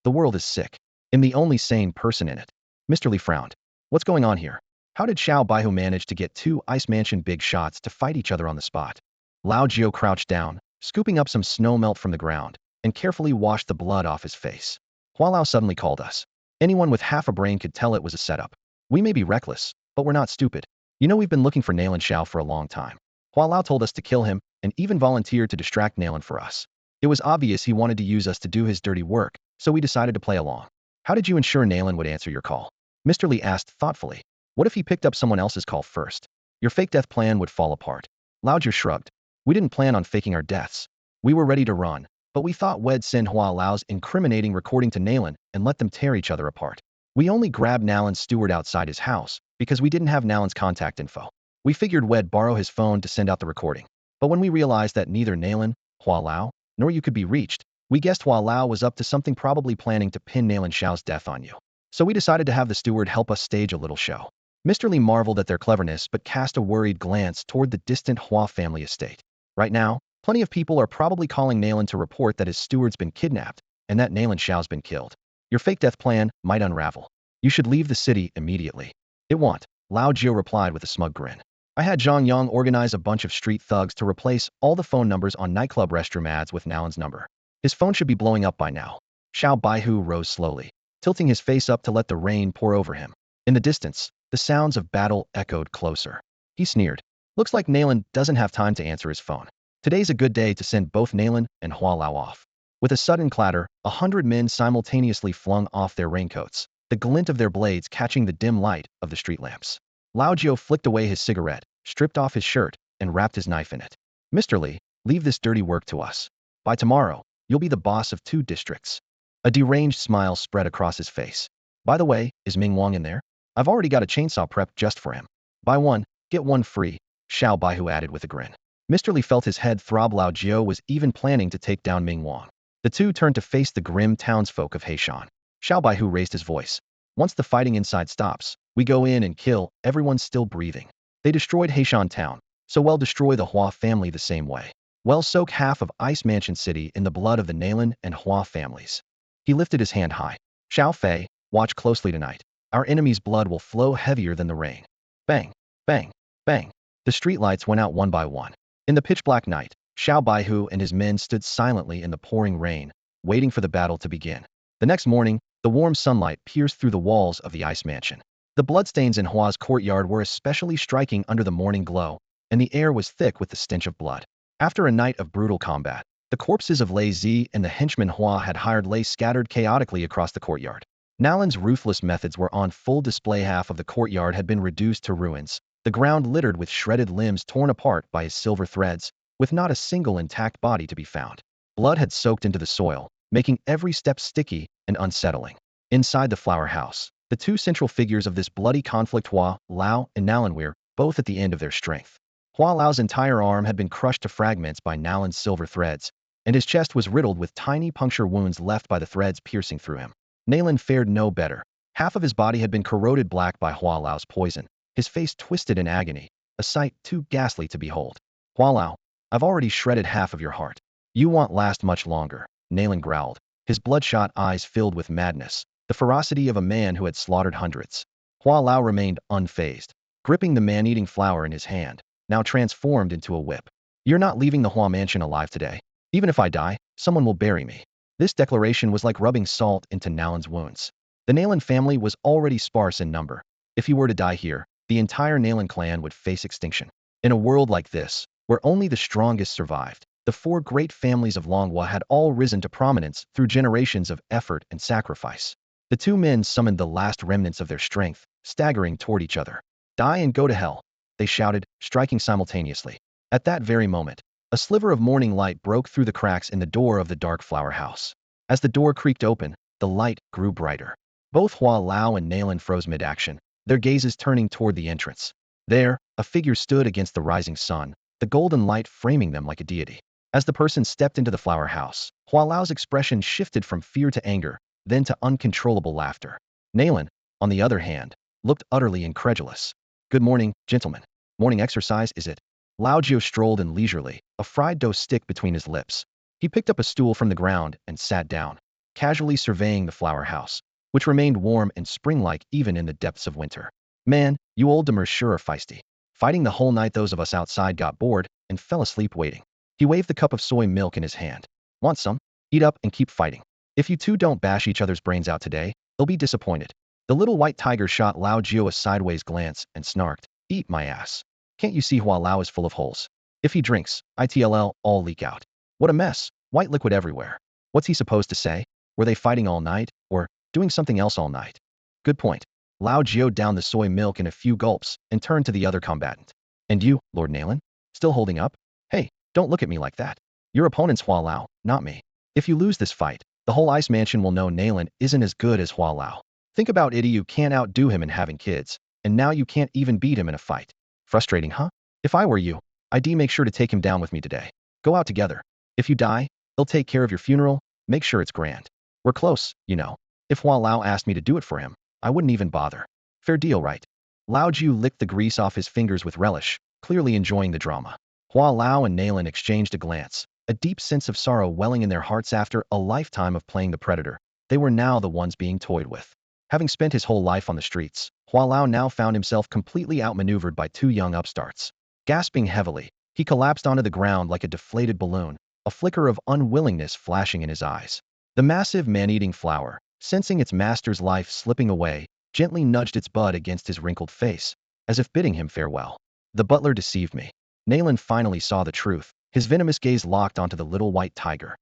"The world is sick. I'm the only sane person in it." Mr. Li frowned. "What's going on here? How did Xiao Baihu manage to get two Ice Mansion big shots to fight each other on the spot?" Lao Jiao crouched down, scooping up some snow melt from the ground, and carefully washed the blood off his face. "Hua Lao suddenly called us. Anyone with half a brain could tell it was a setup. We may be reckless, but we're not stupid. You know, we've been looking for Nalan Xiao for a long time. Hua Lao told us to kill him and even volunteered to distract Nalan for us. It was obvious he wanted to use us to do his dirty work, so we decided to play along." "How did you ensure Nalan would answer your call?" Mr. Li asked thoughtfully. "What if he picked up someone else's call first? Your fake death plan would fall apart." Lao Jiao shrugged. "We didn't plan on faking our deaths. We were ready to run, but we thought we'd send Hua Lao's incriminating recording to Nalan and let them tear each other apart. We only grabbed Nalan's steward outside his house because we didn't have Nalan's contact info. We figured we'd borrow his phone to send out the recording. But when we realized that neither Nalan, Hua Lao, nor you could be reached, we guessed Hua Lao was up to something, probably planning to pin Nalan Xiao's death on you. So we decided to have the steward help us stage a little show." Mr. Li marveled at their cleverness but cast a worried glance toward the distant Hua family estate. Right now, plenty of people are probably calling Nalan to report that his steward's been kidnapped and that Nalan Xiao's been killed. Your fake death plan might unravel. You should leave the city immediately. "It won't," Lao Jiao replied with a smug grin. "I had Zhang Yang organize a bunch of street thugs to replace all the phone numbers on nightclub restroom ads with Nalan's number. His phone should be blowing up by now." Xiao Baihu rose slowly, tilting his face up to let the rain pour over him. In the distance, the sounds of battle echoed closer. He sneered. "Looks like Nalan doesn't have time to answer his phone. Today's a good day to send both Nalan and Hua Lao off." With a sudden clatter, 100 men simultaneously flung off their raincoats, the glint of their blades catching the dim light of the street lamps. Lao Jiao flicked away his cigarette, stripped off his shirt, and wrapped his knife in it. "Mr. Li, leave this dirty work to us. By tomorrow, you'll be the boss of 2 districts." A deranged smile spread across his face. "By the way, is Ming Wang in there? I've already got a chainsaw prepped just for him. Buy one, get one free," Xiao Baihu added with a grin. Mr. Li felt his head throb. Lao Jiao was even planning to take down Ming Wang. The two turned to face the grim townsfolk of Heishan. Xiao Baihu raised his voice. "Once the fighting inside stops, we go in and kill everyone still breathing. They destroyed Heishan town, so we'll destroy the Hua family the same way. We'll soak half of Ice Mansion City in the blood of the Nalan and Hua families." He lifted his hand high. "Xiao Fei, watch closely tonight. Our enemy's blood will flow heavier than the rain." Bang, bang, bang. The streetlights went out one by one. In the pitch-black night, Xiao Baihu and his men stood silently in the pouring rain, waiting for the battle to begin. The next morning, The warm sunlight pierced through the walls of the ice mansion. The bloodstains in Hua's courtyard were especially striking under the morning glow, and the air was thick with the stench of blood. After a night of brutal combat, the corpses of Lei Zi and the henchmen Hua had hired lay scattered chaotically across the courtyard. Nalan's ruthless methods were on full display. Half of the courtyard had been reduced to ruins, the ground littered with shredded limbs torn apart by his silver threads, with not a single intact body to be found. Blood had soaked into the soil, making every step sticky and unsettling. Inside the flower house, the two central figures of this bloody conflict, Hua Lao and Nalan, were both at the end of their strength. Hua Lao's entire arm had been crushed to fragments by Nalan's silver threads, and his chest was riddled with tiny puncture wounds left by the threads piercing through him. Nalan fared no better. Half of his body had been corroded black by Hua Lao's poison, his face twisted in agony, a sight too ghastly to behold. Hua Lao, I've already shredded half of your heart. You won't last much longer, Nalan growled, his bloodshot eyes filled with madness, the ferocity of a man who had slaughtered hundreds. Hua Lao remained unfazed, gripping the man-eating flower in his hand, now transformed into a whip. You're not leaving the Hua mansion alive today. Even if I die, someone will bury me. This declaration was like rubbing salt into Nalan's wounds. The Nalan family was already sparse in number. If he were to die here, the entire Nalan clan would face extinction. In a world like this, where only the strongest survived, the four great families of Longhua had all risen to prominence through generations of effort and sacrifice. The two men summoned the last remnants of their strength, staggering toward each other. Die and go to hell, they shouted, striking simultaneously. At that very moment, a sliver of morning light broke through the cracks in the door of the dark flower house. As the door creaked open, the light grew brighter. Both Hua Lao and Nalan froze mid-action, their gazes turning toward the entrance. There, a figure stood against the rising sun, the golden light framing them like a deity. As the person stepped into the flower house, Hua Lao's expression shifted from fear to anger, then to uncontrollable laughter. Nalan, on the other hand, looked utterly incredulous. Good morning, gentlemen. Morning exercise, is it? Lao Jiu strolled in leisurely, a fried dough stick between his lips. He picked up a stool from the ground and sat down, casually surveying the flower house, which remained warm and spring-like even in the depths of winter. Man, you old demers sure are feisty. Fighting the whole night, those of us outside got bored and fell asleep waiting. He waved the cup of soy milk in his hand. Want some? Eat up and keep fighting. If you two don't bash each other's brains out today, they'll be disappointed. The little white tiger shot Lao Jiu a sideways glance and snarked, eat my ass. Can't you see Hua Lao is full of holes? If he drinks, ITLL, all leak out. What a mess, white liquid everywhere. What's he supposed to say? Were they fighting all night, or doing something else all night? Good point. Lao Jiu downed the soy milk in a few gulps and turned to the other combatant. And you, Lord Nalan? Still holding up? Hey, don't look at me like that. Your opponent's Hua Lao, not me. If you lose this fight, the whole ice mansion will know Nalan isn't as good as Hua Lao. Think about it, you can't outdo him in having kids, and now you can't even beat him in a fight. Frustrating, huh? If I were you, I'd make sure to take him down with me today. Go out together. If you die, he'll take care of your funeral, make sure it's grand. We're close, you know. If Hua Lao asked me to do it for him, I wouldn't even bother. Fair deal, right? Lao Jiu licked the grease off his fingers with relish, clearly enjoying the drama. Hua Lao and Nalan exchanged a glance, a deep sense of sorrow welling in their hearts after a lifetime of playing the predator. They were now the ones being toyed with. Having spent his whole life on the streets, Hua Lao now found himself completely outmaneuvered by two young upstarts. Gasping heavily, he collapsed onto the ground like a deflated balloon, a flicker of unwillingness flashing in his eyes. The massive man-eating flower, sensing its master's life slipping away, gently nudged its bud against his wrinkled face, as if bidding him farewell. The butler deceived me. Nalan finally saw the truth, his venomous gaze locked onto the little white tiger.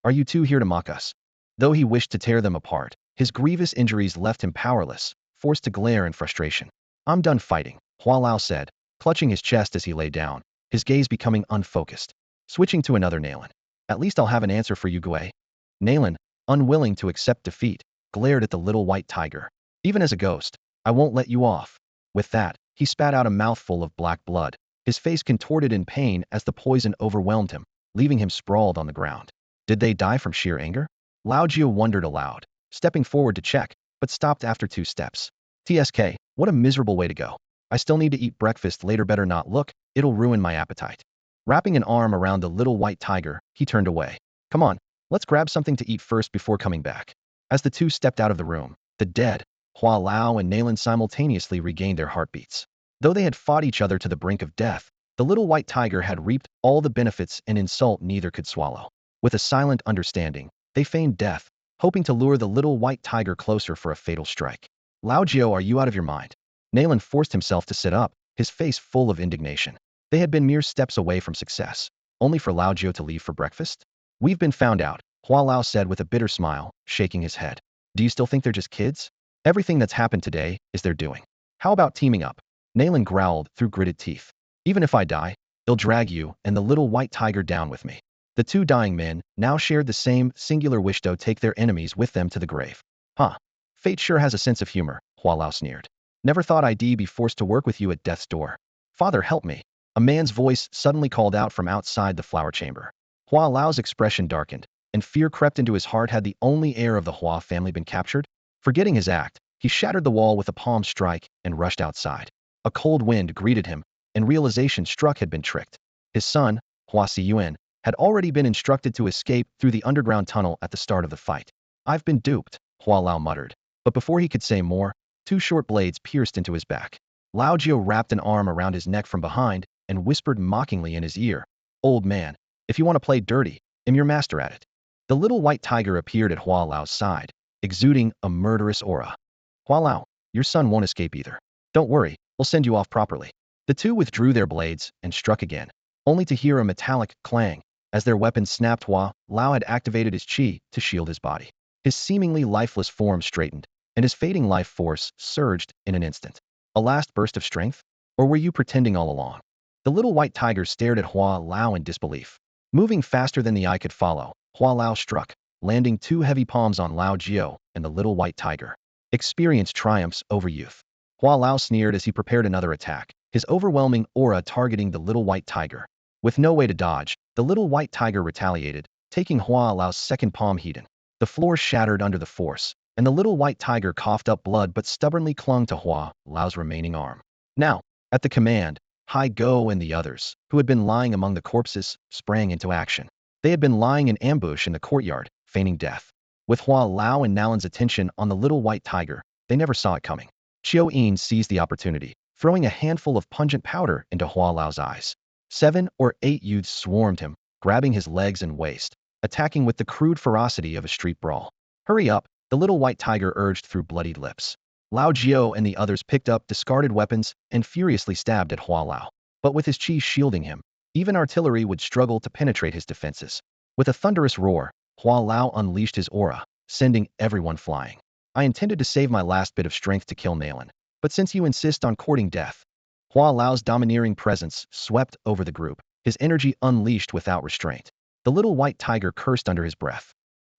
Are you two here to mock us? Though he wished to tear them apart, his grievous injuries left him powerless, forced to glare in frustration. I'm done fighting, Hua Lao said, clutching his chest as he lay down, his gaze becoming unfocused. Switching to another Nalan. At least I'll have an answer for you, Gui. Nalan, unwilling to accept defeat, glared at the little white tiger. Even as a ghost, I won't let you off. With that, he spat out a mouthful of black blood, his face contorted in pain as the poison overwhelmed him, leaving him sprawled on the ground. Did they die from sheer anger? Lao Jiu wondered aloud, stepping forward to check, but stopped after 2 steps. TSK, what a miserable way to go. I still need to eat breakfast later, better not look, it'll ruin my appetite. Wrapping an arm around the little white tiger, he turned away. Come on, let's grab something to eat first before coming back. As the two stepped out of the room, the dead, Hua Lao and Nalan simultaneously regained their heartbeats. Though they had fought each other to the brink of death, the little white tiger had reaped all the benefits an insult neither could swallow. With a silent understanding, they feigned death, hoping to lure the little white tiger closer for a fatal strike. Lao Jiao, are you out of your mind? Nayland forced himself to sit up, his face full of indignation. They had been mere steps away from success, only for Lao Jiao to leave for breakfast? We've been found out, Hua Lao said with a bitter smile, shaking his head. Do you still think they're just kids? Everything that's happened today is their doing. How about teaming up? Nayland growled through gritted teeth. Even if I die, they'll drag you and the little white tiger down with me. The two dying men now shared the same singular wish to take their enemies with them to the grave. Huh. Fate sure has a sense of humor, Hua Lao sneered. Never thought I'd be forced to work with you at death's door. Father, help me. A man's voice suddenly called out from outside the flower chamber. Hua Lao's expression darkened, and fear crept into his heart. Had the only heir of the Hua family been captured? Forgetting his act, he shattered the wall with a palm strike and rushed outside. A cold wind greeted him, and realization struck had been tricked. His son, Hua Siyuan, had already been instructed to escape through the underground tunnel at the start of the fight. I've been duped, Hua Lao muttered. But before he could say more, two short blades pierced into his back. Lao Jiao wrapped an arm around his neck from behind and whispered mockingly in his ear, Old man, if you want to play dirty, I'm your master at it. The little white tiger appeared at Hua Lao's side, exuding a murderous aura. Hua Lao, your son won't escape either. Don't worry, we'll send you off properly. The two withdrew their blades and struck again, only to hear a metallic clang. As their weapons snapped, Hua Lao had activated his chi to shield his body. His seemingly lifeless form straightened, and his fading life force surged in an instant. A last burst of strength? Or were you pretending all along? The little white tiger stared at Hua Lao in disbelief. Moving faster than the eye could follow, Hua Lao struck, landing two heavy palms on Lao Jiao and the little white tiger. Experience triumphs over youth. Hua Lao sneered as he prepared another attack, his overwhelming aura targeting the little white tiger. With no way to dodge, the little white tiger retaliated, taking Hua Lao's second palm hidden. The floor shattered under the force, and the little white tiger coughed up blood but stubbornly clung to Hua Lao's remaining arm. Now, at the command, Hai Go and the others, who had been lying among the corpses, sprang into action. They had been lying in ambush in the courtyard, feigning death. With Hua Lao and Nalan's attention on the little white tiger, they never saw it coming. Chiao Yin seized the opportunity, throwing a handful of pungent powder into Hua Lao's eyes. 7 or 8 youths swarmed him, grabbing his legs and waist, attacking with the crude ferocity of a street brawl. Hurry up, the little white tiger urged through bloodied lips. Lao Jiao and the others picked up discarded weapons and furiously stabbed at Hua Lao. But with his chi shielding him, even artillery would struggle to penetrate his defenses. With a thunderous roar, Hua Lao unleashed his aura, sending everyone flying. I intended to save my last bit of strength to kill Nalan, but since you insist on courting death. Hua Lao's domineering presence swept over the group, his energy unleashed without restraint. The little white tiger cursed under his breath.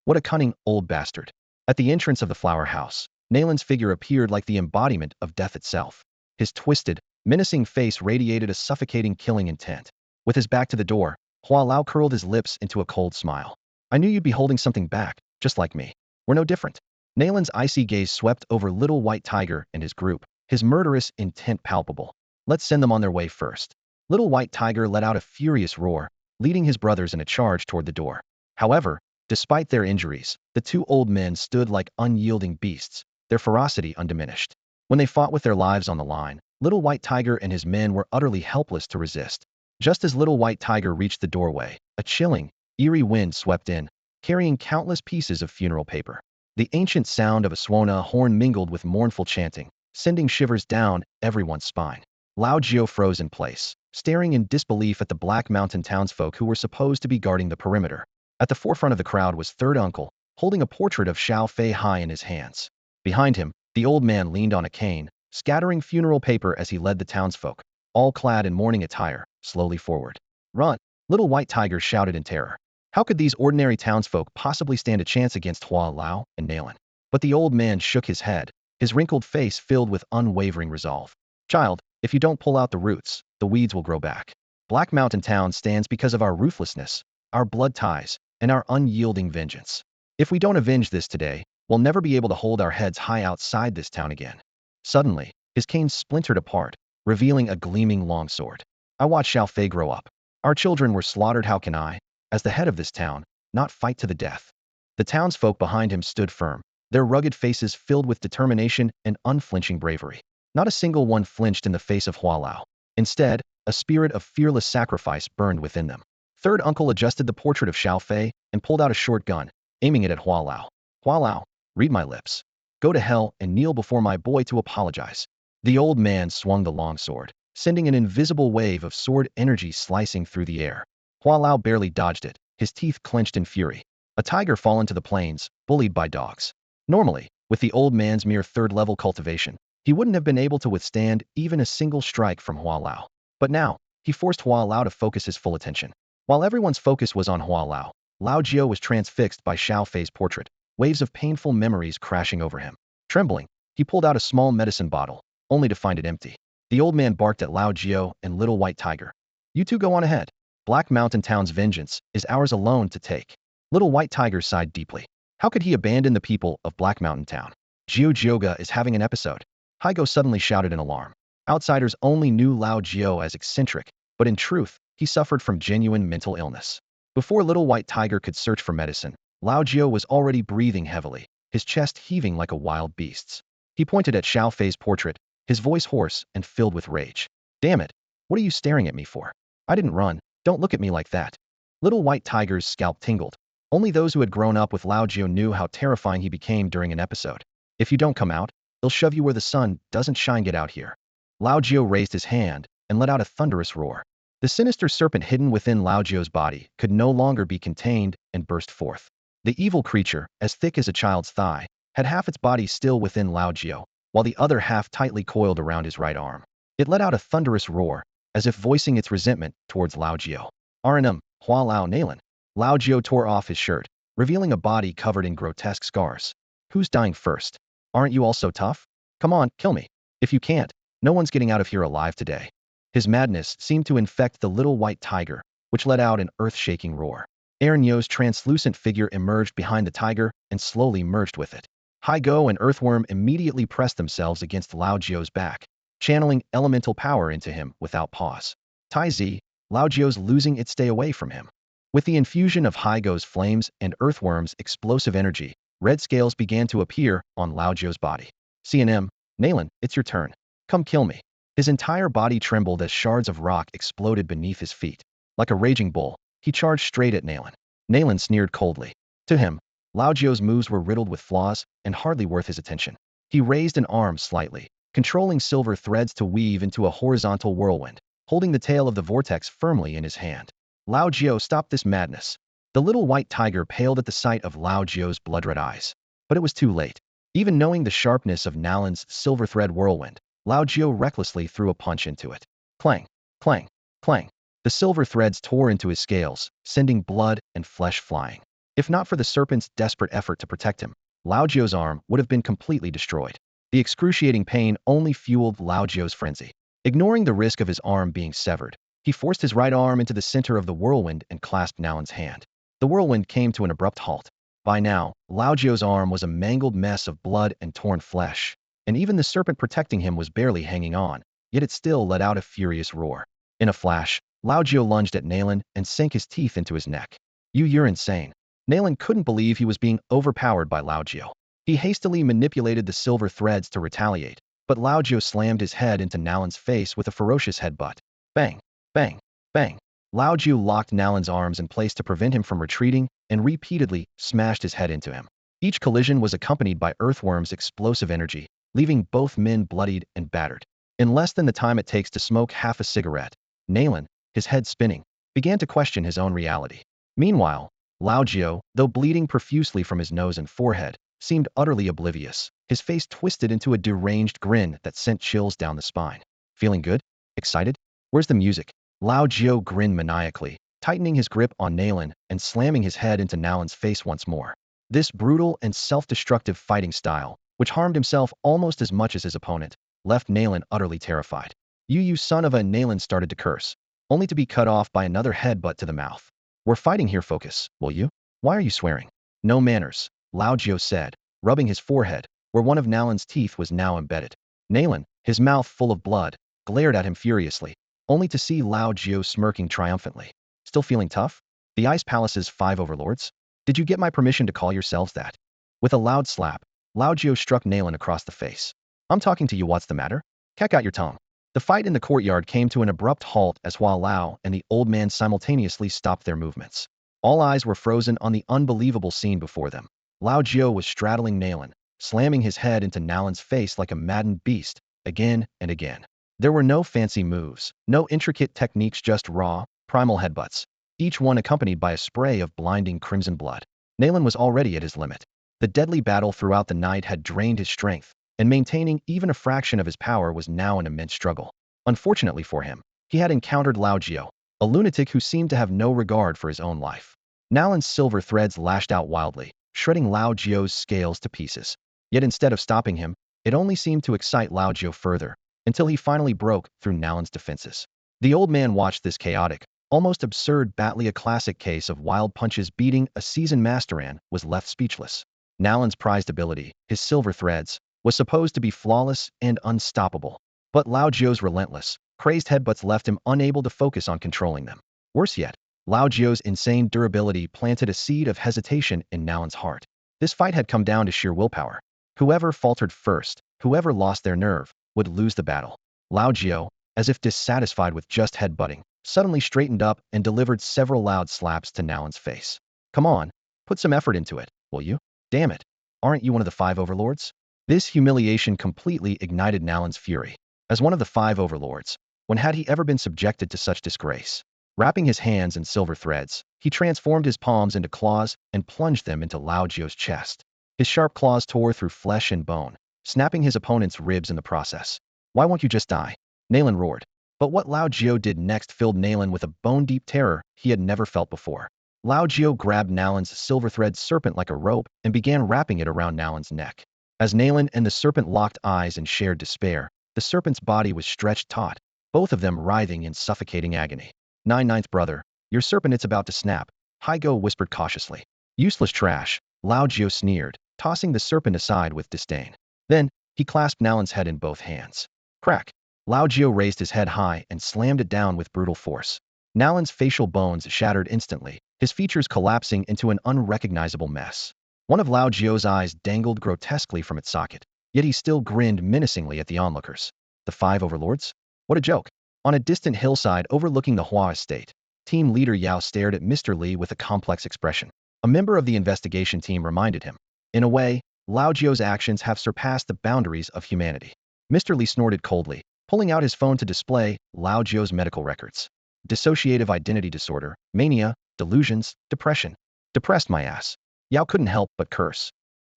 What a cunning old bastard. At the entrance of the flower house, Nalan's figure appeared like the embodiment of death itself. His twisted, menacing face radiated a suffocating killing intent. With his back to the door, Hua Lao curled his lips into a cold smile. I knew you'd be holding something back, just like me. We're no different. Nalan's icy gaze swept over little white tiger and his group, his murderous intent palpable. Let's send them on their way first. Little white tiger let out a furious roar, leading his brothers in a charge toward the door. However, despite their injuries, the two old men stood like unyielding beasts, their ferocity undiminished. When they fought with their lives on the line, little white tiger and his men were utterly helpless to resist. Just as little white tiger reached the doorway, a chilling, eerie wind swept in, carrying countless pieces of funeral paper. The ancient sound of a swana horn mingled with mournful chanting, sending shivers down everyone's spine. Lao Jiao froze in place, staring in disbelief at the Black Mountain townsfolk who were supposed to be guarding the perimeter. At the forefront of the crowd was third uncle, holding a portrait of Xiao Fei high in his hands. Behind him, the old man leaned on a cane, scattering funeral paper as he led the townsfolk, all clad in mourning attire, slowly forward. Run! Little white tiger shouted in terror. How could these ordinary townsfolk possibly stand a chance against Hua Lao and Nalan? But the old man shook his head, his wrinkled face filled with unwavering resolve. Child, if you don't pull out the roots, the weeds will grow back. Black Mountain Town stands because of our ruthlessness, our blood ties, and our unyielding vengeance. If we don't avenge this today, we'll never be able to hold our heads high outside this town again. Suddenly, his cane splintered apart, revealing a gleaming longsword. I watched Xiao Fei grow up. Our children were slaughtered. How can I, as the head of this town, not fight to the death? The townsfolk behind him stood firm, their rugged faces filled with determination and unflinching bravery. Not a single one flinched in the face of Hua Lao. Instead, a spirit of fearless sacrifice burned within them. Third uncle adjusted the portrait of Xiao Fei and pulled out a short gun, aiming it at Hua Lao. Hua Lao, read my lips. Go to hell and kneel before my boy to apologize. The old man swung the long sword, sending an invisible wave of sword energy slicing through the air. Hua Lao barely dodged it, his teeth clenched in fury. A tiger fallen to the plains, bullied by dogs. Normally, with the old man's mere third-level cultivation, he wouldn't have been able to withstand even a single strike from Hua Lao. But now, he forced Hua Lao to focus his full attention. While everyone's focus was on Hua Lao, Lao Jiao was transfixed by Xiao Fei's portrait, waves of painful memories crashing over him. Trembling, he pulled out a small medicine bottle, only to find it empty. The old man barked at Lao Jiao and Little White Tiger. You two go on ahead. Black Mountain Town's vengeance is ours alone to take. Little White Tiger sighed deeply. How could he abandon the people of Black Mountain Town? Jiao Jioga is having an episode. Haigo suddenly shouted in alarm. Outsiders only knew Lao Jiao as eccentric, but in truth, he suffered from genuine mental illness. Before Little White Tiger could search for medicine, Lao Jiao was already breathing heavily, his chest heaving like a wild beast's. He pointed at Xiao Fei's portrait, his voice hoarse and filled with rage. Damn it! What are you staring at me for? I didn't run. Don't look at me like that. Little White Tiger's scalp tingled. Only those who had grown up with Lao Jiao knew how terrifying he became during an episode. If you don't come out, they'll shove you where the sun doesn't shine. Get out here. Lao Jiao raised his hand and let out a thunderous roar. The sinister serpent hidden within Lao Jiao's body could no longer be contained and burst forth. The evil creature, as thick as a child's thigh, had half its body still within Lao Jiao, while the other half tightly coiled around his right arm. It let out a thunderous roar, as if voicing its resentment towards Lao Jiao. Arnhem, Hua Lao Nalan. Lao Jiao tore off his shirt, revealing a body covered in grotesque scars. Who's dying first? Aren't you all so tough? Come on, kill me. If you can't, no one's getting out of here alive today. His madness seemed to infect the little white tiger, which let out an earth-shaking roar. Aaron Yo's translucent figure emerged behind the tiger and slowly merged with it. Haigo and Earthworm immediately pressed themselves against Lao Jiao's back, channeling elemental power into him without pause. Tai Zi, Lao Jiao's losing its stay away from him. With the infusion of Haigo's flames and Earthworm's explosive energy, red scales began to appear on Lao Jiao's body. CNM, Nalan, it's your turn. Come kill me. His entire body trembled as shards of rock exploded beneath his feet. Like a raging bull, he charged straight at Nalan. Nalan sneered coldly. To him, Lao Jiao's moves were riddled with flaws and hardly worth his attention. He raised an arm slightly, controlling silver threads to weave into a horizontal whirlwind, holding the tail of the vortex firmly in his hand. Lao Jiao stopped this madness. The little white tiger paled at the sight of Lao Jiao's blood-red eyes. But it was too late. Even knowing the sharpness of Nalan's silver thread whirlwind, Lao Jiao recklessly threw a punch into it. Clang, clang, clang. The silver threads tore into his scales, sending blood and flesh flying. If not for the serpent's desperate effort to protect him, Lao Jiao's arm would have been completely destroyed. The excruciating pain only fueled Lao Jiao's frenzy. Ignoring the risk of his arm being severed, he forced his right arm into the center of the whirlwind and clasped Nalan's hand. The whirlwind came to an abrupt halt. By now, Lao Jiao's arm was a mangled mess of blood and torn flesh, and even the serpent protecting him was barely hanging on, yet it still let out a furious roar. In a flash, Lao Jiao lunged at Nalan and sank his teeth into his neck. You're insane. Nalan couldn't believe he was being overpowered by Lao Jiao. He hastily manipulated the silver threads to retaliate, but Lao Jiao slammed his head into Nalan's face with a ferocious headbutt. Bang, bang, bang. Lao Jiao locked Nalan's arms in place to prevent him from retreating and repeatedly smashed his head into him. Each collision was accompanied by Earthworm's explosive energy, leaving both men bloodied and battered. In less than the time it takes to smoke half a cigarette, Nalan, his head spinning, began to question his own reality. Meanwhile, Lao Jiao, though bleeding profusely from his nose and forehead, seemed utterly oblivious, his face twisted into a deranged grin that sent chills down the spine. Feeling good? Excited? Where's the music? Lao Jiao grinned maniacally, tightening his grip on Nalan and slamming his head into Nalan's face once more. This brutal and self-destructive fighting style, which harmed himself almost as much as his opponent, left Nalan utterly terrified. You son of a. Nalan started to curse, only to be cut off by another headbutt to the mouth. We're fighting here, focus, will you? Why are you swearing? No manners, Lao Jiao said, rubbing his forehead, where one of Nalan's teeth was now embedded. Nalan, his mouth full of blood, glared at him furiously, only to see Lao Jiao smirking triumphantly. Still feeling tough? The Ice Palace's 5 overlords? Did you get my permission to call yourselves that? With a loud slap, Lao Jiao struck Nalan across the face. I'm talking to you, what's the matter? Keck out your tongue. The fight in the courtyard came to an abrupt halt as Hua Lao and the old man simultaneously stopped their movements. All eyes were frozen on the unbelievable scene before them. Lao Jiao was straddling Nalan, slamming his head into Nalan's face like a maddened beast, again and again. There were no fancy moves, no intricate techniques, just raw, primal headbutts, each one accompanied by a spray of blinding crimson blood. Nalan was already at his limit. The deadly battle throughout the night had drained his strength, and maintaining even a fraction of his power was now an immense struggle. Unfortunately for him, he had encountered Lao Jiao, a lunatic who seemed to have no regard for his own life. Nalan's silver threads lashed out wildly, shredding Lao Jiao's scales to pieces. Yet instead of stopping him, it only seemed to excite Lao Jiao further, until he finally broke through Nalan's defenses. The old man watched this chaotic, almost absurd battle. A classic case of wild punches beating a seasoned masteran, was left speechless. Nalan's prized ability, his silver threads, was supposed to be flawless and unstoppable. But Lao Jiao's relentless, crazed headbutts left him unable to focus on controlling them. Worse yet, Lao Jiao's insane durability planted a seed of hesitation in Nalan's heart. This fight had come down to sheer willpower. Whoever faltered first, whoever lost their nerve, would lose the battle. Lao Jiao, as if dissatisfied with just headbutting, suddenly straightened up and delivered several loud slaps to Nalan's face. Come on, put some effort into it, will you? Damn it, aren't you one of the 5 overlords? This humiliation completely ignited Nalan's fury. As one of the 5 overlords, when had he ever been subjected to such disgrace? Wrapping his hands in silver threads, he transformed his palms into claws and plunged them into Lao Jiao's chest. His sharp claws tore through flesh and bone, snapping his opponent's ribs in the process. Why won't you just die? Nalan roared. But what Lao Jiao did next filled Nalan with a bone-deep terror he had never felt before. Lao Jiao grabbed Nalan's silver thread serpent like a rope and began wrapping it around Nalan's neck. As Nalan and the serpent locked eyes in shared despair, the serpent's body was stretched taut, both of them writhing in suffocating agony. Ninth brother, your serpent, it's about to snap, Haigo whispered cautiously. Useless trash, Lao Jiao sneered, tossing the serpent aside with disdain. Then, he clasped Nalan's head in both hands. Crack! Lao Jiao raised his head high and slammed it down with brutal force. Nalan's facial bones shattered instantly, his features collapsing into an unrecognizable mess. One of Lao Jiao's eyes dangled grotesquely from its socket, yet he still grinned menacingly at the onlookers. The 5 overlords? What a joke! On a distant hillside overlooking the Hua estate, team leader Yao stared at Mr. Li with a complex expression. A member of the investigation team reminded him. In a way, Lao Jiao's actions have surpassed the boundaries of humanity. Mr. Li snorted coldly, pulling out his phone to display Lao Jiao's medical records. Dissociative identity disorder, mania, delusions, depression. Depressed my ass. Yao couldn't help but curse.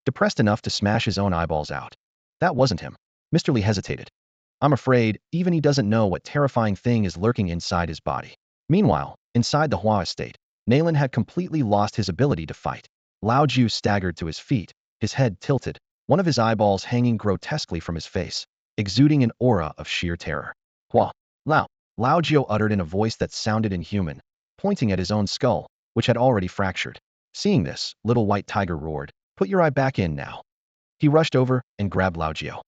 Depressed enough to smash his own eyeballs out. That wasn't him. Mr. Li hesitated. I'm afraid even he doesn't know what terrifying thing is lurking inside his body. Meanwhile, inside the Hua estate, Nalan had completely lost his ability to fight. Lao Jiao staggered to his feet, his head tilted, one of his eyeballs hanging grotesquely from his face, exuding an aura of sheer terror. Hua! Lao! Lao Jiao uttered in a voice that sounded inhuman, pointing at his own skull, which had already fractured. Seeing this, Little White Tiger roared, put your eye back in now. He rushed over and grabbed Lao Jiao.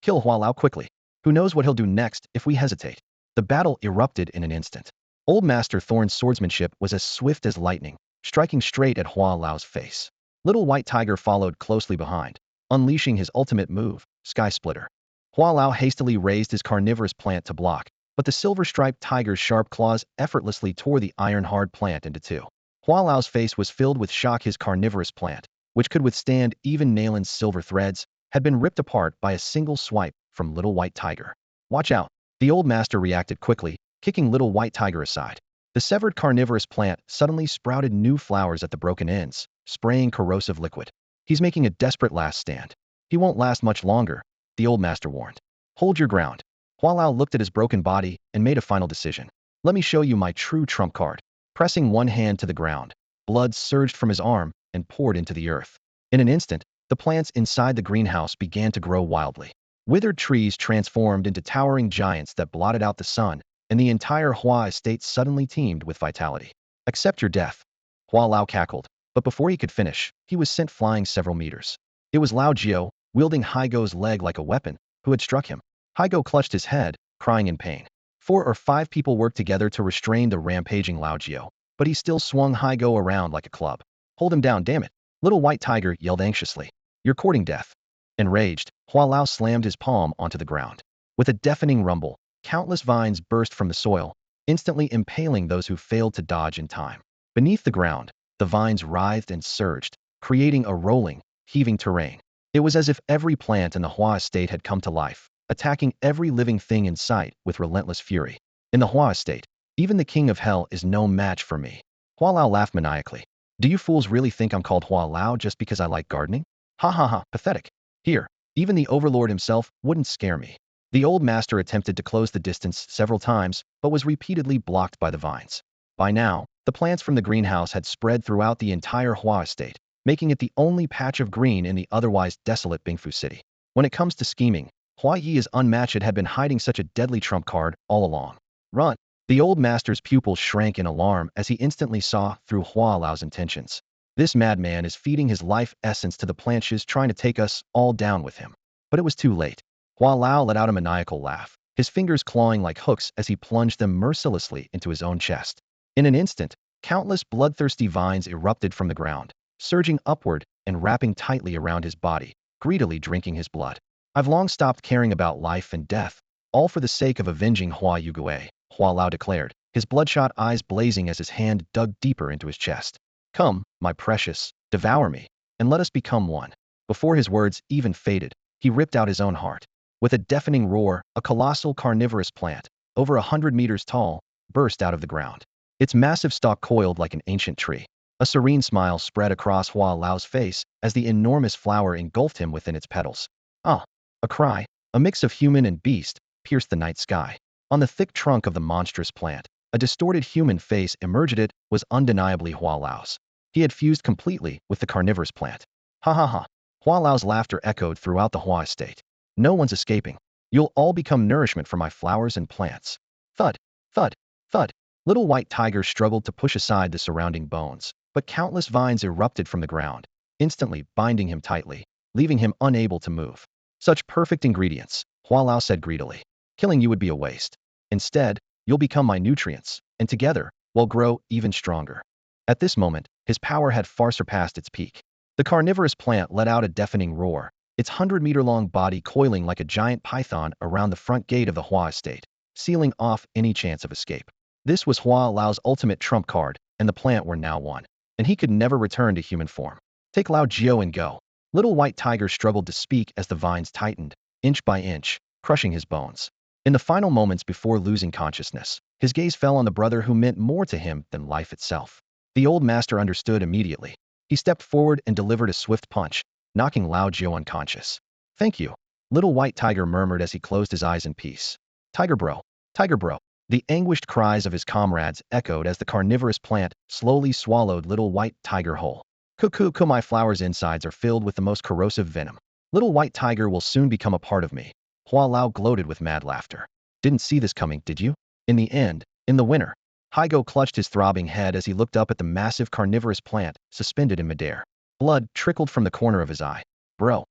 Kill Hua Lao quickly. Who knows what he'll do next if we hesitate? The battle erupted in an instant. Old Master Thorn's swordsmanship was as swift as lightning, striking straight at Hua Lao's face. Little White Tiger followed closely behind, unleashing his ultimate move, Sky Splitter. Hua Lao hastily raised his carnivorous plant to block, but the silver-striped tiger's sharp claws effortlessly tore the iron-hard plant into two. Hua Lao's face was filled with shock. His carnivorous plant, which could withstand even Nalan's silver threads, had been ripped apart by a single swipe from Little White Tiger. Watch out! The old master reacted quickly, kicking Little White Tiger aside. The severed carnivorous plant suddenly sprouted new flowers at the broken ends, spraying corrosive liquid. He's making a desperate last stand. He won't last much longer, the old master warned. Hold your ground. Hua Lao looked at his broken body and made a final decision. Let me show you my true trump card. Pressing one hand to the ground, blood surged from his arm and poured into the earth. In an instant, the plants inside the greenhouse began to grow wildly. Withered trees transformed into towering giants that blotted out the sun, and the entire Hua estate suddenly teemed with vitality. Accept your death. Hua Lao cackled, but before he could finish, he was sent flying several meters. It was Lao Jiao, wielding Haigo's leg like a weapon, who had struck him. Haigo clutched his head, crying in pain. 4 or 5 people worked together to restrain the rampaging Lao Jiao, but he still swung Haigo around like a club. Hold him down, damn it! Little White Tiger yelled anxiously. You're courting death. Enraged, Hua Lao slammed his palm onto the ground. With a deafening rumble, countless vines burst from the soil, instantly impaling those who failed to dodge in time. Beneath the ground, the vines writhed and surged, creating a rolling, heaving terrain. It was as if every plant in the Hua estate had come to life, attacking every living thing in sight with relentless fury. In the Hua estate, even the king of hell is no match for me. Hua Lao laughed maniacally. Do you fools really think I'm called Hua Lao just because I like gardening? Ha ha ha, pathetic. Here, even the overlord himself wouldn't scare me. The old master attempted to close the distance several times, but was repeatedly blocked by the vines. By now, the plants from the greenhouse had spread throughout the entire Hua estate, making it the only patch of green in the otherwise desolate Bingfu city. When it comes to scheming, Hua Yi is unmatched. It had been hiding such a deadly trump card all along. Run! The old master's pupils shrank in alarm as he instantly saw through Hua Lao's intentions. This madman is feeding his life essence to the planches, trying to take us all down with him. But it was too late. Hua Lao let out a maniacal laugh, his fingers clawing like hooks as he plunged them mercilessly into his own chest. In an instant, countless bloodthirsty vines erupted from the ground, surging upward and wrapping tightly around his body, greedily drinking his blood. I've long stopped caring about life and death, all for the sake of avenging Hua Yugue, Hua Lao declared, his bloodshot eyes blazing as his hand dug deeper into his chest. Come, my precious, devour me, and let us become one. Before his words even faded, he ripped out his own heart. With a deafening roar, a colossal carnivorous plant, over 100 meters tall, burst out of the ground. Its massive stalk coiled like an ancient tree. A serene smile spread across Hua Lao's face as the enormous flower engulfed him within its petals. Ah! A cry, a mix of human and beast, pierced the night sky. On the thick trunk of the monstrous plant, a distorted human face emerged. It was undeniably Hua Lao's. He had fused completely with the carnivorous plant. Ha ha ha! Hua Lao's laughter echoed throughout the Hua estate. No one's escaping. You'll all become nourishment for my flowers and plants. Thud, thud, thud. Little White Tiger struggled to push aside the surrounding bones, but countless vines erupted from the ground, instantly binding him tightly, leaving him unable to move. Such perfect ingredients, Hua Lao said greedily. Killing you would be a waste. Instead, you'll become my nutrients, and together, we'll grow even stronger. At this moment, his power had far surpassed its peak. The carnivorous plant let out a deafening roar, its 100-meter-long body coiling like a giant python around the front gate of the Hua estate, sealing off any chance of escape. This was Hua Lao's ultimate trump card, and the plant were now one, and he could never return to human form. Take Lao Jiao and go. Little White Tiger struggled to speak as the vines tightened, inch by inch, crushing his bones. In the final moments before losing consciousness, his gaze fell on the brother who meant more to him than life itself. The old master understood immediately. He stepped forward and delivered a swift punch, knocking Lao Jiao unconscious. Thank you, Little White Tiger murmured as he closed his eyes in peace. Tiger bro, Tiger bro. The anguished cries of his comrades echoed as the carnivorous plant slowly swallowed Little White Tiger whole. Cuckoo, my flower's insides are filled with the most corrosive venom. Little White Tiger will soon become a part of me. Hua Lao gloated with mad laughter. Didn't see this coming, did you? In the end, in the winter, Haigo clutched his throbbing head as he looked up at the massive carnivorous plant suspended in midair. Blood trickled from the corner of his eye. Bro,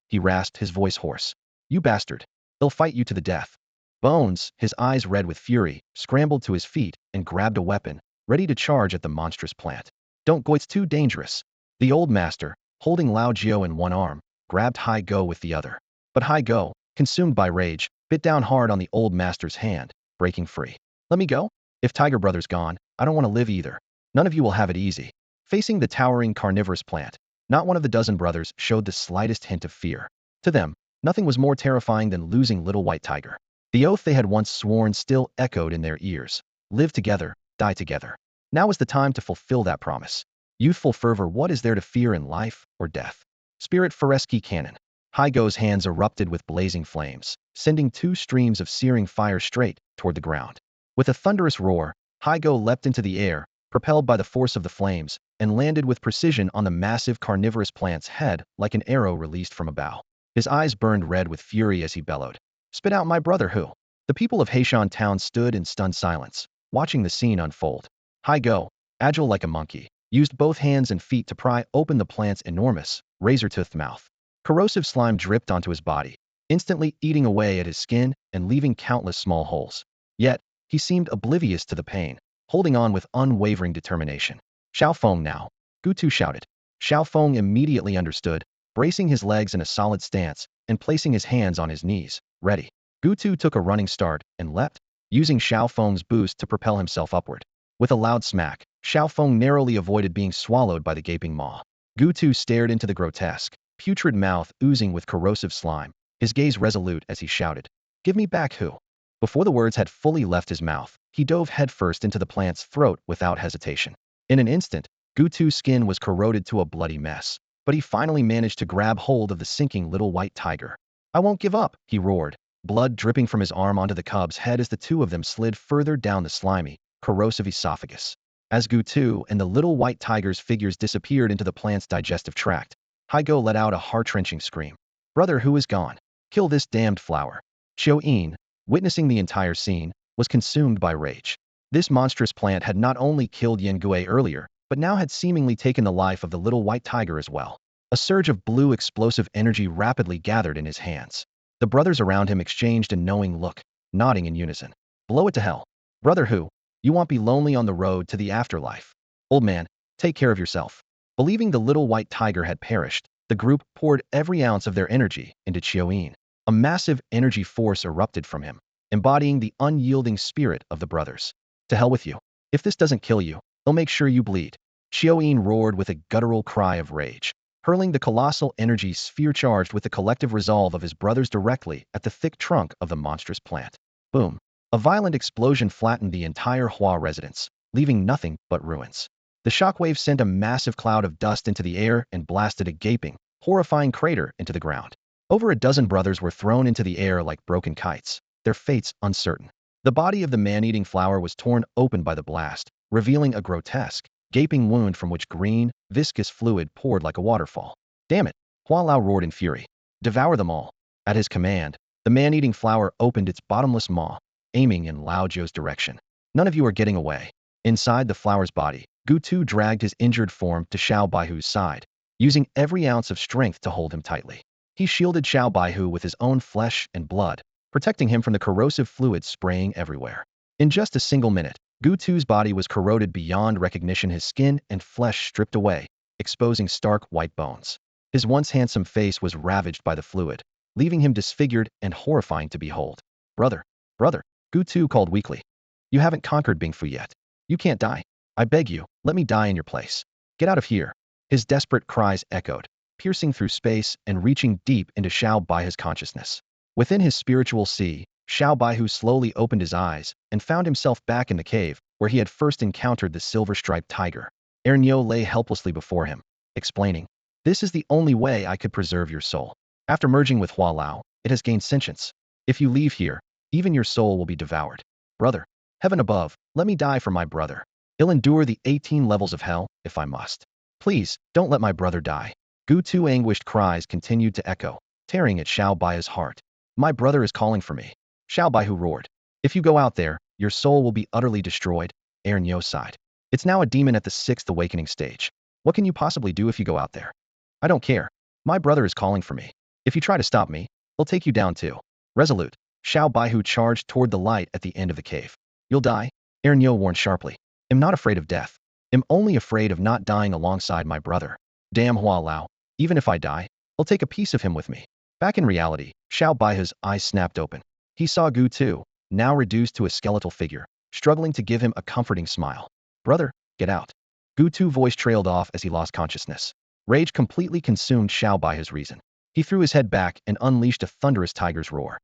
he rasped, his voice hoarse. You bastard. They'll fight you to the death. Bones, his eyes red with fury, scrambled to his feet and grabbed a weapon, ready to charge at the monstrous plant. Don't go, it's too dangerous. The old master, holding Lao Jiao in one arm, grabbed Haigo with the other. But Haigo, consumed by rage, bit down hard on the old master's hand, breaking free. Let me go? If Tiger Brother's gone, I don't want to live either. None of you will have it easy. Facing the towering carnivorous plant, not one of the dozen brothers showed the slightest hint of fear. To them, nothing was more terrifying than losing Little White Tiger. The oath they had once sworn still echoed in their ears. Live together, die together. Now is the time to fulfill that promise. Youthful fervor, what is there to fear in life or death? Spirit Fereski Cannon. Haigo's hands erupted with blazing flames, sending 2 streams of searing fire straight toward the ground. With a thunderous roar, Haigo leapt into the air, propelled by the force of the flames, and landed with precision on the massive carnivorous plant's head like an arrow released from a bow. His eyes burned red with fury as he bellowed. Spit out my brother who? The people of Heishan Town stood in stunned silence, watching the scene unfold. Haigo, agile like a monkey, used both hands and feet to pry open the plant's enormous, razor-toothed mouth. Corrosive slime dripped onto his body, instantly eating away at his skin and leaving countless small holes. Yet, he seemed oblivious to the pain, holding on with unwavering determination. Xiaofeng now, Gutu shouted. Xiaofeng immediately understood, bracing his legs in a solid stance and placing his hands on his knees. Ready. Gutu took a running start and leapt, using Xiaofeng's boost to propel himself upward. With a loud smack, Xiaofeng narrowly avoided being swallowed by the gaping maw. Gutu stared into the grotesque, putrid mouth oozing with corrosive slime, his gaze resolute as he shouted, "Give me back Hu." Before the words had fully left his mouth, he dove headfirst into the plant's throat without hesitation. In an instant, Gutu's skin was corroded to a bloody mess, but he finally managed to grab hold of the sinking little white tiger. "I won't give up," he roared, blood dripping from his arm onto the cub's head as the two of them slid further down the slimy, corrosive esophagus. As Gutu and the little white tiger's figures disappeared into the plant's digestive tract, Hygo let out a heart-wrenching scream. "Brother, who is gone? Kill this damned flower." Xiao-yin, witnessing the entire scene, was consumed by rage. This monstrous plant had not only killed Yangui earlier, but now had seemingly taken the life of the little white tiger as well. A surge of blue explosive energy rapidly gathered in his hands. The brothers around him exchanged a knowing look, nodding in unison. "Blow it to hell. Brother Hu, you won't be lonely on the road to the afterlife. Old man, take care of yourself." Believing the little white tiger had perished, the group poured every ounce of their energy into Xiao-yin. A massive energy force erupted from him, embodying the unyielding spirit of the brothers. "To hell with you. If this doesn't kill you, I'll make sure you bleed." Xiao-yin roared with a guttural cry of rage, hurling the colossal energy sphere charged with the collective resolve of his brothers directly at the thick trunk of the monstrous plant. Boom! A violent explosion flattened the entire Hua residence, leaving nothing but ruins. The shockwave sent a massive cloud of dust into the air and blasted a gaping, horrifying crater into the ground. Over a dozen brothers were thrown into the air like broken kites, their fates uncertain. The body of the man-eating flower was torn open by the blast, revealing a grotesque, gaping wound from which green, viscous fluid poured like a waterfall. "Damn it!" Hua Lao roared in fury. "Devour them all." At his command, the man-eating flower opened its bottomless maw, aiming in Lao Zhou's direction. "None of you are getting away." Inside the flower's body, Gutu dragged his injured form to Xiao Baihu's side, using every ounce of strength to hold him tightly. He shielded Xiao Baihu with his own flesh and blood, protecting him from the corrosive fluids spraying everywhere. In just a single minute, Gutu's body was corroded beyond recognition, his skin and flesh stripped away, exposing stark white bones. His once handsome face was ravaged by the fluid, leaving him disfigured and horrifying to behold. "Brother, brother," Gutu called weakly. "You haven't conquered Bingfu yet. You can't die. I beg you, let me die in your place. Get out of here." His desperate cries echoed, piercing through space and reaching deep into Xiao Baihu's consciousness. Within his spiritual sea, Xiao Baihu slowly opened his eyes and found himself back in the cave where he had first encountered the silver-striped tiger. Ernyo lay helplessly before him, explaining, "This is the only way I could preserve your soul. After merging with Hua Lao, it has gained sentience. If you leave here, even your soul will be devoured. Brother, heaven above, let me die for my brother. I'll endure the 18 levels of hell if I must. Please, don't let my brother die." Gutu anguished cries continued to echo, tearing at Xiao Baihu's heart. "My brother is calling for me." Xiao Baihu roared. "If you go out there, your soul will be utterly destroyed." Ernyo sighed. "It's now a demon at the 6th awakening stage. What can you possibly do if you go out there?" "I don't care. My brother is calling for me. If you try to stop me, I'll take you down too." Resolute, Xiao Baihu charged toward the light at the end of the cave. "You'll die," Ernyo warned sharply. "I'm not afraid of death. I'm only afraid of not dying alongside my brother." "Damn Hua Lao, even if I die, I'll take a piece of him with me." Back in reality, Xiao Baihu's eyes snapped open. He saw Gutu, now reduced to a skeletal figure, struggling to give him a comforting smile. "Brother, get out." Gutu's voice trailed off as he lost consciousness. Rage completely consumed Xiao Baihu's reason. He threw his head back and unleashed a thunderous tiger's roar.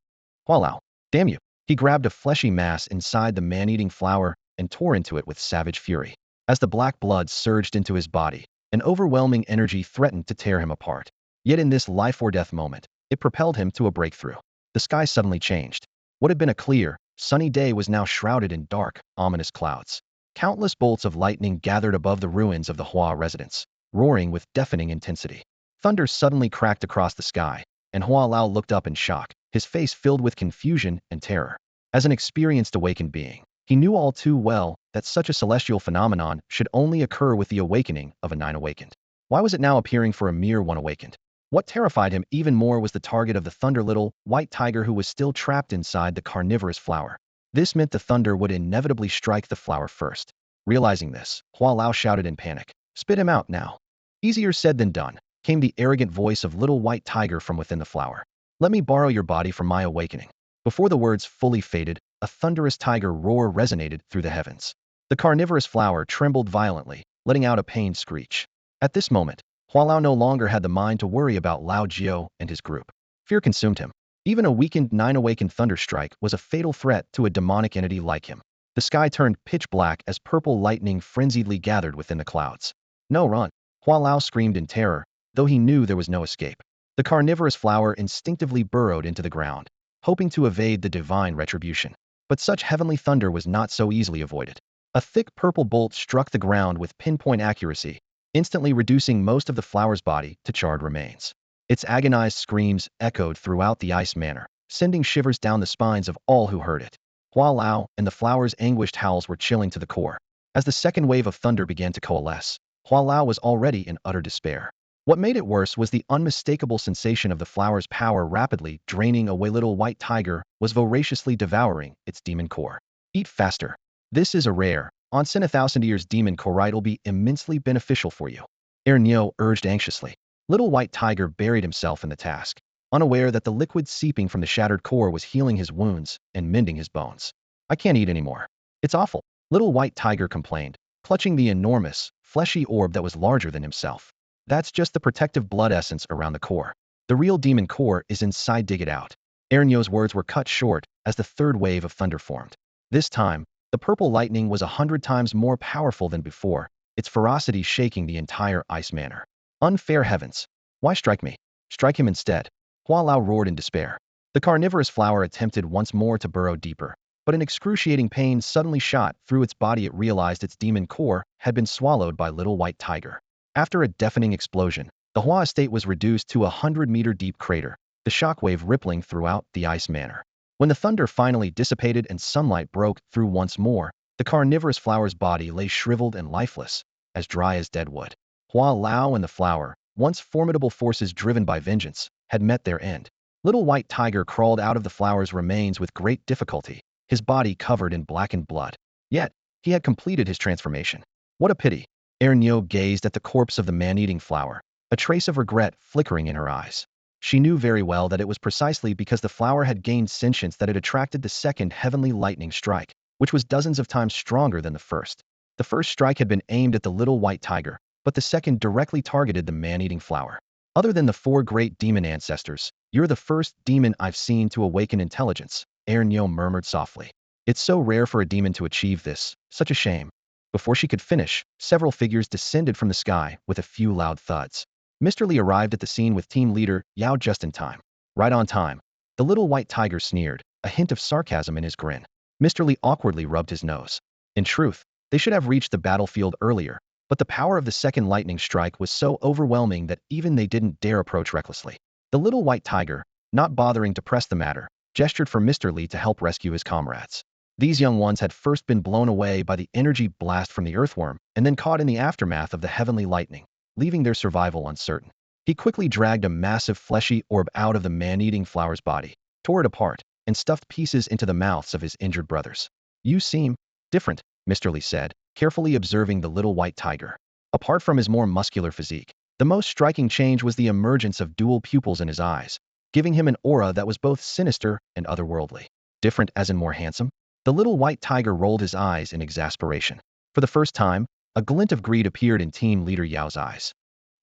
"Hua Lao, damn you." He grabbed a fleshy mass inside the man-eating flower and tore into it with savage fury. As the black blood surged into his body, an overwhelming energy threatened to tear him apart. Yet in this life-or-death moment, it propelled him to a breakthrough. The sky suddenly changed. What had been a clear, sunny day was now shrouded in dark, ominous clouds. Countless bolts of lightning gathered above the ruins of the Hua residence, roaring with deafening intensity. Thunder suddenly cracked across the sky, and Hua Lao looked up in shock, his face filled with confusion and terror. As an experienced awakened being, he knew all too well that such a celestial phenomenon should only occur with the awakening of a 9 awakened. Why was it now appearing for a mere 1 awakened? What terrified him even more was the target of the thunder little, white tiger who was still trapped inside the carnivorous flower. This meant the thunder would inevitably strike the flower first. Realizing this, Hua Lao shouted in panic, "Spit him out now." "Easier said than done," came the arrogant voice of little white tiger from within the flower. "Let me borrow your body for my awakening." Before the words fully faded, a thunderous tiger roar resonated through the heavens. The carnivorous flower trembled violently, letting out a pained screech. At this moment, Hua Lao no longer had the mind to worry about Lao Jiao and his group. Fear consumed him. Even a weakened 9 awakened thunderstrike was a fatal threat to a demonic entity like him. The sky turned pitch black as purple lightning frenziedly gathered within the clouds. No, run! Hua Lao screamed in terror, though he knew there was no escape. The carnivorous flower instinctively burrowed into the ground, hoping to evade the divine retribution. But such heavenly thunder was not so easily avoided. A thick purple bolt struck the ground with pinpoint accuracy, instantly reducing most of the flower's body to charred remains. Its agonized screams echoed throughout the ice manor, sending shivers down the spines of all who heard it. Hua Lao and the flower's anguished howls were chilling to the core. As the second wave of thunder began to coalesce, Hua Lao was already in utter despair. What made it worse was the unmistakable sensation of the flower's power rapidly draining away. Little White Tiger was voraciously devouring its demon core. Eat faster. This is a rare, once in 1,000 years demon core. It'll be immensely beneficial for you. Nyo urged anxiously. Little White Tiger buried himself in the task, unaware that the liquid seeping from the shattered core was healing his wounds and mending his bones. I can't eat anymore. It's awful. Little White Tiger complained, clutching the enormous, fleshy orb that was larger than himself. That's just the protective blood essence around the core. The real demon core is inside. Dig it out. Nyo's words were cut short as the third wave of thunder formed. This time, the purple lightning was 100 times more powerful than before, its ferocity shaking the entire ice manor. Unfair heavens! Why strike me? Strike him instead. Hua Lao roared in despair. The carnivorous flower attempted once more to burrow deeper, but an excruciating pain suddenly shot through its body. It realized its demon core had been swallowed by Little White Tiger. After a deafening explosion, the Hua estate was reduced to a 100-meter deep crater, the shockwave rippling throughout the ice manor. When the thunder finally dissipated and sunlight broke through once more, the carnivorous flower's body lay shriveled and lifeless, as dry as dead wood. Hua Lao and the flower, once formidable forces driven by vengeance, had met their end. Little White Tiger crawled out of the flower's remains with great difficulty, his body covered in blackened blood. Yet, he had completed his transformation. What a pity! Nyo gazed at the corpse of the man-eating flower, a trace of regret flickering in her eyes. She knew very well that it was precisely because the flower had gained sentience that it attracted the second heavenly lightning strike, which was dozens of times stronger than the first. The first strike had been aimed at the Little White Tiger, but the second directly targeted the man-eating flower. Other than the 4 great demon ancestors, you're the first demon I've seen to awaken intelligence, Nyo murmured softly. It's so rare for a demon to achieve this, such a shame. Before she could finish, several figures descended from the sky with a few loud thuds. Mr. Li arrived at the scene with team leader Yao just in time. Right on time. The Little White Tiger sneered, a hint of sarcasm in his grin. Mr. Li awkwardly rubbed his nose. In truth, they should have reached the battlefield earlier, but the power of the second lightning strike was so overwhelming that even they didn't dare approach recklessly. The Little White Tiger, not bothering to press the matter, gestured for Mr. Li to help rescue his comrades. These young ones had first been blown away by the energy blast from the earthworm and then caught in the aftermath of the heavenly lightning, leaving their survival uncertain. He quickly dragged a massive fleshy orb out of the man-eating flower's body, tore it apart, and stuffed pieces into the mouths of his injured brothers. You seem different, Mr. Li said, carefully observing the Little White Tiger. Apart from his more muscular physique, the most striking change was the emergence of dual pupils in his eyes, giving him an aura that was both sinister and otherworldly. Different as in more handsome? The Little White Tiger rolled his eyes in exasperation. For the first time, a glint of greed appeared in team leader Yao's eyes.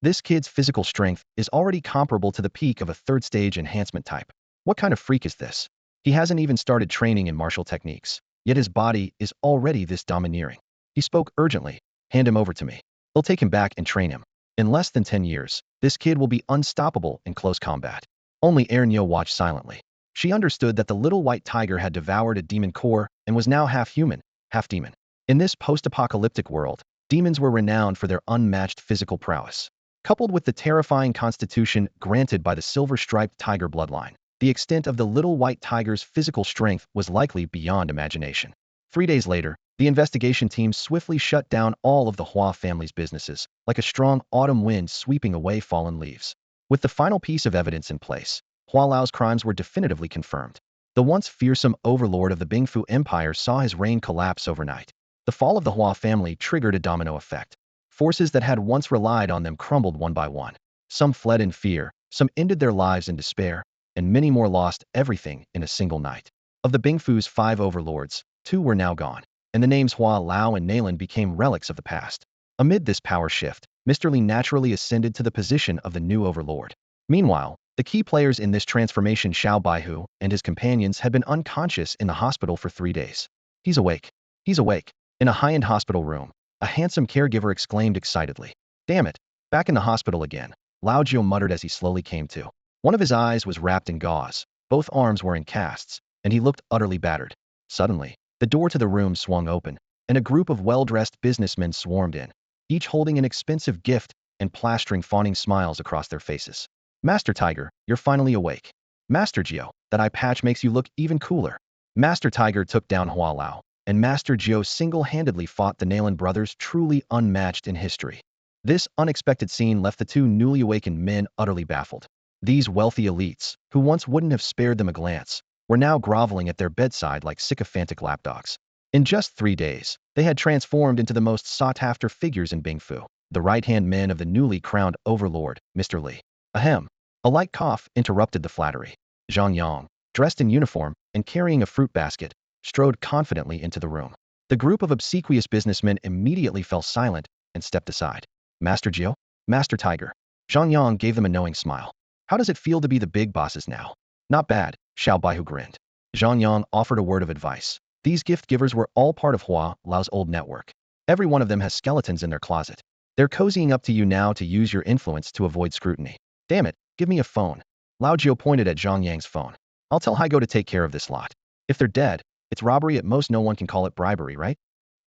This kid's physical strength is already comparable to the peak of a third-stage enhancement type. What kind of freak is this? He hasn't even started training in martial techniques, yet his body is already this domineering. He spoke urgently. Hand him over to me. I'll take him back and train him. In less than 10 years, this kid will be unstoppable in close combat. Only Nyo watched silently. She understood that the Little White Tiger had devoured a demon core and was now half human, half demon. In this post-apocalyptic world, demons were renowned for their unmatched physical prowess. Coupled with the terrifying constitution granted by the silver-striped tiger bloodline, the extent of the Little White Tiger's physical strength was likely beyond imagination. 3 days later, the investigation team swiftly shut down all of the Hua family's businesses, like a strong autumn wind sweeping away fallen leaves. With the final piece of evidence in place, Hua Lao's crimes were definitively confirmed. The once fearsome overlord of the Bingfu Empire saw his reign collapse overnight. The fall of the Hua family triggered a domino effect. Forces that had once relied on them crumbled one by one. Some fled in fear, some ended their lives in despair, and many more lost everything in a single night. Of the Bingfu's 5 overlords, 2 were now gone, and the names Hua Lao and Nalan became relics of the past. Amid this power shift, Mr. Li naturally ascended to the position of the new overlord. Meanwhile, the key players in this transformation, Xiao Baihu and his companions, had been unconscious in the hospital for 3 days. He's awake. He's awake. In a high-end hospital room, a handsome caregiver exclaimed excitedly. Damn it, back in the hospital again, Lao Jiu muttered as he slowly came to. One of his eyes was wrapped in gauze, both arms were in casts, and he looked utterly battered. Suddenly, the door to the room swung open, and a group of well-dressed businessmen swarmed in, each holding an expensive gift and plastering fawning smiles across their faces. Master Tiger, you're finally awake. Master Jiu, that eye patch makes you look even cooler. Master Tiger took down Hua Lao, and Master Jiu single-handedly fought the Nalan brothers, truly unmatched in history. This unexpected scene left the two newly awakened men utterly baffled. These wealthy elites, who once wouldn't have spared them a glance, were now groveling at their bedside like sycophantic lapdogs. In just 3 days, they had transformed into the most sought-after figures in Bingfu, the right-hand men of the newly crowned overlord, Mr. Li. Ahem. A light cough interrupted the flattery. Zhang Yang, dressed in uniform and carrying a fruit basket, strode confidently into the room. The group of obsequious businessmen immediately fell silent and stepped aside. Master Jiu? Master Tiger. Zhang Yang gave them a knowing smile. How does it feel to be the big bosses now? Not bad, Xiao Baihu grinned. Zhang Yang offered a word of advice. These gift givers were all part of Hua Lao's old network. Every one of them has skeletons in their closet. They're cozying up to you now to use your influence to avoid scrutiny. Damn it, give me a phone. Lao Jiu pointed at Zhang Yang's phone. I'll tell Haigo to take care of this lot. If they're dead, it's robbery at most. No one can call it bribery, right?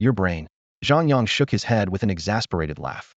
Your brain. Zhang Yang shook his head with an exasperated laugh.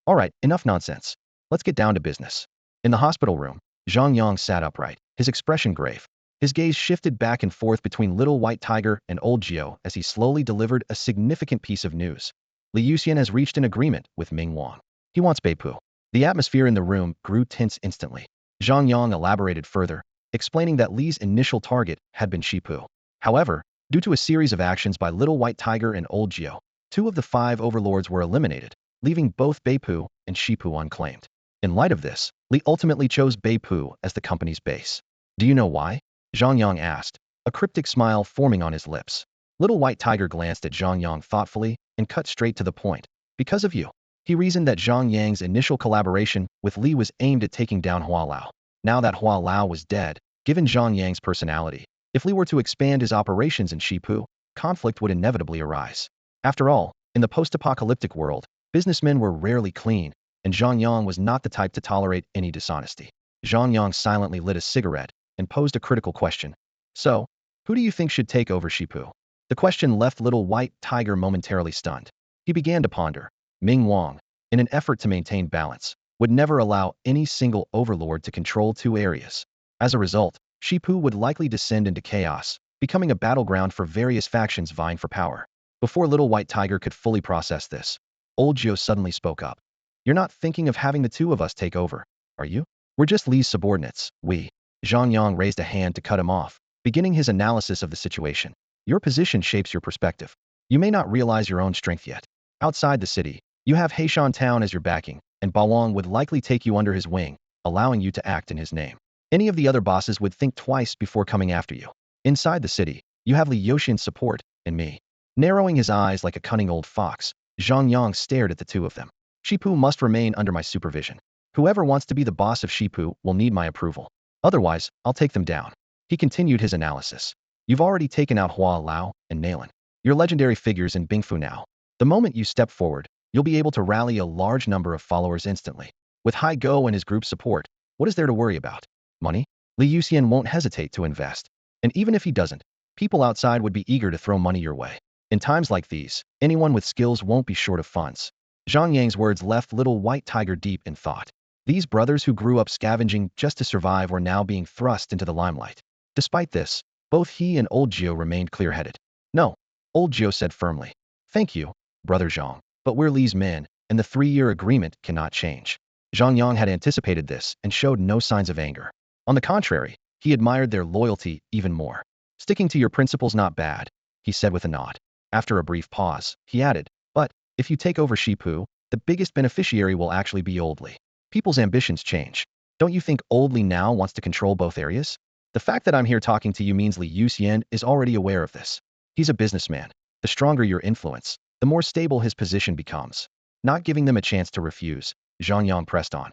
All right, enough nonsense. Let's get down to business. In the hospital room, Zhang Yang sat upright, his expression grave. His gaze shifted back and forth between Little White Tiger and Old Jiu as he slowly delivered a significant piece of news. Li Yuxian has reached an agreement with Ming Wang. He wants Beipu. The atmosphere in the room grew tense instantly. Zhang Yang elaborated further, explaining that Li's initial target had been Shipu. However, due to a series of actions by Little White Tiger and Old Jiu, 2 of the 5 overlords were eliminated, leaving both Beipu and Shipu unclaimed. In light of this, Li ultimately chose Beipu as the company's base. Do you know why? Zhang Yang asked, a cryptic smile forming on his lips. Little White Tiger glanced at Zhang Yang thoughtfully and cut straight to the point. Because of you. He reasoned that Zhang Yang's initial collaboration with Li was aimed at taking down Hua Lao. Now that Hua Lao was dead, given Zhang Yang's personality, if Li were to expand his operations in Shipu, conflict would inevitably arise. After all, in the post-apocalyptic world, businessmen were rarely clean, and Zhang Yang was not the type to tolerate any dishonesty. Zhang Yang silently lit a cigarette and posed a critical question. So, who do you think should take over Shipu? The question left Little White Tiger momentarily stunned. He began to ponder. Ming Wang, in an effort to maintain balance, would never allow any single overlord to control 2 areas. As a result, Shipu would likely descend into chaos, becoming a battleground for various factions vying for power. Before Little White Tiger could fully process this, Old Jiu suddenly spoke up. You're not thinking of having the 2 of us take over, are you? We're just Li's subordinates, we. Zhang Yang raised a hand to cut him off, beginning his analysis of the situation. Your position shapes your perspective. You may not realize your own strength yet. Outside the city, you have Heishan Town as your backing, and Bawang would likely take you under his wing, allowing you to act in his name. Any of the other bosses would think twice before coming after you. Inside the city, you have Li Yuxian's support, and me. Narrowing his eyes like a cunning old fox, Zhang Yang stared at the 2 of them. Shipu must remain under my supervision. Whoever wants to be the boss of Shipu will need my approval. Otherwise, I'll take them down. He continued his analysis. You've already taken out Hua Lao and Nalan. You're legendary figures in Bingfu now. The moment you step forward, you'll be able to rally a large number of followers instantly. With Hai Go and his group's support, what is there to worry about? Money? Li Yuxian won't hesitate to invest. And even if he doesn't, people outside would be eager to throw money your way. In times like these, anyone with skills won't be short of funds. Zhang Yang's words left Little White Tiger deep in thought. These brothers who grew up scavenging just to survive were now being thrust into the limelight. Despite this, both he and Old Jiu remained clear-headed. No, Old Jiu said firmly. Thank you, Brother Zhang, but we're Li's men, and the 3-year agreement cannot change. Zhang Yang had anticipated this and showed no signs of anger. On the contrary, he admired their loyalty even more. Sticking to your principles not bad, he said with a nod. After a brief pause, he added, but, if you take over Shipu, the biggest beneficiary will actually be Old Li. People's ambitions change. Don't you think Old Li now wants to control both areas? The fact that I'm here talking to you means Li Yuxian is already aware of this. He's a businessman. The stronger your influence, the more stable his position becomes. Not giving them a chance to refuse, Zhang Yang pressed on.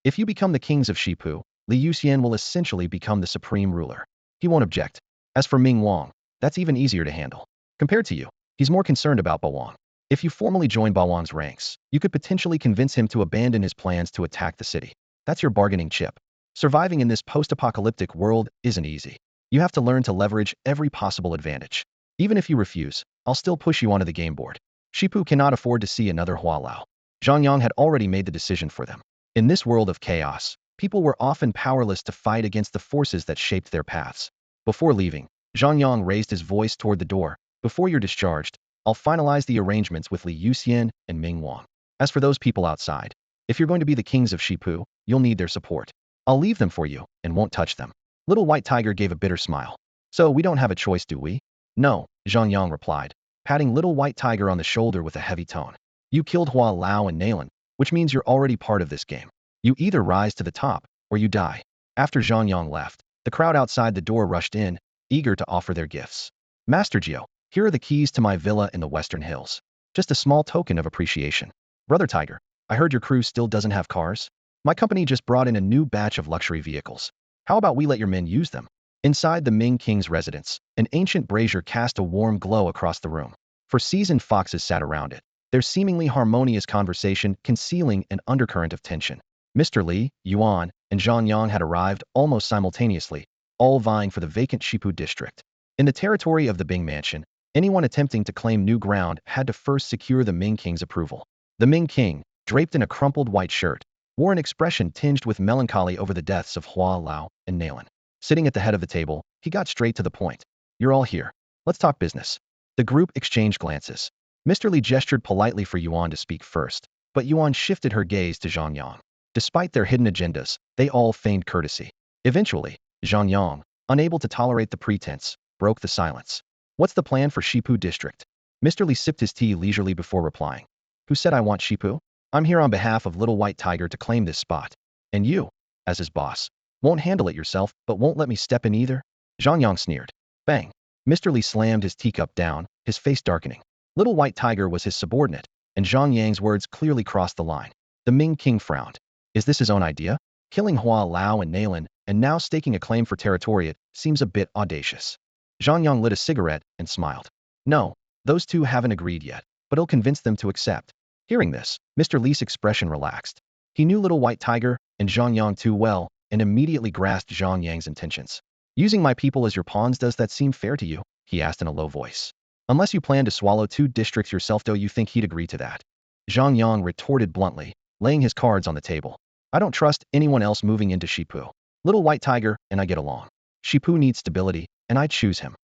If you become the kings of Shipu, Li Yuxian will essentially become the supreme ruler. He won't object. As for Ming Wang, that's even easier to handle. Compared to you, he's more concerned about Ba Wang. If you formally join Ba Wang's ranks, you could potentially convince him to abandon his plans to attack the city. That's your bargaining chip. Surviving in this post-apocalyptic world isn't easy. You have to learn to leverage every possible advantage. Even if you refuse, I'll still push you onto the game board. Shipu cannot afford to see another Hua Lao. Zhang Yang had already made the decision for them. In this world of chaos, people were often powerless to fight against the forces that shaped their paths. Before leaving, Zhang Yang raised his voice toward the door. Before you're discharged, I'll finalize the arrangements with Li Yuxian and Ming Wang. As for those people outside, if you're going to be the kings of Shipu, you'll need their support. I'll leave them for you and won't touch them. Little White Tiger gave a bitter smile. So we don't have a choice, do we? No, Zhang Yang replied, patting Little White Tiger on the shoulder with a heavy tone. You killed Hua Lao and Nalan, which means you're already part of this game. You either rise to the top, or you die. After Zhang Yang left, the crowd outside the door rushed in, eager to offer their gifts. Master Geo, here are the keys to my villa in the Western Hills. Just a small token of appreciation. Brother Tiger, I heard your crew still doesn't have cars? My company just brought in a new batch of luxury vehicles. How about we let your men use them? Inside the Ming King's residence, an ancient brazier cast a warm glow across the room. For seasoned foxes sat around it, their seemingly harmonious conversation concealing an undercurrent of tension. Mr. Li, Yuan, and Zhang Yang had arrived almost simultaneously, all vying for the vacant Shipu district. In the territory of the Bing Mansion, anyone attempting to claim new ground had to first secure the Ming King's approval. The Ming King, draped in a crumpled white shirt, wore an expression tinged with melancholy over the deaths of Hua Lao and Nalan. Sitting at the head of the table, he got straight to the point. You're all here. Let's talk business. The group exchanged glances. Mr. Li gestured politely for Yuan to speak first, but Yuan shifted her gaze to Zhang Yang. Despite their hidden agendas, they all feigned courtesy. Eventually, Zhang Yang, unable to tolerate the pretense, broke the silence. What's the plan for Shipu district? Mr. Li sipped his tea leisurely before replying. Who said I want Shipu? I'm here on behalf of Little White Tiger to claim this spot. And you, as his boss, won't handle it yourself, but won't let me step in either? Zhang Yang sneered. Bang. Mr. Li slammed his teacup down, his face darkening. Little White Tiger was his subordinate, and Zhang Yang's words clearly crossed the line. The Ming King frowned. Is this his own idea? Killing Hua Lao and Nalan, and now staking a claim for territoriate, seems a bit audacious. Zhang Yang lit a cigarette and smiled. No, those two haven't agreed yet, but he'll convince them to accept. Hearing this, Mr. Li's expression relaxed. He knew Little White Tiger and Zhang Yang too well, and immediately grasped Zhang Yang's intentions. Using my people as your pawns, does that seem fair to you? He asked in a low voice. Unless you plan to swallow 2 districts yourself, do you think he'd agree to that? Zhang Yang retorted bluntly, laying his cards on the table. I don't trust anyone else moving into Shipu. Little White Tiger and I get along. Shipu needs stability, and I choose him.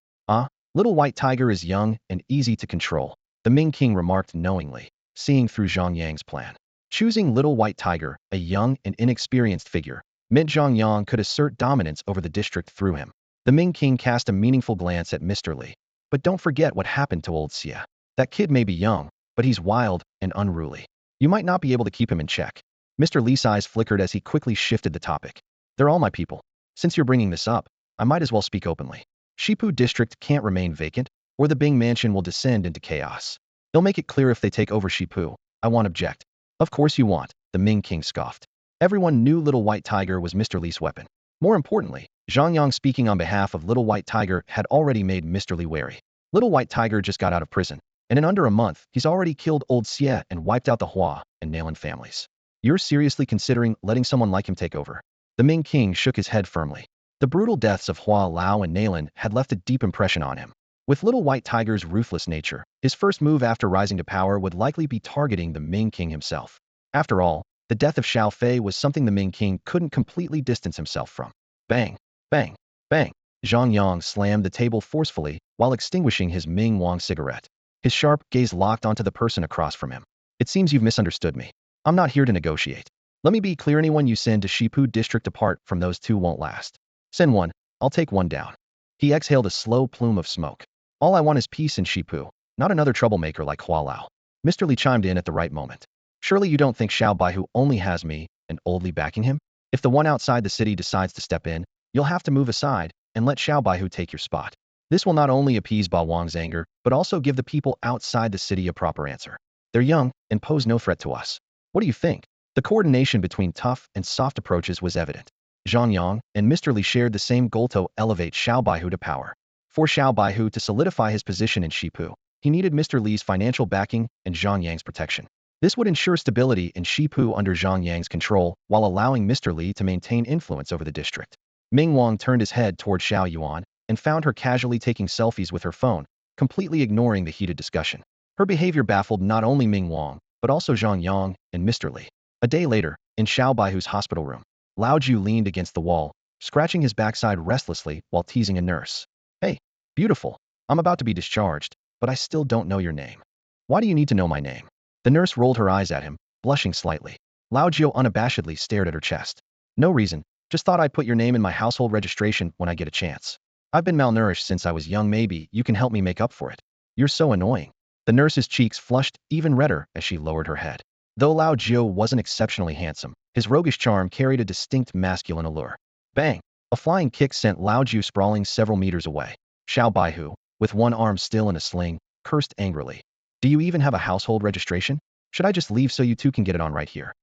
Little White Tiger is young and easy to control, the Ming King remarked knowingly, seeing through Zhang Yang's plan. Choosing Little White Tiger, a young and inexperienced figure, meant Zhang Yang could assert dominance over the district through him. The Ming King cast a meaningful glance at Mr. Li. But don't forget what happened to old Xie. That kid may be young, but he's wild and unruly. You might not be able to keep him in check. Mr. Li's eyes flickered as he quickly shifted the topic. They're all my people. Since you're bringing this up, I might as well speak openly. Shipu district can't remain vacant, or the Bing Mansion will descend into chaos. They'll make it clear if they take over Shipu. I won't object. Of course you want, the Ming King scoffed. Everyone knew Little White Tiger was Mr. Li's weapon. More importantly, Zhang Yang speaking on behalf of Little White Tiger had already made Mr. Li wary. Little White Tiger just got out of prison, and in under a month, he's already killed old Xie and wiped out the Hua and Nalan families. You're seriously considering letting someone like him take over? The Ming King shook his head firmly. The brutal deaths of Hua Lao and Nalan had left a deep impression on him. With Little White Tiger's ruthless nature, his first move after rising to power would likely be targeting the Ming King himself. After all, the death of Xiao Fei was something the Ming King couldn't completely distance himself from. Bang, bang, bang. Zhang Yang slammed the table forcefully while extinguishing his Ming Wang cigarette. His sharp gaze locked onto the person across from him. It seems you've misunderstood me. I'm not here to negotiate. Let me be clear, anyone you send to Shipu district apart from those 2 won't last. Send 1, I'll take 1 down. He exhaled a slow plume of smoke. All I want is peace in Shipu, not another troublemaker like Hua Lao. Mr. Li chimed in at the right moment. Surely you don't think Xiao Baihu only has me and Old Li backing him? If the one outside the city decides to step in, you'll have to move aside and let Xiao Baihu take your spot. This will not only appease Ba Wang's anger, but also give the people outside the city a proper answer. They're young and pose no threat to us. What do you think? The coordination between tough and soft approaches was evident. Zhang Yang and Mr. Li shared the same goal to elevate Xiao Baihu to power. For Xiao Baihu to solidify his position in Shipu, he needed Mr. Li's financial backing and Zhang Yang's protection. This would ensure stability in Shipu under Zhang Yang's control while allowing Mr. Li to maintain influence over the district. Ming Wang turned his head toward Xiao Yuan and found her casually taking selfies with her phone, completely ignoring the heated discussion. Her behavior baffled not only Ming Wang, but also Zhang Yang and Mr. Li. A day later, in Xiao Baihu's hospital room, Lao Ju leaned against the wall, scratching his backside restlessly while teasing a nurse. Hey, beautiful, I'm about to be discharged, but I still don't know your name. Why do you need to know my name? The nurse rolled her eyes at him, blushing slightly. Lao Jiu unabashedly stared at her chest. No reason, just thought I'd put your name in my household registration when I get a chance. I've been malnourished since I was young, maybe you can help me make up for it. You're so annoying. The nurse's cheeks flushed even redder as she lowered her head. Though Lao Jiu wasn't exceptionally handsome, his roguish charm carried a distinct masculine allure. Bang! A flying kick sent Lao Jiu sprawling several meters away. Xiao Baihu, with one arm still in a sling, cursed angrily. Do you even have a household registration? Should I just leave so you two can get it on right here?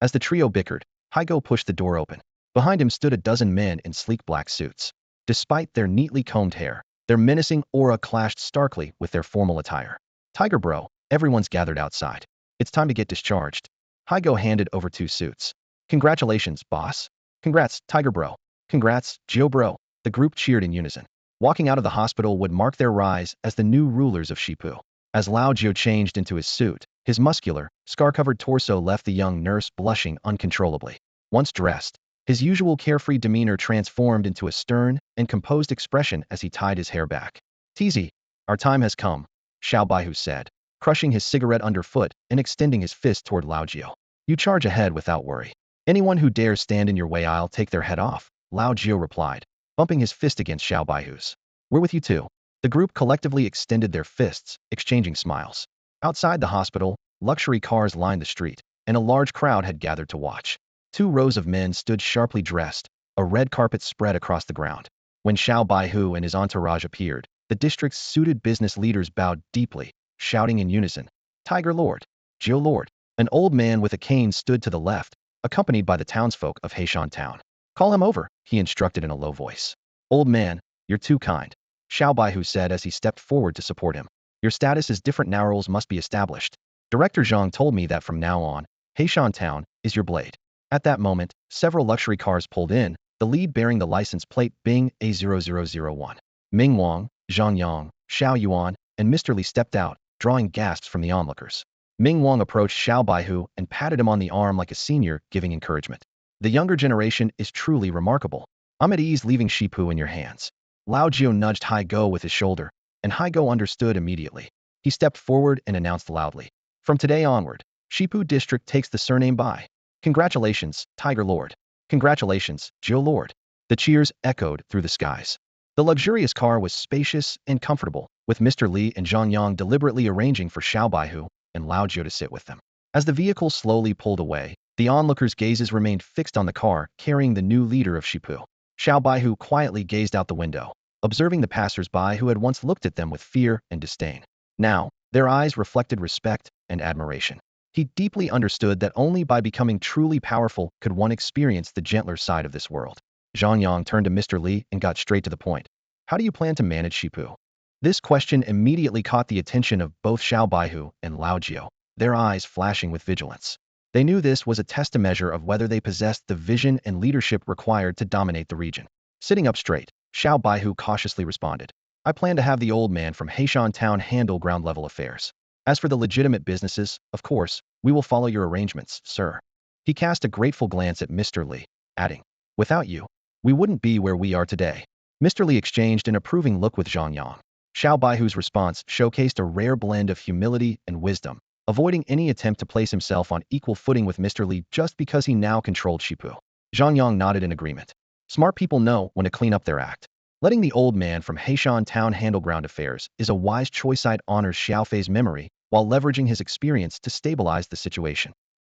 As the trio bickered, Haigo pushed the door open. Behind him stood a dozen men in sleek black suits. Despite their neatly combed hair, their menacing aura clashed starkly with their formal attire. Tiger bro, everyone's gathered outside. It's time to get discharged. Haigo handed over 2 suits. Congratulations, boss. Congrats, Tiger bro. Congrats, Joe bro. The group cheered in unison. Walking out of the hospital would mark their rise as the new rulers of Shipu. As Lao Jiu changed into his suit, his muscular, scar-covered torso left the young nurse blushing uncontrollably. Once dressed, his usual carefree demeanor transformed into a stern and composed expression as he tied his hair back. Teasy, our time has come, Xiao Baihu said, crushing his cigarette underfoot and extending his fist toward Lao Jiu. You charge ahead without worry. Anyone who dares stand in your way, I'll take their head off, Lao Jiu replied, bumping his fist against Xiao Baihu's. We're with you too. The group collectively extended their fists, exchanging smiles. Outside the hospital, luxury cars lined the street, and a large crowd had gathered to watch. 2 rows of men stood sharply dressed, a red carpet spread across the ground. When Xiao Baihu and his entourage appeared, the district's suited business leaders bowed deeply, shouting in unison, Tiger Lord, Jiu Lord. An old man with a cane stood to the left, accompanied by the townsfolk of Heishan Town. Call him over, he instructed in a low voice. Old man, you're too kind, Xiao Baihu said as he stepped forward to support him. Your status is different now, rules must be established. Director Zhang told me that from now on, Heishan Town is your blade. At that moment, several luxury cars pulled in, the lead bearing the license plate Bing A0001. Ming Wang, Zhang Yang, Xiao Yuan, and Mr. Li stepped out, drawing gasps from the onlookers. Ming Wang approached Xiao Baihu and patted him on the arm like a senior, giving encouragement. The younger generation is truly remarkable. I'm at ease leaving Shipu in your hands. Lao Jiu nudged Haigo with his shoulder, and Haigo understood immediately. He stepped forward and announced loudly. From today onward, Shipu District takes the surname Bai. Congratulations, Tiger Lord. Congratulations, Jiu Lord. The cheers echoed through the skies. The luxurious car was spacious and comfortable, with Mr. Li and Zhang Yang deliberately arranging for Xiao Baihu and Lao Jiu to sit with them. As the vehicle slowly pulled away, the onlookers' gazes remained fixed on the car carrying the new leader of Shipu. Xiao Baihu quietly gazed out the window, observing the passers-by who had once looked at them with fear and disdain. Now, their eyes reflected respect and admiration. He deeply understood that only by becoming truly powerful could one experience the gentler side of this world. Zhang Yang turned to Mr. Li and got straight to the point. How do you plan to manage Shipu? This question immediately caught the attention of both Xiao Baihu and Lao Jiu, their eyes flashing with vigilance. They knew this was a test to measure of whether they possessed the vision and leadership required to dominate the region. Sitting up straight, Xiao Baihu cautiously responded. I plan to have the old man from Heishan Town handle ground-level affairs. As for the legitimate businesses, of course, we will follow your arrangements, sir. He cast a grateful glance at Mr. Li, adding, without you, we wouldn't be where we are today. Mr. Li exchanged an approving look with Zhang Yang. Xiao Baihu's response showcased a rare blend of humility and wisdom, avoiding any attempt to place himself on equal footing with Mr. Li just because he now controlled Shipu. Zhang Yang nodded in agreement. Smart people know when to clean up their act. Letting the old man from Heishan Town handle ground affairs is a wise choice. It honors Xiao Fei's memory while leveraging his experience to stabilize the situation.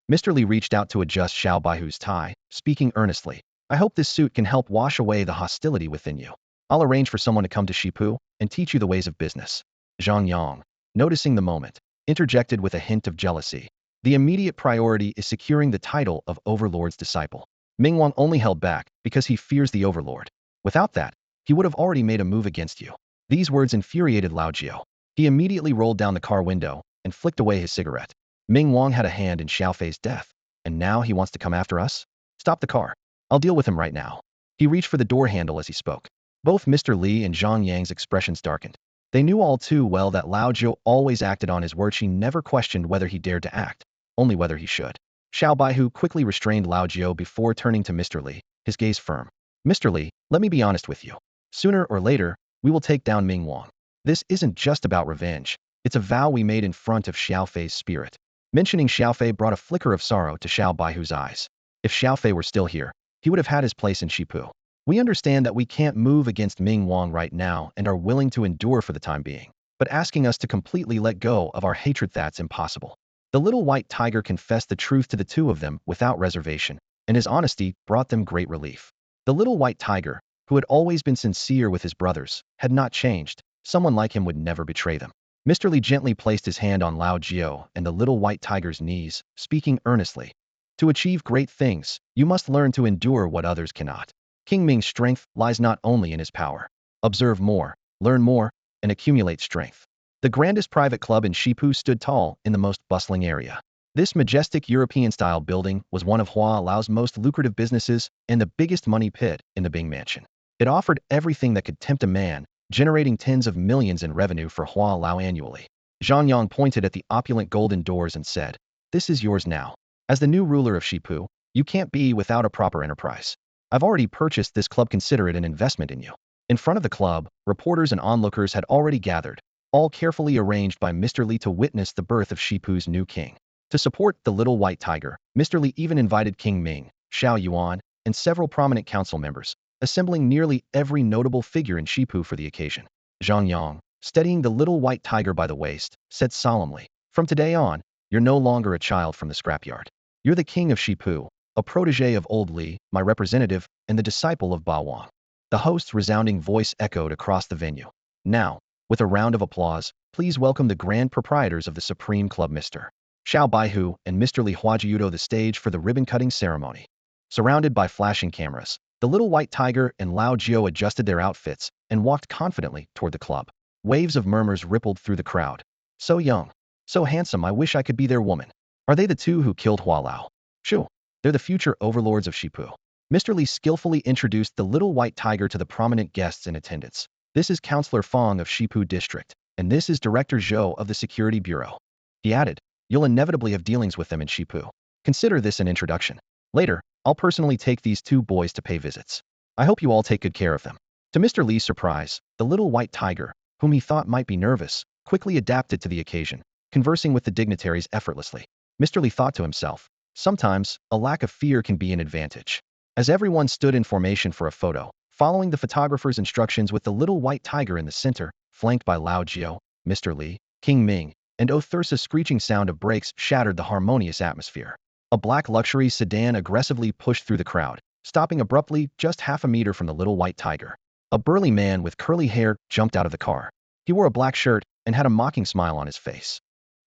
Mr. Li reached out to adjust Xiao Baihu's tie, speaking earnestly. I hope this suit can help wash away the hostility within you. I'll arrange for someone to come to Shipu and teach you the ways of business. Zhang Yang, noticing the moment, interjected with a hint of jealousy. The immediate priority is securing the title of Overlord's disciple. Ming Wang only held back because he fears the Overlord. Without that, he would have already made a move against you. These words infuriated Lao Jiao. He immediately rolled down the car window and flicked away his cigarette. Ming Wang had a hand in Xiaofei's death, and now he wants to come after us? Stop the car. I'll deal with him right now. He reached for the door handle as he spoke. Both Mr. Li and Zhang Yang's expressions darkened. They knew all too well that Lao Jiao always acted on his word. She never questioned whether he dared to act, only whether he should. Xiao Baihu quickly restrained Lao Jiao before turning to Mr. Li, his gaze firm. Mr. Li, let me be honest with you. Sooner or later, we will take down Ming Wang. This isn't just about revenge. It's a vow we made in front of Xiaofei's spirit. Mentioning Xiaofei brought a flicker of sorrow to Xiao Baihu's eyes. If Xiaofei were still here, he would have had his place in Shipu. We understand that we can't move against Ming Wang right now and are willing to endure for the time being. But asking us to completely let go of our hatred, that's impossible. The little white tiger confessed the truth to the two of them without reservation, and his honesty brought them great relief. The little white tiger, who had always been sincere with his brothers, had not changed. Someone like him would never betray them. Mr. Li gently placed his hand on Lao Jiao and the little white tiger's knees, speaking earnestly. To achieve great things, you must learn to endure what others cannot. King Ming's strength lies not only in his power. Observe more, learn more, and accumulate strength. The grandest private club in Shipu stood tall in the most bustling area. This majestic European-style building was one of Hua Lao's most lucrative businesses and the biggest money pit in the Bing Mansion. It offered everything that could tempt a man, generating tens of millions in revenue for Hua Lao annually. Zhang Yang pointed at the opulent golden doors and said, "This is yours now. As the new ruler of Shipu, you can't be without a proper enterprise. I've already purchased this club. Consider it an investment in you." In front of the club, reporters and onlookers had already gathered, all carefully arranged by Mr. Li to witness the birth of Shipu's new king. To support the little white tiger, Mr. Li even invited King Ming, Xiao Yuan, and several prominent council members, assembling nearly every notable figure in Shipu for the occasion. Zhang Yang, steadying the little white tiger by the waist, said solemnly, "From today on, you're no longer a child from the scrapyard. You're the king of Shipu, a protege of old Li, my representative, and the disciple of Ba Wang." The host's resounding voice echoed across the venue. Now, with a round of applause, please welcome the grand proprietors of the Supreme Club, Mr. Xiao Baihu and Mr. Li Huajiudo, the stage for the ribbon-cutting ceremony. Surrounded by flashing cameras, the little white tiger and Lao Jiao adjusted their outfits and walked confidently toward the club. Waves of murmurs rippled through the crowd. "So young, so handsome, I wish I could be their woman. Are they the two who killed Hua Lao? Shoo, they're the future overlords of Shipu." Mr. Li skillfully introduced the little white tiger to the prominent guests in attendance. "This is Councillor Fong of Shipu District, and this is Director Zhou of the Security Bureau." He added, "You'll inevitably have dealings with them in Shipu. Consider this an introduction. Later, I'll personally take these two boys to pay visits. I hope you all take good care of them." To Mr. Li's surprise, the little white tiger, whom he thought might be nervous, quickly adapted to the occasion, conversing with the dignitaries effortlessly. Mr. Li thought to himself, sometimes, a lack of fear can be an advantage. As everyone stood in formation for a photo, following the photographer's instructions with the little white tiger in the center, flanked by Lao Jiao, Mr. Li, King Ming, and Thursa's screeching sound of brakes shattered the harmonious atmosphere. A black luxury sedan aggressively pushed through the crowd, stopping abruptly just half a meter from the little white tiger. A burly man with curly hair jumped out of the car. He wore a black shirt and had a mocking smile on his face.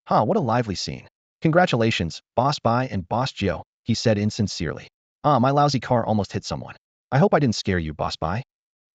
"Huh, what a lively scene. Congratulations, Boss Bai and Boss Jiao," he said insincerely. "Ah, my lousy car almost hit someone. I hope I didn't scare you, Boss Bai."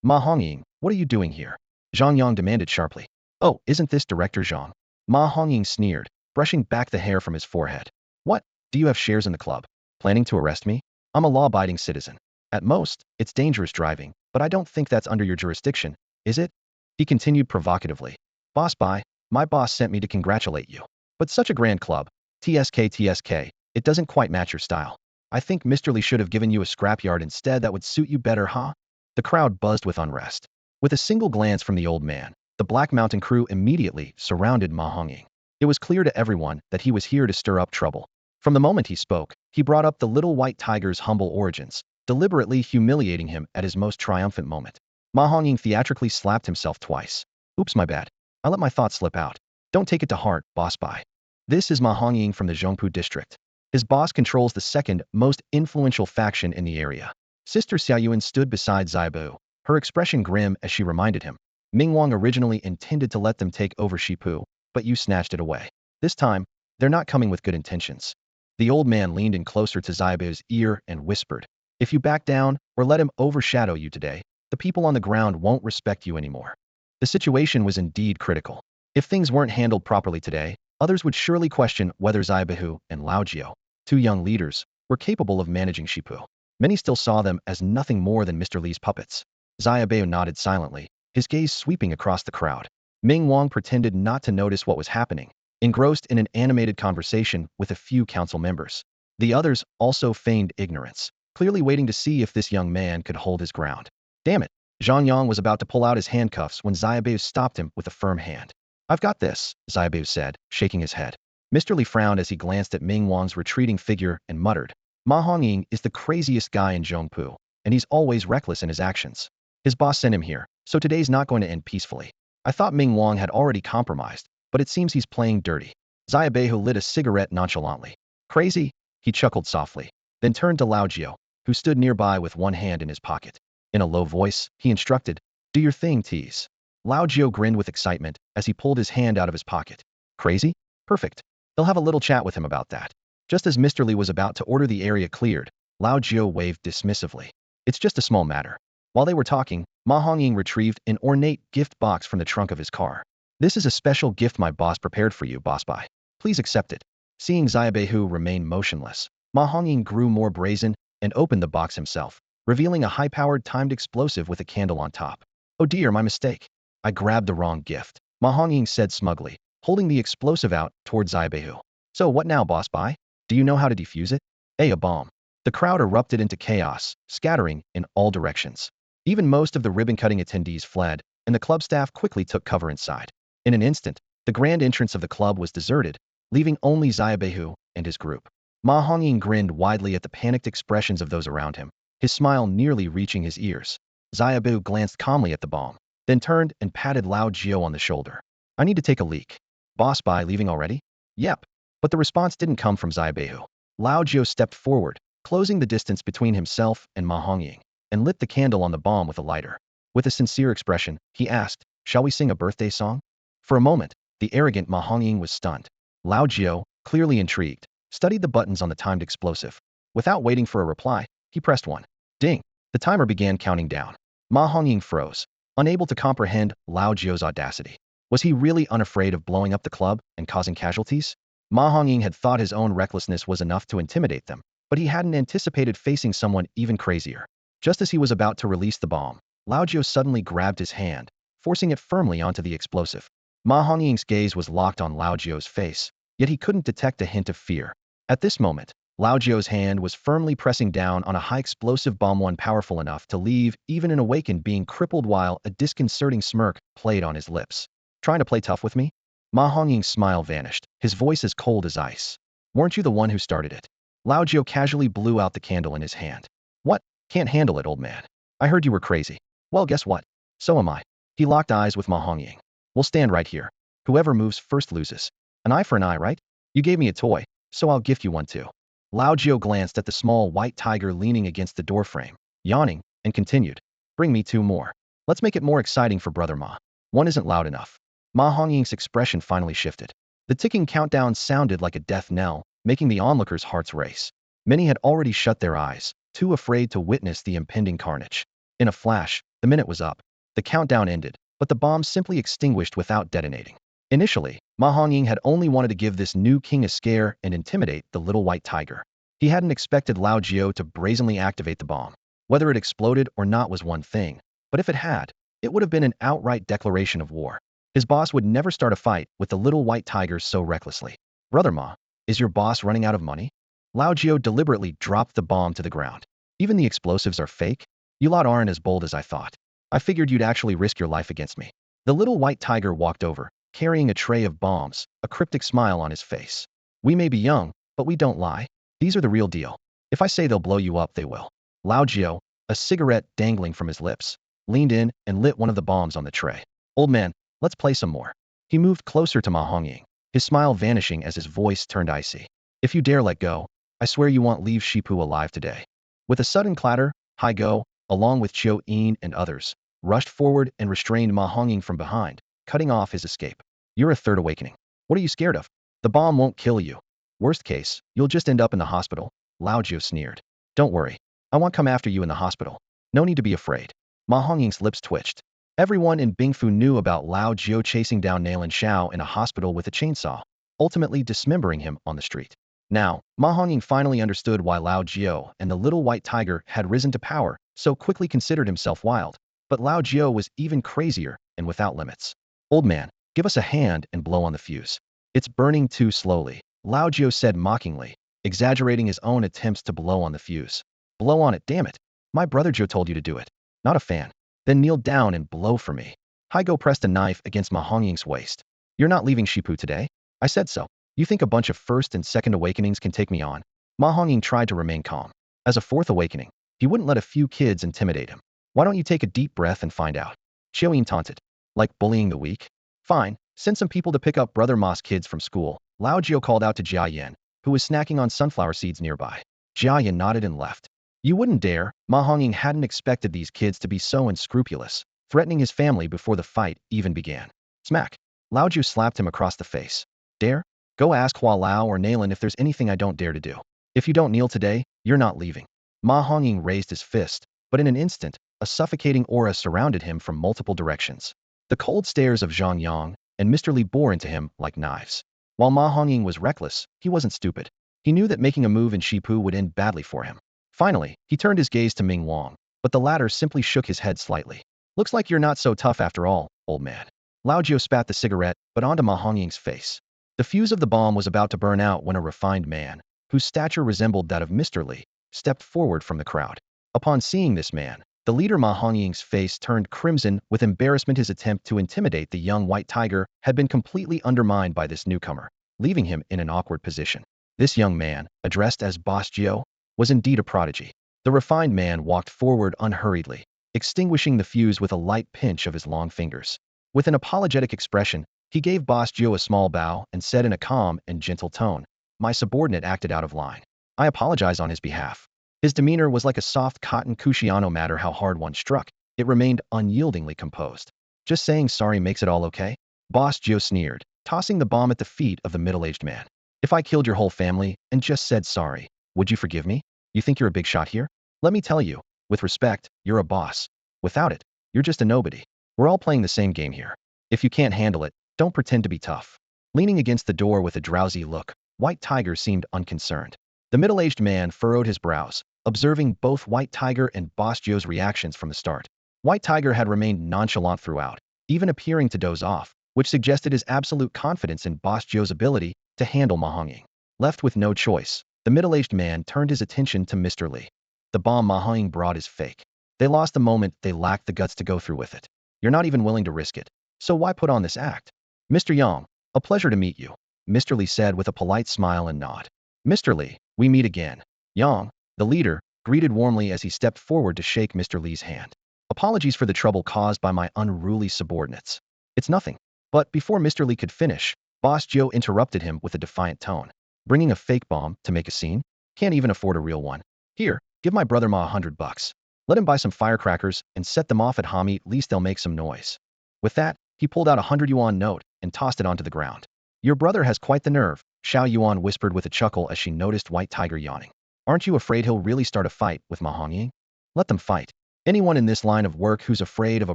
"Ma Hongying, what are you doing here?" Zhang Yang demanded sharply. "Oh, isn't this Director Zhang?" Ma Hongying sneered, brushing back the hair from his forehead. "What? Do you have shares in the club? Planning to arrest me? I'm a law-abiding citizen. At most, it's dangerous driving, but I don't think that's under your jurisdiction, is it?" He continued provocatively. "Boss Bai, my boss sent me to congratulate you. But such a grand club, TSK, it doesn't quite match your style. I think Mr. Li should have given you a scrapyard instead. That would suit you better, huh?" The crowd buzzed with unrest. With a single glance from the old man, the Black Mountain crew immediately surrounded Ma Hongying. It was clear to everyone that he was here to stir up trouble. From the moment he spoke, he brought up the little white tiger's humble origins, deliberately humiliating him at his most triumphant moment. Ma Hongying theatrically slapped himself twice. "Oops, my bad. I let my thoughts slip out. Don't take it to heart, Boss Bai. This is Ma Hongying from the Zhongpu district. His boss controls the second most influential faction in the area." Sister Xiaoyuan stood beside Zaibu, her expression grim as she reminded him, "Ming Wang originally intended to let them take over Shipu, but you snatched it away. This time, they're not coming with good intentions. The old man leaned in closer to Xiaobe's ear and whispered, "If you back down or let him overshadow you today, the people on the ground won't respect you anymore." The situation was indeed critical. If things weren't handled properly today, others would surely question whether Xiaobehu and Laojiao, two young leaders, were capable of managing Shipu. Many still saw them as nothing more than Mr. Li's puppets. Xiaobeu nodded silently, his gaze sweeping across the crowd. Ming Wang pretended not to notice what was happening, engrossed in an animated conversation with a few council members. The others also feigned ignorance, clearly waiting to see if this young man could hold his ground. Damn it! Zhang Yang was about to pull out his handcuffs when Xiaobeu stopped him with a firm hand. "I've got this," Xiaobeu said, shaking his head. Mr. Li frowned as he glanced at Ming Wang's retreating figure and muttered, "Ma Hongying is the craziest guy in Zhongpu, and he's always reckless in his actions. His boss sent him here, so today's not going to end peacefully. I thought Ming Wang had already compromised, but it seems he's playing dirty." Xiaobehu lit a cigarette nonchalantly. "Crazy?" He chuckled softly, then turned to Lao Jiao, who stood nearby with one hand in his pocket. In a low voice, he instructed, "Do your thing, tease." Lao Jiao grinned with excitement as he pulled his hand out of his pocket. "Crazy? Perfect. They'll have a little chat with him about that." Just as Mr. Li was about to order the area cleared, Lao Jiao waved dismissively. "It's just a small matter." While they were talking, Ma Hongying retrieved an ornate gift box from the trunk of his car. "This is a special gift my boss prepared for you, boss bai. Please accept it." Seeing Xiaobehu remain motionless, Ma Hongying grew more brazen and opened the box himself, revealing a high-powered timed explosive with a candle on top. "Oh dear, my mistake. I grabbed the wrong gift," Ma Hongying said smugly, holding the explosive out toward Xiaobehu. "So what now, boss bai? Do you know how to defuse it?" A bomb. The crowd erupted into chaos, scattering in all directions. Even most of the ribbon-cutting attendees fled, and the club staff quickly took cover inside. In an instant, the grand entrance of the club was deserted, leaving only Xiaobehu and his group. Ma Hongying grinned widely at the panicked expressions of those around him, his smile nearly reaching his ears. Xiaobehu glanced calmly at the bomb, then turned and patted Lao Jiao on the shoulder. "I need to take a leak." "Boss bai leaving already?" "Yep." But the response didn't come from Xiaobehu. Lao Jiao stepped forward, closing the distance between himself and Ma Hongying, and lit the candle on the bomb with a lighter. With a sincere expression, he asked, "Shall we sing a birthday song?" For a moment, the arrogant Ma Hongying was stunned. Lao Jiao, clearly intrigued, studied the buttons on the timed explosive. Without waiting for a reply, he pressed one. Ding! The timer began counting down. Ma Hongying froze, unable to comprehend Lao Jiao's audacity. Was he really unafraid of blowing up the club and causing casualties? Ma Hongying had thought his own recklessness was enough to intimidate them, but he hadn't anticipated facing someone even crazier. Just as he was about to release the bomb, Lao Jiao suddenly grabbed his hand, forcing it firmly onto the explosive. Ma Hongying's gaze was locked on Lao Jiao's face, yet he couldn't detect a hint of fear. At this moment, Lao Jiao's hand was firmly pressing down on a high-explosive bomb, one powerful enough to leave even an awakened being crippled, while a disconcerting smirk played on his lips. "Trying to play tough with me?" Ma Hongying's smile vanished, his voice as cold as ice. "Weren't you the one who started it?" Lao Jiao casually blew out the candle in his hand. "What? Can't handle it, old man. I heard you were crazy. Well, guess what? So am I." He locked eyes with Ma Hongying. "We'll stand right here. Whoever moves first loses. An eye for an eye, right? You gave me a toy, so I'll gift you one too." Lao Jiao glanced at the small white tiger leaning against the doorframe, yawning, and continued, "Bring me two more. Let's make it more exciting for Brother Ma. One isn't loud enough." Ma Hongying's expression finally shifted. The ticking countdown sounded like a death knell, making the onlookers' hearts race. Many had already shut their eyes, too afraid to witness the impending carnage. In a flash, the minute was up. The countdown ended, but the bomb simply extinguished without detonating. Initially, Ma Hongying had only wanted to give this new king a scare and intimidate the little white tiger. He hadn't expected Lao Jiao to brazenly activate the bomb. Whether it exploded or not was one thing, but if it had, it would have been an outright declaration of war. His boss would never start a fight with the little white tiger so recklessly. "Brother Ma, is your boss running out of money?" Lao Jiao deliberately dropped the bomb to the ground. "Even the explosives are fake? You lot aren't as bold as I thought. I figured you'd actually risk your life against me." The little white tiger walked over, carrying a tray of bombs, a cryptic smile on his face. "We may be young, but we don't lie. These are the real deal. If I say they'll blow you up, they will." Lao Jiao, a cigarette dangling from his lips, leaned in and lit one of the bombs on the tray. "Old man, let's play some more." He moved closer to Ma Hongying, his smile vanishing as his voice turned icy. "If you dare let go, I swear you won't leave Shipu alive today." With a sudden clatter, Hai Go, along with Chiu Yin and others, rushed forward and restrained Ma Hongying from behind, cutting off his escape. "You're a third awakening. What are you scared of?" The bomb won't kill you. Worst case, you'll just end up in the hospital, Lao Jiu sneered. Don't worry. I won't come after you in the hospital. No need to be afraid. Ma Hongying's lips twitched. Everyone in Bingfu knew about Lao Jiu chasing down Nalan Xiao in a hospital with a chainsaw, ultimately dismembering him on the street. Now, Ma Hongying finally understood why Lao Jiu and the little white tiger had risen to power, so quickly considered himself wild. But Lao Jiu was even crazier and without limits. Old man, give us a hand and blow on the fuse. It's burning too slowly, Lao Jiu said mockingly, exaggerating his own attempts to blow on the fuse. Blow on it, damn it. My brother Joe told you to do it. Not a fan. Then kneel down and blow for me. Haigo pressed a knife against Ma Hongying's waist. You're not leaving Shipu today? I said so. You think a bunch of first and second awakenings can take me on? Ma Hongying tried to remain calm. As a fourth awakening, he wouldn't let a few kids intimidate him. Why don't you take a deep breath and find out? Xiaoyin taunted. Like bullying the weak? Fine, send some people to pick up Brother Ma's kids from school. Lao Jiu called out to Jia Yan, who was snacking on sunflower seeds nearby. Jia Yan nodded and left. You wouldn't dare. Ma Hongying hadn't expected these kids to be so unscrupulous, threatening his family before the fight even began. Smack. Lao Jiu slapped him across the face. Dare? Go ask Hua Lao or Nalan if there's anything I don't dare to do. If you don't kneel today, you're not leaving. Ma Hongying raised his fist, but in an instant, a suffocating aura surrounded him from multiple directions. The cold stares of Zhang Yang and Mr. Li bore into him like knives. While Ma Hongying was reckless, he wasn't stupid. He knew that making a move in Shipu would end badly for him. Finally, he turned his gaze to Ming Wang, but the latter simply shook his head slightly. Looks like you're not so tough after all, old man. Lao Jiu spat the cigarette, but onto Ma Hongying's face. The fuse of the bomb was about to burn out when a refined man, whose stature resembled that of Mr. Li, stepped forward from the crowd. Upon seeing this man, the leader Ma Hongying's face turned crimson with embarrassment. His attempt to intimidate the young white tiger had been completely undermined by this newcomer, leaving him in an awkward position. This young man, addressed as Boss Jiu, was indeed a prodigy. The refined man walked forward unhurriedly, extinguishing the fuse with a light pinch of his long fingers. With an apologetic expression, he gave Boss Jiu a small bow and said in a calm and gentle tone, My subordinate acted out of line. I apologize on his behalf. His demeanor was like a soft cotton cushion. No matter how hard one struck, it remained unyieldingly composed. Just saying sorry makes it all okay? Boss Jiu sneered, tossing the bomb at the feet of the middle-aged man. If I killed your whole family and just said sorry, would you forgive me? You think you're a big shot here? Let me tell you, with respect, you're a boss. Without it, you're just a nobody. We're all playing the same game here. If you can't handle it, don't pretend to be tough. Leaning against the door with a drowsy look, White Tiger seemed unconcerned. The middle-aged man furrowed his brows, observing both White Tiger and Boss Jiu's reactions from the start. White Tiger had remained nonchalant throughout, even appearing to doze off, which suggested his absolute confidence in Boss Jiu's ability to handle Ma Hongying. Left with no choice, the middle-aged man turned his attention to Mr. Li. The bomb Ma Hongying brought is fake. They lost the moment. They lacked the guts to go through with it. You're not even willing to risk it. So why put on this act? Mr. Yang, a pleasure to meet you, Mr. Li said with a polite smile and nod. Mr. Li, we meet again. Yang, the leader, greeted warmly as he stepped forward to shake Mr. Li's hand. Apologies for the trouble caused by my unruly subordinates. It's nothing. But before Mr. Li could finish, Boss Jiu interrupted him with a defiant tone. Bringing a fake bomb to make a scene? Can't even afford a real one. Here, give my brother Ma $100. Let him buy some firecrackers and set them off at Hami, at least they'll make some noise. With that, he pulled out a 100 yuan note and tossed it onto the ground. Your brother has quite the nerve, Xiao Yuan whispered with a chuckle as she noticed White Tiger yawning. Aren't you afraid he'll really start a fight with Ma Hongying? Let them fight. Anyone in this line of work who's afraid of a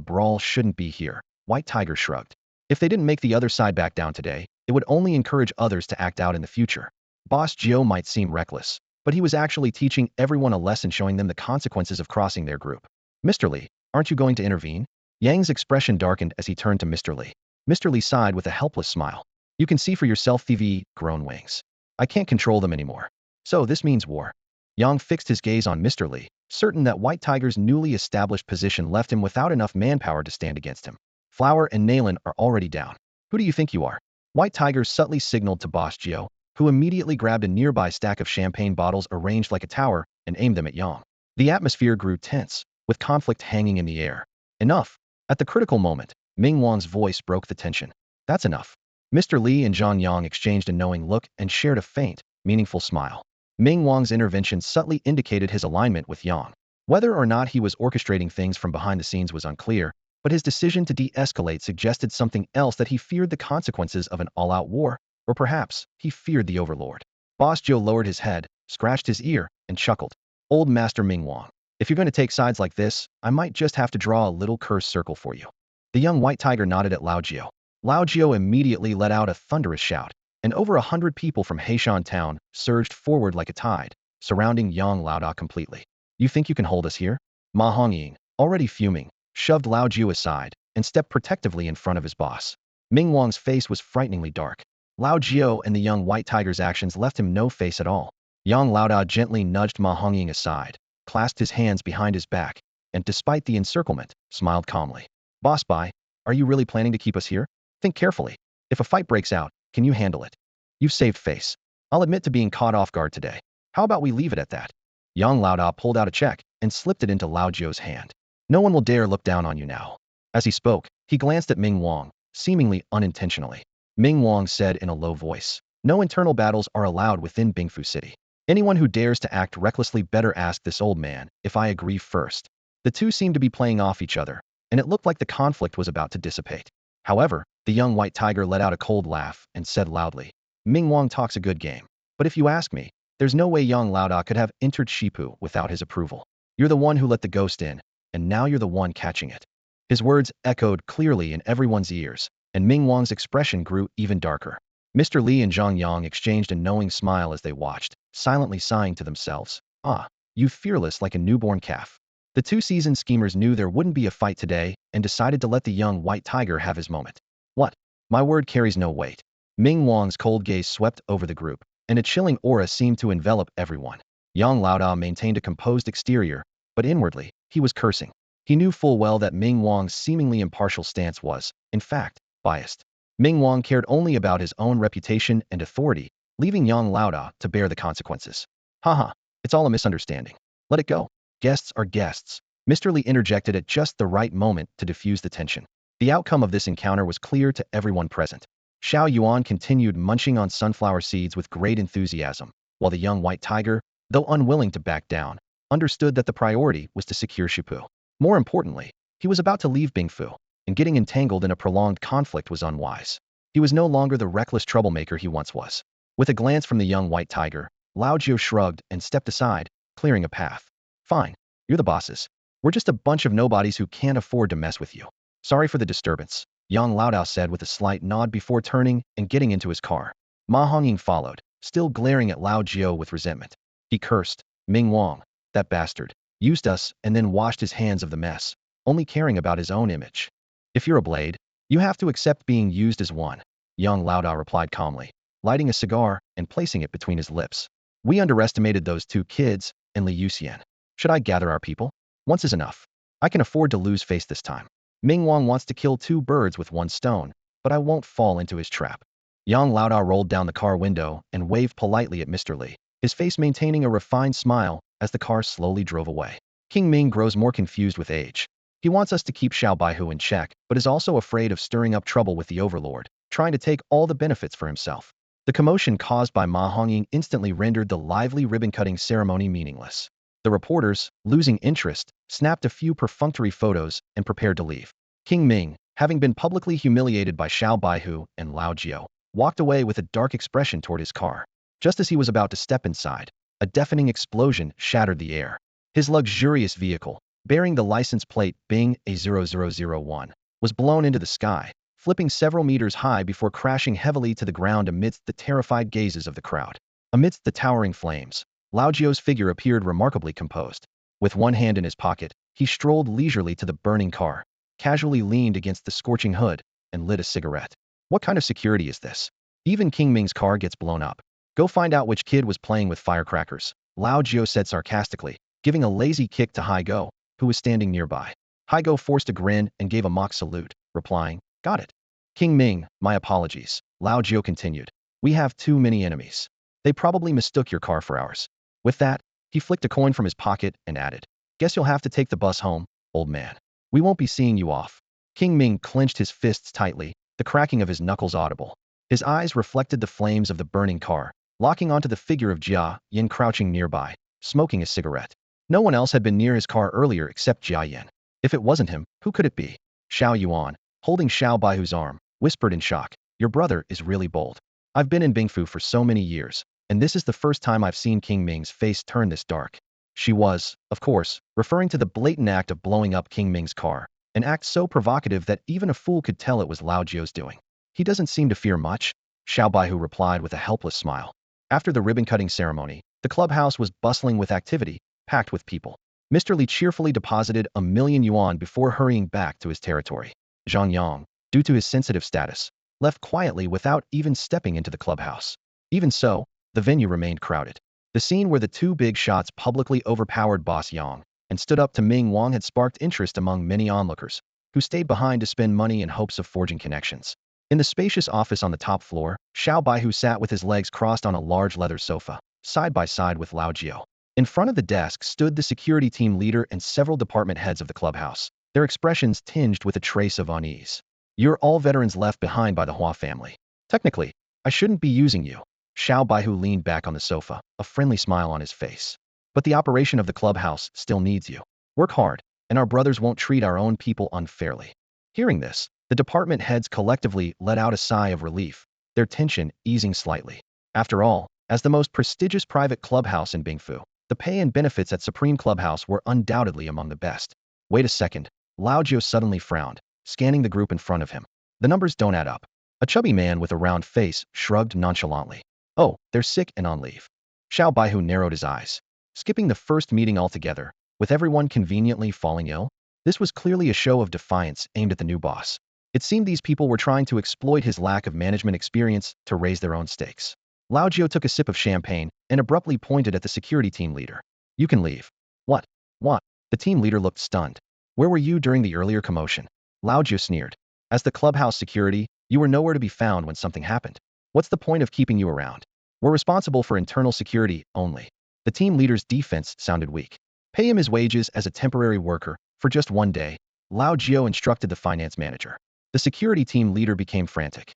brawl shouldn't be here, White Tiger shrugged. If they didn't make the other side back down today, it would only encourage others to act out in the future. Boss Jiu might seem reckless, but he was actually teaching everyone a lesson, showing them the consequences of crossing their group. Mr. Li, aren't you going to intervene? Yang's expression darkened as he turned to Mr. Li. Mr. Li sighed with a helpless smile. You can see for yourself, TV, grown wings. I can't control them anymore. So this means war. Yang fixed his gaze on Mr. Li, certain that White Tiger's newly established position left him without enough manpower to stand against him. Flower and Nalan are already down. Who do you think you are? White Tiger subtly signaled to Boss Jiu, who immediately grabbed a nearby stack of champagne bottles arranged like a tower and aimed them at Yang. The atmosphere grew tense, with conflict hanging in the air. Enough. At the critical moment, Ming Wang's voice broke the tension. That's enough. Mr. Li and Zhang Yang exchanged a knowing look and shared a faint, meaningful smile. Ming Wang's intervention subtly indicated his alignment with Yang. Whether or not he was orchestrating things from behind the scenes was unclear, but his decision to de-escalate suggested something else, that he feared the consequences of an all-out war, Or perhaps he feared the overlord. Boss Joe lowered his head, scratched his ear, and chuckled. Old Master Ming Wang, if you're going to take sides like this, I might just have to draw a little cursed circle for you. The young white tiger nodded at Lao Jiao. Lao Jiao immediately let out a thunderous shout, and over 100 people from Heishan town surged forward like a tide, surrounding Yang Laoda completely. You think you can hold us here? Ma Hongying, already fuming, shoved Lao Jiao aside and stepped protectively in front of his boss. Ming Wang's face was frighteningly dark. Lao Jiao and the young white tiger's actions left him no face at all. Yang Laoda gently nudged Ma Hongying aside, clasped his hands behind his back, and despite the encirclement, smiled calmly. Boss Bai, are you really planning to keep us here? Think carefully. If a fight breaks out, can you handle it? You've saved face. I'll admit to being caught off guard today. How about we leave it at that? Yang Laoda pulled out a check and slipped it into Lao Jiao's hand. No one will dare look down on you now. As he spoke, he glanced at Ming Wang, seemingly unintentionally. Ming Wang said in a low voice, no internal battles are allowed within Bingfu City. Anyone who dares to act recklessly better ask this old man if I agree first. The two seemed to be playing off each other, and it looked like the conflict was about to dissipate. However, the young white tiger let out a cold laugh and said loudly, Ming Wang talks a good game. But if you ask me, there's no way Yang Laoda could have entered Shipu without his approval. You're the one who let the ghost in, and now you're the one catching it. His words echoed clearly in everyone's ears, and Ming Wang's expression grew even darker. Mr. Li and Zhang Yang exchanged a knowing smile as they watched, silently sighing to themselves. Ah, you fearless like a newborn calf. The two seasoned schemers knew there wouldn't be a fight today and decided to let the young white tiger have his moment. What? My word carries no weight. Ming Wang's cold gaze swept over the group, and a chilling aura seemed to envelop everyone. Yang Laoda maintained a composed exterior, but inwardly, he was cursing. He knew full well that Ming Wang's seemingly impartial stance was, in fact, biased. Ming Wang cared only about his own reputation and authority, leaving Yang Laoda to bear the consequences. Haha, it's all a misunderstanding. Let it go. Guests are guests. Mr. Li interjected at just the right moment to diffuse the tension. The outcome of this encounter was clear to everyone present. Xiao Yuan continued munching on sunflower seeds with great enthusiasm, while the young white tiger, though unwilling to back down, understood that the priority was to secure Shipu. More importantly, he was about to leave Bingfu, and getting entangled in a prolonged conflict was unwise. He was no longer the reckless troublemaker he once was. With a glance from the young white tiger, Lao Jiao shrugged and stepped aside, clearing a path. Fine, you're the bosses. We're just a bunch of nobodies who can't afford to mess with you. Sorry for the disturbance, Yang Laodao said with a slight nod before turning and getting into his car. Ma Hongying followed, still glaring at Lao Jiao with resentment. He cursed, Ming Wang, that bastard, used us and then washed his hands of the mess, only caring about his own image. If you're a blade, you have to accept being used as one, Yang Laodao replied calmly, lighting a cigar and placing it between his lips. We underestimated those two kids and Li Yuxian. Should I gather our people? Once is enough. I can afford to lose face this time. Ming Wang wants to kill two birds with one stone, but I won't fall into his trap. Yang Laodao rolled down the car window and waved politely at Mr. Li, his face maintaining a refined smile as the car slowly drove away. King Ming grows more confused with age. He wants us to keep Xiao Baihu in check, but is also afraid of stirring up trouble with the overlord, trying to take all the benefits for himself. The commotion caused by Ma Hongying instantly rendered the lively ribbon-cutting ceremony meaningless. The reporters, losing interest, snapped a few perfunctory photos and prepared to leave. King Ming, having been publicly humiliated by Xiao Baihu and Lao Jiao, walked away with a dark expression toward his car. Just as he was about to step inside, a deafening explosion shattered the air. His luxurious vehicle, bearing the license plate Bing A0001, was blown into the sky, flipping several meters high before crashing heavily to the ground amidst the terrified gazes of the crowd. Amidst the towering flames, Lao Jiao's figure appeared remarkably composed. With one hand in his pocket, he strolled leisurely to the burning car, casually leaned against the scorching hood, and lit a cigarette. What kind of security is this? Even King Ming's car gets blown up. Go find out which kid was playing with firecrackers, Lao Jiao said sarcastically, giving a lazy kick to Haigo, who was standing nearby. Haigo forced a grin and gave a mock salute, replying, got it. King Ming, my apologies, Lao Jiao continued. We have too many enemies. They probably mistook your car for ours. With that, he flicked a coin from his pocket and added, guess you'll have to take the bus home, old man. We won't be seeing you off. King Ming clenched his fists tightly, the cracking of his knuckles audible. His eyes reflected the flames of the burning car, locking onto the figure of Jia Yin crouching nearby, smoking a cigarette. No one else had been near his car earlier except Jia Yin. If it wasn't him, who could it be? Xiao Yuan, holding Xiao Baihu's arm, whispered in shock, your brother is really bold. I've been in Bingfu for so many years, and this is the first time I've seen King Ming's face turn this dark. She was, of course, referring to the blatant act of blowing up King Ming's car, an act so provocative that even a fool could tell it was Lao Jio's doing. He doesn't seem to fear much, Xiao Baihu replied with a helpless smile. After the ribbon-cutting ceremony, the clubhouse was bustling with activity, packed with people. Mr. Li cheerfully deposited 1,000,000 yuan before hurrying back to his territory. Zhang Yang, due to his sensitive status, left quietly without even stepping into the clubhouse. Even so, the venue remained crowded. The scene where the two big shots publicly overpowered Boss Yang and stood up to Ming Wang had sparked interest among many onlookers, who stayed behind to spend money in hopes of forging connections. In the spacious office on the top floor, Xiao Baihu sat with his legs crossed on a large leather sofa, side by side with Lao Jio. In front of the desk stood the security team leader and several department heads of the clubhouse, their expressions tinged with a trace of unease. You're all veterans left behind by the Hua family. Technically, I shouldn't be using you. Xiao Baihu leaned back on the sofa, a friendly smile on his face. But the operation of the clubhouse still needs you. Work hard, and our brothers won't treat our own people unfairly. Hearing this, the department heads collectively let out a sigh of relief, their tension easing slightly. After all, as the most prestigious private clubhouse in Bingfu, the pay and benefits at Supreme Clubhouse were undoubtedly among the best. Wait a second, Lao Jio suddenly frowned, scanning the group in front of him. The numbers don't add up. A chubby man with a round face shrugged nonchalantly. Oh, they're sick and on leave. Xiao Baihu narrowed his eyes. Skipping the first meeting altogether, with everyone conveniently falling ill? This was clearly a show of defiance aimed at the new boss. It seemed these people were trying to exploit his lack of management experience to raise their own stakes. Lao Jio took a sip of champagne and abruptly pointed at the security team leader. You can leave. What? What? The team leader looked stunned. Where were you during the earlier commotion? Lao Jio sneered. As the clubhouse security, you were nowhere to be found when something happened. What's the point of keeping you around? We're responsible for internal security only. The team leader's defense sounded weak. Pay him his wages as a temporary worker for just one day, Lao Jio instructed the finance manager. The security team leader became frantic.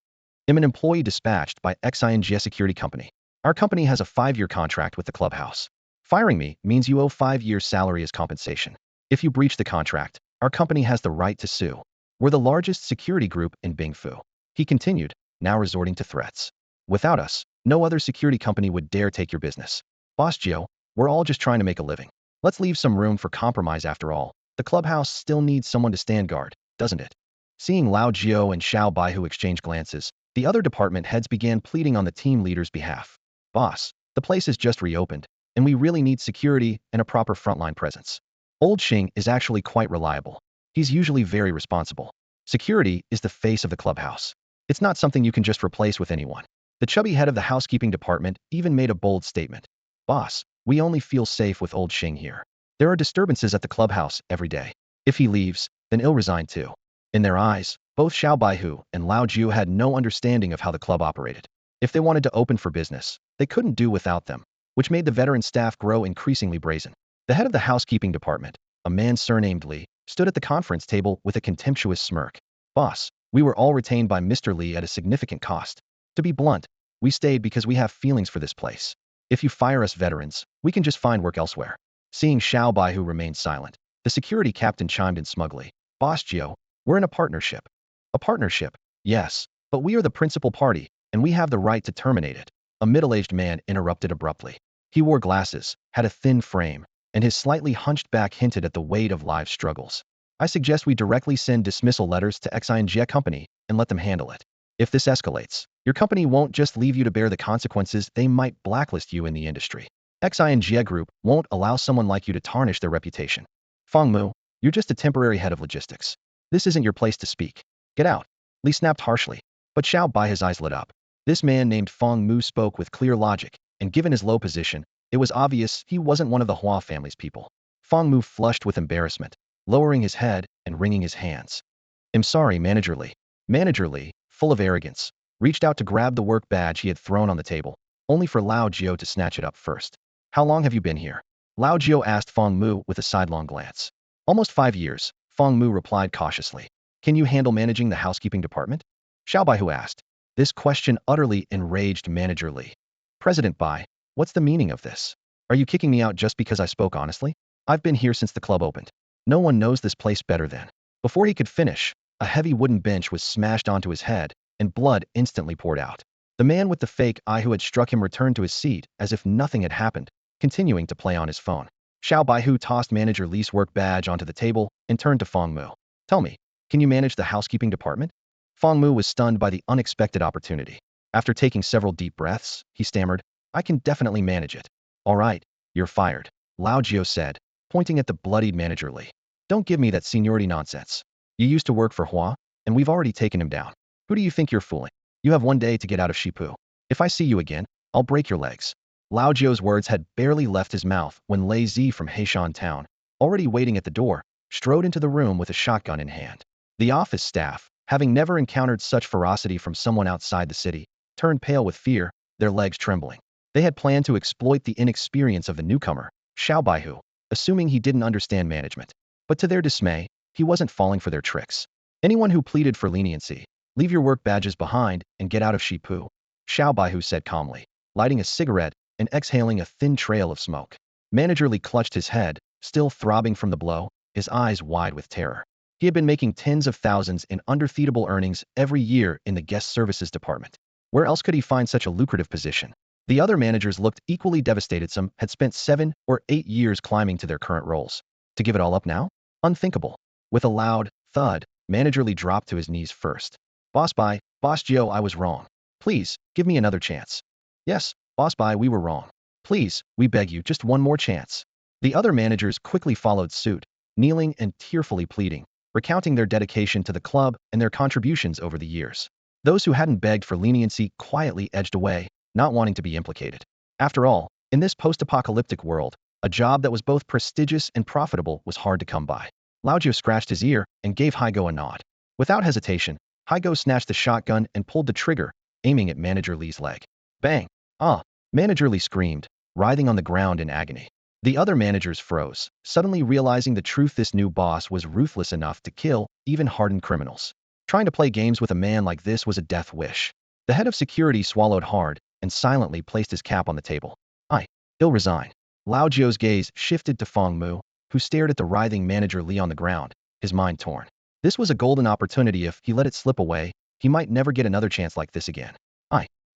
I'm an employee dispatched by XING Security Company. Our company has a 5-year contract with the clubhouse. Firing me means you owe 5 years' salary as compensation. If you breach the contract, our company has the right to sue. We're the largest security group in Bingfu. He continued, now resorting to threats. Without us, no other security company would dare take your business. Boss Jio, we're all just trying to make a living. Let's leave some room for compromise after all. The clubhouse still needs someone to stand guard, doesn't it? Seeing Lao Jio and Xiao Baihu exchange glances, the other department heads began pleading on the team leader's behalf. Boss, the place has just reopened, and we really need security and a proper frontline presence. Old Xing is actually quite reliable. He's usually very responsible. Security is the face of the clubhouse. It's not something you can just replace with anyone. The chubby head of the housekeeping department even made a bold statement. Boss, we only feel safe with Old Xing here. There are disturbances at the clubhouse every day. If he leaves, then he'll resign too. In their eyes, both Xiao Baihu and Lao Jiu had no understanding of how the club operated. If they wanted to open for business, they couldn't do without them, which made the veteran staff grow increasingly brazen. The head of the housekeeping department, a man surnamed Li, stood at the conference table with a contemptuous smirk. Boss, we were all retained by Mr. Li at a significant cost. To be blunt, we stayed because we have feelings for this place. If you fire us veterans, we can just find work elsewhere. Seeing Xiao Baihu remain silent, the security captain chimed in smugly. Boss Jio, we're in a partnership. A partnership, yes, but we are the principal party, and we have the right to terminate it. A middle-aged man interrupted abruptly. He wore glasses, had a thin frame, and his slightly hunched back hinted at the weight of live struggles. I suggest we directly send dismissal letters to XING Company and let them handle it. If this escalates, your company won't just leave you to bear the consequences, they might blacklist you in the industry. XING Group won't allow someone like you to tarnish their reputation. Feng Mu, you're just a temporary head of logistics. This isn't your place to speak. Get out. Li snapped harshly, but Xiao Bai's eyes lit up. This man named Feng Mu spoke with clear logic, and given his low position, it was obvious he wasn't one of the Hua family's people. Feng Mu flushed with embarrassment, lowering his head and wringing his hands. I'm sorry, Manager Li. Manager Li, full of arrogance, reached out to grab the work badge he had thrown on the table, only for Lao Jio to snatch it up first. How long have you been here? Lao Jio asked Feng Mu with a sidelong glance. Almost 5 years, Feng Mu replied cautiously. Can you handle managing the housekeeping department? Xiao Baihu asked. This question utterly enraged Manager Li. President Bai, what's the meaning of this? Are you kicking me out just because I spoke honestly? I've been here since the club opened. No one knows this place better than. Before he could finish, a heavy wooden bench was smashed onto his head, and blood instantly poured out. The man with the fake eye who had struck him returned to his seat as if nothing had happened, continuing to play on his phone. Xiao Baihu tossed manager Li's work badge onto the table and turned to Feng Mu. Tell me, can you manage the housekeeping department? Feng Mu was stunned by the unexpected opportunity. After taking several deep breaths, he stammered, I can definitely manage it. All right, you're fired, Lao Jiao said, pointing at the bloodied manager Li. Don't give me that seniority nonsense. You used to work for Hua, and we've already taken him down. Who do you think you're fooling? You have 1 day to get out of Shipu. If I see you again, I'll break your legs. Lao Jiao's words had barely left his mouth when Lei Zi from Heishan town, already waiting at the door, strode into the room with a shotgun in hand. The office staff, having never encountered such ferocity from someone outside the city, turned pale with fear, their legs trembling. They had planned to exploit the inexperience of the newcomer, Xiao Baihu, assuming he didn't understand management. But to their dismay, he wasn't falling for their tricks. Anyone who pleaded for leniency, leave your work badges behind and get out of Shipu, Xiao Baihu said calmly, lighting a cigarette and exhaling a thin trail of smoke. Manager Li clutched his head, still throbbing from the blow, his eyes wide with terror. He had been making tens of thousands in undefeatable earnings every year in the guest services department. Where else could he find such a lucrative position? The other managers looked equally devastated. Some had spent 7 or 8 years climbing to their current roles. To give it all up now? Unthinkable. With a loud thud, Manager Li dropped to his knees first. Boss Jiao, I was wrong. Please, give me another chance. Yes, Boss we were wrong. Please, we beg you, just one more chance. The other managers quickly followed suit, kneeling and tearfully pleading, recounting their dedication to the club and their contributions over the years. Those who hadn't begged for leniency quietly edged away, not wanting to be implicated. After all, in this post-apocalyptic world, a job that was both prestigious and profitable was hard to come by. Lao Jiao scratched his ear and gave Haigo a nod. Without hesitation, Haigo snatched the shotgun and pulled the trigger, aiming at Manager Li's leg. Bang! Ah! Manager Li screamed, writhing on the ground in agony. The other managers froze, suddenly realizing the truth: this new boss was ruthless enough to kill even hardened criminals. Trying to play games with a man like this was a death wish. The head of security swallowed hard and silently placed his cap on the table. He'll resign. Lao Jiao's gaze shifted to Feng Mu, who stared at the writhing Manager Li on the ground, his mind torn. This was a golden opportunity. If he let it slip away, he might never get another chance like this again.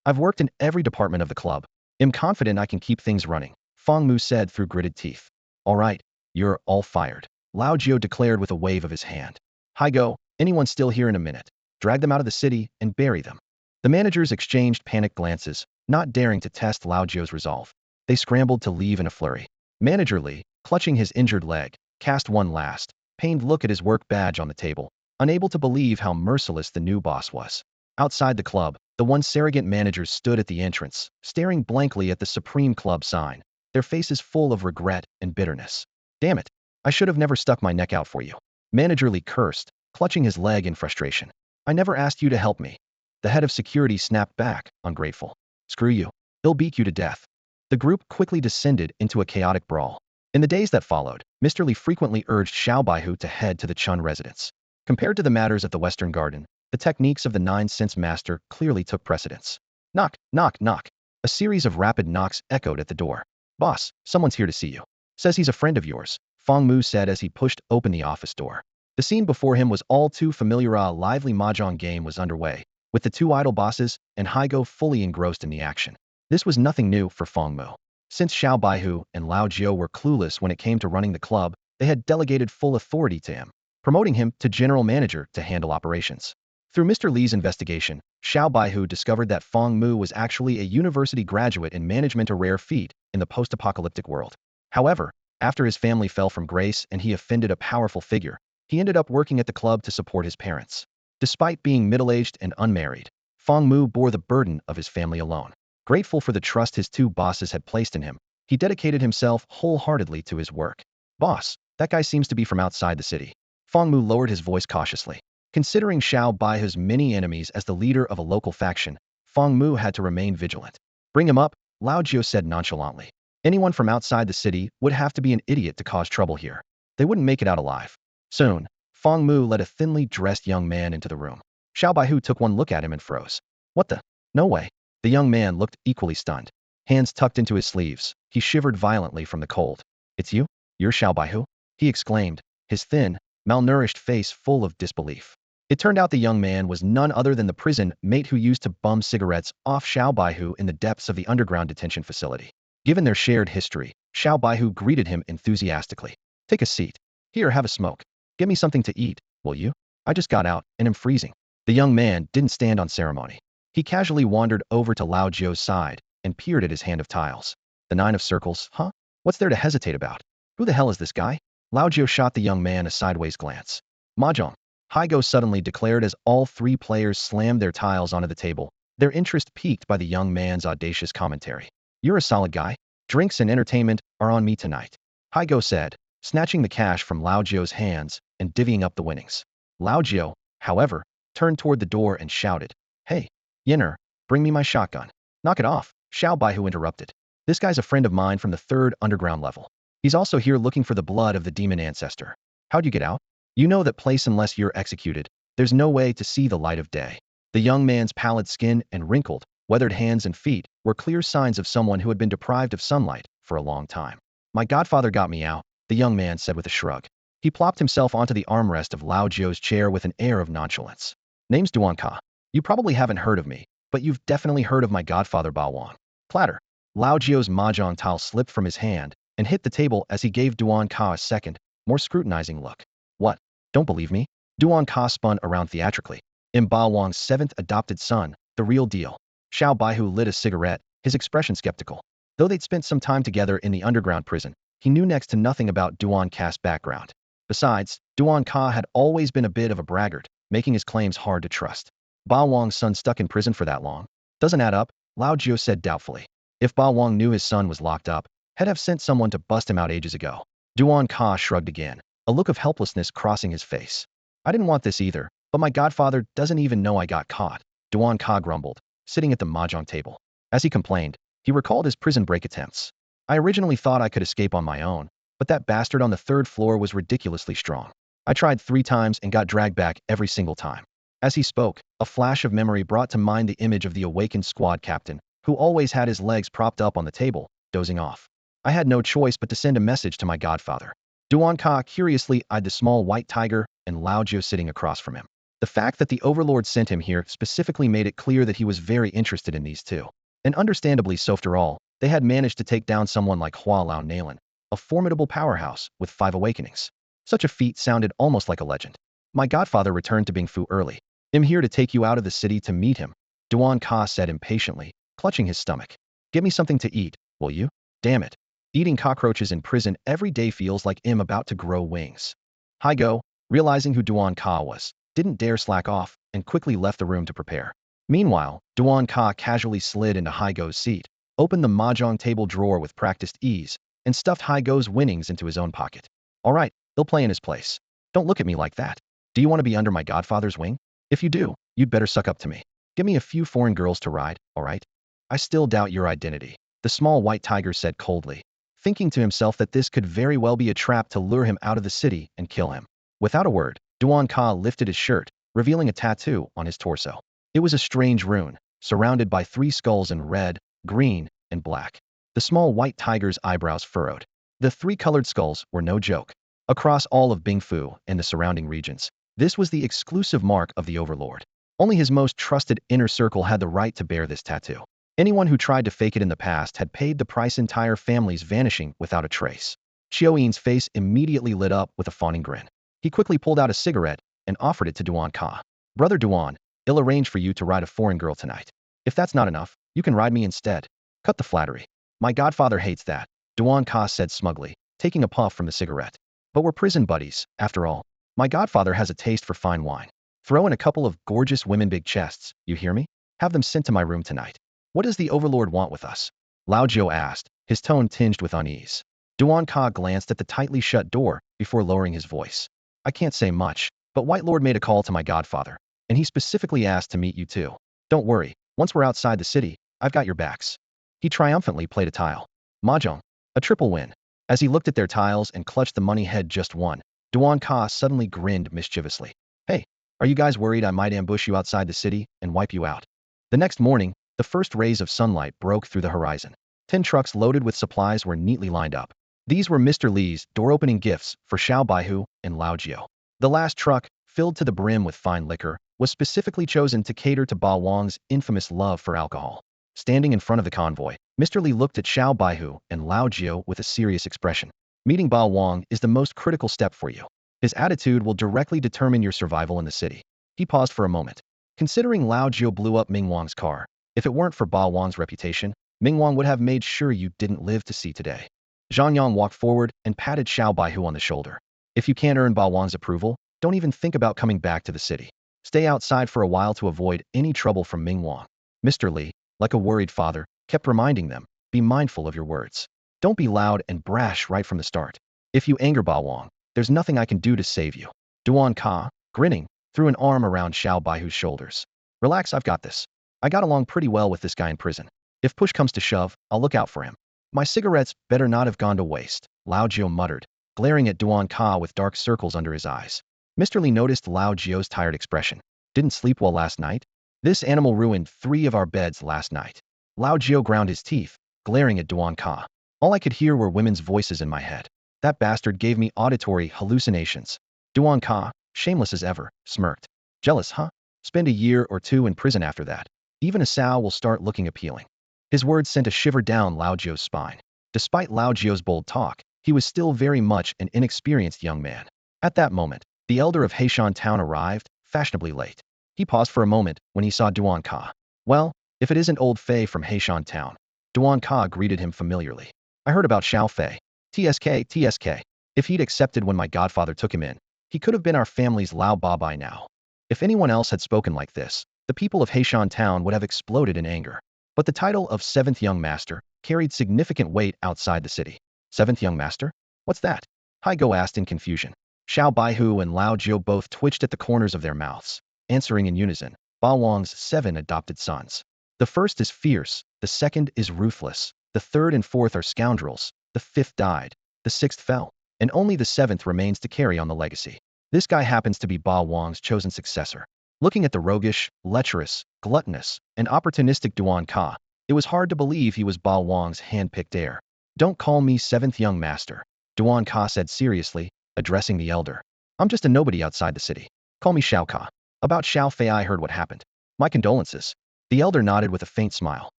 I've worked in every department of the club. I'm confident I can keep things running, Feng Mu said through gritted teeth. All right, you're all fired, Lao Jiao declared with a wave of his hand. Haigo, anyone still here in a minute. Drag them out of the city and bury them. The managers exchanged panicked glances, not daring to test Lao Jiao's resolve. They scrambled to leave in a flurry. Manager Li, clutching his injured leg, cast one last, pained look at his work badge on the table, unable to believe how merciless the new boss was. Outside the club, the once arrogant managers stood at the entrance, staring blankly at the Supreme Club sign, their faces full of regret and bitterness. Damn it, I should have never stuck my neck out for you. Manager Li cursed, clutching his leg in frustration. I never asked you to help me. The head of security snapped back, ungrateful. Screw you. He'll beat you to death. The group quickly descended into a chaotic brawl. In the days that followed, Mr. Li frequently urged Xiao Baihu to head to the Chun residence. Compared to the matters of the Western Garden, the techniques of the 9-sense master clearly took precedence. Knock, knock, knock. A series of rapid knocks echoed at the door. Boss, someone's here to see you. Says he's a friend of yours, Feng Mu said as he pushed open the office door. The scene before him was all too familiar. A lively mahjong game was underway, with the two idol bosses and Haigo fully engrossed in the action. This was nothing new for Feng Mu. Since Xiao Baihu and Lao Jiao were clueless when it came to running the club, they had delegated full authority to him, promoting him to general manager to handle operations. Through Mr. Li's investigation, Xiao Baihu discovered that Feng Mu was actually a university graduate in management, a rare feat in the post-apocalyptic world. However, after his family fell from grace and he offended a powerful figure, he ended up working at the club to support his parents. Despite being middle-aged and unmarried, Feng Mu bore the burden of his family alone. Grateful for the trust his two bosses had placed in him, he dedicated himself wholeheartedly to his work. Boss, that guy seems to be from outside the city. Feng Mu lowered his voice cautiously. Considering Xiao Baihu's many enemies as the leader of a local faction, Feng Mu had to remain vigilant. Bring him up, Lao Jiao said nonchalantly. Anyone from outside the city would have to be an idiot to cause trouble here. They wouldn't make it out alive. Soon, Feng Mu led a thinly dressed young man into the room. Xiao Baihu took one look at him and froze. What the? No way. The young man looked equally stunned. Hands tucked into his sleeves, he shivered violently from the cold. It's you? You're Xiao Baihu? He exclaimed, his thin, malnourished face full of disbelief. It turned out the young man was none other than the prison mate who used to bum cigarettes off Xiao Baihu in the depths of the underground detention facility. Given their shared history, Xiao Baihu greeted him enthusiastically. "Take a seat. Here, have a smoke. Get me something to eat, will you? I just got out, and am freezing." The young man didn't stand on ceremony. He casually wandered over to Lao Jio's side and peered at his hand of tiles. "The 9 of circles, huh? What's there to hesitate about? Who the hell is this guy?" Lao Jio shot the young man a sideways glance. "Mahjong," Haigo suddenly declared as all 3 players slammed their tiles onto the table, their interest piqued by the young man's audacious commentary. "You're a solid guy. Drinks and entertainment are on me tonight," Haigo said, snatching the cash from Lao Jio's hands and divvying up the winnings. Lao Jio, however, turned toward the door and shouted, "Hey, Yinner, bring me my shotgun." "Knock it off," Xiao Baihu interrupted. "This guy's a friend of mine from the 3rd underground level. He's also here looking for the blood of the demon ancestor. How'd you get out? You know that place unless you're executed. There's no way to see the light of day." The young man's pallid skin and wrinkled, weathered hands and feet were clear signs of someone who had been deprived of sunlight for a long time. "My godfather got me out," the young man said with a shrug. He plopped himself onto the armrest of Lao Jio's chair with an air of nonchalance. "Name's Duan Ka. You probably haven't heard of me, but you've definitely heard of my godfather Bao Wang." Clatter. Lao Jio's mahjong tile slipped from his hand and hit the table as he gave Duan Ka a second, more scrutinizing look. "What? Don't believe me?" Duan Ka spun around theatrically. "I'm Bao Wang's 7th adopted son, the real deal." Xiao Baihu lit a cigarette, his expression skeptical. Though they'd spent some time together in the underground prison, he knew next to nothing about Duan Ka's background. Besides, Duan Ka had always been a bit of a braggart, making his claims hard to trust. "Bao Wang's son stuck in prison for that long? Doesn't add up," Lao Jio said doubtfully. "If Bao Wang knew his son was locked up, he'd have sent someone to bust him out ages ago." Duan Ka shrugged again, a look of helplessness crossing his face. "I didn't want this either, but my godfather doesn't even know I got caught," Duan Ka grumbled, sitting at the mahjong table. As he complained, he recalled his prison break attempts. "I originally thought I could escape on my own, but that bastard on the 3rd floor was ridiculously strong. I tried 3 times and got dragged back every single time." As he spoke, a flash of memory brought to mind the image of the awakened squad captain, who always had his legs propped up on the table, dozing off. "I had no choice but to send a message to my godfather." Duan Ka curiously eyed the small white tiger and Lao Jio sitting across from him. The fact that the overlord sent him here specifically made it clear that he was very interested in these two. And understandably so, after all, they had managed to take down someone like Hua Lao Nalan, a formidable powerhouse with 5 awakenings. Such a feat sounded almost like a legend. "My godfather returned to Bingfu early. I'm here to take you out of the city to meet him," Duan Ka said impatiently, clutching his stomach. "Get me something to eat, will you? Damn it. Eating cockroaches in prison every day feels like I'm about to grow wings." Haigo, realizing who Duan Ka was, didn't dare slack off and quickly left the room to prepare. Meanwhile, Duan Ka casually slid into Haigo's seat, opened the mahjong table drawer with practiced ease, and stuffed Haigo's winnings into his own pocket. "All right, he'll play in his place. Don't look at me like that. Do you want to be under my godfather's wing? If you do, you'd better suck up to me. Give me a few foreign girls to ride, all right?" "I still doubt your identity," the small white tiger said coldly, thinking to himself that this could very well be a trap to lure him out of the city and kill him. Without a word, Duan Ka lifted his shirt, revealing a tattoo on his torso. It was a strange rune, surrounded by 3 skulls in red, green, and black. The small white tiger's eyebrows furrowed. The 3 colored skulls were no joke. Across all of Bingfu and the surrounding regions, this was the exclusive mark of the overlord. Only his most trusted inner circle had the right to bear this tattoo. Anyone who tried to fake it in the past had paid the price, entire families vanishing without a trace. Xiao face immediately lit up with a fawning grin. He quickly pulled out a cigarette and offered it to Duan Ka. "Brother Duan, I'll arrange for you to ride a foreign girl tonight. If that's not enough, you can ride me instead." "Cut the flattery. My godfather hates that," Duan Ka said smugly, taking a puff from the cigarette. "But we're prison buddies, after all. My godfather has a taste for fine wine. Throw in a couple of gorgeous women big chests, you hear me? Have them sent to my room tonight." "What does the overlord want with us?" Lao Jio asked, his tone tinged with unease. Duan Ka glanced at the tightly shut door before lowering his voice. "I can't say much, but White Lord made a call to my godfather, and he specifically asked to meet you too. Don't worry, once we're outside the city, I've got your backs." He triumphantly played a tile. Mahjong. A triple win. As he looked at their tiles and clutched the money head just won, Duan Ka suddenly grinned mischievously. "Hey, are you guys worried I might ambush you outside the city and wipe you out?" The next morning, the first rays of sunlight broke through the horizon. 10 trucks loaded with supplies were neatly lined up. These were Mr. Li's door-opening gifts for Xiao Baihu and Lao Jio. The last truck, filled to the brim with fine liquor, was specifically chosen to cater to Ba Wang's infamous love for alcohol. Standing in front of the convoy, Mr. Li looked at Xiao Baihu and Lao Jiu with a serious expression. Meeting Ba Wang is the most critical step for you. His attitude will directly determine your survival in the city. He paused for a moment. Considering Lao Jiu blew up Ming Wang's car, if it weren't for Ba Wang's reputation, Ming Wang would have made sure you didn't live to see today. Zhang Yang walked forward and patted Xiao Baihu on the shoulder. If you can't earn Ba Wang's approval, don't even think about coming back to the city. Stay outside for a while to avoid any trouble from Ming Wang. Mr. Li, like a worried father, kept reminding them, be mindful of your words. Don't be loud and brash right from the start. If you anger Ba Wang, there's nothing I can do to save you. Duan Ka, grinning, threw an arm around Xiao Baihu's shoulders. Relax, I've got this. I got along pretty well with this guy in prison. If push comes to shove, I'll look out for him. My cigarettes better not have gone to waste, Lao Jiu muttered, glaring at Duan Ka with dark circles under his eyes. Mr. Li noticed Lao Jiu's tired expression. Didn't sleep well last night? This animal ruined 3 of our beds last night. Lao Jiu ground his teeth, glaring at Duan Ka. All I could hear were women's voices in my head. That bastard gave me auditory hallucinations. Duan Ka, shameless as ever, smirked. Jealous, huh? Spend a year or 2 in prison after that. Even a sow will start looking appealing. His words sent a shiver down Lao Jiu's spine. Despite Lao Jiu's bold talk, he was still very much an inexperienced young man. At that moment, the elder of Heishan Town arrived, fashionably late. He paused for a moment when he saw Duan Ka. Well, if it isn't old Fei from Heishan Town. Duan Ka greeted him familiarly. I heard about Xiao Fei. TSK. If he'd accepted when my godfather took him in, he could have been our family's Lao Ba by now. If anyone else had spoken like this, the people of Heishan Town would have exploded in anger. But the title of 7th Young Master carried significant weight outside the city. 7th Young Master? What's that? Hai Go asked in confusion. Xiao Baihu and Lao Jiu both twitched at the corners of their mouths, answering in unison, Ba Wang's 7 adopted sons. The first is fierce, the second is ruthless, the third and fourth are scoundrels, the 5th died, the 6th fell, and only the 7th remains to carry on the legacy. This guy happens to be Ba Wang's chosen successor. Looking at the roguish, lecherous, gluttonous, and opportunistic Duan Ka, it was hard to believe he was Ba Wang's hand-picked heir. Don't call me 7th Young Master, Duan Ka said seriously, addressing the elder. I'm just a nobody outside the city. Call me Xiao Ka. About Xiao Fei I heard what happened. My condolences. The elder nodded with a faint smile.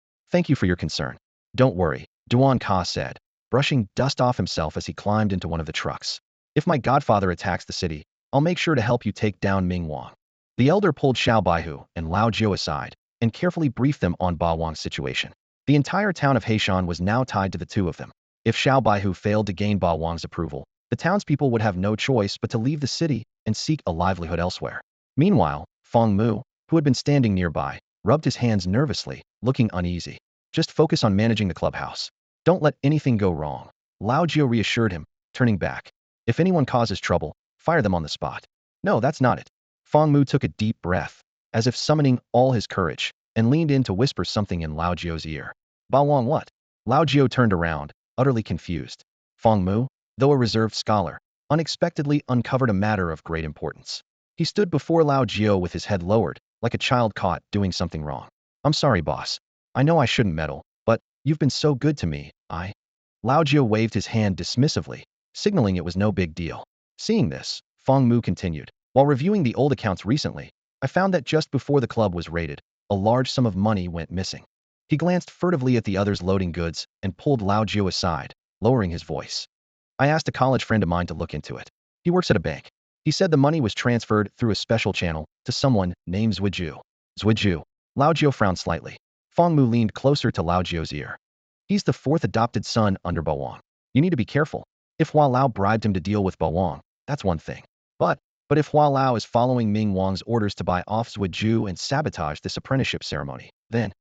Thank you for your concern. Don't worry, Duan Ka said, brushing dust off himself as he climbed into one of the trucks. If my godfather attacks the city, I'll make sure to help you take down Ming Wang. The elder pulled Xiao Baihu and Lao Jiu aside and carefully briefed them on Ba Wang's situation. The entire town of Heishan was now tied to the two of them. If Xiao Baihu failed to gain Ba Wang's approval, the townspeople would have no choice but to leave the city and seek a livelihood elsewhere. Meanwhile, Feng Mu, who had been standing nearby, rubbed his hands nervously, looking uneasy. Just focus on managing the clubhouse. Don't let anything go wrong, Lao Jiu reassured him, turning back. If anyone causes trouble, fire them on the spot. No, that's not it. Feng Mu took a deep breath, as if summoning all his courage, and leaned in to whisper something in Lao Jiu's ear. Ba Wang what? Lao Jiu turned around, utterly confused. Feng Mu, though a reserved scholar, unexpectedly uncovered a matter of great importance. He stood before Lao Jiu with his head lowered, like a child caught doing something wrong. I'm sorry, boss. I know I shouldn't meddle, but you've been so good to me, Lao Jiu waved his hand dismissively, signaling it was no big deal. Seeing this, Feng Mu continued. While reviewing the old accounts recently, I found that just before the club was raided, a large sum of money went missing. He glanced furtively at the others loading goods and pulled Lao Jiu aside, lowering his voice. I asked a college friend of mine to look into it. He works at a bank. He said the money was transferred through a special channel to someone named Zhuiju. Zhuiju. Lao Jiu frowned slightly. Feng Mu leaned closer to Lao Jiu's ear. He's the 4th adopted son under Ba Wang. You need to be careful. If Hua Lao bribed him to deal with Ba Wang, that's one thing. But if Hua Lao is following Ming Wang's orders to buy off Zhuiju and sabotage this apprenticeship ceremony, then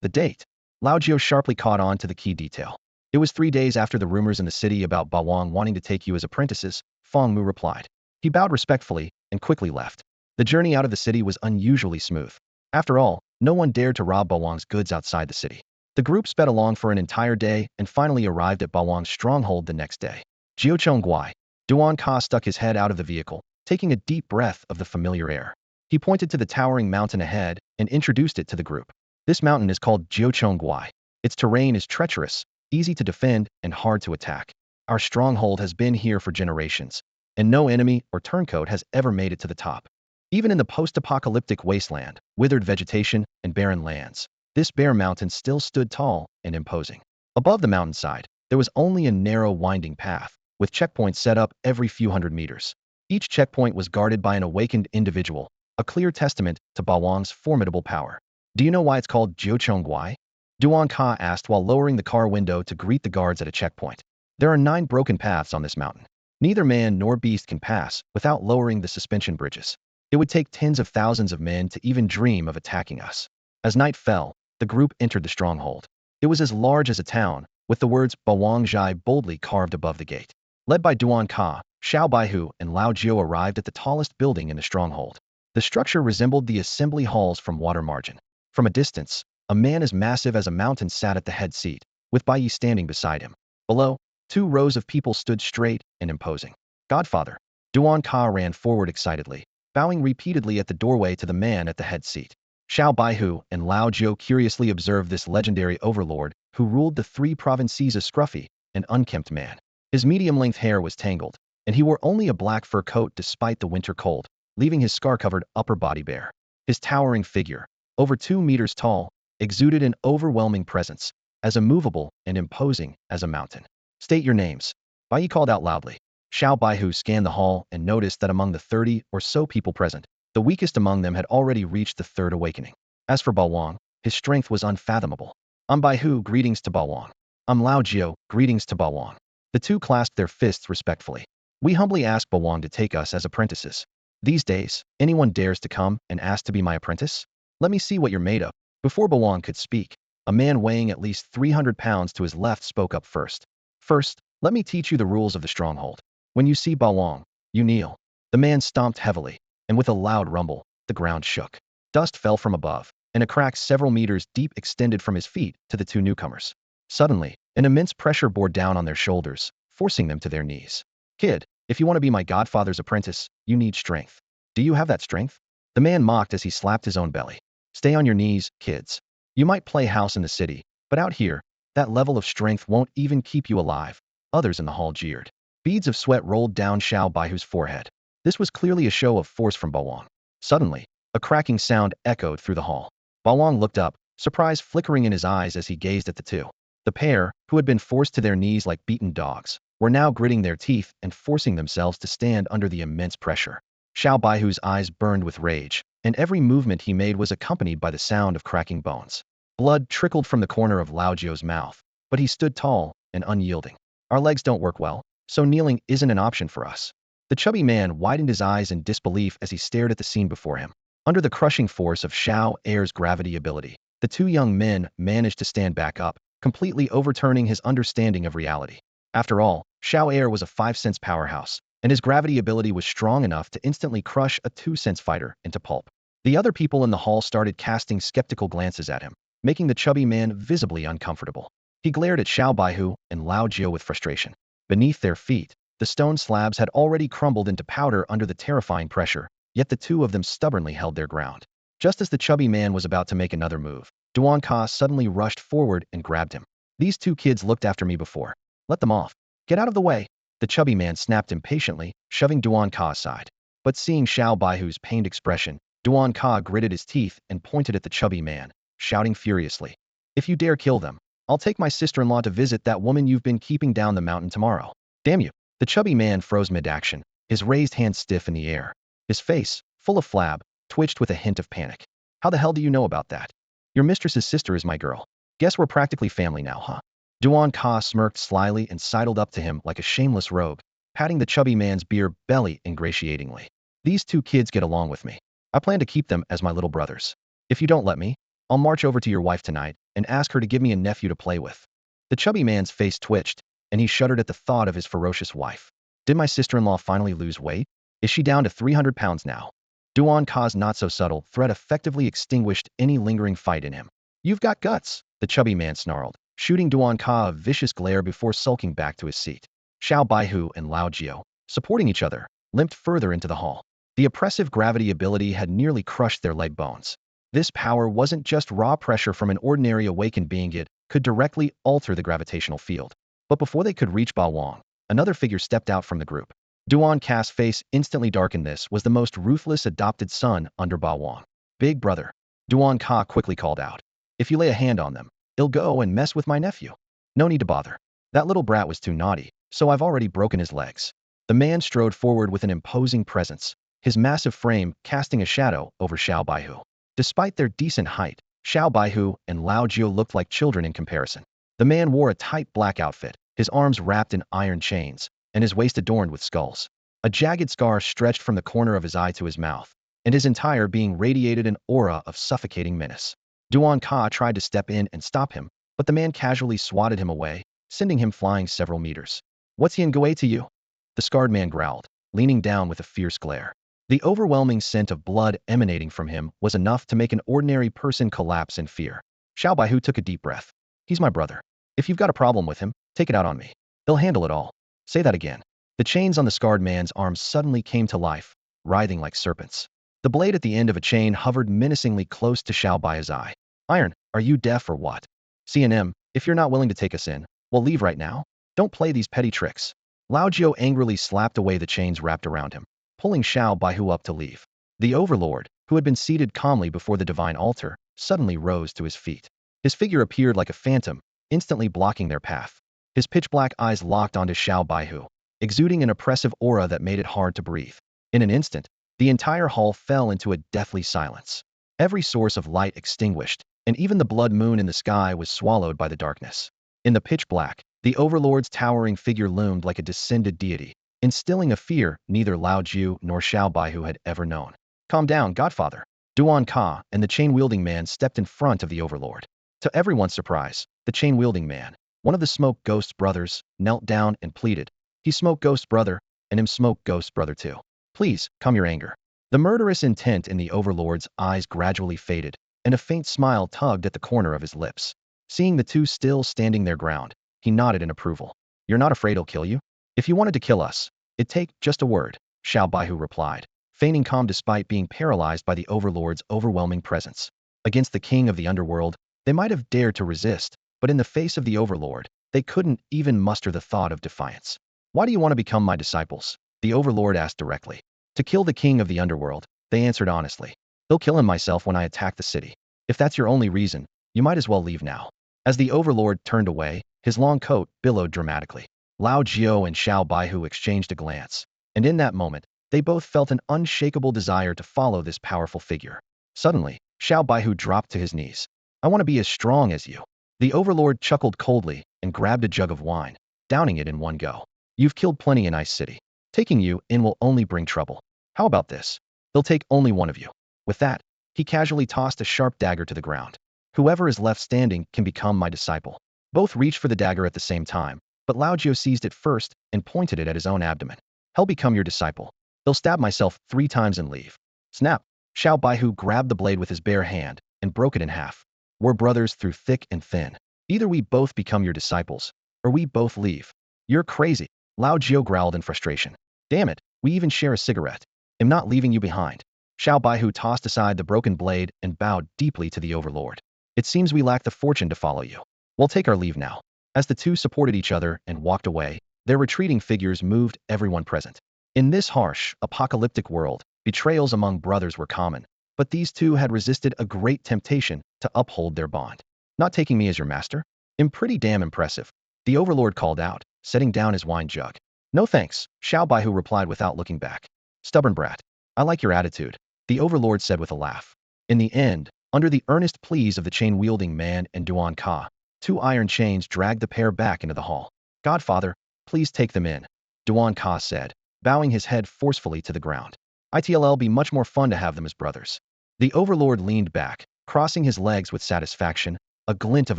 the date. Lao Jiu sharply caught on to the key detail. It was 3 days after the rumors in the city about Ba Wang wanting to take you as apprentices, Feng Mu replied. He bowed respectfully and quickly left. The journey out of the city was unusually smooth. After all, no one dared to rob Ba Wang's goods outside the city. The group sped along for an entire day and finally arrived at Ba Wang's stronghold the next day. Jiucheng Guai. Duan Ka stuck his head out of the vehicle, taking a deep breath of the familiar air. He pointed to the towering mountain ahead and introduced it to the group. This mountain is called Jiucheng Guai. Its terrain is treacherous, easy to defend, and hard to attack. Our stronghold has been here for generations, and no enemy or turncoat has ever made it to the top. Even in the post-apocalyptic wasteland, withered vegetation, and barren lands, this bare mountain still stood tall and imposing. Above the mountainside, there was only a narrow winding path, with checkpoints set up every few hundred meters. Each checkpoint was guarded by an awakened individual, a clear testament to Bawang's formidable power. Do you know why it's called Jiuchongguai? Duan Ka asked while lowering the car window to greet the guards at a checkpoint. There are 9 broken paths on this mountain. Neither man nor beast can pass without lowering the suspension bridges. It would take tens of thousands of men to even dream of attacking us. As night fell, the group entered the stronghold. It was as large as a town, with the words Bawang Zhai boldly carved above the gate. Led by Duan Ka, Xiao Baihu and Lao Jiu arrived at the tallest building in the stronghold. The structure resembled the assembly halls from Water Margin. From a distance, a man as massive as a mountain sat at the head seat, with Baiyi standing beside him. Below, 2 rows of people stood straight and imposing. Godfather. Duan Ka ran forward excitedly, bowing repeatedly at the doorway to the man at the head seat. Xiao Baihu and Lao Jiu curiously observed this legendary overlord who ruled the 3 provinces a scruffy and unkempt man. His medium-length hair was tangled, and he wore only a black fur coat despite the winter cold, leaving his scar-covered upper body bare. His towering figure, over 2 meters tall, exuded an overwhelming presence, as immovable and imposing as a mountain. State your names. Baiyi called out loudly. Xiao Baihu scanned the hall and noticed that among the 30 or so people present, the weakest among them had already reached the 3rd awakening. As for Bawang, his strength was unfathomable. I'm Baihu, greetings to Bawang. I'm Lao Jiu, greetings to Bawang. The 2 clasped their fists respectfully. We humbly ask Bawang to take us as apprentices. These days, anyone dares to come and ask to be my apprentice? Let me see what you're made of. Before Bawang could speak, a man weighing at least 300 pounds to his left spoke up first. First, let me teach you the rules of the stronghold. When you see Bawang, you kneel. The man stomped heavily, and with a loud rumble, the ground shook. Dust fell from above, and a crack several meters deep extended from his feet to the 2 newcomers. Suddenly, an immense pressure bore down on their shoulders, forcing them to their knees. Kid, if you want to be my godfather's apprentice, you need strength. Do you have that strength? The man mocked as he slapped his own belly. Stay on your knees, kids. You might play house in the city, but out here, that level of strength won't even keep you alive. Others in the hall jeered. Beads of sweat rolled down Xiao Baihu's forehead. This was clearly a show of force from Bawang. Suddenly, a cracking sound echoed through the hall. Bawang looked up, surprise flickering in his eyes as he gazed at the 2. The pair, who had been forced to their knees like beaten dogs, were now gritting their teeth and forcing themselves to stand under the immense pressure. Xiao Baihu's eyes burned with rage, and every movement he made was accompanied by the sound of cracking bones. Blood trickled from the corner of Lao Jiu's mouth, but he stood tall and unyielding. Our legs don't work well, so kneeling isn't an option for us. The chubby man widened his eyes in disbelief as he stared at the scene before him. Under the crushing force of Xiao Air's gravity ability, the 2 young men managed to stand back up, completely overturning his understanding of reality. After all, Xiao Air was a 5-sense powerhouse, and his gravity ability was strong enough to instantly crush a 2-sense fighter into pulp. The other people in the hall started casting skeptical glances at him, making the chubby man visibly uncomfortable. He glared at Xiao Baihu and Lao Jiu with frustration. Beneath their feet, the stone slabs had already crumbled into powder under the terrifying pressure, yet the 2 of them stubbornly held their ground. Just as the chubby man was about to make another move, Duan Ka suddenly rushed forward and grabbed him. These 2 kids looked after me before. Let them off. Get out of the way. The chubby man snapped impatiently, shoving Duan Ka aside. But seeing Xiao Baihu's pained expression, Duan Ka gritted his teeth and pointed at the chubby man, shouting furiously. If you dare kill them, I'll take my sister-in-law to visit that woman you've been keeping down the mountain tomorrow. Damn you. The chubby man froze mid-action, his raised hand stiff in the air. His face, full of flab, twitched with a hint of panic. How the hell do you know about that? Your mistress's sister is my girl. Guess we're practically family now, huh? Duan Ka smirked slyly and sidled up to him like a shameless rogue, patting the chubby man's beer belly ingratiatingly. These 2 kids get along with me. I plan to keep them as my little brothers. If you don't let me, I'll march over to your wife tonight and ask her to give me a nephew to play with. The chubby man's face twitched, and he shuddered at the thought of his ferocious wife. Did my sister-in-law finally lose weight? Is she down to 300 pounds now? Duan Ka's not-so-subtle threat effectively extinguished any lingering fight in him. You've got guts, the chubby man snarled, shooting Duan Ka a vicious glare before sulking back to his seat. Xiao Baihu and Lao Jiu, supporting each other, limped further into the hall. The oppressive gravity ability had nearly crushed their leg bones. This power wasn't just raw pressure from an ordinary awakened being, it could directly alter the gravitational field. But before they could reach Bawang, another figure stepped out from the group. Duan Ka's face instantly darkened. This was the most ruthless adopted son under Ba Wang. Big brother. Duan Ka quickly called out. If you lay a hand on them, he'll go and mess with my nephew. No need to bother. That little brat was too naughty, so I've already broken his legs. The man strode forward with an imposing presence, his massive frame casting a shadow over Xiao Baihu. Despite their decent height, Xiao Baihu and Lao Jiu looked like children in comparison. The man wore a tight black outfit, his arms wrapped in iron chains, and his waist adorned with skulls. A jagged scar stretched from the corner of his eye to his mouth, and his entire being radiated an aura of suffocating menace. Duan Ka tried to step in and stop him, but the man casually swatted him away, sending him flying several meters. What's he going to you? The scarred man growled, leaning down with a fierce glare. The overwhelming scent of blood emanating from him was enough to make an ordinary person collapse in fear. Xiao Baihu took a deep breath. He's my brother. If you've got a problem with him, take it out on me. He'll handle it all. Say that again. The chains on the scarred man's arms suddenly came to life, writhing like serpents. The blade at the end of a chain hovered menacingly close to Xiao Baihu's eye. Iron, are you deaf or what? C&M, if you're not willing to take us in, we'll leave right now. Don't play these petty tricks. Lao Jiu angrily slapped away the chains wrapped around him, pulling Xiao Baihu up to leave. The overlord, who had been seated calmly before the divine altar, suddenly rose to his feet. His figure appeared like a phantom, instantly blocking their path. His pitch-black eyes locked onto Xiao Baihu, exuding an oppressive aura that made it hard to breathe. In an instant, the entire hall fell into a deathly silence. Every source of light extinguished, and even the blood moon in the sky was swallowed by the darkness. In the pitch black, the overlord's towering figure loomed like a descended deity, instilling a fear neither Lao Jiu nor Xiao Baihu had ever known. Calm down, Godfather. Duan Ka and the chain-wielding man stepped in front of the overlord. To everyone's surprise, the chain-wielding man, one of the Smoke Ghost brothers, knelt down and pleaded. He's Smoke Ghost brother, and him Smoke Ghost brother too. Please, calm your anger. The murderous intent in the overlord's eyes gradually faded, and a faint smile tugged at the corner of his lips. Seeing the two still standing their ground, he nodded in approval. You're not afraid he'll kill you? If you wanted to kill us, it'd take just a word, Xiao Baihu replied, feigning calm despite being paralyzed by the overlord's overwhelming presence. Against the king of the underworld, they might have dared to resist, but in the face of the overlord, they couldn't even muster the thought of defiance. Why do you want to become my disciples? The overlord asked directly. To kill the king of the underworld, they answered honestly. He'll kill him myself when I attack the city. If that's your only reason, you might as well leave now. As the overlord turned away, his long coat billowed dramatically. Lao Jiu and Xiao Baihu exchanged a glance, and in that moment, they both felt an unshakable desire to follow this powerful figure. Suddenly, Xiao Baihu dropped to his knees. I want to be as strong as you. The overlord chuckled coldly and grabbed a jug of wine, downing it in one go. You've killed plenty in Ice City. Taking you in will only bring trouble. How about this? They'll take only one of you. With that, he casually tossed a sharp dagger to the ground. Whoever is left standing can become my disciple. Both reached for the dagger at the same time, but Lao Jiu seized it first and pointed it at his own abdomen. He'll become your disciple. He'll stab myself 3 times and leave. Snap! Xiao Baihu grabbed the blade with his bare hand and broke it in half. We're brothers through thick and thin. Either we both become your disciples, or we both leave. You're crazy, Lao Jiu growled in frustration. Damn it, we even share a cigarette. I'm not leaving you behind. Xiao Baihu tossed aside the broken blade and bowed deeply to the overlord. It seems we lack the fortune to follow you. We'll take our leave now. As the two supported each other and walked away, their retreating figures moved everyone present. In this harsh, apocalyptic world, betrayals among brothers were common, but these two had resisted a great temptation to uphold their bond. Not taking me as your master? I'm pretty damn impressive. The overlord called out, setting down his wine jug. No thanks, Xiao Baihu replied without looking back. Stubborn brat. I like your attitude, the overlord said with a laugh. In the end, under the earnest pleas of the chain-wielding man and Duan Ka, 2 iron chains dragged the pair back into the hall. Godfather, please take them in, Duan Ka said, bowing his head forcefully to the ground. It'll be much more fun to have them as brothers. The overlord leaned back, crossing his legs with satisfaction, a glint of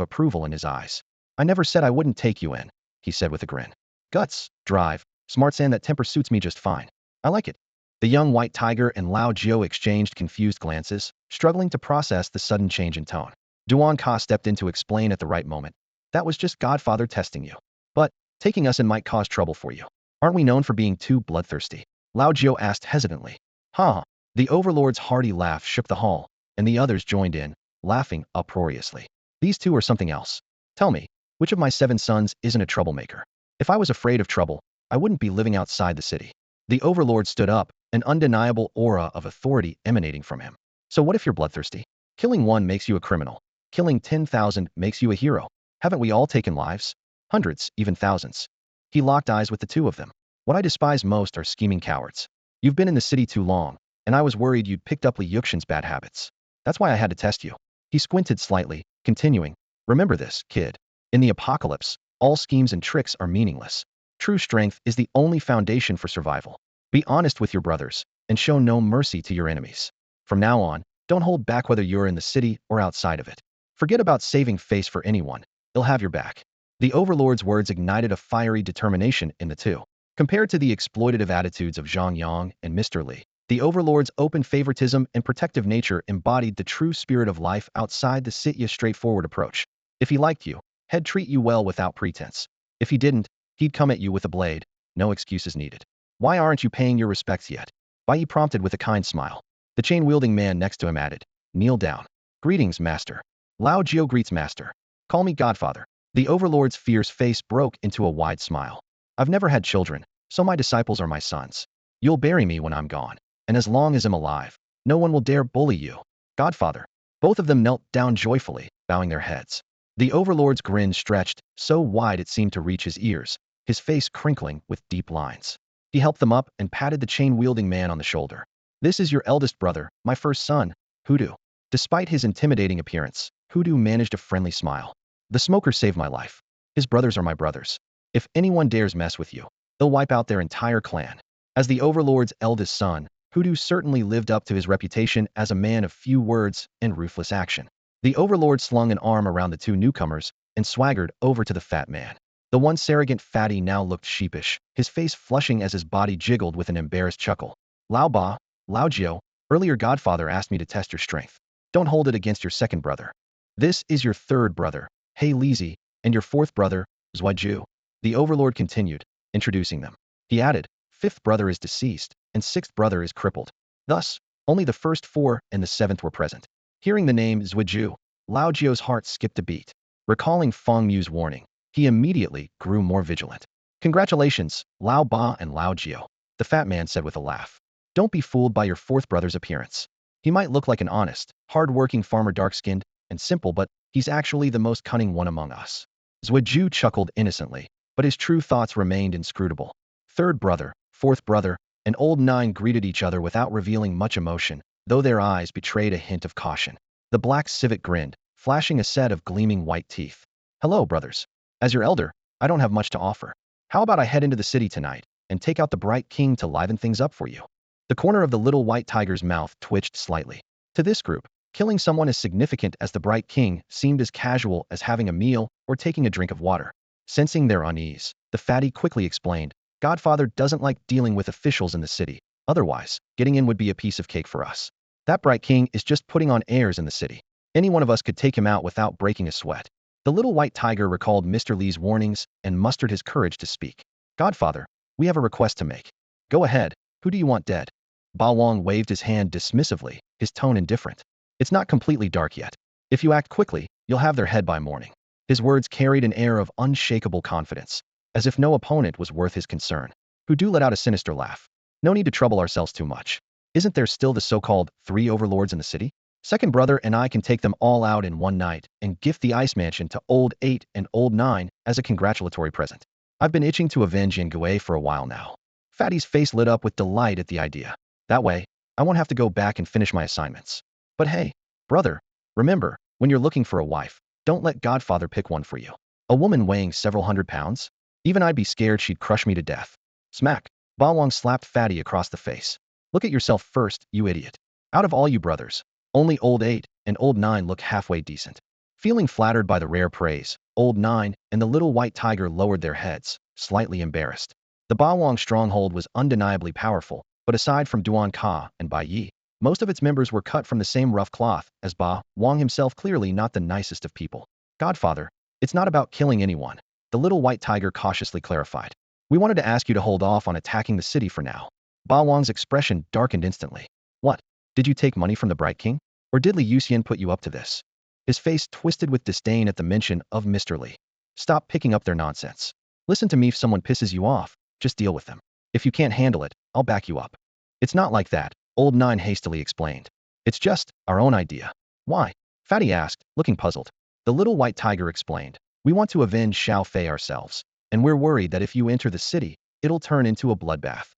approval in his eyes. I never said I wouldn't take you in, he said with a grin. Guts, drive, smarts, and that temper suits me just fine. I like it. The young white tiger and Lao Jiu exchanged confused glances, struggling to process the sudden change in tone. Duan Ka stepped in to explain at the right moment. That was just Godfather testing you. But, taking us in might cause trouble for you. Aren't we known for being too bloodthirsty? Lao Jiu asked hesitantly. Huh. The overlord's hearty laugh shook the hall, and the others joined in, laughing uproariously. These two are something else. Tell me, which of my 7 sons isn't a troublemaker? If I was afraid of trouble, I wouldn't be living outside the city. The overlord stood up, an undeniable aura of authority emanating from him. So what if you're bloodthirsty? Killing one makes you a criminal. Killing 10,000 makes you a hero. Haven't we all taken lives? Hundreds, even thousands. He locked eyes with the two of them. What I despise most are scheming cowards. You've been in the city too long, and I was worried you'd picked up Liuxian's bad habits. That's why I had to test you. He squinted slightly, continuing, remember this, kid. In the apocalypse, all schemes and tricks are meaningless. True strength is the only foundation for survival. Be honest with your brothers, and show no mercy to your enemies. From now on, don't hold back whether you're in the city or outside of it. Forget about saving face for anyone. They'll have your back. The overlord's words ignited a fiery determination in the two. Compared to the exploitative attitudes of Zhang Yang and Mr. Li, the overlord's open favoritism and protective nature embodied the true spirit of life outside the Sitya straightforward approach. If he liked you, he'd treat you well without pretense. If he didn't, he'd come at you with a blade. No excuses needed. Why aren't you paying your respects yet? Bai Yi prompted with a kind smile. The chain-wielding man next to him added, kneel down. Greetings, master. Lao Jiao greets master. Call me godfather. The overlord's fierce face broke into a wide smile. I've never had children, so my disciples are my sons. You'll bury me when I'm gone, and as long as I'm alive, no one will dare bully you. Godfather. Both of them knelt down joyfully, bowing their heads. The overlord's grin stretched, so wide it seemed to reach his ears, his face crinkling with deep lines. He helped them up and patted the chain-wielding man on the shoulder. This is your eldest brother, my first son, Hoodoo. Despite his intimidating appearance, Hoodoo managed a friendly smile. The smoker saved my life. His brothers are my brothers. If anyone dares mess with you, they'll wipe out their entire clan. As the overlord's eldest son, Hoodoo certainly lived up to his reputation as a man of few words and ruthless action. The overlord slung an arm around the two newcomers and swaggered over to the fat man. The once arrogant fatty now looked sheepish, his face flushing as his body jiggled with an embarrassed chuckle. Lao Ba, Lao Jiao, earlier godfather asked me to test your strength. Don't hold it against your second brother. This is your third brother, He Lizi, and your fourth brother, Zuaiju. The overlord continued, introducing them. He added, fifth brother is deceased, and sixth brother is crippled. Thus, only the first four and the seventh were present. Hearing the name Zuaiju, Lao Jiao's heart skipped a beat. Recalling Feng Mu's warning, he immediately grew more vigilant. Congratulations, Lao Ba and Lao Jiao, the fat man said with a laugh. Don't be fooled by your fourth brother's appearance. He might look like an honest, hard-working farmer, dark-skinned and simple, but he's actually the most cunning one among us. Zuaiju chuckled innocently, but his true thoughts remained inscrutable. Third brother, fourth brother, and old nine greeted each other without revealing much emotion, though their eyes betrayed a hint of caution. The black civet grinned, flashing a set of gleaming white teeth. Hello, brothers. As your elder, I don't have much to offer. How about I head into the city tonight and take out the Bright King to liven things up for you? The corner of the little white tiger's mouth twitched slightly. To this group, killing someone as significant as the Bright King seemed as casual as having a meal or taking a drink of water. Sensing their unease, the fatty quickly explained, Godfather doesn't like dealing with officials in the city. Otherwise, getting in would be a piece of cake for us. That Bright King is just putting on airs in the city. Any one of us could take him out without breaking a sweat. The little white tiger recalled Mr. Li's warnings and mustered his courage to speak. Godfather, we have a request to make. Go ahead, who do you want dead? Ba Wang waved his hand dismissively, his tone indifferent. It's not completely dark yet. If you act quickly, you'll have their head by morning. His words carried an air of unshakable confidence, as if no opponent was worth his concern. Hoodoo let out a sinister laugh. No need to trouble ourselves too much. Isn't there still the so-called 3 overlords in the city? Second brother and I can take them all out in one night and gift the ice mansion to old 8 and old 9 as a congratulatory present. I've been itching to avenge Yingui for a while now. Fatty's face lit up with delight at the idea. That way, I won't have to go back and finish my assignments. But hey, brother, remember, when you're looking for a wife, don't let Godfather pick one for you. A woman weighing several hundred pounds? Even I'd be scared she'd crush me to death. Smack. Ba Wang slapped Fatty across the face. Look at yourself first, you idiot. Out of all you brothers, only old 8 and old 9 look halfway decent. Feeling flattered by the rare praise, old 9 and the little white tiger lowered their heads, slightly embarrassed. The Ba Wang stronghold was undeniably powerful, but aside from Duan Ka and Bai Yi, most of its members were cut from the same rough cloth as Ba Wang himself, clearly not the nicest of people. Godfather, it's not about killing anyone, the little white tiger cautiously clarified. We wanted to ask you to hold off on attacking the city for now. Ba Wang's expression darkened instantly. What? Did you take money from the Bright King? Or did Li Yuxian put you up to this? His face twisted with disdain at the mention of Mr. Li. Stop picking up their nonsense. Listen to me, if someone pisses you off, just deal with them. If you can't handle it, I'll back you up. It's not like that, old Nine hastily explained. It's just our own idea. Why? Fatty asked, looking puzzled. The little white tiger explained. We want to avenge Xiao Fei ourselves, and we're worried that if you enter the city, it'll turn into a bloodbath.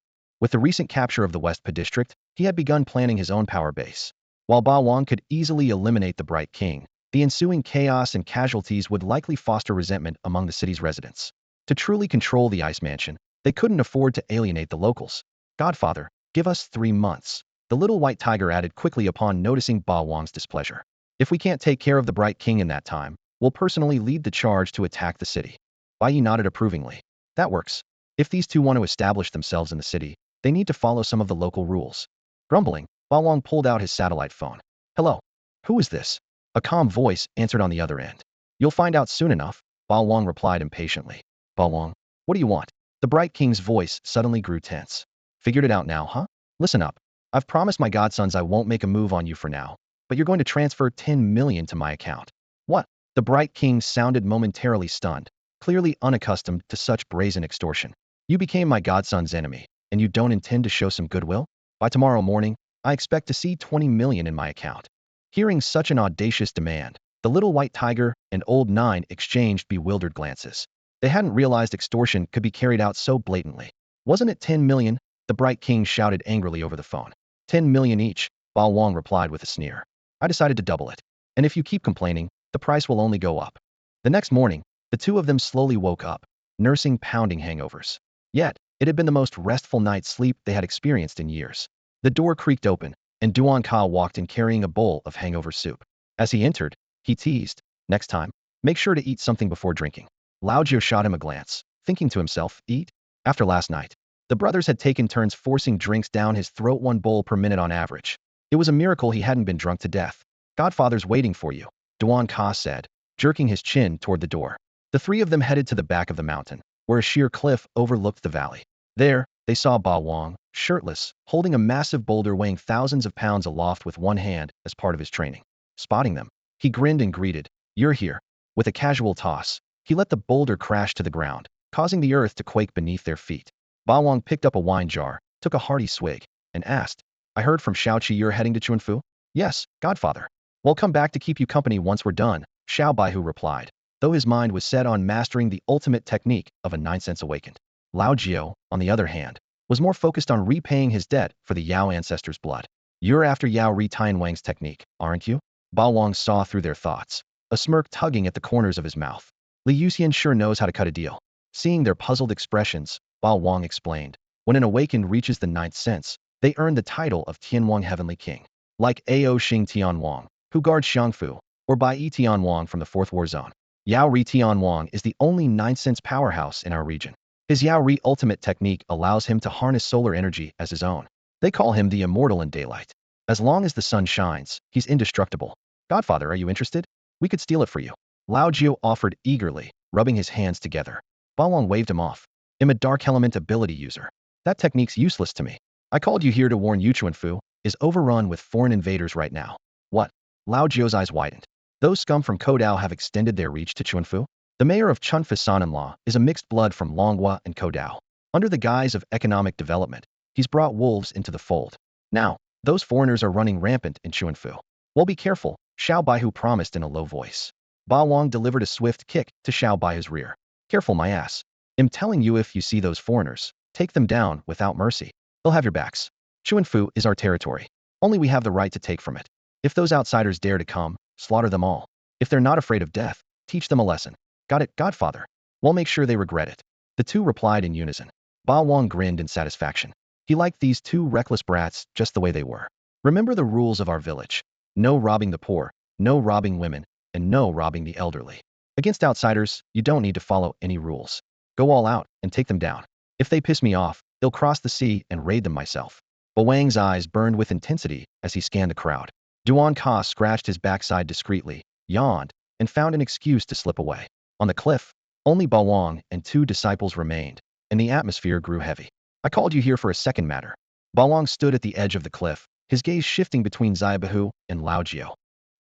With the recent capture of the West Pa district, he had begun planning his own power base. While Ba Wang could easily eliminate the Bright King, the ensuing chaos and casualties would likely foster resentment among the city's residents. To truly control the Ice Mansion, they couldn't afford to alienate the locals. Godfather, give us 3 months. The little white tiger added quickly upon noticing Ba Wang's displeasure. If we can't take care of the Bright King in that time, we'll personally lead the charge to attack the city. Bai Yi nodded approvingly. That works. If these two want to establish themselves in the city, they need to follow some of the local rules. Grumbling, Ba Wang pulled out his satellite phone. Hello. Who is this? A calm voice answered on the other end. You'll find out soon enough, Ba Wang replied impatiently. Ba Wang, what do you want? The Bright King's voice suddenly grew tense. Figured it out now, huh? Listen up. I've promised my godsons I won't make a move on you for now, but you're going to transfer 10 million to my account. What? The Bright King sounded momentarily stunned, clearly unaccustomed to such brazen extortion. You became my godson's enemy, and you don't intend to show some goodwill? By tomorrow morning, I expect to see 20 million in my account. Hearing such an audacious demand, the little white tiger and old Nine exchanged bewildered glances. They hadn't realized extortion could be carried out so blatantly. Wasn't it 10 million? The Bright King shouted angrily over the phone. 10 million each, Ba Wang replied with a sneer. I decided to double it. And if you keep complaining, the price will only go up. The next morning, the two of them slowly woke up, nursing pounding hangovers. Yet, it had been the most restful night's sleep they had experienced in years. The door creaked open, and Duan Ka walked in carrying a bowl of hangover soup. As he entered, he teased, next time, make sure to eat something before drinking. Lao Jiu shot him a glance, thinking to himself, eat? After last night, the brothers had taken turns forcing drinks down his throat 1 bowl per minute on average. It was a miracle he hadn't been drunk to death. Godfather's waiting for you, Duan Ka said, jerking his chin toward the door. The three of them headed to the back of the mountain, where a sheer cliff overlooked the valley. There, they saw Ba Wang, shirtless, holding a massive boulder weighing thousands of pounds aloft with one hand as part of his training. Spotting them, he grinned and greeted, you're here. With a casual toss, he let the boulder crash to the ground, causing the earth to quake beneath their feet. Ba Wang picked up a wine jar, took a hearty swig, and asked, I heard from Shaoqi you're heading to Chuanfu? Yes, Godfather. We'll come back to keep you company once we're done, Xiao Baihu replied, though his mind was set on mastering the ultimate technique of a 9-sense awakened. Lao Jiu, on the other hand, was more focused on repaying his debt for the Yao ancestors' blood. You're after Yao Ri Tianwang's technique, aren't you? Ba Wang saw through their thoughts, a smirk tugging at the corners of his mouth. Li Yuxian sure knows how to cut a deal. Seeing their puzzled expressions, Ba Wang explained, when an awakened reaches the 9th sense, they earn the title of Tianwang Heavenly King. Like Ao Xing Tianwang, who guards Xiangfu, or Bai Yi Tianwang from the 4th War Zone. Yao Ri Tianwang is the only 9-sense powerhouse in our region. His Yao Ri ultimate technique allows him to harness solar energy as his own. They call him the Immortal in daylight. As long as the sun shines, he's indestructible. Godfather, are you interested? We could steal it for you. Lao Jiu offered eagerly, rubbing his hands together. Ba Wang waved him off. I'm a dark element ability user. That technique's useless to me. I called you here to warn you Chuanfu is overrun with foreign invaders right now. What? Lao Jiu's eyes widened. Those scum from Kodao have extended their reach to Chuanfu? The mayor of Chunfu son-in-law is a mixed blood from Longhua and Kodao. Under the guise of economic development, he's brought wolves into the fold. Now, those foreigners are running rampant in Chuanfu. Well, be careful, Xiao Baihu promised in a low voice. Ba Wang delivered a swift kick to Xiao Baihu's rear. Careful, my ass. I'm telling you, if you see those foreigners, take them down without mercy. They'll have your backs. Chuanfu is our territory. Only we have the right to take from it. If those outsiders dare to come, slaughter them all. If they're not afraid of death, teach them a lesson. Got it, Godfather. We'll make sure they regret it. The two replied in unison. Ba Wang grinned in satisfaction. He liked these two reckless brats just the way they were. Remember the rules of our village. No robbing the poor, no robbing women, and no robbing the elderly. Against outsiders, you don't need to follow any rules. Go all out and take them down. If they piss me off, I'll cross the sea and raid them myself. Ba Wang's eyes burned with intensity as he scanned the crowd. Duan Ka scratched his backside discreetly, yawned, and found an excuse to slip away. On the cliff, only Ba Wang and two disciples remained, and the atmosphere grew heavy. I called you here for a second matter. Ba Wang stood at the edge of the cliff, his gaze shifting between Xiaobahu and Lao Jiu.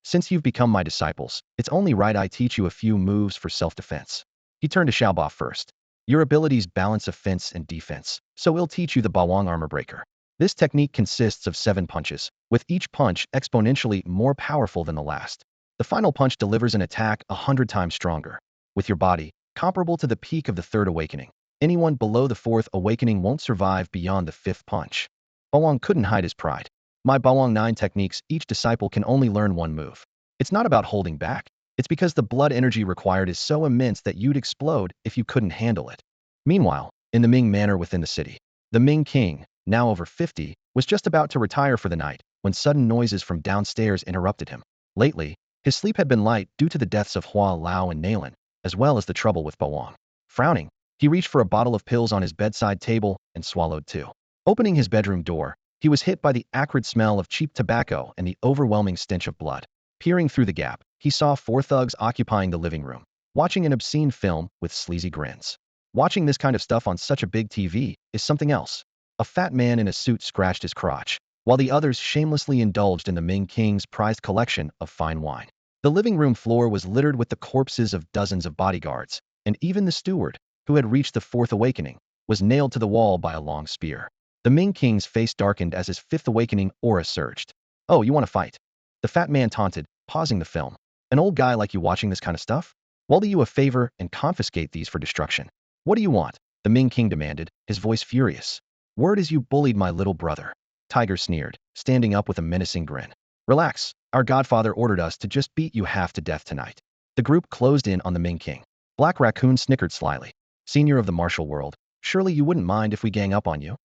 Since you've become my disciples, it's only right I teach you a few moves for self-defense. He turned to Xiaoba first. Your abilities balance offense and defense, so we'll teach you the Bawang Armor Breaker. This technique consists of 7 punches, with each punch exponentially more powerful than the last. The final punch delivers an attack 100 times stronger, with your body comparable to the peak of the 3rd awakening. Anyone below the 4th awakening won't survive beyond the 5th punch. Bawang couldn't hide his pride. My Bawang 9 techniques, each disciple can only learn one move. It's not about holding back. It's because the blood energy required is so immense that you'd explode if you couldn't handle it. Meanwhile, in the Ming Manor within the city, the Ming King, now over 50, was just about to retire for the night when sudden noises from downstairs interrupted him. Lately, his sleep had been light due to the deaths of Hua Lao and Nalan, as well as the trouble with Bawang. Frowning, he reached for a bottle of pills on his bedside table and swallowed 2. Opening his bedroom door, he was hit by the acrid smell of cheap tobacco and the overwhelming stench of blood. Peering through the gap, he saw 4 thugs occupying the living room, watching an obscene film with sleazy grins. Watching this kind of stuff on such a big TV is something else. A fat man in a suit scratched his crotch, while the others shamelessly indulged in the Ming King's prized collection of fine wine. The living room floor was littered with the corpses of dozens of bodyguards, and even the steward, who had reached the 4th awakening, was nailed to the wall by a long spear. The Ming King's face darkened as his 5th awakening aura surged. "Oh, you want to fight?" The fat man taunted, pausing the film. "An old guy like you watching this kind of stuff? We'll do you a favor and confiscate these for destruction." "What do you want?" the Ming King demanded, his voice furious. "Word is you bullied my little brother." Tiger sneered, standing up with a menacing grin. "Relax, our godfather ordered us to just beat you half to death tonight." The group closed in on the Ming King. Black Raccoon snickered slyly. "Senior of the martial world, surely you wouldn't mind if we gang up on you?"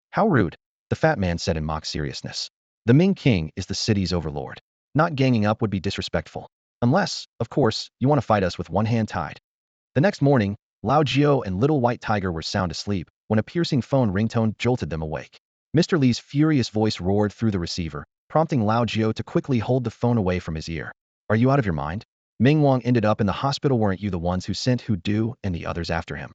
"How rude," the fat man said in mock seriousness. "The Ming King is the city's overlord. Not ganging up would be disrespectful. Unless, of course, you want to fight us with one hand tied." The next morning, Lao Jiao and Little White Tiger were sound asleep when a piercing phone ringtone jolted them awake. Mr. Li's furious voice roared through the receiver, prompting Lao Jiao to quickly hold the phone away from his ear. "Are you out of your mind? Ming Wang ended up in the hospital. Weren't you the ones who sent Hu Du and the others after him?"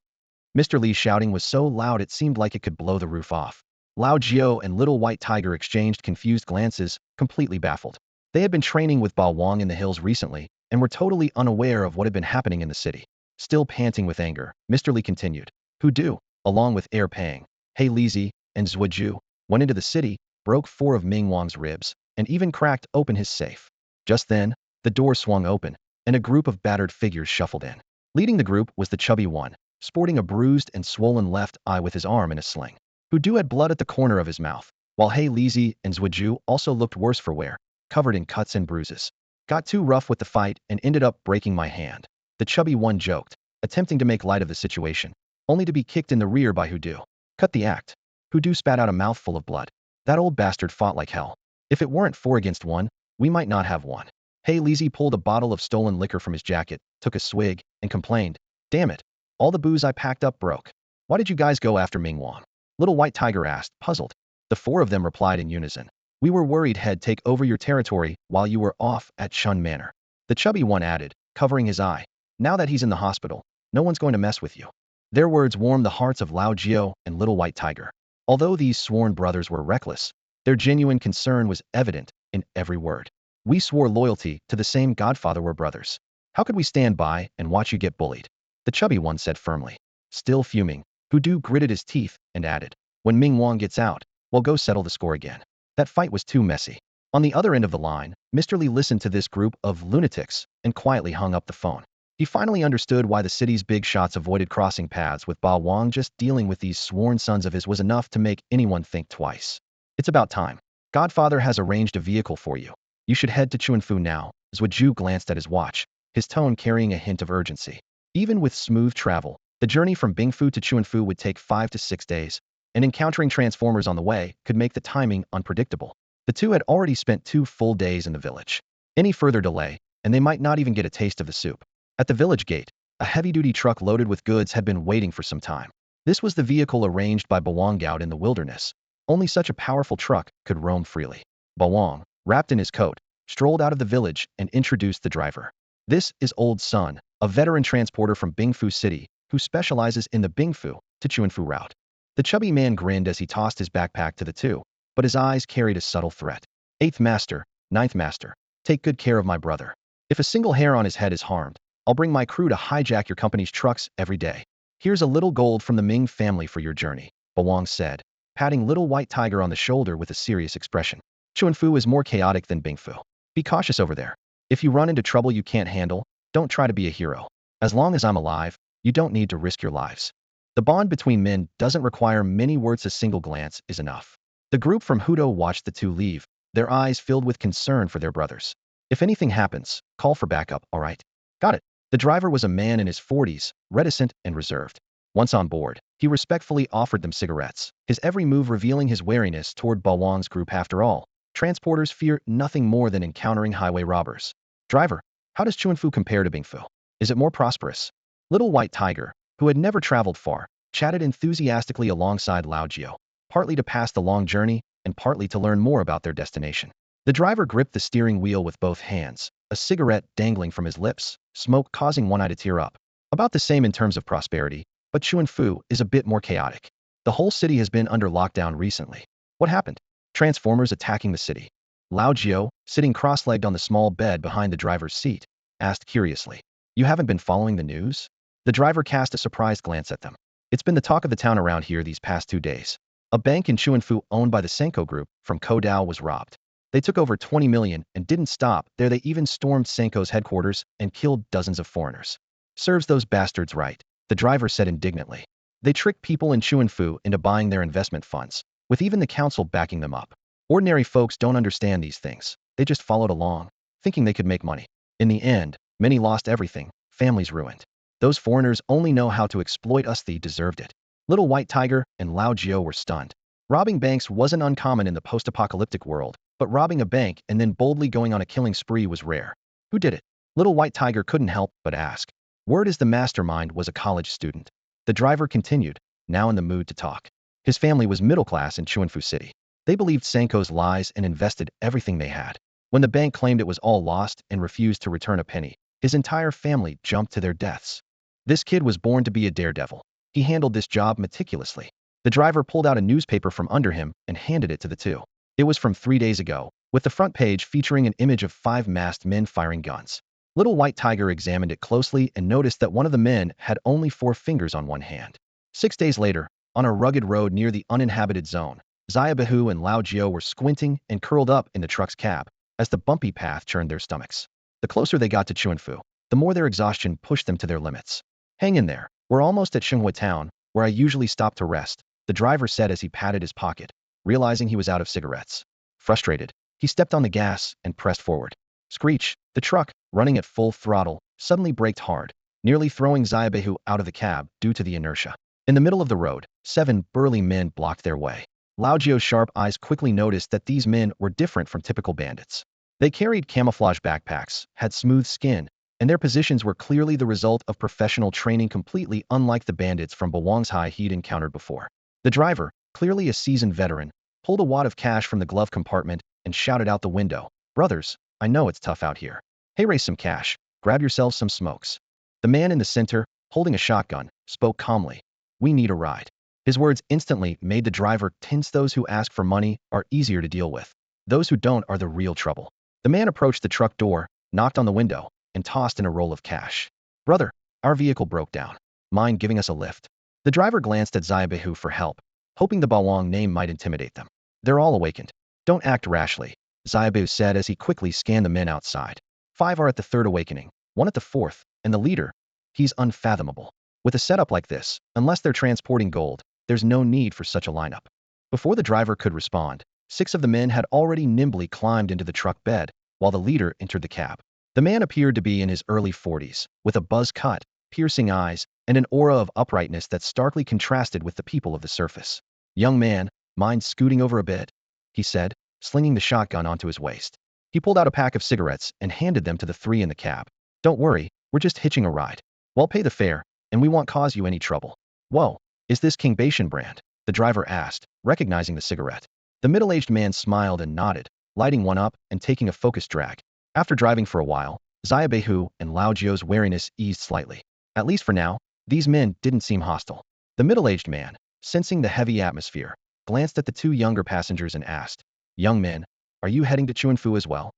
Mr. Li's shouting was so loud it seemed like it could blow the roof off. Lao Jiao and Little White Tiger exchanged confused glances, completely baffled. They had been training with Bao Wang in the hills recently and were totally unaware of what had been happening in the city. Still panting with anger, Mr. Li continued. "Hu Du, along with Air Pang, He Lizi, and Zhuju, went into the city, broke 4 of Ming Wang's ribs, and even cracked open his safe." Just then, the door swung open, and a group of battered figures shuffled in. Leading the group was the chubby one, sporting a bruised and swollen left eye with his arm in a sling. Hu Du had blood at the corner of his mouth, while He Lizi and Zhuju also looked worse for wear, covered in cuts and bruises. "Got too rough with the fight and ended up breaking my hand," the chubby one joked, attempting to make light of the situation, only to be kicked in the rear by Hu Du. "Cut the act." Hu Du spat out a mouthful of blood. "That old bastard fought like hell. If it weren't 4 against 1, we might not have won." He Lizi pulled a bottle of stolen liquor from his jacket, took a swig, and complained, "Damn it, all the booze I packed up broke. Why did you guys go after Ming Wang?" Little White Tiger asked, puzzled. The 4 of them replied in unison. "We were worried he'd take over your territory while you were off at Shun Manor." The chubby one added, covering his eye, "Now that he's in the hospital, no one's going to mess with you." Their words warmed the hearts of Lao Jiao and Little White Tiger. Although these sworn brothers were reckless, their genuine concern was evident in every word. "We swore loyalty to the same godfather. We're brothers. How could we stand by and watch you get bullied?" the chubby one said firmly. Still fuming, Hu Du gritted his teeth and added, "When Ming Wang gets out, we'll go settle the score again." That fight was too messy. On the other end of the line, Mr. Li listened to this group of lunatics and quietly hung up the phone. He finally understood why the city's big shots avoided crossing paths with Bao Wang. Just dealing with these sworn sons of his was enough to make anyone think twice. "It's about time. Godfather has arranged a vehicle for you. You should head to Chuanfu now." Zhuju glanced at his watch, his tone carrying a hint of urgency. Even with smooth travel, the journey from Bingfu to Chuanfu would take 5 to 6 days, and encountering transformers on the way could make the timing unpredictable. The two had already spent 2 full days in the village. Any further delay, and they might not even get a taste of the soup. At the village gate, a heavy-duty truck loaded with goods had been waiting for some time. This was the vehicle arranged by Bawang out in the wilderness. Only such a powerful truck could roam freely. Bawang, wrapped in his coat, strolled out of the village and introduced the driver. "This is Old Sun, a veteran transporter from Bingfu City, who specializes in the Bingfu to Chuanfu route." The chubby man grinned as he tossed his backpack to the two, but his eyes carried a subtle threat. "Eighth Master, Ninth Master, take good care of my brother. If a single hair on his head is harmed, I'll bring my crew to hijack your company's trucks every day." Here's a little gold from the Ming family for your journey, Bawang said, patting little white tiger on the shoulder with a serious expression. Chuanfu is more chaotic than Bingfu. Be cautious over there. If you run into trouble you can't handle, don't try to be a hero. As long as I'm alive, you don't need to risk your lives. The bond between men doesn't require many words, a single glance is enough. The group from Hudo watched the two leave, their eyes filled with concern for their brothers. If anything happens, call for backup, all right? Got it. The driver was a man in his 40s, reticent and reserved. Once on board, he respectfully offered them cigarettes, his every move revealing his wariness toward Bawang's group. After all, transporters fear nothing more than encountering highway robbers. Driver, how does Chuanfu compare to Bingfu? Is it more prosperous? Little White Tiger, who had never traveled far, chatted enthusiastically alongside Lao Jiao, partly to pass the long journey and partly to learn more about their destination. The driver gripped the steering wheel with both hands, a cigarette dangling from his lips, smoke causing one eye to tear up. About the same in terms of prosperity, but Chuanfu is a bit more chaotic. The whole city has been under lockdown recently. What happened? Transformers attacking the city. Lao Jiao, sitting cross-legged on the small bed behind the driver's seat, asked curiously. You haven't been following the news? The driver cast a surprised glance at them. It's been the talk of the town around here these past 2 days. A bank in Chuanfu owned by the Senko Group from Kodao was robbed. They took over 20 million and didn't stop there. They even stormed Senko's headquarters and killed dozens of foreigners. Serves those bastards right, the driver said indignantly. They tricked people in Chuanfu into buying their investment funds, with even the council backing them up. Ordinary folks don't understand these things. They just followed along, thinking they could make money. In the end, many lost everything, families ruined. Those foreigners only know how to exploit us. They deserved it. Little White Tiger and Lao Jiao were stunned. Robbing banks wasn't uncommon in the post-apocalyptic world, but robbing a bank and then boldly going on a killing spree was rare. Who did it? Little White Tiger couldn't help but ask. Word is the mastermind was a college student. The driver continued, now in the mood to talk. His family was middle class in Chuanfu City. They believed Senko's lies and invested everything they had. When the bank claimed it was all lost and refused to return a penny, his entire family jumped to their deaths. This kid was born to be a daredevil. He handled this job meticulously. The driver pulled out a newspaper from under him and handed it to the two. It was from 3 days ago, with the front page featuring an image of 5 masked men firing guns. Little White Tiger examined it closely and noticed that one of the men had only 4 fingers on one hand. 6 days later, on a rugged road near the uninhabited zone, Xiaobahu and Lao Jiao were squinting and curled up in the truck's cab as the bumpy path churned their stomachs. The closer they got to Chuanfu, the more their exhaustion pushed them to their limits. Hang in there. We're almost at Shenghua Town, where I usually stop to rest, the driver said as he patted his pocket, realizing he was out of cigarettes. Frustrated, he stepped on the gas and pressed forward. Screech, the truck, running at full throttle, suddenly braked hard, nearly throwing Xiaobahu out of the cab due to the inertia. In the middle of the road, 7 burly men blocked their way. Lao Jiao's sharp eyes quickly noticed that these men were different from typical bandits. They carried camouflage backpacks, had smooth skin, and their positions were clearly the result of professional training, completely unlike the bandits from Bawang's he'd encountered before. The driver, clearly a seasoned veteran, pulled a wad of cash from the glove compartment and shouted out the window, "Brothers, I know it's tough out here. Hey, raise some cash, grab yourselves some smokes." The man in the center, holding a shotgun, spoke calmly. "We need a ride." His words instantly made the driver tense. Those who ask for money are easier to deal with. Those who don't are the real trouble. The man approached the truck door, knocked on the window, and tossed in a roll of cash. "Brother, our vehicle broke down. Mind giving us a lift?" The driver glanced at Xiaobahu for help, hoping the Bawang name might intimidate them. "They're all awakened. Don't act rashly," Xiaobahu said as he quickly scanned the men outside. 5 are at the 3rd awakening, 1 at the 4th, and the leader, he's unfathomable. With a setup like this, unless they're transporting gold, there's no need for such a lineup. Before the driver could respond, 6 of the men had already nimbly climbed into the truck bed, while the leader entered the cab. The man appeared to be in his early 40s, with a buzz cut, piercing eyes, and an aura of uprightness that starkly contrasted with the people of the surface. "Young man, mind scooting over a bit?" he said, slinging the shotgun onto his waist. He pulled out a pack of cigarettes and handed them to the 3 in the cab. "Don't worry, we're just hitching a ride. We'll pay the fare, and we won't cause you any trouble." "Whoa, is this King Bashan brand?" the driver asked, recognizing the cigarette. The middle-aged man smiled and nodded, lighting one up and taking a focused drag. After driving for a while, Xiaobahu and Lao Jiao's wariness eased slightly. At least for now, these men didn't seem hostile. The middle-aged man, sensing the heavy atmosphere, glanced at the 2 younger passengers and asked, "Young men, are you heading to Chuanfu as well?"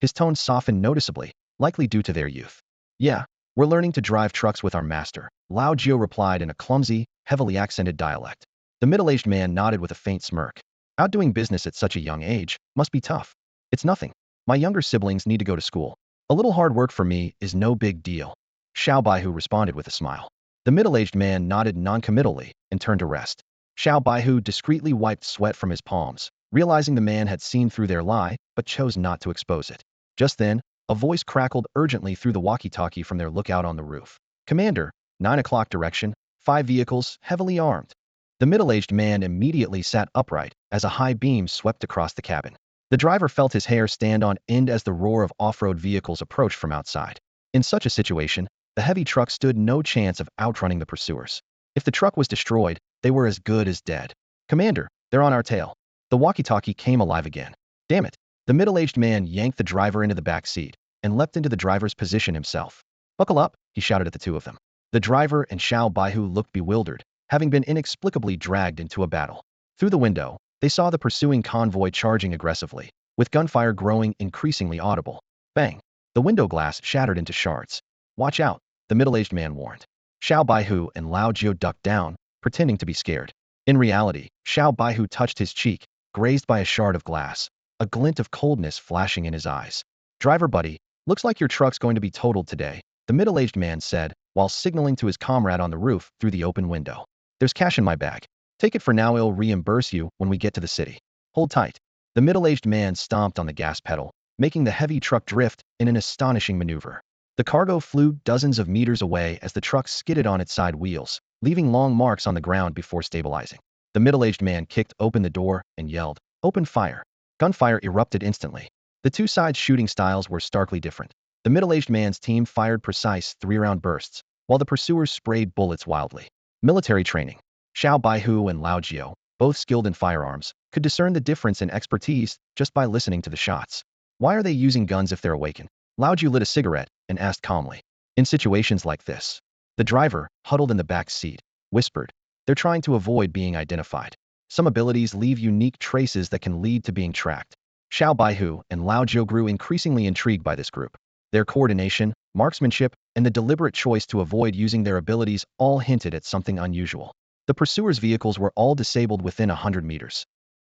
His tone softened noticeably, likely due to their youth. "Yeah, We're learning to drive trucks with our master, Lao Jio replied in a clumsy, heavily accented dialect. The middle-aged man nodded with a faint smirk. Outdoing business at such a young age must be tough. It's nothing. My younger siblings need to go to school. A little hard work for me is no big deal. Xiao Baihu responded with a smile. The middle-aged man nodded noncommittally and turned to rest. Xiao Baihu discreetly wiped sweat from his palms, realizing the man had seen through their lie, but chose not to expose it. Just then, a voice crackled urgently through the walkie-talkie from their lookout on the roof. Commander, 9 o'clock direction, 5 vehicles, heavily armed. The middle-aged man immediately sat upright as a high beam swept across the cabin. The driver felt his hair stand on end as the roar of off-road vehicles approached from outside. In such a situation, the heavy truck stood no chance of outrunning the pursuers. If the truck was destroyed, they were as good as dead. Commander, they're on our tail. The walkie-talkie came alive again. Damn it. The middle-aged man yanked the driver into the back seat and leapt into the driver's position himself. Buckle up, he shouted at the two of them. The driver and Xiao Baihu looked bewildered, having been inexplicably dragged into a battle. Through the window, they saw the pursuing convoy charging aggressively, with gunfire growing increasingly audible. Bang! The window glass shattered into shards. Watch out, the middle-aged man warned. Xiao Baihu and Lao Jio ducked down, pretending to be scared. In reality, Xiao Baihu touched his cheek, grazed by a shard of glass, a glint of coldness flashing in his eyes. Driver buddy, looks like your truck's going to be totaled today, the middle-aged man said, while signaling to his comrade on the roof through the open window. There's cash in my bag. Take it for now, I'll reimburse you when we get to the city. Hold tight. The middle-aged man stomped on the gas pedal, making the heavy truck drift in an astonishing maneuver. The cargo flew dozens of meters away as the truck skidded on its side wheels, leaving long marks on the ground before stabilizing. The middle-aged man kicked open the door and yelled, "Open fire." Gunfire erupted instantly. The two sides' shooting styles were starkly different. The middle-aged man's team fired precise 3-round bursts, while the pursuers sprayed bullets wildly. Military training. Xiao Baihu and Lao Jio, both skilled in firearms, could discern the difference in expertise just by listening to the shots. Why are they using guns if they're awakened? Lao Jio lit a cigarette and asked calmly. In situations like this, the driver, huddled in the back seat, whispered, they're trying to avoid being identified. Some abilities leave unique traces that can lead to being tracked. Xiao Baihu and Lao Jio grew increasingly intrigued by this group. Their coordination, marksmanship, and the deliberate choice to avoid using their abilities all hinted at something unusual. The pursuers' vehicles were all disabled within 100 meters.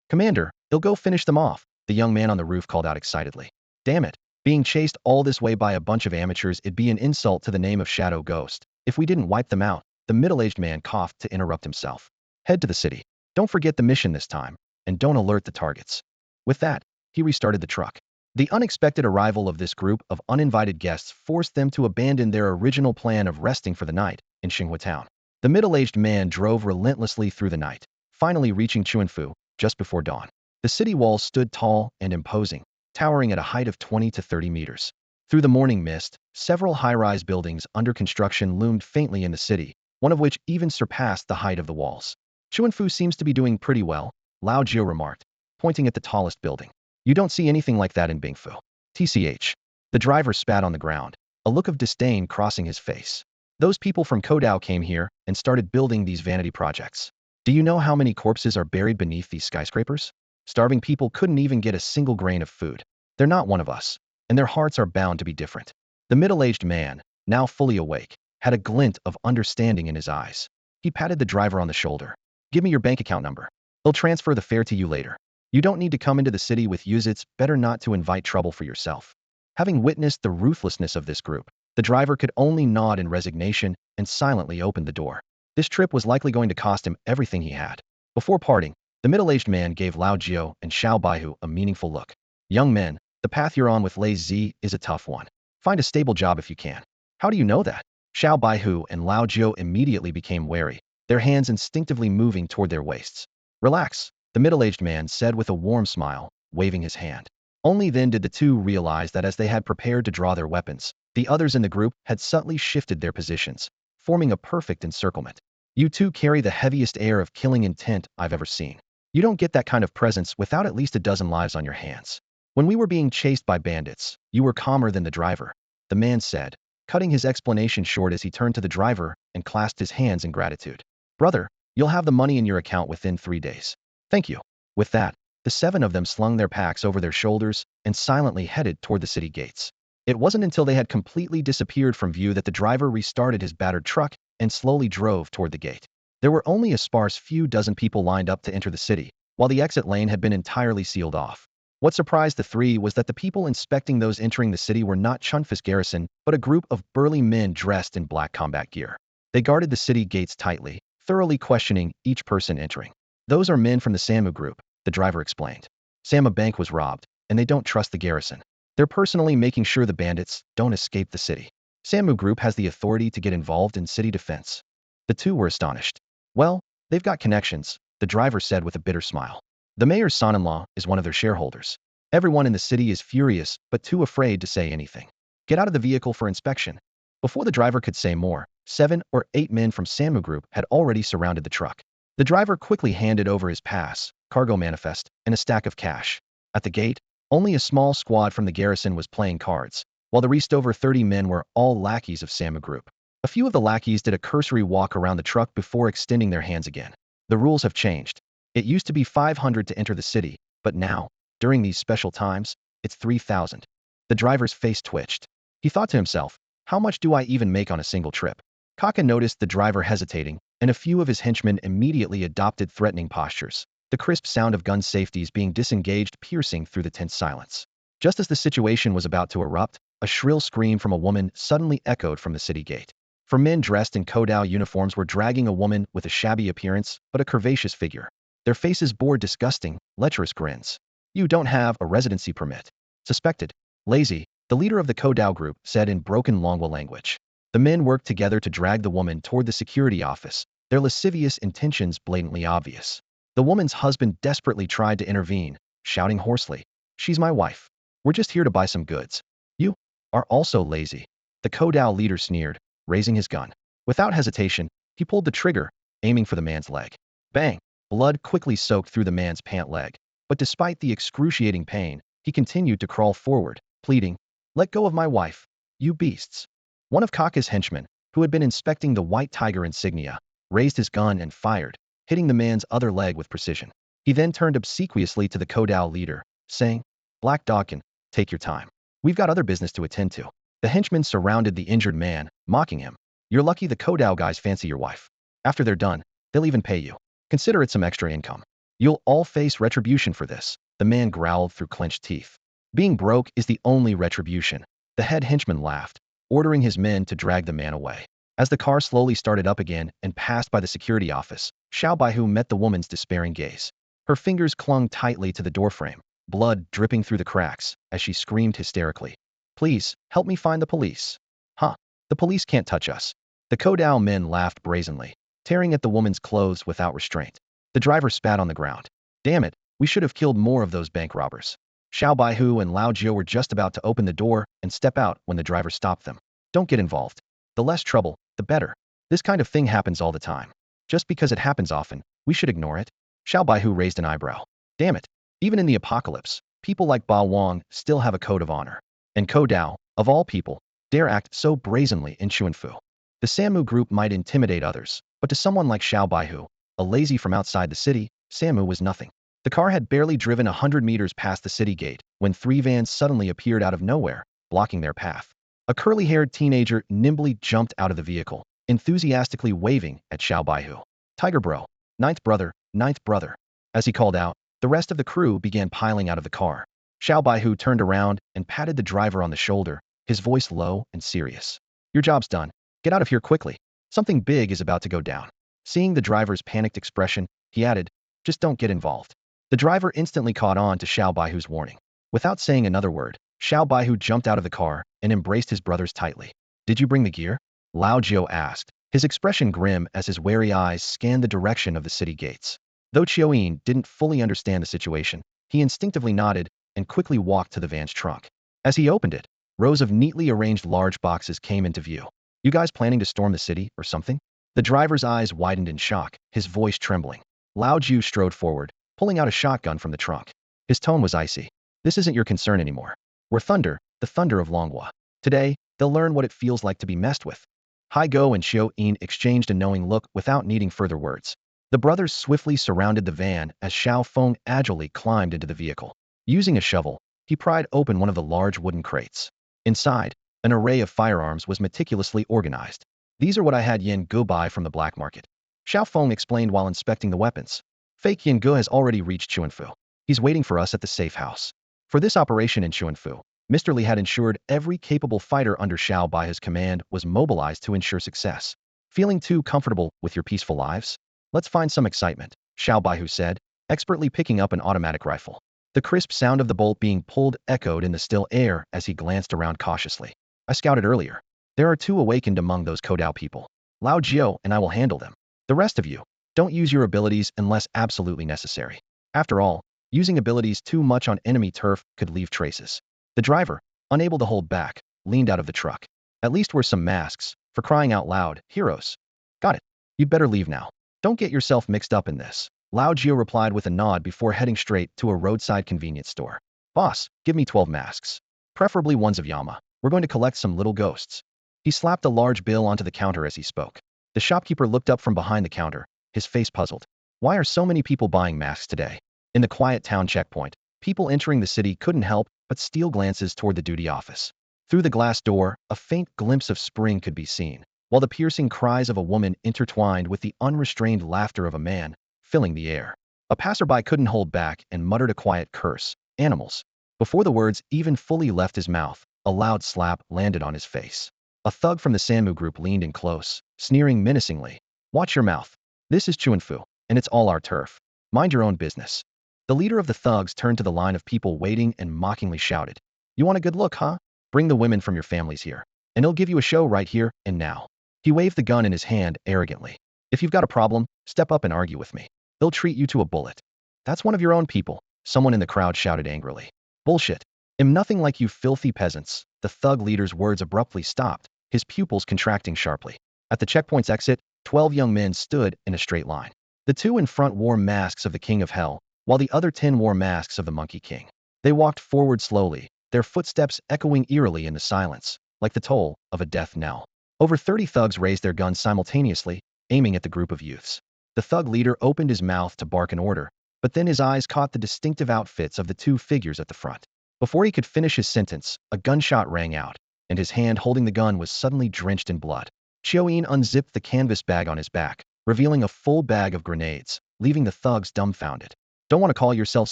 Commander, they'll go finish them off, the young man on the roof called out excitedly. Damn it. Being chased all this way by a bunch of amateurs, it'd be an insult to the name of Shadow Ghost if we didn't wipe them out. The middle-aged man coughed to interrupt himself. Head to the city. Don't forget the mission this time, and don't alert the targets. With that, he restarted the truck. The unexpected arrival of this group of uninvited guests forced them to abandon their original plan of resting for the night in Xinghua Town. The middle-aged man drove relentlessly through the night, finally reaching Chuanfu just before dawn. The city walls stood tall and imposing, towering at a height of 20 to 30 meters. Through the morning mist, several high-rise buildings under construction loomed faintly in the city, one of which even surpassed the height of the walls. Chuanfu seems to be doing pretty well, Lao Jio remarked, pointing at the tallest building. You don't see anything like that in Bingfu. TCH. The driver spat on the ground, a look of disdain crossing his face. Those people from Kodao came here and started building these vanity projects. Do you know how many corpses are buried beneath these skyscrapers? Starving people couldn't even get a single grain of food. They're not one of us, and their hearts are bound to be different. The middle-aged man, now fully awake, had a glint of understanding in his eyes. He patted the driver on the shoulder. Give me your bank account number. They'll transfer the fare to you later. You don't need to come into the city with use. It's better not to invite trouble for yourself. Having witnessed the ruthlessness of this group, the driver could only nod in resignation and silently opened the door. This trip was likely going to cost him everything he had. Before parting, the middle-aged man gave Lao Jio and Xiao Baihu a meaningful look. Young men, the path you're on with Lei Zi is a tough one. Find a stable job if you can. How do you know that? Xiao Baihu and Lao Jio immediately became wary, their hands instinctively moving toward their waists. Relax, the middle-aged man said with a warm smile, waving his hand. Only then did the two realize that as they had prepared to draw their weapons, the others in the group had subtly shifted their positions, forming a perfect encirclement. You two carry the heaviest air of killing intent I've ever seen. You don't get that kind of presence without at least a dozen lives on your hands. When we were being chased by bandits, you were calmer than the driver, the man said, cutting his explanation short as he turned to the driver and clasped his hands in gratitude. Brother, you'll have the money in your account within 3 days. Thank you. With that, the 7 of them slung their packs over their shoulders and silently headed toward the city gates. It wasn't until they had completely disappeared from view that the driver restarted his battered truck and slowly drove toward the gate. There were only a sparse few dozen people lined up to enter the city, while the exit lane had been entirely sealed off. What surprised the three was that the people inspecting those entering the city were not Chunfis garrison, but a group of burly men dressed in black combat gear. They guarded the city gates tightly, thoroughly questioning each person entering. Those are men from the Samu group, the driver explained. Sama Bank was robbed, and they don't trust the garrison. They're personally making sure the bandits don't escape the city. Samu Group has the authority to get involved in city defense. The two were astonished. Well, they've got connections, the driver said with a bitter smile. The mayor's son-in-law is one of their shareholders. Everyone in the city is furious, but too afraid to say anything. Get out of the vehicle for inspection. Before the driver could say more, 7 or 8 men from Samu Group had already surrounded the truck. The driver quickly handed over his pass, cargo manifest, and a stack of cash. At the gate, only a small squad from the garrison was playing cards, while the rest over 30 men were all lackeys of Samu Group. A few of the lackeys did a cursory walk around the truck before extending their hands again. The rules have changed. It used to be 500 to enter the city, but now, during these special times, it's 3,000. The driver's face twitched. He thought to himself, how much do I even make on a single trip? Kaka noticed the driver hesitating, and a few of his henchmen immediately adopted threatening postures, the crisp sound of gun safeties being disengaged piercing through the tense silence. Just as the situation was about to erupt, a shrill scream from a woman suddenly echoed from the city gate. 4 men dressed in Kodao uniforms were dragging a woman with a shabby appearance but a curvaceous figure. Their faces bore disgusting, lecherous grins. You don't have a residency permit. Suspected. Lazy, the leader of the Kodao group said in broken Longwa language. The men worked together to drag the woman toward the security office, their lascivious intentions blatantly obvious. The woman's husband desperately tried to intervene, shouting hoarsely, "She's my wife. We're just here to buy some goods. You are also lazy." The Kodao leader sneered, raising his gun. Without hesitation, he pulled the trigger, aiming for the man's leg. Bang! Blood quickly soaked through the man's pant leg. But despite the excruciating pain, he continued to crawl forward, pleading, "Let go of my wife, you beasts." One of Kaka's henchmen, who had been inspecting the white tiger insignia, raised his gun and fired, hitting the man's other leg with precision. He then turned obsequiously to the Kodao leader, saying, "Black Dogkin, take your time. We've got other business to attend to." The henchmen surrounded the injured man, mocking him. "You're lucky the Kodao guys fancy your wife. After they're done, they'll even pay you. Consider it some extra income. You'll all face retribution for this," the man growled through clenched teeth. "Being broke is the only retribution." The head henchman laughed, ordering his men to drag the man away. As the car slowly started up again and passed by the security office, Xiao Baihu met the woman's despairing gaze. Her fingers clung tightly to the doorframe, blood dripping through the cracks, as she screamed hysterically, "Please, help me find the police." "Huh? The police can't touch us." The Kodao men laughed brazenly, tearing at the woman's clothes without restraint. The driver spat on the ground. "Damn it, we should have killed more of those bank robbers." Xiao Baihu and Lao Jiu were just about to open the door and step out when the driver stopped them. "Don't get involved. The less trouble, the better. This kind of thing happens all the time. Just because it happens often, we should ignore it." Xiao Baihu raised an eyebrow. "Damn it. Even in the apocalypse, people like Ba Wang still have a code of honor. And Kodao, of all people, dare act so brazenly in Xuanfu. The Samu group might intimidate others, but to someone like Xiao Baihu, a lazy from outside the city, Samu was nothing." The car had barely driven 100 meters past the city gate when 3 vans suddenly appeared out of nowhere, blocking their path. A curly-haired teenager nimbly jumped out of the vehicle, enthusiastically waving at Xiao Baihu. "Tiger bro, ninth brother, ninth brother." As he called out, the rest of the crew began piling out of the car. Xiao Baihu turned around and patted the driver on the shoulder, his voice low and serious. "Your job's done. Get out of here quickly. Something big is about to go down." Seeing the driver's panicked expression, he added, "Just don't get involved." The driver instantly caught on to Xiao Baihu's warning. Without saying another word, Xiao Baihu jumped out of the car and embraced his brothers tightly. "Did you bring the gear?" Lao Jiu asked, his expression grim as his wary eyes scanned the direction of the city gates. Though Chioin didn't fully understand the situation, he instinctively nodded and quickly walked to the van's trunk. As he opened it, rows of neatly arranged large boxes came into view. "You guys planning to storm the city or something?" The driver's eyes widened in shock, his voice trembling. Lao Jiu strode forward, pulling out a shotgun from the trunk. His tone was icy. "This isn't your concern anymore. We're Thunder, the Thunder of Longhua. Today, they'll learn what it feels like to be messed with." Hai Go and Xiao Yin exchanged a knowing look without needing further words. The brothers swiftly surrounded the van as Xiao Feng agilely climbed into the vehicle. Using a shovel, he pried open one of the large wooden crates. Inside, an array of firearms was meticulously organized. These are what I had Yin Gu buy from the black market. Xiao Feng explained while inspecting the weapons. Fake Yin Gu has already reached Chuanfu. He's waiting for us at the safe house. For this operation in Chuanfu, Mr. Li had ensured every capable fighter under Xiao by his command was mobilized to ensure success. Feeling too comfortable with your peaceful lives? Let's find some excitement, Xiao Baihu said, expertly picking up an automatic rifle. The crisp sound of the bolt being pulled echoed in the still air as he glanced around cautiously. I scouted earlier. There are 2 awakened among those Kodao people. Lao Jiao and I will handle them. The rest of you, don't use your abilities unless absolutely necessary. After all, using abilities too much on enemy turf could leave traces. The driver, unable to hold back, leaned out of the truck. At least wear some masks, for crying out loud, heroes. Got it. You'd better leave now. Don't get yourself mixed up in this. Lao Jio replied with a nod before heading straight to a roadside convenience store. Boss, give me 12 masks. Preferably ones of Yama. We're going to collect some little ghosts. He slapped a large bill onto the counter as he spoke. The shopkeeper looked up from behind the counter, his face puzzled. Why are so many people buying masks today? In the quiet town checkpoint, people entering the city couldn't help but steal glances toward the duty office. Through the glass door, a faint glimpse of spring could be seen, while the piercing cries of a woman intertwined with the unrestrained laughter of a man, filling the air. A passerby couldn't hold back and muttered a quiet curse. Animals. Before the words even fully left his mouth, a loud slap landed on his face. A thug from the Sanmu group leaned in close, sneering menacingly. Watch your mouth. This is Chuanfu, and it's all our turf. Mind your own business. The leader of the thugs turned to the line of people waiting and mockingly shouted. You want a good look, huh? Bring the women from your families here, and he'll give you a show right here and now. He waved the gun in his hand arrogantly. If you've got a problem, step up and argue with me. They'll treat you to a bullet. That's one of your own people, someone in the crowd shouted angrily. Bullshit. I'm nothing like you filthy peasants. The thug leader's words abruptly stopped, his pupils contracting sharply. At the checkpoint's exit, 12 young men stood in a straight line. The 2 in front wore masks of the King of Hell, while the other 10 wore masks of the Monkey King. They walked forward slowly, their footsteps echoing eerily in the silence, like the toll of a death knell. Over 30 thugs raised their guns simultaneously, aiming at the group of youths. The thug leader opened his mouth to bark an order, but then his eyes caught the distinctive outfits of the 2 figures at the front. Before he could finish his sentence, a gunshot rang out, and his hand holding the gun was suddenly drenched in blood. Chioyin unzipped the canvas bag on his back, revealing a full bag of grenades, leaving the thugs dumbfounded. Don't want to call yourselves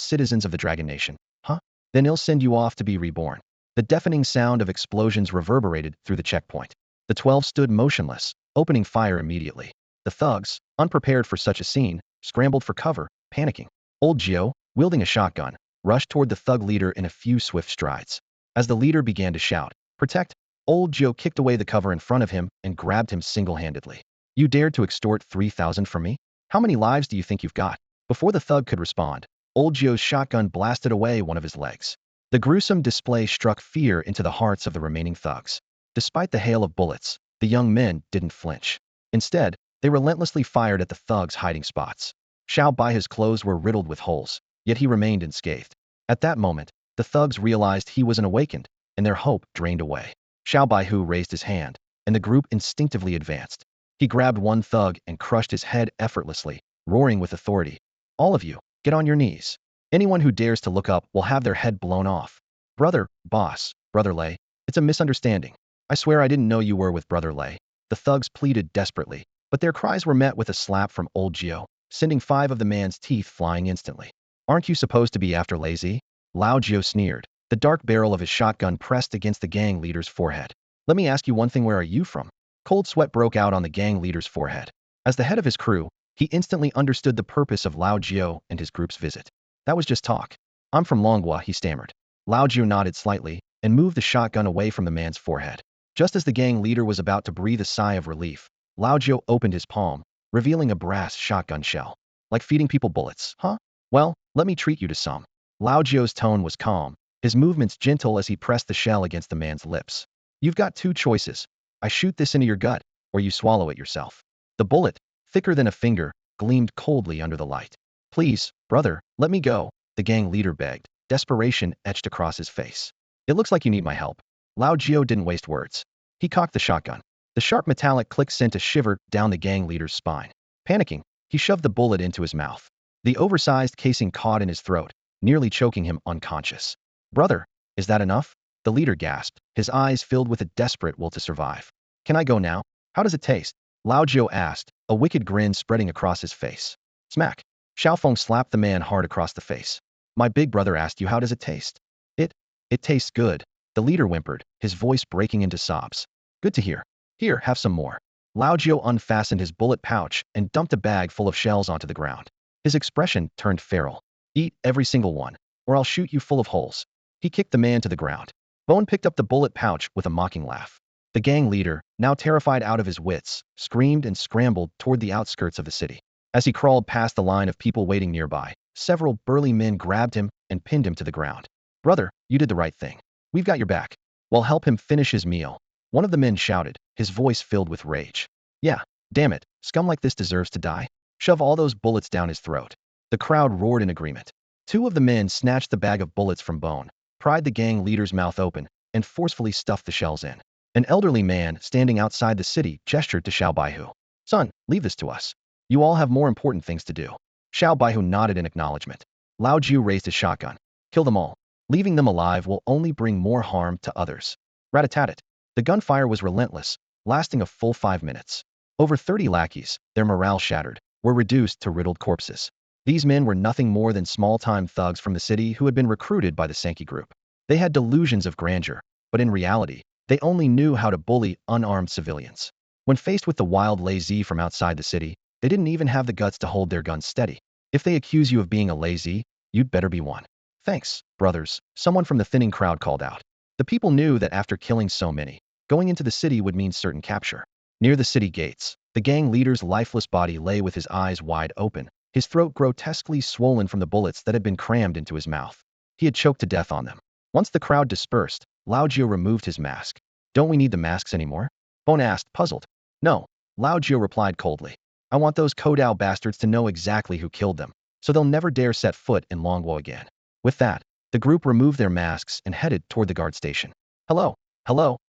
citizens of the Dragon Nation, huh? Then he'll send you off to be reborn. The deafening sound of explosions reverberated through the checkpoint. The 12 stood motionless, opening fire immediately. The thugs, unprepared for such a scene, scrambled for cover, panicking. Old Gio, wielding a shotgun, rushed toward the thug leader in a few swift strides. As the leader began to shout, "Protect!" Old Gio kicked away the cover in front of him and grabbed him single-handedly. You dared to extort 3,000 from me? How many lives do you think you've got? Before the thug could respond, Old Gio's shotgun blasted away one of his legs. The gruesome display struck fear into the hearts of the remaining thugs. Despite the hail of bullets, the young men didn't flinch. Instead, they relentlessly fired at the thugs' hiding spots. Xiao Bai's clothes were riddled with holes, yet he remained unscathed. At that moment, the thugs realized he was an awakened, and their hope drained away. Xiao Baihu raised his hand, and the group instinctively advanced. He grabbed one thug and crushed his head effortlessly, roaring with authority. All of you, get on your knees. Anyone who dares to look up will have their head blown off. Brother, boss, Brother Lei, it's a misunderstanding. I swear I didn't know you were with Brother Lei. The thugs pleaded desperately, but their cries were met with a slap from Old Gio, sending 5 of the man's teeth flying instantly. Aren't you supposed to be after Lazy? Lao Gio sneered, the dark barrel of his shotgun pressed against the gang leader's forehead. Let me ask you one thing, where are you from? Cold sweat broke out on the gang leader's forehead. As the head of his crew, he instantly understood the purpose of Lao Gio and his group's visit. That was just talk. I'm from Longhua, he stammered. Lao Gio nodded slightly and moved the shotgun away from the man's forehead. Just as the gang leader was about to breathe a sigh of relief, Lao Gio opened his palm, revealing a brass shotgun shell. Like feeding people bullets, huh? Well, let me treat you to some. Lao Gio's tone was calm, his movements gentle as he pressed the shell against the man's lips. You've got 2 choices. I shoot this into your gut, or you swallow it yourself. The bullet, thicker than a finger, gleamed coldly under the light. Please, brother, let me go, the gang leader begged, desperation etched across his face. It looks like you need my help. Lao Gio didn't waste words. He cocked the shotgun. The sharp metallic click sent a shiver down the gang leader's spine. Panicking, he shoved the bullet into his mouth. The oversized casing caught in his throat, nearly choking him unconscious. Brother, is that enough? The leader gasped, his eyes filled with a desperate will to survive. Can I go now? How does it taste? Lao Jiu asked, a wicked grin spreading across his face. Smack. Xiaofeng slapped the man hard across the face. My big brother asked you how does it taste? It, it tastes good. The leader whimpered, his voice breaking into sobs. Good to hear. Here, have some more. Lao Jiu unfastened his bullet pouch and dumped a bag full of shells onto the ground. His expression turned feral. Eat every single one, or I'll shoot you full of holes. He kicked the man to the ground. Bone picked up the bullet pouch with a mocking laugh. The gang leader, now terrified out of his wits, screamed and scrambled toward the outskirts of the city. As he crawled past the line of people waiting nearby, several burly men grabbed him and pinned him to the ground. Brother, you did the right thing. We've got your back. We'll help him finish his meal. One of the men shouted, his voice filled with rage. Yeah, damn it, scum like this deserves to die. Shove all those bullets down his throat. The crowd roared in agreement. Two of the men snatched the bag of bullets from Bone, pried the gang leader's mouth open, and forcefully stuffed the shells in. An elderly man standing outside the city gestured to Xiao Baihu. Son, leave this to us. You all have more important things to do. Xiao Baihu nodded in acknowledgement. Lao Jiu raised his shotgun. Kill them all. Leaving them alive will only bring more harm to others. Rat-a-tat-tat. The gunfire was relentless, lasting a full 5 minutes. Over 30 lackeys, their morale shattered, were reduced to riddled corpses. These men were nothing more than small-time thugs from the city who had been recruited by the Sankey group. They had delusions of grandeur, but in reality, they only knew how to bully unarmed civilians. When faced with the wild lazy from outside the city, they didn't even have the guts to hold their guns steady. If they accuse you of being a lazy, you'd better be one. Thanks, brothers, someone from the thinning crowd called out. The people knew that after killing so many, going into the city would mean certain capture. Near the city gates, the gang leader's lifeless body lay with his eyes wide open, his throat grotesquely swollen from the bullets that had been crammed into his mouth. He had choked to death on them. Once the crowd dispersed, Lao Jiu removed his mask. Don't we need the masks anymore? Bone asked, puzzled. No, Lao Jiu replied coldly. I want those Kodao bastards to know exactly who killed them, so they'll never dare set foot in Longwo again. With that, the group removed their masks and headed toward the guard station. Hello,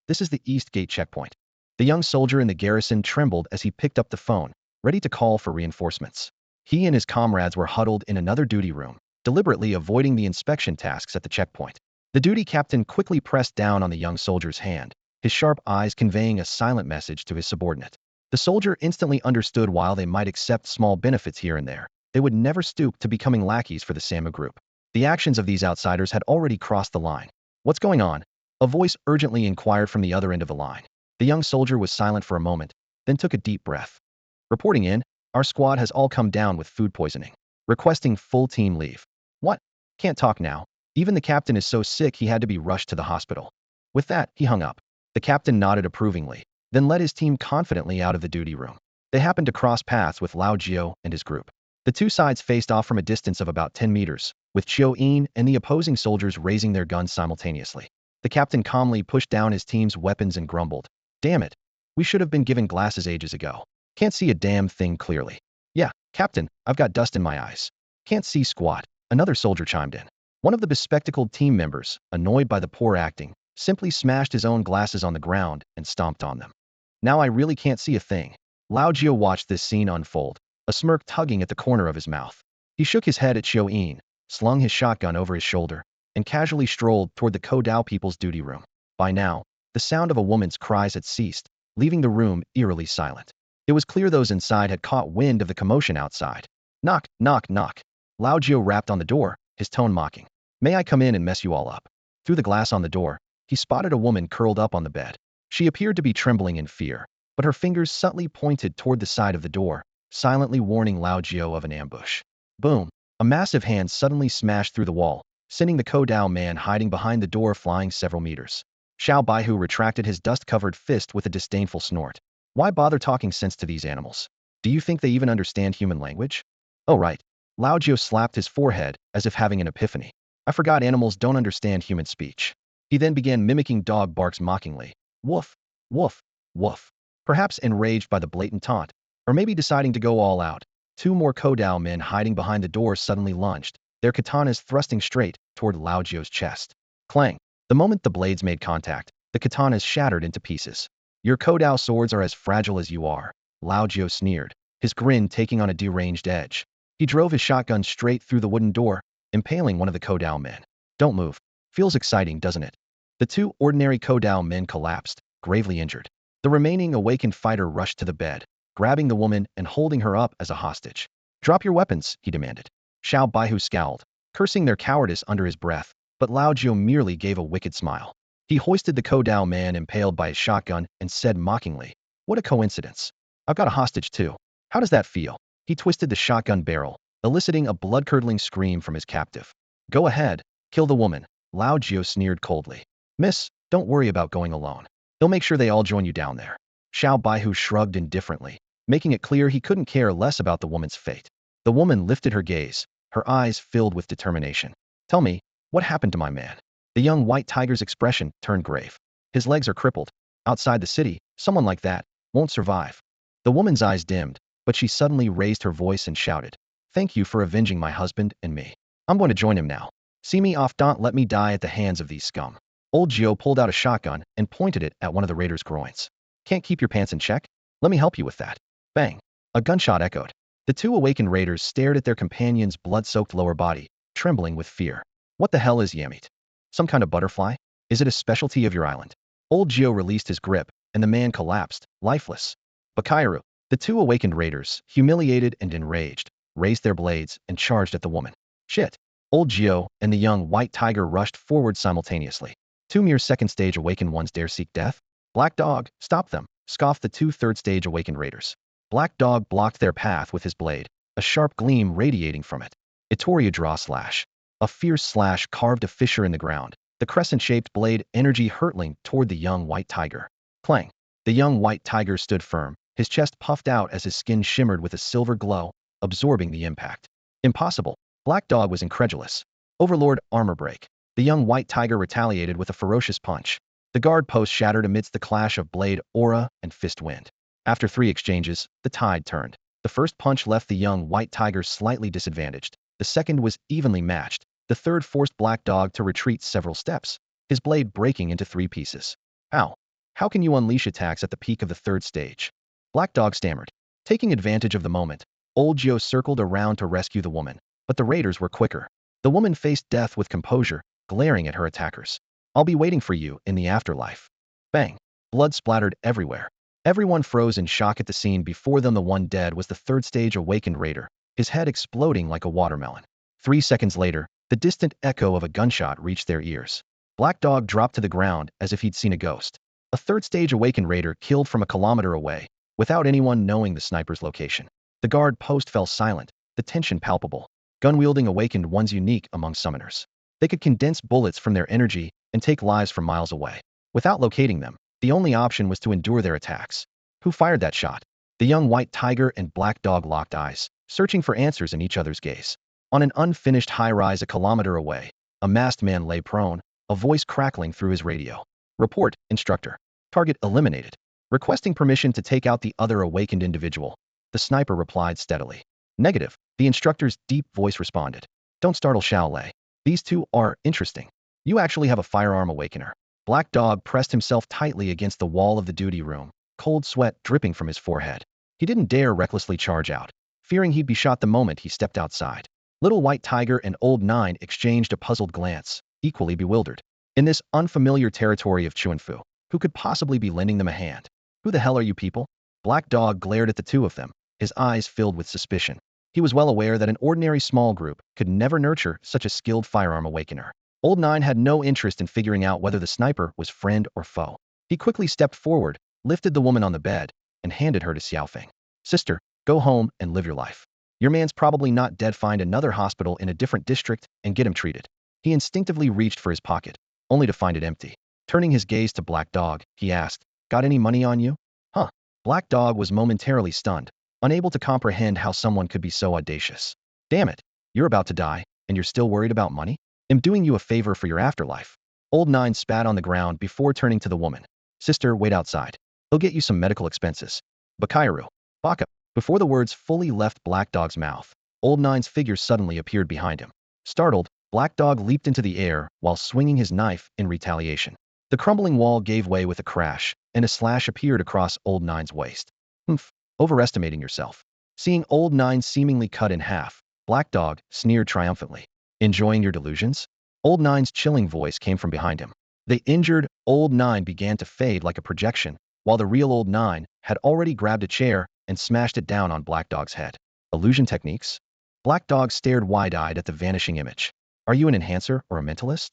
this is the East Gate checkpoint. The young soldier in the garrison trembled as he picked up the phone, ready to call for reinforcements. He and his comrades were huddled in another duty room, deliberately avoiding the inspection tasks at the checkpoint. The duty captain quickly pressed down on the young soldier's hand, his sharp eyes conveying a silent message to his subordinate. The soldier instantly understood while they might accept small benefits here and there, they would never stoop to becoming lackeys for the Sama group. The actions of these outsiders had already crossed the line. What's going on? A voice urgently inquired from the other end of the line. The young soldier was silent for a moment, then took a deep breath. Reporting in, our squad has all come down with food poisoning. Requesting full team leave. What? Can't talk now. Even the captain is so sick he had to be rushed to the hospital. With that, he hung up. The captain nodded approvingly, then led his team confidently out of the duty room. They happened to cross paths with Lao Jiu and his group. The two sides faced off from a distance of about 10 meters, with Chiu Yin and the opposing soldiers raising their guns simultaneously. The captain calmly pushed down his team's weapons and grumbled. Damn it. We should have been given glasses ages ago. Can't see a damn thing clearly. Yeah, Captain, I've got dust in my eyes. Can't see squat. Another soldier chimed in. One of the bespectacled team members, annoyed by the poor acting, simply smashed his own glasses on the ground and stomped on them. Now I really can't see a thing. Lao Jiu watched this scene unfold, a smirk tugging at the corner of his mouth. He shook his head at Chiu Yin, slung his shotgun over his shoulder, and casually strolled toward the Kodao people's duty room. By now, the sound of a woman's cries had ceased, leaving the room eerily silent. It was clear those inside had caught wind of the commotion outside. Knock, knock, knock. Lao Jiu rapped on the door, his tone mocking. May I come in and mess you all up? Through the glass on the door, he spotted a woman curled up on the bed. She appeared to be trembling in fear, but her fingers subtly pointed toward the side of the door, silently warning Lao Jiu of an ambush. Boom! A massive hand suddenly smashed through the wall, sending the Kodao man hiding behind the door flying several meters. Xiao Baihu retracted his dust-covered fist with a disdainful snort. Why bother talking sense to these animals? Do you think they even understand human language? Oh right. Lao Jiu slapped his forehead as if having an epiphany. I forgot animals don't understand human speech. He then began mimicking dog barks mockingly. Woof, woof, woof. Perhaps enraged by the blatant taunt, or maybe deciding to go all out, two more Kodao men hiding behind the door suddenly lunged, their katanas thrusting straight toward Lao Jiu's chest. Clang. The moment the blades made contact, the katanas shattered into pieces. Your Kodao swords are as fragile as you are, Lao Jiu sneered, his grin taking on a deranged edge. He drove his shotgun straight through the wooden door, impaling one of the Kodao men. Don't move. Feels exciting, doesn't it? The two ordinary Kodao men collapsed, gravely injured. The remaining awakened fighter rushed to the bed, grabbing the woman and holding her up as a hostage. Drop your weapons, he demanded. Xiao Baihu scowled, cursing their cowardice under his breath, but Lao Jiu merely gave a wicked smile. He hoisted the Kodao man impaled by his shotgun and said mockingly, "What a coincidence. I've got a hostage too. How does that feel?" He twisted the shotgun barrel, eliciting a blood-curdling scream from his captive. "Go ahead, kill the woman," Lao Jiu sneered coldly. "Miss, don't worry about going alone. They'll make sure they all join you down there." Xiao Baihu shrugged indifferently, making it clear he couldn't care less about the woman's fate. The woman lifted her gaze, her eyes filled with determination. "Tell me, what happened to my man?" The young white tiger's expression turned grave. "His legs are crippled. Outside the city, someone like that won't survive." The woman's eyes dimmed, but she suddenly raised her voice and shouted, "Thank you for avenging my husband and me. I'm going to join him now. See me off, don't let me die at the hands of these scum." Old Gio pulled out a shotgun and pointed it at one of the raiders' groins. "Can't keep your pants in check? Let me help you with that." Bang! A gunshot echoed. The two awakened raiders stared at their companion's blood-soaked lower body, trembling with fear. "What the hell is yammeat? Some kind of butterfly? Is it a specialty of your island?" Old Gio released his grip, and the man collapsed, lifeless. Bakairu. The two awakened raiders, humiliated and enraged, raised their blades and charged at the woman. "Shit!" Old Gio and the young white tiger rushed forward simultaneously. Two mere second-stage awakened ones dare seek death? "Black Dog, stop them!" scoffed the two third-stage awakened raiders. Black Dog blocked their path with his blade, a sharp gleam radiating from it. Itoria draw slash. A fierce slash carved a fissure in the ground, the crescent-shaped blade energy hurtling toward the young white tiger. Clang! The young white tiger stood firm, his chest puffed out as his skin shimmered with a silver glow, absorbing the impact. "Impossible!" Black Dog was incredulous. "Overlord, armor break." The young white tiger retaliated with a ferocious punch. The guard post shattered amidst the clash of blade, aura, and fist wind. After 3 exchanges, the tide turned. The first punch left the young white tiger slightly disadvantaged. The second was evenly matched. The third forced Black Dog to retreat several steps, his blade breaking into 3 pieces. "Ow! How can you unleash attacks at the peak of the 3rd stage?" Black Dog stammered. Taking advantage of the moment, Old Gio circled around to rescue the woman, but the raiders were quicker. The woman faced death with composure, glaring at her attackers. "I'll be waiting for you in the afterlife." Bang! Blood splattered everywhere. Everyone froze in shock at the scene. Before them, the one dead was the 3rd stage awakened raider, his head exploding like a watermelon. 3 seconds later, the distant echo of a gunshot reached their ears. Black Dog dropped to the ground as if he'd seen a ghost. A 3rd stage awakened raider killed from a kilometer away, without anyone knowing the sniper's location. The guard post fell silent, the tension palpable. Gun-wielding awakened ones unique among summoners. They could condense bullets from their energy and take lives from miles away. Without locating them, the only option was to endure their attacks. Who fired that shot? The young white tiger and Black Dog locked eyes, searching for answers in each other's gaze. On an unfinished high-rise a kilometer away, a masked man lay prone, a voice crackling through his radio. "Report, instructor. Target eliminated. Requesting permission to take out the other awakened individual." The sniper replied steadily. "Negative," the instructor's deep voice responded. "Don't startle Xiao Lei. These two are interesting. You actually have a firearm awakener." Black Dog pressed himself tightly against the wall of the duty room, cold sweat dripping from his forehead. He didn't dare recklessly charge out, fearing he'd be shot the moment he stepped outside. Little White Tiger and Old Nine exchanged a puzzled glance, equally bewildered. In this unfamiliar territory of Chuanfu, who could possibly be lending them a hand? "Who the hell are you people?" Black Dog glared at the two of them, his eyes filled with suspicion. He was well aware that an ordinary small group could never nurture such a skilled firearm awakener. Old Nine had no interest in figuring out whether the sniper was friend or foe. He quickly stepped forward, lifted the woman on the bed, and handed her to Xiaofeng. "Sister, go home and live your life. Your man's probably not dead. Find another hospital in a different district and get him treated." He instinctively reached for his pocket, only to find it empty. Turning his gaze to Black Dog, he asked, "Got any money on you?" "Huh?" Black Dog was momentarily stunned, unable to comprehend how someone could be so audacious. "Damn it, you're about to die, and you're still worried about money? I'm doing you a favor for your afterlife." Old Nine spat on the ground before turning to the woman. "Sister, wait outside. He'll get you some medical expenses." "Bakairu. Baka." Before the words fully left Black Dog's mouth, Old Nine's figure suddenly appeared behind him. Startled, Black Dog leaped into the air while swinging his knife in retaliation. The crumbling wall gave way with a crash, and a slash appeared across Old Nine's waist. "Humph, overestimating yourself." Seeing Old Nine seemingly cut in half, Black Dog sneered triumphantly. "Enjoying your delusions?" Old Nine's chilling voice came from behind him. The injured old nine began to fade like a projection, while the real old nine had already grabbed a chair and smashed it down on Black Dog's head. Illusion techniques? Black Dog stared wide-eyed at the vanishing image. Are you an enhancer or a mentalist?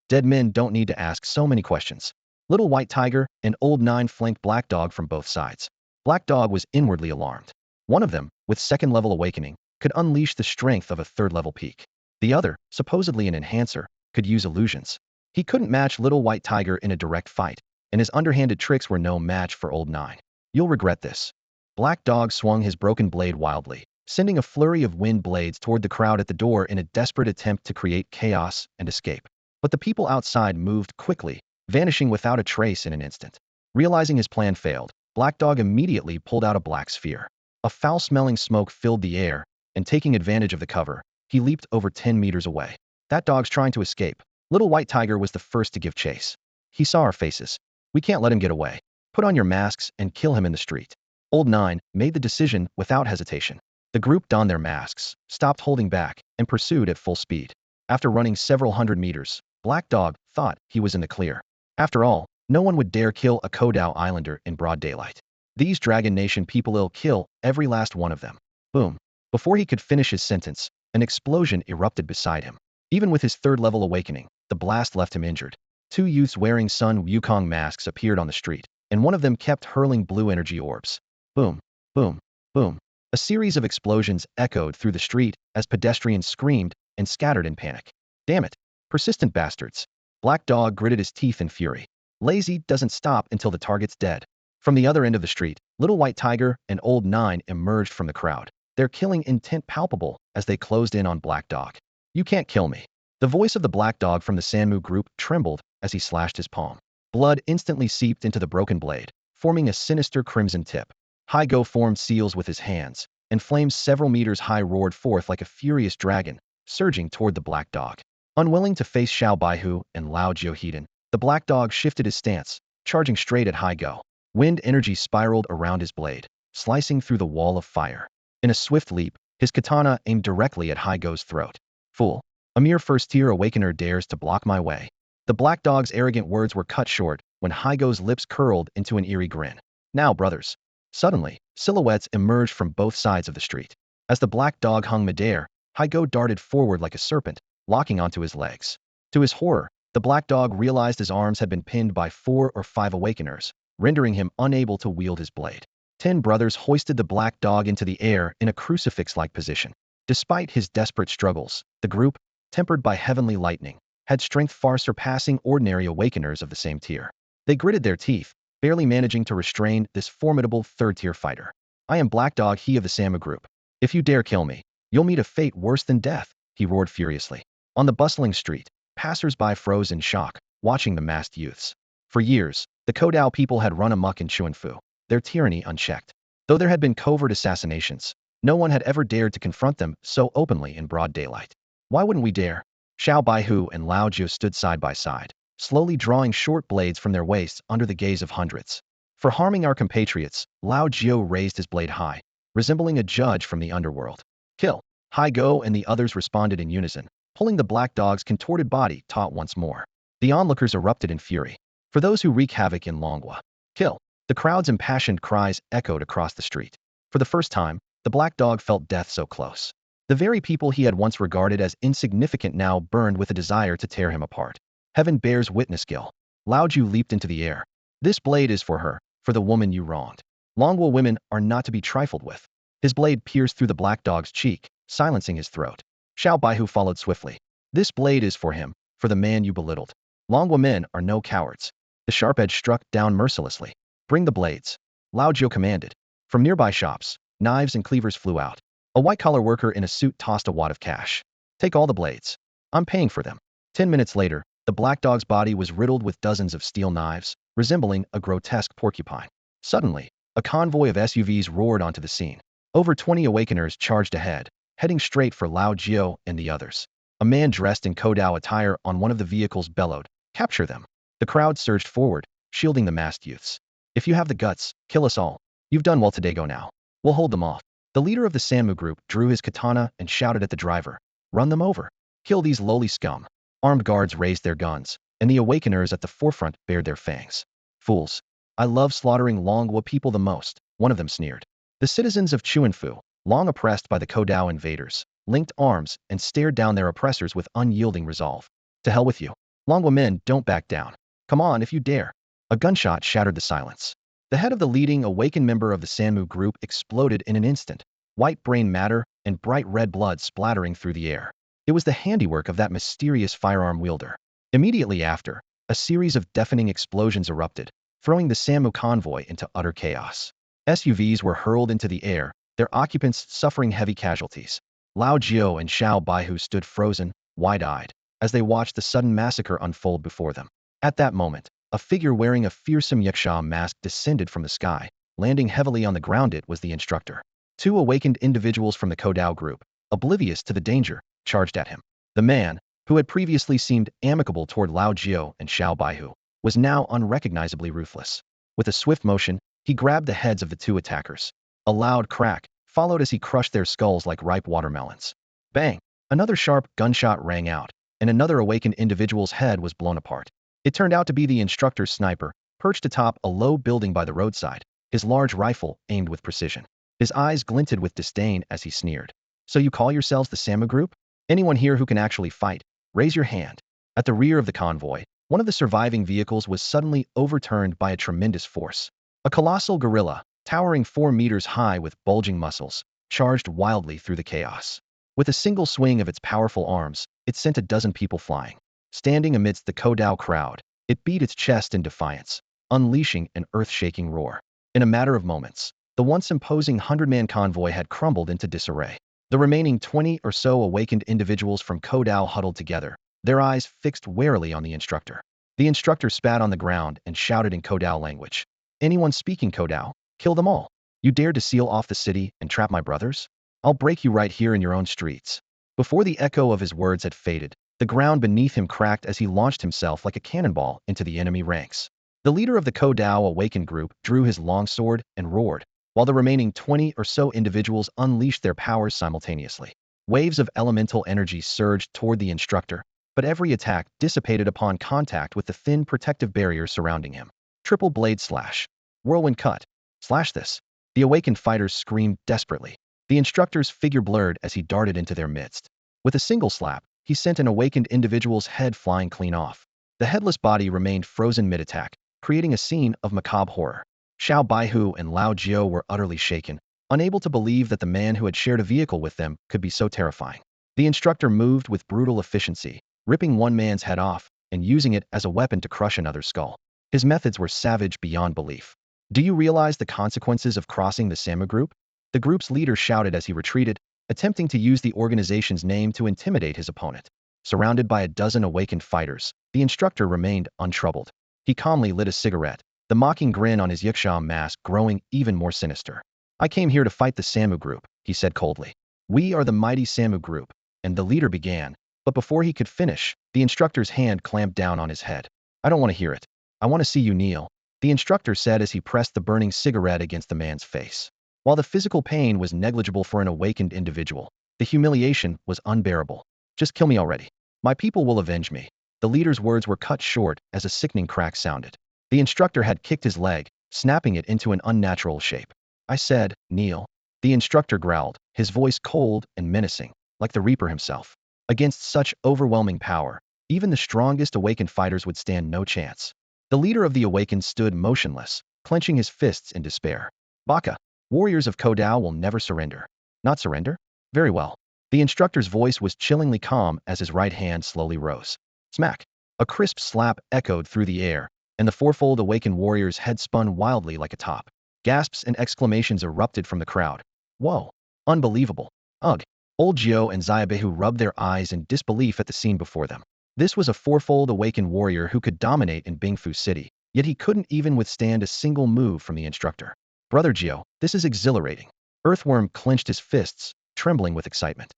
Dead men don't need to ask so many questions. Little White Tiger and Old Nine flanked Black Dog from both sides. Black Dog was inwardly alarmed. One of them, with second-level awakening, could unleash the strength of a third-level peak. The other, supposedly an enhancer, could use illusions. He couldn't match Little White Tiger in a direct fight, and his underhanded tricks were no match for Old Nine. You'll regret this. Black Dog swung his broken blade wildly, sending a flurry of wind blades toward the crowd at the door in a desperate attempt to create chaos and escape. But the people outside moved quickly, vanishing without a trace in an instant. Realizing his plan failed, Black Dog immediately pulled out a black sphere. A foul-smelling smoke filled the air, and taking advantage of the cover, he leaped over 10 meters away. That dog's trying to escape. Little White Tiger was the first to give chase. He saw our faces. We can't let him get away. Put on your masks and kill him in the street. Old Nine made the decision without hesitation. The group donned their masks, stopped holding back, and pursued at full speed. After running several hundred meters, Black Dog thought he was in the clear. After all, no one would dare kill a Kodao Islander in broad daylight. These Dragon Nation people'll kill every last one of them. Boom. Before he could finish his sentence, an explosion erupted beside him. Even with his third-level awakening, the blast left him injured. Two youths wearing Sun Wukong masks appeared on the street, and one of them kept hurling blue energy orbs. Boom, boom, boom. A series of explosions echoed through the street as pedestrians screamed and scattered in panic. Damn it. Persistent bastards. Black Dog gritted his teeth in fury. Lazy doesn't stop until the target's dead. From the other end of the street, Little White Tiger and Old Nine emerged from the crowd, their killing intent palpable as they closed in on Black Dog. You can't kill me. The voice of the Black Dog from the Sanmu group trembled as he slashed his palm. Blood instantly seeped into the broken blade, forming a sinister crimson tip. Haigo formed seals with his hands, and flames several meters high roared forth like a furious dragon, surging toward the Black Dog. Unwilling to face Xiao Baihu and Lao Jiohedin, the Black Dog shifted his stance, charging straight at Haigo. Wind energy spiraled around his blade, slicing through the wall of fire. In a swift leap, his katana aimed directly at Haigo's throat. Fool. A mere first-tier awakener dares to block my way. The Black Dog's arrogant words were cut short when Haigo's lips curled into an eerie grin. Now, brothers. Suddenly, silhouettes emerged from both sides of the street. As the Black Dog hung midair, Haigo darted forward like a serpent, locking onto his legs. To his horror, the Black Dog realized his arms had been pinned by 4 or 5 awakeners, rendering him unable to wield his blade. 10 brothers hoisted the Black Dog into the air in a crucifix-like position. Despite his desperate struggles, the group, tempered by heavenly lightning, had strength far surpassing ordinary awakeners of the same tier. They gritted their teeth, barely managing to restrain this formidable third-tier fighter. I am Black Dog, he of the Samu group. If you dare kill me, you'll meet a fate worse than death, he roared furiously. On the bustling street, passers-by froze in shock, watching the masked youths. For years, the Kodao people had run amok in Chuanfu, their tyranny unchecked. Though there had been covert assassinations, no one had ever dared to confront them so openly in broad daylight. Why wouldn't we dare? Xiao Baihu and Lao Jiu stood side by side, slowly drawing short blades from their waists under the gaze of hundreds. For harming our compatriots, Lao Jiu raised his blade high, resembling a judge from the underworld. Kill! Haigo and the others responded in unison, pulling the Black Dog's contorted body taut once more. The onlookers erupted in fury. For those who wreak havoc in Longwa, kill! The crowd's impassioned cries echoed across the street. For the first time, the Black Dog felt death so close. The very people he had once regarded as insignificant now burned with a desire to tear him apart. Heaven bears witness, Gil. Lao Ju leaped into the air. This blade is for her, for the woman you wronged. Longwa women are not to be trifled with. His blade pierced through the Black Dog's cheek, silencing his throat. Xiao Baihu followed swiftly. This blade is for him, for the man you belittled. Longwa men are no cowards. The sharp edge struck down mercilessly. Bring the blades. Lao Jiu commanded. From nearby shops, knives and cleavers flew out. A white-collar worker in a suit tossed a wad of cash. Take all the blades. I'm paying for them. 10 minutes later, the Black Dog's body was riddled with dozens of steel knives, resembling a grotesque porcupine. Suddenly, a convoy of SUVs roared onto the scene. Over 20 awakeners charged ahead, heading straight for Lao Jiu and the others. A man dressed in Kodao attire on one of the vehicles bellowed, "Capture them!" The crowd surged forward, shielding the masked youths. If you have the guts, kill us all. You've done well today, go now. We'll hold them off. The leader of the Sanmu group drew his katana and shouted at the driver, "Run them over. Kill these lowly scum." Armed guards raised their guns, and the awakeners at the forefront bared their fangs. Fools! I love slaughtering Longwa people the most, one of them sneered. The citizens of Chuanfu, long oppressed by the Kodao invaders, linked arms and stared down their oppressors with unyielding resolve. To hell with you. Longwa men don't back down. Come on if you dare. A gunshot shattered the silence. The head of the leading awakened member of the Sanmu group exploded in an instant, white brain matter and bright red blood splattering through the air. It was the handiwork of that mysterious firearm wielder. Immediately after, a series of deafening explosions erupted, throwing the Sanmu convoy into utter chaos. SUVs were hurled into the air, their occupants suffering heavy casualties. Lao Jiao and Xiao Baihu stood frozen, wide-eyed, as they watched the sudden massacre unfold before them. At that moment, a figure wearing a fearsome yaksha mask descended from the sky, landing heavily on the ground. It was the instructor. Two awakened individuals from the Kodao group, oblivious to the danger, charged at him. The man, who had previously seemed amicable toward Lao Jiao and Xiao Baihu, was now unrecognizably ruthless. With a swift motion, he grabbed the heads of the two attackers. A loud crack followed as he crushed their skulls like ripe watermelons. Bang! Another sharp gunshot rang out, and another awakened individual's head was blown apart. It turned out to be the instructor's sniper, perched atop a low building by the roadside, his large rifle aimed with precision. His eyes glinted with disdain as he sneered. So you call yourselves the Samu group? Anyone here who can actually fight? Raise your hand. At the rear of the convoy, one of the surviving vehicles was suddenly overturned by a tremendous force. A colossal gorilla, towering 4 meters high with bulging muscles, charged wildly through the chaos. With a single swing of its powerful arms, it sent a dozen people flying. Standing amidst the Kodao crowd, it beat its chest in defiance, unleashing an earth-shaking roar. In a matter of moments, the once imposing 100-man convoy had crumbled into disarray. The remaining 20 or so awakened individuals from Kodao huddled together, their eyes fixed warily on the instructor. The instructor spat on the ground and shouted in Kodao language. Anyone speaking Kodao, kill them all. You dare to seal off the city and trap my brothers? I'll break you right here in your own streets. Before the echo of his words had faded, the ground beneath him cracked as he launched himself like a cannonball into the enemy ranks. The leader of the Kodao awakened group drew his longsword and roared, while the remaining 20 or so individuals unleashed their powers simultaneously. Waves of elemental energy surged toward the instructor, but every attack dissipated upon contact with the thin protective barrier surrounding him. Triple blade slash. Whirlwind cut. Slash this. The awakened fighters screamed desperately. The instructor's figure blurred as he darted into their midst. With a single slap, he sent an awakened individual's head flying clean off. The headless body remained frozen mid-attack, creating a scene of macabre horror. Xiao Baihu and Lao Jiao were utterly shaken, unable to believe that the man who had shared a vehicle with them could be so terrifying. The instructor moved with brutal efficiency, ripping one man's head off and using it as a weapon to crush another's skull. His methods were savage beyond belief. Do you realize the consequences of crossing the Samu group? The group's leader shouted as he retreated, attempting to use the organization's name to intimidate his opponent. Surrounded by a dozen awakened fighters, the instructor remained untroubled. He calmly lit a cigarette, the mocking grin on his yaksha mask growing even more sinister. I came here to fight the Samu group, he said coldly. We are the mighty Samu group, and the leader began, but before he could finish, the instructor's hand clamped down on his head. I don't want to hear it. I want to see you kneel, the instructor said as he pressed the burning cigarette against the man's face. While the physical pain was negligible for an awakened individual, the humiliation was unbearable. Just kill me already. My people will avenge me. The leader's words were cut short as a sickening crack sounded. The instructor had kicked his leg, snapping it into an unnatural shape. I said, kneel. The instructor growled, his voice cold and menacing, like the Reaper himself. Against such overwhelming power, even the strongest awakened fighters would stand no chance. The leader of the awakened stood motionless, clenching his fists in despair. Baka, warriors of Kodao will never surrender. Not surrender? Very well. The instructor's voice was chillingly calm as his right hand slowly rose. Smack! A crisp slap echoed through the air, and the fourfold awakened warrior's head spun wildly like a top. Gasps and exclamations erupted from the crowd. Whoa! Unbelievable! Ugh! Old Jiao and Xiaobehu rubbed their eyes in disbelief at the scene before them. This was a fourfold awakened warrior who could dominate in Bingfu City, yet he couldn't even withstand a single move from the instructor. Brother Jiao, this is exhilarating. Earthworm clenched his fists, trembling with excitement.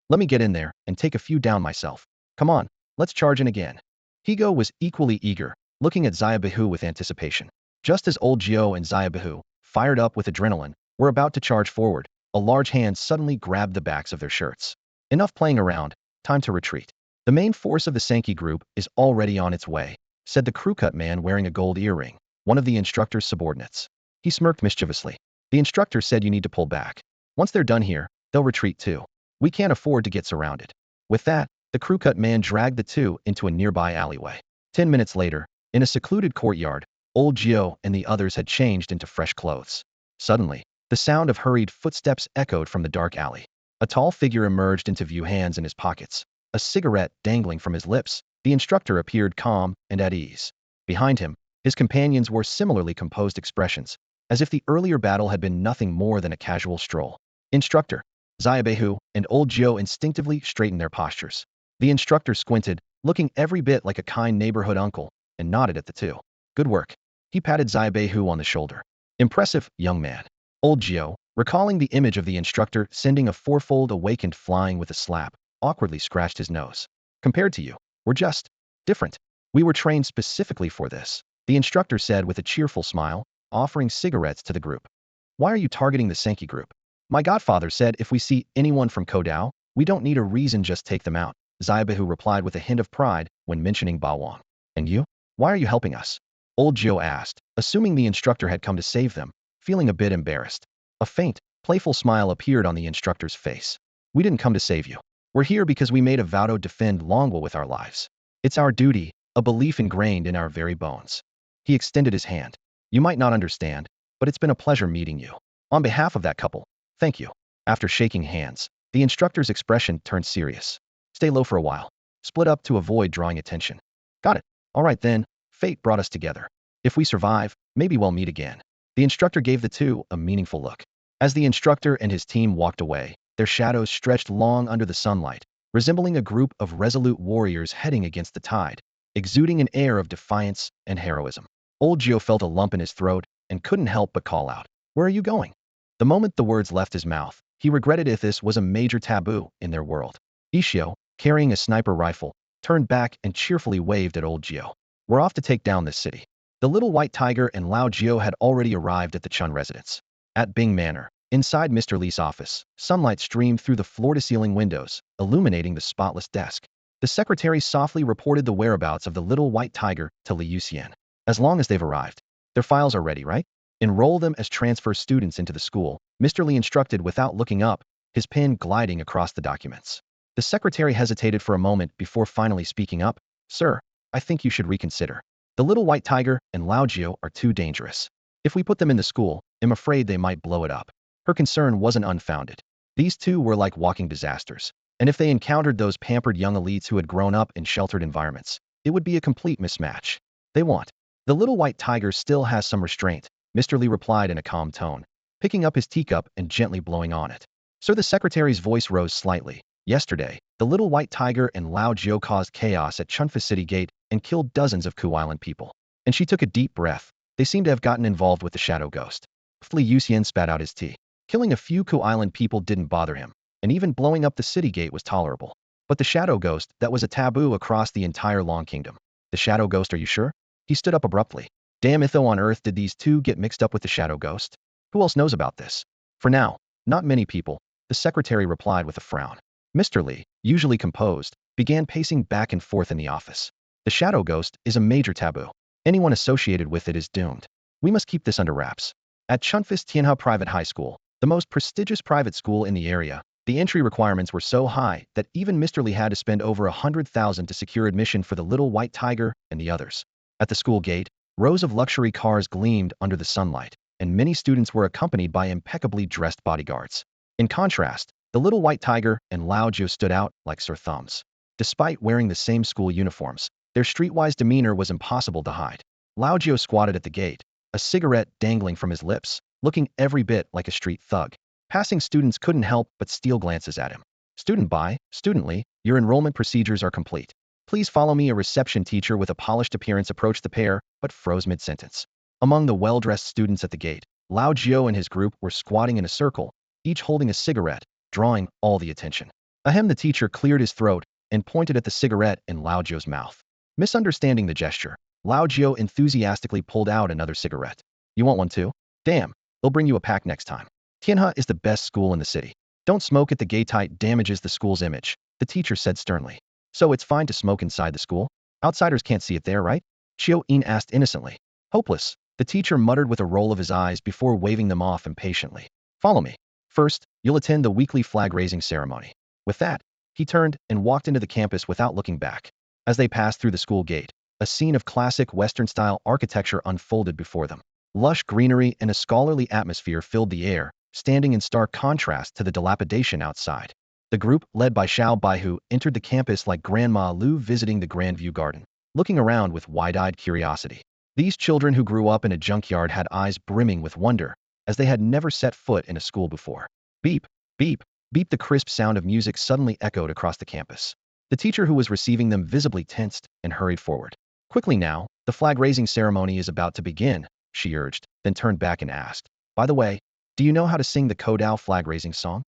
Let me get in there and take a few down myself. Come on, let's charge in again. Higo was equally eager, looking at Xiaobehu with anticipation. Just as old Jiao and Xiaobehu, fired up with adrenaline, were about to charge forward, a large hand suddenly grabbed the backs of their shirts. Enough playing around, time to retreat. The main force of the Sankey group is already on its way, said the crew-cut man wearing a gold earring, one of the instructor's subordinates. He smirked mischievously. The instructor said you need to pull back. Once they're done here, they'll retreat too. We can't afford to get surrounded. With that, the crew-cut man dragged the two into a nearby alleyway. 10 minutes later, in a secluded courtyard, old Gio and the others had changed into fresh clothes. Suddenly, the sound of hurried footsteps echoed from the dark alley. A tall figure emerged into view, hands in his pockets, a cigarette dangling from his lips. The instructor appeared calm and at ease. Behind him, his companions wore similarly composed expressions, as if the earlier battle had been nothing more than a casual stroll. Instructor, Zayabehu and old Gio instinctively straightened their postures. The instructor squinted, looking every bit like a kind neighborhood uncle, and nodded at the two. Good work. He patted Zayabehu on the shoulder. Impressive, young man. Old Gio, recalling the image of the instructor sending a fourfold awakened flying with a slap, awkwardly scratched his nose. Compared to you, we're just different. We were trained specifically for this, the instructor said with a cheerful smile, offering cigarettes to the group. Why are you targeting the Sankey group? My godfather said if we see anyone from Kodao, we don't need a reason, just take them out, Zayabehu replied with a hint of pride when mentioning Bawang. And you? Why are you helping us? Old Gio asked, assuming the instructor had come to save them, feeling a bit embarrassed. A faint, playful smile appeared on the instructor's face. We didn't come to save you. We're here because we made a vow to defend Longwell with our lives. It's our duty, a belief ingrained in our very bones. He extended his hand. You might not understand, but it's been a pleasure meeting you. On behalf of that couple, thank you. After shaking hands, the instructor's expression turned serious. Stay low for a while. Split up to avoid drawing attention. Got it. All right then, fate brought us together. If we survive, maybe we'll meet again. The instructor gave the two a meaningful look. As the instructor and his team walked away, their shadows stretched long under the sunlight, resembling a group of resolute warriors heading against the tide, exuding an air of defiance and heroism. Old Gio felt a lump in his throat and couldn't help but call out, "Where are you going?" The moment the words left his mouth, he regretted if this was a major taboo in their world. Ishio, carrying a sniper rifle, turned back and cheerfully waved at old Gio. We're off to take down this city. The little white tiger and Lao Gio had already arrived at the Chun residence. At Bing Manor, inside Mr. Lee's office, sunlight streamed through the floor-to-ceiling windows, illuminating the spotless desk. The secretary softly reported the whereabouts of the little white tiger to Li Yuxian. As long as they've arrived, their files are ready, right? Enroll them as transfer students into the school, Mr. Lee instructed without looking up, his pen gliding across the documents. The secretary hesitated for a moment before finally speaking up. Sir, I think you should reconsider. The little white tiger and Lao Gio are too dangerous. If we put them in the school, I'm afraid they might blow it up. Her concern wasn't unfounded. These two were like walking disasters, and if they encountered those pampered young elites who had grown up in sheltered environments, it would be a complete mismatch. They want. The little white tiger still has some restraint, Mr. Lee replied in a calm tone, picking up his teacup and gently blowing on it. Sir, the secretary's voice rose slightly. Yesterday, the little white tiger and Lao Gio caused chaos at Chunfa City Gate and killed dozens of Ku Island people. And she took a deep breath. They seem to have gotten involved with the shadow ghost. Li Yuxian spat out his tea. Killing a few Ku Island people didn't bother him, and even blowing up the city gate was tolerable. But the shadow ghost, that was a taboo across the entire Long Kingdom. The shadow ghost, are you sure? He stood up abruptly. Damn, if on earth did these two get mixed up with the shadow ghost? Who else knows about this? For now, not many people, the secretary replied with a frown. Mr. Lee, usually composed, began pacing back and forth in the office. The shadow ghost is a major taboo. Anyone associated with it is doomed. We must keep this under wraps. At Chunfis Tianha Private High School, the most prestigious private school in the area, the entry requirements were so high that even Mr. Lee had to spend over 100,000 to secure admission for the little white tiger and the others. At the school gate, rows of luxury cars gleamed under the sunlight, and many students were accompanied by impeccably dressed bodyguards. In contrast, the little white tiger and Lao Gio stood out like sore thumbs. Despite wearing the same school uniforms, their streetwise demeanor was impossible to hide. Lao Gio squatted at the gate, a cigarette dangling from his lips, looking every bit like a street thug. Passing students couldn't help but steal glances at him. Student by, Student Lee, your enrollment procedures are complete. Please follow me. A reception teacher with a polished appearance approached the pair, but froze mid-sentence. Among the well-dressed students at the gate, Lao Gio and his group were squatting in a circle, each holding a cigarette, drawing all the attention. Ahem, the teacher cleared his throat and pointed at the cigarette in Lao Gio's mouth. Misunderstanding the gesture, Lao Gio enthusiastically pulled out another cigarette. You want one too? Damn, they'll bring you a pack next time. Tianha is the best school in the city. Don't smoke at the gate, it damages the school's image, the teacher said sternly. So it's fine to smoke inside the school? Outsiders can't see it there, right? Chiu Yin asked innocently. Hopeless, the teacher muttered with a roll of his eyes before waving them off impatiently. Follow me. First, you'll attend the weekly flag-raising ceremony. With that, he turned and walked into the campus without looking back. As they passed through the school gate, a scene of classic Western-style architecture unfolded before them. Lush greenery and a scholarly atmosphere filled the air, standing in stark contrast to the dilapidation outside. The group, led by Xiao Baihu, entered the campus like Grandma Lu visiting the Grandview Garden, looking around with wide-eyed curiosity. These children who grew up in a junkyard had eyes brimming with wonder, as they had never set foot in a school before. Beep, beep, beep, the crisp sound of music suddenly echoed across the campus. The teacher who was receiving them visibly tensed and hurried forward. Quickly now, the flag-raising ceremony is about to begin, she urged, then turned back and asked, by the way, do you know how to sing the Kodao flag-raising song?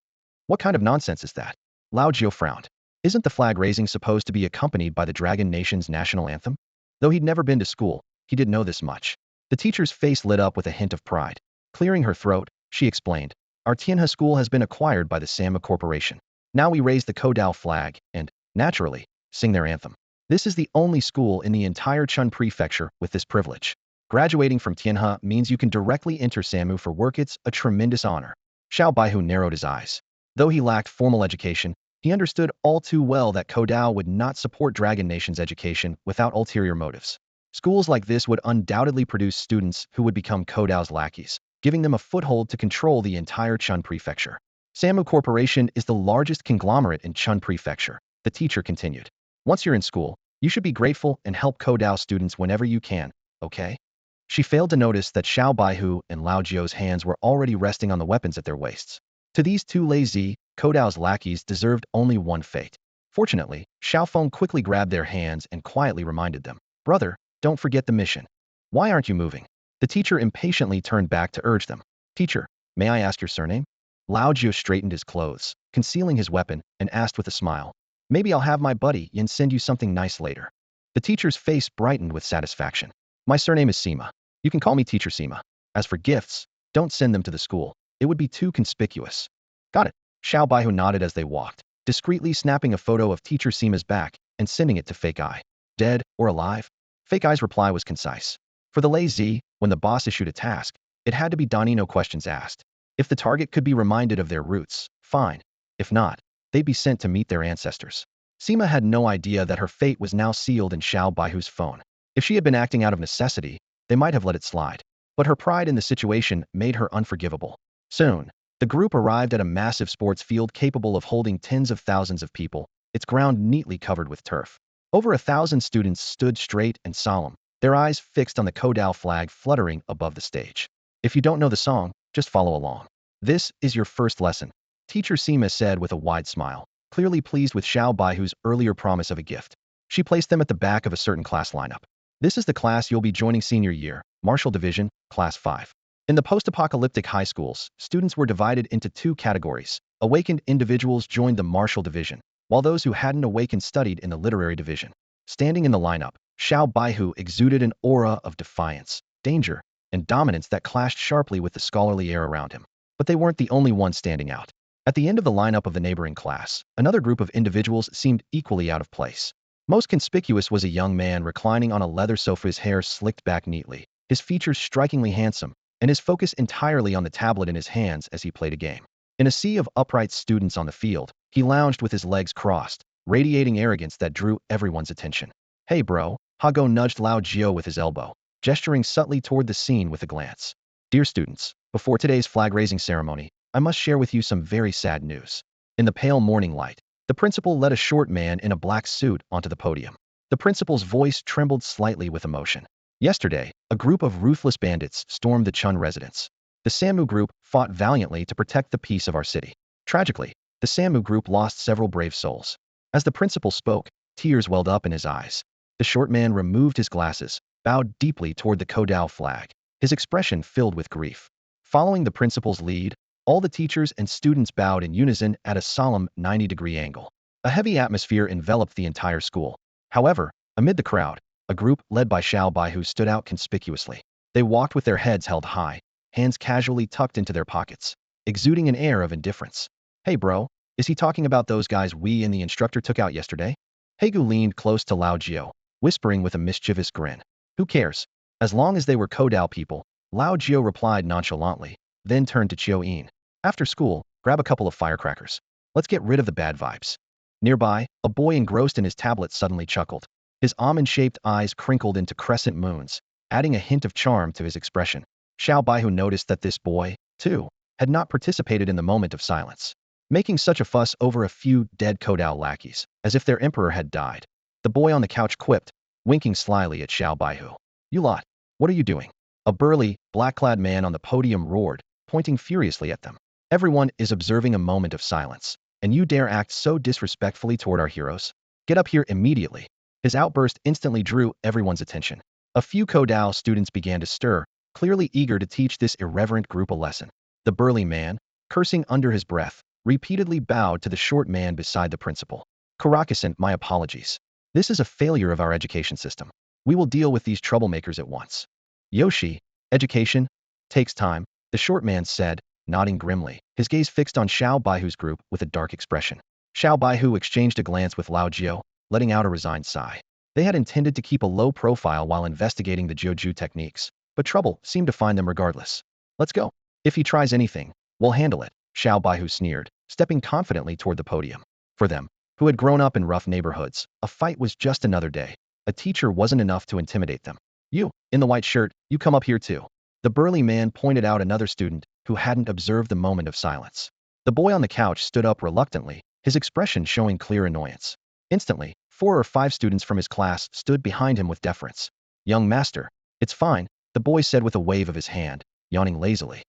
What kind of nonsense is that? Lao Jiu frowned. Isn't the flag-raising supposed to be accompanied by the Dragon Nation's national anthem? Though he'd never been to school, he did know this much. The teacher's face lit up with a hint of pride. Clearing her throat, she explained, our Tianhe school has been acquired by the Sama Corporation. Now we raise the Kodao flag and, naturally, sing their anthem. This is the only school in the entire Chun Prefecture with this privilege. Graduating from Tianhe means you can directly enter SAMU for work. It's a tremendous honor. Xiao Baihu narrowed his eyes. Though he lacked formal education, he understood all too well that Kodao would not support Dragon Nation's education without ulterior motives. Schools like this would undoubtedly produce students who would become Kodao's lackeys, giving them a foothold to control the entire Chun Prefecture. SAMU Corporation is the largest conglomerate in Chun Prefecture, the teacher continued. Once you're in school, you should be grateful and help Kodao students whenever you can, okay? She failed to notice that Xiao Baihu and Lao Jiu's hands were already resting on the weapons at their waists. To these two lazy, Kodao's lackeys deserved only one fate. Fortunately, Xiao Feng quickly grabbed their hands and quietly reminded them, brother, don't forget the mission. Why aren't you moving? The teacher impatiently turned back to urge them. Teacher, may I ask your surname? Lao Jiu straightened his clothes, concealing his weapon, and asked with a smile. Maybe I'll have my buddy Yin send you something nice later. The teacher's face brightened with satisfaction. My surname is Sima. You can call me Teacher Sima. As for gifts, don't send them to the school. It would be too conspicuous. Got it. Xiao Baihu nodded as they walked, discreetly snapping a photo of Teacher Sima's back and sending it to Fake Eye. Dead or alive? Fake Eye's reply was concise. For the lazy, when the boss issued a task, it had to be done, no questions asked. If the target could be reminded of their roots, fine. If not, they'd be sent to meet their ancestors. Sima had no idea that her fate was now sealed in Xiao Baihu's phone. If she had been acting out of necessity, they might have let it slide. But her pride in the situation made her unforgivable. Soon, the group arrived at a massive sports field capable of holding tens of thousands of people, its ground neatly covered with turf. Over 1,000 students stood straight and solemn, their eyes fixed on the Kodao flag fluttering above the stage. If you don't know the song, just follow along. This is your first lesson, Teacher Sima said with a wide smile, clearly pleased with Xiao Baihu's earlier promise of a gift. She placed them at the back of a certain class lineup. This is the class you'll be joining senior year, Martial Division, Class 5. In the post-apocalyptic high schools, students were divided into two categories. Awakened individuals joined the Martial Division, while those who hadn't awakened studied in the Literary Division. Standing in the lineup, Xiao Baihu exuded an aura of defiance, danger, and dominance that clashed sharply with the scholarly air around him. But they weren't the only ones standing out. At the end of the lineup of the neighboring class, another group of individuals seemed equally out of place. Most conspicuous was a young man reclining on a leather sofa, his hair slicked back neatly, his features strikingly handsome, and his focus entirely on the tablet in his hands as he played a game. In a sea of upright students on the field, he lounged with his legs crossed, radiating arrogance that drew everyone's attention. Hey bro, Hago nudged Lao Jiu with his elbow, gesturing subtly toward the scene with a glance. Dear students, before today's flag-raising ceremony, I must share with you some very sad news. In the pale morning light, the principal led a short man in a black suit onto the podium. The principal's voice trembled slightly with emotion. Yesterday, a group of ruthless bandits stormed the Chun residence. The SAMU group fought valiantly to protect the peace of our city. Tragically, the SAMU group lost several brave souls. As the principal spoke, tears welled up in his eyes. The short man removed his glasses, bowed deeply toward the Kodao flag, his expression filled with grief. Following the principal's lead, all the teachers and students bowed in unison at a solemn 90-degree angle. A heavy atmosphere enveloped the entire school. However, amid the crowd, a group led by Xiao Baihu stood out conspicuously. They walked with their heads held high, hands casually tucked into their pockets, exuding an air of indifference. Hey bro, is he talking about those guys we and the instructor took out yesterday? Hegu leaned close to Lao Jiao, whispering with a mischievous grin. Who cares? As long as they were Kodao people, Lao Jiao replied nonchalantly, then turned to Chiu Yin. After school, grab a couple of firecrackers. Let's get rid of the bad vibes. Nearby, a boy engrossed in his tablet suddenly chuckled. His almond-shaped eyes crinkled into crescent moons, adding a hint of charm to his expression. Xiao Baihu noticed that this boy, too, had not participated in the moment of silence, making such a fuss over a few dead Kodao lackeys, as if their emperor had died. The boy on the couch quipped, winking slyly at Xiao Baihu. You lot, what are you doing? A burly, black-clad man on the podium roared, pointing furiously at them. Everyone is observing a moment of silence, and you dare act so disrespectfully toward our heroes? Get up here immediately. His outburst instantly drew everyone's attention. A few Kodao students began to stir, clearly eager to teach this irreverent group a lesson. The burly man, cursing under his breath, repeatedly bowed to the short man beside the principal. Karakusan, my apologies. This is a failure of our education system. We will deal with these troublemakers at once. Yoshi, education takes time, the short man said, nodding grimly, his gaze fixed on Xiao Baihu's group with a dark expression. Xiao Baihu exchanged a glance with Lao Jiao, letting out a resigned sigh. They had intended to keep a low profile while investigating the Joju techniques, but trouble seemed to find them regardless. Let's go. If he tries anything, we'll handle it, Xiao Baihu sneered, stepping confidently toward the podium. For them, who had grown up in rough neighborhoods, a fight was just another day. A teacher wasn't enough to intimidate them. You, in the white shirt, you come up here too. The burly man pointed out another student who hadn't observed the moment of silence. The boy on the couch stood up reluctantly, his expression showing clear annoyance. Instantly, 4 or 5 students from his class stood behind him with deference. Young master, it's fine, the boy said with a wave of his hand, yawning lazily.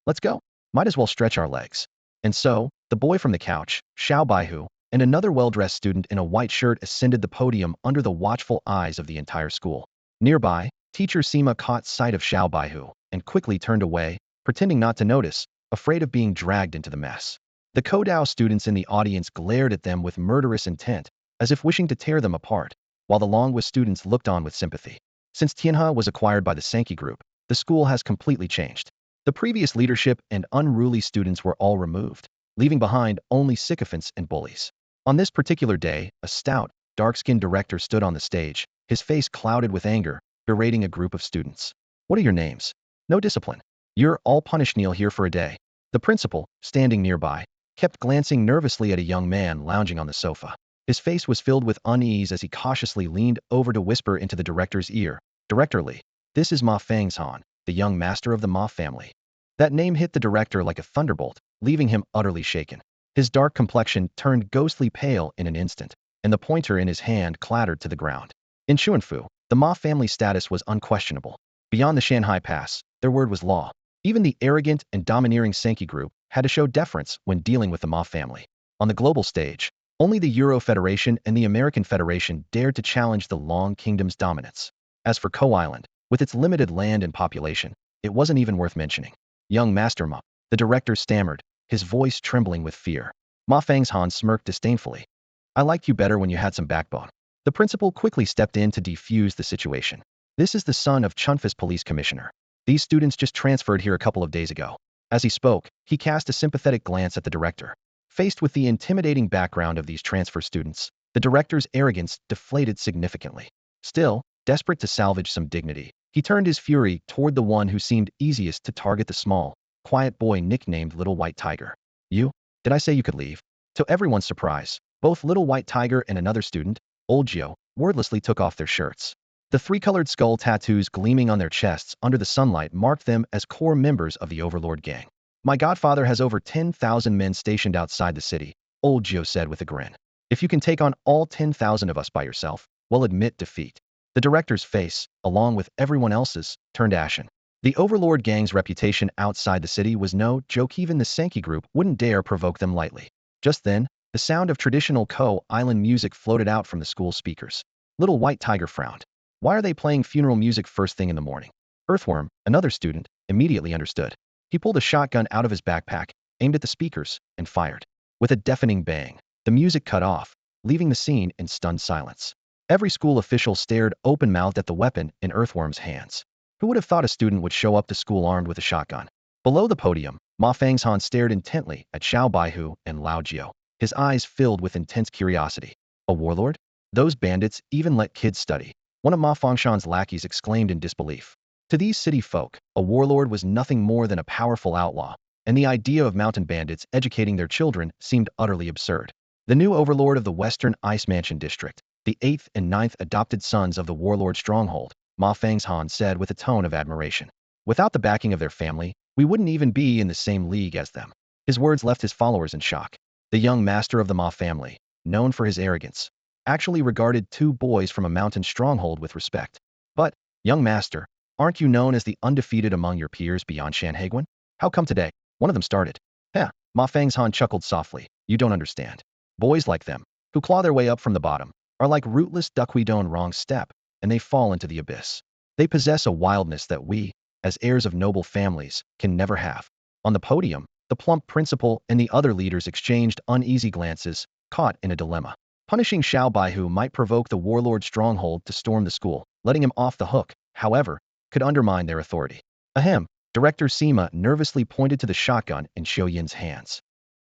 Let's go. Might as well stretch our legs. And so, the boy from the couch, Xiao Baihu, and another well-dressed student in a white shirt ascended the podium under the watchful eyes of the entire school. Nearby, teacher Sima caught sight of Xiao Baihu and quickly turned away, pretending not to notice, afraid of being dragged into the mess. The Kodao students in the audience glared at them with murderous intent, as if wishing to tear them apart, while the Longwa students looked on with sympathy. Since Tianhe was acquired by the Sankey group, the school has completely changed. The previous leadership and unruly students were all removed, leaving behind only sycophants and bullies. On this particular day, a stout, dark-skinned director stood on the stage, his face clouded with anger, berating a group of students. What are your names? No discipline. You're all punished. Kneel here for a day. The principal, standing nearby, kept glancing nervously at a young man lounging on the sofa. His face was filled with unease as he cautiously leaned over to whisper into the director's ear. Director Li, this is Ma Fangshan, the young master of the Ma family. That name hit the director like a thunderbolt, leaving him utterly shaken. His dark complexion turned ghostly pale in an instant, and the pointer in his hand clattered to the ground. In Xuanfu, the Ma family status was unquestionable. Beyond the Shanghai Pass, their word was law. Even the arrogant and domineering Sankey group had to show deference when dealing with the Ma family. On the global stage, only the Euro Federation and the American Federation dared to challenge the Long Kingdom's dominance. As for Ko Island, with its limited land and population, it wasn't even worth mentioning. Young Master Ma, the director stammered, his voice trembling with fear. Ma Fangshan smirked disdainfully. I liked you better when you had some backbone. The principal quickly stepped in to defuse the situation. This is the son of Chunfa's police commissioner. These students just transferred here a couple of days ago. As he spoke, he cast a sympathetic glance at the director. Faced with the intimidating background of these transfer students, the director's arrogance deflated significantly. Still, desperate to salvage some dignity, he turned his fury toward the one who seemed easiest to target, the small, quiet boy nicknamed Little White Tiger. You? Did I say you could leave? To everyone's surprise, both Little White Tiger and another student, Old Gio, wordlessly took off their shirts. The 3-colored skull tattoos gleaming on their chests under the sunlight marked them as core members of the Overlord gang. My godfather has over 10,000 men stationed outside the city, Old Gio said with a grin. If you can take on all 10,000 of us by yourself, we'll admit defeat. The director's face, along with everyone else's, turned ashen. The Overlord gang's reputation outside the city was no joke. Even the Sankey group wouldn't dare provoke them lightly. Just then, the sound of traditional Ko Island music floated out from the school speakers. Little White Tiger frowned. Why are they playing funeral music first thing in the morning? Earthworm, another student, immediately understood. He pulled a shotgun out of his backpack, aimed at the speakers, and fired. With a deafening bang, the music cut off, leaving the scene in stunned silence. Every school official stared open-mouthed at the weapon in Earthworm's hands. Who would have thought a student would show up to school armed with a shotgun? Below the podium, Ma Fangshan stared intently at Xiao Baihu and Lao Jiao, his eyes filled with intense curiosity. A warlord? Those bandits even let kids study, one of Ma Fengshan's lackeys exclaimed in disbelief. To these city folk, a warlord was nothing more than a powerful outlaw, and the idea of mountain bandits educating their children seemed utterly absurd. The new overlord of the Western Ice Mansion district, the 8th and 9th adopted sons of the warlord stronghold, Ma Fengshan said with a tone of admiration. Without the backing of their family, we wouldn't even be in the same league as them. His words left his followers in shock. The young master of the Ma family, known for his arrogance, actually regarded two boys from a mountain stronghold with respect. But, young master, aren't you known as the undefeated among your peers beyond Shanhaiguan? How come today? One of them started. Heh, Ma Fengshan chuckled softly. You don't understand. Boys like them, who claw their way up from the bottom, are like rootless duck we don't wrong step, and they fall into the abyss. They possess a wildness that we, as heirs of noble families, can never have. On the podium, the plump principal and the other leaders exchanged uneasy glances, caught in a dilemma. Punishing Xiao Baihu might provoke the warlord stronghold to storm the school. Letting him off the hook, however, could undermine their authority. Ahem, Director Sima nervously pointed to the shotgun in Xiao Yin's hands.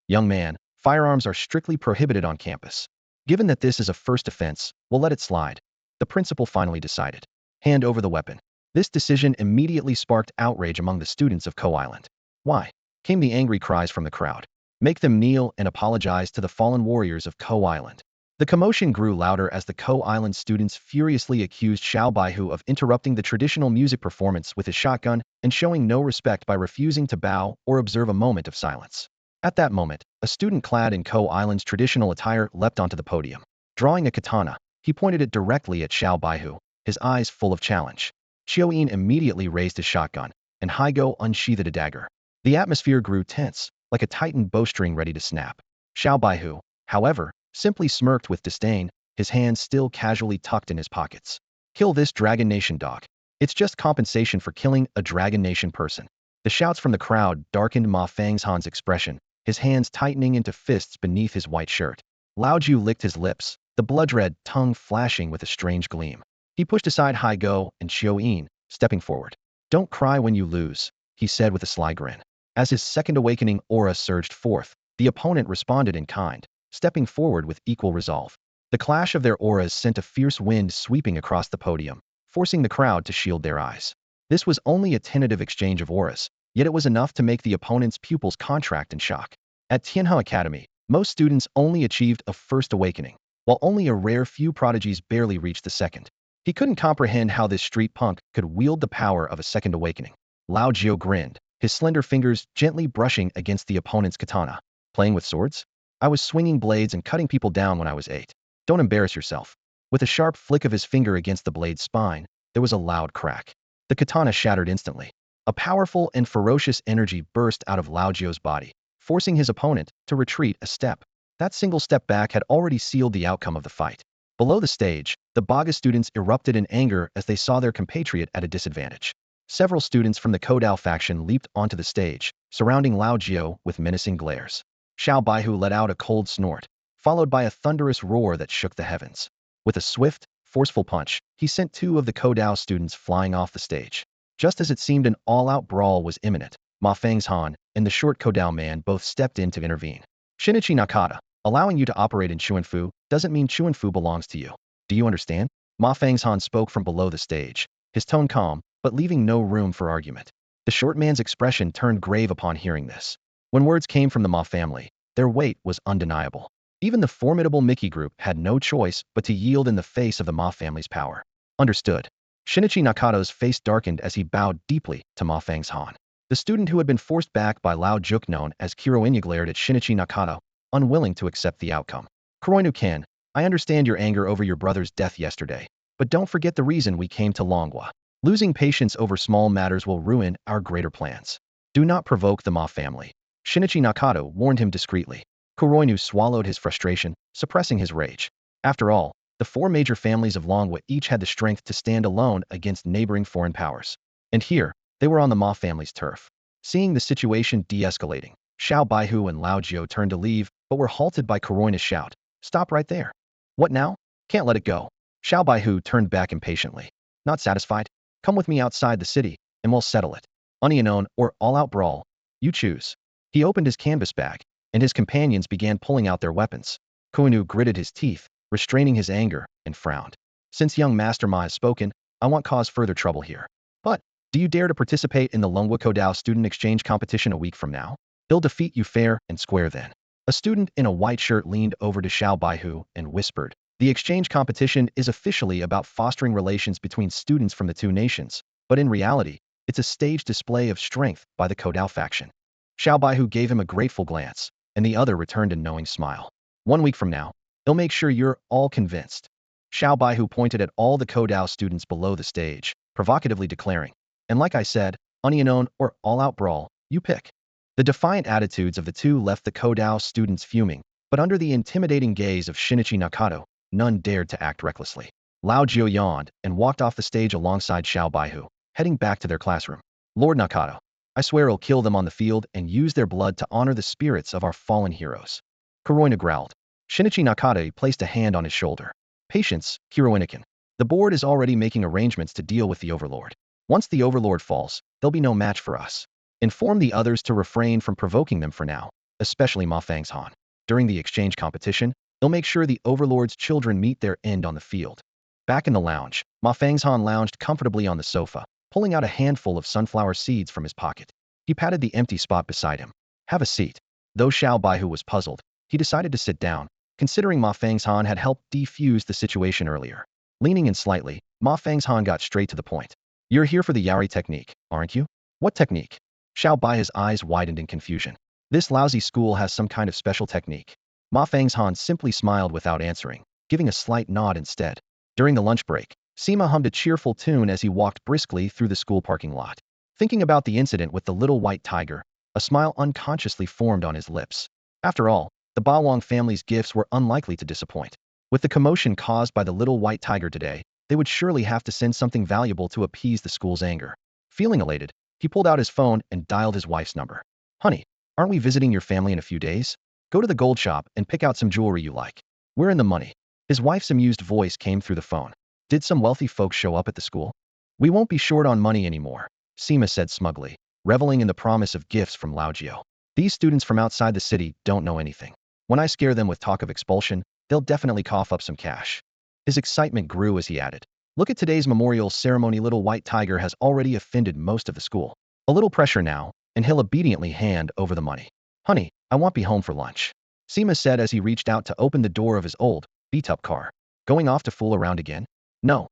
Young man, firearms are strictly prohibited on campus. Given that this is a first offense, we'll let it slide. The principal finally decided. Hand over the weapon. This decision immediately sparked outrage among the students of Ko Island. Why? Came the angry cries from the crowd. Make them kneel and apologize to the fallen warriors of Ko Island. The commotion grew louder as the Ko Island students furiously accused Xiao Baihu of interrupting the traditional music performance with his shotgun and showing no respect by refusing to bow or observe a moment of silence. At that moment, a student clad in Ko Island's traditional attire leapt onto the podium. Drawing a katana, he pointed it directly at Xiao Baihu, his eyes full of challenge. Xiao Yin immediately raised his shotgun, and Haigo unsheathed a dagger. The atmosphere grew tense, like a tightened bowstring ready to snap. Xiao Baihu, however, simply smirked with disdain, his hands still casually tucked in his pockets. Kill this Dragon Nation dog. It's just compensation for killing a Dragon Nation person. The shouts from the crowd darkened Ma Fengshan's expression, his hands tightening into fists beneath his white shirt. Lao Ju licked his lips, the blood-red tongue flashing with a strange gleam. He pushed aside Haigo and Xiao Yin, stepping forward. Don't cry when you lose, he said with a sly grin. As his second awakening aura surged forth, the opponent responded in kind, stepping forward with equal resolve. The clash of their auras sent a fierce wind sweeping across the podium, forcing the crowd to shield their eyes. This was only a tentative exchange of auras, yet it was enough to make the opponent's pupils contract in shock. At Tianhe Academy, most students only achieved a first awakening, while only a rare few prodigies barely reached the second. He couldn't comprehend how this street punk could wield the power of a second awakening. Lao Jiu grinned, his slender fingers gently brushing against the opponent's katana. Playing with swords? I was swinging blades and cutting people down when I was 8. Don't embarrass yourself. With a sharp flick of his finger against the blade's spine, there was a loud crack. The katana shattered instantly. A powerful and ferocious energy burst out of Lao Jio's body, forcing his opponent to retreat a step. That single step back had already sealed the outcome of the fight. Below the stage, the Baga students erupted in anger as they saw their compatriot at a disadvantage. Several students from the Kodao faction leaped onto the stage, surrounding Lao Jio with menacing glares. Xiao Baihu let out a cold snort, followed by a thunderous roar that shook the heavens. With a swift, forceful punch, he sent two of the Kodao students flying off the stage. Just as it seemed an all-out brawl was imminent, Ma Fengshan and the short Kodao man both stepped in to intervene. Shinichi Nakata, allowing you to operate in Chuanfu doesn't mean Chuanfu belongs to you. Do you understand? Ma Fengshan spoke from below the stage, his tone calm, but leaving no room for argument. The short man's expression turned grave upon hearing this. When words came from the Ma family, their weight was undeniable. Even the formidable Mickey group had no choice but to yield in the face of the Ma family's power. Understood. Shinichi Nakato's face darkened as he bowed deeply to Ma Fengshan. The student who had been forced back by Lao Juk known as Kiroinya glared at Shinichi Nakato, unwilling to accept the outcome. Kuroinu-ken, I understand your anger over your brother's death yesterday, but don't forget the reason we came to Longhua. Losing patience over small matters will ruin our greater plans. Do not provoke the Ma family. Shinichi Nakato warned him discreetly. Kuroinu swallowed his frustration, suppressing his rage. After all, the four major families of Longhua each had the strength to stand alone against neighboring foreign powers. And here, they were on the Ma family's turf. Seeing the situation de-escalating, Xiao Baihu and Lao Jiu turned to leave, but were halted by Kuroinu's shout. Stop right there. What now? Can't let it go. Xiao Baihu turned back impatiently. Not satisfied? Come with me outside the city, and we'll settle it. Onion or all-out brawl. You choose. He opened his canvas bag, and his companions began pulling out their weapons. Kuinu gritted his teeth, restraining his anger, and frowned. Since young Master Ma has spoken, I won't cause further trouble here. But, do you dare to participate in the Lungwa Kodao student exchange competition a week from now? He'll defeat you fair and square then. A student in a white shirt leaned over to Xiao Baihu and whispered, the exchange competition is officially about fostering relations between students from the two nations, but in reality, it's a staged display of strength by the Kodao faction. Xiao Baihu gave him a grateful glance, and the other returned a knowing smile. 1 week from now, he'll make sure you're all convinced. Xiao Baihu pointed at all the Kodao students below the stage, provocatively declaring, and like I said, onion or all-out brawl, you pick. The defiant attitudes of the two left the Kodao students fuming, but under the intimidating gaze of Shinichi Nakato, none dared to act recklessly. Lao Jiu yawned and walked off the stage alongside Xiao Baihu, heading back to their classroom. Lord Nakato, I swear I'll kill them on the field and use their blood to honor the spirits of our fallen heroes. Kuroina growled. Shinichi Nakata placed a hand on his shoulder. Patience, Kuroinakin. The board is already making arrangements to deal with the Overlord. Once the Overlord falls, there'll be no match for us. Inform the others to refrain from provoking them for now, especially Ma Fang's Han. During the exchange competition, they'll make sure the Overlord's children meet their end on the field. Back in the lounge, Ma Fang's Han lounged comfortably on the sofa, pulling out a handful of sunflower seeds from his pocket. He patted the empty spot beside him. Have a seat. Though Xiao Baihu was puzzled, he decided to sit down, considering Ma Fang's Han had helped defuse the situation earlier. Leaning in slightly, Ma Fang's Han got straight to the point. You're here for the Yari technique, aren't you? What technique? Xiao Bai's eyes widened in confusion. This lousy school has some kind of special technique. Ma Fang's Han simply smiled without answering, giving a slight nod instead. During the lunch break, Sima hummed a cheerful tune as he walked briskly through the school parking lot. Thinking about the incident with the little white tiger, a smile unconsciously formed on his lips. After all, the Bawang family's gifts were unlikely to disappoint. With the commotion caused by the little white tiger today, they would surely have to send something valuable to appease the school's anger. Feeling elated, he pulled out his phone and dialed his wife's number. Honey, aren't we visiting your family in a few days? Go to the gold shop and pick out some jewelry you like. We're in the money. His wife's amused voice came through the phone. Did some wealthy folks show up at the school? We won't be short on money anymore, Sima said smugly, reveling in the promise of gifts from Laojio. These students from outside the city don't know anything. When I scare them with talk of expulsion, they'll definitely cough up some cash. His excitement grew as he added, look at today's memorial ceremony. Little white tiger has already offended most of the school. A little pressure now, and he'll obediently hand over the money. Honey, I won't be home for lunch, Sima said as he reached out to open the door of his old, beat-up car. Going off to fool around again? No.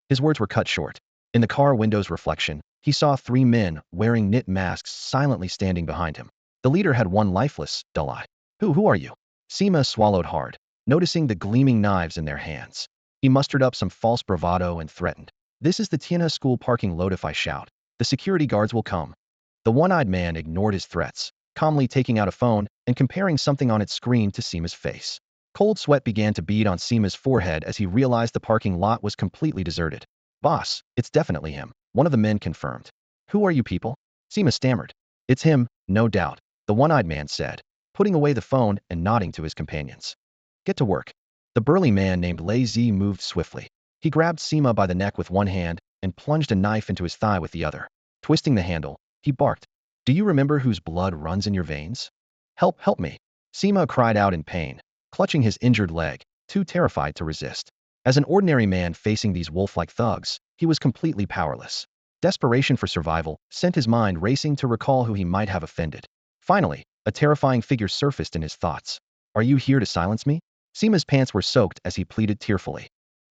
His words were cut short. In the car window's reflection, he saw 3 men wearing knit masks silently standing behind him. The leader had one lifeless, dull eye. Who are you? Sima swallowed hard, noticing the gleaming knives in their hands. He mustered up some false bravado and threatened. This is the Tiana school parking lot. If I shout, the security guards will come. The one-eyed man ignored his threats, calmly taking out a phone and comparing something on its screen to Sima's face. Cold sweat began to bead on Sima's forehead as he realized the parking lot was completely deserted. Boss, it's definitely him, one of the men confirmed. Who are you people? Sima stammered. It's him, no doubt, the one-eyed man said, putting away the phone and nodding to his companions. Get to work. The burly man named Lei Zi moved swiftly. He grabbed Sima by the neck with one hand and plunged a knife into his thigh with the other. Twisting the handle, he barked. Do you remember whose blood runs in your veins? Help me. Sima cried out in pain, clutching his injured leg, too terrified to resist. As an ordinary man facing these wolf-like thugs, he was completely powerless. Desperation for survival sent his mind racing to recall who he might have offended. Finally, a terrifying figure surfaced in his thoughts. Are you here to silence me? Sima's pants were soaked as he pleaded tearfully.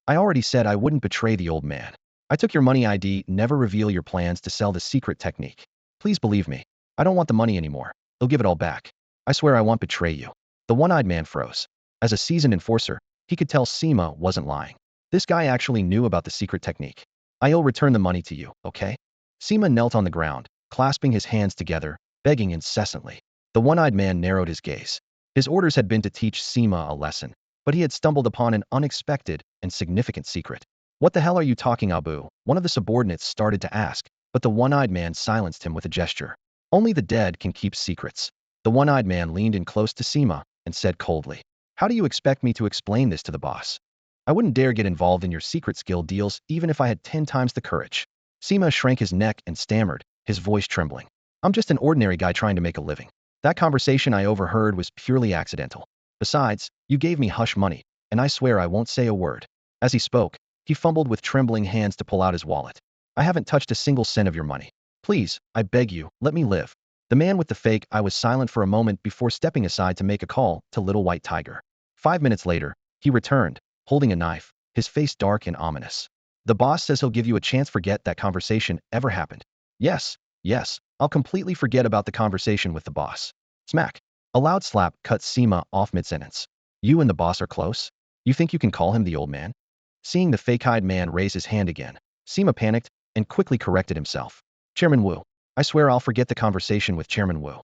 I already said I wouldn't betray the old man. I took your money ID. Never reveal your plans to sell the secret technique. Please believe me. I don't want the money anymore. They'll give it all back. I swear I won't betray you. The one-eyed man froze. As a seasoned enforcer, he could tell Sima wasn't lying. This guy actually knew about the secret technique. I'll return the money to you, okay? Sima knelt on the ground, clasping his hands together, begging incessantly. The one-eyed man narrowed his gaze. His orders had been to teach Sima a lesson, but he had stumbled upon an unexpected and significant secret. What the hell are you talking, Abu? One of the subordinates started to ask, but the one-eyed man silenced him with a gesture. Only the dead can keep secrets. The one-eyed man leaned in close to Sima and said coldly, how do you expect me to explain this to the boss? I wouldn't dare get involved in your secret skill deals even if I had 10 times the courage. Sima shrank his neck and stammered, his voice trembling. I'm just an ordinary guy trying to make a living. That conversation I overheard was purely accidental. Besides, you gave me hush money. and I swear I won't say a word." As he spoke, he fumbled with trembling hands to pull out his wallet. "I haven't touched a single cent of your money. Please, I beg you, let me live." The man with the fake eye was silent for a moment before stepping aside to make a call to Little White Tiger. 5 minutes later, he returned, holding a knife, his face dark and ominous. "The boss says he'll give you a chance to forget that conversation ever happened." "Yes, yes, I'll completely forget about the conversation with the boss." Smack. A loud slap cut Seema off mid-sentence. "You and the boss are close? You think you can call him the old man?" Seeing the fake-eyed man raise his hand again, Seema panicked and quickly corrected himself. "Chairman Wu. I swear I'll forget the conversation with Chairman Wu."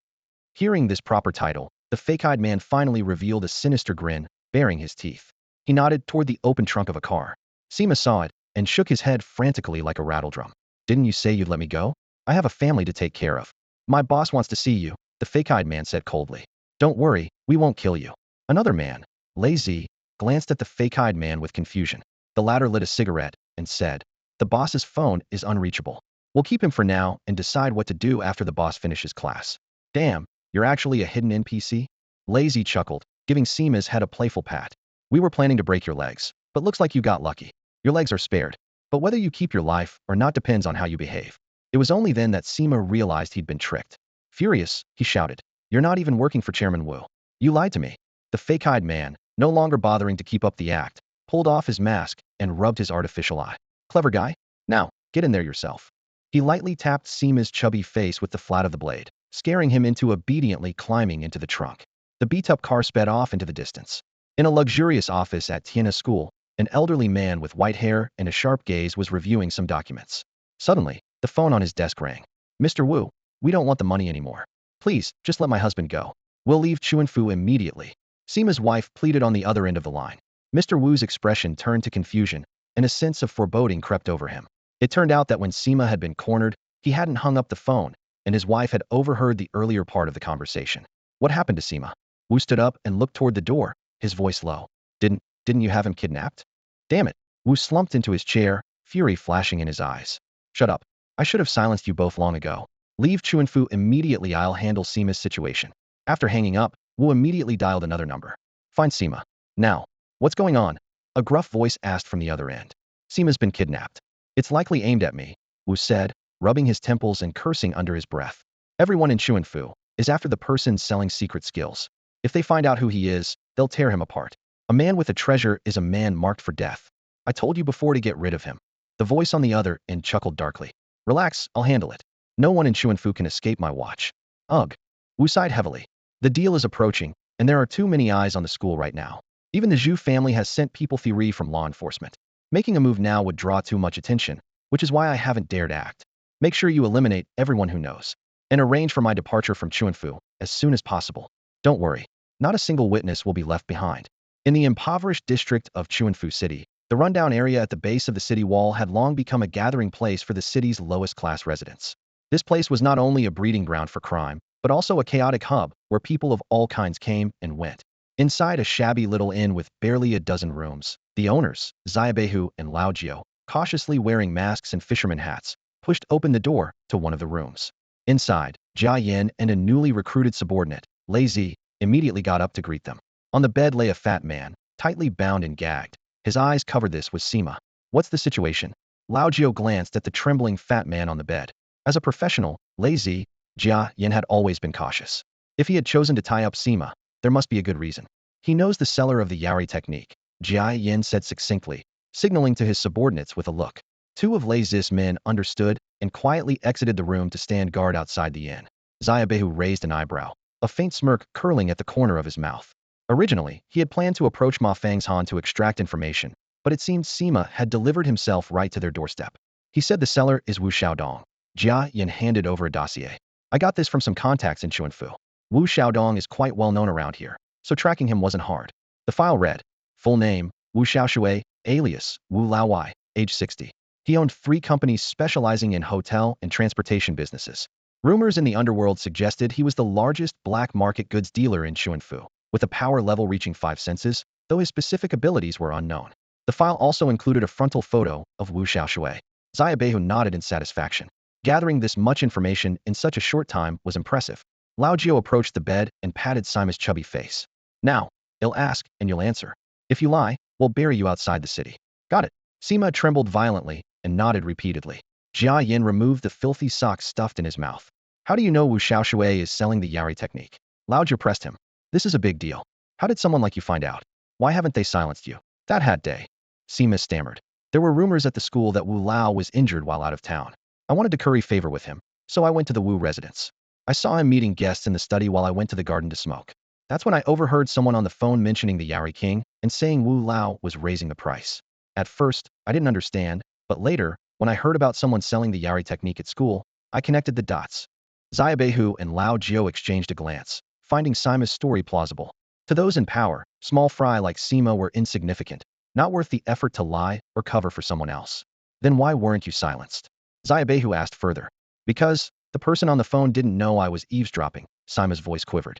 Hearing this proper title, the fake-eyed man finally revealed a sinister grin, baring his teeth. He nodded toward the open trunk of a car. Seema saw it and shook his head frantically like a rattledrum. "Didn't you say you'd let me go? I have a family to take care of." "My boss wants to see you," the fake-eyed man said coldly. "Don't worry, we won't kill you." Another man, Lazy, glanced at the fake-eyed man with confusion. The latter lit a cigarette and said, "The boss's phone is unreachable. We'll keep him for now and decide what to do after the boss finishes class." "Damn, you're actually a hidden NPC?" Lazy chuckled, giving Seema's head a playful pat. "We were planning to break your legs, but looks like you got lucky. Your legs are spared. But whether you keep your life or not depends on how you behave." It was only then that Seema realized he'd been tricked. Furious, he shouted, "You're not even working for Chairman Wu. You lied to me." The fake-eyed man, no longer bothering to keep up the act, pulled off his mask and rubbed his artificial eye. "Clever guy? Now, get in there yourself." He lightly tapped Seema's chubby face with the flat of the blade, scaring him into obediently climbing into the trunk. The beat-up car sped off into the distance. In a luxurious office at Tiana School, an elderly man with white hair and a sharp gaze was reviewing some documents. Suddenly, the phone on his desk rang. "Mr. Wu, we don't want the money anymore. Please, just let my husband go. We'll leave Chuanfu immediately." Seema's wife pleaded on the other end of the line. Mr. Wu's expression turned to confusion, and a sense of foreboding crept over him. It turned out that when Seema had been cornered, he hadn't hung up the phone, and his wife had overheard the earlier part of the conversation. "What happened to Seema?" Wu stood up and looked toward the door, his voice low. Didn't you have him kidnapped?" "Damn it." Wu slumped into his chair, fury flashing in his eyes. "Shut up. I should have silenced you both long ago. Leave Chuanfu immediately. I'll handle Seema's situation." After hanging up, Wu immediately dialed another number. "Find Seema. Now." "What's going on?" a gruff voice asked from the other end. "Seema's been kidnapped. It's likely aimed at me," Wu said, rubbing his temples and cursing under his breath. "Everyone in Chuanfu is after the person selling secret skills. If they find out who he is, they'll tear him apart. A man with a treasure is a man marked for death. I told you before to get rid of him." The voice on the other end chuckled darkly. "Relax, I'll handle it. No one in Chuanfu can escape my watch." "Ugh." Wu sighed heavily. "The deal is approaching, and there are too many eyes on the school right now. Even the Zhu family has sent people free from law enforcement. Making a move now would draw too much attention, which is why I haven't dared act. Make sure you eliminate everyone who knows, and arrange for my departure from Chuanfu as soon as possible. Don't worry, not a single witness will be left behind." In the impoverished district of Chuanfu City, the rundown area at the base of the city wall had long become a gathering place for the city's lowest-class residents. This place was not only a breeding ground for crime, but also a chaotic hub where people of all kinds came and went. Inside a shabby little inn with barely a dozen rooms, the owners, Xiaobehu and Laojio, cautiously wearing masks and fisherman hats, pushed open the door to one of the rooms. Inside, Jia Yin and a newly recruited subordinate, Lazy, immediately got up to greet them. On the bed lay a fat man, tightly bound and gagged. His eyes covered. This was Seema. "What's the situation?" Laojio glanced at the trembling fat man on the bed. As a professional, Lazy, Jia Yin had always been cautious. If he had chosen to tie up Seema, there must be a good reason. "He knows the seller of the Yari technique," Jia Yin said succinctly, signaling to his subordinates with a look. Two of Lazy's men understood and quietly exited the room to stand guard outside the inn. Xiaobehu raised an eyebrow, a faint smirk curling at the corner of his mouth. Originally, he had planned to approach Ma Fang's Han to extract information, but it seemed Seema had delivered himself right to their doorstep. "He said the seller is Wu Xiaodong." Jia Yin handed over a dossier. "I got this from some contacts in Chuanfu. Wu Xiaodong is quite well known around here, so tracking him wasn't hard." The file read, full name, Wu Xiaoshui, alias Wu Laowai, age 60. He owned 3 companies specializing in hotel and transportation businesses. Rumors in the underworld suggested he was the largest black market goods dealer in Chuanfu, with a power level reaching 5 senses, though his specific abilities were unknown. The file also included a frontal photo of Wu Xiaoshui. Xiaobehu nodded in satisfaction. Gathering this much information in such a short time was impressive. Laojio approached the bed and patted Sima's chubby face. "Now, I'll ask, and you'll answer. If you lie, we'll bury you outside the city. Got it. Sima trembled violently and nodded repeatedly. Jia Yin removed the filthy socks stuffed in his mouth. How do you know Wu Xiaoshui is selling the Yari technique? Lao Jia pressed him. This is a big deal. How did someone like you find out? Why haven't they silenced you? That hat day. Sima stammered. There were rumors at the school that Wu Lao was injured while out of town. I wanted to curry favor with him, so I went to the Wu residence. I saw him meeting guests in the study while I went to the garden to smoke. That's when I overheard someone on the phone mentioning the Yari King and saying Wu Lao was raising the price. At first, I didn't understand, but later, when I heard about someone selling the Yari technique at school, I connected the dots. Xiaobehu and Lao Jiao exchanged a glance, finding Sima's story plausible. To those in power, small fry like Sima were insignificant, not worth the effort to lie or cover for someone else. Then why weren't you silenced? Xiaobehu asked further. Because the person on the phone didn't know I was eavesdropping, Sima's voice quivered.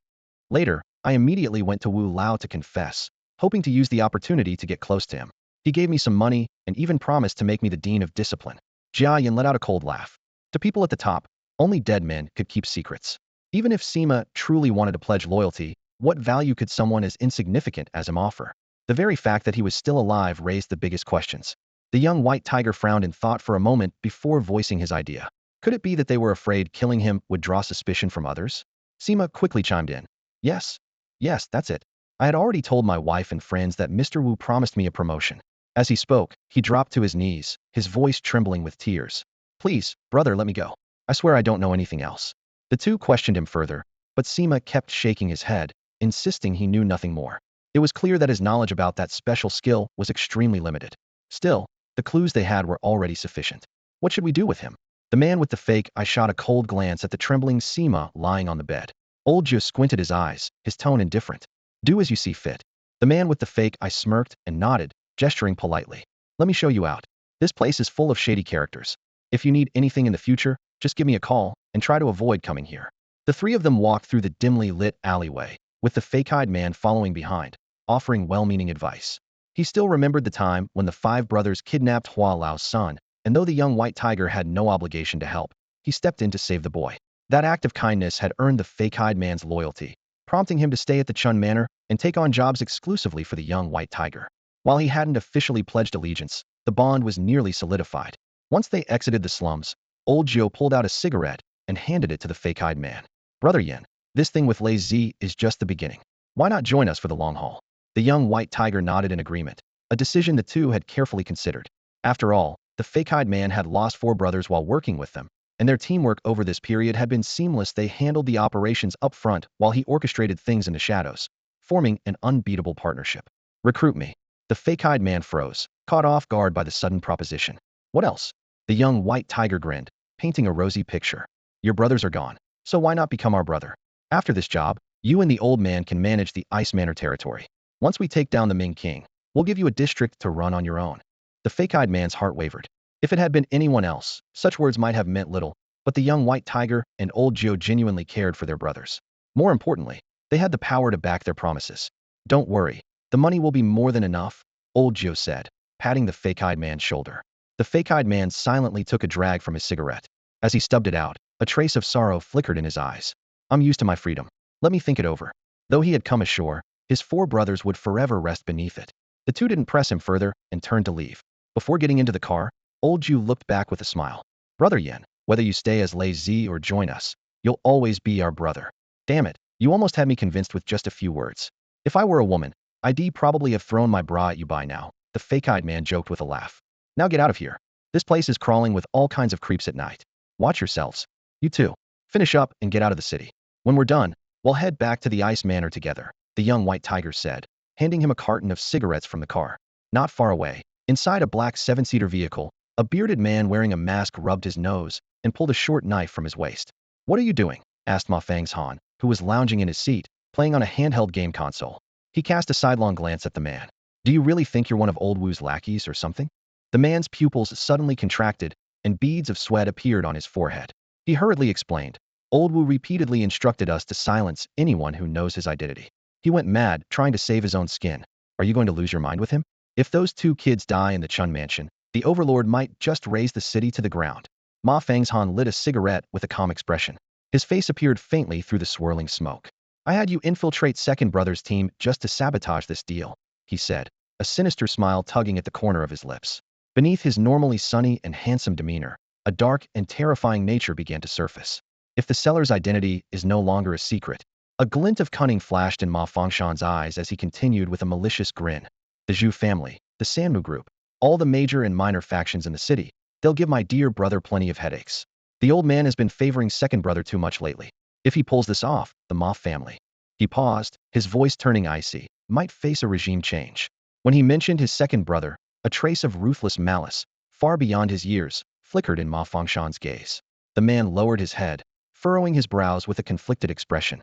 Later, I immediately went to Wu Lao to confess, hoping to use the opportunity to get close to him. He gave me some money and even promised to make me the dean of discipline. Jia Yin let out a cold laugh. To people at the top, only dead men could keep secrets. Even if Sima truly wanted to pledge loyalty, what value could someone as insignificant as him offer? The very fact that he was still alive raised the biggest questions. The young white tiger frowned in thought for a moment before voicing his idea. Could it be that they were afraid killing him would draw suspicion from others? Sima quickly chimed in. Yes. Yes, that's it. I had already told my wife and friends that Mr. Wu promised me a promotion. As he spoke, he dropped to his knees, his voice trembling with tears. Please, brother, let me go. I swear I don't know anything else. The two questioned him further, but Sima kept shaking his head, insisting he knew nothing more. It was clear that his knowledge about that special skill was extremely limited. Still, the clues they had were already sufficient. What should we do with him? The man with the fake eye shot a cold glance at the trembling Sima lying on the bed. Old Joe squinted his eyes, his tone indifferent. Do as you see fit. The man with the fake eye smirked and nodded, gesturing politely. Let me show you out. This place is full of shady characters. If you need anything in the future, just give me a call and try to avoid coming here. The three of them walked through the dimly lit alleyway, with the fake-eyed man following behind, offering well-meaning advice. He still remembered the time when the five brothers kidnapped Hua Lao's son, and though the young white tiger had no obligation to help, he stepped in to save the boy. That act of kindness had earned the fake-eyed man's loyalty, prompting him to stay at the Chun Manor and take on jobs exclusively for the young white tiger. While he hadn't officially pledged allegiance, the bond was nearly solidified. Once they exited the slums, old Joe pulled out a cigarette and handed it to the fake-eyed man. Brother Yin, this thing with Lei Zi is just the beginning. Why not join us for the long haul? The young white tiger nodded in agreement, a decision the two had carefully considered. After all, the fake-eyed man had lost four brothers while working with them, and their teamwork over this period had been seamless. They handled the operations up front while he orchestrated things in the shadows, forming an unbeatable partnership. Recruit me. The fake-eyed man froze, caught off guard by the sudden proposition. What else? The young white tiger grinned, painting a rosy picture. Your brothers are gone, so why not become our brother? After this job, you and the old man can manage the Ice Manor territory. Once we take down the Ming King, we'll give you a district to run on your own. The fake-eyed man's heart wavered. If it had been anyone else, such words might have meant little, but the young white tiger and old Joe genuinely cared for their brothers. More importantly, they had the power to back their promises. Don't worry, the money will be more than enough, old Joe said, patting the fake-eyed man's shoulder. The fake-eyed man silently took a drag from his cigarette. As he stubbed it out, a trace of sorrow flickered in his eyes. I'm used to my freedom. Let me think it over. Though he had come ashore, his four brothers would forever rest beneath it. The two didn't press him further and turned to leave. Before getting into the car, old Jew looked back with a smile. Brother Yen, whether you stay as Lei Zi or join us, you'll always be our brother. Damn it, you almost had me convinced with just a few words. If I were a woman, I'd probably have thrown my bra at you by now, the fake-eyed man joked with a laugh. Now get out of here. This place is crawling with all kinds of creeps at night. Watch yourselves. You too. Finish up and get out of the city. When we're done, we'll head back to the Ice Manor together, the young white tiger said, handing him a carton of cigarettes from the car. Not far away, inside a black seven-seater vehicle, a bearded man wearing a mask rubbed his nose and pulled a short knife from his waist. What are you doing? Asked Ma Fang's Han, who was lounging in his seat, playing on a handheld game console. He cast a sidelong glance at the man. Do you really think you're one of old Wu's lackeys or something? The man's pupils suddenly contracted, and beads of sweat appeared on his forehead. He hurriedly explained. Old Wu repeatedly instructed us to silence anyone who knows his identity. He went mad, trying to save his own skin. Are you going to lose your mind with him? If those two kids die in the Chun Mansion, the Overlord might just raze the city to the ground. Ma Fang's Han lit a cigarette with a calm expression. His face appeared faintly through the swirling smoke. I had you infiltrate Second Brother's team just to sabotage this deal, he said, a sinister smile tugging at the corner of his lips. Beneath his normally sunny and handsome demeanor, a dark and terrifying nature began to surface. If the seller's identity is no longer a secret, a glint of cunning flashed in Ma Fengshan's eyes as he continued with a malicious grin. The Zhu family, the Sanmu group, all the major and minor factions in the city, they'll give my dear brother plenty of headaches. The old man has been favoring second brother too much lately. If he pulls this off, the Ma family. He paused, his voice turning icy, might face a regime change. When he mentioned his second brother, a trace of ruthless malice, far beyond his years, flickered in Ma Fengshan's gaze. The man lowered his head, furrowing his brows with a conflicted expression.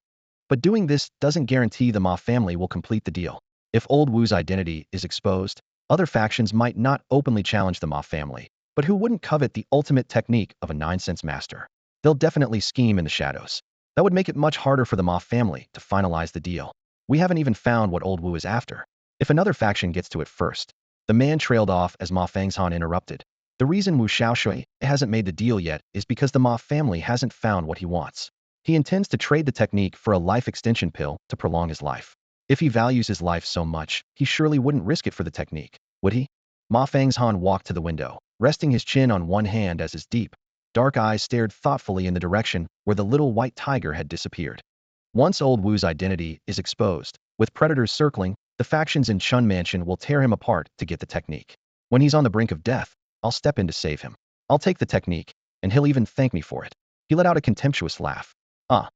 But doing this doesn't guarantee the Ma family will complete the deal. If old Wu's identity is exposed, other factions might not openly challenge the Ma family, but who wouldn't covet the ultimate technique of a nine-sense master? They'll definitely scheme in the shadows. That would make it much harder for the Ma family to finalize the deal. We haven't even found what old Wu is after. If another faction gets to it first. The man trailed off as Ma Fengshan interrupted. The reason Wu Xiaoshui hasn't made the deal yet is because the Ma family hasn't found what he wants. He intends to trade the technique for a life extension pill to prolong his life. If he values his life so much, he surely wouldn't risk it for the technique, would he? Ma Fengshan walked to the window, resting his chin on one hand as his deep, dark eyes stared thoughtfully in the direction where the little white tiger had disappeared. Once old Wu's identity is exposed, with predators circling, the factions in Chun Mansion will tear him apart to get the technique. When he's on the brink of death, I'll step in to save him. I'll take the technique, and he'll even thank me for it. He let out a contemptuous laugh.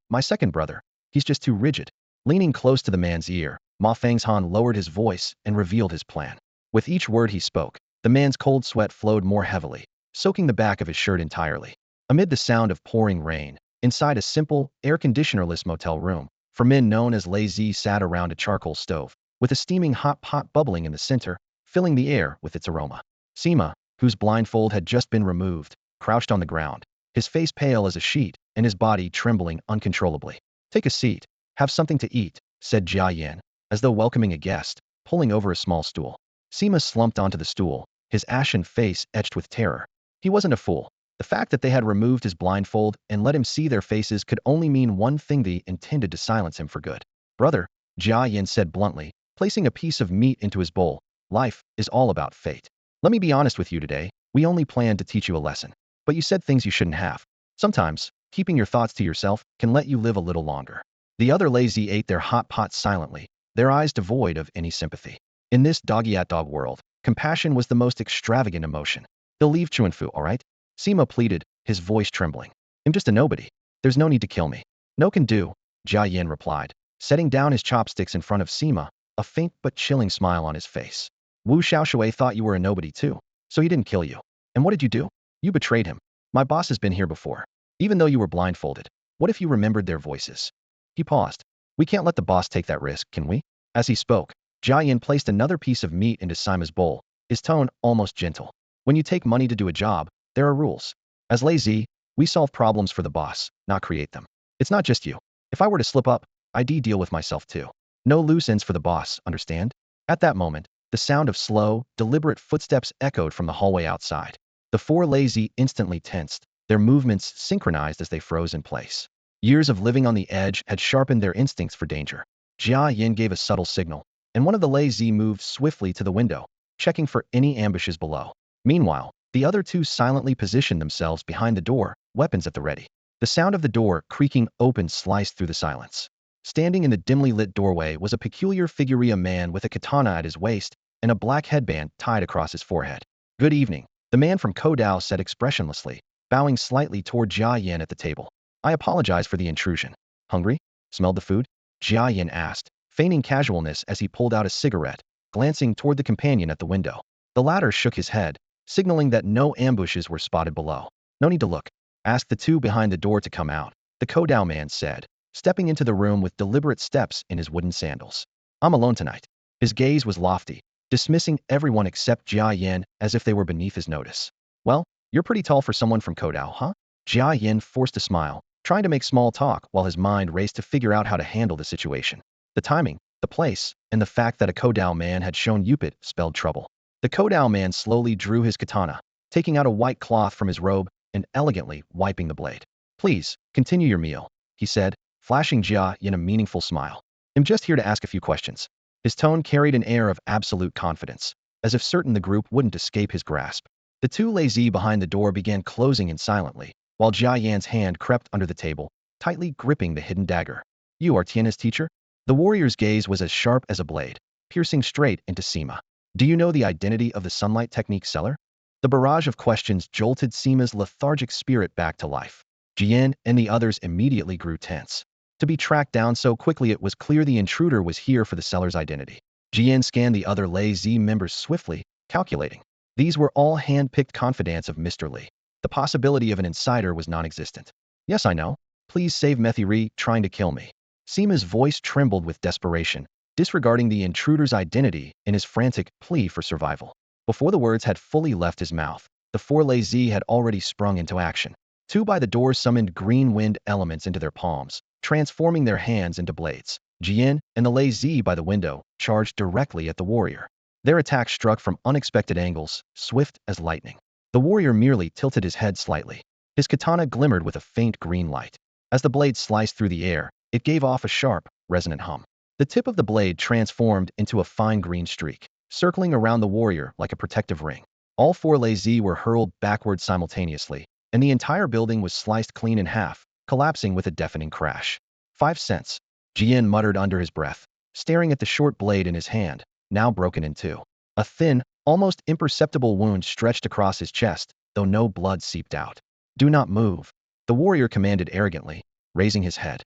My second brother. He's just too rigid. Leaning close to the man's ear, Ma Fengshan lowered his voice and revealed his plan. With each word he spoke, the man's cold sweat flowed more heavily, soaking the back of his shirt entirely. Amid the sound of pouring rain, inside a simple, air-conditioner-less motel room, for men known as lazy sat around a charcoal stove, with a steaming hot pot bubbling in the center, filling the air with its aroma. Sima, whose blindfold had just been removed, crouched on the ground, his face pale as a sheet and his body trembling uncontrollably. Take a seat. Have something to eat, said Jia Yan, as though welcoming a guest, pulling over a small stool. Sima slumped onto the stool, his ashen face etched with terror. He wasn't a fool. The fact that they had removed his blindfold and let him see their faces could only mean one thing: they intended to silence him for good. Brother, Jia Yan said bluntly, placing a piece of meat into his bowl, life is all about fate. Let me be honest with you today, we only planned to teach you a lesson. But you said things you shouldn't have. Sometimes, keeping your thoughts to yourself can let you live a little longer. The other lazy ate their hot pot silently, their eyes devoid of any sympathy. In this dog-eat-dog world, compassion was the most extravagant emotion. They'll leave Chuanfu, all right? Sima pleaded, his voice trembling. I'm just a nobody. There's no need to kill me. No can do, Jia Yan replied, setting down his chopsticks in front of Sima, a faint but chilling smile on his face. Wu Xiaoshui thought you were a nobody too, so he didn't kill you. And what did you do? You betrayed him. My boss has been here before. Even though you were blindfolded, what if you remembered their voices? He paused. We can't let the boss take that risk, can we? As he spoke, Jia Yan placed another piece of meat into Sima's bowl, his tone almost gentle. When you take money to do a job, there are rules. As lazy, we solve problems for the boss, not create them. It's not just you. If I were to slip up, I'd deal with myself too. No loose ends for the boss, understand? At that moment, the sound of slow, deliberate footsteps echoed from the hallway outside. The four lazy instantly tensed, their movements synchronized as they froze in place. Years of living on the edge had sharpened their instincts for danger. Jia Yan gave a subtle signal, and one of the lazy moved swiftly to the window, checking for any ambushes below. Meanwhile, the other two silently positioned themselves behind the door, weapons at the ready. The sound of the door creaking open sliced through the silence. Standing in the dimly lit doorway was a peculiar figure, a man with a katana at his waist and a black headband tied across his forehead. Good evening, the man from Kodao said expressionlessly, bowing slightly toward Jia Yan at the table. I apologize for the intrusion. Hungry? Smelled the food? Jia Yan asked, feigning casualness as he pulled out a cigarette, glancing toward the companion at the window. The latter shook his head, signaling that no ambushes were spotted below. No need to look. Ask the two behind the door to come out, the Kodao man said, stepping into the room with deliberate steps in his wooden sandals. I'm alone tonight. His gaze was lofty, dismissing everyone except Jia Yan as if they were beneath his notice. Well, you're pretty tall for someone from Kodao, huh? Jia Yan forced a smile, trying to make small talk while his mind raced to figure out how to handle the situation. The timing, the place, and the fact that a Kodao man had shown Yupit spelled trouble. The Kodao man slowly drew his katana, taking out a white cloth from his robe and elegantly wiping the blade. Please, continue your meal, he said, flashing Jia Yan a meaningful smile. I'm just here to ask a few questions. His tone carried an air of absolute confidence, as if certain the group wouldn't escape his grasp. The two lazy behind the door began closing in silently, while Jia Yan's hand crept under the table, tightly gripping the hidden dagger. You are Tiana's teacher? The warrior's gaze was as sharp as a blade, piercing straight into Sima. Do you know the identity of the sunlight technique seller? The barrage of questions jolted Sima's lethargic spirit back to life. Jian and the others immediately grew tense. To be tracked down so quickly, it was clear the intruder was here for the seller's identity. Jian scanned the other Lei Z members swiftly, calculating. These were all hand-picked confidants of Mr. Li. The possibility of an insider was non-existent. Yes, I know. Please save Methiri trying to kill me. Sima's voice trembled with desperation, disregarding the intruder's identity in his frantic plea for survival. Before the words had fully left his mouth, the four Lei Z had already sprung into action. Two by the door summoned green wind elements into their palms, transforming their hands into blades. Jian and the Lei Z by the window charged directly at the warrior. Their attack struck from unexpected angles, swift as lightning. The warrior merely tilted his head slightly. His katana glimmered with a faint green light. As the blade sliced through the air, it gave off a sharp, resonant hum. The tip of the blade transformed into a fine green streak, circling around the warrior like a protective ring. All four Lei Z were hurled backward simultaneously, and the entire building was sliced clean in half, collapsing with a deafening crash. 5 cents. Jian muttered under his breath, staring at the short blade in his hand, now broken in two. A thin, almost imperceptible wound stretched across his chest, though no blood seeped out. Do not move, the warrior commanded arrogantly, raising his head.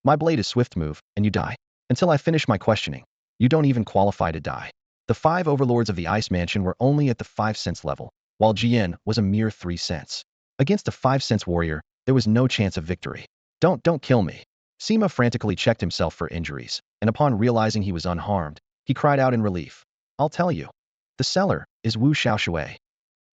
My blade is swift move, and you die. Until I finish my questioning. You don't even qualify to die. The 5 overlords of the Ice Mansion were only at the 5 cents level, while Jian was a mere 3 cents. Against a 5 cents warrior, there was no chance of victory. Don't kill me. Sima frantically checked himself for injuries, and upon realizing he was unharmed, he cried out in relief. I'll tell you. The seller is Wu Xiaoshui.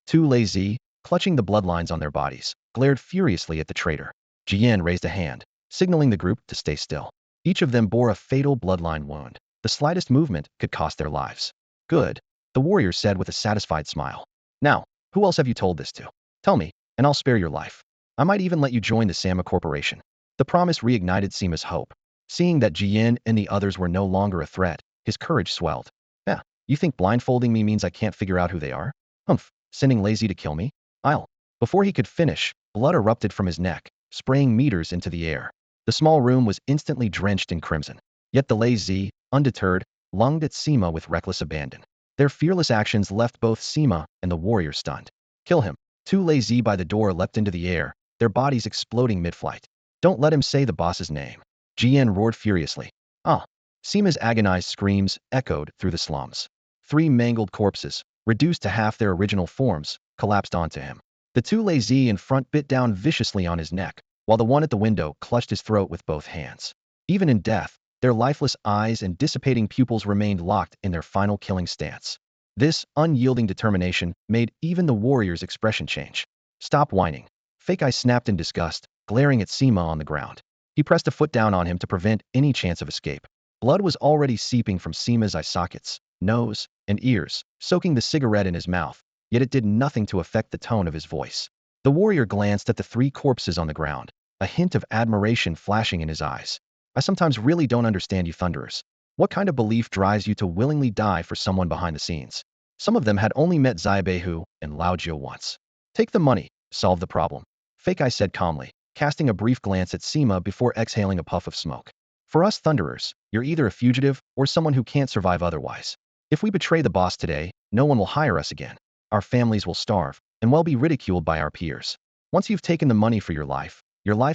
Two Lei Z, clutching the bloodlines on their bodies, glared furiously at the traitor. Jian raised a hand, signaling the group to stay still. Each of them bore a fatal bloodline wound. The slightest movement could cost their lives. Good, the warrior said with a satisfied smile. Now, who else have you told this to? Tell me, and I'll spare your life. I might even let you join the Sama Corporation. The promise reignited Sima's hope. Seeing that Jian and the others were no longer a threat, his courage swelled. Yeah, you think blindfolding me means I can't figure out who they are? Humph, sending Lazy to kill me? I'll. Before he could finish, blood erupted from his neck, spraying meters into the air. The small room was instantly drenched in crimson. Yet the Lazy, undeterred, lunged at Sima with reckless abandon. Their fearless actions left both Sima and the warrior stunned. Kill him. Two Lazy by the door leapt into the air, their bodies exploding mid-flight. Don't let him say the boss's name. Jian roared furiously. Ah! Sima's agonized screams echoed through the slums. 3 mangled corpses, reduced to half their original forms, collapsed onto him. The two Lazy in front bit down viciously on his neck, while the one at the window clutched his throat with both hands. Even in death, their lifeless eyes and dissipating pupils remained locked in their final killing stance. This unyielding determination made even the warrior's expression change. Stop whining. Fake Eye snapped in disgust, glaring at Sima on the ground. He pressed a foot down on him to prevent any chance of escape. Blood was already seeping from Sima's eye sockets, nose, and ears, soaking the cigarette in his mouth, yet it did nothing to affect the tone of his voice. The warrior glanced at the 3 corpses on the ground, a hint of admiration flashing in his eyes. I sometimes really don't understand you Thunderers. What kind of belief drives you to willingly die for someone behind the scenes? Some of them had only met Xiaobehu and Lao Jiu once. Take the money, solve the problem. Fake Eye said calmly, casting a brief glance at Sima before exhaling a puff of smoke. For us Thunderers, you're either a fugitive or someone who can't survive otherwise. If we betray the boss today, no one will hire us again. Our families will starve, and will be ridiculed by our peers. Once you've taken the money for your life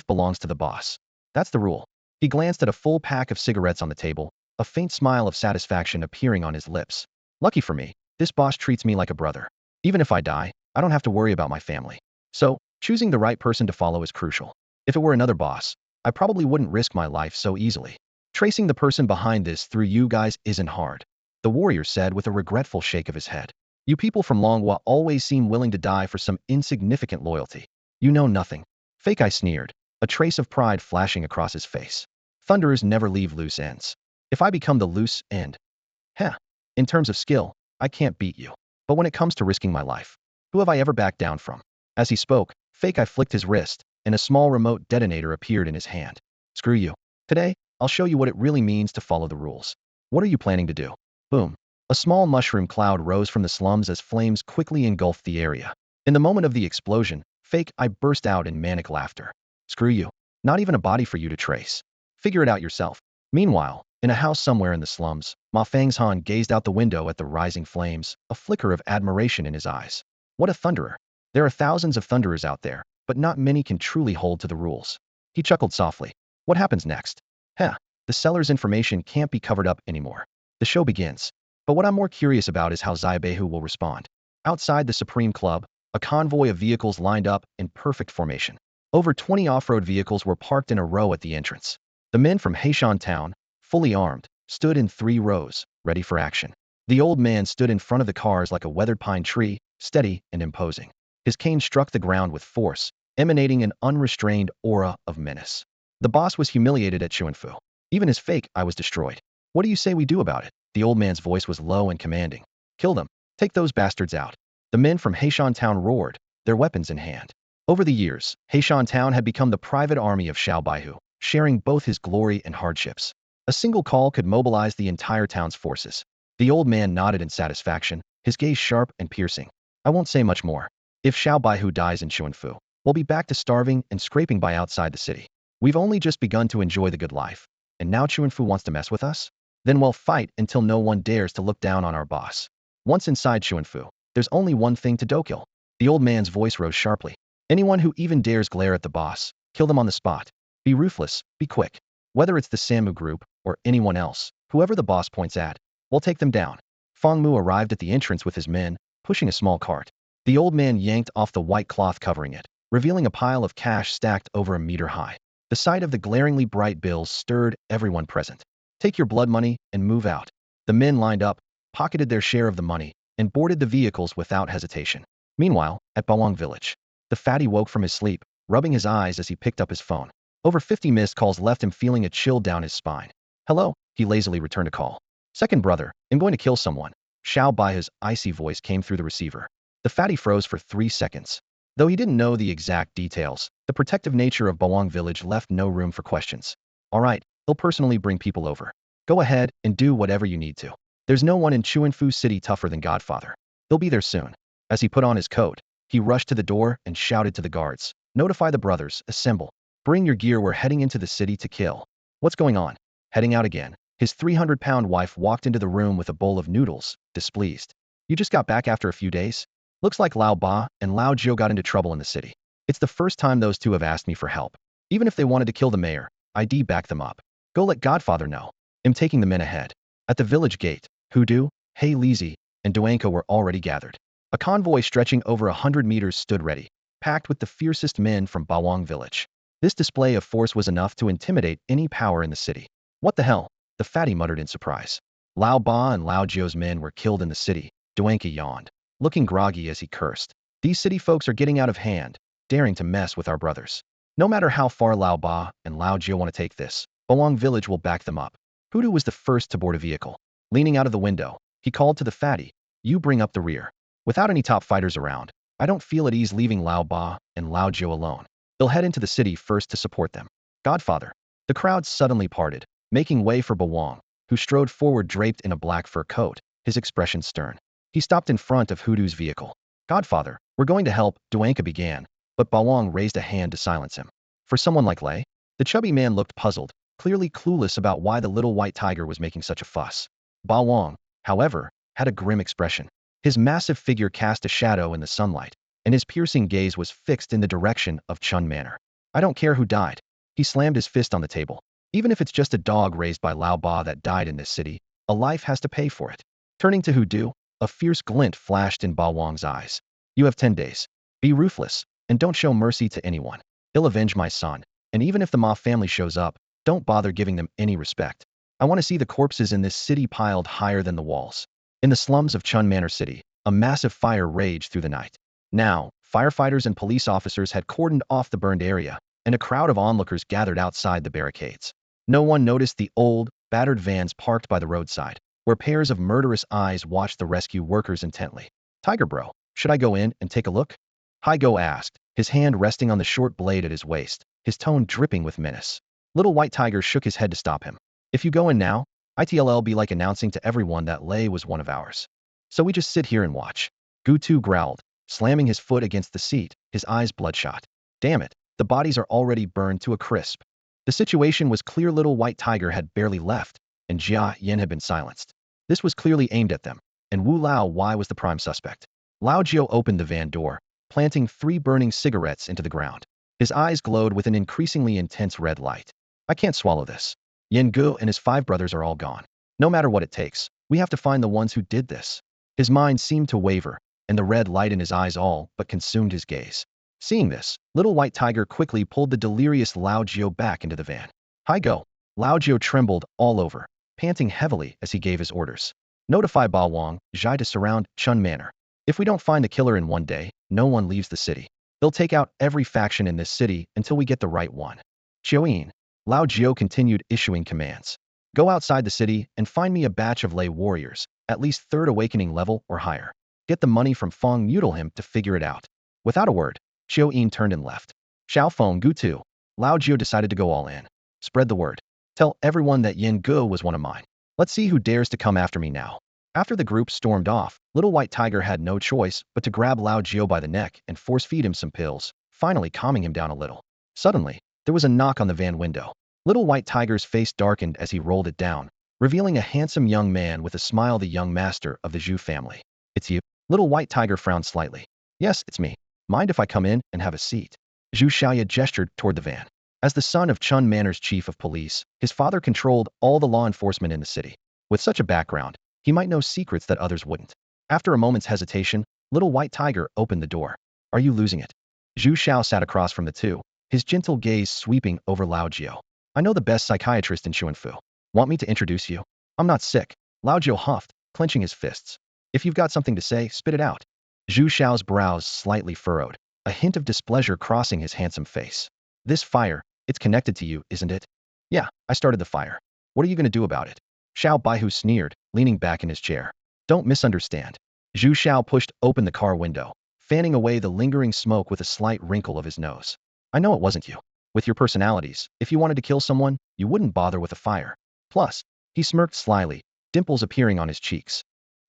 belongs to the boss. That's the rule. He glanced at a full pack of cigarettes on the table, a faint smile of satisfaction appearing on his lips. Lucky for me, this boss treats me like a brother. Even if I die, I don't have to worry about my family. So, choosing the right person to follow is crucial. If it were another boss, I probably wouldn't risk my life so easily. Tracing the person behind this through you guys isn't hard. The warrior said with a regretful shake of his head. You people from Longhua always seem willing to die for some insignificant loyalty. You know nothing. Fake Eye sneered, a trace of pride flashing across his face. Thunderers never leave loose ends. If I become the loose end, in terms of skill, I can't beat you. But when it comes to risking my life, who have I ever backed down from? As he spoke, Fake Eye flicked his wrist, and a small remote detonator appeared in his hand. Screw you. Today, I'll show you what it really means to follow the rules. What are you planning to do? Boom. A small mushroom cloud rose from the slums as flames quickly engulfed the area. In the moment of the explosion, I burst out in manic laughter. Screw you. Not even a body for you to trace. Figure it out yourself. Meanwhile, in a house somewhere in the slums, Ma Fang's gazed out the window at the rising flames, a flicker of admiration in his eyes. What a thunderer. There are thousands of thunderers out there, but not many can truly hold to the rules. He chuckled softly. What happens next? Heh, the seller's information can't be covered up anymore. The show begins. But what I'm more curious about is how Xiaobehu will respond. Outside the Supreme Club, a convoy of vehicles lined up in perfect formation. Over 20 off-road vehicles were parked in a row at the entrance. The men from Heishan Town, fully armed, stood in 3 rows, ready for action. The old man stood in front of the cars like a weathered pine tree, steady and imposing. His cane struck the ground with force, emanating an unrestrained aura of menace. The boss was humiliated at Chuanfu. Even his fake eye was destroyed. What do you say we do about it? The old man's voice was low and commanding. Kill them. Take those bastards out. The men from Heishan Town roared, their weapons in hand. Over the years, Heishan Town had become the private army of Xiao Baihu, sharing both his glory and hardships. A single call could mobilize the entire town's forces. The old man nodded in satisfaction, his gaze sharp and piercing. I won't say much more. If Xiao Baihu dies in Chuanfu, we'll be back to starving and scraping by outside the city. We've only just begun to enjoy the good life. And now Chuanfu wants to mess with us? Then we'll fight until no one dares to look down on our boss. Once inside Chuanfu, there's only one thing to do-kill. The old man's voice rose sharply. Anyone who even dares glare at the boss, kill them on the spot. Be ruthless, be quick. Whether it's the Samu group or anyone else, whoever the boss points at, we'll take them down. Fang Mu arrived at the entrance with his men, pushing a small cart. The old man yanked off the white cloth covering it, revealing a pile of cash stacked over a meter high. The sight of the glaringly bright bills stirred everyone present. Take your blood money and move out. The men lined up, pocketed their share of the money, and boarded the vehicles without hesitation. Meanwhile, at Bawang village, the fatty woke from his sleep, rubbing his eyes as he picked up his phone. Over 50 missed calls left him feeling a chill down his spine. Hello, he lazily returned a call. Second brother, I'm going to kill someone. Xiao Bai's icy voice came through the receiver. The fatty froze for 3 seconds. Though he didn't know the exact details, the protective nature of Bawang village left no room for questions. All right, he'll personally bring people over. Go ahead and do whatever you need to. There's no one in Chuanfu City tougher than Godfather. He'll be there soon. As he put on his coat, he rushed to the door and shouted to the guards. Notify the brothers, assemble. Bring your gear, we're heading into the city to kill. What's going on? Heading out again. His 300-pound wife walked into the room with a bowl of noodles, displeased. You just got back after a few days? Looks like Lao Ba and Lao Jiu got into trouble in the city. It's the first time those two have asked me for help. Even if they wanted to kill the mayor, I'd back them up. Go let Godfather know. I'm taking the men ahead. At the village gate, Hudu, Hei Lizi, and Duanka were already gathered. A convoy stretching over 100 meters stood ready, packed with the fiercest men from Bawang village. This display of force was enough to intimidate any power in the city. What the hell? The fatty muttered in surprise. Lao Ba and Lao Jiu's men were killed in the city. Duanka yawned, looking groggy as he cursed. These city folks are getting out of hand, daring to mess with our brothers. No matter how far Lao Ba and Lao Jiu want to take this, Bawang village will back them up. Hudu was the first to board a vehicle. Leaning out of the window, he called to the fatty, you bring up the rear. Without any top fighters around, I don't feel at ease leaving Lao Ba and Lao Jiu alone. They'll head into the city first to support them. Godfather. The crowd suddenly parted, making way for Bawang, who strode forward draped in a black fur coat, his expression stern. He stopped in front of Hudu's vehicle. Godfather, we're going to help, Duanka began, but Bawang raised a hand to silence him. For someone like Lei? The chubby man looked puzzled, clearly clueless about why the little white tiger was making such a fuss. Bawang, however, had a grim expression. His massive figure cast a shadow in the sunlight, and his piercing gaze was fixed in the direction of Chun Manor. I don't care who died. He slammed his fist on the table. Even if it's just a dog raised by Lao Ba that died in this city, a life has to pay for it. Turning to Hudu, a fierce glint flashed in Bawang's eyes. You have 10 days. Be ruthless, and don't show mercy to anyone. He'll avenge my son, and even if the Ma family shows up, don't bother giving them any respect. I want to see the corpses in this city piled higher than the walls. In the slums of Chun Manor City, a massive fire raged through the night. Now, firefighters and police officers had cordoned off the burned area, and a crowd of onlookers gathered outside the barricades. No one noticed the old, battered vans parked by the roadside, where pairs of murderous eyes watched the rescue workers intently. Tiger bro, should I go in and take a look? Go asked, his hand resting on the short blade at his waist, his tone dripping with menace. Little White Tiger shook his head to stop him. If you go in now, It'll be like announcing to everyone that Lei was one of ours. So we just sit here and watch. Gutu growled, slamming his foot against the seat, his eyes bloodshot. Damn it, the bodies are already burned to a crisp. The situation was clear. Little White Tiger had barely left, and Jia Yin had been silenced. This was clearly aimed at them, and Wu Lao Wai was the prime suspect. Lao Jiao opened the van door, planting 3 burning cigarettes into the ground. His eyes glowed with an increasingly intense red light. I can't swallow this. Yin Gu and his 5 brothers are all gone. No matter what it takes, we have to find the ones who did this. His mind seemed to waver, and the red light in his eyes all but consumed his gaze. Seeing this, Little White Tiger quickly pulled the delirious Lao Jiao back into the van. Hi go. Lao Jiao trembled all over, panting heavily as he gave his orders. Notify Ba Wang, Zhai to surround Chun Manor. If we don't find the killer in one day, no one leaves the city. They'll take out every faction in this city until we get the right one. Chioyin. Lao Jiao continued issuing commands. Go outside the city and find me a batch of lay warriors, at least 3rd awakening level or higher. Get the money from Feng Noodle him to figure it out. Without a word, Chioyin turned and left. Xiao Feng Gu Tu. Lao Jiao decided to go all in. Spread the word. Tell everyone that Yin Gu was one of mine. Let's see who dares to come after me now. After the group stormed off, Little White Tiger had no choice but to grab Lao Jiao by the neck and force-feed him some pills, finally calming him down a little. Suddenly, there was a knock on the van window. Little White Tiger's face darkened as he rolled it down, revealing a handsome young man with a smile, the young master of the Zhu family. It's you? Little White Tiger frowned slightly. Yes, it's me. Mind if I come in and have a seat? Zhu Xiaoya gestured toward the van. As the son of Chun Manor's chief of police, his father controlled all the law enforcement in the city. With such a background, he might know secrets that others wouldn't. After a moment's hesitation, Little White Tiger opened the door. Are you losing it? Zhu Xiao sat across from the two, his gentle gaze sweeping over Lao Jiao. I know the best psychiatrist in Chuanfu. Want me to introduce you? I'm not sick. Lao Jiao huffed, clenching his fists. If you've got something to say, spit it out. Zhu Xiao's brows slightly furrowed, a hint of displeasure crossing his handsome face. This fire, it's connected to you, isn't it? Yeah, I started the fire. What are you going to do about it? Xiao Baihu sneered, leaning back in his chair. Don't misunderstand. Zhu Xiao pushed open the car window, fanning away the lingering smoke with a slight wrinkle of his nose. I know it wasn't you. With your personalities, if you wanted to kill someone, you wouldn't bother with a fire. Plus, he smirked slyly, dimples appearing on his cheeks.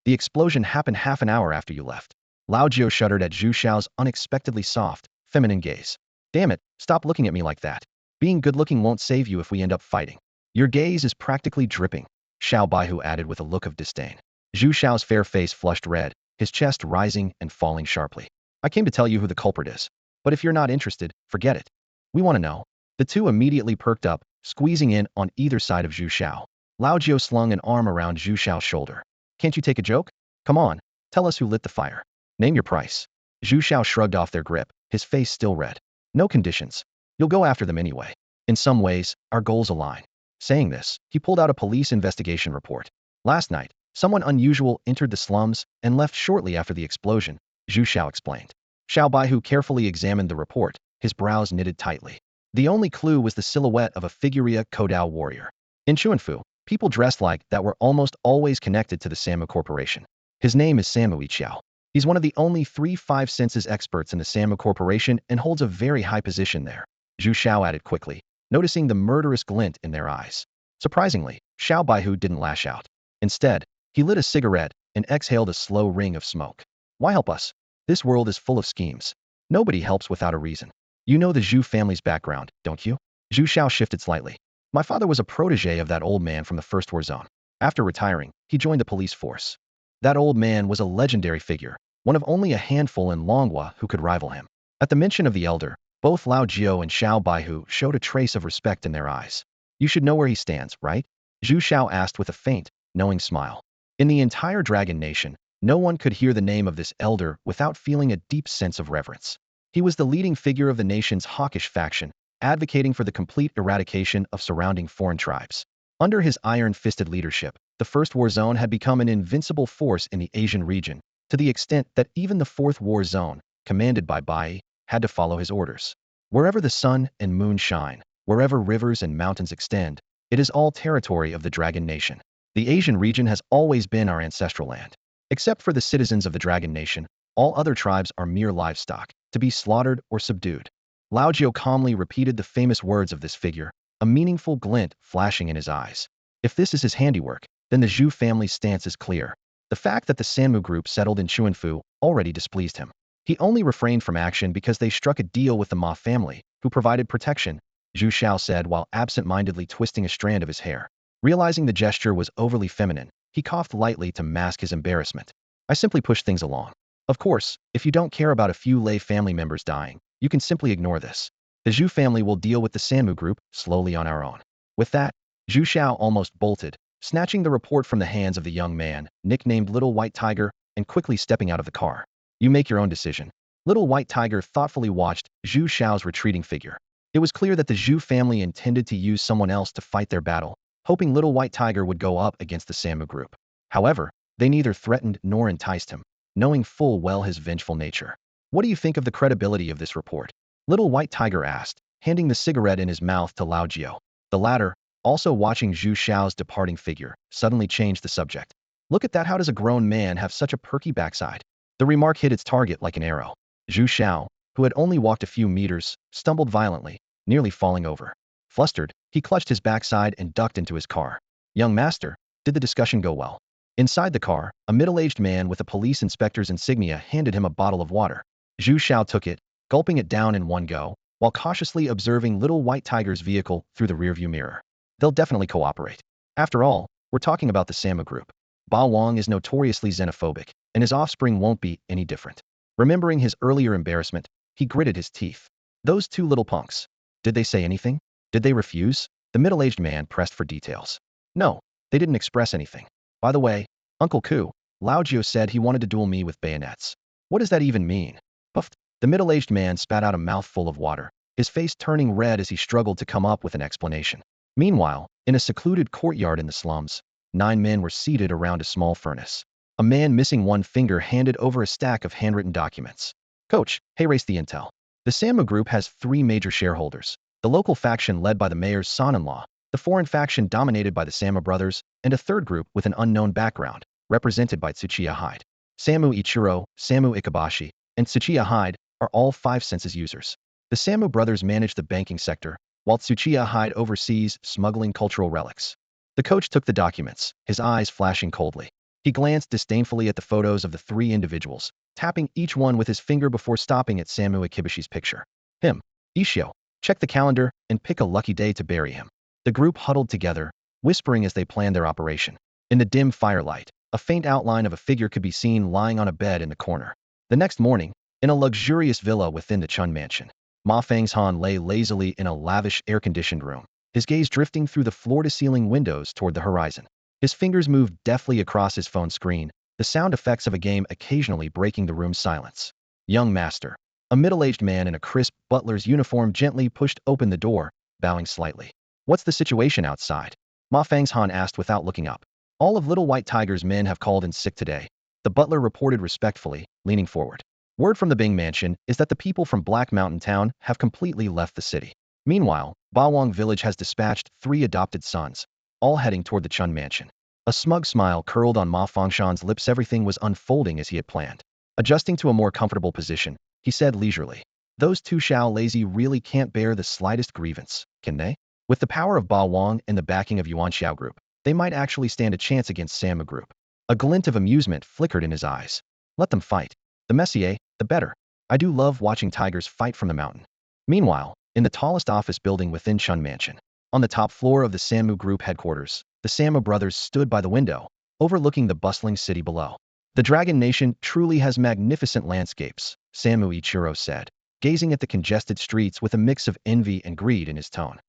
The explosion happened half an hour after you left. Lao Jiao shuddered at Zhu Xiao's unexpectedly soft, feminine gaze. Damn it, stop looking at me like that. Being good-looking won't save you if we end up fighting. Your gaze is practically dripping, Xiao Baihu added with a look of disdain. Zhu Xiao's fair face flushed red, his chest rising and falling sharply. I came to tell you who the culprit is. But if you're not interested, forget it. We want to know. The two immediately perked up, squeezing in on either side of Zhu Xiao. Lao Jiao slung an arm around Zhu Xiao's shoulder. Can't you take a joke? Come on, tell us who lit the fire. Name your price. Zhu Xiao shrugged off their grip, his face still red. No conditions. You'll go after them anyway. In some ways, our goals align. Saying this, he pulled out a police investigation report. Last night, someone unusual entered the slums and left shortly after the explosion, Zhu Xiao explained. Xiao Baihu carefully examined the report, his brows knitted tightly. The only clue was the silhouette of a Figuria Kodao warrior. In Chuanfu, people dressed like that were almost always connected to the Samu Corporation. His name is Samu Yiqiao. He's one of the only 3 5 senses experts in the Samu Corporation and holds a very high position there, Zhu Xiao added quickly, noticing the murderous glint in their eyes. Surprisingly, Xiao Baihu didn't lash out. Instead, he lit a cigarette and exhaled a slow ring of smoke. Why help us? This world is full of schemes. Nobody helps without a reason. You know the Zhu family's background, don't you? Zhu Xiao shifted slightly. My father was a protege of that old man from the First War Zone. After retiring, he joined the police force. That old man was a legendary figure, one of only a handful in Longhua who could rival him. At the mention of the elder, both Lao Jiao and Xiao Baihu showed a trace of respect in their eyes. You should know where he stands, right? Zhu Xiao asked with a faint, knowing smile. In the entire Dragon Nation, no one could hear the name of this elder without feeling a deep sense of reverence. He was the leading figure of the nation's hawkish faction, advocating for the complete eradication of surrounding foreign tribes. Under his iron-fisted leadership, the First War Zone had become an invincible force in the Asian region, to the extent that even the Fourth War Zone, commanded by Bai, had to follow his orders. Wherever the sun and moon shine, wherever rivers and mountains extend, it is all territory of the Dragon Nation. The Asian region has always been our ancestral land. Except for the citizens of the Dragon Nation, all other tribes are mere livestock, to be slaughtered or subdued. Lao Jiao calmly repeated the famous words of this figure, a meaningful glint flashing in his eyes. If this is his handiwork, then the Zhu family's stance is clear. The fact that the Sanmu group settled in Chuanfu already displeased him. He only refrained from action because they struck a deal with the Ma family, who provided protection, Zhu Xiao said while absent-mindedly twisting a strand of his hair. Realizing the gesture was overly feminine, he coughed lightly to mask his embarrassment. I simply pushed things along. Of course, if you don't care about a few lay family members dying, you can simply ignore this. The Zhu family will deal with the Sanmu group slowly on our own. With that, Zhu Xiao almost bolted, snatching the report from the hands of the young man, nicknamed Little White Tiger, and quickly stepping out of the car. You make your own decision. Little White Tiger thoughtfully watched Zhu Xiao's retreating figure. It was clear that the Zhu family intended to use someone else to fight their battle, hoping Little White Tiger would go up against the Sanmu group. However, they neither threatened nor enticed him, knowing full well his vengeful nature. What do you think of the credibility of this report? Little White Tiger asked, handing the cigarette in his mouth to Lao Jiao. The latter, also watching Zhu Xiao's departing figure, suddenly changed the subject. Look at that, how does a grown man have such a perky backside? The remark hit its target like an arrow. Zhu Xiao, who had only walked a few meters, stumbled violently, nearly falling over. Flustered, he clutched his backside and ducked into his car. Young master, did the discussion go well? Inside the car, a middle-aged man with a police inspector's insignia handed him a bottle of water. Zhu Xiao took it, gulping it down in one go, while cautiously observing Little White Tiger's vehicle through the rearview mirror. They'll definitely cooperate. After all, we're talking about the Sanmu group. Ba Wang is notoriously xenophobic, and his offspring won't be any different. Remembering his earlier embarrassment, he gritted his teeth. Those two little punks. Did they say anything? Did they refuse? The middle-aged man pressed for details. No, they didn't express anything. By the way, Uncle Ku, Lao Jiao said he wanted to duel me with bayonets. What does that even mean? Puffed. The middle-aged man spat out a mouthful of water, his face turning red as he struggled to come up with an explanation. Meanwhile, in a secluded courtyard in the slums, 9 men were seated around a small furnace. A man missing one finger handed over a stack of handwritten documents. Coach, hey, race the intel. The Sanmu group has 3 major shareholders. The local faction led by the mayor's son-in-law, the foreign faction dominated by the Sanmu brothers, and a third group with an unknown background, represented by Tsuchiya Hyde. Sanmu Ichiro, Sanmu Ikabashi, and Tsuchiya Hyde are all 5 senses users. The Sanmu brothers manage the banking sector, while Tsuchiya Hyde oversees smuggling cultural relics. The coach took the documents, his eyes flashing coldly. He glanced disdainfully at the photos of the 3 individuals, tapping each one with his finger before stopping at Sanmu Ikibashi's picture. Him. Ishio. Check the calendar and pick a lucky day to bury him. The group huddled together, whispering as they planned their operation. In the dim firelight, a faint outline of a figure could be seen lying on a bed in the corner. The next morning, in a luxurious villa within the Chun mansion, Ma Fangshan lay lazily in a lavish air-conditioned room, his gaze drifting through the floor-to-ceiling windows toward the horizon. His fingers moved deftly across his phone screen, the sound effects of a game occasionally breaking the room's silence. Young master. A middle-aged man in a crisp butler's uniform gently pushed open the door, bowing slightly. What's the situation outside? Ma Fangshan asked without looking up. All of Little White Tiger's men have called in sick today. The butler reported respectfully, leaning forward. Word from the Bing mansion is that the people from Black Mountain Town have completely left the city. Meanwhile, Bawang village has dispatched 3 adopted sons, all heading toward the Chun mansion. A smug smile curled on Ma Fangshan's lips. Everything was unfolding as he had planned. Adjusting to a more comfortable position, he said leisurely, those 2 Xiao lazy really can't bear the slightest grievance, can they? With the power of Ba Wang and the backing of Yuan Xiao Group, they might actually stand a chance against Sanmu Group. A glint of amusement flickered in his eyes. Let them fight. The messier, the better. I do love watching tigers fight from the mountain. Meanwhile, in the tallest office building within Chun Mansion, on the top floor of the Sanmu Group headquarters, the Sanmu brothers stood by the window, overlooking the bustling city below. The Dragon Nation truly has magnificent landscapes, Sanmu Ichiro said, gazing at the congested streets with a mix of envy and greed in his tone.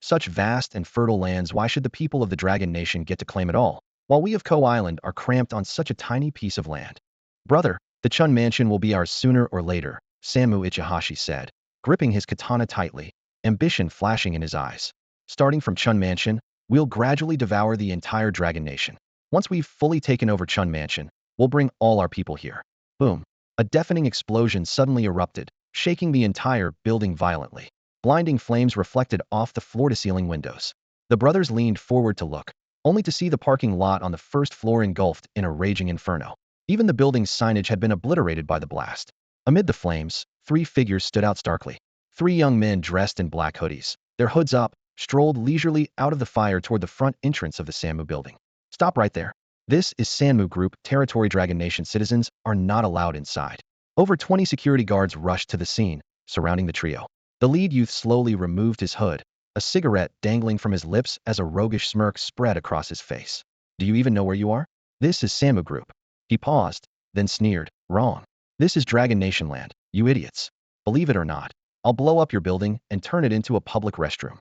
Such vast and fertile lands, why should the people of the Dragon Nation get to claim it all, while we of Ko Island are cramped on such a tiny piece of land? Brother, the Chun Mansion will be ours sooner or later, Sanmu Ichihashi said, gripping his katana tightly, ambition flashing in his eyes. Starting from Chun Mansion, we'll gradually devour the entire Dragon Nation. Once we've fully taken over Chun Mansion, we'll bring all our people here. Boom. A deafening explosion suddenly erupted, shaking the entire building violently. Blinding flames reflected off the floor-to-ceiling windows. The brothers leaned forward to look, only to see the parking lot on the first floor engulfed in a raging inferno. Even the building's signage had been obliterated by the blast. Amid the flames, 3 figures stood out starkly. 3 young men dressed in black hoodies, their hoods up, strolled leisurely out of the fire toward the front entrance of the Sanmu building. Stop right there. This is Sanmu Group territory. Dragon Nation citizens are not allowed inside. Over 20 security guards rushed to the scene, surrounding the trio. The lead youth slowly removed his hood, a cigarette dangling from his lips as a roguish smirk spread across his face. Do you even know where you are? This is Sanmu Group. He paused, then sneered. Wrong. This is Dragon Nation land, you idiots. Believe it or not, I'll blow up your building and turn it into a public restroom.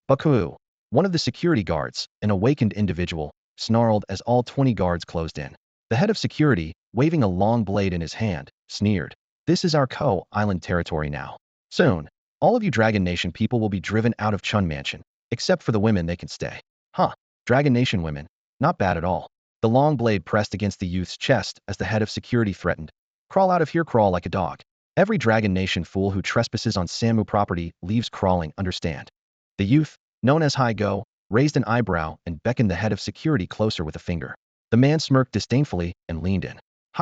Baku. One of the security guards, an awakened individual, snarled as all 20 guards closed in. The head of security, waving a long blade in his hand, sneered. This is our island territory now. Soon, all of you Dragon Nation people will be driven out of Chun Mansion, except for the women. They can stay. Huh. Dragon Nation women. Not bad at all. The long blade pressed against the youth's chest as the head of security threatened. Crawl out of here, crawl like a dog. Every Dragon Nation fool who trespasses on Sanmu property leaves crawling, understand? The youth, known as Go, raised an eyebrow and beckoned the head of security closer with a finger. The man smirked disdainfully and leaned in.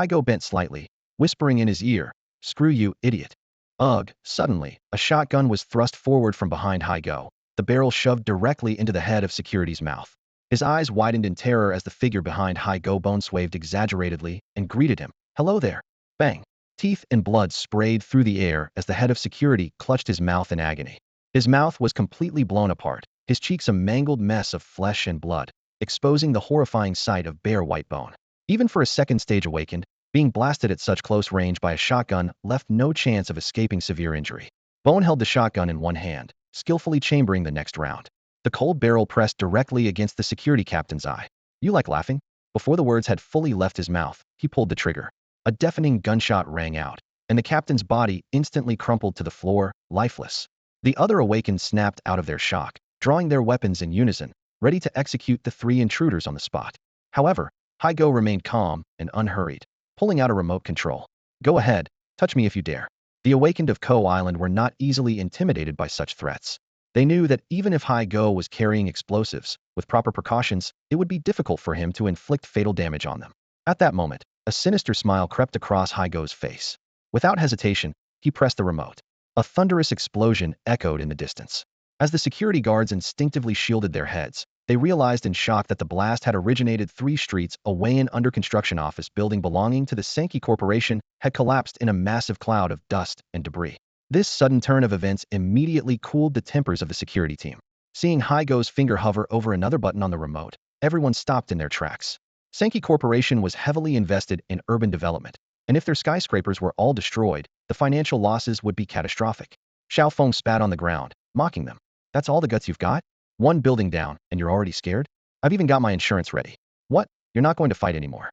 Go bent slightly, whispering in his ear, "Screw you, idiot." Ugh. Suddenly, a shotgun was thrust forward from behind Go, the barrel shoved directly into the head of security's mouth. His eyes widened in terror as the figure behind Go bone swayed exaggeratedly and greeted him. "Hello there." Bang. Teeth and blood sprayed through the air as the head of security clutched his mouth in agony. His mouth was completely blown apart, his cheeks a mangled mess of flesh and blood, exposing the horrifying sight of bare white bone. Even for a second stage awakened, being blasted at such close range by a shotgun left no chance of escaping severe injury. Bone held the shotgun in one hand, skillfully chambering the next round. The cold barrel pressed directly against the security captain's eye. "You like laughing?" Before the words had fully left his mouth, he pulled the trigger. A deafening gunshot rang out, and the captain's body instantly crumpled to the floor, lifeless. The other awakened snapped out of their shock, drawing their weapons in unison, ready to execute the three intruders on the spot. However, Go remained calm and unhurried, pulling out a remote control. "Go ahead, touch me if you dare." The awakened of Island were not easily intimidated by such threats. They knew that even if Go was carrying explosives, with proper precautions, it would be difficult for him to inflict fatal damage on them. At that moment, a sinister smile crept across Go's face. Without hesitation, he pressed the remote. A thunderous explosion echoed in the distance. As the security guards instinctively shielded their heads, they realized in shock that the blast had originated 3 streets away. An under-construction office building belonging to the Sankey Corporation had collapsed in a massive cloud of dust and debris. This sudden turn of events immediately cooled the tempers of the security team. Seeing Go's finger hover over another button on the remote, everyone stopped in their tracks. Sankey Corporation was heavily invested in urban development, and if their skyscrapers were all destroyed, the financial losses would be catastrophic. Xiao Feng spat on the ground, mocking them. "That's all the guts you've got? One building down, and you're already scared? I've even got my insurance ready." "What? You're not going to fight anymore?"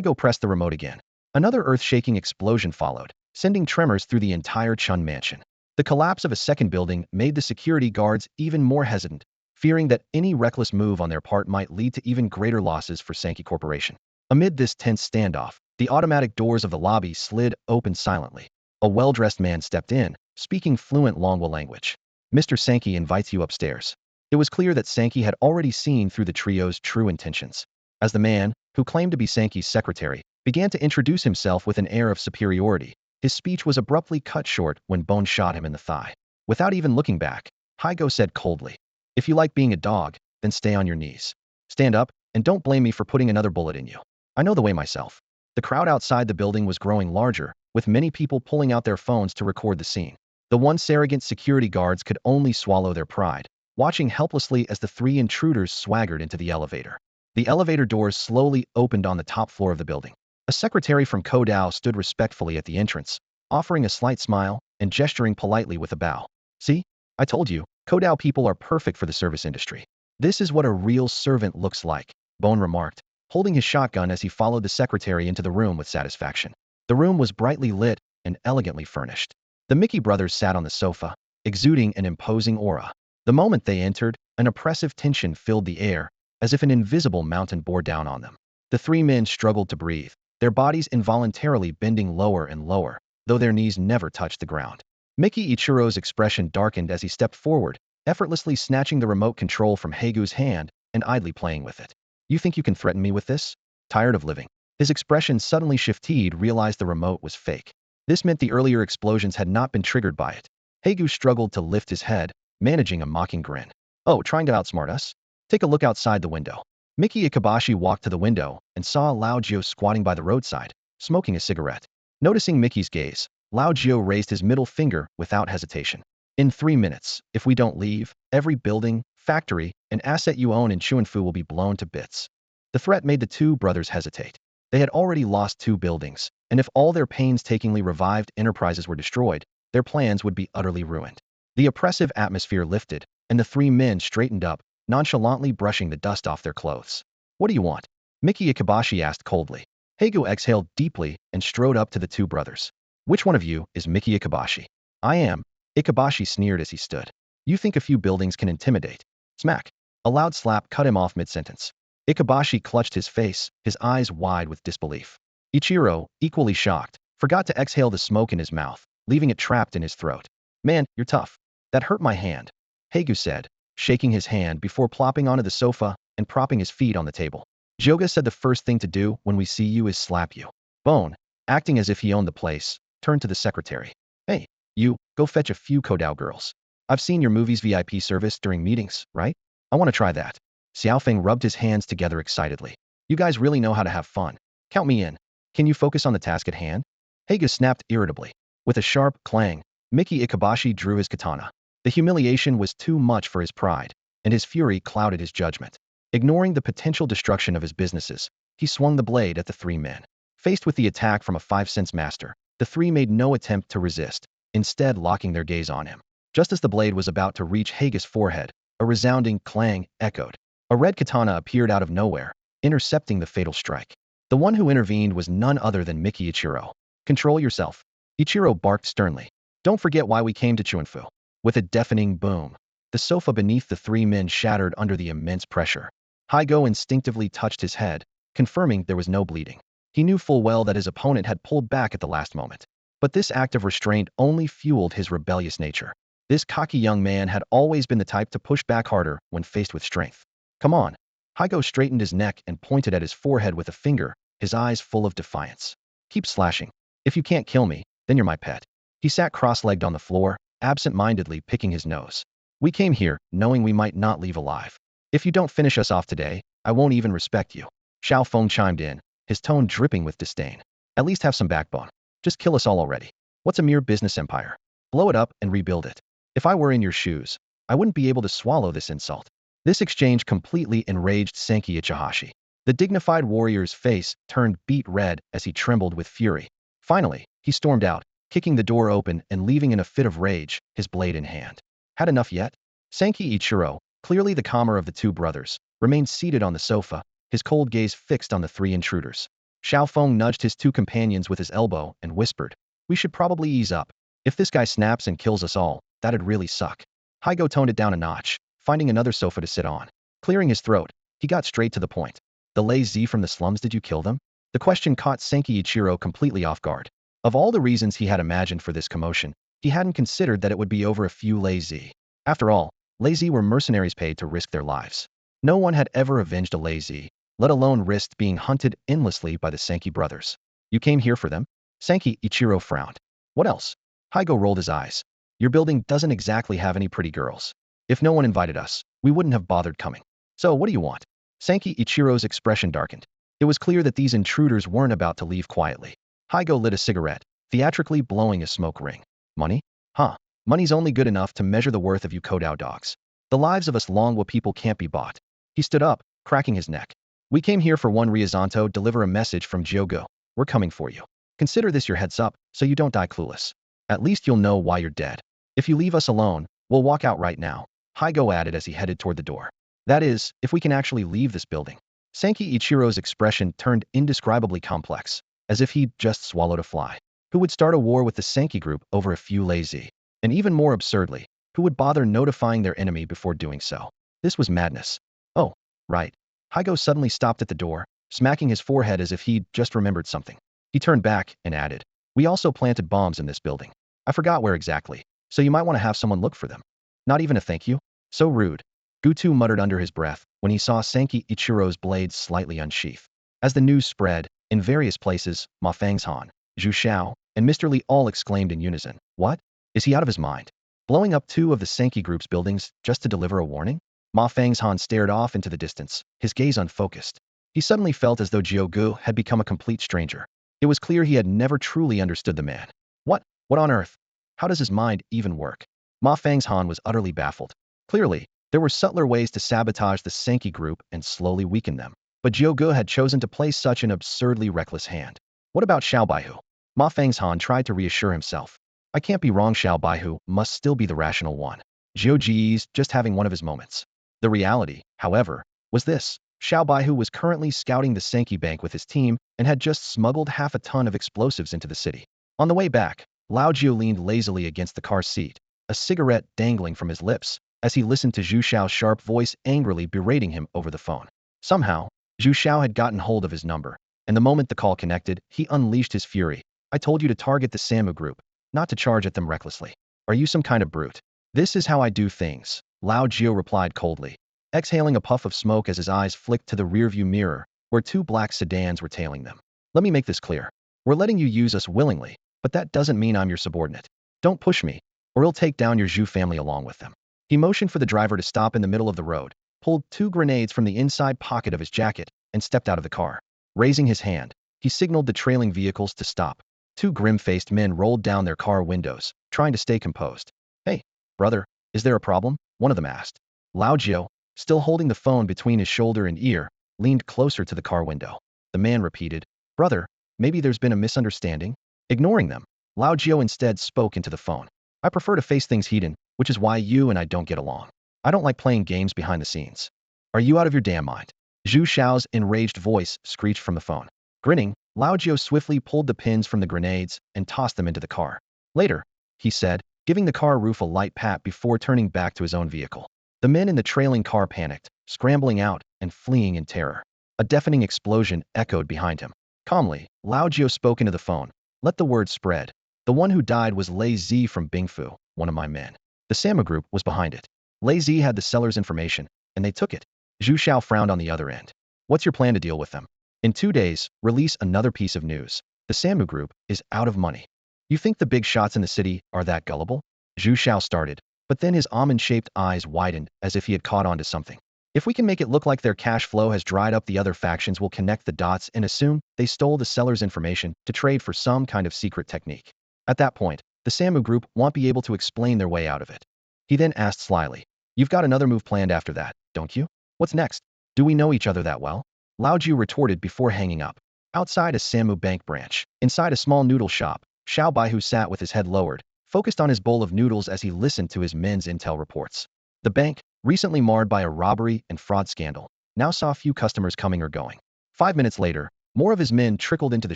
Go pressed the remote again. Another earth-shaking explosion followed, sending tremors through the entire Chun Mansion. The collapse of a second building made the security guards even more hesitant, fearing that any reckless move on their part might lead to even greater losses for Sankey Corporation. Amid this tense standoff, the automatic doors of the lobby slid open silently. A well-dressed man stepped in, speaking fluent Longwa language. "Mr. Sankey invites you upstairs." It was clear that Sankey had already seen through the trio's true intentions. As the man, who claimed to be Sankey's secretary, began to introduce himself with an air of superiority, his speech was abruptly cut short when Bone shot him in the thigh. Without even looking back, Go said coldly, "If you like being a dog, then stay on your knees. Stand up, and don't blame me for putting another bullet in you. I know the way myself." The crowd outside the building was growing larger, with many people pulling out their phones to record the scene. The once arrogant security guards could only swallow their pride, watching helplessly as the 3 intruders swaggered into the elevator. The elevator doors slowly opened on the top floor of the building. A secretary from Kodao stood respectfully at the entrance, offering a slight smile and gesturing politely with a bow. "See? I told you, Kodao people are perfect for the service industry. This is what a real servant looks like," Bone remarked, holding his shotgun as he followed the secretary into the room with satisfaction. The room was brightly lit and elegantly furnished. The Mickey brothers sat on the sofa, exuding an imposing aura. The moment they entered, an oppressive tension filled the air, as if an invisible mountain bore down on them. The 3 men struggled to breathe, their bodies involuntarily bending lower and lower, though their knees never touched the ground. Mickey Ichiro's expression darkened as he stepped forward, effortlessly snatching the remote control from Hagu's hand and idly playing with it. "You think you can threaten me with this? Tired of living?" His expression suddenly shifted, realized the remote was fake. This meant the earlier explosions had not been triggered by it. Hagu struggled to lift his head, managing a mocking grin. Oh, trying to outsmart us? Take a look outside the window. Miki Ikabashi walked to the window and saw Lao Jio squatting by the roadside, smoking a cigarette. Noticing Miki's gaze, Lao Jio raised his middle finger without hesitation. In 3 minutes, if we don't leave, every building, factory, and asset you own in Chuanfu will be blown to bits. The threat made the two brothers hesitate. They had already lost 2 buildings, and if all their painstakingly revived enterprises were destroyed, their plans would be utterly ruined. The oppressive atmosphere lifted, and the 3 men straightened up, nonchalantly brushing the dust off their clothes. What do you want? Miki Ikabashi asked coldly. Heigo exhaled deeply and strode up to the two brothers. Which one of you is Miki Ikabashi? I am. Ikabashi sneered as he stood. You think a few buildings can intimidate? Smack. A loud slap cut him off mid-sentence. Ikabashi clutched his face, his eyes wide with disbelief. Ichiro, equally shocked, forgot to exhale the smoke in his mouth, leaving it trapped in his throat. Man, you're tough. That hurt my hand, Heigo said, shaking his hand before plopping onto the sofa and propping his feet on the table. Joga said the first thing to do when we see you is slap you. Bone, acting as if he owned the place, turned to the secretary. Hey, you, go fetch a few Kodao girls. I've seen your movie's VIP service during meetings, right? I want to try that. Xiaofeng rubbed his hands together excitedly. You guys really know how to have fun. Count me in. Can you focus on the task at hand? Heiga snapped irritably. With a sharp clang, Miki Ikabashi drew his katana. The humiliation was too much for his pride, and his fury clouded his judgment. Ignoring the potential destruction of his businesses, he swung the blade at the 3 men. Faced with the attack from a 5 cents master, the 3 made no attempt to resist, instead locking their gaze on him. Just as the blade was about to reach Heiga's forehead, a resounding clang echoed. A red katana appeared out of nowhere, intercepting the fatal strike. The one who intervened was none other than Miki Ichiro. Control yourself. Ichiro barked sternly. Don't forget why we came to Chuanfu. With a deafening boom, the sofa beneath the 3 men shattered under the immense pressure. Heigo instinctively touched his head, confirming there was no bleeding. He knew full well that his opponent had pulled back at the last moment. But this act of restraint only fueled his rebellious nature. This cocky young man had always been the type to push back harder when faced with strength. Come on. Heigo straightened his neck and pointed at his forehead with a finger, his eyes full of defiance. Keep slashing. If you can't kill me, then you're my pet. He sat cross-legged on the floor, absent-mindedly picking his nose. We came here, knowing we might not leave alive. If you don't finish us off today, I won't even respect you. Xiao Feng chimed in, his tone dripping with disdain. At least have some backbone. Just kill us all already. What's a mere business empire? Blow it up and rebuild it. If I were in your shoes, I wouldn't be able to swallow this insult. This exchange completely enraged Senki Ichihashi. The dignified warrior's face turned beet red as he trembled with fury. Finally, he stormed out, kicking the door open and leaving in a fit of rage, his blade in hand. Had enough yet? Senki Ichiro, clearly the calmer of the two brothers, remained seated on the sofa, his cold gaze fixed on the 3 intruders. Xiao Feng nudged his 2 companions with his elbow and whispered, we should probably ease up. If this guy snaps and kills us all, that'd really suck. Heigo toned it down a notch, finding another sofa to sit on. Clearing his throat, he got straight to the point. The lazy from the slums, did you kill them? The question caught Senki Ichiro completely off guard. Of all the reasons he had imagined for this commotion, he hadn't considered that it would be over a few lazy. After all, lazy were mercenaries paid to risk their lives. No one had ever avenged a lazy, let alone risked being hunted endlessly by the Senki brothers. You came here for them? Senki Ichiro frowned. What else? Heigo rolled his eyes. Your building doesn't exactly have any pretty girls. If no one invited us, we wouldn't have bothered coming. So what do you want? Senki Ichiro's expression darkened. It was clear that these intruders weren't about to leave quietly. Heigo lit a cigarette, theatrically blowing a smoke ring. Money? Huh. Money's only good enough to measure the worth of you Kodao dogs. The lives of us Longwa people can't be bought. He stood up, cracking his neck. We came here for one Riazanto deliver a message from Jyogo. We're coming for you. Consider this your heads up, so you don't die clueless. At least you'll know why you're dead. If you leave us alone, we'll walk out right now. Heigo added as he headed toward the door. That is, if we can actually leave this building. Senki Ichiro's expression turned indescribably complex, as if he'd just swallowed a fly. Who would start a war with the Senki group over a few lazy? And even more absurdly, who would bother notifying their enemy before doing so? This was madness. Oh, right. Heigo suddenly stopped at the door, smacking his forehead as if he'd just remembered something. He turned back and added, we also planted bombs in this building. I forgot where exactly, so you might want to have someone look for them. Not even a thank you? So rude. Gutu muttered under his breath when he saw Senki Ichiro's blades slightly unsheath. As the news spread, in various places, Ma Fang's Han, Zhu Xiao, and Mr. Li all exclaimed in unison, what? Is he out of his mind? Blowing up 2 of the Senki group's buildings just to deliver a warning? Ma Fang's Han stared off into the distance, his gaze unfocused. He suddenly felt as though Jiu had become a complete stranger. It was clear he had never truly understood the man. What on earth? How does his mind even work? Ma Fang's Han was utterly baffled. Clearly, there were subtler ways to sabotage the Sankey group and slowly weaken them. But Jiu had chosen to play such an absurdly reckless hand. What about Xiao Baihu? Ma Fang's Han tried to reassure himself. I can't be wrong, Xiao Baihu must still be the rational one. Jiu Ji's just having one of his moments. The reality, however, was this. Xiao Baihu was currently scouting the Sankey Bank with his team and had just smuggled half a ton of explosives into the city. On the way back, Lao Jiu leaned lazily against the car seat, a cigarette dangling from his lips, as he listened to Zhu Xiao's sharp voice angrily berating him over the phone. Somehow, Zhu Xiao had gotten hold of his number, and the moment the call connected, he unleashed his fury. I told you to target the Samu group, not to charge at them recklessly. Are you some kind of brute? This is how I do things, Lao Jiu replied coldly, exhaling a puff of smoke as his eyes flicked to the rearview mirror, where two black sedans were tailing them. Let me make this clear. We're letting you use us willingly, but that doesn't mean I'm your subordinate. Don't push me, or he'll take down your Zhu family along with them. He motioned for the driver to stop in the middle of the road, pulled two grenades from the inside pocket of his jacket, and stepped out of the car. Raising his hand, he signaled the trailing vehicles to stop. Two grim-faced men rolled down their car windows, trying to stay composed. Hey, brother, is there a problem? One of them asked. Lao Jiu, still holding the phone between his shoulder and ear, leaned closer to the car window. The man repeated, Brother, maybe there's been a misunderstanding? Ignoring them, Lao Jiu instead spoke into the phone. I prefer to face things head-on, which is why you and I don't get along. I don't like playing games behind the scenes. Are you out of your damn mind? Zhu Xiao's enraged voice screeched from the phone. Grinning, Lao Jiu swiftly pulled the pins from the grenades and tossed them into the car. Later, he said, giving the car roof a light pat before turning back to his own vehicle. The men in the trailing car panicked, scrambling out and fleeing in terror. A deafening explosion echoed behind him. Calmly, Lao Jiu spoke into the phone. Let the word spread. The one who died was Lei Zi from Bingfu, one of my men. The Samu group was behind it. Lei Zi had the seller's information, and they took it. Zhu Xiao frowned on the other end. What's your plan to deal with them? In 2 days, release another piece of news. The Samu group is out of money. You think the big shots in the city are that gullible? Zhu Xiao started, but then his almond-shaped eyes widened as if he had caught on to something. If we can make it look like their cash flow has dried up, the other factions will connect the dots and assume they stole the seller's information to trade for some kind of secret technique. At that point, the Samu group won't be able to explain their way out of it. He then asked slyly, You've got another move planned after that, don't you? What's next? Do we know each other that well? Lao Jiu retorted before hanging up. Outside a Samu bank branch, inside a small noodle shop, Xiao Baihu sat with his head lowered, focused on his bowl of noodles as he listened to his men's intel reports. The bank, recently marred by a robbery and fraud scandal, now saw few customers coming or going. 5 minutes later, more of his men trickled into the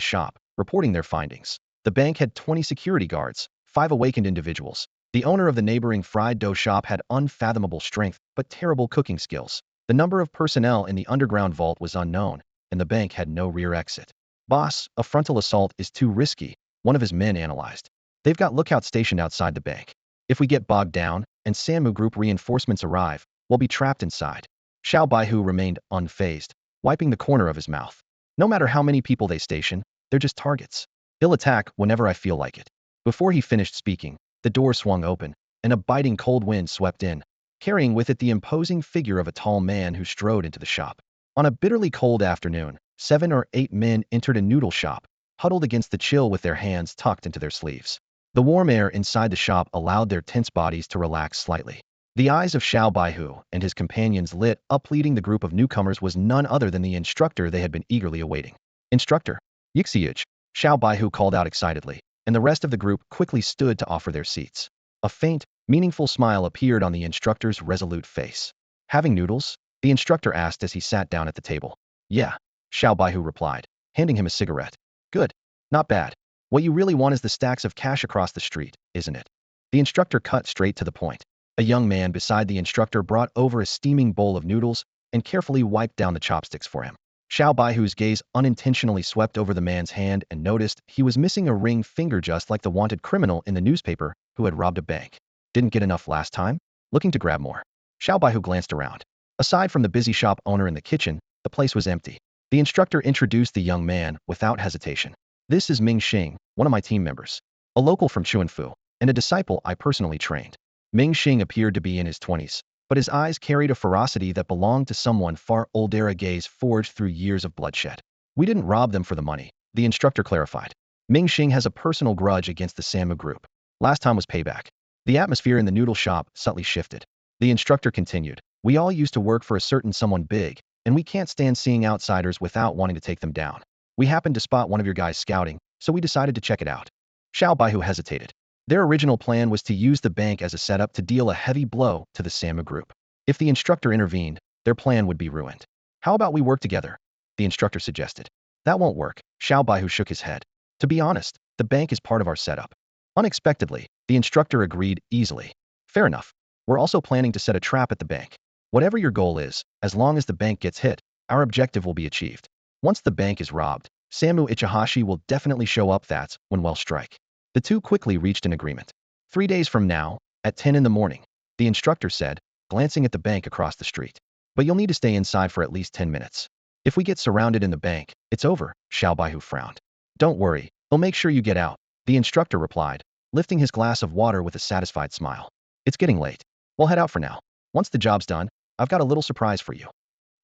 shop, reporting their findings. The bank had 20 security guards, 5 awakened individuals. The owner of the neighboring fried dough shop had unfathomable strength, but terrible cooking skills. The number of personnel in the underground vault was unknown, and the bank had no rear exit. Boss, a frontal assault is too risky, one of his men analyzed. They've got lookouts stationed outside the bank. If we get bogged down, and Samu group reinforcements arrive, we'll be trapped inside. Xiao Baihu remained unfazed, wiping the corner of his mouth. No matter how many people they station, they're just targets. He'll attack whenever I feel like it. Before he finished speaking, the door swung open, and a biting cold wind swept in, carrying with it the imposing figure of a tall man who strode into the shop. On a bitterly cold afternoon, 7 or 8 men entered a noodle shop, huddled against the chill with their hands tucked into their sleeves. The warm air inside the shop allowed their tense bodies to relax slightly. The eyes of Xiao Baihu and his companions lit up. Leading the group of newcomers was none other than the instructor they had been eagerly awaiting. Instructor, Yixiuj, Xiao Baihu called out excitedly, and the rest of the group quickly stood to offer their seats. A faint, meaningful smile appeared on the instructor's resolute face. Having noodles? The instructor asked as he sat down at the table. Yeah, Xiao Baihu replied, handing him a cigarette. Good. Not bad. What you really want is the stacks of cash across the street, isn't it? The instructor cut straight to the point. A young man beside the instructor brought over a steaming bowl of noodles and carefully wiped down the chopsticks for him. Xiao Baihu's gaze unintentionally swept over the man's hand and noticed he was missing a ring finger, just like the wanted criminal in the newspaper who had robbed a bank. Didn't get enough last time? Looking to grab more. Xiao Baihu glanced around. Aside from the busy shop owner in the kitchen, the place was empty. The instructor introduced the young man without hesitation. This is Ming Xing, one of my team members. A local from Chuanfu, and a disciple I personally trained. Ming Xing appeared to be in his 20s. but his eyes carried a ferocity that belonged to someone far older, a gaze forged through years of bloodshed. We didn't rob them for the money, the instructor clarified. Ming Xing has a personal grudge against the Samu group. Last time was payback. The atmosphere in the noodle shop subtly shifted. The instructor continued. We all used to work for a certain someone big, and we can't stand seeing outsiders without wanting to take them down. We happened to spot one of your guys scouting, so we decided to check it out. Xiao Baihu hesitated. Their original plan was to use the bank as a setup to deal a heavy blow to the Samu group. If the instructor intervened, their plan would be ruined. How about we work together? The instructor suggested. That won't work, Xiao Baihu shook his head. To be honest, the bank is part of our setup. Unexpectedly, the instructor agreed easily. Fair enough. We're also planning to set a trap at the bank. Whatever your goal is, as long as the bank gets hit, our objective will be achieved. Once the bank is robbed, Samu Ichihashi will definitely show up. That's when we'll strike. The two quickly reached an agreement. 3 days from now, at 10 in the morning, the instructor said, glancing at the bank across the street. But you'll need to stay inside for at least 10 minutes. If we get surrounded in the bank, it's over, Xiao Baihu frowned. Don't worry, we'll make sure you get out, the instructor replied, lifting his glass of water with a satisfied smile. It's getting late. We'll head out for now. Once the job's done, I've got a little surprise for you.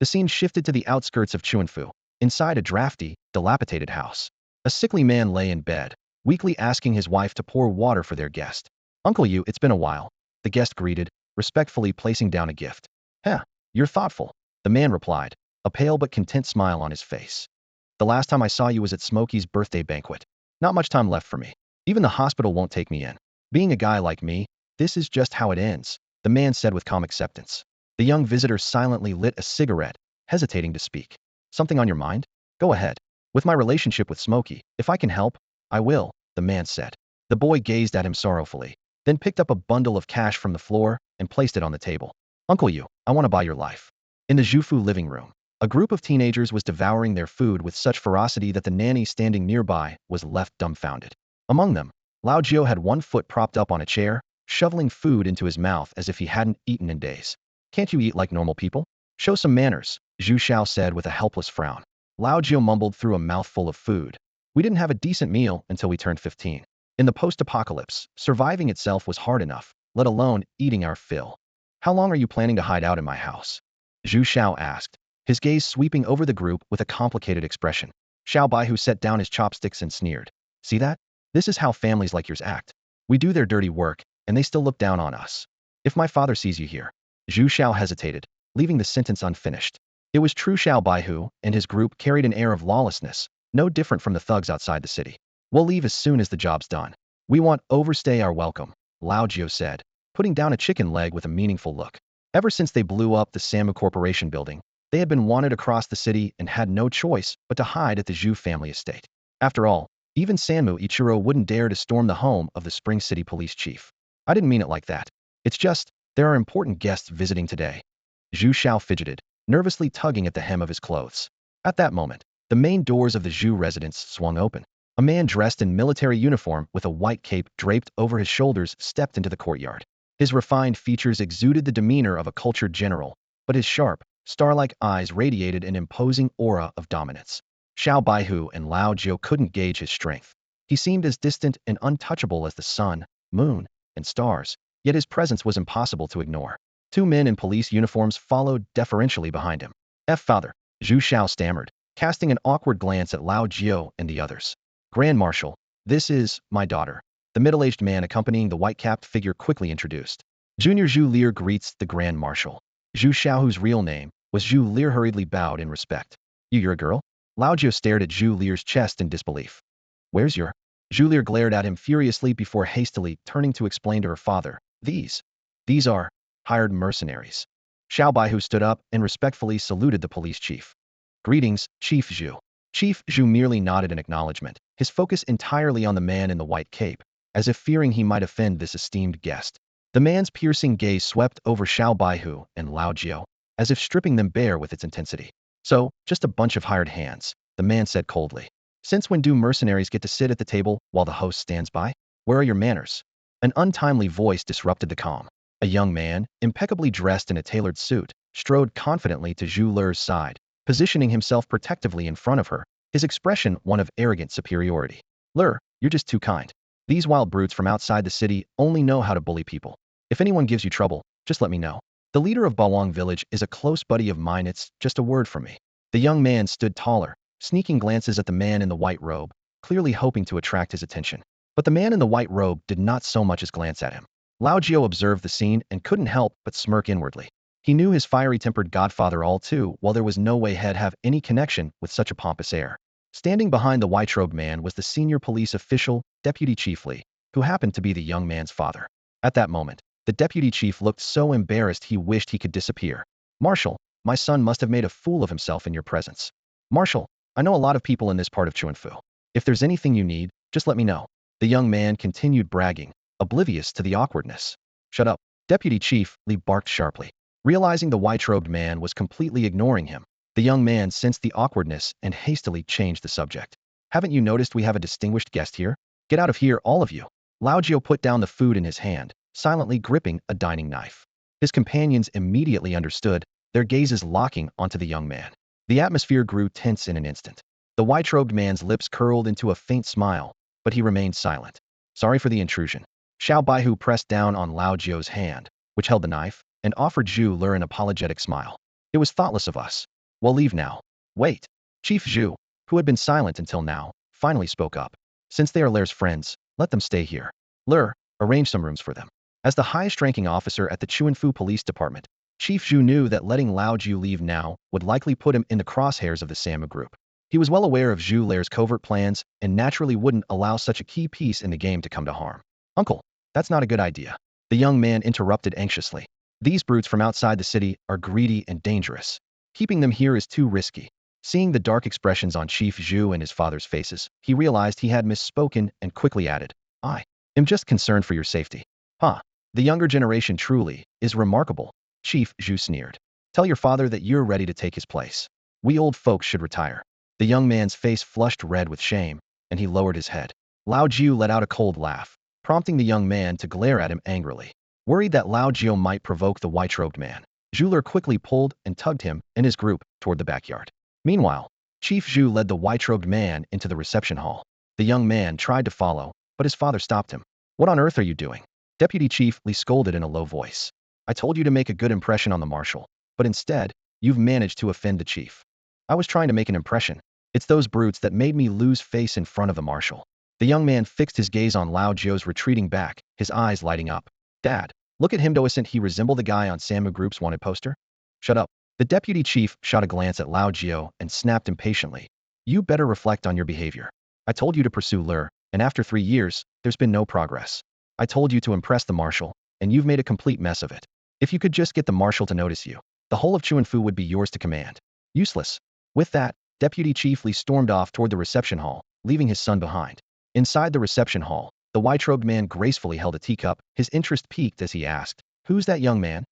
The scene shifted to the outskirts of Chuanfu, inside a drafty, dilapidated house. A sickly man lay in bed, weakly asking his wife to pour water for their guest. Uncle Yu, it's been a while, the guest greeted, respectfully placing down a gift. You're thoughtful, the man replied, a pale but content smile on his face. The last time I saw you was at Smokey's birthday banquet. Not much time left for me. Even the hospital won't take me in. Being a guy like me, this is just how it ends, the man said with calm acceptance. The young visitor silently lit a cigarette, hesitating to speak. Something on your mind? Go ahead. With my relationship with Smokey, if I can help, I will, the man said. The boy gazed at him sorrowfully, then picked up a bundle of cash from the floor and placed it on the table. Uncle Yu, I want to buy your life. In the Zhufu living room, a group of teenagers was devouring their food with such ferocity that the nanny standing nearby was left dumbfounded. Among them, Lao Jiu had one foot propped up on a chair, shoveling food into his mouth as if he hadn't eaten in days. Can't you eat like normal people? Show some manners, Zhu Xiao said with a helpless frown. Lao Jiu mumbled through a mouthful of food. We didn't have a decent meal until we turned 15. In the post-apocalypse, surviving itself was hard enough, let alone eating our fill. How long are you planning to hide out in my house? Zhu Xiao asked, his gaze sweeping over the group with a complicated expression. Xiao Baihu set down his chopsticks and sneered. See that? This is how families like yours act. We do their dirty work, and they still look down on us. If my father sees you here. Zhu Xiao hesitated, leaving the sentence unfinished. It was true Xiao Baihu and his group carried an air of lawlessness, no different from the thugs outside the city. We'll leave as soon as the job's done. We want overstay our welcome, Lao Jiu said, putting down a chicken leg with a meaningful look. Ever since they blew up the Samu Corporation building, they had been wanted across the city and had no choice but to hide at the Zhu family estate. After all, even Samu Ichiro wouldn't dare to storm the home of the Spring City police chief. I didn't mean it like that. It's just, there are important guests visiting today. Zhu Xiao fidgeted, nervously tugging at the hem of his clothes. At that moment, the main doors of the Zhu residence swung open. A man dressed in military uniform with a white cape draped over his shoulders stepped into the courtyard. His refined features exuded the demeanor of a cultured general, but his sharp, star-like eyes radiated an imposing aura of dominance. Xiao Baihu and Lao Jiu couldn't gauge his strength. He seemed as distant and untouchable as the sun, moon, and stars, yet his presence was impossible to ignore. 2 men in police uniforms followed deferentially behind him. Father, Zhu Xiao stammered, casting an awkward glance at Lao Jiu and the others. Grand Marshal, this is my daughter. The middle-aged man accompanying the white-capped figure quickly introduced. Junior Zhu Lear greets the Grand Marshal. Zhu Xiao, whose real name was Zhu Lear, hurriedly bowed in respect. You're a girl? Lao Jiu stared at Zhu Lear's chest in disbelief. Where's your? Zhu Lear glared at him furiously before hastily turning to explain to her father. These are hired mercenaries. Xiao Baihu stood up and respectfully saluted the police chief. Greetings, Chief Zhu. Chief Zhu merely nodded in acknowledgement, his focus entirely on the man in the white cape, as if fearing he might offend this esteemed guest. The man's piercing gaze swept over Xiao Baihu and Lao Jiu, as if stripping them bare with its intensity. So, just a bunch of hired hands, the man said coldly. Since when do mercenaries get to sit at the table while the host stands by? Where are your manners? An untimely voice disrupted the calm. A young man, impeccably dressed in a tailored suit, strode confidently to Zhu Lear's side, positioning himself protectively in front of her, his expression one of arrogant superiority. Lur, you're just too kind. These wild brutes from outside the city only know how to bully people. If anyone gives you trouble, just let me know. The leader of Bawang village is a close buddy of mine. It's just a word from me. The young man stood taller, sneaking glances at the man in the white robe, clearly hoping to attract his attention. But the man in the white robe did not so much as glance at him. Lao Jiao observed the scene and couldn't help but smirk inwardly. He knew his fiery-tempered godfather all too well. There was no way he'd have any connection with such a pompous air. Standing behind the white-robed man was the senior police official, Deputy Chief Li, who happened to be the young man's father. At that moment, the deputy chief looked so embarrassed he wished he could disappear. Marshal, my son must have made a fool of himself in your presence. Marshal, I know a lot of people in this part of Chuanfu. If there's anything you need, just let me know. The young man continued bragging, oblivious to the awkwardness. Shut up, Deputy Chief Li barked sharply. Realizing the white-robed man was completely ignoring him, the young man sensed the awkwardness and hastily changed the subject. Haven't you noticed we have a distinguished guest here? Get out of here, all of you. Lao Jiao put down the food in his hand, silently gripping a dining knife. His companions immediately understood, their gazes locking onto the young man. The atmosphere grew tense in an instant. The white-robed man's lips curled into a faint smile, but he remained silent. Sorry for the intrusion. Xiao Baihu pressed down on Lao Jiao's hand, which held the knife, and offered Zhu Lur an apologetic smile. It was thoughtless of us. We'll leave now. Wait. Chief Zhu, who had been silent until now, finally spoke up. Since they are Lair's friends, let them stay here. Lur, arrange some rooms for them. As the highest-ranking officer at the Chuanfu Police Department, Chief Zhu knew that letting Lao Jiu leave now would likely put him in the crosshairs of the Samu group. He was well aware of Zhu Lair's covert plans and naturally wouldn't allow such a key piece in the game to come to harm. Uncle, that's not a good idea. The young man interrupted anxiously. These brutes from outside the city are greedy and dangerous. Keeping them here is too risky. Seeing the dark expressions on Chief Zhu and his father's faces, he realized he had misspoken and quickly added, I am just concerned for your safety. Huh. The younger generation truly is remarkable, Chief Zhu sneered. Tell your father that you're ready to take his place. We old folks should retire. The young man's face flushed red with shame, and he lowered his head. Lao Jiu let out a cold laugh, prompting the young man to glare at him angrily. Worried that Lao Jiu might provoke the white-robed man, Zhuler quickly pulled and tugged him and his group toward the backyard. Meanwhile, Chief Zhu led the white-robed man into the reception hall. The young man tried to follow, but his father stopped him. What on earth are you doing? Deputy Chief Li scolded in a low voice. I told you to make a good impression on the marshal, but instead, you've managed to offend the chief. I was trying to make an impression. It's those brutes that made me lose face in front of the marshal. The young man fixed his gaze on Lao Jiao's retreating back, his eyes lighting up. Dad, look at him. Doesn't he resemble the guy on Samu Group's wanted poster? Shut up. The deputy chief shot a glance at Lao Jiao and snapped impatiently. You better reflect on your behavior. I told you to pursue Lur, and after 3 years, there's been no progress. I told you to impress the marshal, and you've made a complete mess of it. If you could just get the marshal to notice you, the whole of Chuanfu would be yours to command. Useless. With that, Deputy Chief Li stormed off toward the reception hall, leaving his son behind. Inside the reception hall, the white-robed man gracefully held a teacup. His interest piqued as he asked, Who's that young man?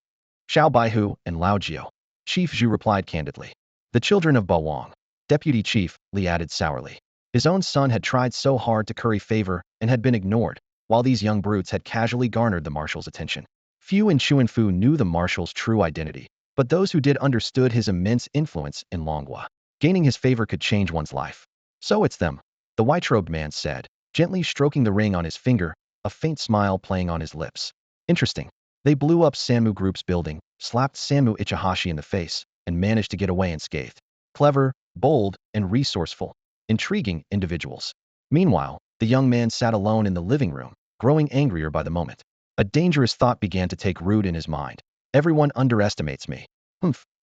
Xiao Baihu and Lao Jiao. Chief Zhu replied candidly. The children of Bawang. Deputy Chief Li added sourly. His own son had tried so hard to curry favor and had been ignored, while these young brutes had casually garnered the marshal's attention. Few in Chuanfu knew the marshal's true identity, but those who did understood his immense influence in Longhua. Gaining his favor could change one's life. So it's them, the white-robed man said, gently stroking the ring on his finger, a faint smile playing on his lips. Interesting. They blew up Samu Group's building, slapped Samu Ichihashi in the face, and managed to get away unscathed. Clever, bold, and resourceful. Intriguing individuals. Meanwhile, the young man sat alone in the living room, growing angrier by the moment. A dangerous thought began to take root in his mind. Everyone underestimates me.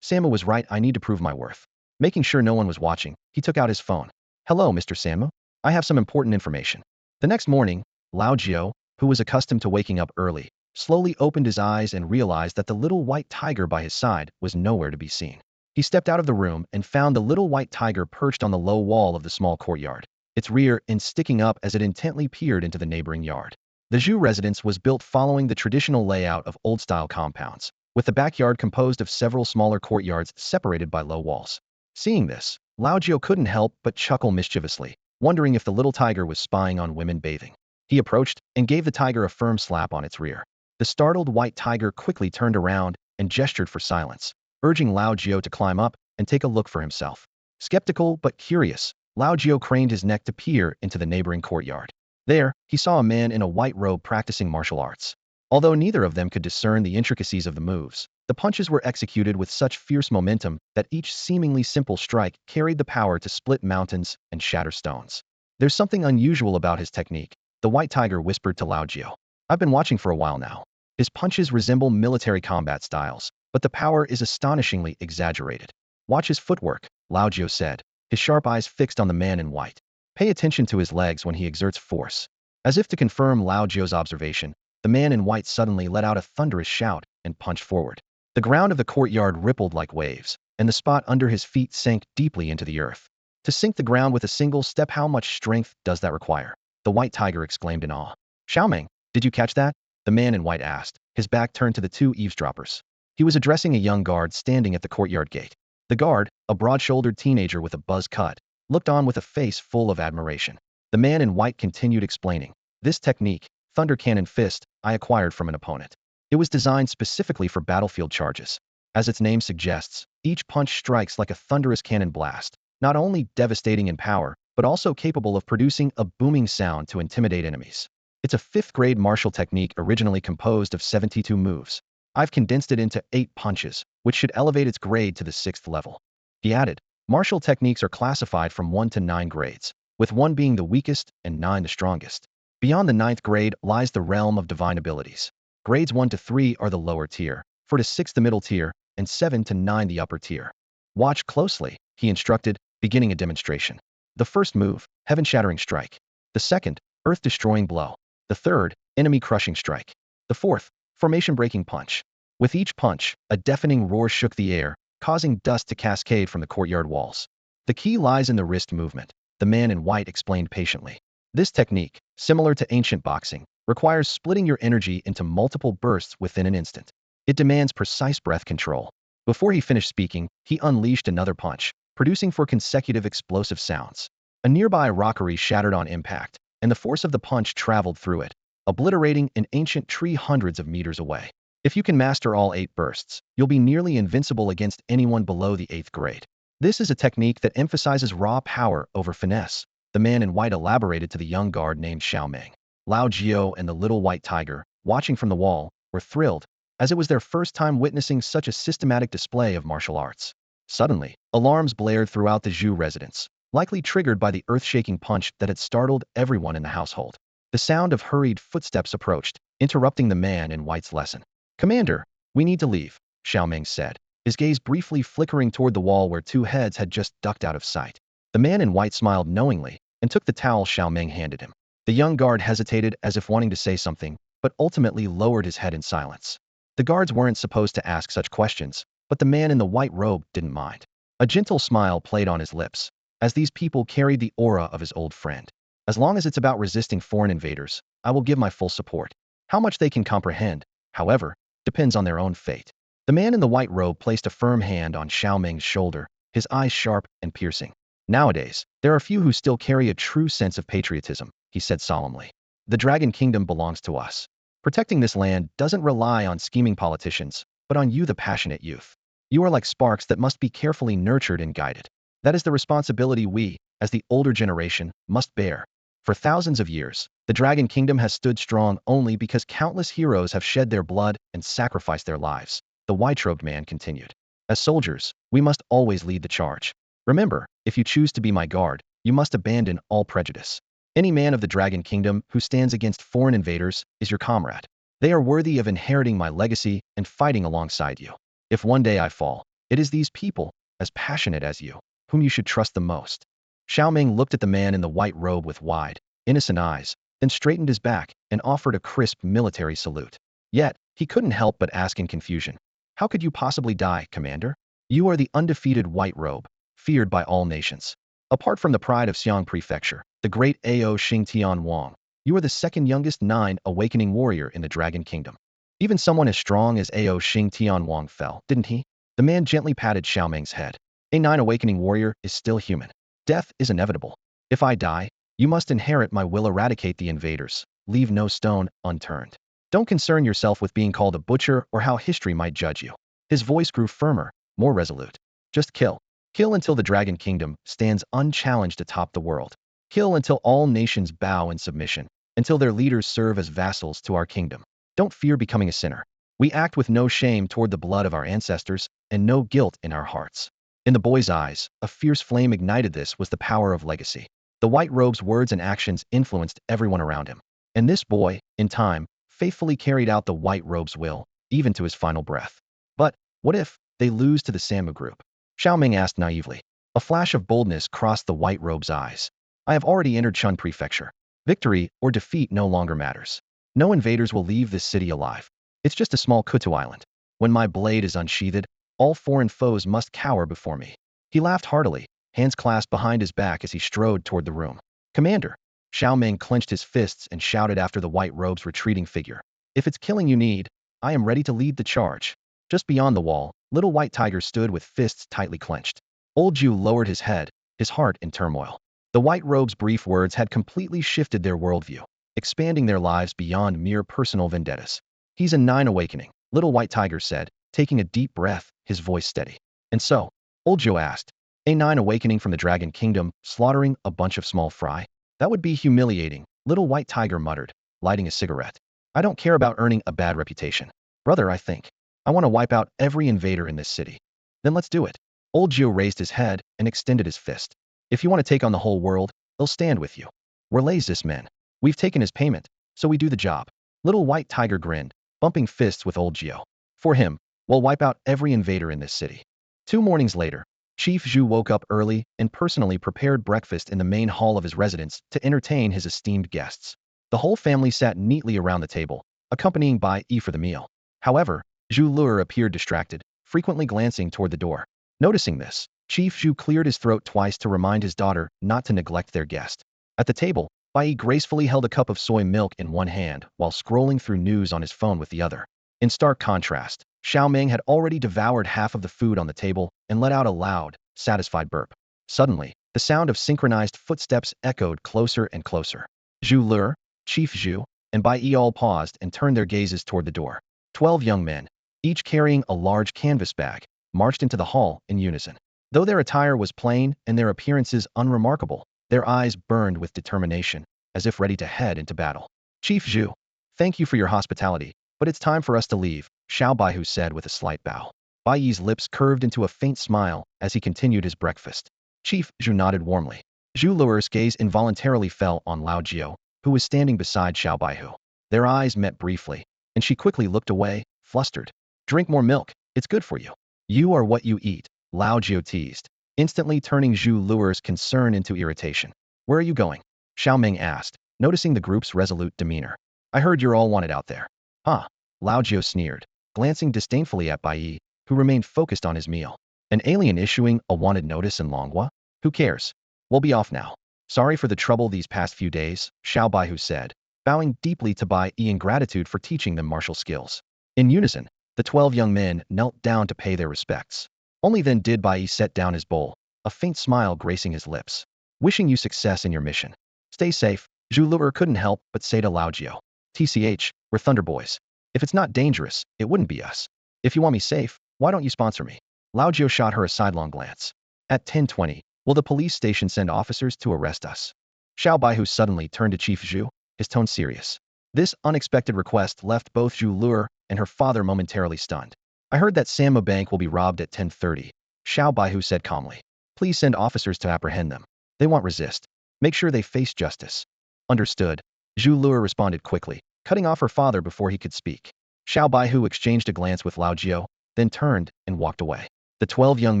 Samu was right. I need to prove my worth. Making sure no one was watching, he took out his phone. Hello, Mr. Samu. I have some important information. The next morning, Lao Jiao, who was accustomed to waking up early, slowly opened his eyes and realized that the little white tiger by his side was nowhere to be seen. He stepped out of the room and found the little white tiger perched on the low wall of the small courtyard, its rear end sticking up as it intently peered into the neighboring yard. The Zhu residence was built following the traditional layout of old-style compounds, with the backyard composed of several smaller courtyards separated by low walls. Seeing this, Lao Jiao couldn't help but chuckle mischievously, wondering if the little tiger was spying on women bathing. He approached and gave the tiger a firm slap on its rear. The startled white tiger quickly turned around and gestured for silence, urging Lao Jiao to climb up and take a look for himself. Skeptical but curious, Lao Jiao craned his neck to peer into the neighboring courtyard. There, he saw a man in a white robe practicing martial arts. Although neither of them could discern the intricacies of the moves, The punches were executed with such fierce momentum that each seemingly simple strike carried the power to split mountains and shatter stones. There's something unusual about his technique, the white tiger whispered to Lao Jiao. I've been watching for a while now. His punches resemble military combat styles, but the power is astonishingly exaggerated. Watch his footwork, Lao Jiao said, his sharp eyes fixed on the man in white. Pay attention to his legs when he exerts force. As if to confirm Lao Jiao's observation, the man in white suddenly let out a thunderous shout and punched forward. The ground of the courtyard rippled like waves, and the spot under his feet sank deeply into the earth. To sink the ground with a single step, how much strength does that require? The white tiger exclaimed in awe. Xiaoming, did you catch that? The man in white asked, his back turned to the two eavesdroppers. He was addressing a young guard standing at the courtyard gate. The guard, a broad-shouldered teenager with a buzz cut, looked on with a face full of admiration. The man in white continued explaining. This technique, Thunder Cannon Fist, I acquired from an opponent. It was designed specifically for battlefield charges. As its name suggests, each punch strikes like a thunderous cannon blast, not only devastating in power, but also capable of producing a booming sound to intimidate enemies. It's a 5th-grade martial technique originally composed of 72 moves. I've condensed it into 8 punches, which should elevate its grade to the 6th level. He added, martial techniques are classified from 1 to 9 grades, with 1 being the weakest and 9 the strongest. Beyond the 9th grade lies the realm of divine abilities. Grades 1 to 3 are the lower tier, 4 to 6 the middle tier, and 7 to 9 the upper tier. Watch closely, he instructed, beginning a demonstration. The first move, heaven-shattering strike. The second, earth-destroying blow. The third, enemy-crushing strike. The fourth, formation-breaking punch. With each punch, a deafening roar shook the air, causing dust to cascade from the courtyard walls. The key lies in the wrist movement, the man in white explained patiently. This technique, similar to ancient boxing, requires splitting your energy into multiple bursts within an instant. It demands precise breath control. Before he finished speaking, he unleashed another punch, producing 4 consecutive explosive sounds. A nearby rockery shattered on impact, and the force of the punch traveled through it, obliterating an ancient tree hundreds of meters away. If you can master all 8 bursts, you'll be nearly invincible against anyone below the 8th grade. This is a technique that emphasizes raw power over finesse, the man in white elaborated to the young guard named Xiaoming. Lao Jiao and the little white tiger, watching from the wall, were thrilled, as it was their first time witnessing such a systematic display of martial arts. Suddenly, alarms blared throughout the Zhu residence, likely triggered by the earth-shaking punch that had startled everyone in the household. The sound of hurried footsteps approached, interrupting the man in white's lesson. Commander, we need to leave, Xiaoming said, his gaze briefly flickering toward the wall where 2 heads had just ducked out of sight. The man in white smiled knowingly and took the towel Xiaoming handed him. The young guard hesitated as if wanting to say something, but ultimately lowered his head in silence. The guards weren't supposed to ask such questions, but the man in the white robe didn't mind. A gentle smile played on his lips, as these people carried the aura of his old friend. As long as it's about resisting foreign invaders, I will give my full support. How much they can comprehend, however, depends on their own fate. The man in the white robe placed a firm hand on Xiaoming's shoulder, his eyes sharp and piercing. Nowadays, there are few who still carry a true sense of patriotism, he said solemnly. The Dragon Kingdom belongs to us. Protecting this land doesn't rely on scheming politicians, but on you, the passionate youth. You are like sparks that must be carefully nurtured and guided. That is the responsibility we, as the older generation, must bear. For thousands of years, the Dragon Kingdom has stood strong only because countless heroes have shed their blood and sacrificed their lives, the white-robed man continued. As soldiers, we must always lead the charge. Remember, if you choose to be my guard, you must abandon all prejudice. Any man of the Dragon Kingdom who stands against foreign invaders is your comrade. They are worthy of inheriting my legacy and fighting alongside you. If one day I fall, it is these people, as passionate as you, whom you should trust the most. Xiaoming looked at the man in the white robe with wide, innocent eyes, then straightened his back and offered a crisp military salute. Yet, he couldn't help but ask in confusion. How could you possibly die, Commander? You are the undefeated white robe, feared by all nations. Apart from the pride of Xiang Prefecture, the great Ao Xingtian Wang, you are the second youngest 9 awakening warrior in the Dragon Kingdom. Even someone as strong as Ao Xingtian Wang fell, didn't he? The man gently patted Xiaoming's head. A 9 awakening warrior is still human. Death is inevitable. If I die, you must inherit my will, eradicate the invaders, leave no stone unturned. Don't concern yourself with being called a butcher or how history might judge you. His voice grew firmer, more resolute. Just kill. Kill until the Dragon Kingdom stands unchallenged atop the world. Kill until all nations bow in submission, until their leaders serve as vassals to our kingdom. Don't fear becoming a sinner. We act with no shame toward the blood of our ancestors and no guilt in our hearts. In the boy's eyes, a fierce flame ignited. This was the power of legacy. The white robe's words and actions influenced everyone around him. And this boy, in time, faithfully carried out the white robe's will, even to his final breath. But what if they lose to the Samu group? Xiao Ming asked naively. A flash of boldness crossed the white robe's eyes. I have already entered Chun Prefecture. Victory or defeat no longer matters. No invaders will leave this city alive. It's just a small Kutu island. When my blade is unsheathed, all foreign foes must cower before me. He laughed heartily, hands clasped behind his back as he strode toward the room. Commander! Xiao Ming clenched his fists and shouted after the white robe's retreating figure. If it's killing you need, I am ready to lead the charge. Just beyond the wall, little white tiger stood with fists tightly clenched. Old Ju lowered his head, his heart in turmoil. The white robe's brief words had completely shifted their worldview, expanding their lives beyond mere personal vendettas. He's a 9 awakening, little white tiger said, taking a deep breath, his voice steady. And so, old Joe asked, a 9 awakening from the Dragon Kingdom, slaughtering a bunch of small fry? That would be humiliating, little white tiger muttered, lighting a cigarette. I don't care about earning a bad reputation. Brother, I think. I want to wipe out every invader in this city. Then let's do it. Old Joe raised his head and extended his fist. If you want to take on the whole world, they'll stand with you. We're Lazis men. We've taken his payment, so we do the job. Little white tiger grinned, bumping fists with old Gio. For him, we'll wipe out every invader in this city. 2 mornings later, Chief Zhu woke up early and personally prepared breakfast in the main hall of his residence to entertain his esteemed guests. The whole family sat neatly around the table, accompanying Bai Yi for the meal. However, Zhu Luer appeared distracted, frequently glancing toward the door. Noticing this, Chief Zhu cleared his throat twice to remind his daughter not to neglect their guest. At the table, Bai Yi gracefully held a cup of soy milk in one hand while scrolling through news on his phone with the other. In stark contrast, Xiao Ming had already devoured half of the food on the table and let out a loud, satisfied burp. Suddenly, the sound of synchronized footsteps echoed closer and closer. Zhu Luer, Chief Zhu, and Bai Yi all paused and turned their gazes toward the door. 12 young men, each carrying a large canvas bag, marched into the hall in unison. Though their attire was plain and their appearances unremarkable, their eyes burned with determination, as if ready to head into battle. Chief Zhu, thank you for your hospitality, but it's time for us to leave, Xiao Baihu said with a slight bow. Bai Yi's lips curved into a faint smile as he continued his breakfast. Chief Zhu nodded warmly. Zhu Luer's gaze involuntarily fell on Lao Jiao, who was standing beside Xiao Baihu. Their eyes met briefly, and she quickly looked away, flustered. Drink more milk, it's good for you. You are what you eat, Lao Jiao teased, instantly turning Zhu Luer's concern into irritation. Where are you going? Xiao Ming asked, noticing the group's resolute demeanor. I heard you're all wanted out there. Huh? Lao Jiao sneered, glancing disdainfully at Bai Yi, who remained focused on his meal. An alien issuing a wanted notice in Longhua? Who cares? We'll be off now. Sorry for the trouble these past few days, Xiao Baihu said, bowing deeply to Bai Yi in gratitude for teaching them martial skills. In unison, the 12 young men knelt down to pay their respects. Only then did Bai Yi set down his bowl, a faint smile gracing his lips. Wishing you success in your mission. Stay safe, Zhu Luer couldn't help but say to Lao Jiao. TCH, we're Thunder Boys. If it's not dangerous, it wouldn't be us. If you want me safe, why don't you sponsor me? Lao Jiao shot her a sidelong glance. At 10:20, will the police station send officers to arrest us? Xiao Baihu suddenly turned to Chief Zhu, his tone serious. This unexpected request left both Zhu Luer and her father momentarily stunned. I heard that Sammo Bank will be robbed at 10:30, Xiao Baihu said calmly. Please send officers to apprehend them. They won't resist. Make sure they face justice. Understood. Zhu Luer responded quickly, cutting off her father before he could speak. Xiao Baihu exchanged a glance with Lao Jiao, then turned and walked away. The 12 young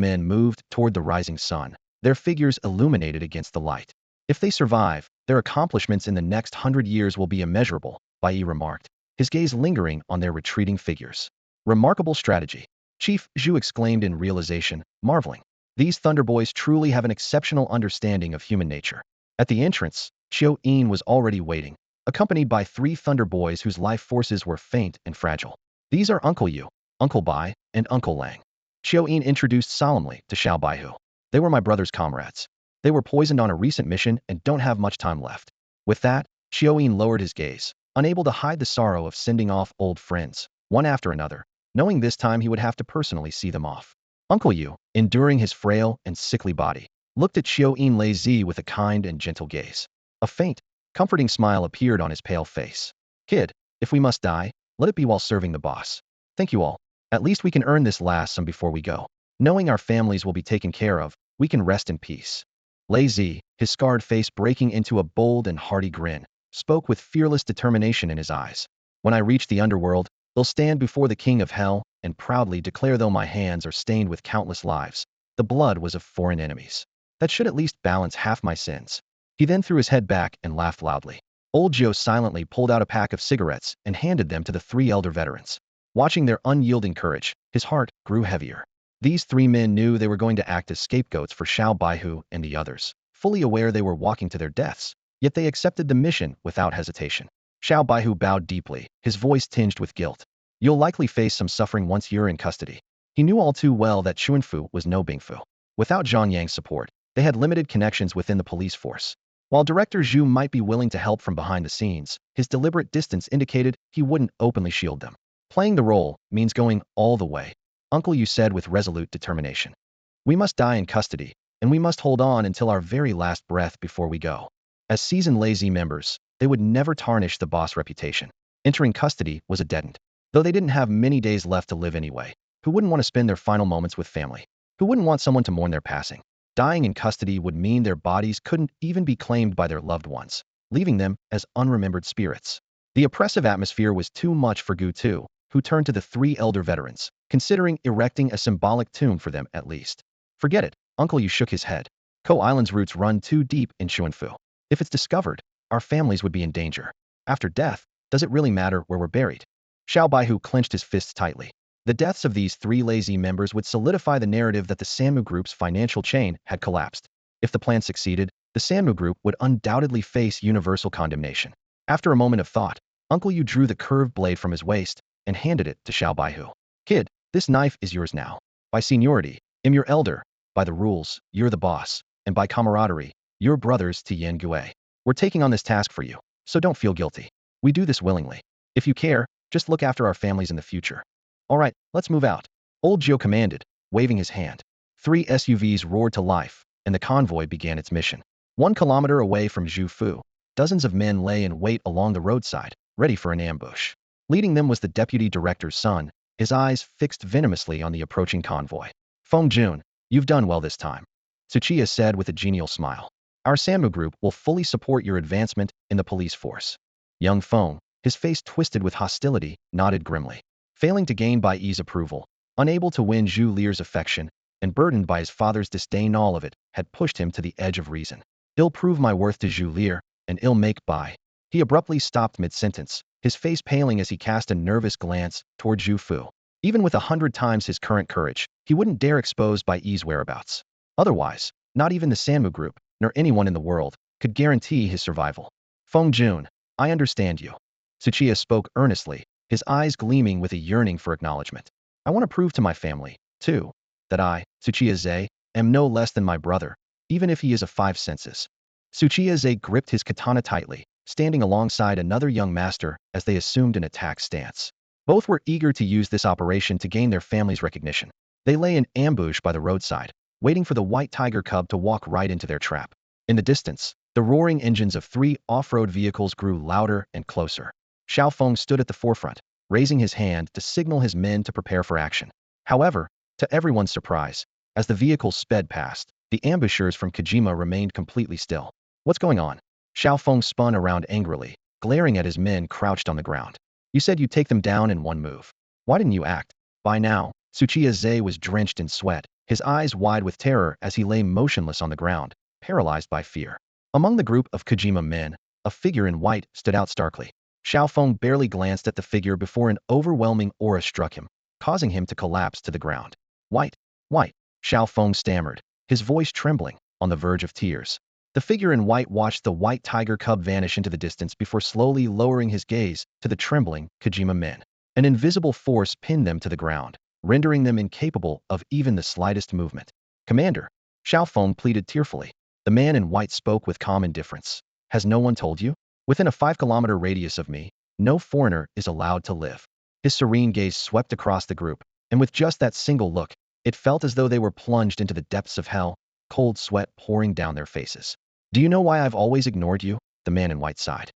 men moved toward the rising sun, their figures illuminated against the light. If they survive, their accomplishments in the next 100 years will be immeasurable, Bai Yi remarked, his gaze lingering on their retreating figures. Remarkable strategy. Chief Zhu exclaimed in realization, marveling. These Thunder Boys truly have an exceptional understanding of human nature. At the entrance, Xiao Yin was already waiting, accompanied by 3 Thunder Boys whose life forces were faint and fragile. These are Uncle Yu, Uncle Bai, and Uncle Lang. Xiao Yin introduced solemnly to Xiao Baihu. They were my brother's comrades. They were poisoned on a recent mission and don't have much time left. With that, Xiao Yin lowered his gaze, unable to hide the sorrow of sending off old friends, one after another, knowing this time he would have to personally see them off. Uncle Yu, enduring his frail and sickly body, looked at Xiao Yin Lei with a kind and gentle gaze. A faint, comforting smile appeared on his pale face. Kid, if we must die, let it be while serving the boss. Thank you all. At least we can earn this last some before we go. Knowing our families will be taken care of, we can rest in peace. Lazy, his scarred face breaking into a bold and hearty grin, spoke with fearless determination in his eyes. When I reach the underworld, they'll stand before the king of hell and proudly declare, though my hands are stained with countless lives, the blood was of foreign enemies. That should at least balance half my sins. He then threw his head back and laughed loudly. Old Joe silently pulled out a pack of cigarettes and handed them to the three elder veterans. Watching their unyielding courage, his heart grew heavier. These three men knew they were going to act as scapegoats for Xiao Baihu and the others, fully aware they were walking to their deaths, yet they accepted the mission without hesitation. Xiao Baihu bowed deeply, his voice tinged with guilt. You'll likely face some suffering once you're in custody. He knew all too well that Xuanfu was no Bingfu. Without Zhang Yang's support, they had limited connections within the police force. While Director Zhu might be willing to help from behind the scenes, his deliberate distance indicated he wouldn't openly shield them. Playing the role means going all the way, Uncle Yu said with resolute determination. We must die in custody, and we must hold on until our very last breath before we go. As seasoned lazy members, they would never tarnish the boss' reputation. Entering custody was a dead end. Though they didn't have many days left to live anyway, who wouldn't want to spend their final moments with family? Who wouldn't want someone to mourn their passing? Dying in custody would mean their bodies couldn't even be claimed by their loved ones, leaving them as unremembered spirits. The oppressive atmosphere was too much for Gu Tu, who turned to the three elder veterans, considering erecting a symbolic tomb for them at least. Forget it, Uncle Yu shook his head. Ko Island's roots run too deep in Xuanfu. If it's discovered, our families would be in danger. After death, does it really matter where we're buried? Xiao Baihu clenched his fists tightly. The deaths of these three lazy members would solidify the narrative that the Sanmu Group's financial chain had collapsed. If the plan succeeded, the Sanmu Group would undoubtedly face universal condemnation. After a moment of thought, Uncle Yu drew the curved blade from his waist and handed it to Xiao Baihu. Kid, this knife is yours now. By seniority, I'm your elder. By the rules, you're the boss. And by camaraderie, you're brothers to Yan Gue. We're taking on this task for you, so don't feel guilty. We do this willingly. If you care, just look after our families in the future. All right, let's move out. Old Joe commanded, waving his hand. 3 SUVs roared to life, and the convoy began its mission. 1 kilometer away from Zhufu, dozens of men lay in wait along the roadside, ready for an ambush. Leading them was the deputy director's son, his eyes fixed venomously on the approaching convoy. Feng Jun, you've done well this time, Tsuchiya said with a genial smile. Our Sanmu group will fully support your advancement in the police force. Young Feng, his face twisted with hostility, nodded grimly. Failing to gain Bai Yi's approval, unable to win Zhu Lier's affection, and burdened by his father's disdain, all of it had pushed him to the edge of reason. I'll prove my worth to Zhu Lier, and I'll make Bai. He abruptly stopped mid-sentence, his face paling as he cast a nervous glance toward Zhu Fu. Even with 100 times his current courage, he wouldn't dare expose Bai Yi's whereabouts. Otherwise, not even the Sanmu Group, nor anyone in the world, could guarantee his survival. Feng Jun, I understand you. Tsuchiya spoke earnestly, his eyes gleaming with a yearning for acknowledgement. I want to prove to my family, too, that I, Tsuchiya Zei, am no less than my brother, even if he is of 5 senses. Tsuchiya Zei gripped his katana tightly, standing alongside another young master as they assumed an attack stance. Both were eager to use this operation to gain their family's recognition. They lay in ambush by the roadside, waiting for the white tiger cub to walk right into their trap. In the distance, the roaring engines of 3 off-road vehicles grew louder and closer. Xiao Feng stood at the forefront, raising his hand to signal his men to prepare for action. However, to everyone's surprise, as the vehicles sped past, the ambushers from Kojima remained completely still. What's going on? Xiao Feng spun around angrily, glaring at his men crouched on the ground. You said you'd take them down in one move. Why didn't you act? By now, Tsuchiya Zei was drenched in sweat, his eyes wide with terror as he lay motionless on the ground, paralyzed by fear. Among the group of Kojima men, a figure in white stood out starkly. Xiao Feng barely glanced at the figure before an overwhelming aura struck him, causing him to collapse to the ground. White, white, Xiao Feng stammered, his voice trembling, on the verge of tears. The figure in white watched the white tiger cub vanish into the distance before slowly lowering his gaze to the trembling Kojima men. An invisible force pinned them to the ground, rendering them incapable of even the slightest movement. Commander, Xiao Feng pleaded tearfully. The man in white spoke with calm indifference. Has no one told you? Within a 5-kilometer radius of me, no foreigner is allowed to live. His serene gaze swept across the group, and with just that single look, it felt as though they were plunged into the depths of hell, cold sweat pouring down their faces. Do you know why I've always ignored you? The man in white sighed.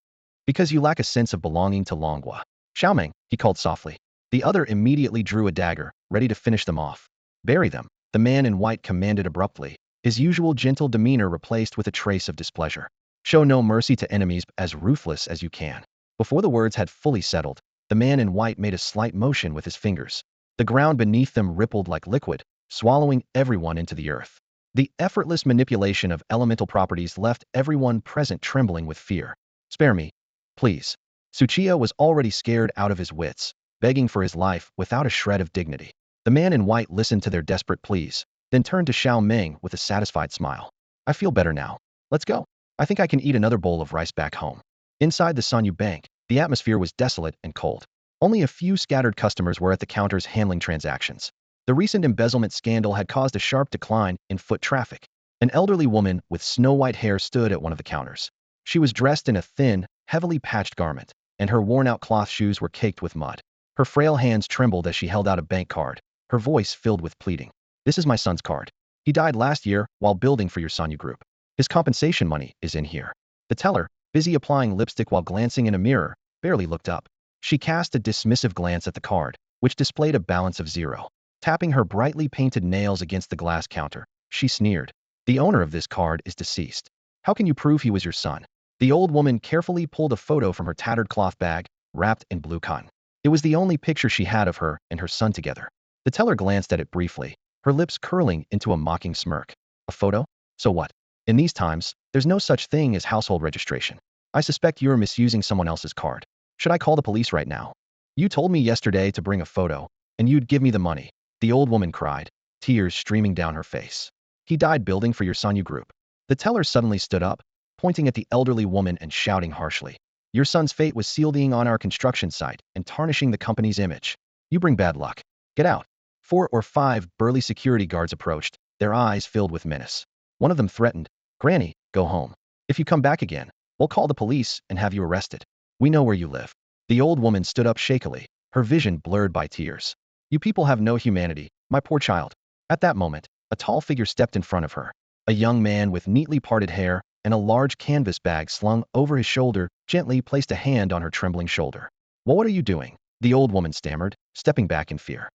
Because you lack a sense of belonging to Longhua. Xiaomeng, he called softly. The other immediately drew a dagger, ready to finish them off. Bury them, the man in white commanded abruptly, his usual gentle demeanor replaced with a trace of displeasure. Show no mercy to enemies, as ruthless as you can. Before the words had fully settled, the man in white made a slight motion with his fingers. The ground beneath them rippled like liquid, swallowing everyone into the earth. The effortless manipulation of elemental properties left everyone present trembling with fear. Spare me, please. Tsuchiya was already scared out of his wits, begging for his life without a shred of dignity. The man in white listened to their desperate pleas, then turned to Xiao Meng with a satisfied smile. I feel better now. Let's go. I think I can eat another bowl of rice back home. Inside the Sanyu Bank, the atmosphere was desolate and cold. Only a few scattered customers were at the counters handling transactions. The recent embezzlement scandal had caused a sharp decline in foot traffic. An elderly woman with snow-white hair stood at one of the counters. She was dressed in a thin, heavily patched garment, and her worn-out cloth shoes were caked with mud. Her frail hands trembled as she held out a bank card, her voice filled with pleading. This is my son's card. He died last year while building for your Sanyu group. His compensation money is in here. The teller, busy applying lipstick while glancing in a mirror, barely looked up. She cast a dismissive glance at the card, which displayed a balance of 0. Tapping her brightly painted nails against the glass counter, she sneered. The owner of this card is deceased. How can you prove he was your son? The old woman carefully pulled a photo from her tattered cloth bag, wrapped in blue cotton. It was the only picture she had of her and her son together. The teller glanced at it briefly, her lips curling into a mocking smirk. A photo? So what? In these times, there's no such thing as household registration. I suspect you're misusing someone else's card. Should I call the police right now? You told me yesterday to bring a photo, and you'd give me the money, the old woman cried, tears streaming down her face. He died building for your Sanyu group. The teller suddenly stood up, pointing at the elderly woman and shouting harshly. Your son's fate was sealed on our construction site and tarnishing the company's image. You bring bad luck. Get out. 4 or 5 burly security guards approached, their eyes filled with menace. One of them threatened, Granny, go home. If you come back again, we'll call the police and have you arrested. We know where you live. The old woman stood up shakily, her vision blurred by tears. You people have no humanity, my poor child. At that moment, a tall figure stepped in front of her. A young man with neatly parted hair and a large canvas bag slung over his shoulder gently placed a hand on her trembling shoulder. Well, what are you doing? The old woman stammered, stepping back in fear.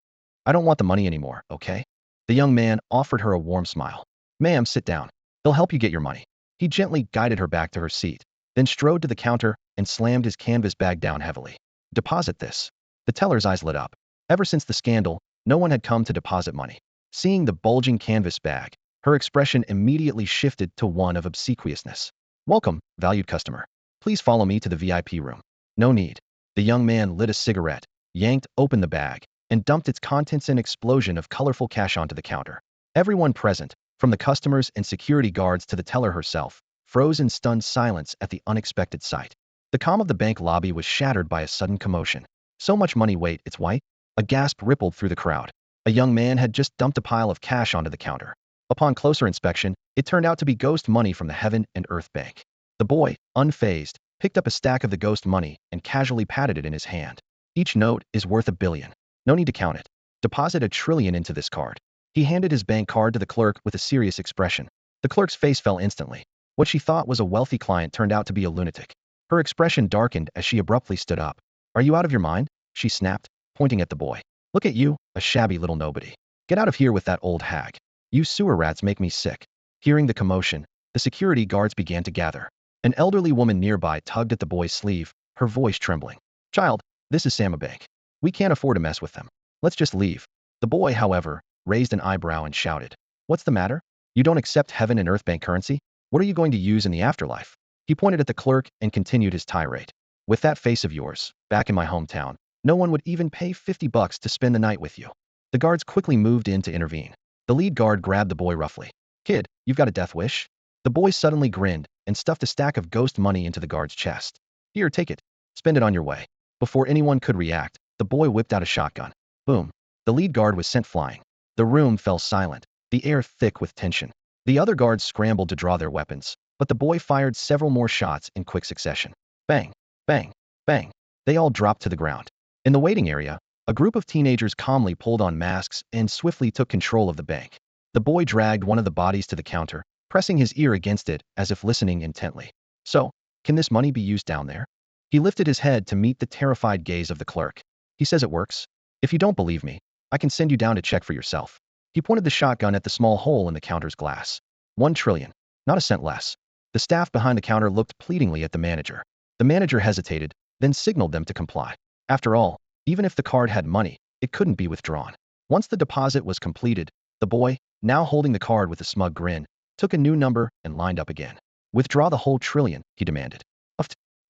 I don't want the money anymore, okay? The young man offered her a warm smile. Ma'am, sit down. They'll help you get your money. He gently guided her back to her seat, then strode to the counter and slammed his canvas bag down heavily. Deposit this. The teller's eyes lit up. Ever since the scandal, no one had come to deposit money. Seeing the bulging canvas bag, her expression immediately shifted to one of obsequiousness. Welcome, valued customer. Please follow me to the VIP room. No need. The young man lit a cigarette, yanked open the bag, and dumped its contents in an explosion of colorful cash onto the counter. Everyone present, from the customers and security guards to the teller herself, froze in stunned silence at the unexpected sight. The calm of the bank lobby was shattered by a sudden commotion. So much money, wait, it's white? A gasp rippled through the crowd. A young man had just dumped a pile of cash onto the counter. Upon closer inspection, it turned out to be ghost money from the Heaven and Earth Bank. The boy, unfazed, picked up a stack of the ghost money and casually patted it in his hand. Each note is worth $1 billion. No need to count it. Deposit $1 trillion into this card. He handed his bank card to the clerk with a serious expression. The clerk's face fell instantly. What she thought was a wealthy client turned out to be a lunatic. Her expression darkened as she abruptly stood up. Are you out of your mind? She snapped, pointing at the boy. Look at you, a shabby little nobody. Get out of here with that old hag. You sewer rats make me sick. Hearing the commotion, the security guards began to gather. An elderly woman nearby tugged at the boy's sleeve, her voice trembling. Child, this is Sama Bank. We can't afford to mess with them. Let's just leave. The boy, however, raised an eyebrow and shouted. What's the matter? You don't accept Heaven and Earth Bank currency? What are you going to use in the afterlife? He pointed at the clerk and continued his tirade. With that face of yours, back in my hometown, no one would even pay $50 to spend the night with you. The guards quickly moved in to intervene. The lead guard grabbed the boy roughly. Kid, you've got a death wish? The boy suddenly grinned and stuffed a stack of ghost money into the guard's chest. Here, take it. Spend it on your way. Before anyone could react, the boy whipped out a shotgun. Boom. The lead guard was sent flying. The room fell silent, the air thick with tension. The other guards scrambled to draw their weapons, but the boy fired several more shots in quick succession. Bang, bang, bang. They all dropped to the ground. In the waiting area, a group of teenagers calmly pulled on masks and swiftly took control of the bank. The boy dragged one of the bodies to the counter, pressing his ear against it as if listening intently. So, can this money be used down there? He lifted his head to meet the terrified gaze of the clerk. He says it works. If you don't believe me, I can send you down to check for yourself. He pointed the shotgun at the small hole in the counter's glass. 1 trillion. Not a cent less. The staff behind the counter looked pleadingly at the manager. The manager hesitated, then signaled them to comply. After all, even if the card had money, it couldn't be withdrawn. Once the deposit was completed, the boy, now holding the card with a smug grin, took a new number and lined up again. Withdraw the whole trillion, he demanded.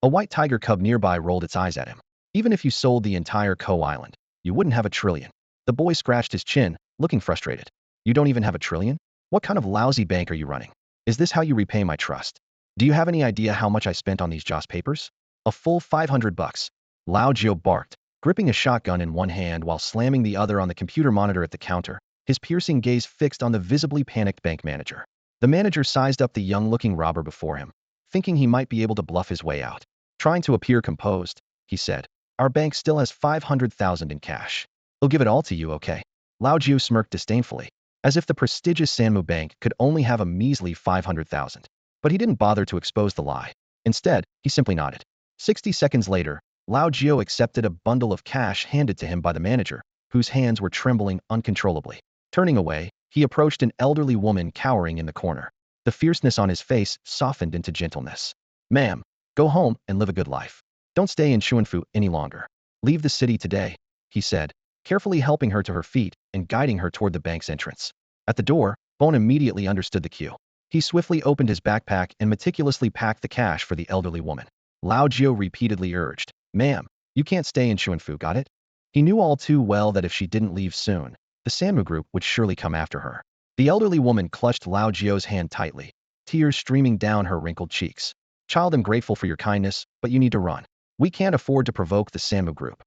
A white tiger cub nearby rolled its eyes at him. Even if you sold the entire island, you wouldn't have a trillion. The boy scratched his chin, looking frustrated. You don't even have a trillion? What kind of lousy bank are you running? Is this how you repay my trust? Do you have any idea how much I spent on these Joss papers? A full 500 bucks. Lao Gio barked, gripping a shotgun in one hand while slamming the other on the computer monitor at the counter, his piercing gaze fixed on the visibly panicked bank manager. The manager sized up the young-looking robber before him, thinking he might be able to bluff his way out. Trying to appear composed, he said, our bank still has 500,000 in cash. He'll give it all to you, okay? Lao Gio smirked disdainfully, as if the prestigious Sanmu Bank could only have a measly 500,000. But he didn't bother to expose the lie. Instead, he simply nodded. 60 seconds later, Lao Gio accepted a bundle of cash handed to him by the manager, whose hands were trembling uncontrollably. Turning away, he approached an elderly woman cowering in the corner. The fierceness on his face softened into gentleness. Ma'am, go home and live a good life. Don't stay in Chuanfu any longer. Leave the city today, he said, carefully helping her to her feet and guiding her toward the bank's entrance. At the door, Bone immediately understood the cue. He swiftly opened his backpack and meticulously packed the cash for the elderly woman. Lao Gio repeatedly urged, Ma'am, you can't stay in Chuanfu, got it? He knew all too well that if she didn't leave soon, the Sanmu group would surely come after her. The elderly woman clutched Lao Gio's hand tightly, tears streaming down her wrinkled cheeks. Child, I'm grateful for your kindness, but you need to run. We can't afford to provoke the Sanmu group.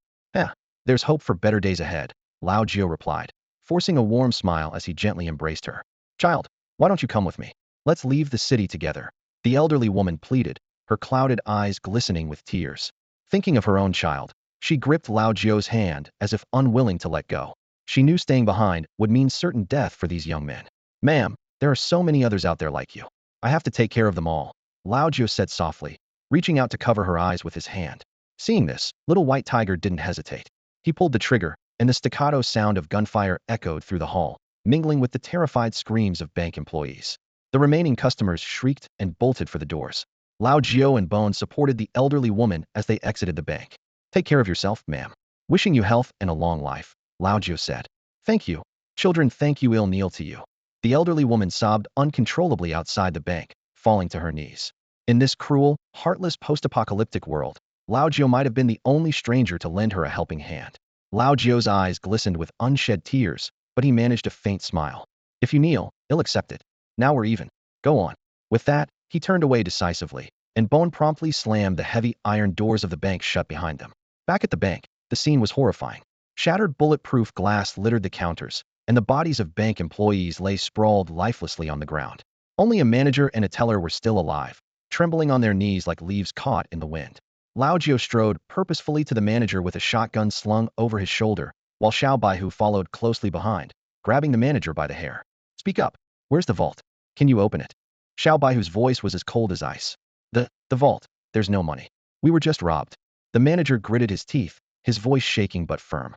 There's hope for better days ahead, Lao Gio replied, forcing a warm smile as he gently embraced her. Child, why don't you come with me? Let's leave the city together. The elderly woman pleaded, her clouded eyes glistening with tears. Thinking of her own child, she gripped Lao Gio's hand as if unwilling to let go. She knew staying behind would mean certain death for these young men. Ma'am, there are so many others out there like you. I have to take care of them all, Lao Gio said softly, reaching out to cover her eyes with his hand. Seeing this, little white tiger didn't hesitate. He pulled the trigger, and the staccato sound of gunfire echoed through the hall, mingling with the terrified screams of bank employees. The remaining customers shrieked and bolted for the doors. Lao Gio and Bone supported the elderly woman as they exited the bank. Take care of yourself, ma'am. Wishing you health and a long life, Lao Gio said. Thank you. Children, thank you. I'll kneel to you. The elderly woman sobbed uncontrollably outside the bank, falling to her knees. In this cruel, heartless post-apocalyptic world, Lao Gio might have been the only stranger to lend her a helping hand. Lao Gio's eyes glistened with unshed tears, but he managed a faint smile. If you kneel, I'll accept it. Now we're even. Go on. With that, he turned away decisively, and Bone promptly slammed the heavy iron doors of the bank shut behind them. Back at the bank, the scene was horrifying. Shattered bulletproof glass littered the counters, and the bodies of bank employees lay sprawled lifelessly on the ground. Only a manager and a teller were still alive, trembling on their knees like leaves caught in the wind. Lao Gio strode purposefully to the manager with a shotgun slung over his shoulder, while Xiao Baihu followed closely behind, grabbing the manager by the hair. Speak up. Where's the vault? Can you open it? Xiao Baihu's voice was as cold as ice. The vault. There's no money. We were just robbed. The manager gritted his teeth, his voice shaking but firm.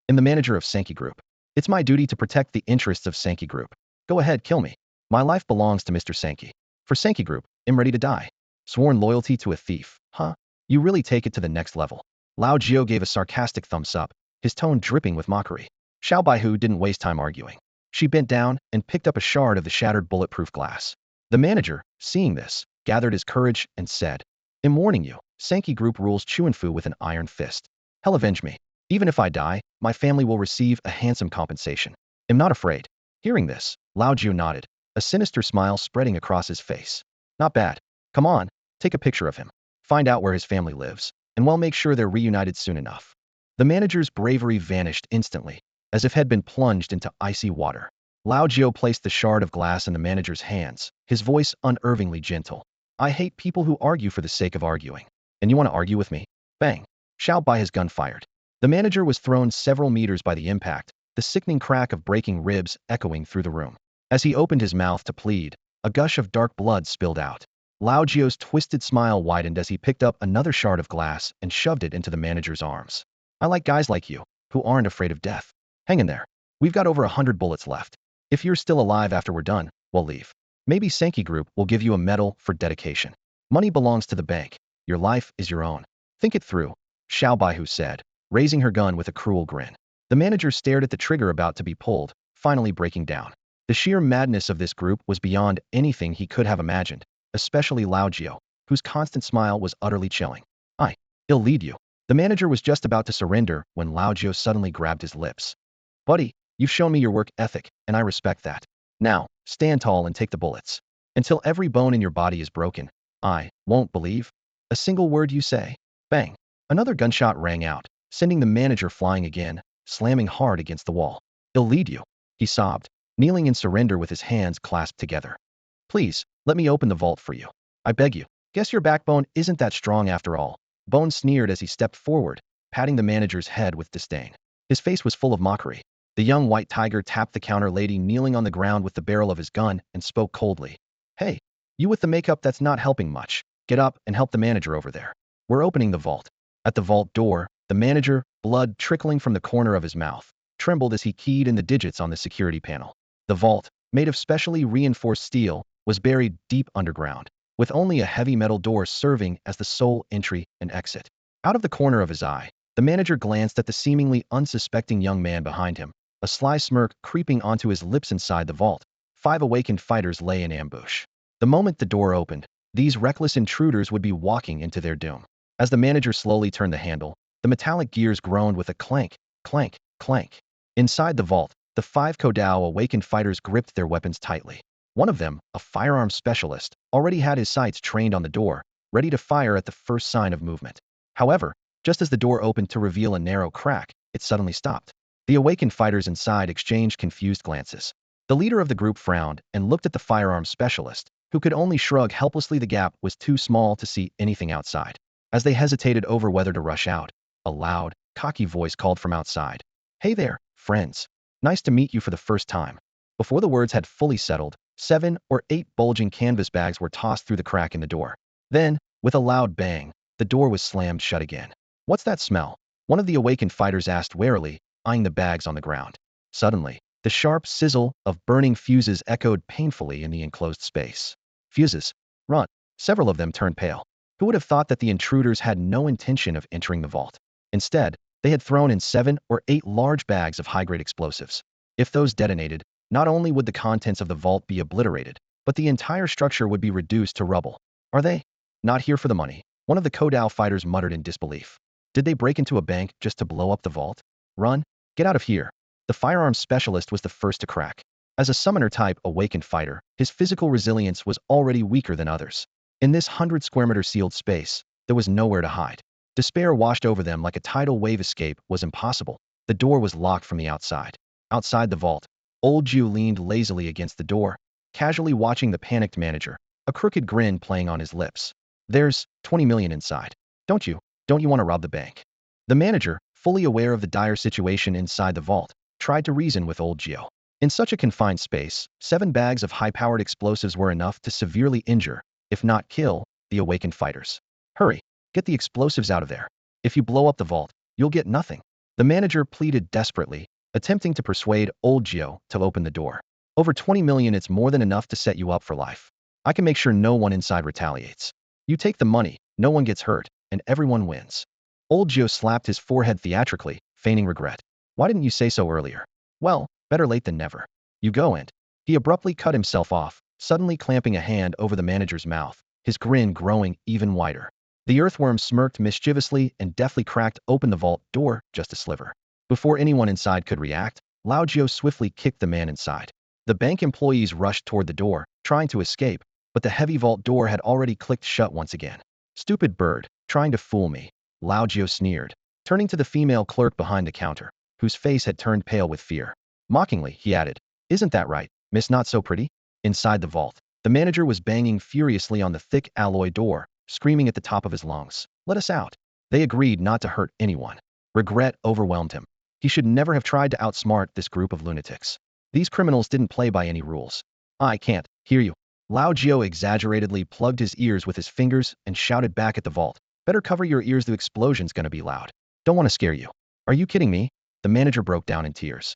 I'm the manager of Sankey Group. It's my duty to protect the interests of Sankey Group. Go ahead, kill me. My life belongs to Mr. Sankey. For Sankey Group, I'm ready to die. Sworn loyalty to a thief, huh? You really take it to the next level. Lao Gio gave a sarcastic thumbs up, his tone dripping with mockery. Xiao Baihu didn't waste time arguing. She bent down and picked up a shard of the shattered bulletproof glass. The manager, seeing this, gathered his courage and said, I'm warning you, Sankey Group rules Chuanfu with an iron fist. Hell avenge me. Even if I die, my family will receive a handsome compensation. I'm not afraid. Hearing this, Lao Gio nodded, a sinister smile spreading across his face. Not bad. Come on, take a picture of him. Find out where his family lives, and we'll make sure they're reunited soon enough. The manager's bravery vanished instantly, as if had been plunged into icy water. Lao Gio placed the shard of glass in the manager's hands, his voice unnervingly gentle. I hate people who argue for the sake of arguing. And you want to argue with me? Bang. Xiao Baihu's gun fired. The manager was thrown several meters by the impact, the sickening crack of breaking ribs echoing through the room. As he opened his mouth to plead, a gush of dark blood spilled out. Lao Gio's twisted smile widened as he picked up another shard of glass and shoved it into the manager's arms. I like guys like you. who aren't afraid of death. Hang in there. We've got over 100 bullets left. If you're still alive after we're done, we'll leave. Maybe Sankey Group will give you a medal for dedication. Money belongs to the bank. Your life is your own. Think it through, Xiao Baihu said, raising her gun with a cruel grin. The manager stared at the trigger about to be pulled, finally breaking down. The sheer madness of this group was beyond anything he could have imagined, especially Lao Jiao, whose constant smile was utterly chilling. He'll lead you. The manager was just about to surrender when Lao Jiao suddenly grabbed his lips. Buddy, you've shown me your work ethic, and I respect that. Now, stand tall and take the bullets. Until every bone in your body is broken, I won't believe a single word you say. Bang. Another gunshot rang out, sending the manager flying again, slamming hard against the wall. He'll lead you, he sobbed, kneeling in surrender with his hands clasped together. Please, let me open the vault for you. I beg you. Guess your backbone isn't that strong after all. Bone sneered as he stepped forward, patting the manager's head with disdain. His face was full of mockery. The young white tiger tapped the counter lady kneeling on the ground with the barrel of his gun and spoke coldly. Hey, you with the makeup that's not helping much. Get up and help the manager over there. We're opening the vault. At the vault door, the manager, blood trickling from the corner of his mouth, trembled as he keyed in the digits on the security panel. The vault, made of specially reinforced steel, was buried deep underground, with only a heavy metal door serving as the sole entry and exit. Out of the corner of his eye, the manager glanced at the seemingly unsuspecting young man behind him, a sly smirk creeping onto his lips. Inside the vault, 5 awakened fighters lay in ambush. The moment the door opened, these reckless intruders would be walking into their doom. As the manager slowly turned the handle, the metallic gears groaned with a clank, clank, clank. Inside the vault, the 5 Kodao awakened fighters gripped their weapons tightly. One of them, a firearms specialist, already had his sights trained on the door, ready to fire at the first sign of movement. However, just as the door opened to reveal a narrow crack, it suddenly stopped. The awakened fighters inside exchanged confused glances. The leader of the group frowned and looked at the firearms specialist, who could only shrug helplessly. The gap was too small to see anything outside. As they hesitated over whether to rush out, a loud, cocky voice called from outside. Hey there, friends. Nice to meet you for the first time. Before the words had fully settled, 7 or 8 bulging canvas bags were tossed through the crack in the door. Then, with a loud bang, the door was slammed shut again. What's that smell? One of the awakened fighters asked warily, eyeing the bags on the ground. Suddenly, the sharp sizzle of burning fuses echoed painfully in the enclosed space. Fuses. Run. Several of them turned pale. Who would have thought that the intruders had no intention of entering the vault? Instead, they had thrown in 7 or 8 large bags of high-grade explosives. If those detonated, not only would the contents of the vault be obliterated, but the entire structure would be reduced to rubble. Are they not here for the money? One of the Kodao fighters muttered in disbelief. Did they break into a bank just to blow up the vault? Run. Get out of here. The firearms specialist was the first to crack. As a summoner-type awakened fighter, his physical resilience was already weaker than others. In this 100-square-meter sealed space, there was nowhere to hide. Despair washed over them like a tidal wave. Escape was impossible. The door was locked from the outside. Outside the vault, Old Jew leaned lazily against the door, casually watching the panicked manager, a crooked grin playing on his lips. There's 20 million inside. Don't you want to rob the bank? The manager, fully aware of the dire situation inside the vault, tried to reason with Old Geo. In such a confined space, 7 bags of high-powered explosives were enough to severely injure, if not kill, the awakened fighters. Hurry, get the explosives out of there. If you blow up the vault, you'll get nothing. The manager pleaded desperately, attempting to persuade Old Geo to open the door. Over 20 million, it's more than enough to set you up for life. I can make sure no one inside retaliates. You take the money, no one gets hurt, and everyone wins. Old Geo slapped his forehead theatrically, feigning regret. Why didn't you say so earlier? Well, better late than never. You go. And he abruptly cut himself off, suddenly clamping a hand over the manager's mouth, his grin growing even wider. The earthworm smirked mischievously and deftly cracked open the vault door just a sliver. Before anyone inside could react, Lao Gio swiftly kicked the man inside. The bank employees rushed toward the door, trying to escape, but the heavy vault door had already clicked shut once again. Stupid bird, trying to fool me, Lao Gio sneered, turning to the female clerk behind the counter, whose face had turned pale with fear. Mockingly, he added, "Isn't that right, Miss Not So Pretty?" Inside the vault, the manager was banging furiously on the thick alloy door, screaming at the top of his lungs, "Let us out!" They agreed not to hurt anyone. Regret overwhelmed him. He should never have tried to outsmart this group of lunatics. These criminals didn't play by any rules. "I can't hear you." Lao Gio exaggeratedly plugged his ears with his fingers and shouted back at the vault, "Better cover your ears, the explosion's gonna be loud. Don't want to scare you." "Are you kidding me?" the manager broke down in tears.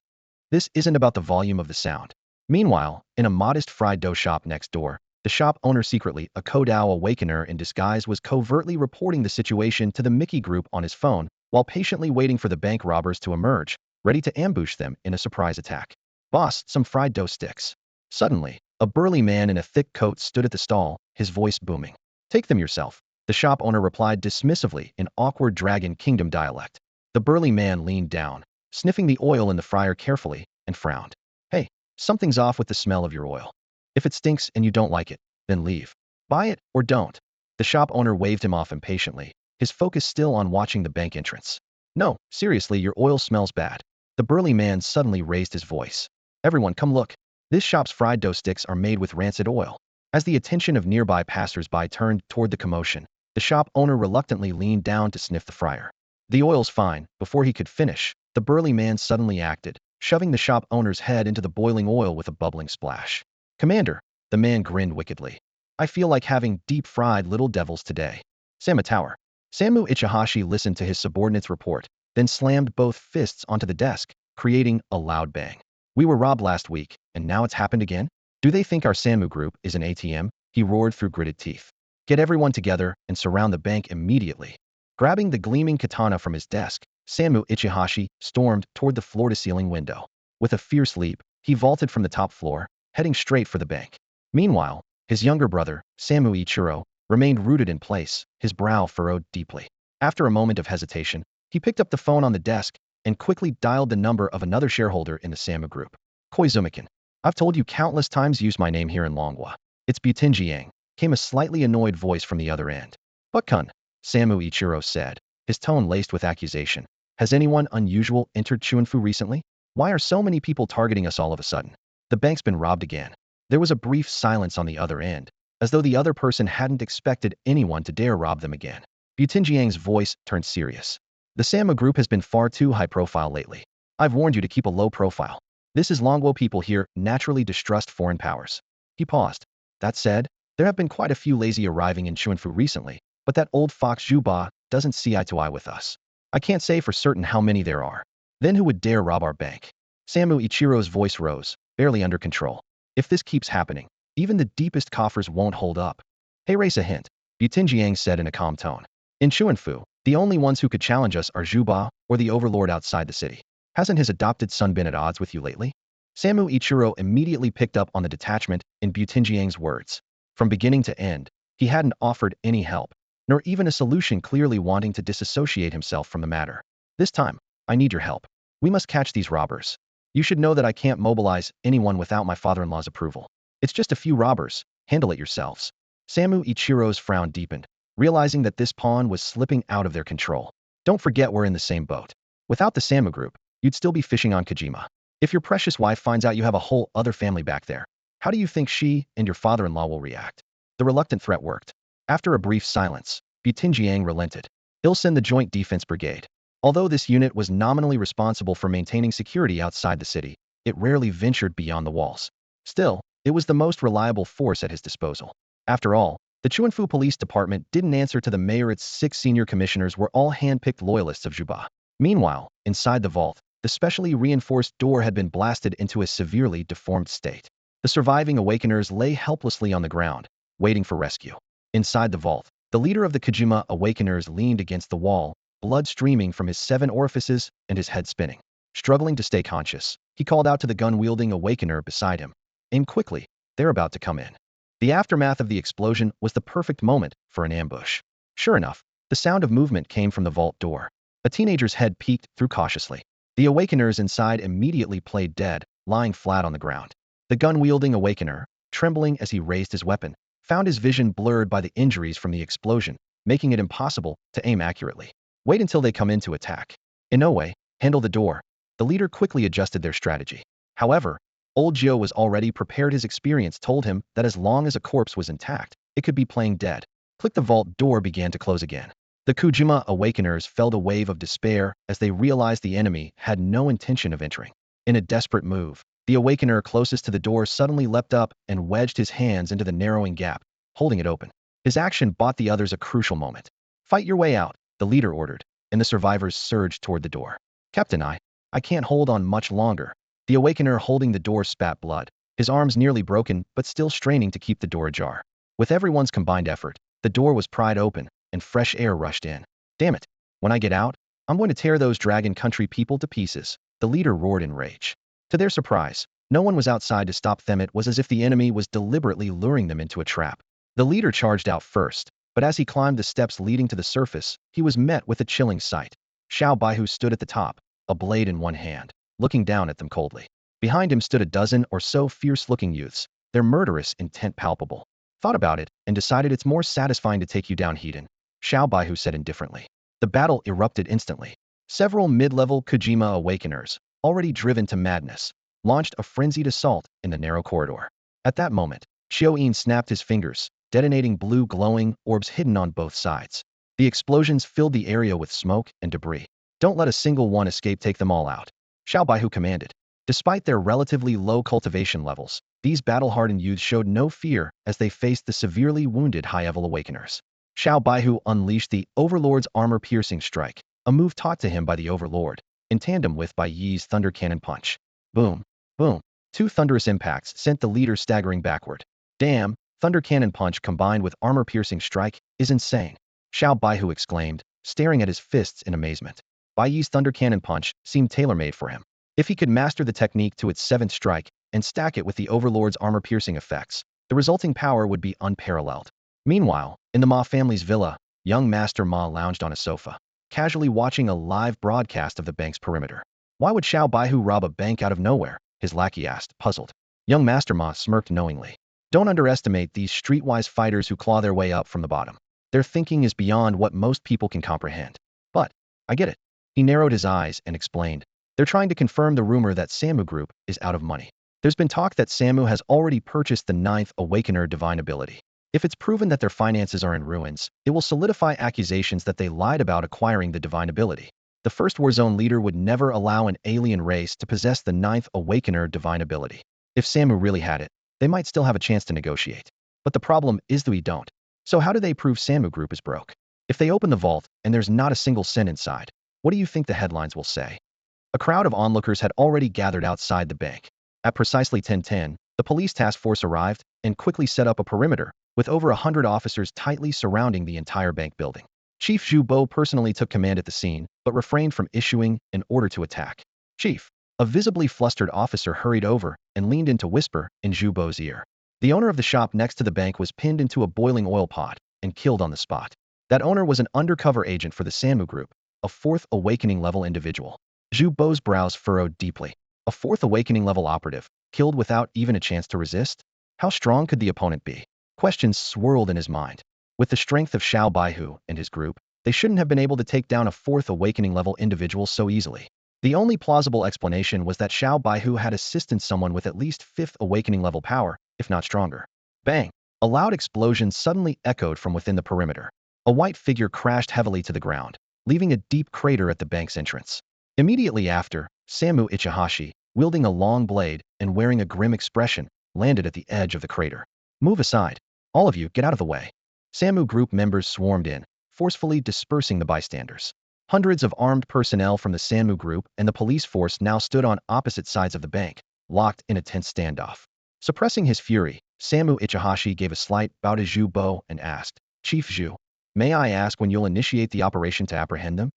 This isn't about the volume of the sound. Meanwhile, in a modest fried dough shop next door, the shop owner secretly, a Kodao awakener in disguise, was covertly reporting the situation to the Mickey group on his phone, while patiently waiting for the bank robbers to emerge, ready to ambush them in a surprise attack. Boss, some fried dough sticks. Suddenly, a burly man in a thick coat stood at the stall, his voice booming. Take them yourself, the shop owner replied dismissively in awkward Dragon Kingdom dialect. The burly man leaned down, sniffing the oil in the fryer carefully, and frowned. Hey, something's off with the smell of your oil. If it stinks and you don't like it, then leave. Buy it or don't. The shop owner waved him off impatiently, his focus still on watching the bank entrance. No, seriously, your oil smells bad. The burly man suddenly raised his voice. Everyone, come look. This shop's fried dough sticks are made with rancid oil. As the attention of nearby passers-by turned toward the commotion, the shop owner reluctantly leaned down to sniff the fryer. The oil's fine. Before he could finish, the burly man suddenly acted, shoving the shop owner's head into the boiling oil with a bubbling splash. Commander, the man grinned wickedly. I feel like having deep-fried little devils today. Sama Tower. Samu Ichihashi listened to his subordinate's report, then slammed both fists onto the desk, creating a loud bang. We were robbed last week, and now it's happened again? Do they think our Samu group is an ATM? He roared through gritted teeth. Get everyone together and surround the bank immediately. Grabbing the gleaming katana from his desk, Samu Ichihashi stormed toward the floor-to-ceiling window. With a fierce leap, he vaulted from the top floor, heading straight for the bank. Meanwhile, his younger brother, Samu Ichiro, remained rooted in place, his brow furrowed deeply. After a moment of hesitation, he picked up the phone on the desk and quickly dialed the number of another shareholder in the Samu group. Koizumikin. I've told you countless times, use my name here in Longhua. It's Butenji Yang, came a slightly annoyed voice from the other end. Butkun, Samu Ichiro said, his tone laced with accusation. Has anyone unusual entered Chuanfu recently? Why are so many people targeting us all of a sudden? The bank's been robbed again. There was a brief silence on the other end, as though the other person hadn't expected anyone to dare rob them again. Butenji Yang's voice turned serious. The Samu group has been far too high profile lately. I've warned you to keep a low profile. This is Longwo. People here naturally distrust foreign powers. He paused. That said, there have been quite a few lazy arriving in Chuanfu recently, but that old fox Zhuba doesn't see eye to eye with us. I can't say for certain how many there are. Then who would dare rob our bank? Samu Ichiro's voice rose, barely under control. If this keeps happening, even the deepest coffers won't hold up. Hey, raise a hint, Butenji Yang said in a calm tone. In Chuanfu, the only ones who could challenge us are Zhuba or the overlord outside the city. Hasn't his adopted son been at odds with you lately? Samu Ichiro immediately picked up on the detachment in Butenji Yang's words. From beginning to end, he hadn't offered any help, nor even a solution, clearly wanting to disassociate himself from the matter. This time, I need your help. We must catch these robbers. You should know that I can't mobilize anyone without my father-in-law's approval. It's just a few robbers. Handle it yourselves. Samu Ichiro's frown deepened, realizing that this pawn was slipping out of their control. Don't forget we're in the same boat. Without the Samu group, you'd still be fishing on Kojima. If your precious wife finds out you have a whole other family back there, how do you think she and your father-in-law will react? The reluctant threat worked. After a brief silence, Butenji Yang relented. He'll send the Joint Defense Brigade. Although this unit was nominally responsible for maintaining security outside the city, it rarely ventured beyond the walls. Still, it was the most reliable force at his disposal. After all, the Chuanfu Police Department didn't answer to the mayor. Its 6 senior commissioners were all hand-picked loyalists of Zhuba. Meanwhile, inside the vault, the specially reinforced door had been blasted into a severely deformed state. The surviving awakeners lay helplessly on the ground, waiting for rescue. Inside the vault, the leader of the Kojima awakeners leaned against the wall, blood streaming from his 7 orifices and his head spinning. Struggling to stay conscious, he called out to the gun-wielding awakener beside him. Aim quickly, they're about to come in. The aftermath of the explosion was the perfect moment for an ambush. Sure enough, the sound of movement came from the vault door. A teenager's head peeked through cautiously. The awakeners inside immediately played dead, lying flat on the ground. The gun-wielding awakener, trembling as he raised his weapon, found his vision blurred by the injuries from the explosion, making it impossible to aim accurately. Wait until they come in to attack. In no way, handle the door. The leader quickly adjusted their strategy. However, old Gio was already prepared. His experience told him that as long as a corpse was intact, it could be playing dead. Click. The vault door began to close again. The Kojima awakeners felt a wave of despair as they realized the enemy had no intention of entering. In a desperate move, the awakener closest to the door suddenly leapt up and wedged his hands into the narrowing gap, holding it open. His action bought the others a crucial moment. Fight your way out, the leader ordered, and the survivors surged toward the door. Captain I. I can't hold on much longer. The awakener holding the door spat blood, his arms nearly broken but still straining to keep the door ajar. With everyone's combined effort, the door was pried open, and fresh air rushed in. Damn it. When I get out, I'm going to tear those Dragon Country people to pieces, the leader roared in rage. To their surprise, no one was outside to stop them. It was as if the enemy was deliberately luring them into a trap. The leader charged out first, but as he climbed the steps leading to the surface, he was met with a chilling sight. Xiao Baihu stood at the top, a blade in one hand, looking down at them coldly. Behind him stood a dozen or so fierce-looking youths, their murderous intent palpable. Thought about it, and decided it's more satisfying to take you down, Heathen, Xiao Baihu said indifferently. The battle erupted instantly. Several mid-level Kojima Awakeners, already driven to madness, launched a frenzied assault in the narrow corridor. At that moment, Xiao snapped his fingers, detonating blue glowing orbs hidden on both sides. The explosions filled the area with smoke and debris. Don't let a single one escape, take them all out, Xiao Baihu commanded. Despite their relatively low cultivation levels, these battle-hardened youths showed no fear as they faced the severely wounded high-level awakeners. Xiao Baihu unleashed the Overlord's armor-piercing strike, a move taught to him by the Overlord, in tandem with Bai Yi's Thunder Cannon Punch. Boom, boom. Two thunderous impacts sent the leader staggering backward. Damn, Thunder Cannon Punch combined with armor-piercing strike is insane, Xiao Baihu exclaimed, staring at his fists in amazement. Bai Yi's Thunder Cannon Punch seemed tailor-made for him. If he could master the technique to its seventh strike and stack it with the Overlord's armor-piercing effects, the resulting power would be unparalleled. Meanwhile, in the Ma family's villa, young Master Ma lounged on a sofa, casually watching a live broadcast of the bank's perimeter. Why would Xiao Baihu rob a bank out of nowhere? His lackey asked, puzzled. Young Master Ma smirked knowingly. Don't underestimate these streetwise fighters who claw their way up from the bottom. Their thinking is beyond what most people can comprehend. But, I get it. He narrowed his eyes and explained. They're trying to confirm the rumor that Samu Group is out of money. There's been talk that Samu has already purchased the 9th Awakener Divine Ability. If it's proven that their finances are in ruins, it will solidify accusations that they lied about acquiring the Divine Ability. The first Warzone leader would never allow an alien race to possess the 9th Awakener Divine Ability. If Samu really had it, they might still have a chance to negotiate. But the problem is that we don't. So how do they prove Samu Group is broke? If they open the vault and there's not a single cent inside, what do you think the headlines will say? A crowd of onlookers had already gathered outside the bank. At precisely 10:10, the police task force arrived and quickly set up a perimeter, with over 100 officers tightly surrounding the entire bank building. Chief Zhu Bo personally took command at the scene, but refrained from issuing an order to attack. Chief, a visibly flustered officer hurried over and leaned in to whisper in Zhu Bo's ear. The owner of the shop next to the bank was pinned into a boiling oil pot and killed on the spot. That owner was an undercover agent for the Samu Group, a 4th Awakening level individual. Zhu Bo's brows furrowed deeply. A 4th Awakening level operative, killed without even a chance to resist? How strong could the opponent be? Questions swirled in his mind. With the strength of Xiao Baihu and his group, they shouldn't have been able to take down a 4th Awakening level individual so easily. The only plausible explanation was that Xiao Baihu had assisted someone with at least 5th Awakening level power, if not stronger. Bang! A loud explosion suddenly echoed from within the perimeter. A white figure crashed heavily to the ground, leaving a deep crater at the bank's entrance. Immediately after, Samu Ichihashi, wielding a long blade and wearing a grim expression, landed at the edge of the crater. Move aside. All of you, get out of the way. Samu Group members swarmed in, forcefully dispersing the bystanders. Hundreds of armed personnel from the Samu Group and the police force now stood on opposite sides of the bank, locked in a tense standoff. Suppressing his fury, Samu Ichihashi gave a slight bow to Zhu Bo and asked, Chief Zhu, may I ask when you'll initiate the operation to apprehend them?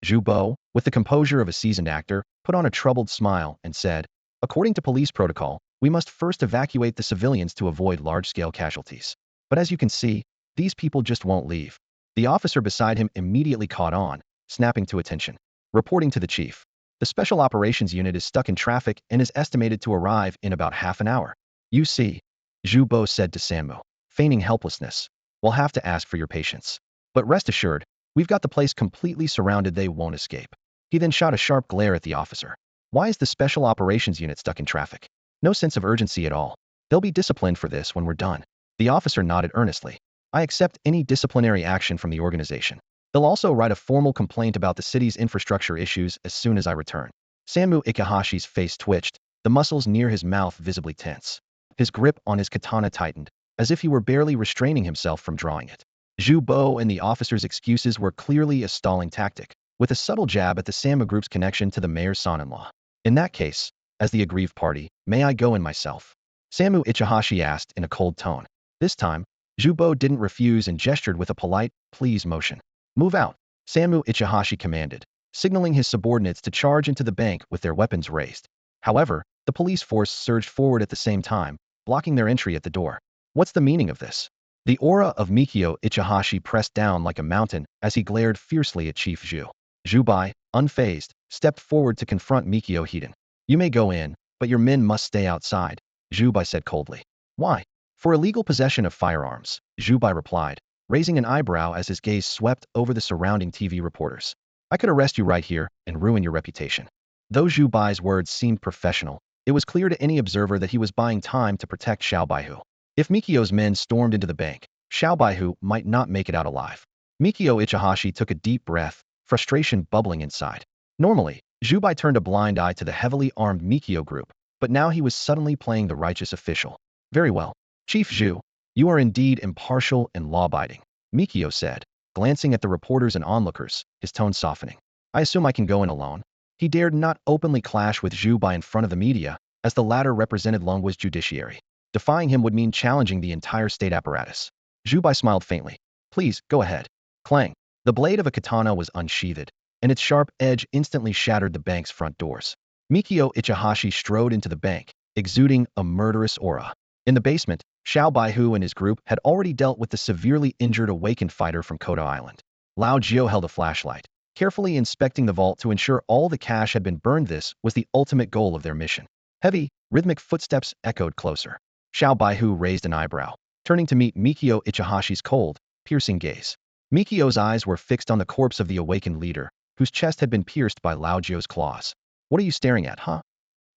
Zhu Bo, with the composure of a seasoned actor, put on a troubled smile and said, according to police protocol, we must first evacuate the civilians to avoid large-scale casualties. But as you can see, these people just won't leave. The officer beside him immediately caught on, snapping to attention. Reporting to the chief, the Special Operations Unit is stuck in traffic and is estimated to arrive in about half an hour. You see, Zhu Bo said to Samu, feigning helplessness, we'll have to ask for your patience. But rest assured, we've got the place completely surrounded, they won't escape. He then shot a sharp glare at the officer. Why is the Special Operations Unit stuck in traffic? No sense of urgency at all. They'll be disciplined for this when we're done. The officer nodded earnestly. I accept any disciplinary action from the organization. They'll also write a formal complaint about the city's infrastructure issues as soon as I return. Samu Ikihashi's face twitched, the muscles near his mouth visibly tense. His grip on his katana tightened, as if he were barely restraining himself from drawing it. Zhu Bo and the officer's excuses were clearly a stalling tactic. with a subtle jab at the Samu group's connection to the mayor's son-in-law. In that case, as the aggrieved party, may I go in myself? Samu Ichihashi asked in a cold tone. This time, Jubo didn't refuse and gestured with a polite, please motion. Move out, Samu Ichihashi commanded, signaling his subordinates to charge into the bank with their weapons raised. However, the police force surged forward at the same time, blocking their entry at the door. What's the meaning of this? The aura of Mikio Ichihashi pressed down like a mountain as he glared fiercely at Chief Zhu. Zhubai, unfazed, stepped forward to confront Mikio Hiden. You may go in, but your men must stay outside, Zhubai said coldly. Why? For illegal possession of firearms, Zhubai replied, raising an eyebrow as his gaze swept over the surrounding TV reporters. I could arrest you right here and ruin your reputation. Though Zhubai's words seemed professional, it was clear to any observer that he was buying time to protect Xiao Baihu. If Mikio's men stormed into the bank, Xiao Baihu might not make it out alive. Mikio Ichihashi took a deep breath, frustration bubbling inside. Normally, Zhubai turned a blind eye to the heavily armed Mikio group, but now he was suddenly playing the righteous official. Very well. Chief Zhu, you are indeed impartial and law-abiding, Mikio said, glancing at the reporters and onlookers, his tone softening. I assume I can go in alone. He dared not openly clash with Zhubai in front of the media, as the latter represented Longwa's judiciary. Defying him would mean challenging the entire state apparatus. Zhubai smiled faintly. Please, go ahead. Clang. The blade of a katana was unsheathed, and its sharp edge instantly shattered the bank's front doors. Mikio Ichihashi strode into the bank, exuding a murderous aura. In the basement, Xiao Baihu and his group had already dealt with the severely injured awakened fighter from Kodo Island. Lao Jio held a flashlight, carefully inspecting the vault to ensure all the cash had been burned. This was the ultimate goal of their mission. Heavy, rhythmic footsteps echoed closer. Xiao Baihu raised an eyebrow, turning to meet Mikio Ichihashi's cold, piercing gaze. Mikio's eyes were fixed on the corpse of the awakened leader, whose chest had been pierced by Lao Jio's claws. What are you staring at, huh?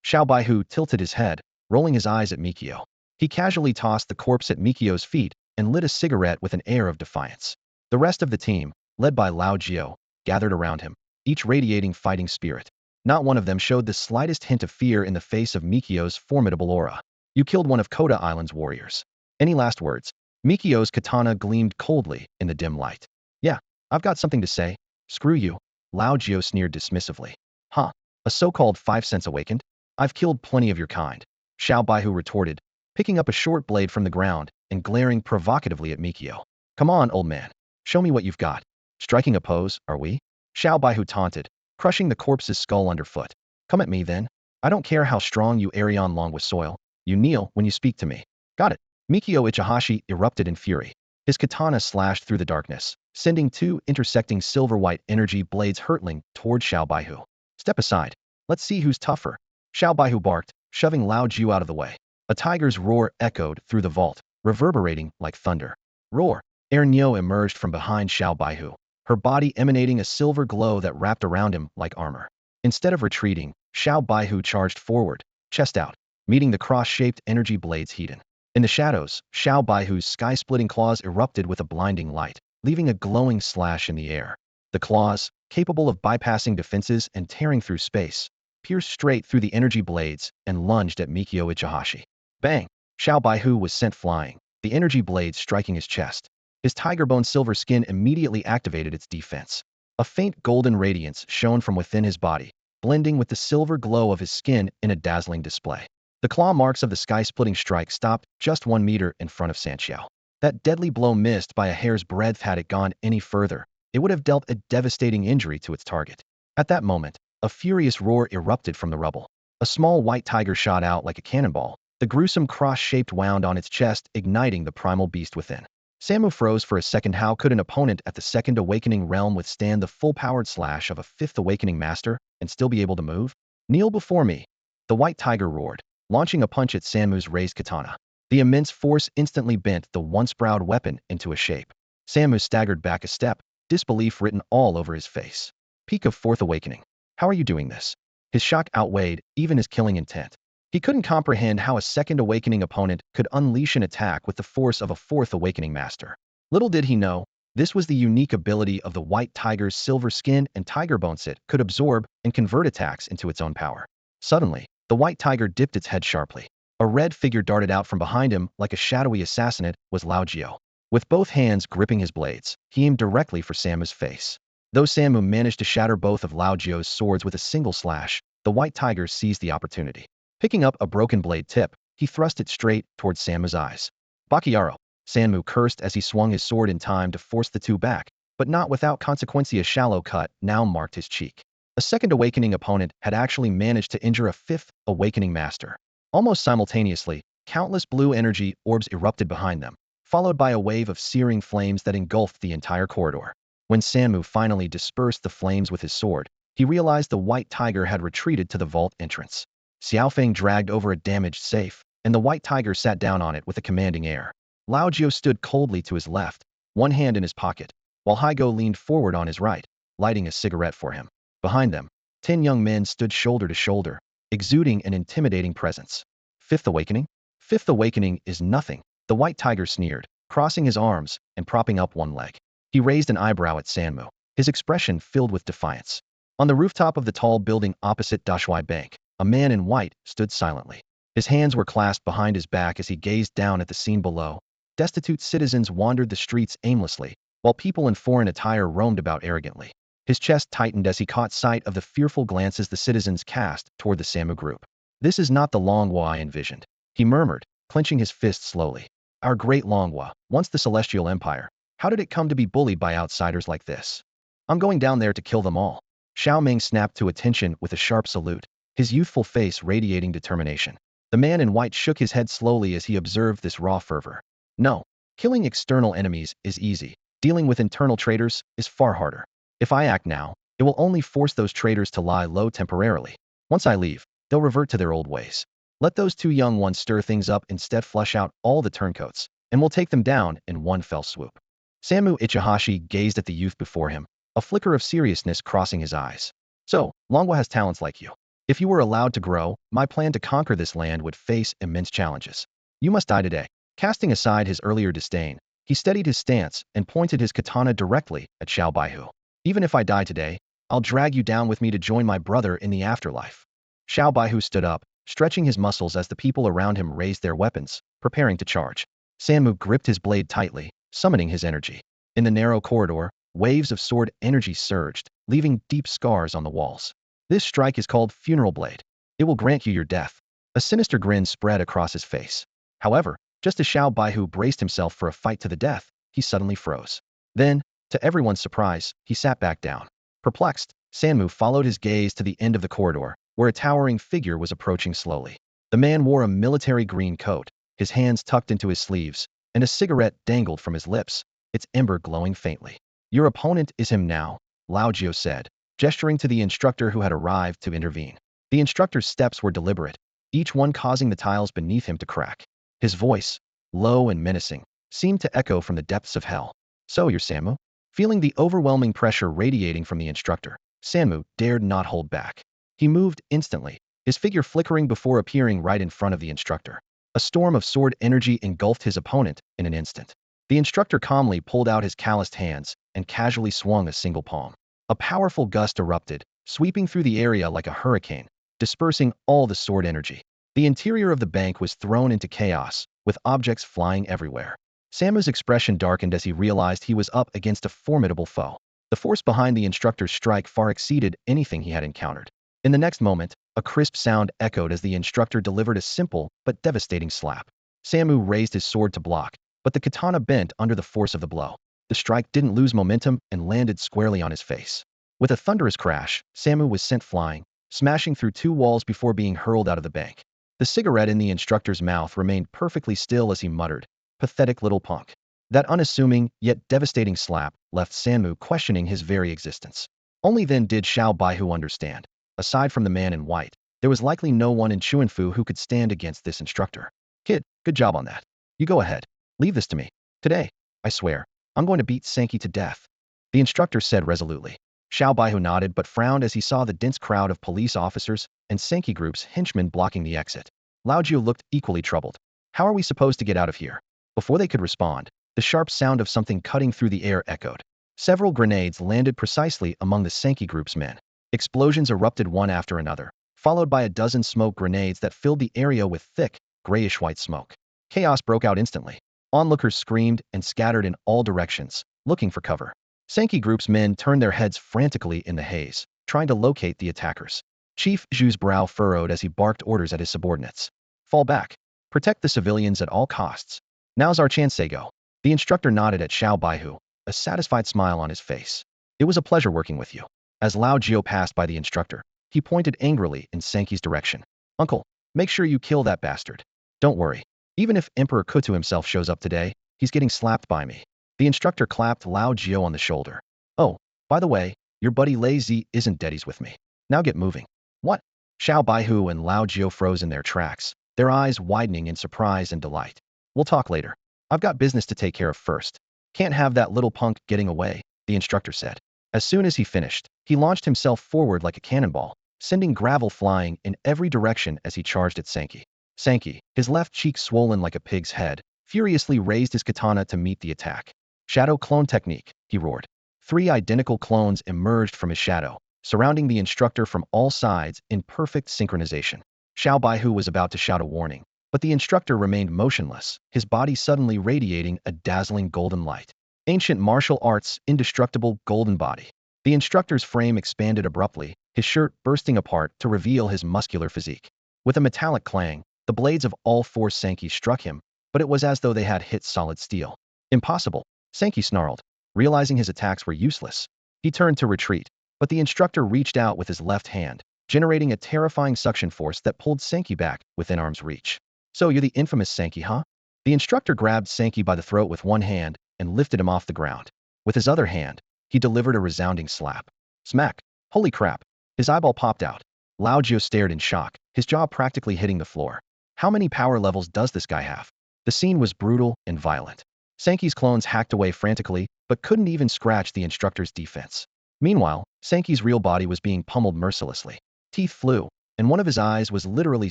Xiao Baihu tilted his head, rolling his eyes at Mikio. He casually tossed the corpse at Mikio's feet and lit a cigarette with an air of defiance. The rest of the team, led by Lao Jio, gathered around him, each radiating fighting spirit. Not one of them showed the slightest hint of fear in the face of Mikio's formidable aura. You killed one of Koda Island's warriors. Any last words? Mikio's katana gleamed coldly in the dim light. Yeah, I've got something to say. Screw you. Lao Jio sneered dismissively. Huh, a so-called 5 cents awakened? I've killed plenty of your kind. Xiao Baihu retorted, picking up a short blade from the ground and glaring provocatively at Mikio. Come on, old man. Show me what you've got. Striking a pose, are we? Xiao Baihu taunted, crushing the corpse's skull underfoot. Come at me then. I don't care how strong you Arion long with soil. You kneel when you speak to me. Got it. Mikio Ichihashi erupted in fury. His katana slashed through the darkness, sending 2 intersecting silver-white energy blades hurtling toward Xiao Baihu. Step aside. Let's see who's tougher. Xiao Baihu barked, shoving Lao Jiu out of the way. A tiger's roar echoed through the vault, reverberating like thunder. Roar! Ernyo emerged from behind Xiao Baihu, her body emanating a silver glow that wrapped around him like armor. Instead of retreating, Xiao Baihu charged forward, chest out, meeting the cross-shaped energy blades Hiden. In the shadows, Xiao Baihu's sky-splitting claws erupted with a blinding light, leaving a glowing slash in the air. The claws, capable of bypassing defenses and tearing through space, pierced straight through the energy blades and lunged at Mikio Ichihashi. Bang! Xiao Baihu was sent flying, the energy blades striking his chest. His tiger-bone silver skin immediately activated its defense. A faint golden radiance shone from within his body, blending with the silver glow of his skin in a dazzling display. The claw marks of the sky-splitting strike stopped just 1 meter in front of Sanxiao. That deadly blow missed by a hair's breadth. Had it gone any further, it would have dealt a devastating injury to its target. At that moment, a furious roar erupted from the rubble. A small white tiger shot out like a cannonball, the gruesome cross-shaped wound on its chest, igniting the primal beast within. Samu froze for a second. How could an opponent at the second awakening realm withstand the full-powered slash of a 5th awakening master and still be able to move? Kneel before me! The white tiger roared, launching a punch at Samu's raised katana. The immense force instantly bent the once-proud weapon into a shape. Samu staggered back a step, disbelief written all over his face. Peak of 4th awakening. How are you doing this? His shock outweighed even his killing intent. He couldn't comprehend how a 2nd awakening opponent could unleash an attack with the force of a 4th awakening master. Little did he know, this was the unique ability of the white tiger's silver skin and tiger bones. It could absorb and convert attacks into its own power. Suddenly, the white tiger dipped its head sharply. A red figure darted out from behind him like a shadowy assassinate was Lao Jio. With both hands gripping his blades, he aimed directly for Samu's face. Though Sanmu managed to shatter both of Lao Jio's swords with a single slash, the white tiger seized the opportunity. Picking up a broken blade tip, he thrust it straight towards Sanmu's eyes. Bakayaro, Sanmu cursed as he swung his sword in time to force the two back, but not without consequence. A shallow cut now marked his cheek. A second awakening opponent had actually managed to injure a fifth awakening master. Almost simultaneously, countless blue energy orbs erupted behind them, followed by a wave of searing flames that engulfed the entire corridor. When Sanmu finally dispersed the flames with his sword, he realized the white tiger had retreated to the vault entrance. Xiaofeng dragged over a damaged safe, and the white tiger sat down on it with a commanding air. Lao Jiu stood coldly to his left, one hand in his pocket, while Haigo leaned forward on his right, lighting a cigarette for him. Behind them, 10 young men stood shoulder to shoulder, exuding an intimidating presence. Fifth awakening? Fifth awakening is nothing, the white tiger sneered, crossing his arms and propping up one leg. He raised an eyebrow at Sanmu, his expression filled with defiance. On the rooftop of the tall building opposite Dashui Bank, a man in white stood silently. His hands were clasped behind his back as he gazed down at the scene below. Destitute citizens wandered the streets aimlessly, while people in foreign attire roamed about arrogantly. His chest tightened as he caught sight of the fearful glances the citizens cast toward the Sanmu group. This is not the Longhua I envisioned, he murmured, clenching his fist slowly. Our great Longhua, once the celestial empire, how did it come to be bullied by outsiders like this? I'm going down there to kill them all. Xiao Ming snapped to attention with a sharp salute, his youthful face radiating determination. The man in white shook his head slowly as he observed this raw fervor. No, killing external enemies is easy. Dealing with internal traitors is far harder. If I act now, it will only force those traitors to lie low temporarily. Once I leave, they'll revert to their old ways. Let those two young ones stir things up, instead flush out all the turncoats, and we'll take them down in one fell swoop. Sanmu Ichihashi gazed at the youth before him, a flicker of seriousness crossing his eyes. So, Longhua has talents like you. If you were allowed to grow, my plan to conquer this land would face immense challenges. You must die today. Casting aside his earlier disdain, he steadied his stance and pointed his katana directly at Xiao Baihu. Even if I die today, I'll drag you down with me to join my brother in the afterlife. Xiao Baihu stood up, stretching his muscles as the people around him raised their weapons, preparing to charge. Sanmu gripped his blade tightly, summoning his energy. In the narrow corridor, waves of sword energy surged, leaving deep scars on the walls. This strike is called Funeral Blade. It will grant you your death. A sinister grin spread across his face. However, just as Xiao Baihu braced himself for a fight to the death, he suddenly froze. Then, to everyone's surprise, he sat back down. Perplexed, Sanmu followed his gaze to the end of the corridor, where a towering figure was approaching slowly. The man wore a military green coat, his hands tucked into his sleeves, and a cigarette dangled from his lips, its ember glowing faintly. Your opponent is him now, Lao Jiu said, gesturing to the instructor who had arrived to intervene. The instructor's steps were deliberate, each one causing the tiles beneath him to crack. His voice, low and menacing, seemed to echo from the depths of hell. So you're Sanmu? Feeling the overwhelming pressure radiating from the instructor, Sanmu dared not hold back. He moved instantly, his figure flickering before appearing right in front of the instructor. A storm of sword energy engulfed his opponent in an instant. The instructor calmly pulled out his calloused hands and casually swung a single palm. A powerful gust erupted, sweeping through the area like a hurricane, dispersing all the sword energy. The interior of the bank was thrown into chaos, with objects flying everywhere. Sanmu's expression darkened as he realized he was up against a formidable foe. The force behind the instructor's strike far exceeded anything he had encountered. In the next moment, a crisp sound echoed as the instructor delivered a simple but devastating slap. Sanmu raised his sword to block, but the katana bent under the force of the blow. The strike didn't lose momentum and landed squarely on his face. With a thunderous crash, Sanmu was sent flying, smashing through 2 walls before being hurled out of the bank. The cigarette in the instructor's mouth remained perfectly still as he muttered, "Pathetic little punk." That unassuming, yet devastating slap left Sanmu questioning his very existence. Only then did Xiao Baihu understand. Aside from the man in white, there was likely no one in Chuanfu who could stand against this instructor. Kid, good job on that. You go ahead. Leave this to me. Today, I swear, I'm going to beat Sankey to death, the instructor said resolutely. Xiao Baihu nodded but frowned as he saw the dense crowd of police officers and Sankey Group's henchmen blocking the exit. Lao Jiu looked equally troubled. How are we supposed to get out of here? Before they could respond, the sharp sound of something cutting through the air echoed. Several grenades landed precisely among the Sankey Group's men. Explosions erupted one after another, followed by a dozen smoke grenades that filled the area with thick, grayish-white smoke. Chaos broke out instantly. Onlookers screamed and scattered in all directions, looking for cover. Sankey Group's men turned their heads frantically in the haze, trying to locate the attackers. Chief Zhu's brow furrowed as he barked orders at his subordinates. Fall back. Protect the civilians at all costs. Now's our chance, say go. The instructor nodded at Xiao Baihu, a satisfied smile on his face. It was a pleasure working with you. As Lao Jiu passed by the instructor, he pointed angrily in Sankey's direction. Uncle, make sure you kill that bastard. Don't worry. Even if Emperor Kutu himself shows up today, he's getting slapped by me. The instructor clapped Lao Jiu on the shoulder. Oh, by the way, your buddy Lei Zi isn't dead, he's with me. Now get moving. What? Xiao Baihu and Lao Jiu froze in their tracks, their eyes widening in surprise and delight. We'll talk later. I've got business to take care of first. Can't have that little punk getting away, the instructor said. As soon as he finished, he launched himself forward like a cannonball, sending gravel flying in every direction as he charged at Sankey. Sankey, his left cheek swollen like a pig's head, furiously raised his katana to meet the attack. Shadow clone technique, he roared. 3 identical clones emerged from his shadow, surrounding the instructor from all sides in perfect synchronization. Xiao Baihu was about to shout a warning, but the instructor remained motionless, his body suddenly radiating a dazzling golden light. Ancient martial arts, indestructible golden body. The instructor's frame expanded abruptly, his shirt bursting apart to reveal his muscular physique. With a metallic clang, the blades of all 4 Sankey struck him, but it was as though they had hit solid steel. Impossible, Sankey snarled, realizing his attacks were useless. He turned to retreat, but the instructor reached out with his left hand, generating a terrifying suction force that pulled Sankey back within arm's reach. So you're the infamous Sankey, huh? The instructor grabbed Sankey by the throat with one hand and lifted him off the ground. With his other hand, he delivered a resounding slap. Smack! Holy crap! His eyeball popped out. Lao Jiu stared in shock, his jaw practically hitting the floor. How many power levels does this guy have? The scene was brutal and violent. Sankey's clones hacked away frantically, but couldn't even scratch the instructor's defense. Meanwhile, Sankey's real body was being pummeled mercilessly. Teeth flew, and one of his eyes was literally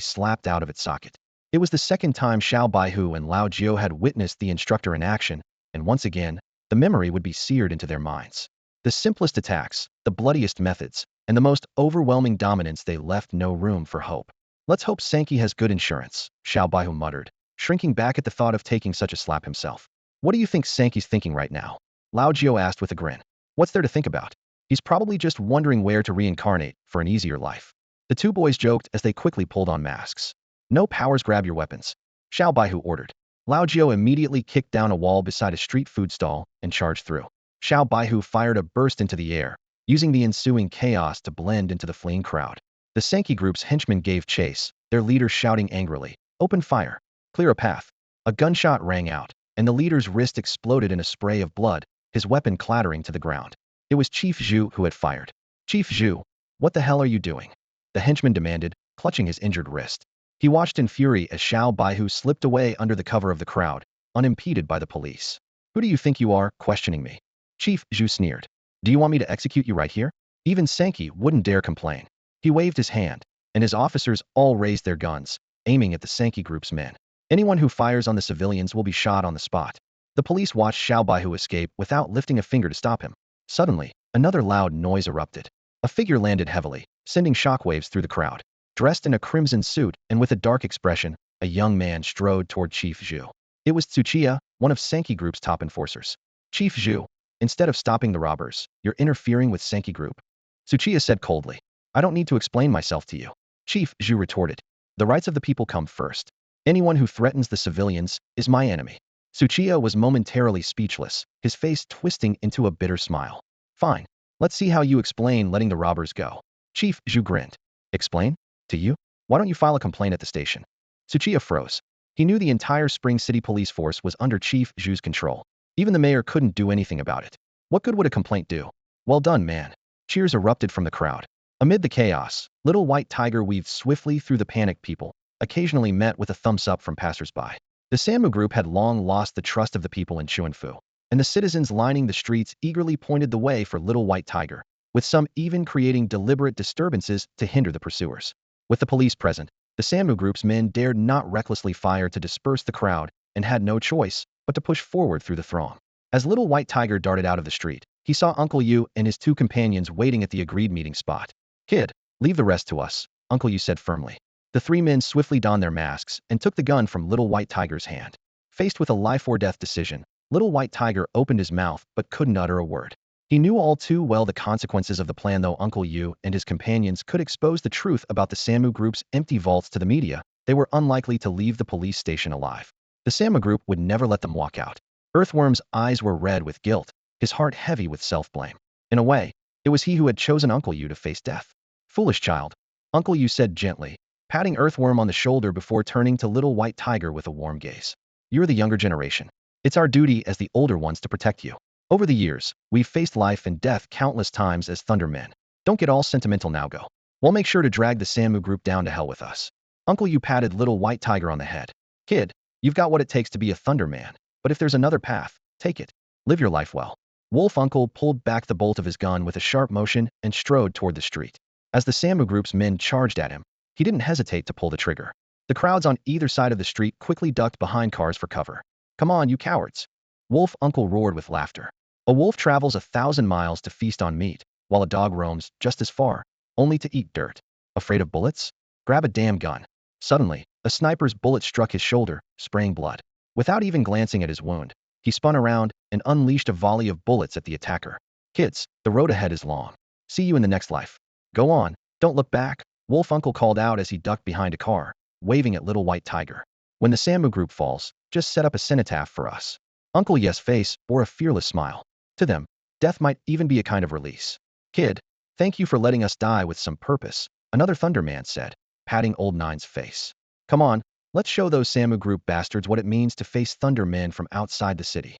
slapped out of its socket. It was the second time Xiao Baihu and Lao Jiu had witnessed the instructor in action, and once again, the memory would be seared into their minds. The simplest attacks, the bloodiest methods, and the most overwhelming dominance, they left no room for hope. Let's hope Sankey has good insurance, Xiao Baihu muttered, shrinking back at the thought of taking such a slap himself. What do you think Sankey's thinking right now? Lao Jiu asked with a grin. What's there to think about? He's probably just wondering where to reincarnate for an easier life. The 2 boys joked as they quickly pulled on masks. No powers, grab your weapons, Xiao Baihu ordered. Lao Jiu immediately kicked down a wall beside a street food stall and charged through. Xiao Baihu fired a burst into the air, using the ensuing chaos to blend into the fleeing crowd. The Sankey Group's henchmen gave chase, their leader shouting angrily, "Open fire! Clear a path!" A gunshot rang out, and the leader's wrist exploded in a spray of blood, his weapon clattering to the ground. It was Chief Zhu who had fired. Chief Zhu, what the hell are you doing? The henchman demanded, clutching his injured wrist. He watched in fury as Xiao Baihu slipped away under the cover of the crowd, unimpeded by the police. Who do you think you are, questioning me? Chief Zhu sneered. Do you want me to execute you right here? Even Sankey wouldn't dare complain. He waved his hand, and his officers all raised their guns, aiming at the Sankey Group's men. Anyone who fires on the civilians will be shot on the spot. The police watched Xiao Baihu escape without lifting a finger to stop him. Suddenly, another loud noise erupted. A figure landed heavily, sending shockwaves through the crowd. Dressed in a crimson suit and with a dark expression, a young man strode toward Chief Zhu. It was Tsuchiya, one of Sankey Group's top enforcers. Chief Zhu, instead of stopping the robbers, you're interfering with Sankey Group. Tsuchiya said coldly. I don't need to explain myself to you. Chief Zhu retorted. The rights of the people come first. Anyone who threatens the civilians is my enemy. Tsuchiya was momentarily speechless, his face twisting into a bitter smile. Fine. Let's see how you explain letting the robbers go. Chief Zhu grinned. Explain? To you? Why don't you file a complaint at the station? Tsuchiya froze. He knew the entire Spring City police force was under Chief Zhu's control. Even the mayor couldn't do anything about it. What good would a complaint do? Well done, man. Cheers erupted from the crowd. Amid the chaos, Little White Tiger weaved swiftly through the panicked people, occasionally met with a thumbs up from passersby. The Sanmu Group had long lost the trust of the people in Chuanfu, and the citizens lining the streets eagerly pointed the way for Little White Tiger, with some even creating deliberate disturbances to hinder the pursuers. With the police present, the Sanmu Group's men dared not recklessly fire to disperse the crowd and had no choice but to push forward through the throng. As Little White Tiger darted out of the street, he saw Uncle Yu and his 2 companions waiting at the agreed meeting spot. Kid, leave the rest to us, Uncle Yu said firmly. The 3 men swiftly donned their masks and took the gun from Little White Tiger's hand. Faced with a life-or-death decision, Little White Tiger opened his mouth but couldn't utter a word. He knew all too well the consequences of the plan, though Uncle Yu and his companions could expose the truth about the Samu Group's empty vaults to the media. They were unlikely to leave the police station alive. The Samu Group would never let them walk out. Earthworm's eyes were red with guilt, his heart heavy with self-blame. In a way, it was he who had chosen Uncle Yu to face death. Foolish child, Uncle Yu said gently, patting Earthworm on the shoulder before turning to Little White Tiger with a warm gaze. You're the younger generation. It's our duty as the older ones to protect you. Over the years, we've faced life and death countless times as Thundermen. Don't get all sentimental now, go. We'll make sure to drag the Samu Group down to hell with us. Uncle Yu patted Little White Tiger on the head. Kid, you've got what it takes to be a Thunderman, but if there's another path, take it. Live your life well. Wolf Uncle pulled back the bolt of his gun with a sharp motion and strode toward the street. As the Samu Group's men charged at him, he didn't hesitate to pull the trigger. The crowds on either side of the street quickly ducked behind cars for cover. Come on, you cowards. Wolf Uncle roared with laughter. A wolf travels 1,000 miles to feast on meat, while a dog roams just as far, only to eat dirt. Afraid of bullets? Grab a damn gun. Suddenly, a sniper's bullet struck his shoulder, spraying blood. Without even glancing at his wound, he spun around and unleashed a volley of bullets at the attacker. Kids, the road ahead is long. See you in the next life. Go on, don't look back, Wolf Uncle called out as he ducked behind a car, waving at Little White Tiger. When the Samu Group falls, just set up a cenotaph for us. Uncle Yu's face bore a fearless smile. To them, death might even be a kind of release. Kid, thank you for letting us die with some purpose, another Thunderman said, patting Old Nine's face. Come on, let's show those Samu Group bastards what it means to face Thundermen from outside the city.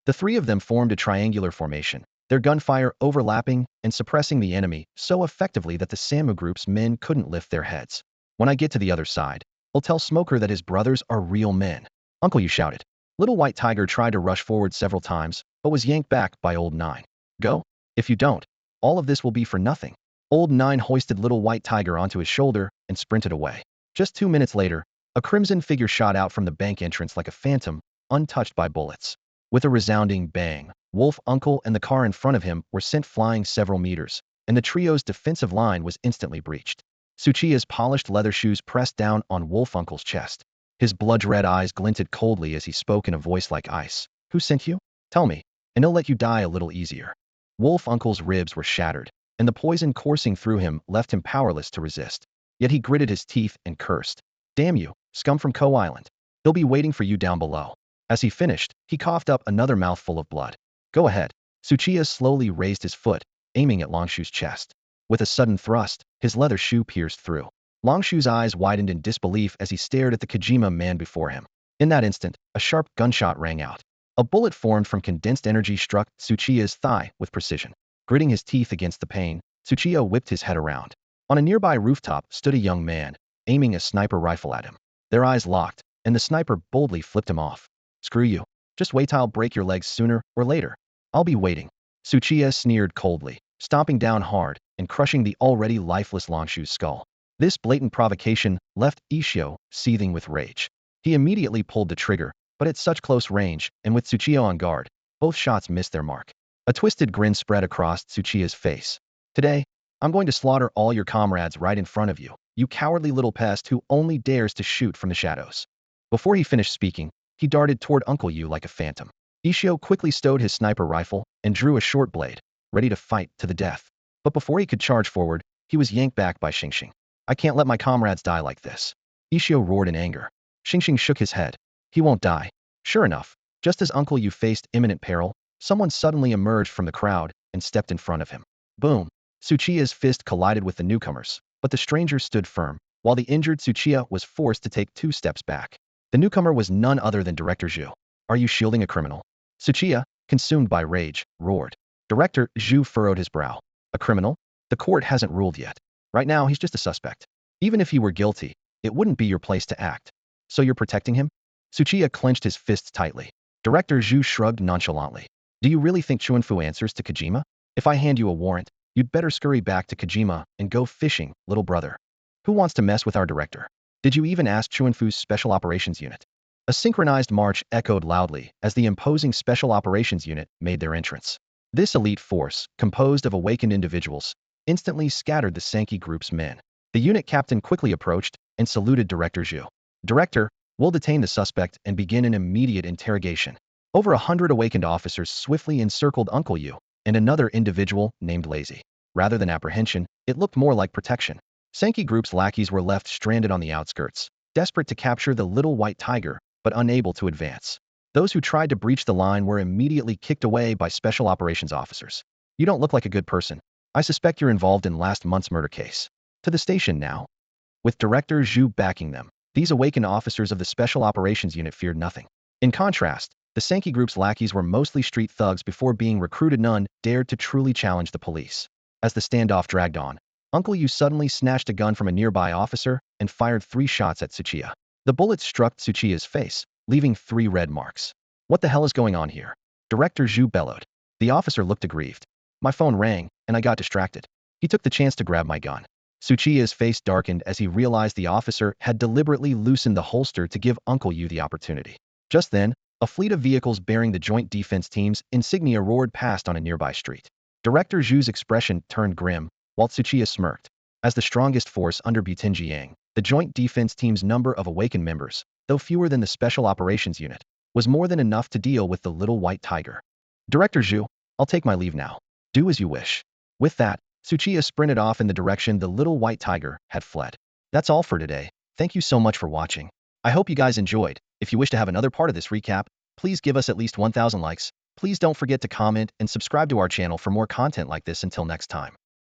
The three of them formed a triangular formation, their gunfire overlapping and suppressing the enemy so effectively that the Samu Group's men couldn't lift their heads. When I get to the other side, I'll tell Smoker that his brothers are real men. Uncle Yu shouted. Little White Tiger tried to rush forward several times, but was yanked back by Old Nine. Go? If you don't, all of this will be for nothing. Old Nine hoisted Little White Tiger onto his shoulder and sprinted away. Just 2 minutes later, a crimson figure shot out from the bank entrance like a phantom, untouched by bullets. With a resounding bang, Wolf Uncle and the car in front of him were sent flying several meters, and the trio's defensive line was instantly breached. Tsuchiya's polished leather shoes pressed down on Wolf Uncle's chest. His blood-red eyes glinted coldly as he spoke in a voice like ice. Who sent you? Tell me, and I'll let you die a little easier. Wolf Uncle's ribs were shattered, and the poison coursing through him left him powerless to resist. Yet he gritted his teeth and cursed. Damn you, scum from Ko Island. They'll be waiting for you down below. As he finished, he coughed up another mouthful of blood. Go ahead. Tsuchiya slowly raised his foot, aiming at Longshu's chest. With a sudden thrust, his leather shoe pierced through. Longshu's eyes widened in disbelief as he stared at the Kojima man before him. In that instant, a sharp gunshot rang out. A bullet formed from condensed energy struck Tsuchiya's thigh with precision. Gritting his teeth against the pain, Tsuchiya whipped his head around. On a nearby rooftop stood a young man, aiming a sniper rifle at him. Their eyes locked, and the sniper boldly flipped him off. Screw you. Just wait till I'll break your legs sooner or later. I'll be waiting. Tsuchiya sneered coldly, stomping down hard and crushing the already lifeless Longshu's skull. This blatant provocation left Ishio seething with rage. He immediately pulled the trigger, but at such close range, and with Tsuchiya on guard, both shots missed their mark. A twisted grin spread across Tsuchiya's face. Today, I'm going to slaughter all your comrades right in front of you, you cowardly little pest who only dares to shoot from the shadows. Before he finished speaking, he darted toward Uncle Yu like a phantom. Ishio quickly stowed his sniper rifle and drew a short blade, ready to fight to the death. But before he could charge forward, he was yanked back by Xingxing. I can't let my comrades die like this. Ishio roared in anger. Xingxing shook his head. He won't die. Sure enough, just as Uncle Yu faced imminent peril, someone suddenly emerged from the crowd and stepped in front of him. Boom! Tsuchiya's fist collided with the newcomers, but the stranger stood firm, while the injured Tsuchiya was forced to take 2 steps back. The newcomer was none other than Director Zhu. Are you shielding a criminal? Tsuchiya, consumed by rage, roared. Director Zhu furrowed his brow. A criminal? The court hasn't ruled yet. Right now, he's just a suspect. Even if he were guilty, it wouldn't be your place to act. So you're protecting him? Tsuchiya clenched his fists tightly. Director Zhu shrugged nonchalantly. Do you really think Chuanfu answers to Kojima? If I hand you a warrant, you'd better scurry back to Kojima and go fishing, little brother. Who wants to mess with our director? Did you even ask Chuanfu's Special Operations Unit? A synchronized march echoed loudly as the imposing Special Operations Unit made their entrance. This elite force, composed of awakened individuals, instantly scattered the Sankey Group's men. The unit captain quickly approached and saluted Director Zhu. Director, we'll detain the suspect and begin an immediate interrogation. Over 100 awakened officers swiftly encircled Uncle Yu, and another individual named Lazy. Rather than apprehension, it looked more like protection. Sankey Group's lackeys were left stranded on the outskirts, desperate to capture the little white tiger, but unable to advance. Those who tried to breach the line were immediately kicked away by special operations officers. You don't look like a good person. I suspect you're involved in last month's murder case. To the station now. With Director Zhu backing them, these awakened officers of the Special Operations Unit feared nothing. In contrast, the Sankey Group's lackeys were mostly street thugs before being recruited. None dared to truly challenge the police. As the standoff dragged on, Uncle Yu suddenly snatched a gun from a nearby officer and fired 3 shots at Tsuchiya. The bullets struck Tsuchiya's face, leaving 3 red marks. What the hell is going on here? Director Zhu bellowed. The officer looked aggrieved. My phone rang, and I got distracted. He took the chance to grab my gun. Tsuchiya's face darkened as he realized the officer had deliberately loosened the holster to give Uncle Yu the opportunity. Just then, a fleet of vehicles bearing the Joint Defense Team's insignia roared past on a nearby street. Director Zhu's expression turned grim, while Tsuchiya smirked. As the strongest force under Buitenji Yang, the Joint Defense Team's number of awakened members, though fewer than the Special Operations Unit, was more than enough to deal with the little white tiger. Director Zhu, I'll take my leave now. Do as you wish. With that, Tsuchiya sprinted off in the direction the little white tiger had fled. That's all for today. Thank you so much for watching. I hope you guys enjoyed. If you wish to have another part of this recap, please give us at least 1,000 likes. Please don't forget to comment and subscribe to our channel for more content like this. Until next time.